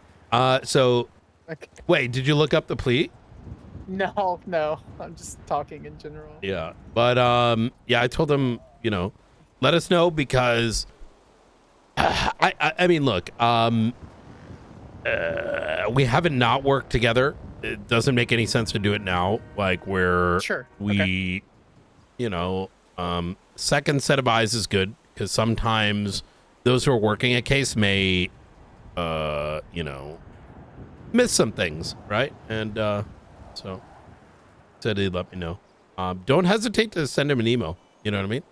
So. Okay. Wait, did you look up the plea? No. I'm just talking in general. Yeah. But yeah, I told him, let us know because I mean, look, we haven't not worked together. It doesn't make any sense to do it now. Like where we, second set of eyes is good because sometimes those who are working a case may, miss some things, right? And so said he'd let me know. Don't hesitate to send him an email. You know what I mean?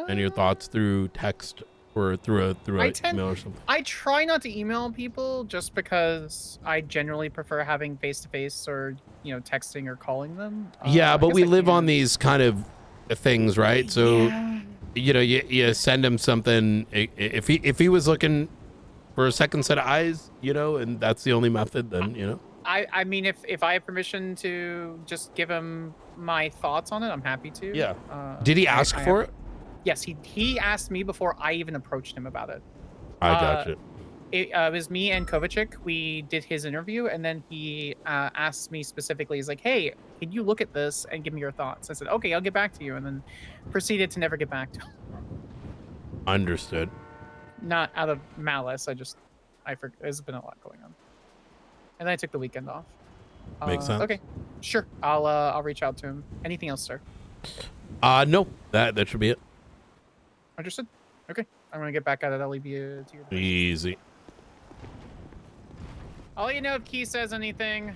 And your thoughts through text or through an email or something. I try not to email people just because I generally prefer having face-to-face or, texting or calling them. Yeah, but I we guess I live on can. these kind of things, right? So, you send him something. If he was looking for a second set of eyes, and that's the only method, then, I mean, if I have permission to just give him my thoughts on it, I'm happy to. Yeah. Did he ask for it? Yes, he asked me before I even approached him about it. I gotcha. It was me and Kovacic. We did his interview, and then he asked me specifically, he's like, hey, can you look at this and give me your thoughts? I said, okay, I'll get back to you, and then proceeded to never get back to him. Understood. Not out of malice, there's been a lot going on. And then I took the weekend off. Makes sense. Okay, sure. I'll reach out to him. Anything else, sir? No, that should be it. Understood. Okay, I'm gonna get back at it. I'll leave you to your. Easy. I'll let you know if Key says anything.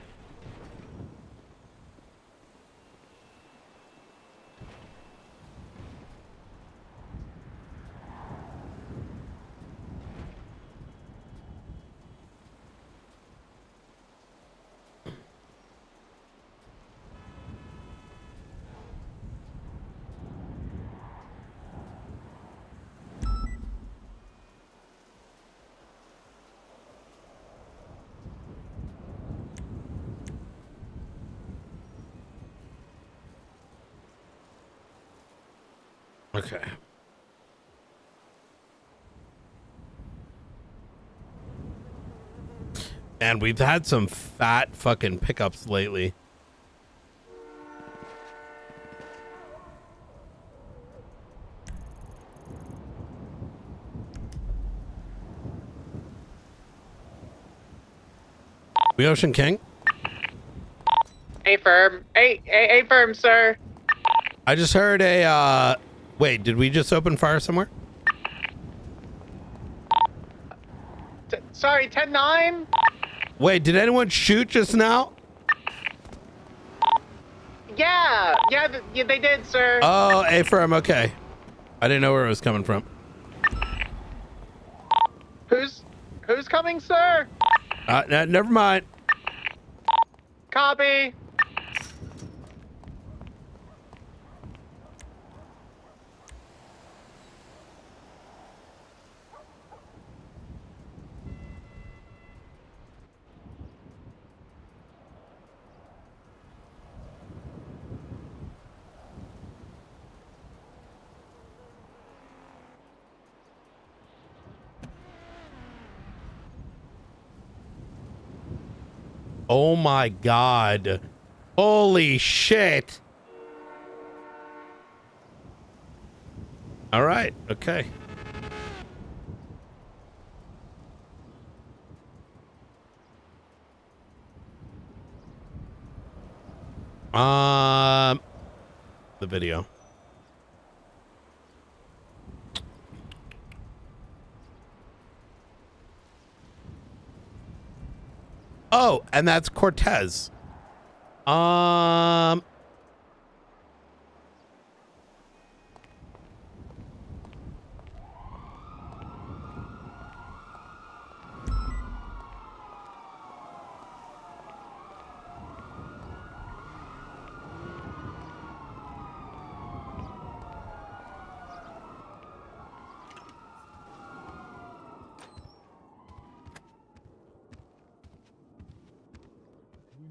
Okay. And we've had some fat fucking pickups lately. We Ocean King? A firm, sir. I just heard a, wait, did we just open fire somewhere? Sorry, 10-9. Wait, did anyone shoot just now? Yeah, they did, sir. Oh, A firm, okay. I didn't know where it was coming from. Who's coming, sir? Never mind. Copy. Oh my God. Holy shit. All right. Okay. The video. Oh, and that's Cortez. You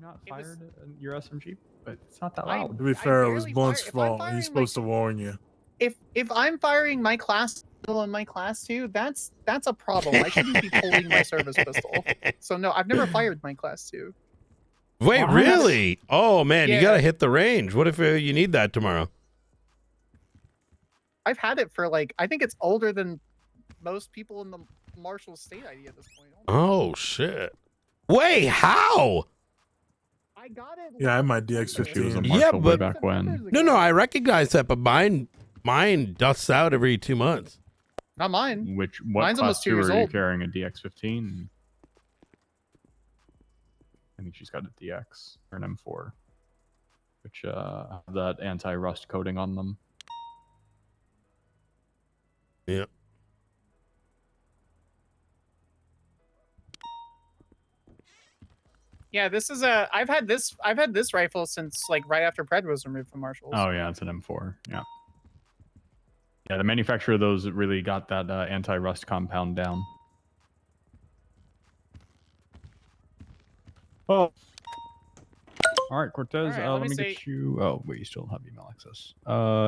not fired your SMG, but it's not that loud. To be fair, it was barely Blunt's fire- if I'm fault. firing, He's supposed to warn you. If I'm firing my class pistol and my class 2, that's a problem. I shouldn't be pulling my service pistol. So no, I've never fired my class 2. Wait, really? Oh man, you Yeah. gotta hit the range. What if you need that tomorrow? I've had it for like, I think it's older than most people in the Marshall State ID at this point. Oh shit. Wait, how? I got it. Yeah, I had my DX15. Yeah, but back when. No, I recognize that, but mine dusts out every 2 months. Not mine. What Mine's class almost 2 2 years are you old. carrying? A DX15? I think she's got a DX or an M4, which have that anti-rust coating on them. Yeah. Yeah, this is I've had this rifle since like right after Pred was removed from Marshall's. Oh yeah, it's an M4. Yeah. Yeah, the manufacturer of those really got that anti-rust compound down. Oh. All right, Cortez. All right, let let me me get you. Oh wait, you still don't have email access.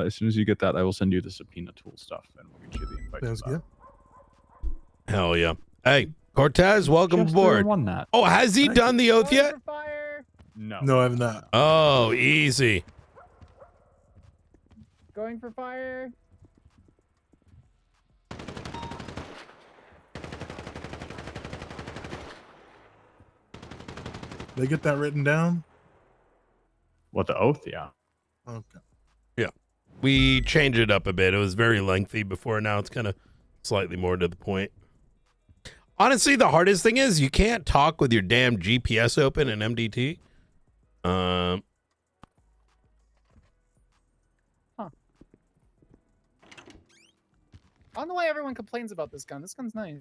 As soon as you get that, I will send you the subpoena tool stuff, and we'll get you the invite. Sounds good. Hell yeah. Hey, Cortez, welcome Just aboard. won that. Oh, has he done the oath yet? No. No, I have not. Oh, easy. Going for fire. They get that written down? What, the oath? Yeah. Okay. Yeah. We changed it up a bit. It was very lengthy before. Now it's kind of slightly more to the point. Honestly, the hardest thing is you can't talk with your damn GPS open in MDT. Huh. I don't know why everyone complains about this gun. This gun's nice.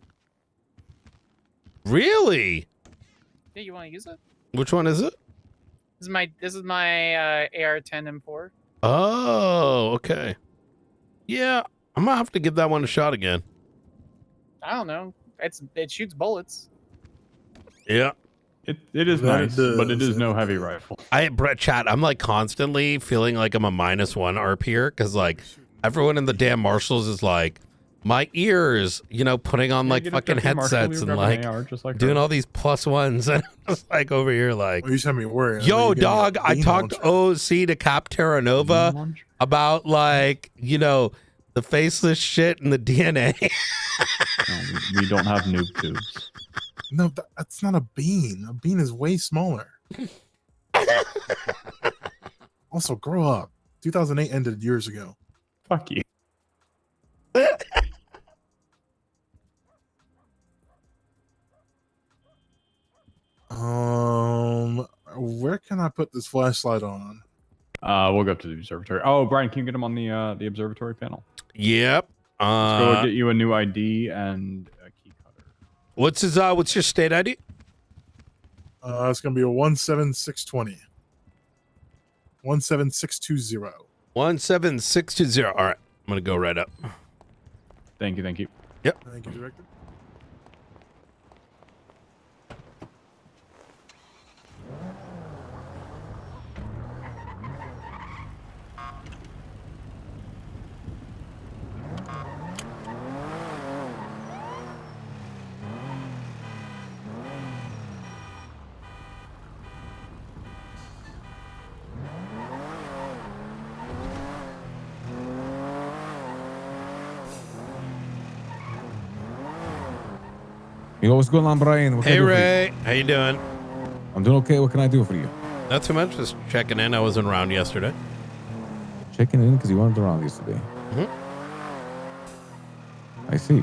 Really? Yeah, you want to use it? Which one is it? This is my AR-10 M4. Oh, okay. Yeah, I'm gonna have to give that one a shot again. I don't know. It shoots bullets. Yeah. It is That nice, does, but it is no heavy rifle. Brett, chat, I'm like constantly feeling like I'm a -1 ARP here because like everyone in the damn Marshals is like, my ears, putting on like fucking headsets and like doing all these +1s. And I'm just like over here like, you sent me word. yo, dog, I talked OC to Cap Terra Nova about like, the faceless shit and the DNA. No, we don't have noob tubes. No, that's not a bean. A bean is way smaller. Also, grow up. 2008 ended years ago. Fuck you. Where can I put this flashlight on? We'll go up to the observatory. Oh, Brian, can you get him on the observatory panel? Yep. Let's go get you a new ID and a key cutter. What's your state ID? It's gonna be a 17620. 17620. 17620. All right, I'm gonna go right up. Thank you. Yep. Thank you, Director. Yo, what's going on, Brian? What can Hey, I do for you? Ray. How you doing? I'm doing okay. What can I do for you? Not too much. Just checking in. I wasn't around yesterday. Checking in because you weren't around yesterday. Mhm. I see.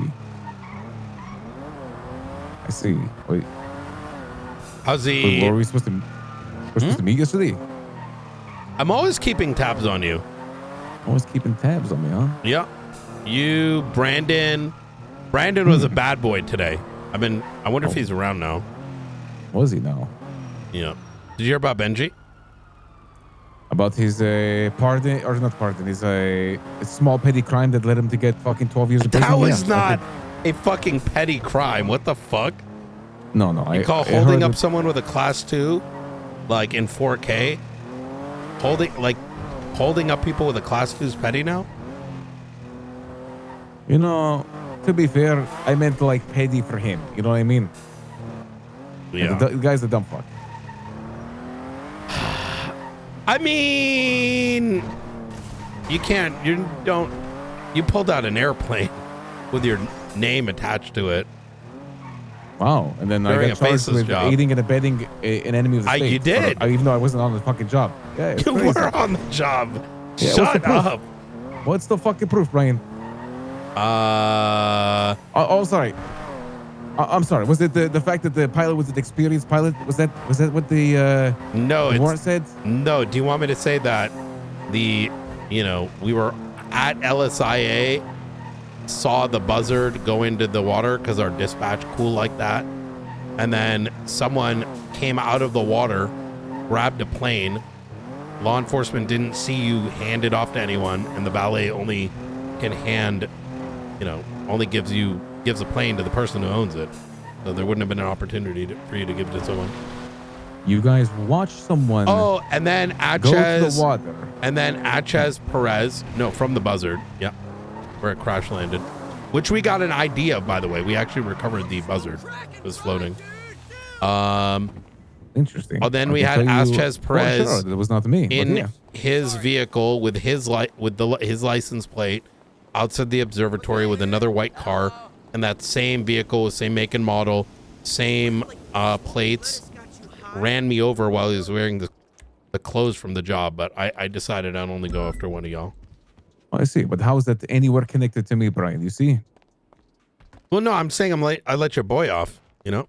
I see. Wait. How's the... Wait, were we supposed to... We're supposed to meet yesterday? I'm always keeping tabs on you. Always keeping tabs on me, huh? Yeah. You, Brandon. Brandon was a bad boy today. I wonder if he's around now. Was he now? Yeah. Did you hear about Benji? About his pardon, or not pardon, his a small petty crime that led him to get fucking 12 years in prison? That was Yeah, not a fucking petty crime. What the fuck? No, no. You call holding up someone with a class 2, like in 4K? Holding up people with a class 2 is petty now? You know, to be fair, I meant like petty for him. You know what I mean? Yeah. The guy's a dumb fuck. I mean, you pulled out an airplane with your name attached to it. Wow. And then During I got charged with job. aiding and abetting an enemy of the state. You did. Even though I wasn't on the fucking job. Yeah, it's You crazy. were on the job. Yeah, what's the Shut proof? up. What's the fucking proof, Brian? Sorry. I'm sorry. Was it the fact that the pilot was an experienced pilot? Was that what the warrant said? No. Do you want me to say that we were at LSIA, saw the buzzard go into the water because our dispatch cool like that, and then someone came out of the water, grabbed a plane. Law enforcement didn't see you hand it off to anyone, and the valet only can only gives a plane to the person who owns it. So there wouldn't have been an opportunity for you to give it to someone. You guys watch someone. Oh, and then go to Achez, the water. and then Achez Perez, from the buzzard, yeah, where it crash landed, which we got an ID of, by the way. We actually recovered the buzzard. It was floating. Interesting. Oh, then we had Achez Perez. Sure, that was not me. In his vehicle with his license plate outside the observatory with another white car, and that same vehicle, same make and model, same plates, ran me over while he was wearing the clothes from the job. But I decided I'd only go after one of y'all. I see, but how is that anywhere connected to me, Brian? You see? Well, no, I'm saying I let your boy off. Oh,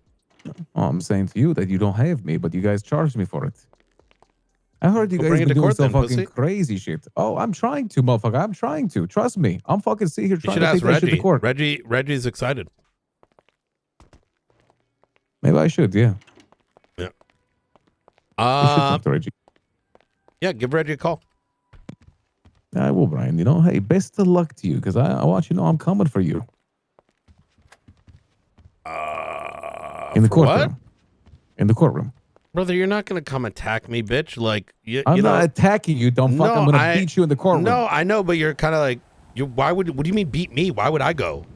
I'm saying to you that you don't have me, but you guys charged me for it. I heard you guys been doing some fucking crazy shit. Oh, I'm trying to, motherfucker. I'm trying to. Trust me. I'm fucking sitting here trying to take that shit to court. Reggie's excited. Maybe I should, yeah. Yeah. I should talk to Reggie. Yeah, give Reggie a call. I will, Brian. Hey, best of luck to you, because I want you to know I'm coming for you. In the courtroom. What? In the courtroom. Brother, you're not going to come attack me, bitch. Like, I'm not attacking you, dumb fuck. I'm going to beat you in the courtroom. No, I know, but you're kind of like, what do you mean beat me? Why would I go?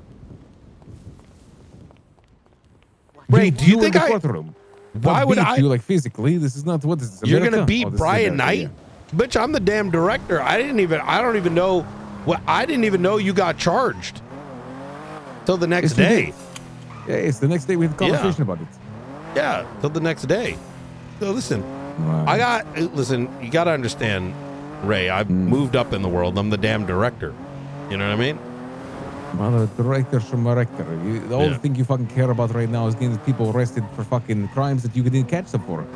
Ray, do you think why would I? You, like, physically? This is not what this is. You're going to beat Brian Knight? Bitch, I'm the damn director. I didn't even know you got charged till the next day. Yeah, it's the next day we have a conversation about it. Yeah, till the next day. So listen, you got to understand, Ray, I've moved up in the world. I'm the damn director. You know what I mean? Mother director from director. The only thing you fucking care about right now is getting people arrested for fucking crimes that you didn't catch them for.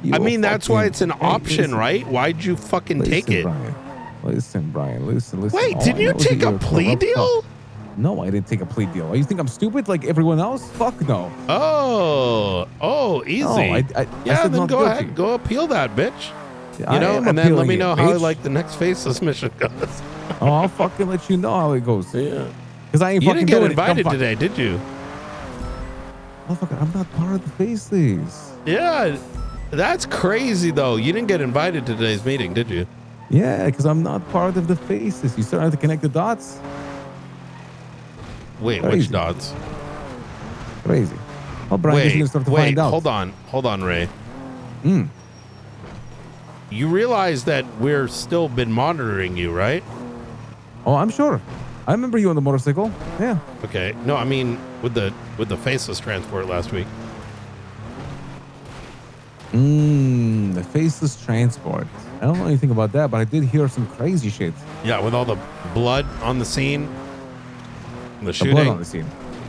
That's why it's an option, right? Why'd you fucking take it? Listen, Brian. Listen. Wait, didn't you take a plea deal? No, I didn't take a plea deal. You think I'm stupid like everyone else? Fuck no. Oh, easy. No, then go ahead. Go appeal that, bitch. And then let me know how the next faceless mission goes. I'll fucking let you know how it goes. Yeah. Because I ain't you fucking didn't get invited today, did you? Motherfucker, I'm not part of the faceless. Yeah, that's crazy though. You didn't get invited to today's meeting, did you? Yeah, because I'm not part of the faceless. You starting to connect the dots? Wait, which dots? Crazy. Oh, Brian, you're gonna start to find out. Hold on, Ray. You realize that we're still been monitoring you, right? Oh, I'm sure. I remember you on the motorcycle. Yeah. Okay. No, I mean with the faceless transport last week. The faceless transport. I don't know anything about that, but I did hear some crazy shit. Yeah, with all the blood on the scene. The shooting. Blood on the scene.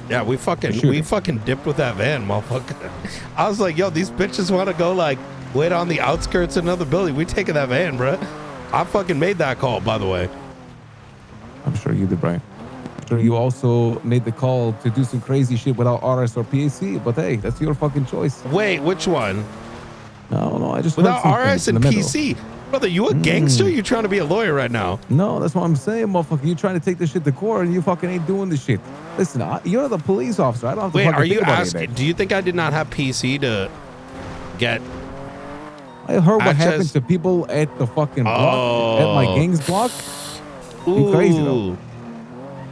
Yeah, we fucking dipped with that van, motherfucker. I was like, yo, these bitches want to go like wait on the outskirts of another building. We taking that van, bro. I fucking made that call, by the way. I'm sure you did, Brian. I'm sure you also made the call to do some crazy shit without RS or PAC, but hey, that's your fucking choice. Wait, which one? No, I just without heard RS and PC. Brother, you a gangster? You trying to be a lawyer right now? No, that's what I'm saying, motherfucker. You trying to take this shit to court and you fucking ain't doing this shit. Listen, you're the police officer. I don't have to Wait, fucking are you think about asking? anything. Do you think I did not have PC to get? I heard what happened to people at the fucking block, at my gang's block. Be crazy though.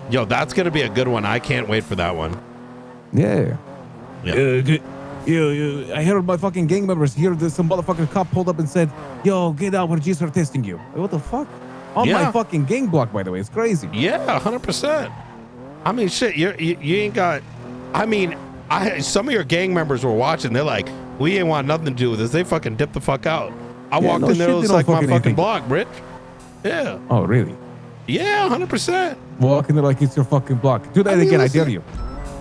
Yo, that's gonna be a good one. I can't wait for that one. Yeah. I heard my fucking gang members here. Some motherfucking cop pulled up and said, "Yo, get out. We're just testing you." Like, what the fuck? On my fucking gang block, by the way. It's crazy. Yeah, 100%. I mean, shit. You ain't got. I mean, some of your gang members were watching. They're like, we ain't want nothing to do with this. They fucking dipped the fuck out. I walked in there. It was like my fucking block, Rich. Yeah. Oh, really? Yeah, 100%. Walk in there like it's your fucking block. Do that again. Listen, I dare you.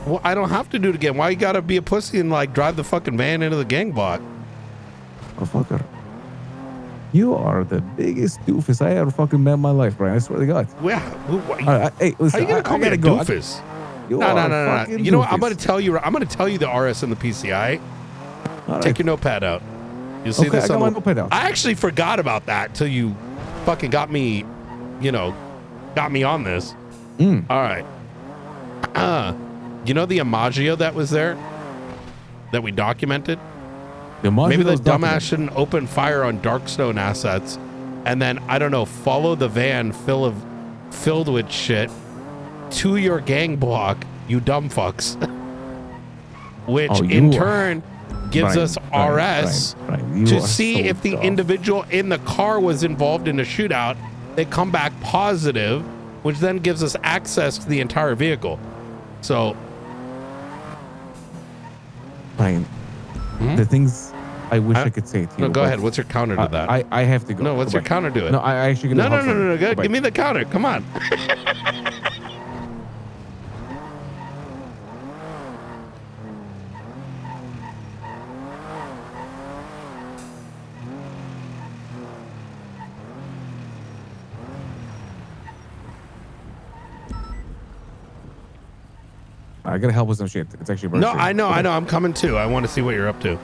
Well, I don't have to do it again. Why you gotta be a pussy and like drive the fucking van into the gang block? Motherfucker. You are the biggest doofus I ever fucking met in my life, Brian. I swear to God. Well, hey, listen, how you gonna call me a doofus? No. You know what? I'm gonna tell you the RS and the PCI. Take your notepad out. You'll see this. I got my notepad out. I actually forgot about that till you fucking got me, got me on this. All right. You know the Imaggio that was there that we documented? Maybe the dumbass shouldn't open fire on Darkstone assets and then, I don't know, follow the van filled with shit to your gang block, you dumb fucks. Which in turn gives us RS to see if the individual in the car was involved in a shootout. They come back positive, which then gives us access to the entire vehicle. So, Brian, the things I wish I could say to you. No, go ahead. What's your counter to that? I have to go. No, what's your counter to it? No, I actually gonna No. Give me the counter. Come on. I gotta help with some shit. It's actually No, I know. I'm coming too. I want to see what you're up to.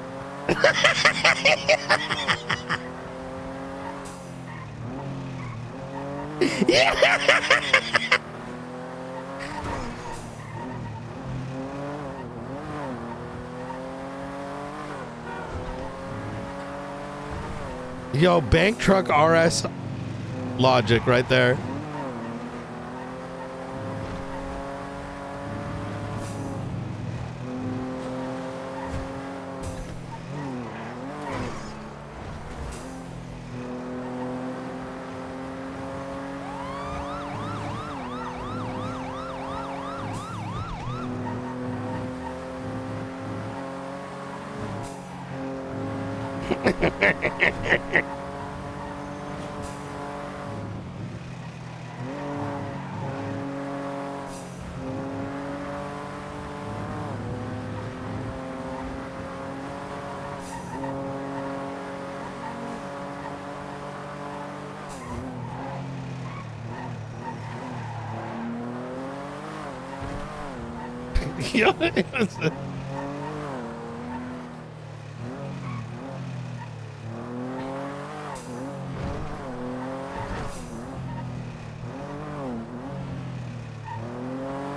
Yo, bank truck RS logic right there.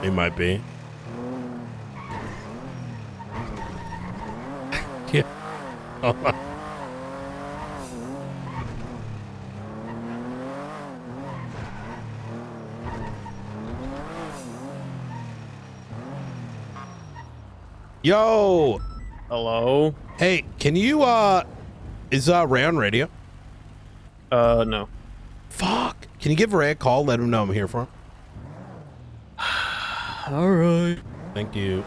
It might be. Yeah. Hold on. Yo. Hello. Hey, can you is Ray on radio? No. Fuck. Can you give Ray a call? Let him know I'm here for him. All right. Thank you.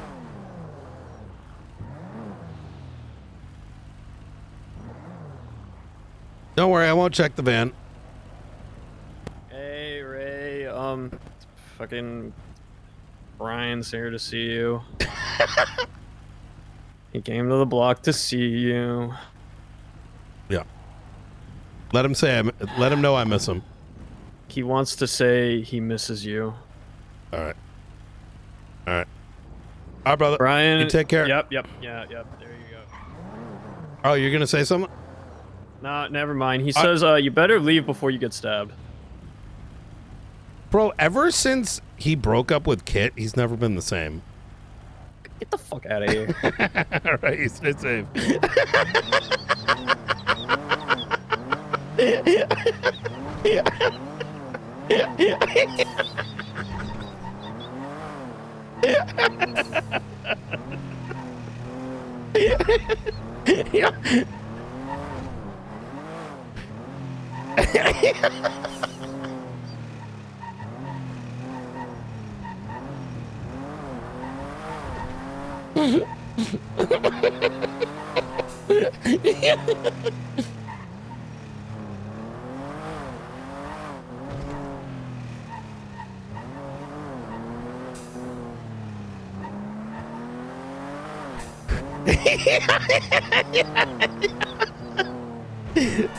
Don't worry, I won't check the van. Hey, Ray. Fucking Brian's here to see you. He came to the block to see you. Yeah. Let him know I miss him. He wants to say he misses you. All right. All right. All right, brother. Brian, you take care. Yep. There you go. Oh, you're gonna say something? Nah, never mind. He says you better leave before you get stabbed. Bro, ever since he broke up with Kit, he's never been the same. Get the fuck out of here. All right, you stay safe.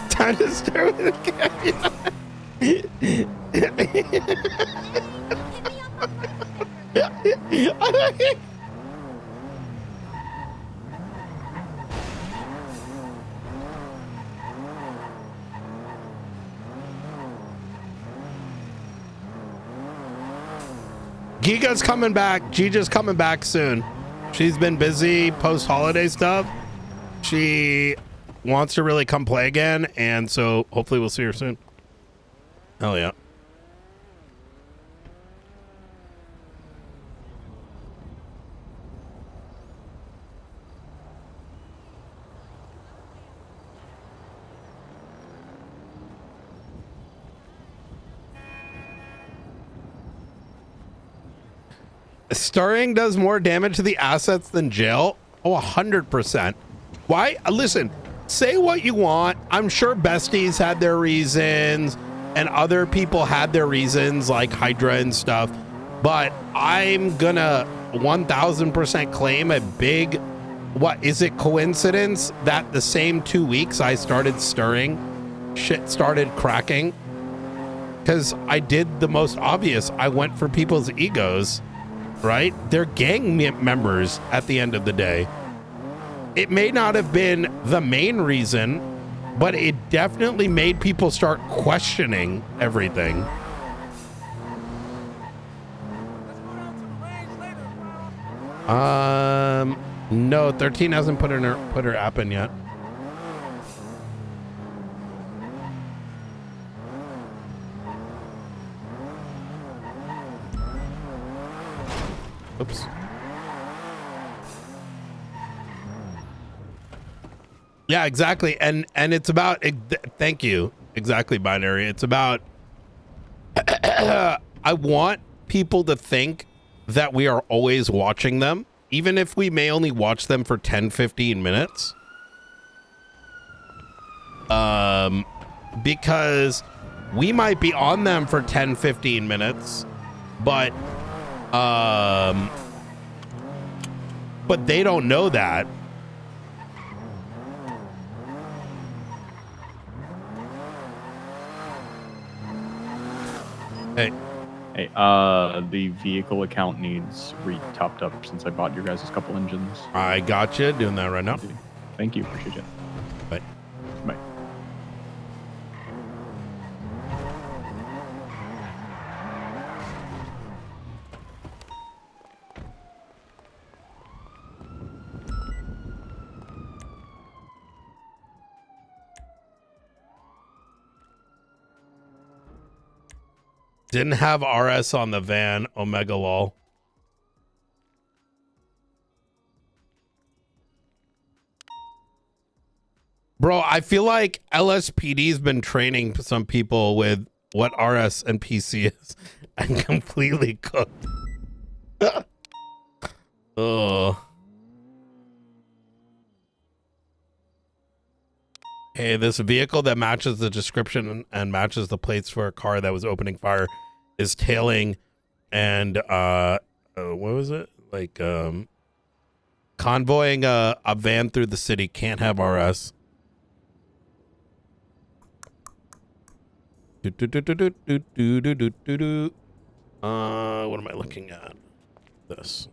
Time to start with the camera. Giga's coming back. Giga's coming back soon. She's been busy post-holiday stuff. She wants to really come play again, and so hopefully we'll see her soon. Hell yeah. Stirring does more damage to the assets than jail. Oh, 100%. Why? Listen, say what you want. I'm sure besties had their reasons and other people had their reasons like Hydra and stuff. But I'm gonna 1000% claim a big, what is it, coincidence that the same 2 weeks I started stirring, shit started cracking? Because I did the most obvious. I went for people's egos. Right? They're gang members at the end of the day. It may not have been the main reason, but it definitely made people start questioning everything. No, 13 hasn't put her app in yet. Oops. Yeah, exactly. And it's about, thank you. Exactly, binary. It's about, I want people to think that we are always watching them, even if we may only watch them for 10, 15 minutes. Because we might be on them for 10, 15 minutes, but they don't know that. Hey, the vehicle account needs re-topped up since I bought your guys' couple engines. I got you. Doing that right now. Thank you. Appreciate it. Bye. Bye. Didn't have RS on the van. Omega lol. Bro, I feel like LSPD's been training some people with what RS and PC is and completely cooked. Oh. Hey, this vehicle that matches the description and matches the plates for a car that was opening fire is tailing and what was it? Like convoying a van through the city. Can't have RS. What am I looking at? This.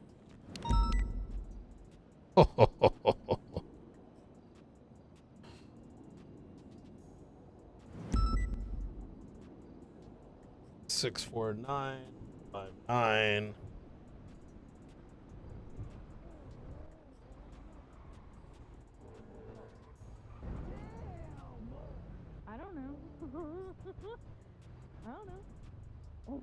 Six 4959. I don't know. I don't know. Oh.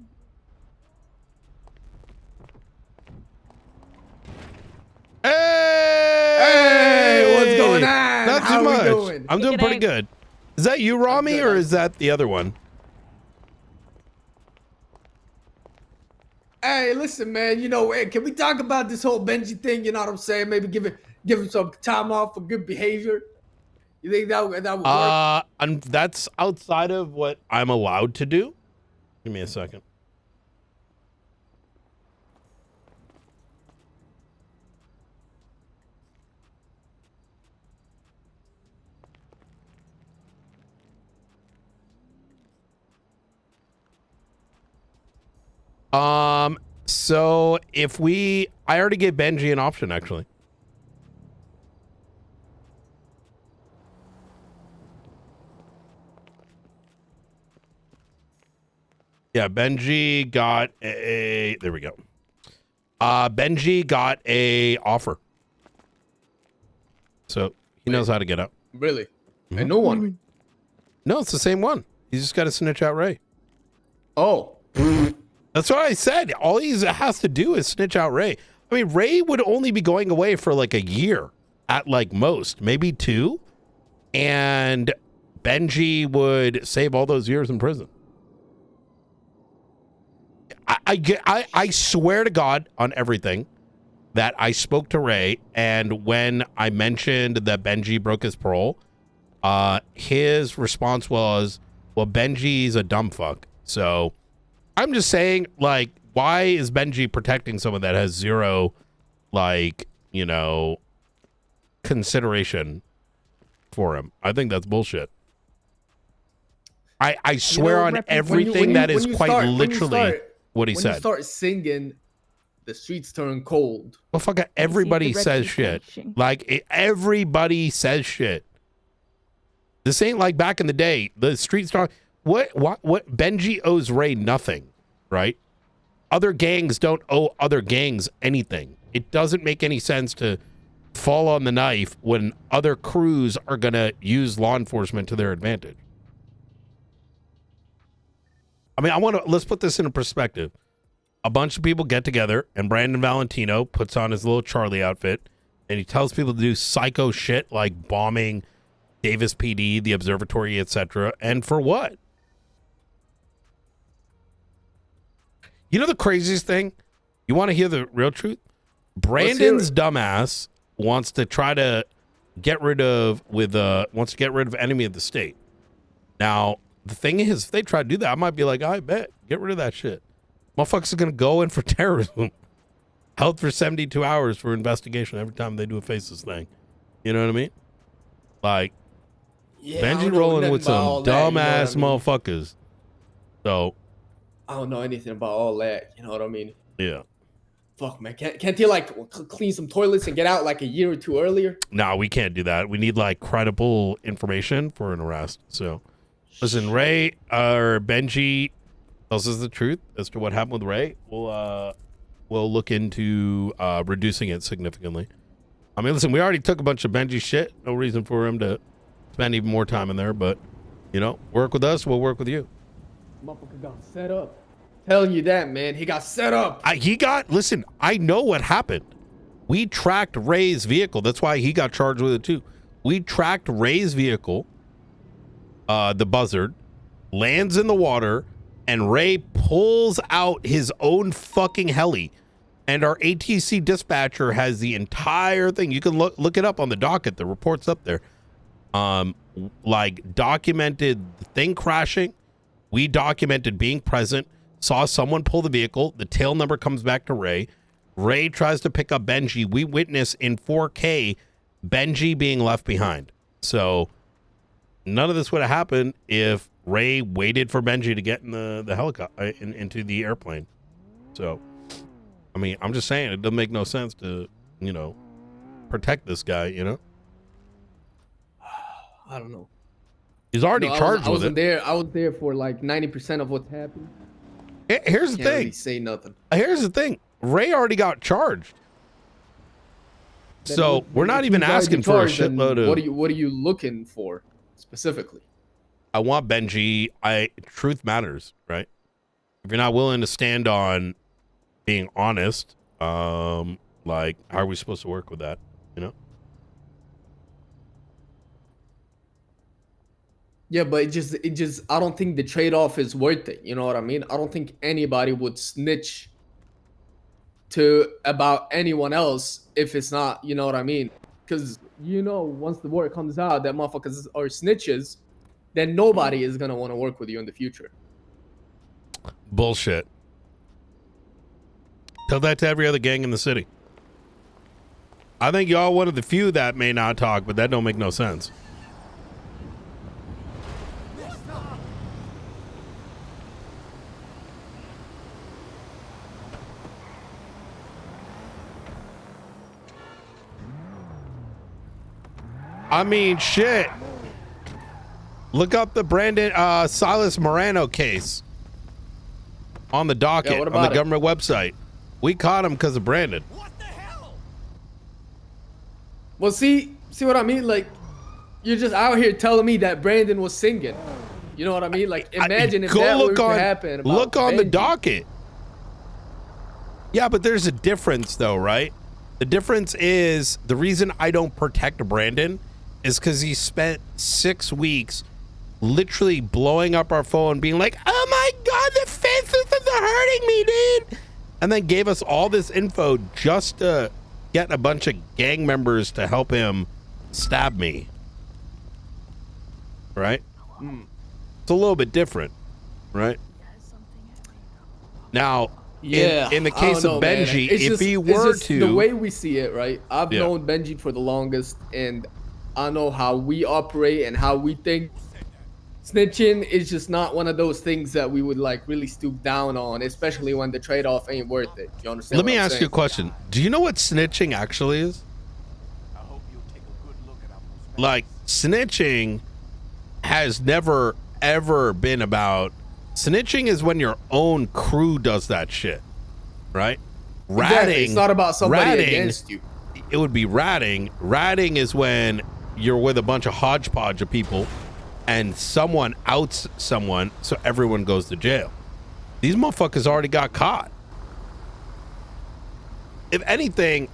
Hey, what's going on? Not How too we much. doing? I'm doing pretty good. Is that you, Rami, or is that the other one? Hey, listen, man. You know, hey, can we talk about this whole Benji thing? You know what I'm saying? Maybe give him some time off for good behavior. You think that would work? That's outside of what I'm allowed to do. Give me a second. So if I already gave Benji an option, actually. Yeah, Benji got there we go. Benji got a offer. So he knows how to get up. Really? Mhm. A new one? No, it's the same one. He's just got to snitch out Ray. Oh. That's what I said. All he has to do is snitch out Ray. I mean, Ray would only be going away for like a year at like most, maybe 2. And Benji would save all those years in prison. I swear to God on everything that I spoke to Ray, and when I mentioned that Benji broke his parole, his response was, well, Benji's a dumb fuck. So I'm just saying, like, why is Benji protecting someone that has zero, like, you know, consideration for him? I think that's bullshit. I swear on everything that is quite literally what he said. When you start singing, the streets turn cold. Well, fuck it. Everybody says shit. Like, everybody says shit. This ain't like back in the day. The streets start. What? Benji owes Ray nothing, right? Other gangs don't owe other gangs anything. It doesn't make any sense to fall on the knife when other crews are going to use law enforcement to their advantage. I mean, let's put this into perspective. A bunch of people get together and Brandon Valentino puts on his little Charlie outfit and he tells people to do psycho shit like bombing Davis PD, the observatory, etc. And for what? You know the craziest thing? You want to hear the real truth? Brandon's dumbass wants to try to get rid of enemy of the state. Now, the thing is, if they try to do that, I might be like, I bet. Get rid of that shit. Motherfuckers are going to go in for terrorism. Held for 72 hours for investigation every time they do a faceless thing. You know what I mean? Like, Benji rolling with some dumbass motherfuckers. So, I don't know anything about all that. You know what I mean? Yeah. Fuck, man. Can't they like clean some toilets and get out like a year or two earlier? No, we can't do that. We need like credible information for an arrest. So, listen, Ray or Benji tells us the truth as to what happened with Ray. We'll look into reducing it significantly. I mean, listen, we already took a bunch of Benji shit. No reason for him to spend even more time in there. But, you know, work with us, we'll work with you. Motherfucker got set up. Telling you that, man. He got set up. Listen, I know what happened. We tracked Ray's vehicle. That's why he got charged with it too. We tracked Ray's vehicle, the Buzzard, lands in the water, and Ray pulls out his own fucking heli And our ATC dispatcher has the entire thing. You can look it up on the docket. The report's up there. Like documented the thing crashing. We documented being present. Saw someone pull the vehicle. The tail number comes back to Ray. Ray tries to pick up Benji. We witness in 4K Benji being left behind. So none of this would have happened if Ray waited for Benji to get in the helicopter into the airplane. So, I mean, I'm just saying it doesn't make no sense to, you know, protect this guy, you know? I don't know. He's already charged with it. I was there for like 90% of what's happened. Here's the Can't thing. really say nothing. Here's the thing. Ray already got charged. So we're not even asking for a shitload of. What are you looking for specifically? I want Benji. Truth matters, right? If you're not willing to stand on being honest, like how are we supposed to work with that? You know? Yeah, but it just I don't think the trade-off is worth it. You know what I mean? I don't think anybody would snitch about anyone else if it's not, you know what I mean? Because once the word comes out that motherfuckers are snitches, then nobody is gonna want to work with you in the future. Bullshit. Tell that to every other gang in the city. I think y'all one of the few that may not talk, but that don't make no sense. I mean, shit. Look up the Brandon Silas Morano case on the docket on the government website. We caught him because of Brandon. Well, see what I mean? Like, you're just out here telling me that Brandon was singing. You know what I mean? Like, imagine if that were to happen. Look on the docket. Yeah, but there's a difference, though, right? The difference is the reason I don't protect Brandon is because he spent 6 weeks literally blowing up our phone, being like, "Oh my God, the fences are hurting me, dude," and then gave us all this info just to get a bunch of gang members to help him stab me. Right? It's a little bit different, right? Now, in the case of Benji, if he were to, the way we see it, right? I've known Benji for the longest, and I know how we operate and how we think. Snitching is just not one of those things that we would like really stoop down on, especially when the trade-off ain't worth it. You understand? Let me ask you a question. Do you know what snitching actually is? Like, snitching has never, ever been about... Snitching is when your own crew does that shit, right? Ratting... Exactly. It's not about somebody against you. It would be ratting. Ratting is when you're with a bunch of hodgepodge of people and someone outs someone, so everyone goes to jail. These motherfuckers already got caught. If anything,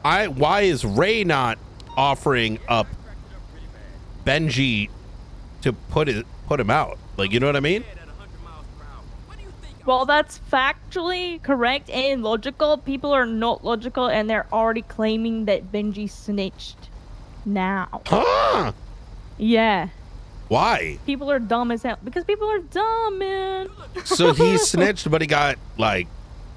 why is Ray not offering up Benji to put him out? Like, you know what I mean? Well, that's factually correct and logical. People are not logical, and they're already claiming that Benji snitched now. Huh? Yeah. Why? People are dumb as hell. Because people are dumb, man. So he snitched, but he got, like...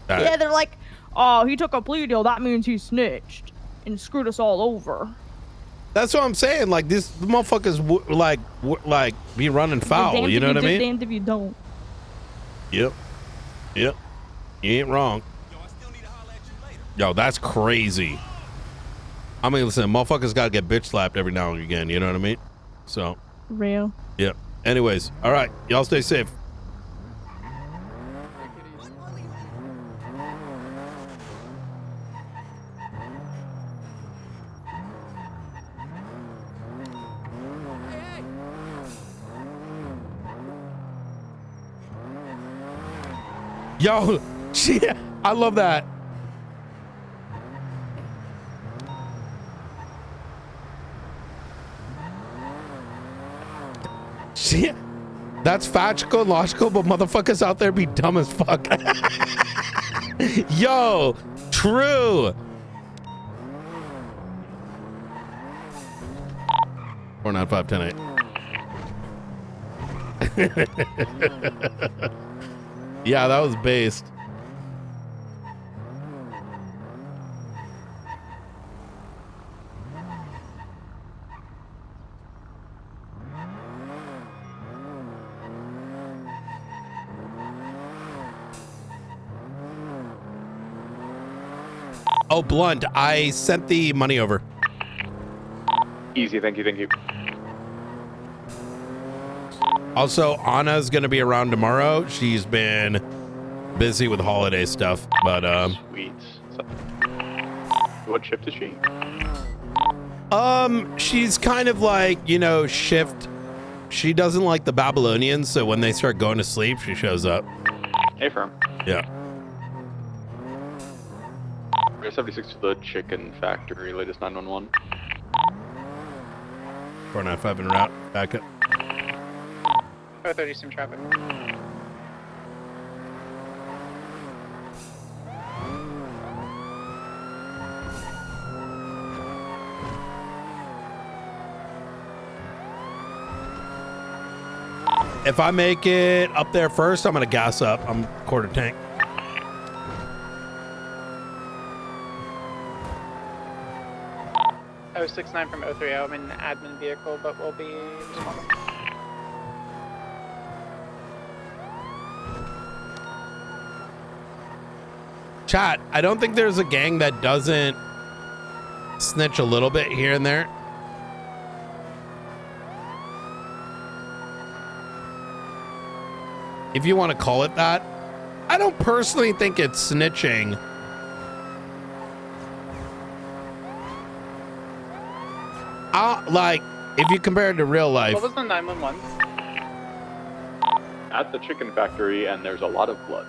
yeah, they're like, oh, he took a plea deal. That means he snitched and screwed us all over. That's what I'm saying. Like, these motherfuckers be running foul. You know what I mean? Damned if you don't. Yep. You ain't wrong. Yo, that's crazy. I mean, listen, motherfuckers gotta get bitch slapped every now and again. You know what I mean? So... Real. Yep. Anyways, all right. Y'all stay safe. Yo, I love that. Shit. That's factual and logical, but motherfuckers out there be dumb as fuck. Yo, crew. 49510-8. Yeah, that was based. Oh, Blunt, I sent the money over. Easy, thank you, thank you. Also, Anna's going to be around tomorrow. She's been busy with holiday stuff, but Sweet. What shift is she? she's kind of like, you know, shift. She doesn't like the Babylonians, so when they start going to sleep, she shows up. Hey, firm. Yeah. 76 to the chicken factory, latest 911. 495 en route. Back up. 030, some traffic. If I make it up there first, I'm going to gas up. I'm quarter tank. Oh, 69 from 030. I'm in an admin vehicle, but we'll be responding. Chat, I don't think there's a gang that doesn't snitch a little bit here and there. If you want to call it that. I don't personally think it's snitching. Like, if you compare it to real life. What was the 911? At the chicken factory, and there's a lot of blood.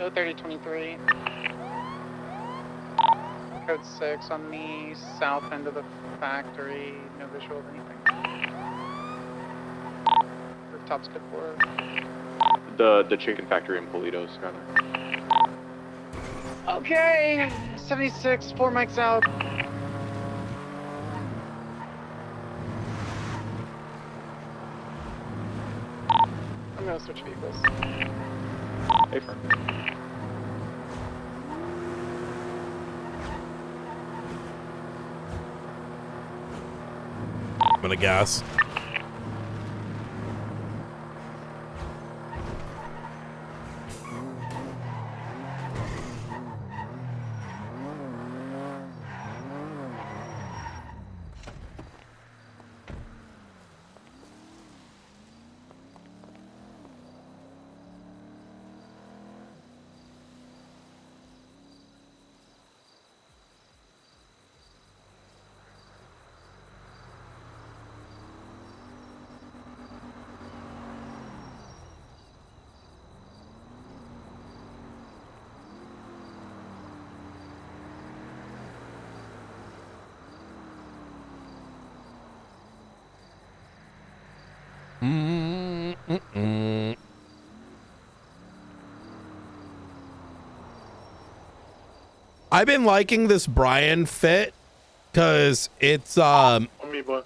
Oh, 3023. Code 6 on the south end of the factory. No visual of anything. Rooftops good for. The chicken factory in Polito, Skyler. Okay, 76, 4 mics out. I'm gonna switch vehicles. Hey, friend. I'm gonna gas. I've been liking this Brian fit because it's On me, but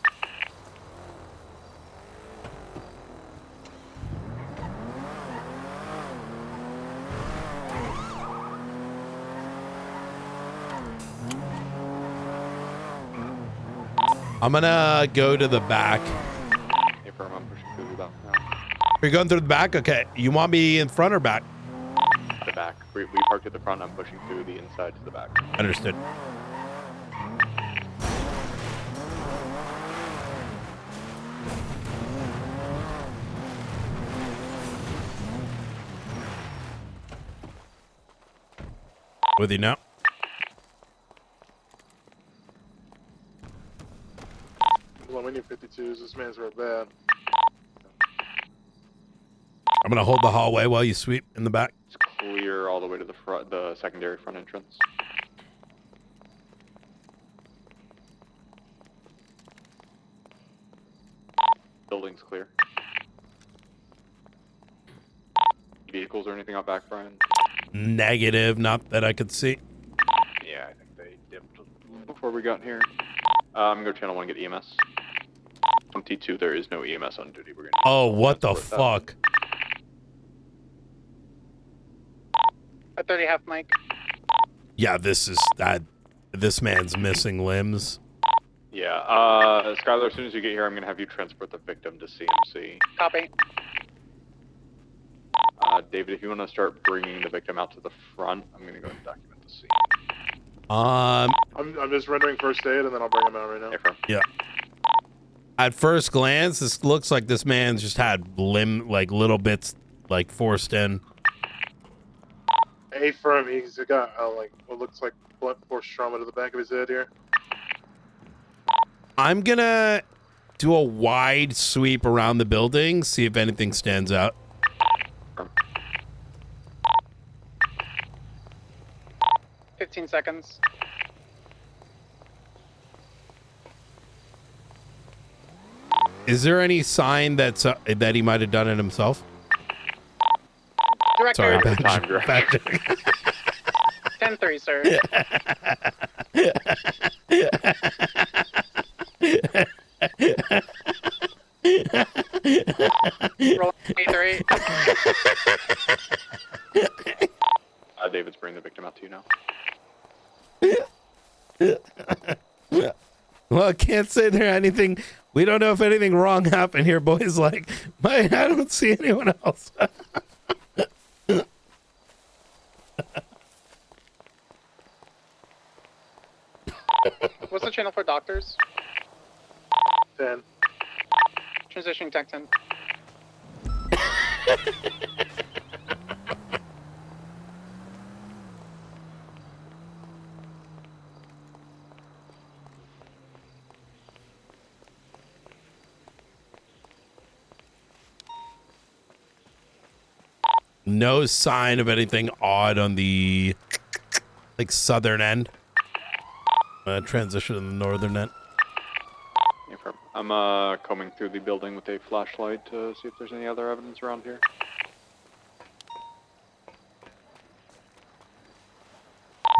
I'm gonna go to the back. Hey, firm, I'm pushing through the back now. Are you going through the back? Okay. You want me in front or back? The back. We parked at the front. I'm pushing through the inside to the back. Understood. With you now. when need 52s. This man's real bad. I'm gonna hold the hallway while you sweep in the back. It's clear all the way to the front, the secondary front entrance. Building's clear. Vehicles or anything out back, Brian? Negative, not that I could see. Yeah, I think they dipped before we got here. I'm gonna go channel 1 and get EMS. On T2, there is no EMS on duty. We're gonna. Oh, what the fuck? A 30 half mic. Yeah, this is that. This man's missing limbs. Yeah, Skylar, as soon as you get here, I'm gonna have you transport the victim to CMC. Copy. David, if you want to start bringing the victim out to the front, I'm gonna go and document the scene. I'm just rendering first aid, and then I'll bring him out right now. Yeah. At first glance, this looks like this man's just had little bits like forced in. A firm, he's got like what looks like blunt force trauma to the back of his head here. I'm gonna do a wide sweep around the building, see if anything stands out. $15 seconds. Is there any sign that he might have done it himself? Director. Sorry, Time, bad Director. 10-3, sir. Roll A3. David's bringing the victim out to you now. Well, I can't say there anything. We don't know if anything wrong happened here, boys. Like, I don't see anyone else. What's the channel for doctors? 10. Transitioning tech 10. No sign of anything odd on the southern end. Transition to the northern end. I'm combing through the building with a flashlight to see if there's any other evidence around here.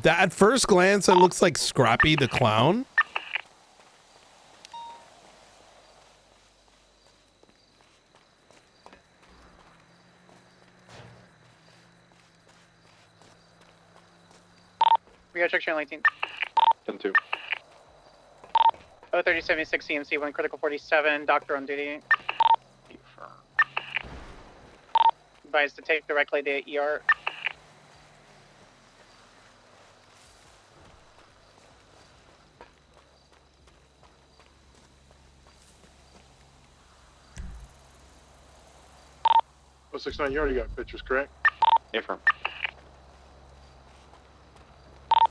At first glance, it looks like Scrappy the clown. We gotta check channel 18. 10-2. 3076 CMC, 1 critical 47, doctor on duty. Advised to take directly to ER. Oh, 69, you already got pictures, correct? Affirm.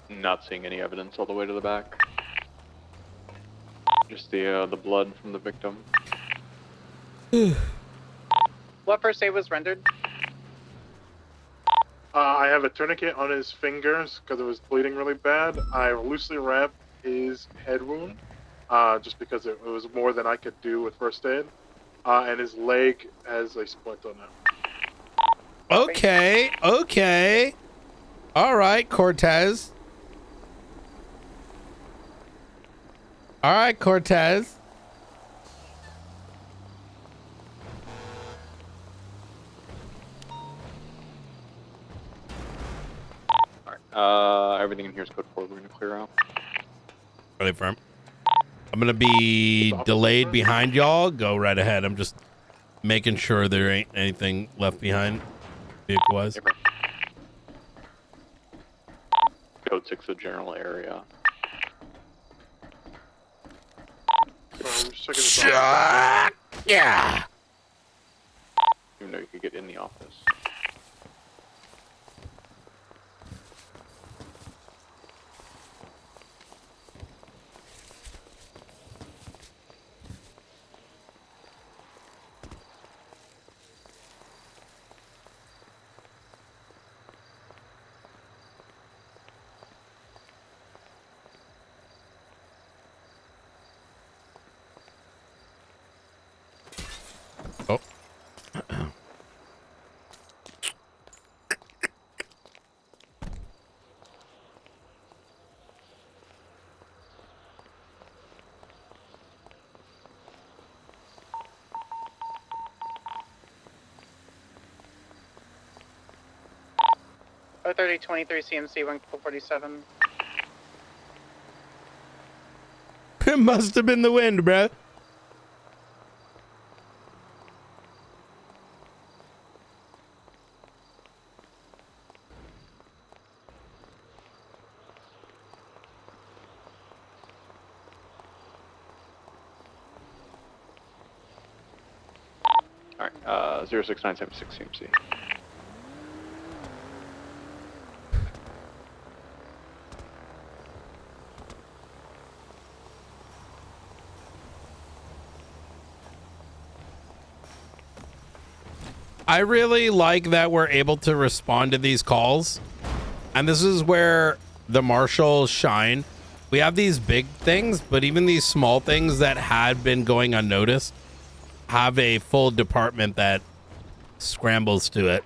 Not seeing any evidence all the way to the back. Just the blood from the victim. What first aid was rendered? I have a tourniquet on his fingers because it was bleeding really bad. I loosely wrapped his head wound just because it was more than I could do with first aid. And his leg has a splint on it. Okay, okay. All right, Cortez. All right, Cortez. Everything in here is code 4. We're going to clear out. Really firm. I'm going to be delayed behind y'all. Go right ahead. I'm just making sure there ain't anything left behind vehicle-wise. Code 6, the general area. Yeah. Even though you could get in the office. 03023 CMC 147. It must have been the wind, bro. All right, 06976 CMC. I really like that we're able to respond to these calls. And this is where the marshals shine. We have these big things, but even these small things that had been going unnoticed have a full department that scrambles to it.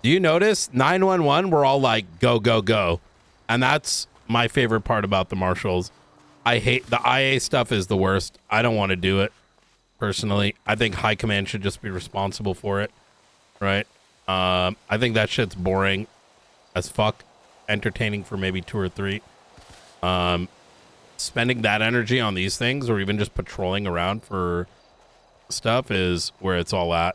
Do you notice 911? We're all like, go, go, go. And that's my favorite part about the marshals. I hate the IA stuff is the worst. I don't want to do it personally. I think high command should just be responsible for it. Right. I think that shit's boring as fuck. Entertaining for maybe 2 or 3. Spending that energy on these things or even just patrolling around for stuff is where it's all at.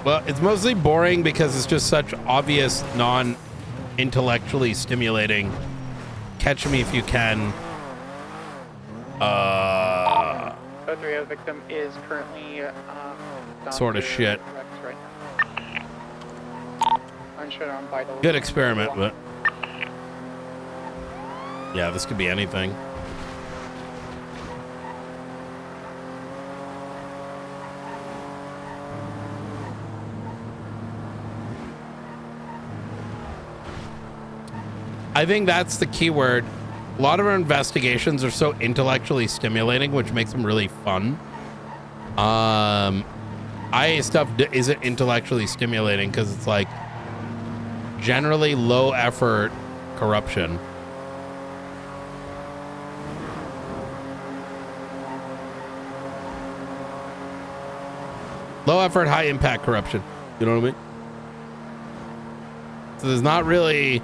Well, it's mostly boring because it's just such obvious non-intellectually stimulating catch me if you can. 030 victim is currently Sort of shit. right now. Unsure on vital. Good experiment, but yeah, this could be anything. I think that's the key word. A lot of our investigations are so intellectually stimulating, which makes them really fun. IA stuff isn't intellectually stimulating because it's like generally low effort corruption. Low effort, high impact corruption. You know what I mean? So there's not really,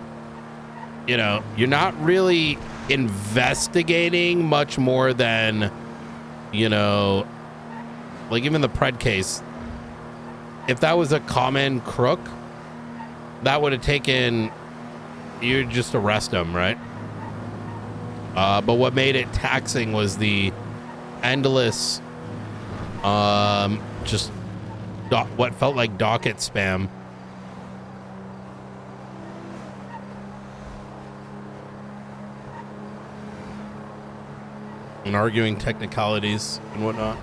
you know, you're not really investigating much more than, you know, like even the Pred case. If that was a common crook, that would have taken, you just arrest him, right? But what made it taxing was the endless, just what felt like docket spam. And arguing technicalities and whatnot.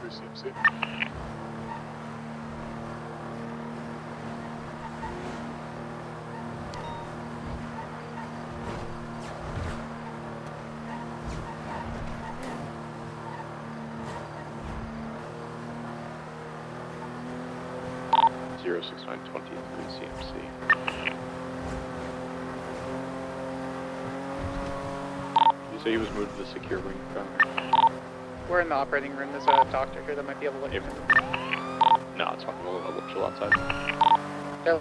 CMC. Zero 6923 CMC. You say he was moved to the secure wing. We're in the operating room. There's a doctor here that might be able to let you in. No, it's fine. We'll chill outside. Go.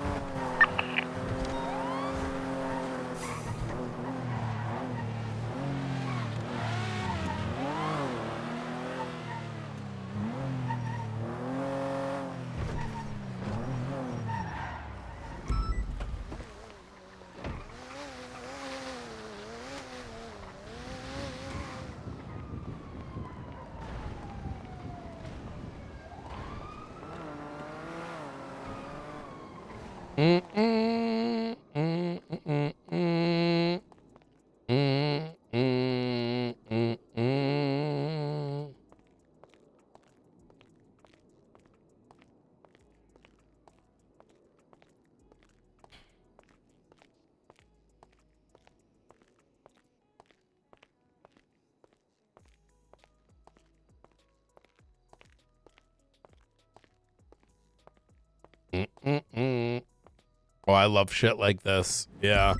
I love shit like this. Yeah.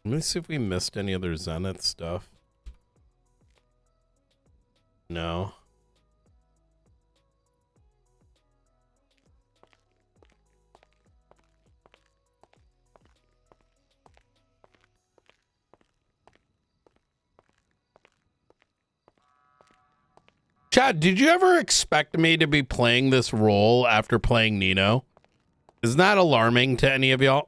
Let me see if we missed any other Zenith stuff. No. Chad, did you ever expect me to be playing this role after playing Nino? Isn't that alarming to any of y'all?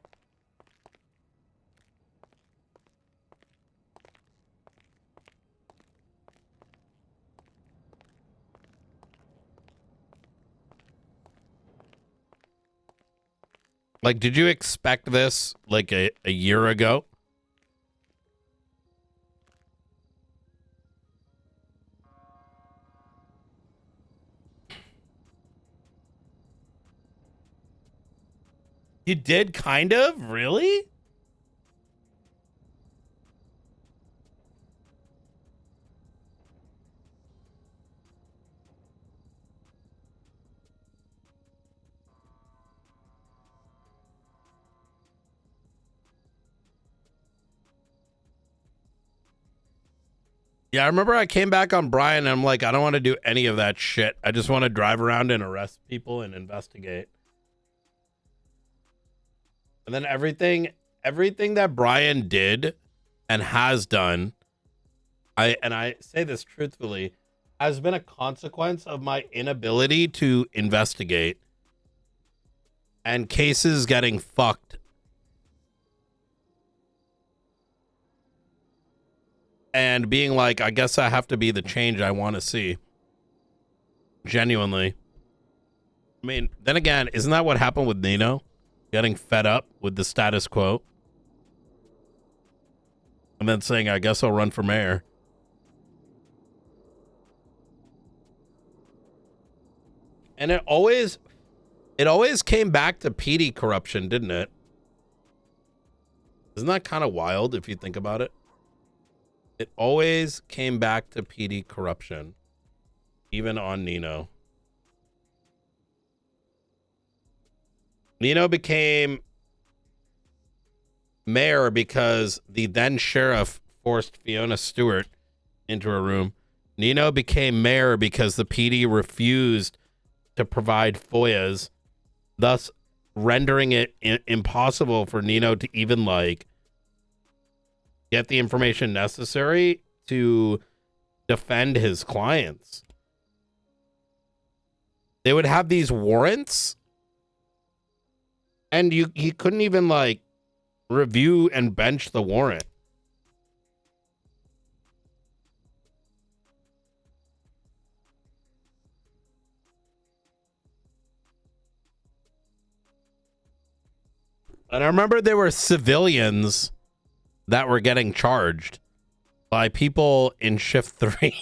Like, did you expect this like a year ago? You did kind of? Really? Yeah, I remember I came back on Brian and I'm like, I don't want to do any of that shit. I just want to drive around and arrest people and investigate. And then everything that Brian did and has done, I say this truthfully, has been a consequence of my inability to investigate and cases getting fucked. And being like, I guess I have to be the change I want to see. Genuinely. I mean, then again, isn't that what happened with Nino? Getting fed up with the status quo. And then saying, I guess I'll run for mayor. And it always came back to PD corruption, didn't it? Isn't that kind of wild if you think about it? It always came back to PD corruption, even on Nino. Nino became mayor because the then sheriff forced Fiona Stewart into a room. Nino became mayor because the PD refused to provide FOIAs, thus rendering it impossible for Nino to even like get the information necessary to defend his clients. They would have these warrants and he couldn't even like review and bench the warrant. And I remember there were civilians that were getting charged by people in shift 3.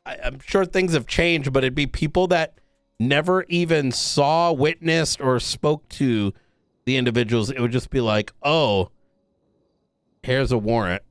I'm sure things have changed, but it'd be people that never even saw, witnessed, or spoke to the individuals. It would just be like, oh, here's a warrant.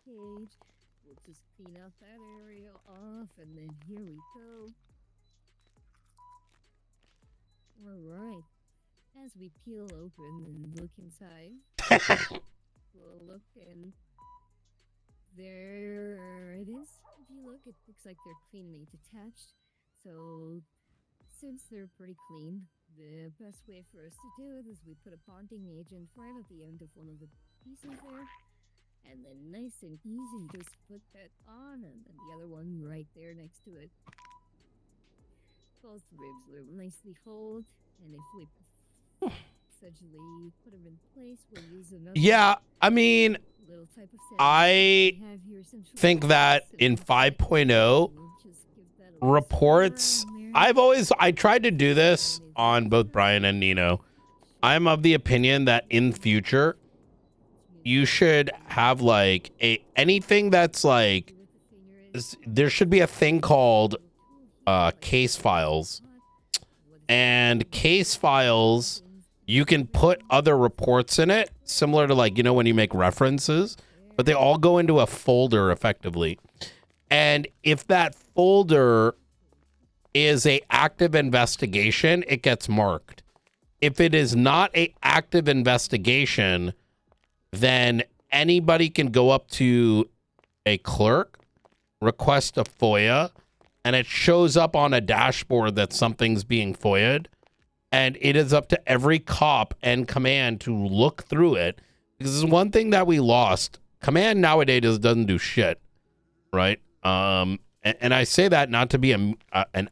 Cage. We'll just clean out that area off, and then here we go. Alright. As we peel open and look inside, we'll look and there it is. If you look, it looks like they're cleanly detached. So, since they're pretty clean, the best way for us to do it is we put a bonding agent right at the end of one of the pieces there. And then nice and easy, just put that on, and then the other one right there next to it. Both ribs will nicely hold, and if we essentially put them in place, we'll use another. Yeah, I mean, I think that in 5.0 reports, I tried to do this on both Brian and Nino. I'm of the opinion that in future, you should have like anything that's like, there should be a thing called case files. And case files, you can put other reports in it, similar to like, you know, when you make references, but they all go into a folder effectively. And if that folder is a active investigation, it gets marked. If it is not a active investigation, then anybody can go up to a clerk, request a FOIA, and it shows up on a dashboard that something's being FOIA'd. And it is up to every cop and command to look through it. Because this is one thing that we lost. Command nowadays doesn't do shit, right? And I say that not to be an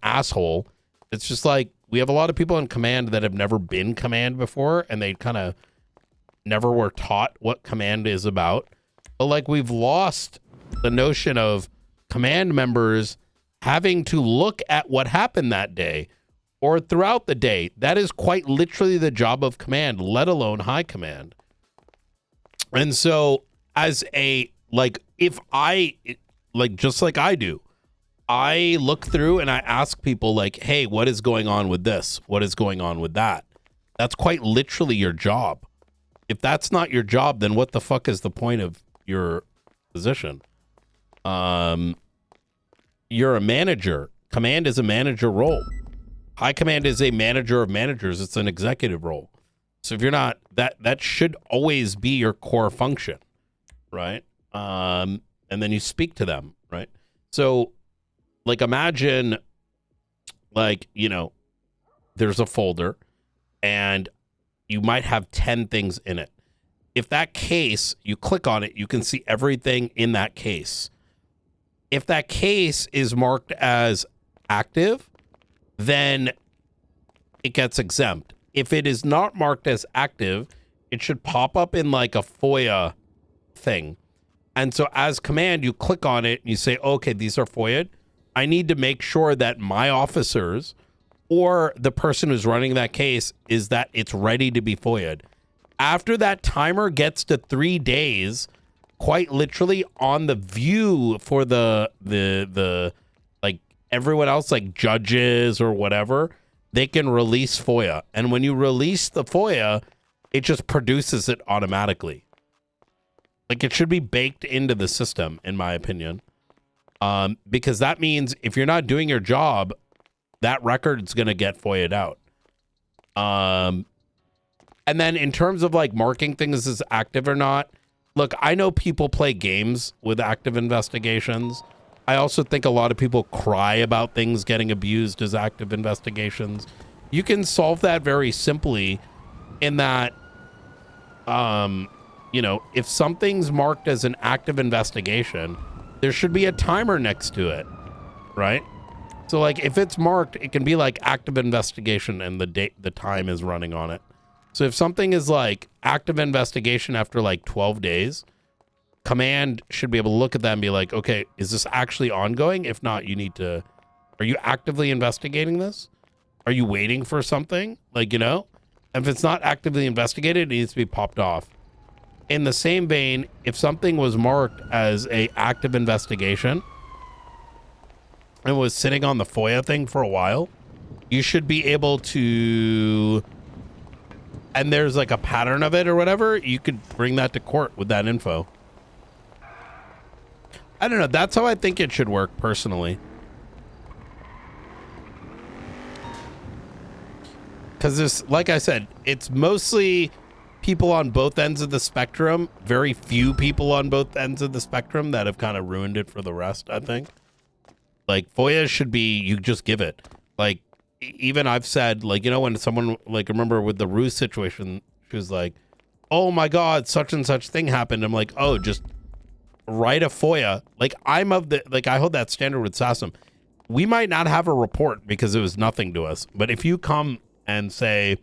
asshole. It's just like we have a lot of people in command that have never been command before, and they kind of never were taught what command is about. But like we've lost the notion of command members having to look at what happened that day or throughout the day. That is quite literally the job of command, let alone high command. And so as a, like, if I, like, just like I do, I look through and I ask people like, hey, what is going on with this? What is going on with that? That's quite literally your job. If that's not your job, then what the fuck is the point of your position? You're a manager. Command is a manager role. High command is a manager of managers. It's an executive role. So if you're not, that should always be your core function, right? And then you speak to them, right? So like imagine like, you know, there's a folder and you might have 10 things in it. If that case, you click on it, you can see everything in that case. If that case is marked as active, then it gets exempt. If it is not marked as active, it should pop up in like a FOIA thing. And so as command, you click on it and you say, okay, these are FOIA'd. I need to make sure that my officers or the person who's running that case is that it's ready to be FOIA'd. After that timer gets to 3 days, quite literally on the view for the like everyone else, like judges or whatever, they can release FOIA. And when you release the FOIA, it just produces it automatically. Like it should be baked into the system, in my opinion. Because that means if you're not doing your job, that record's going to get FOIA'd out. And then in terms of like marking things as active or not, look, I know people play games with active investigations. I also think a lot of people cry about things getting abused as active investigations. You can solve that very simply in that, you know, if something's marked as an active investigation, there should be a timer next to it, right? So like if it's marked, it can be like active investigation and the time is running on it. So if something is like active investigation after like 12 days, command should be able to look at that and be like, okay, is this actually ongoing? If not, you need to, are you actively investigating this? Are you waiting for something? Like, you know, if it's not actively investigated, it needs to be popped off. In the same vein, if something was marked as a active investigation and was sitting on the FOIA thing for a while, you should be able to and there's like a pattern of it or whatever, you could bring that to court with that info. I don't know. That's how I think it should work personally. Because this, like I said, it's mostly people on both ends of the spectrum. Very few people on both ends of the spectrum that have kind of ruined it for the rest, I think. Like, FOIA should be, you just give it. Like, even I've said, like, you know, when someone, like, remember with the Ruse situation, she was like, oh my God, such and such thing happened. I'm like, oh, just write a FOIA. Like, I'm of the, like, I hold that standard with SASM. We might not have a report because it was nothing to us. But if you come and say,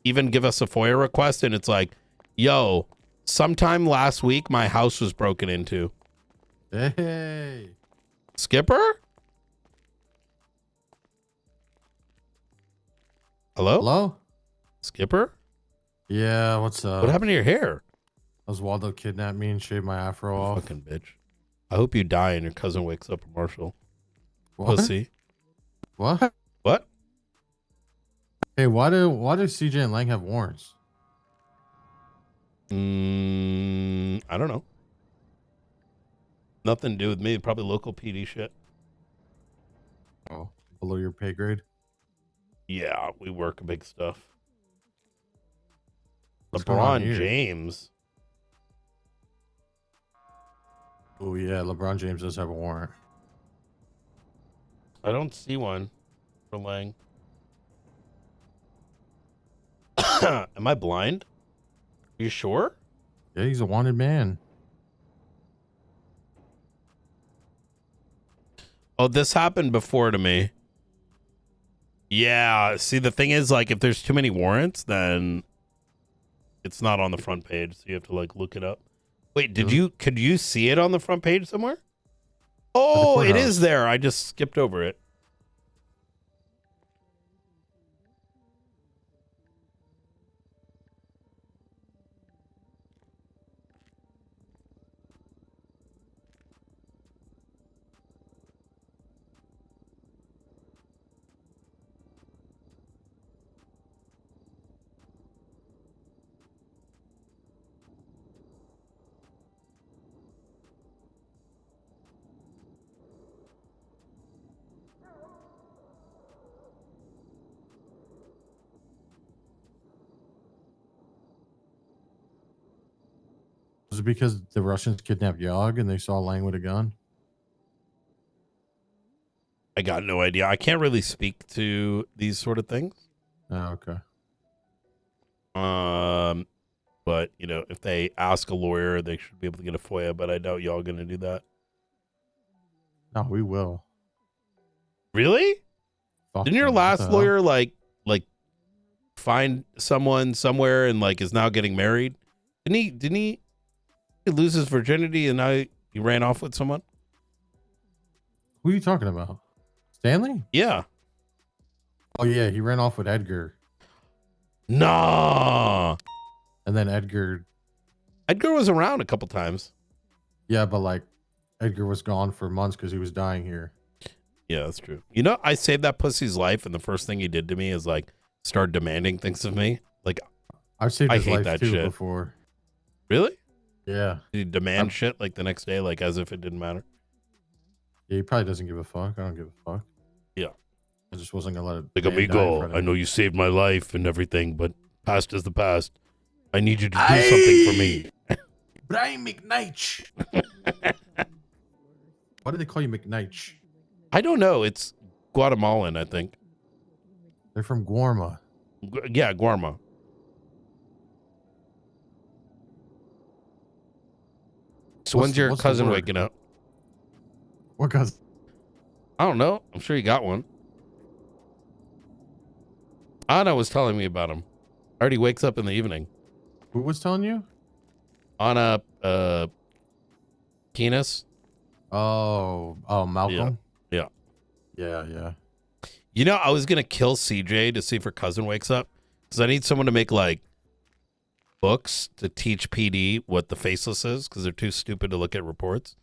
even give us a FOIA request, and it's like, yo, sometime last week, my house was broken into. Hey. Skipper? Hello? Hello? Skipper? Yeah, what's up? What happened to your hair? Oswaldo kidnapped me and shaved my afro off. Fucking bitch. I hope you die and your cousin wakes up a Marshall. What? Pussy. What? What? Hey, why do CJ and Lang have warrants? I don't know. Nothing to do with me. Probably local PD shit. Oh, below your pay grade? Yeah, we work big stuff. What's going on LeBron here? James. Oh yeah, LeBron James does have a warrant. I don't see one for Lang. Am I blind? Are you sure? Yeah, he's a wanted man. Oh, this happened before to me. Yeah, see, the thing is, like, if there's too many warrants, then it's not on the front page, so you have to, like, look it up. Wait, could you see it on the front page somewhere? Oh, it is there. I just skipped over it. Was it because the Russians kidnapped Yog and they saw Lang with a gun? I got no idea. I can't really speak to these sort of things. Oh, okay. But you know, if they ask a lawyer, they should be able to get a FOIA. But I doubt y'all gonna do that. No, we will. Really? Fuck Didn't your them. What last the hell? lawyer like find someone somewhere and like is now getting married? Didn't he lose his virginity and now he ran off with someone? Who are you talking about? Stanley? Yeah. Oh yeah, he ran off with Edgar. Nah. And then Edgar was around a couple times. Yeah, but like Edgar was gone for months because he was dying here. Yeah, that's true. You know, I saved that pussy's life, and the first thing he did to me is like start demanding things of me. Like, I've saved I his hate life that too shit. before. Really? Yeah. Did he demand shit like the next day, like as if it didn't matter? Yeah, he probably doesn't give a fuck. I don't give a fuck. Yeah. I just wasn't gonna let it. Like, man die in amigo, front of I me. know you saved my life and everything, but past is the past. I need you to do something for me. Brian McKnight. Why do they call you McKnight? I don't know. It's Guatemalan, I think. They're from Guarma. Yeah, Guarma. So when's your cousin waking up? What cousin? I don't know. I'm sure you got one. Anna was telling me about him. Already wakes up in the evening. Who was telling you? Anna Penis. Oh, Malcolm. Yeah. Yeah. You know, I was gonna kill CJ to see if her cousin wakes up because I need someone to make like books to teach PD what the faceless is because they're too stupid to look at reports.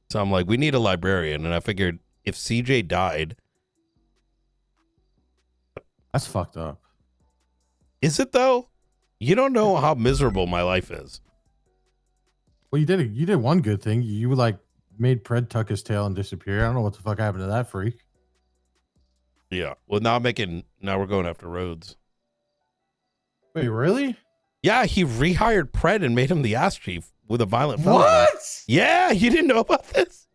So I'm like, we need a librarian, and I figured if CJ died, that's fucked up. Is it though? You don't know how miserable my life is. Well, you did one good thing. You like made Pred tuck his tail and disappear. I don't know what the fuck happened to that freak. Yeah. Well, now we're going after Rhodes. Wait, really? Yeah, he rehired Pred and made him the ass chief with a violent felony. What? Yeah, you didn't know about this?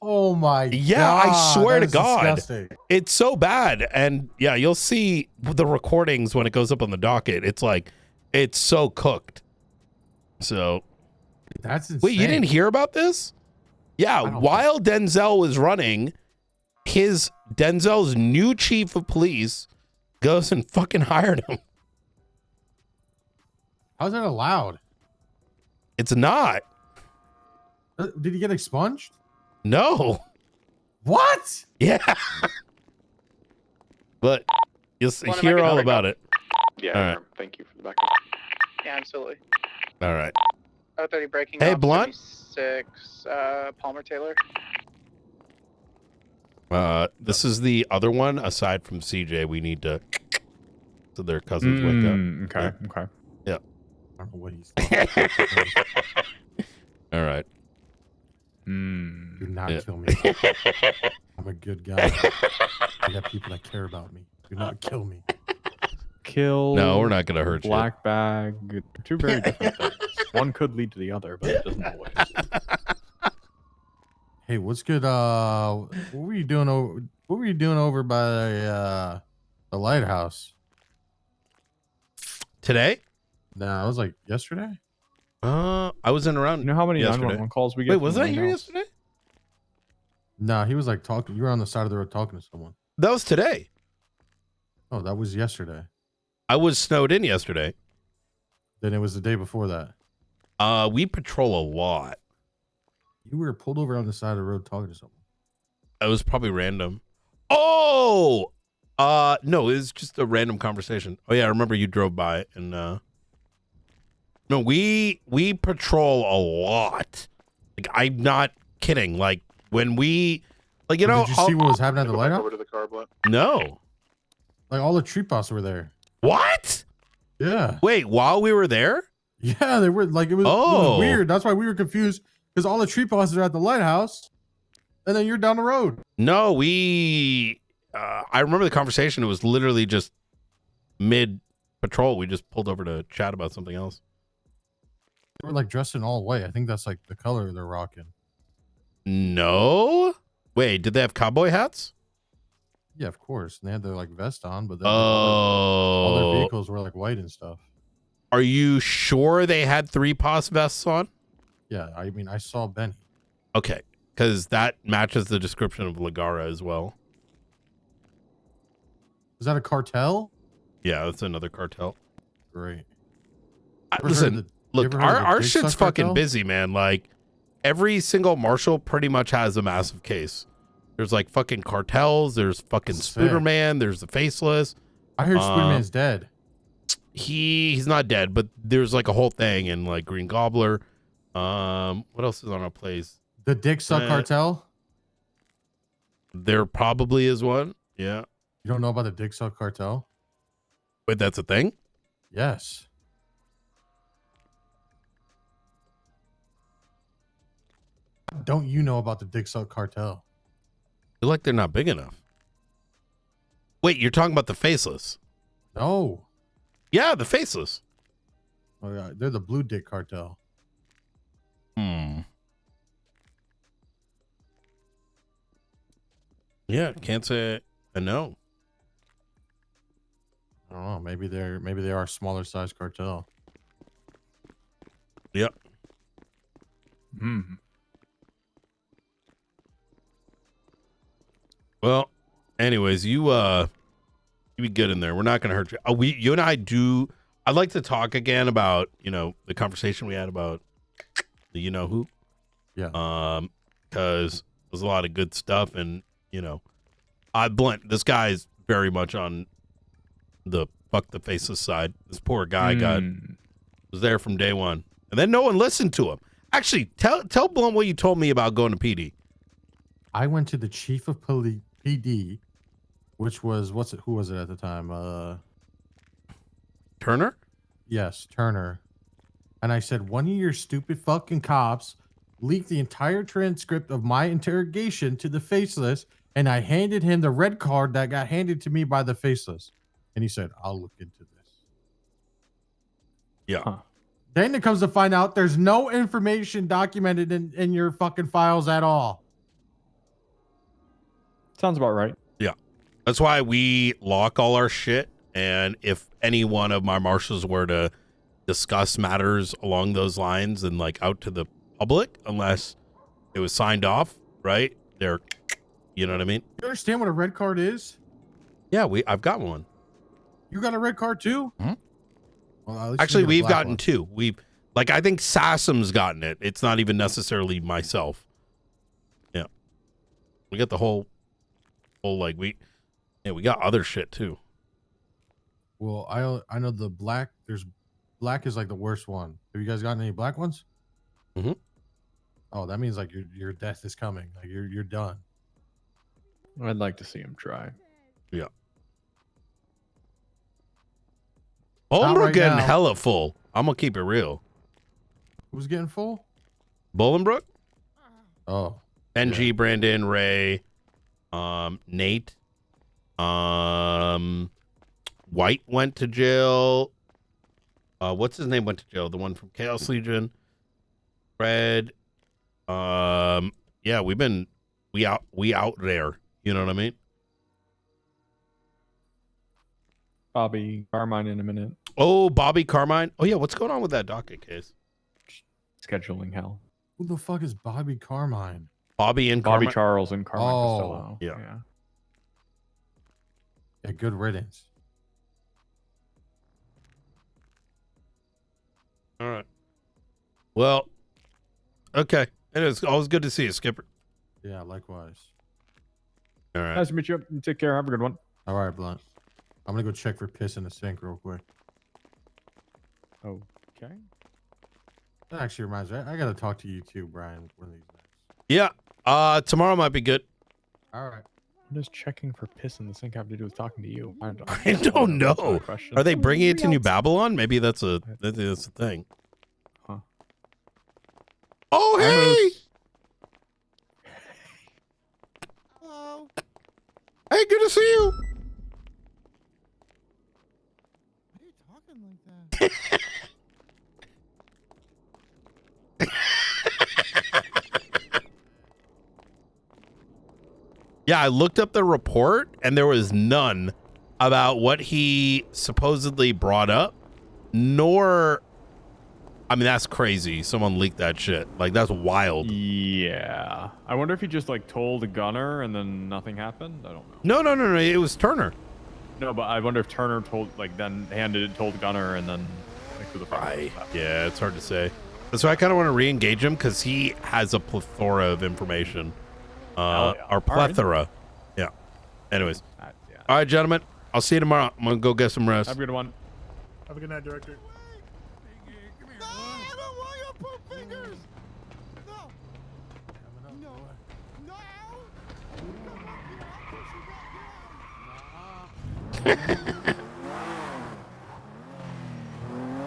Oh my Yeah, god. I swear that to is God. disgusting. It's so bad. And yeah, you'll see the recordings when it goes up on the docket. It's like, it's so cooked. So. That's insane. Wait, you didn't hear about this? Yeah, while Denzel was running, Denzel's new chief of police goes and fucking hired him. How's that allowed? It's not. Did he get expunged? No. What? Yeah. But you'll hear all about it. Yeah, All right. thank you for the backup. Yeah, absolutely. All right. 30 breaking. Hey, off, Blunt? 76, Palmer Taylor. This is the other one aside from CJ. We need to. So their cousins wake up. Okay. Okay. Yeah. I don't know what he's talking about. All right. Do not kill me. I'm a good guy. I got people that care about me. Do not kill me. Kill. No, we're not gonna hurt you. Black bag. Two very different things. One could lead to the other, but it doesn't always. Hey, what's good? What were you doing over? What were you doing over by the lighthouse today? No, it was like yesterday. I was in around. You know how many yesterday. 911 calls we get? Wait, from was the I here lighthouse? yesterday? No, he was like talking. You were on the side of the road talking to someone. That was today. Oh, that was yesterday. I was snowed in yesterday. Then it was the day before that. We patrol a lot. You were pulled over on the side of the road talking to someone. It was probably random. Oh, no, it was just a random conversation. Oh yeah, I remember you drove by and no, we patrol a lot. Like, I'm not kidding. Like when we, like, you know, did you see what was happening at the Go back lighthouse? over to the car, Blunt. No. Like all the tree boss were there. What? Yeah. Wait, while we were there? Yeah, they were like it was weird. That's why we were confused because all the tree bosses are at the lighthouse, and then you're down the road. No, we. I remember the conversation. It was literally just mid patrol. We just pulled over to chat about something else. They were like dressed in all white. I think that's like the color they're rocking. No. Wait, did they have cowboy hats? Yeah, of course. And they had their like vest on, but then all their vehicles were like white and stuff. Are you sure they had 3 POS vests on? Yeah, I mean, I saw Benny. Okay, because that matches the description of Ligara as well. Is that a cartel? Yeah, that's another cartel. Great. Listen, look, our shit's fucking busy, man. Like, every single marshal pretty much has a massive case. There's like fucking cartels. There's fucking Spooderman. There's the Faceless. I heard Spooderman's dead. He's not dead, but there's like a whole thing, and like Green Gobbler. What else is on our place? The Dick Suck Cartel? There probably is one. Yeah. You don't know about the Dick Suck Cartel? Wait, that's a thing? Yes. Don't you know about the Dick Suck Cartel? I feel like they're not big enough. Wait, you're talking about the Faceless? No. Yeah, the Faceless. Oh yeah, they're the Blue Dick Cartel. Yeah, can't say I know. I don't know. Maybe they are a smaller size cartel. Yep. Well, anyways, you be good in there. We're not gonna hurt you. You and I do. I'd like to talk again about the conversation we had about the you know who. Yeah. Because there's a lot of good stuff, and Blunt. This guy's very much on the fuck the faceless side. This poor guy was there from day one, and then no one listened to him. Actually, tell Blunt what you told me about going to PD. I went to the chief of police PD, which was who was it at the time? Turner? Yes, Turner. And I said, one of your stupid fucking cops leaked the entire transcript of my interrogation to the Faceless, and I handed him the red card that got handed to me by the Faceless. And he said, I'll look into this. Yeah. Then it comes to find out there's no information documented in your fucking files at all. Sounds about right. Yeah. That's why we lock all our shit. And if any one of my marshals were to discuss matters along those lines and like out to the public, unless it was signed off, right? They're, you know what I mean? You understand what a red card is? Yeah, I've got one. You got a red card too? Hmm? Well, at least Actually, you get a we've black gotten one. two. I think Sassam's gotten it. It's not even necessarily myself. Yeah. We got the whole we got other shit too. Well, I know the black. Black is like the worst one. Have you guys gotten any black ones? Mm-hmm. Oh, that means like your death is coming. Like you're done. I'd like to see him try. Yeah. Not Bolingbrook right getting now. hella full. I'm gonna keep it real. Who's getting full? Bolingbrook, Oh, NG, Brandon, Ray, Nate, White went to jail. What's his name went to jail? The one from Chaos Legion. Fred. Yeah, we out there. You know what I mean? Bobby Carmine in a minute. Oh, Bobby Carmine. Oh yeah, what's going on with that docket case? Scheduling hell. who the fuck is Bobby Carmine? Bobby and Bobby Carmine? Charles and Carmine Oh, Costello. yeah. Yeah, good riddance. All right. Well, okay. It is always good to see you, Skipper. Yeah, likewise. All right. Nice to meet you. Take care. Have a good one. All right, Blunt. I'm gonna go check for piss in the sink real quick. Okay. That actually reminds me. I gotta talk to you too, Brian. One of these nights. Yeah. Tomorrow might be good. All right. What does checking for piss in the sink have to do with talking to you? I don't know. Are they bringing it to New Babylon? Maybe that's a thing. Huh. Oh, hey! Hello. Hey, good to see you. Why are you talking like that? Yeah, I looked up the report and there was none about what he supposedly brought up, nor, I mean, that's crazy. Someone leaked that shit. Like, that's wild. Yeah. I wonder if he just like told the gunner and then nothing happened. I don't know. No. It was Turner. No, but I wonder if Turner told then handed it told the gunner and then like who the fuck knows that? Yeah, it's hard to say. So I kind of want to re-engage him because he has a plethora of information. Or plethora. Right. Yeah. Anyways. Yeah. All right, gentlemen. I'll see you tomorrow. I'm going to go get some rest. Have a good one. Have a good night, Director.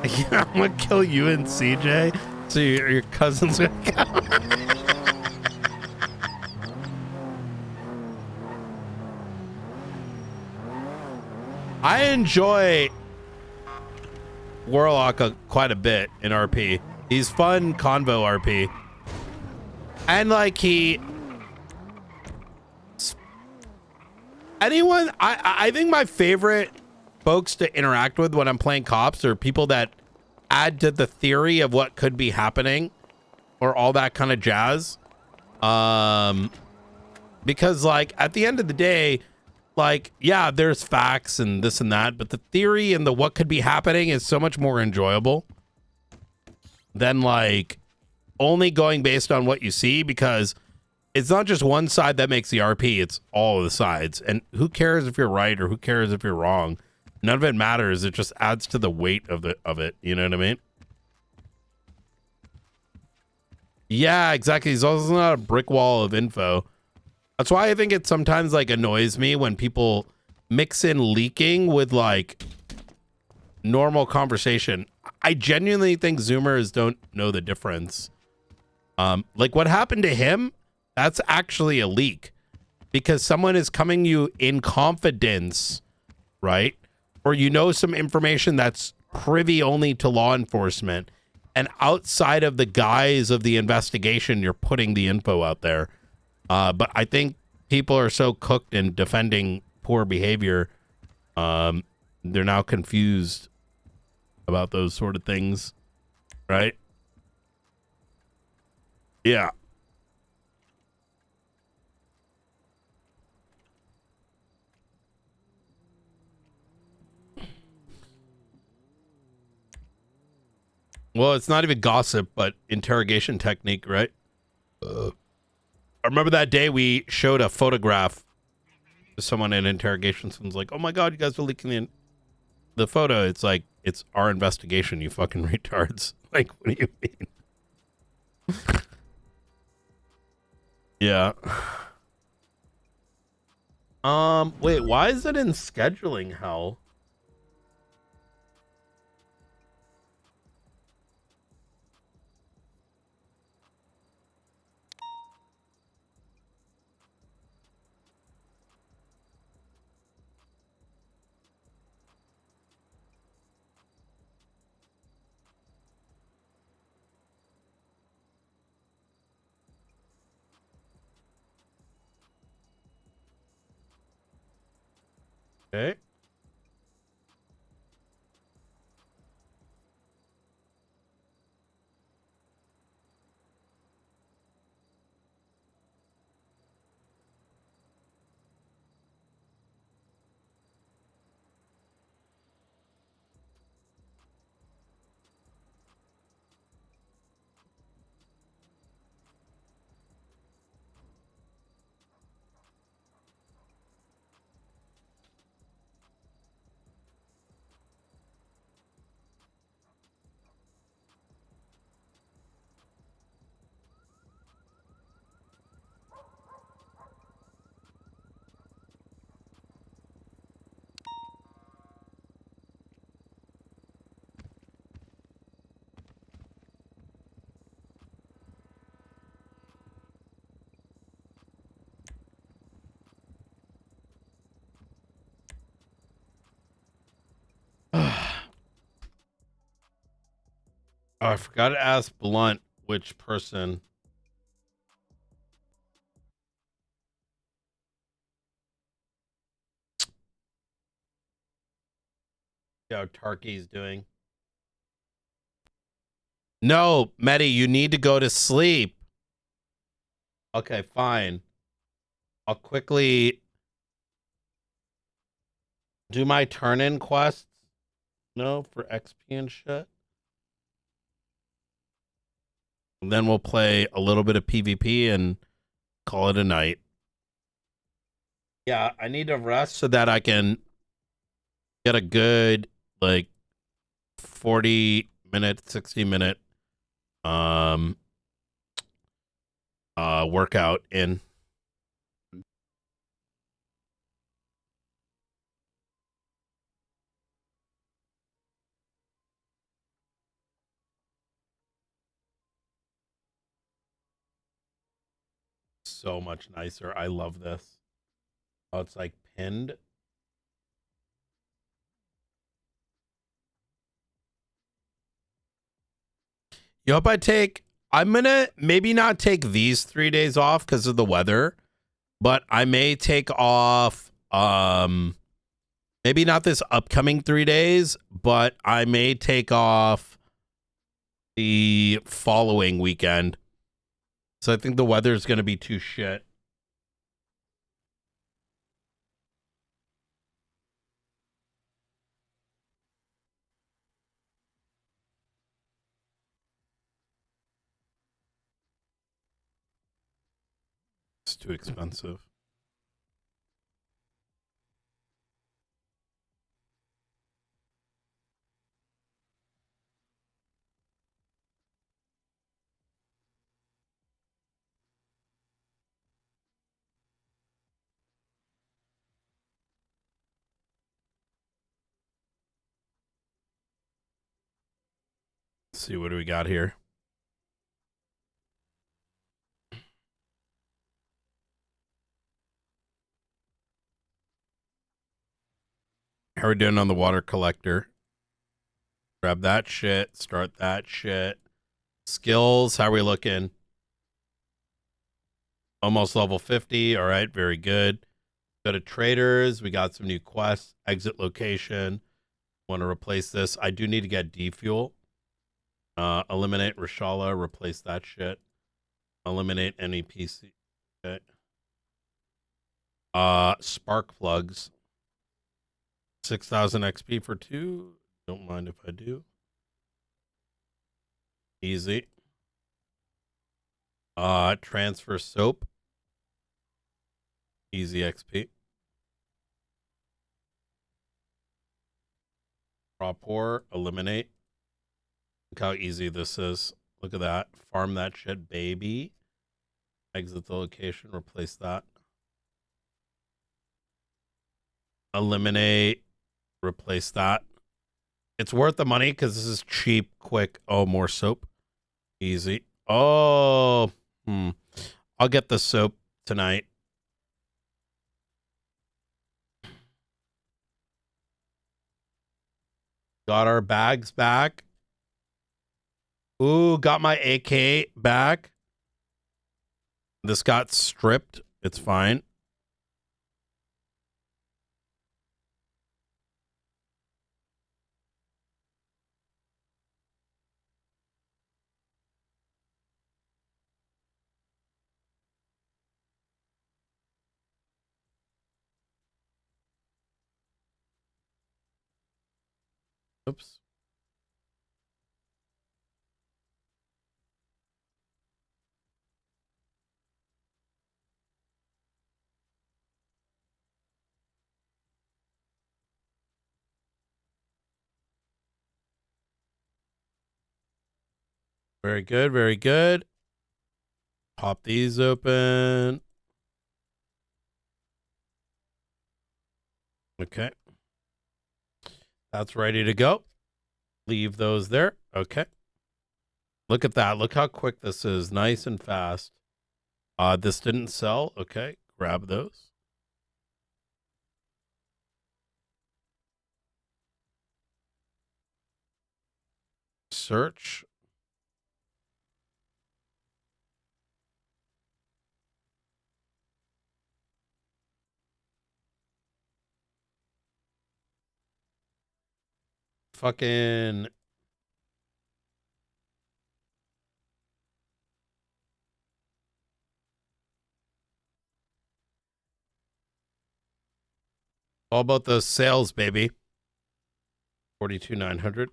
Yeah, I'm going to kill you and CJ. So your cousin's going to come. I enjoy Warlock quite a bit in RP. He's fun convo RP. And like I think my favorite folks to interact with when I'm playing cops are people that add to the theory of what could be happening or all that kind of jazz. Because like at the end of the day, like, yeah, there's facts and this and that, but the theory and the what could be happening is so much more enjoyable than like only going based on what you see, because it's not just one side that makes the RP, it's all of the sides. And who cares if you're right or who cares if you're wrong? None of it matters. It just adds to the weight of it. You know what I mean? Yeah, exactly. He's also not a brick wall of info. That's why I think it sometimes like annoys me when people mix in leaking with like normal conversation. I genuinely think Zoomers don't know the difference. Like what happened to him, that's actually a leak because someone is coming you in confidence, right? Or you know some information that's privy only to law enforcement, and outside of the guise of the investigation, you're putting the info out there. But I think people are so cooked in defending poor behavior, they're now confused about those sort of things, right? Yeah. Well, it's not even gossip, but interrogation technique, right? I remember that day we showed a photograph to someone in interrogation. Someone's like, "Oh my god, you guys are leaking the photo." It's like, it's our investigation, you fucking retards. Like, what do you mean? Yeah. Wait, why is it in scheduling hell? Okay. Oh, I forgot to ask Blunt which person. See how Tarky's doing. No, Medi, you need to go to sleep. Okay, fine. I'll quickly do my turn-in quests. No, for XP and shit. And then we'll play a little bit of PvP and call it a night. Yeah, I need to rest so that I can get a good, like, 40-minute, 60-minute workout in. So much nicer. I love this. Oh, it's like pinned. You hope I'm gonna maybe not take these 3 days off because of the weather, but I may take off maybe not this upcoming 3 days, but I may take off the following weekend. So I think the weather is gonna be too shit. It's too expensive. see what do we got here. How are we doing on the water collector? Grab that shit. Start that shit. Skills. How are we looking? Almost level 50. All right. Very good. Go to traders. We got some new quests. Exit location. Want to replace this. I do need to get defuel. Eliminate Rashala. Replace that shit. Eliminate any PC. Okay. Spark plugs. 6,000 XP for 2. Don't mind if I do. Easy. Transfer soap. Easy XP. Raw pour. Eliminate. Look how easy this is. Look at that. Farm that shit, baby. Exit the location. Replace that. Eliminate. Replace that. It's worth the money because this is cheap, quick. Oh, more soap. Easy. Oh, I'll get the soap tonight. Got our bags back. Ooh, got my AK back. This got stripped. It's fine. Oops. Very good, very good. Pop these open. Okay. That's ready to go. Leave those there. Okay. Look at that. Look how quick this is. Nice and fast. This didn't sell. Okay. Grab those. Search. Fucking all about those sales, baby. 42,900.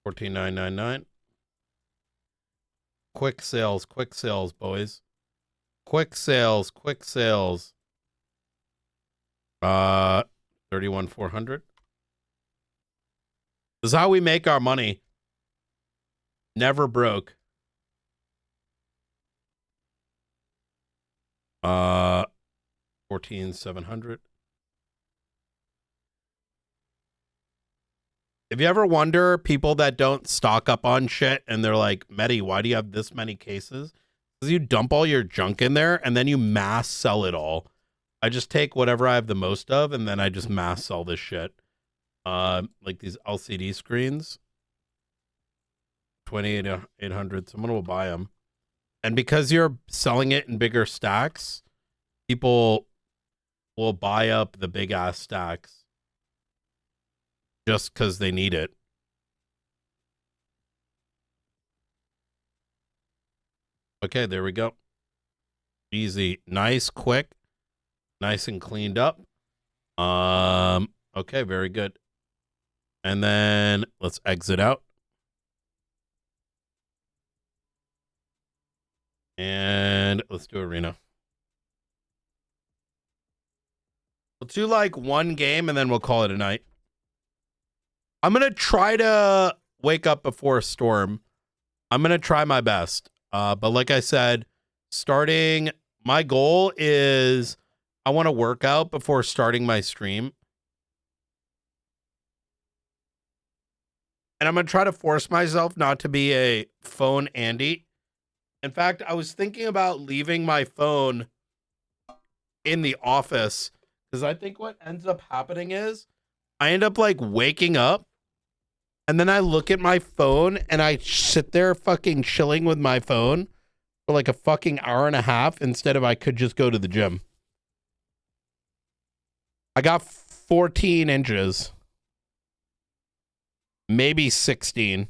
$14,999. Quick sales, boys. Quick sales, quick sales. 31,400. This is how we make our money. Never broke. 14,700. If you ever wonder, people that don't stock up on shit and they're like, Medi, why do you have this many cases? Because you dump all your junk in there and then you mass sell it all. I just take whatever I have the most of and then I just mass sell this shit. Like these LCD screens. 28,800. Someone will buy them. And because you're selling it in bigger stacks, people will buy up the big ass stacks. Just because they need it. Okay, there we go. Easy. Nice, quick. Nice and cleaned up. Okay, very good. And then let's exit out. And let's do arena. We'll do like one game and then we'll call it a night. I'm going to try to wake up before a storm. I'm going to try my best. But like I said, starting My goal is I want to work out before starting my stream. And I'm going to try to force myself not to be a phone Andy. In fact, I was thinking about leaving my phone in the office because I think what ends up happening is I end up like waking up and then I look at my phone and I sit there fucking chilling with my phone for like a fucking hour and a half instead of I could just go to the gym. I got 14 inches. Maybe 16.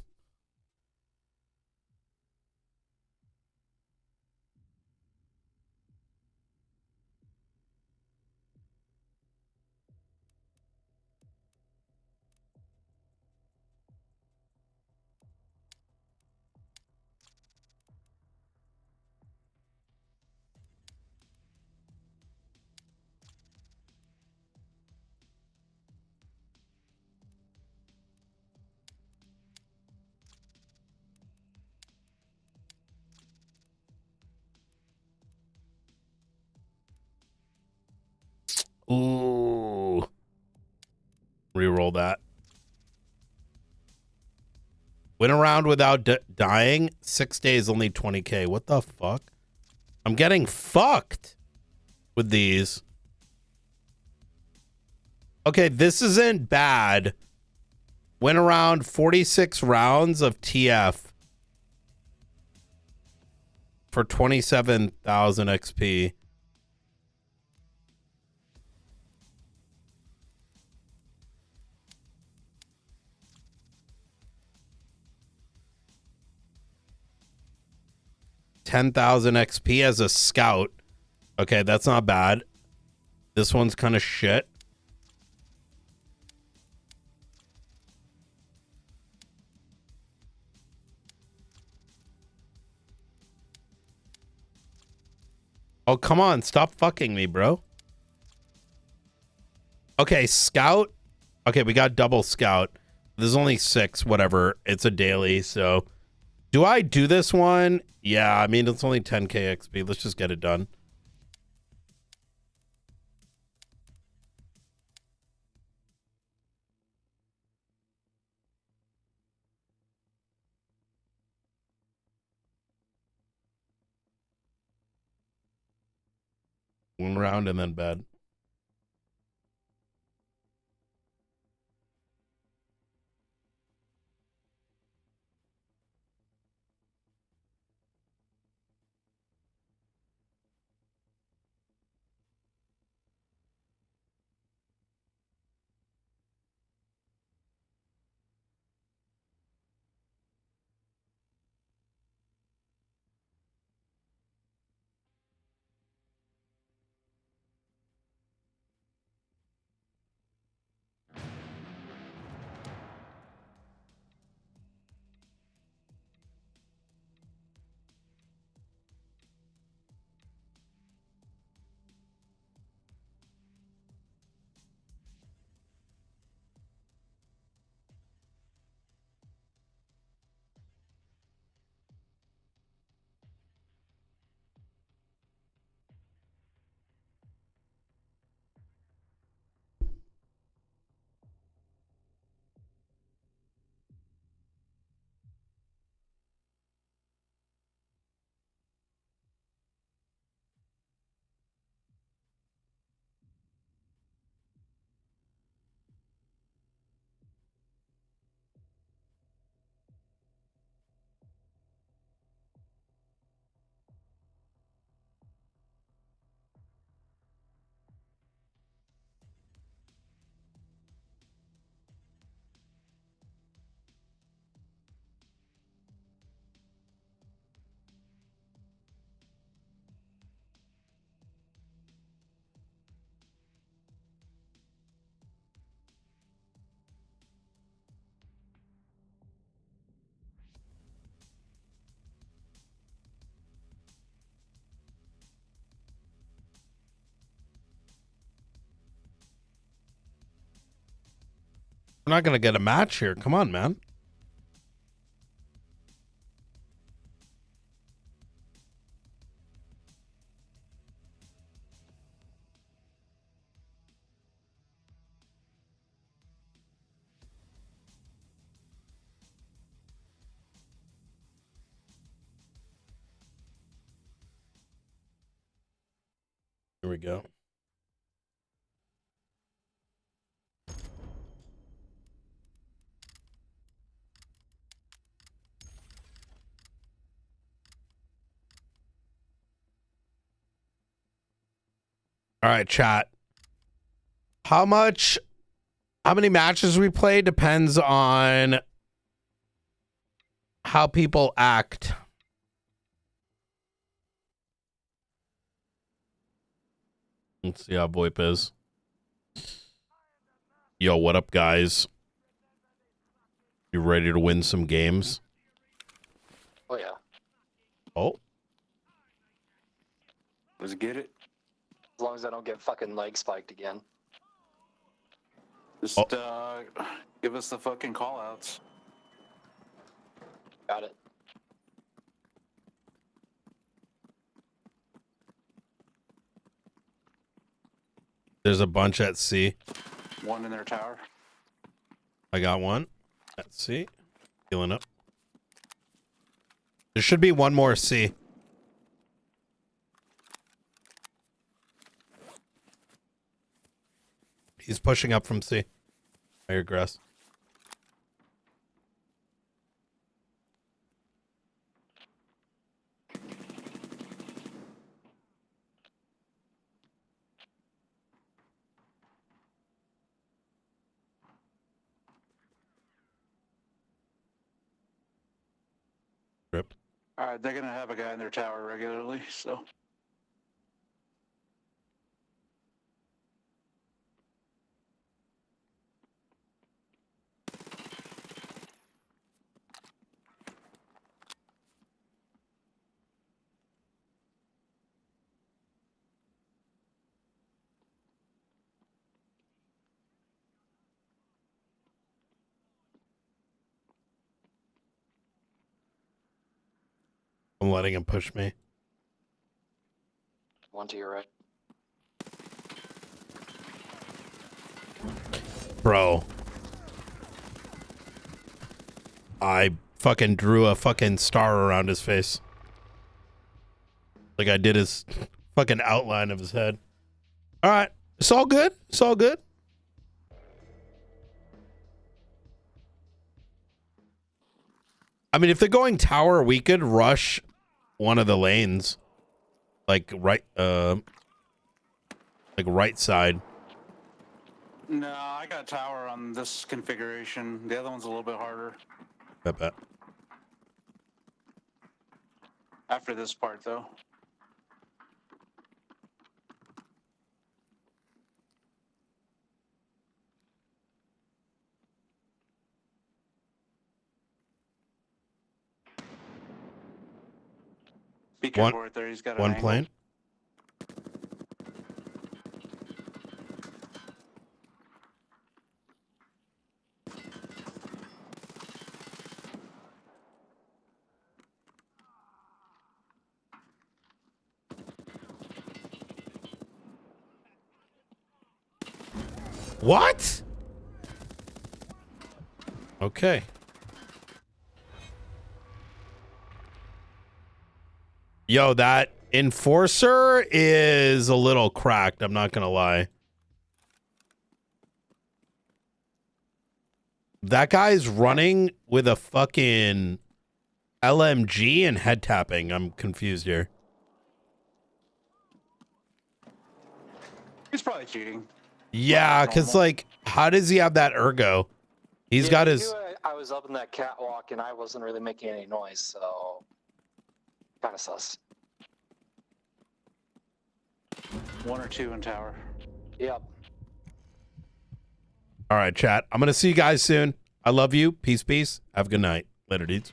Ooh. Reroll that. Went around without dying. 6 days, only 20K. What the fuck? I'm getting fucked with these. Okay, this isn't bad. Went around 46 rounds of TF for 27,000 XP. $10,000 XP as a scout. Okay, that's not bad. This one's kind of shit. Oh, come on. Stop fucking me, bro. Okay, scout. Okay, we got double scout. There's only 6, whatever. It's a daily, so... Do I do this one? Yeah, I mean, it's only 10K XP. Let's just get it done. One round and then bed. We're not going to get a match here. Come on, man. go. All right, chat. How many matches we play depends on how people act. Let's see how VoIP is. Yo, what up, guys? You ready to win some games? Oh yeah. Oh. Let's get it. As long as I don't get fucking leg spiked again. Just give us the fucking call outs. Got it. There's a bunch at C. One in their tower. I got one at C. Healing up. There should be one more C. He's pushing up from C. I hear grass. Rip. Alright, they're gonna have a guy in their tower regularly, so. I'm letting him push me. One to your right. Bro. I fucking drew a fucking star around his face. Like I did his fucking outline of his head. All right. It's all good. It's all good. I mean, if they're going tower, we could rush one of the lanes. Like right side. No, I got tower on this configuration. The other one's a little bit harder. Bet. After this part, though. Be careful right there. He's got an one angle. plane. What? Okay. Yo, that enforcer is a little cracked. I'm not going to lie. That guy's running with a fucking LMG and head tapping. I'm confused here. He's probably cheating. Yeah, because, like, how does he have that ergo? He's got his... I was up in that catwalk and I wasn't really making any noise, so kind of sus. One or two in tower. Yep. All right, chat. I'm going to see you guys soon. I love you. Peace, peace. Have a good night. Later, dudes.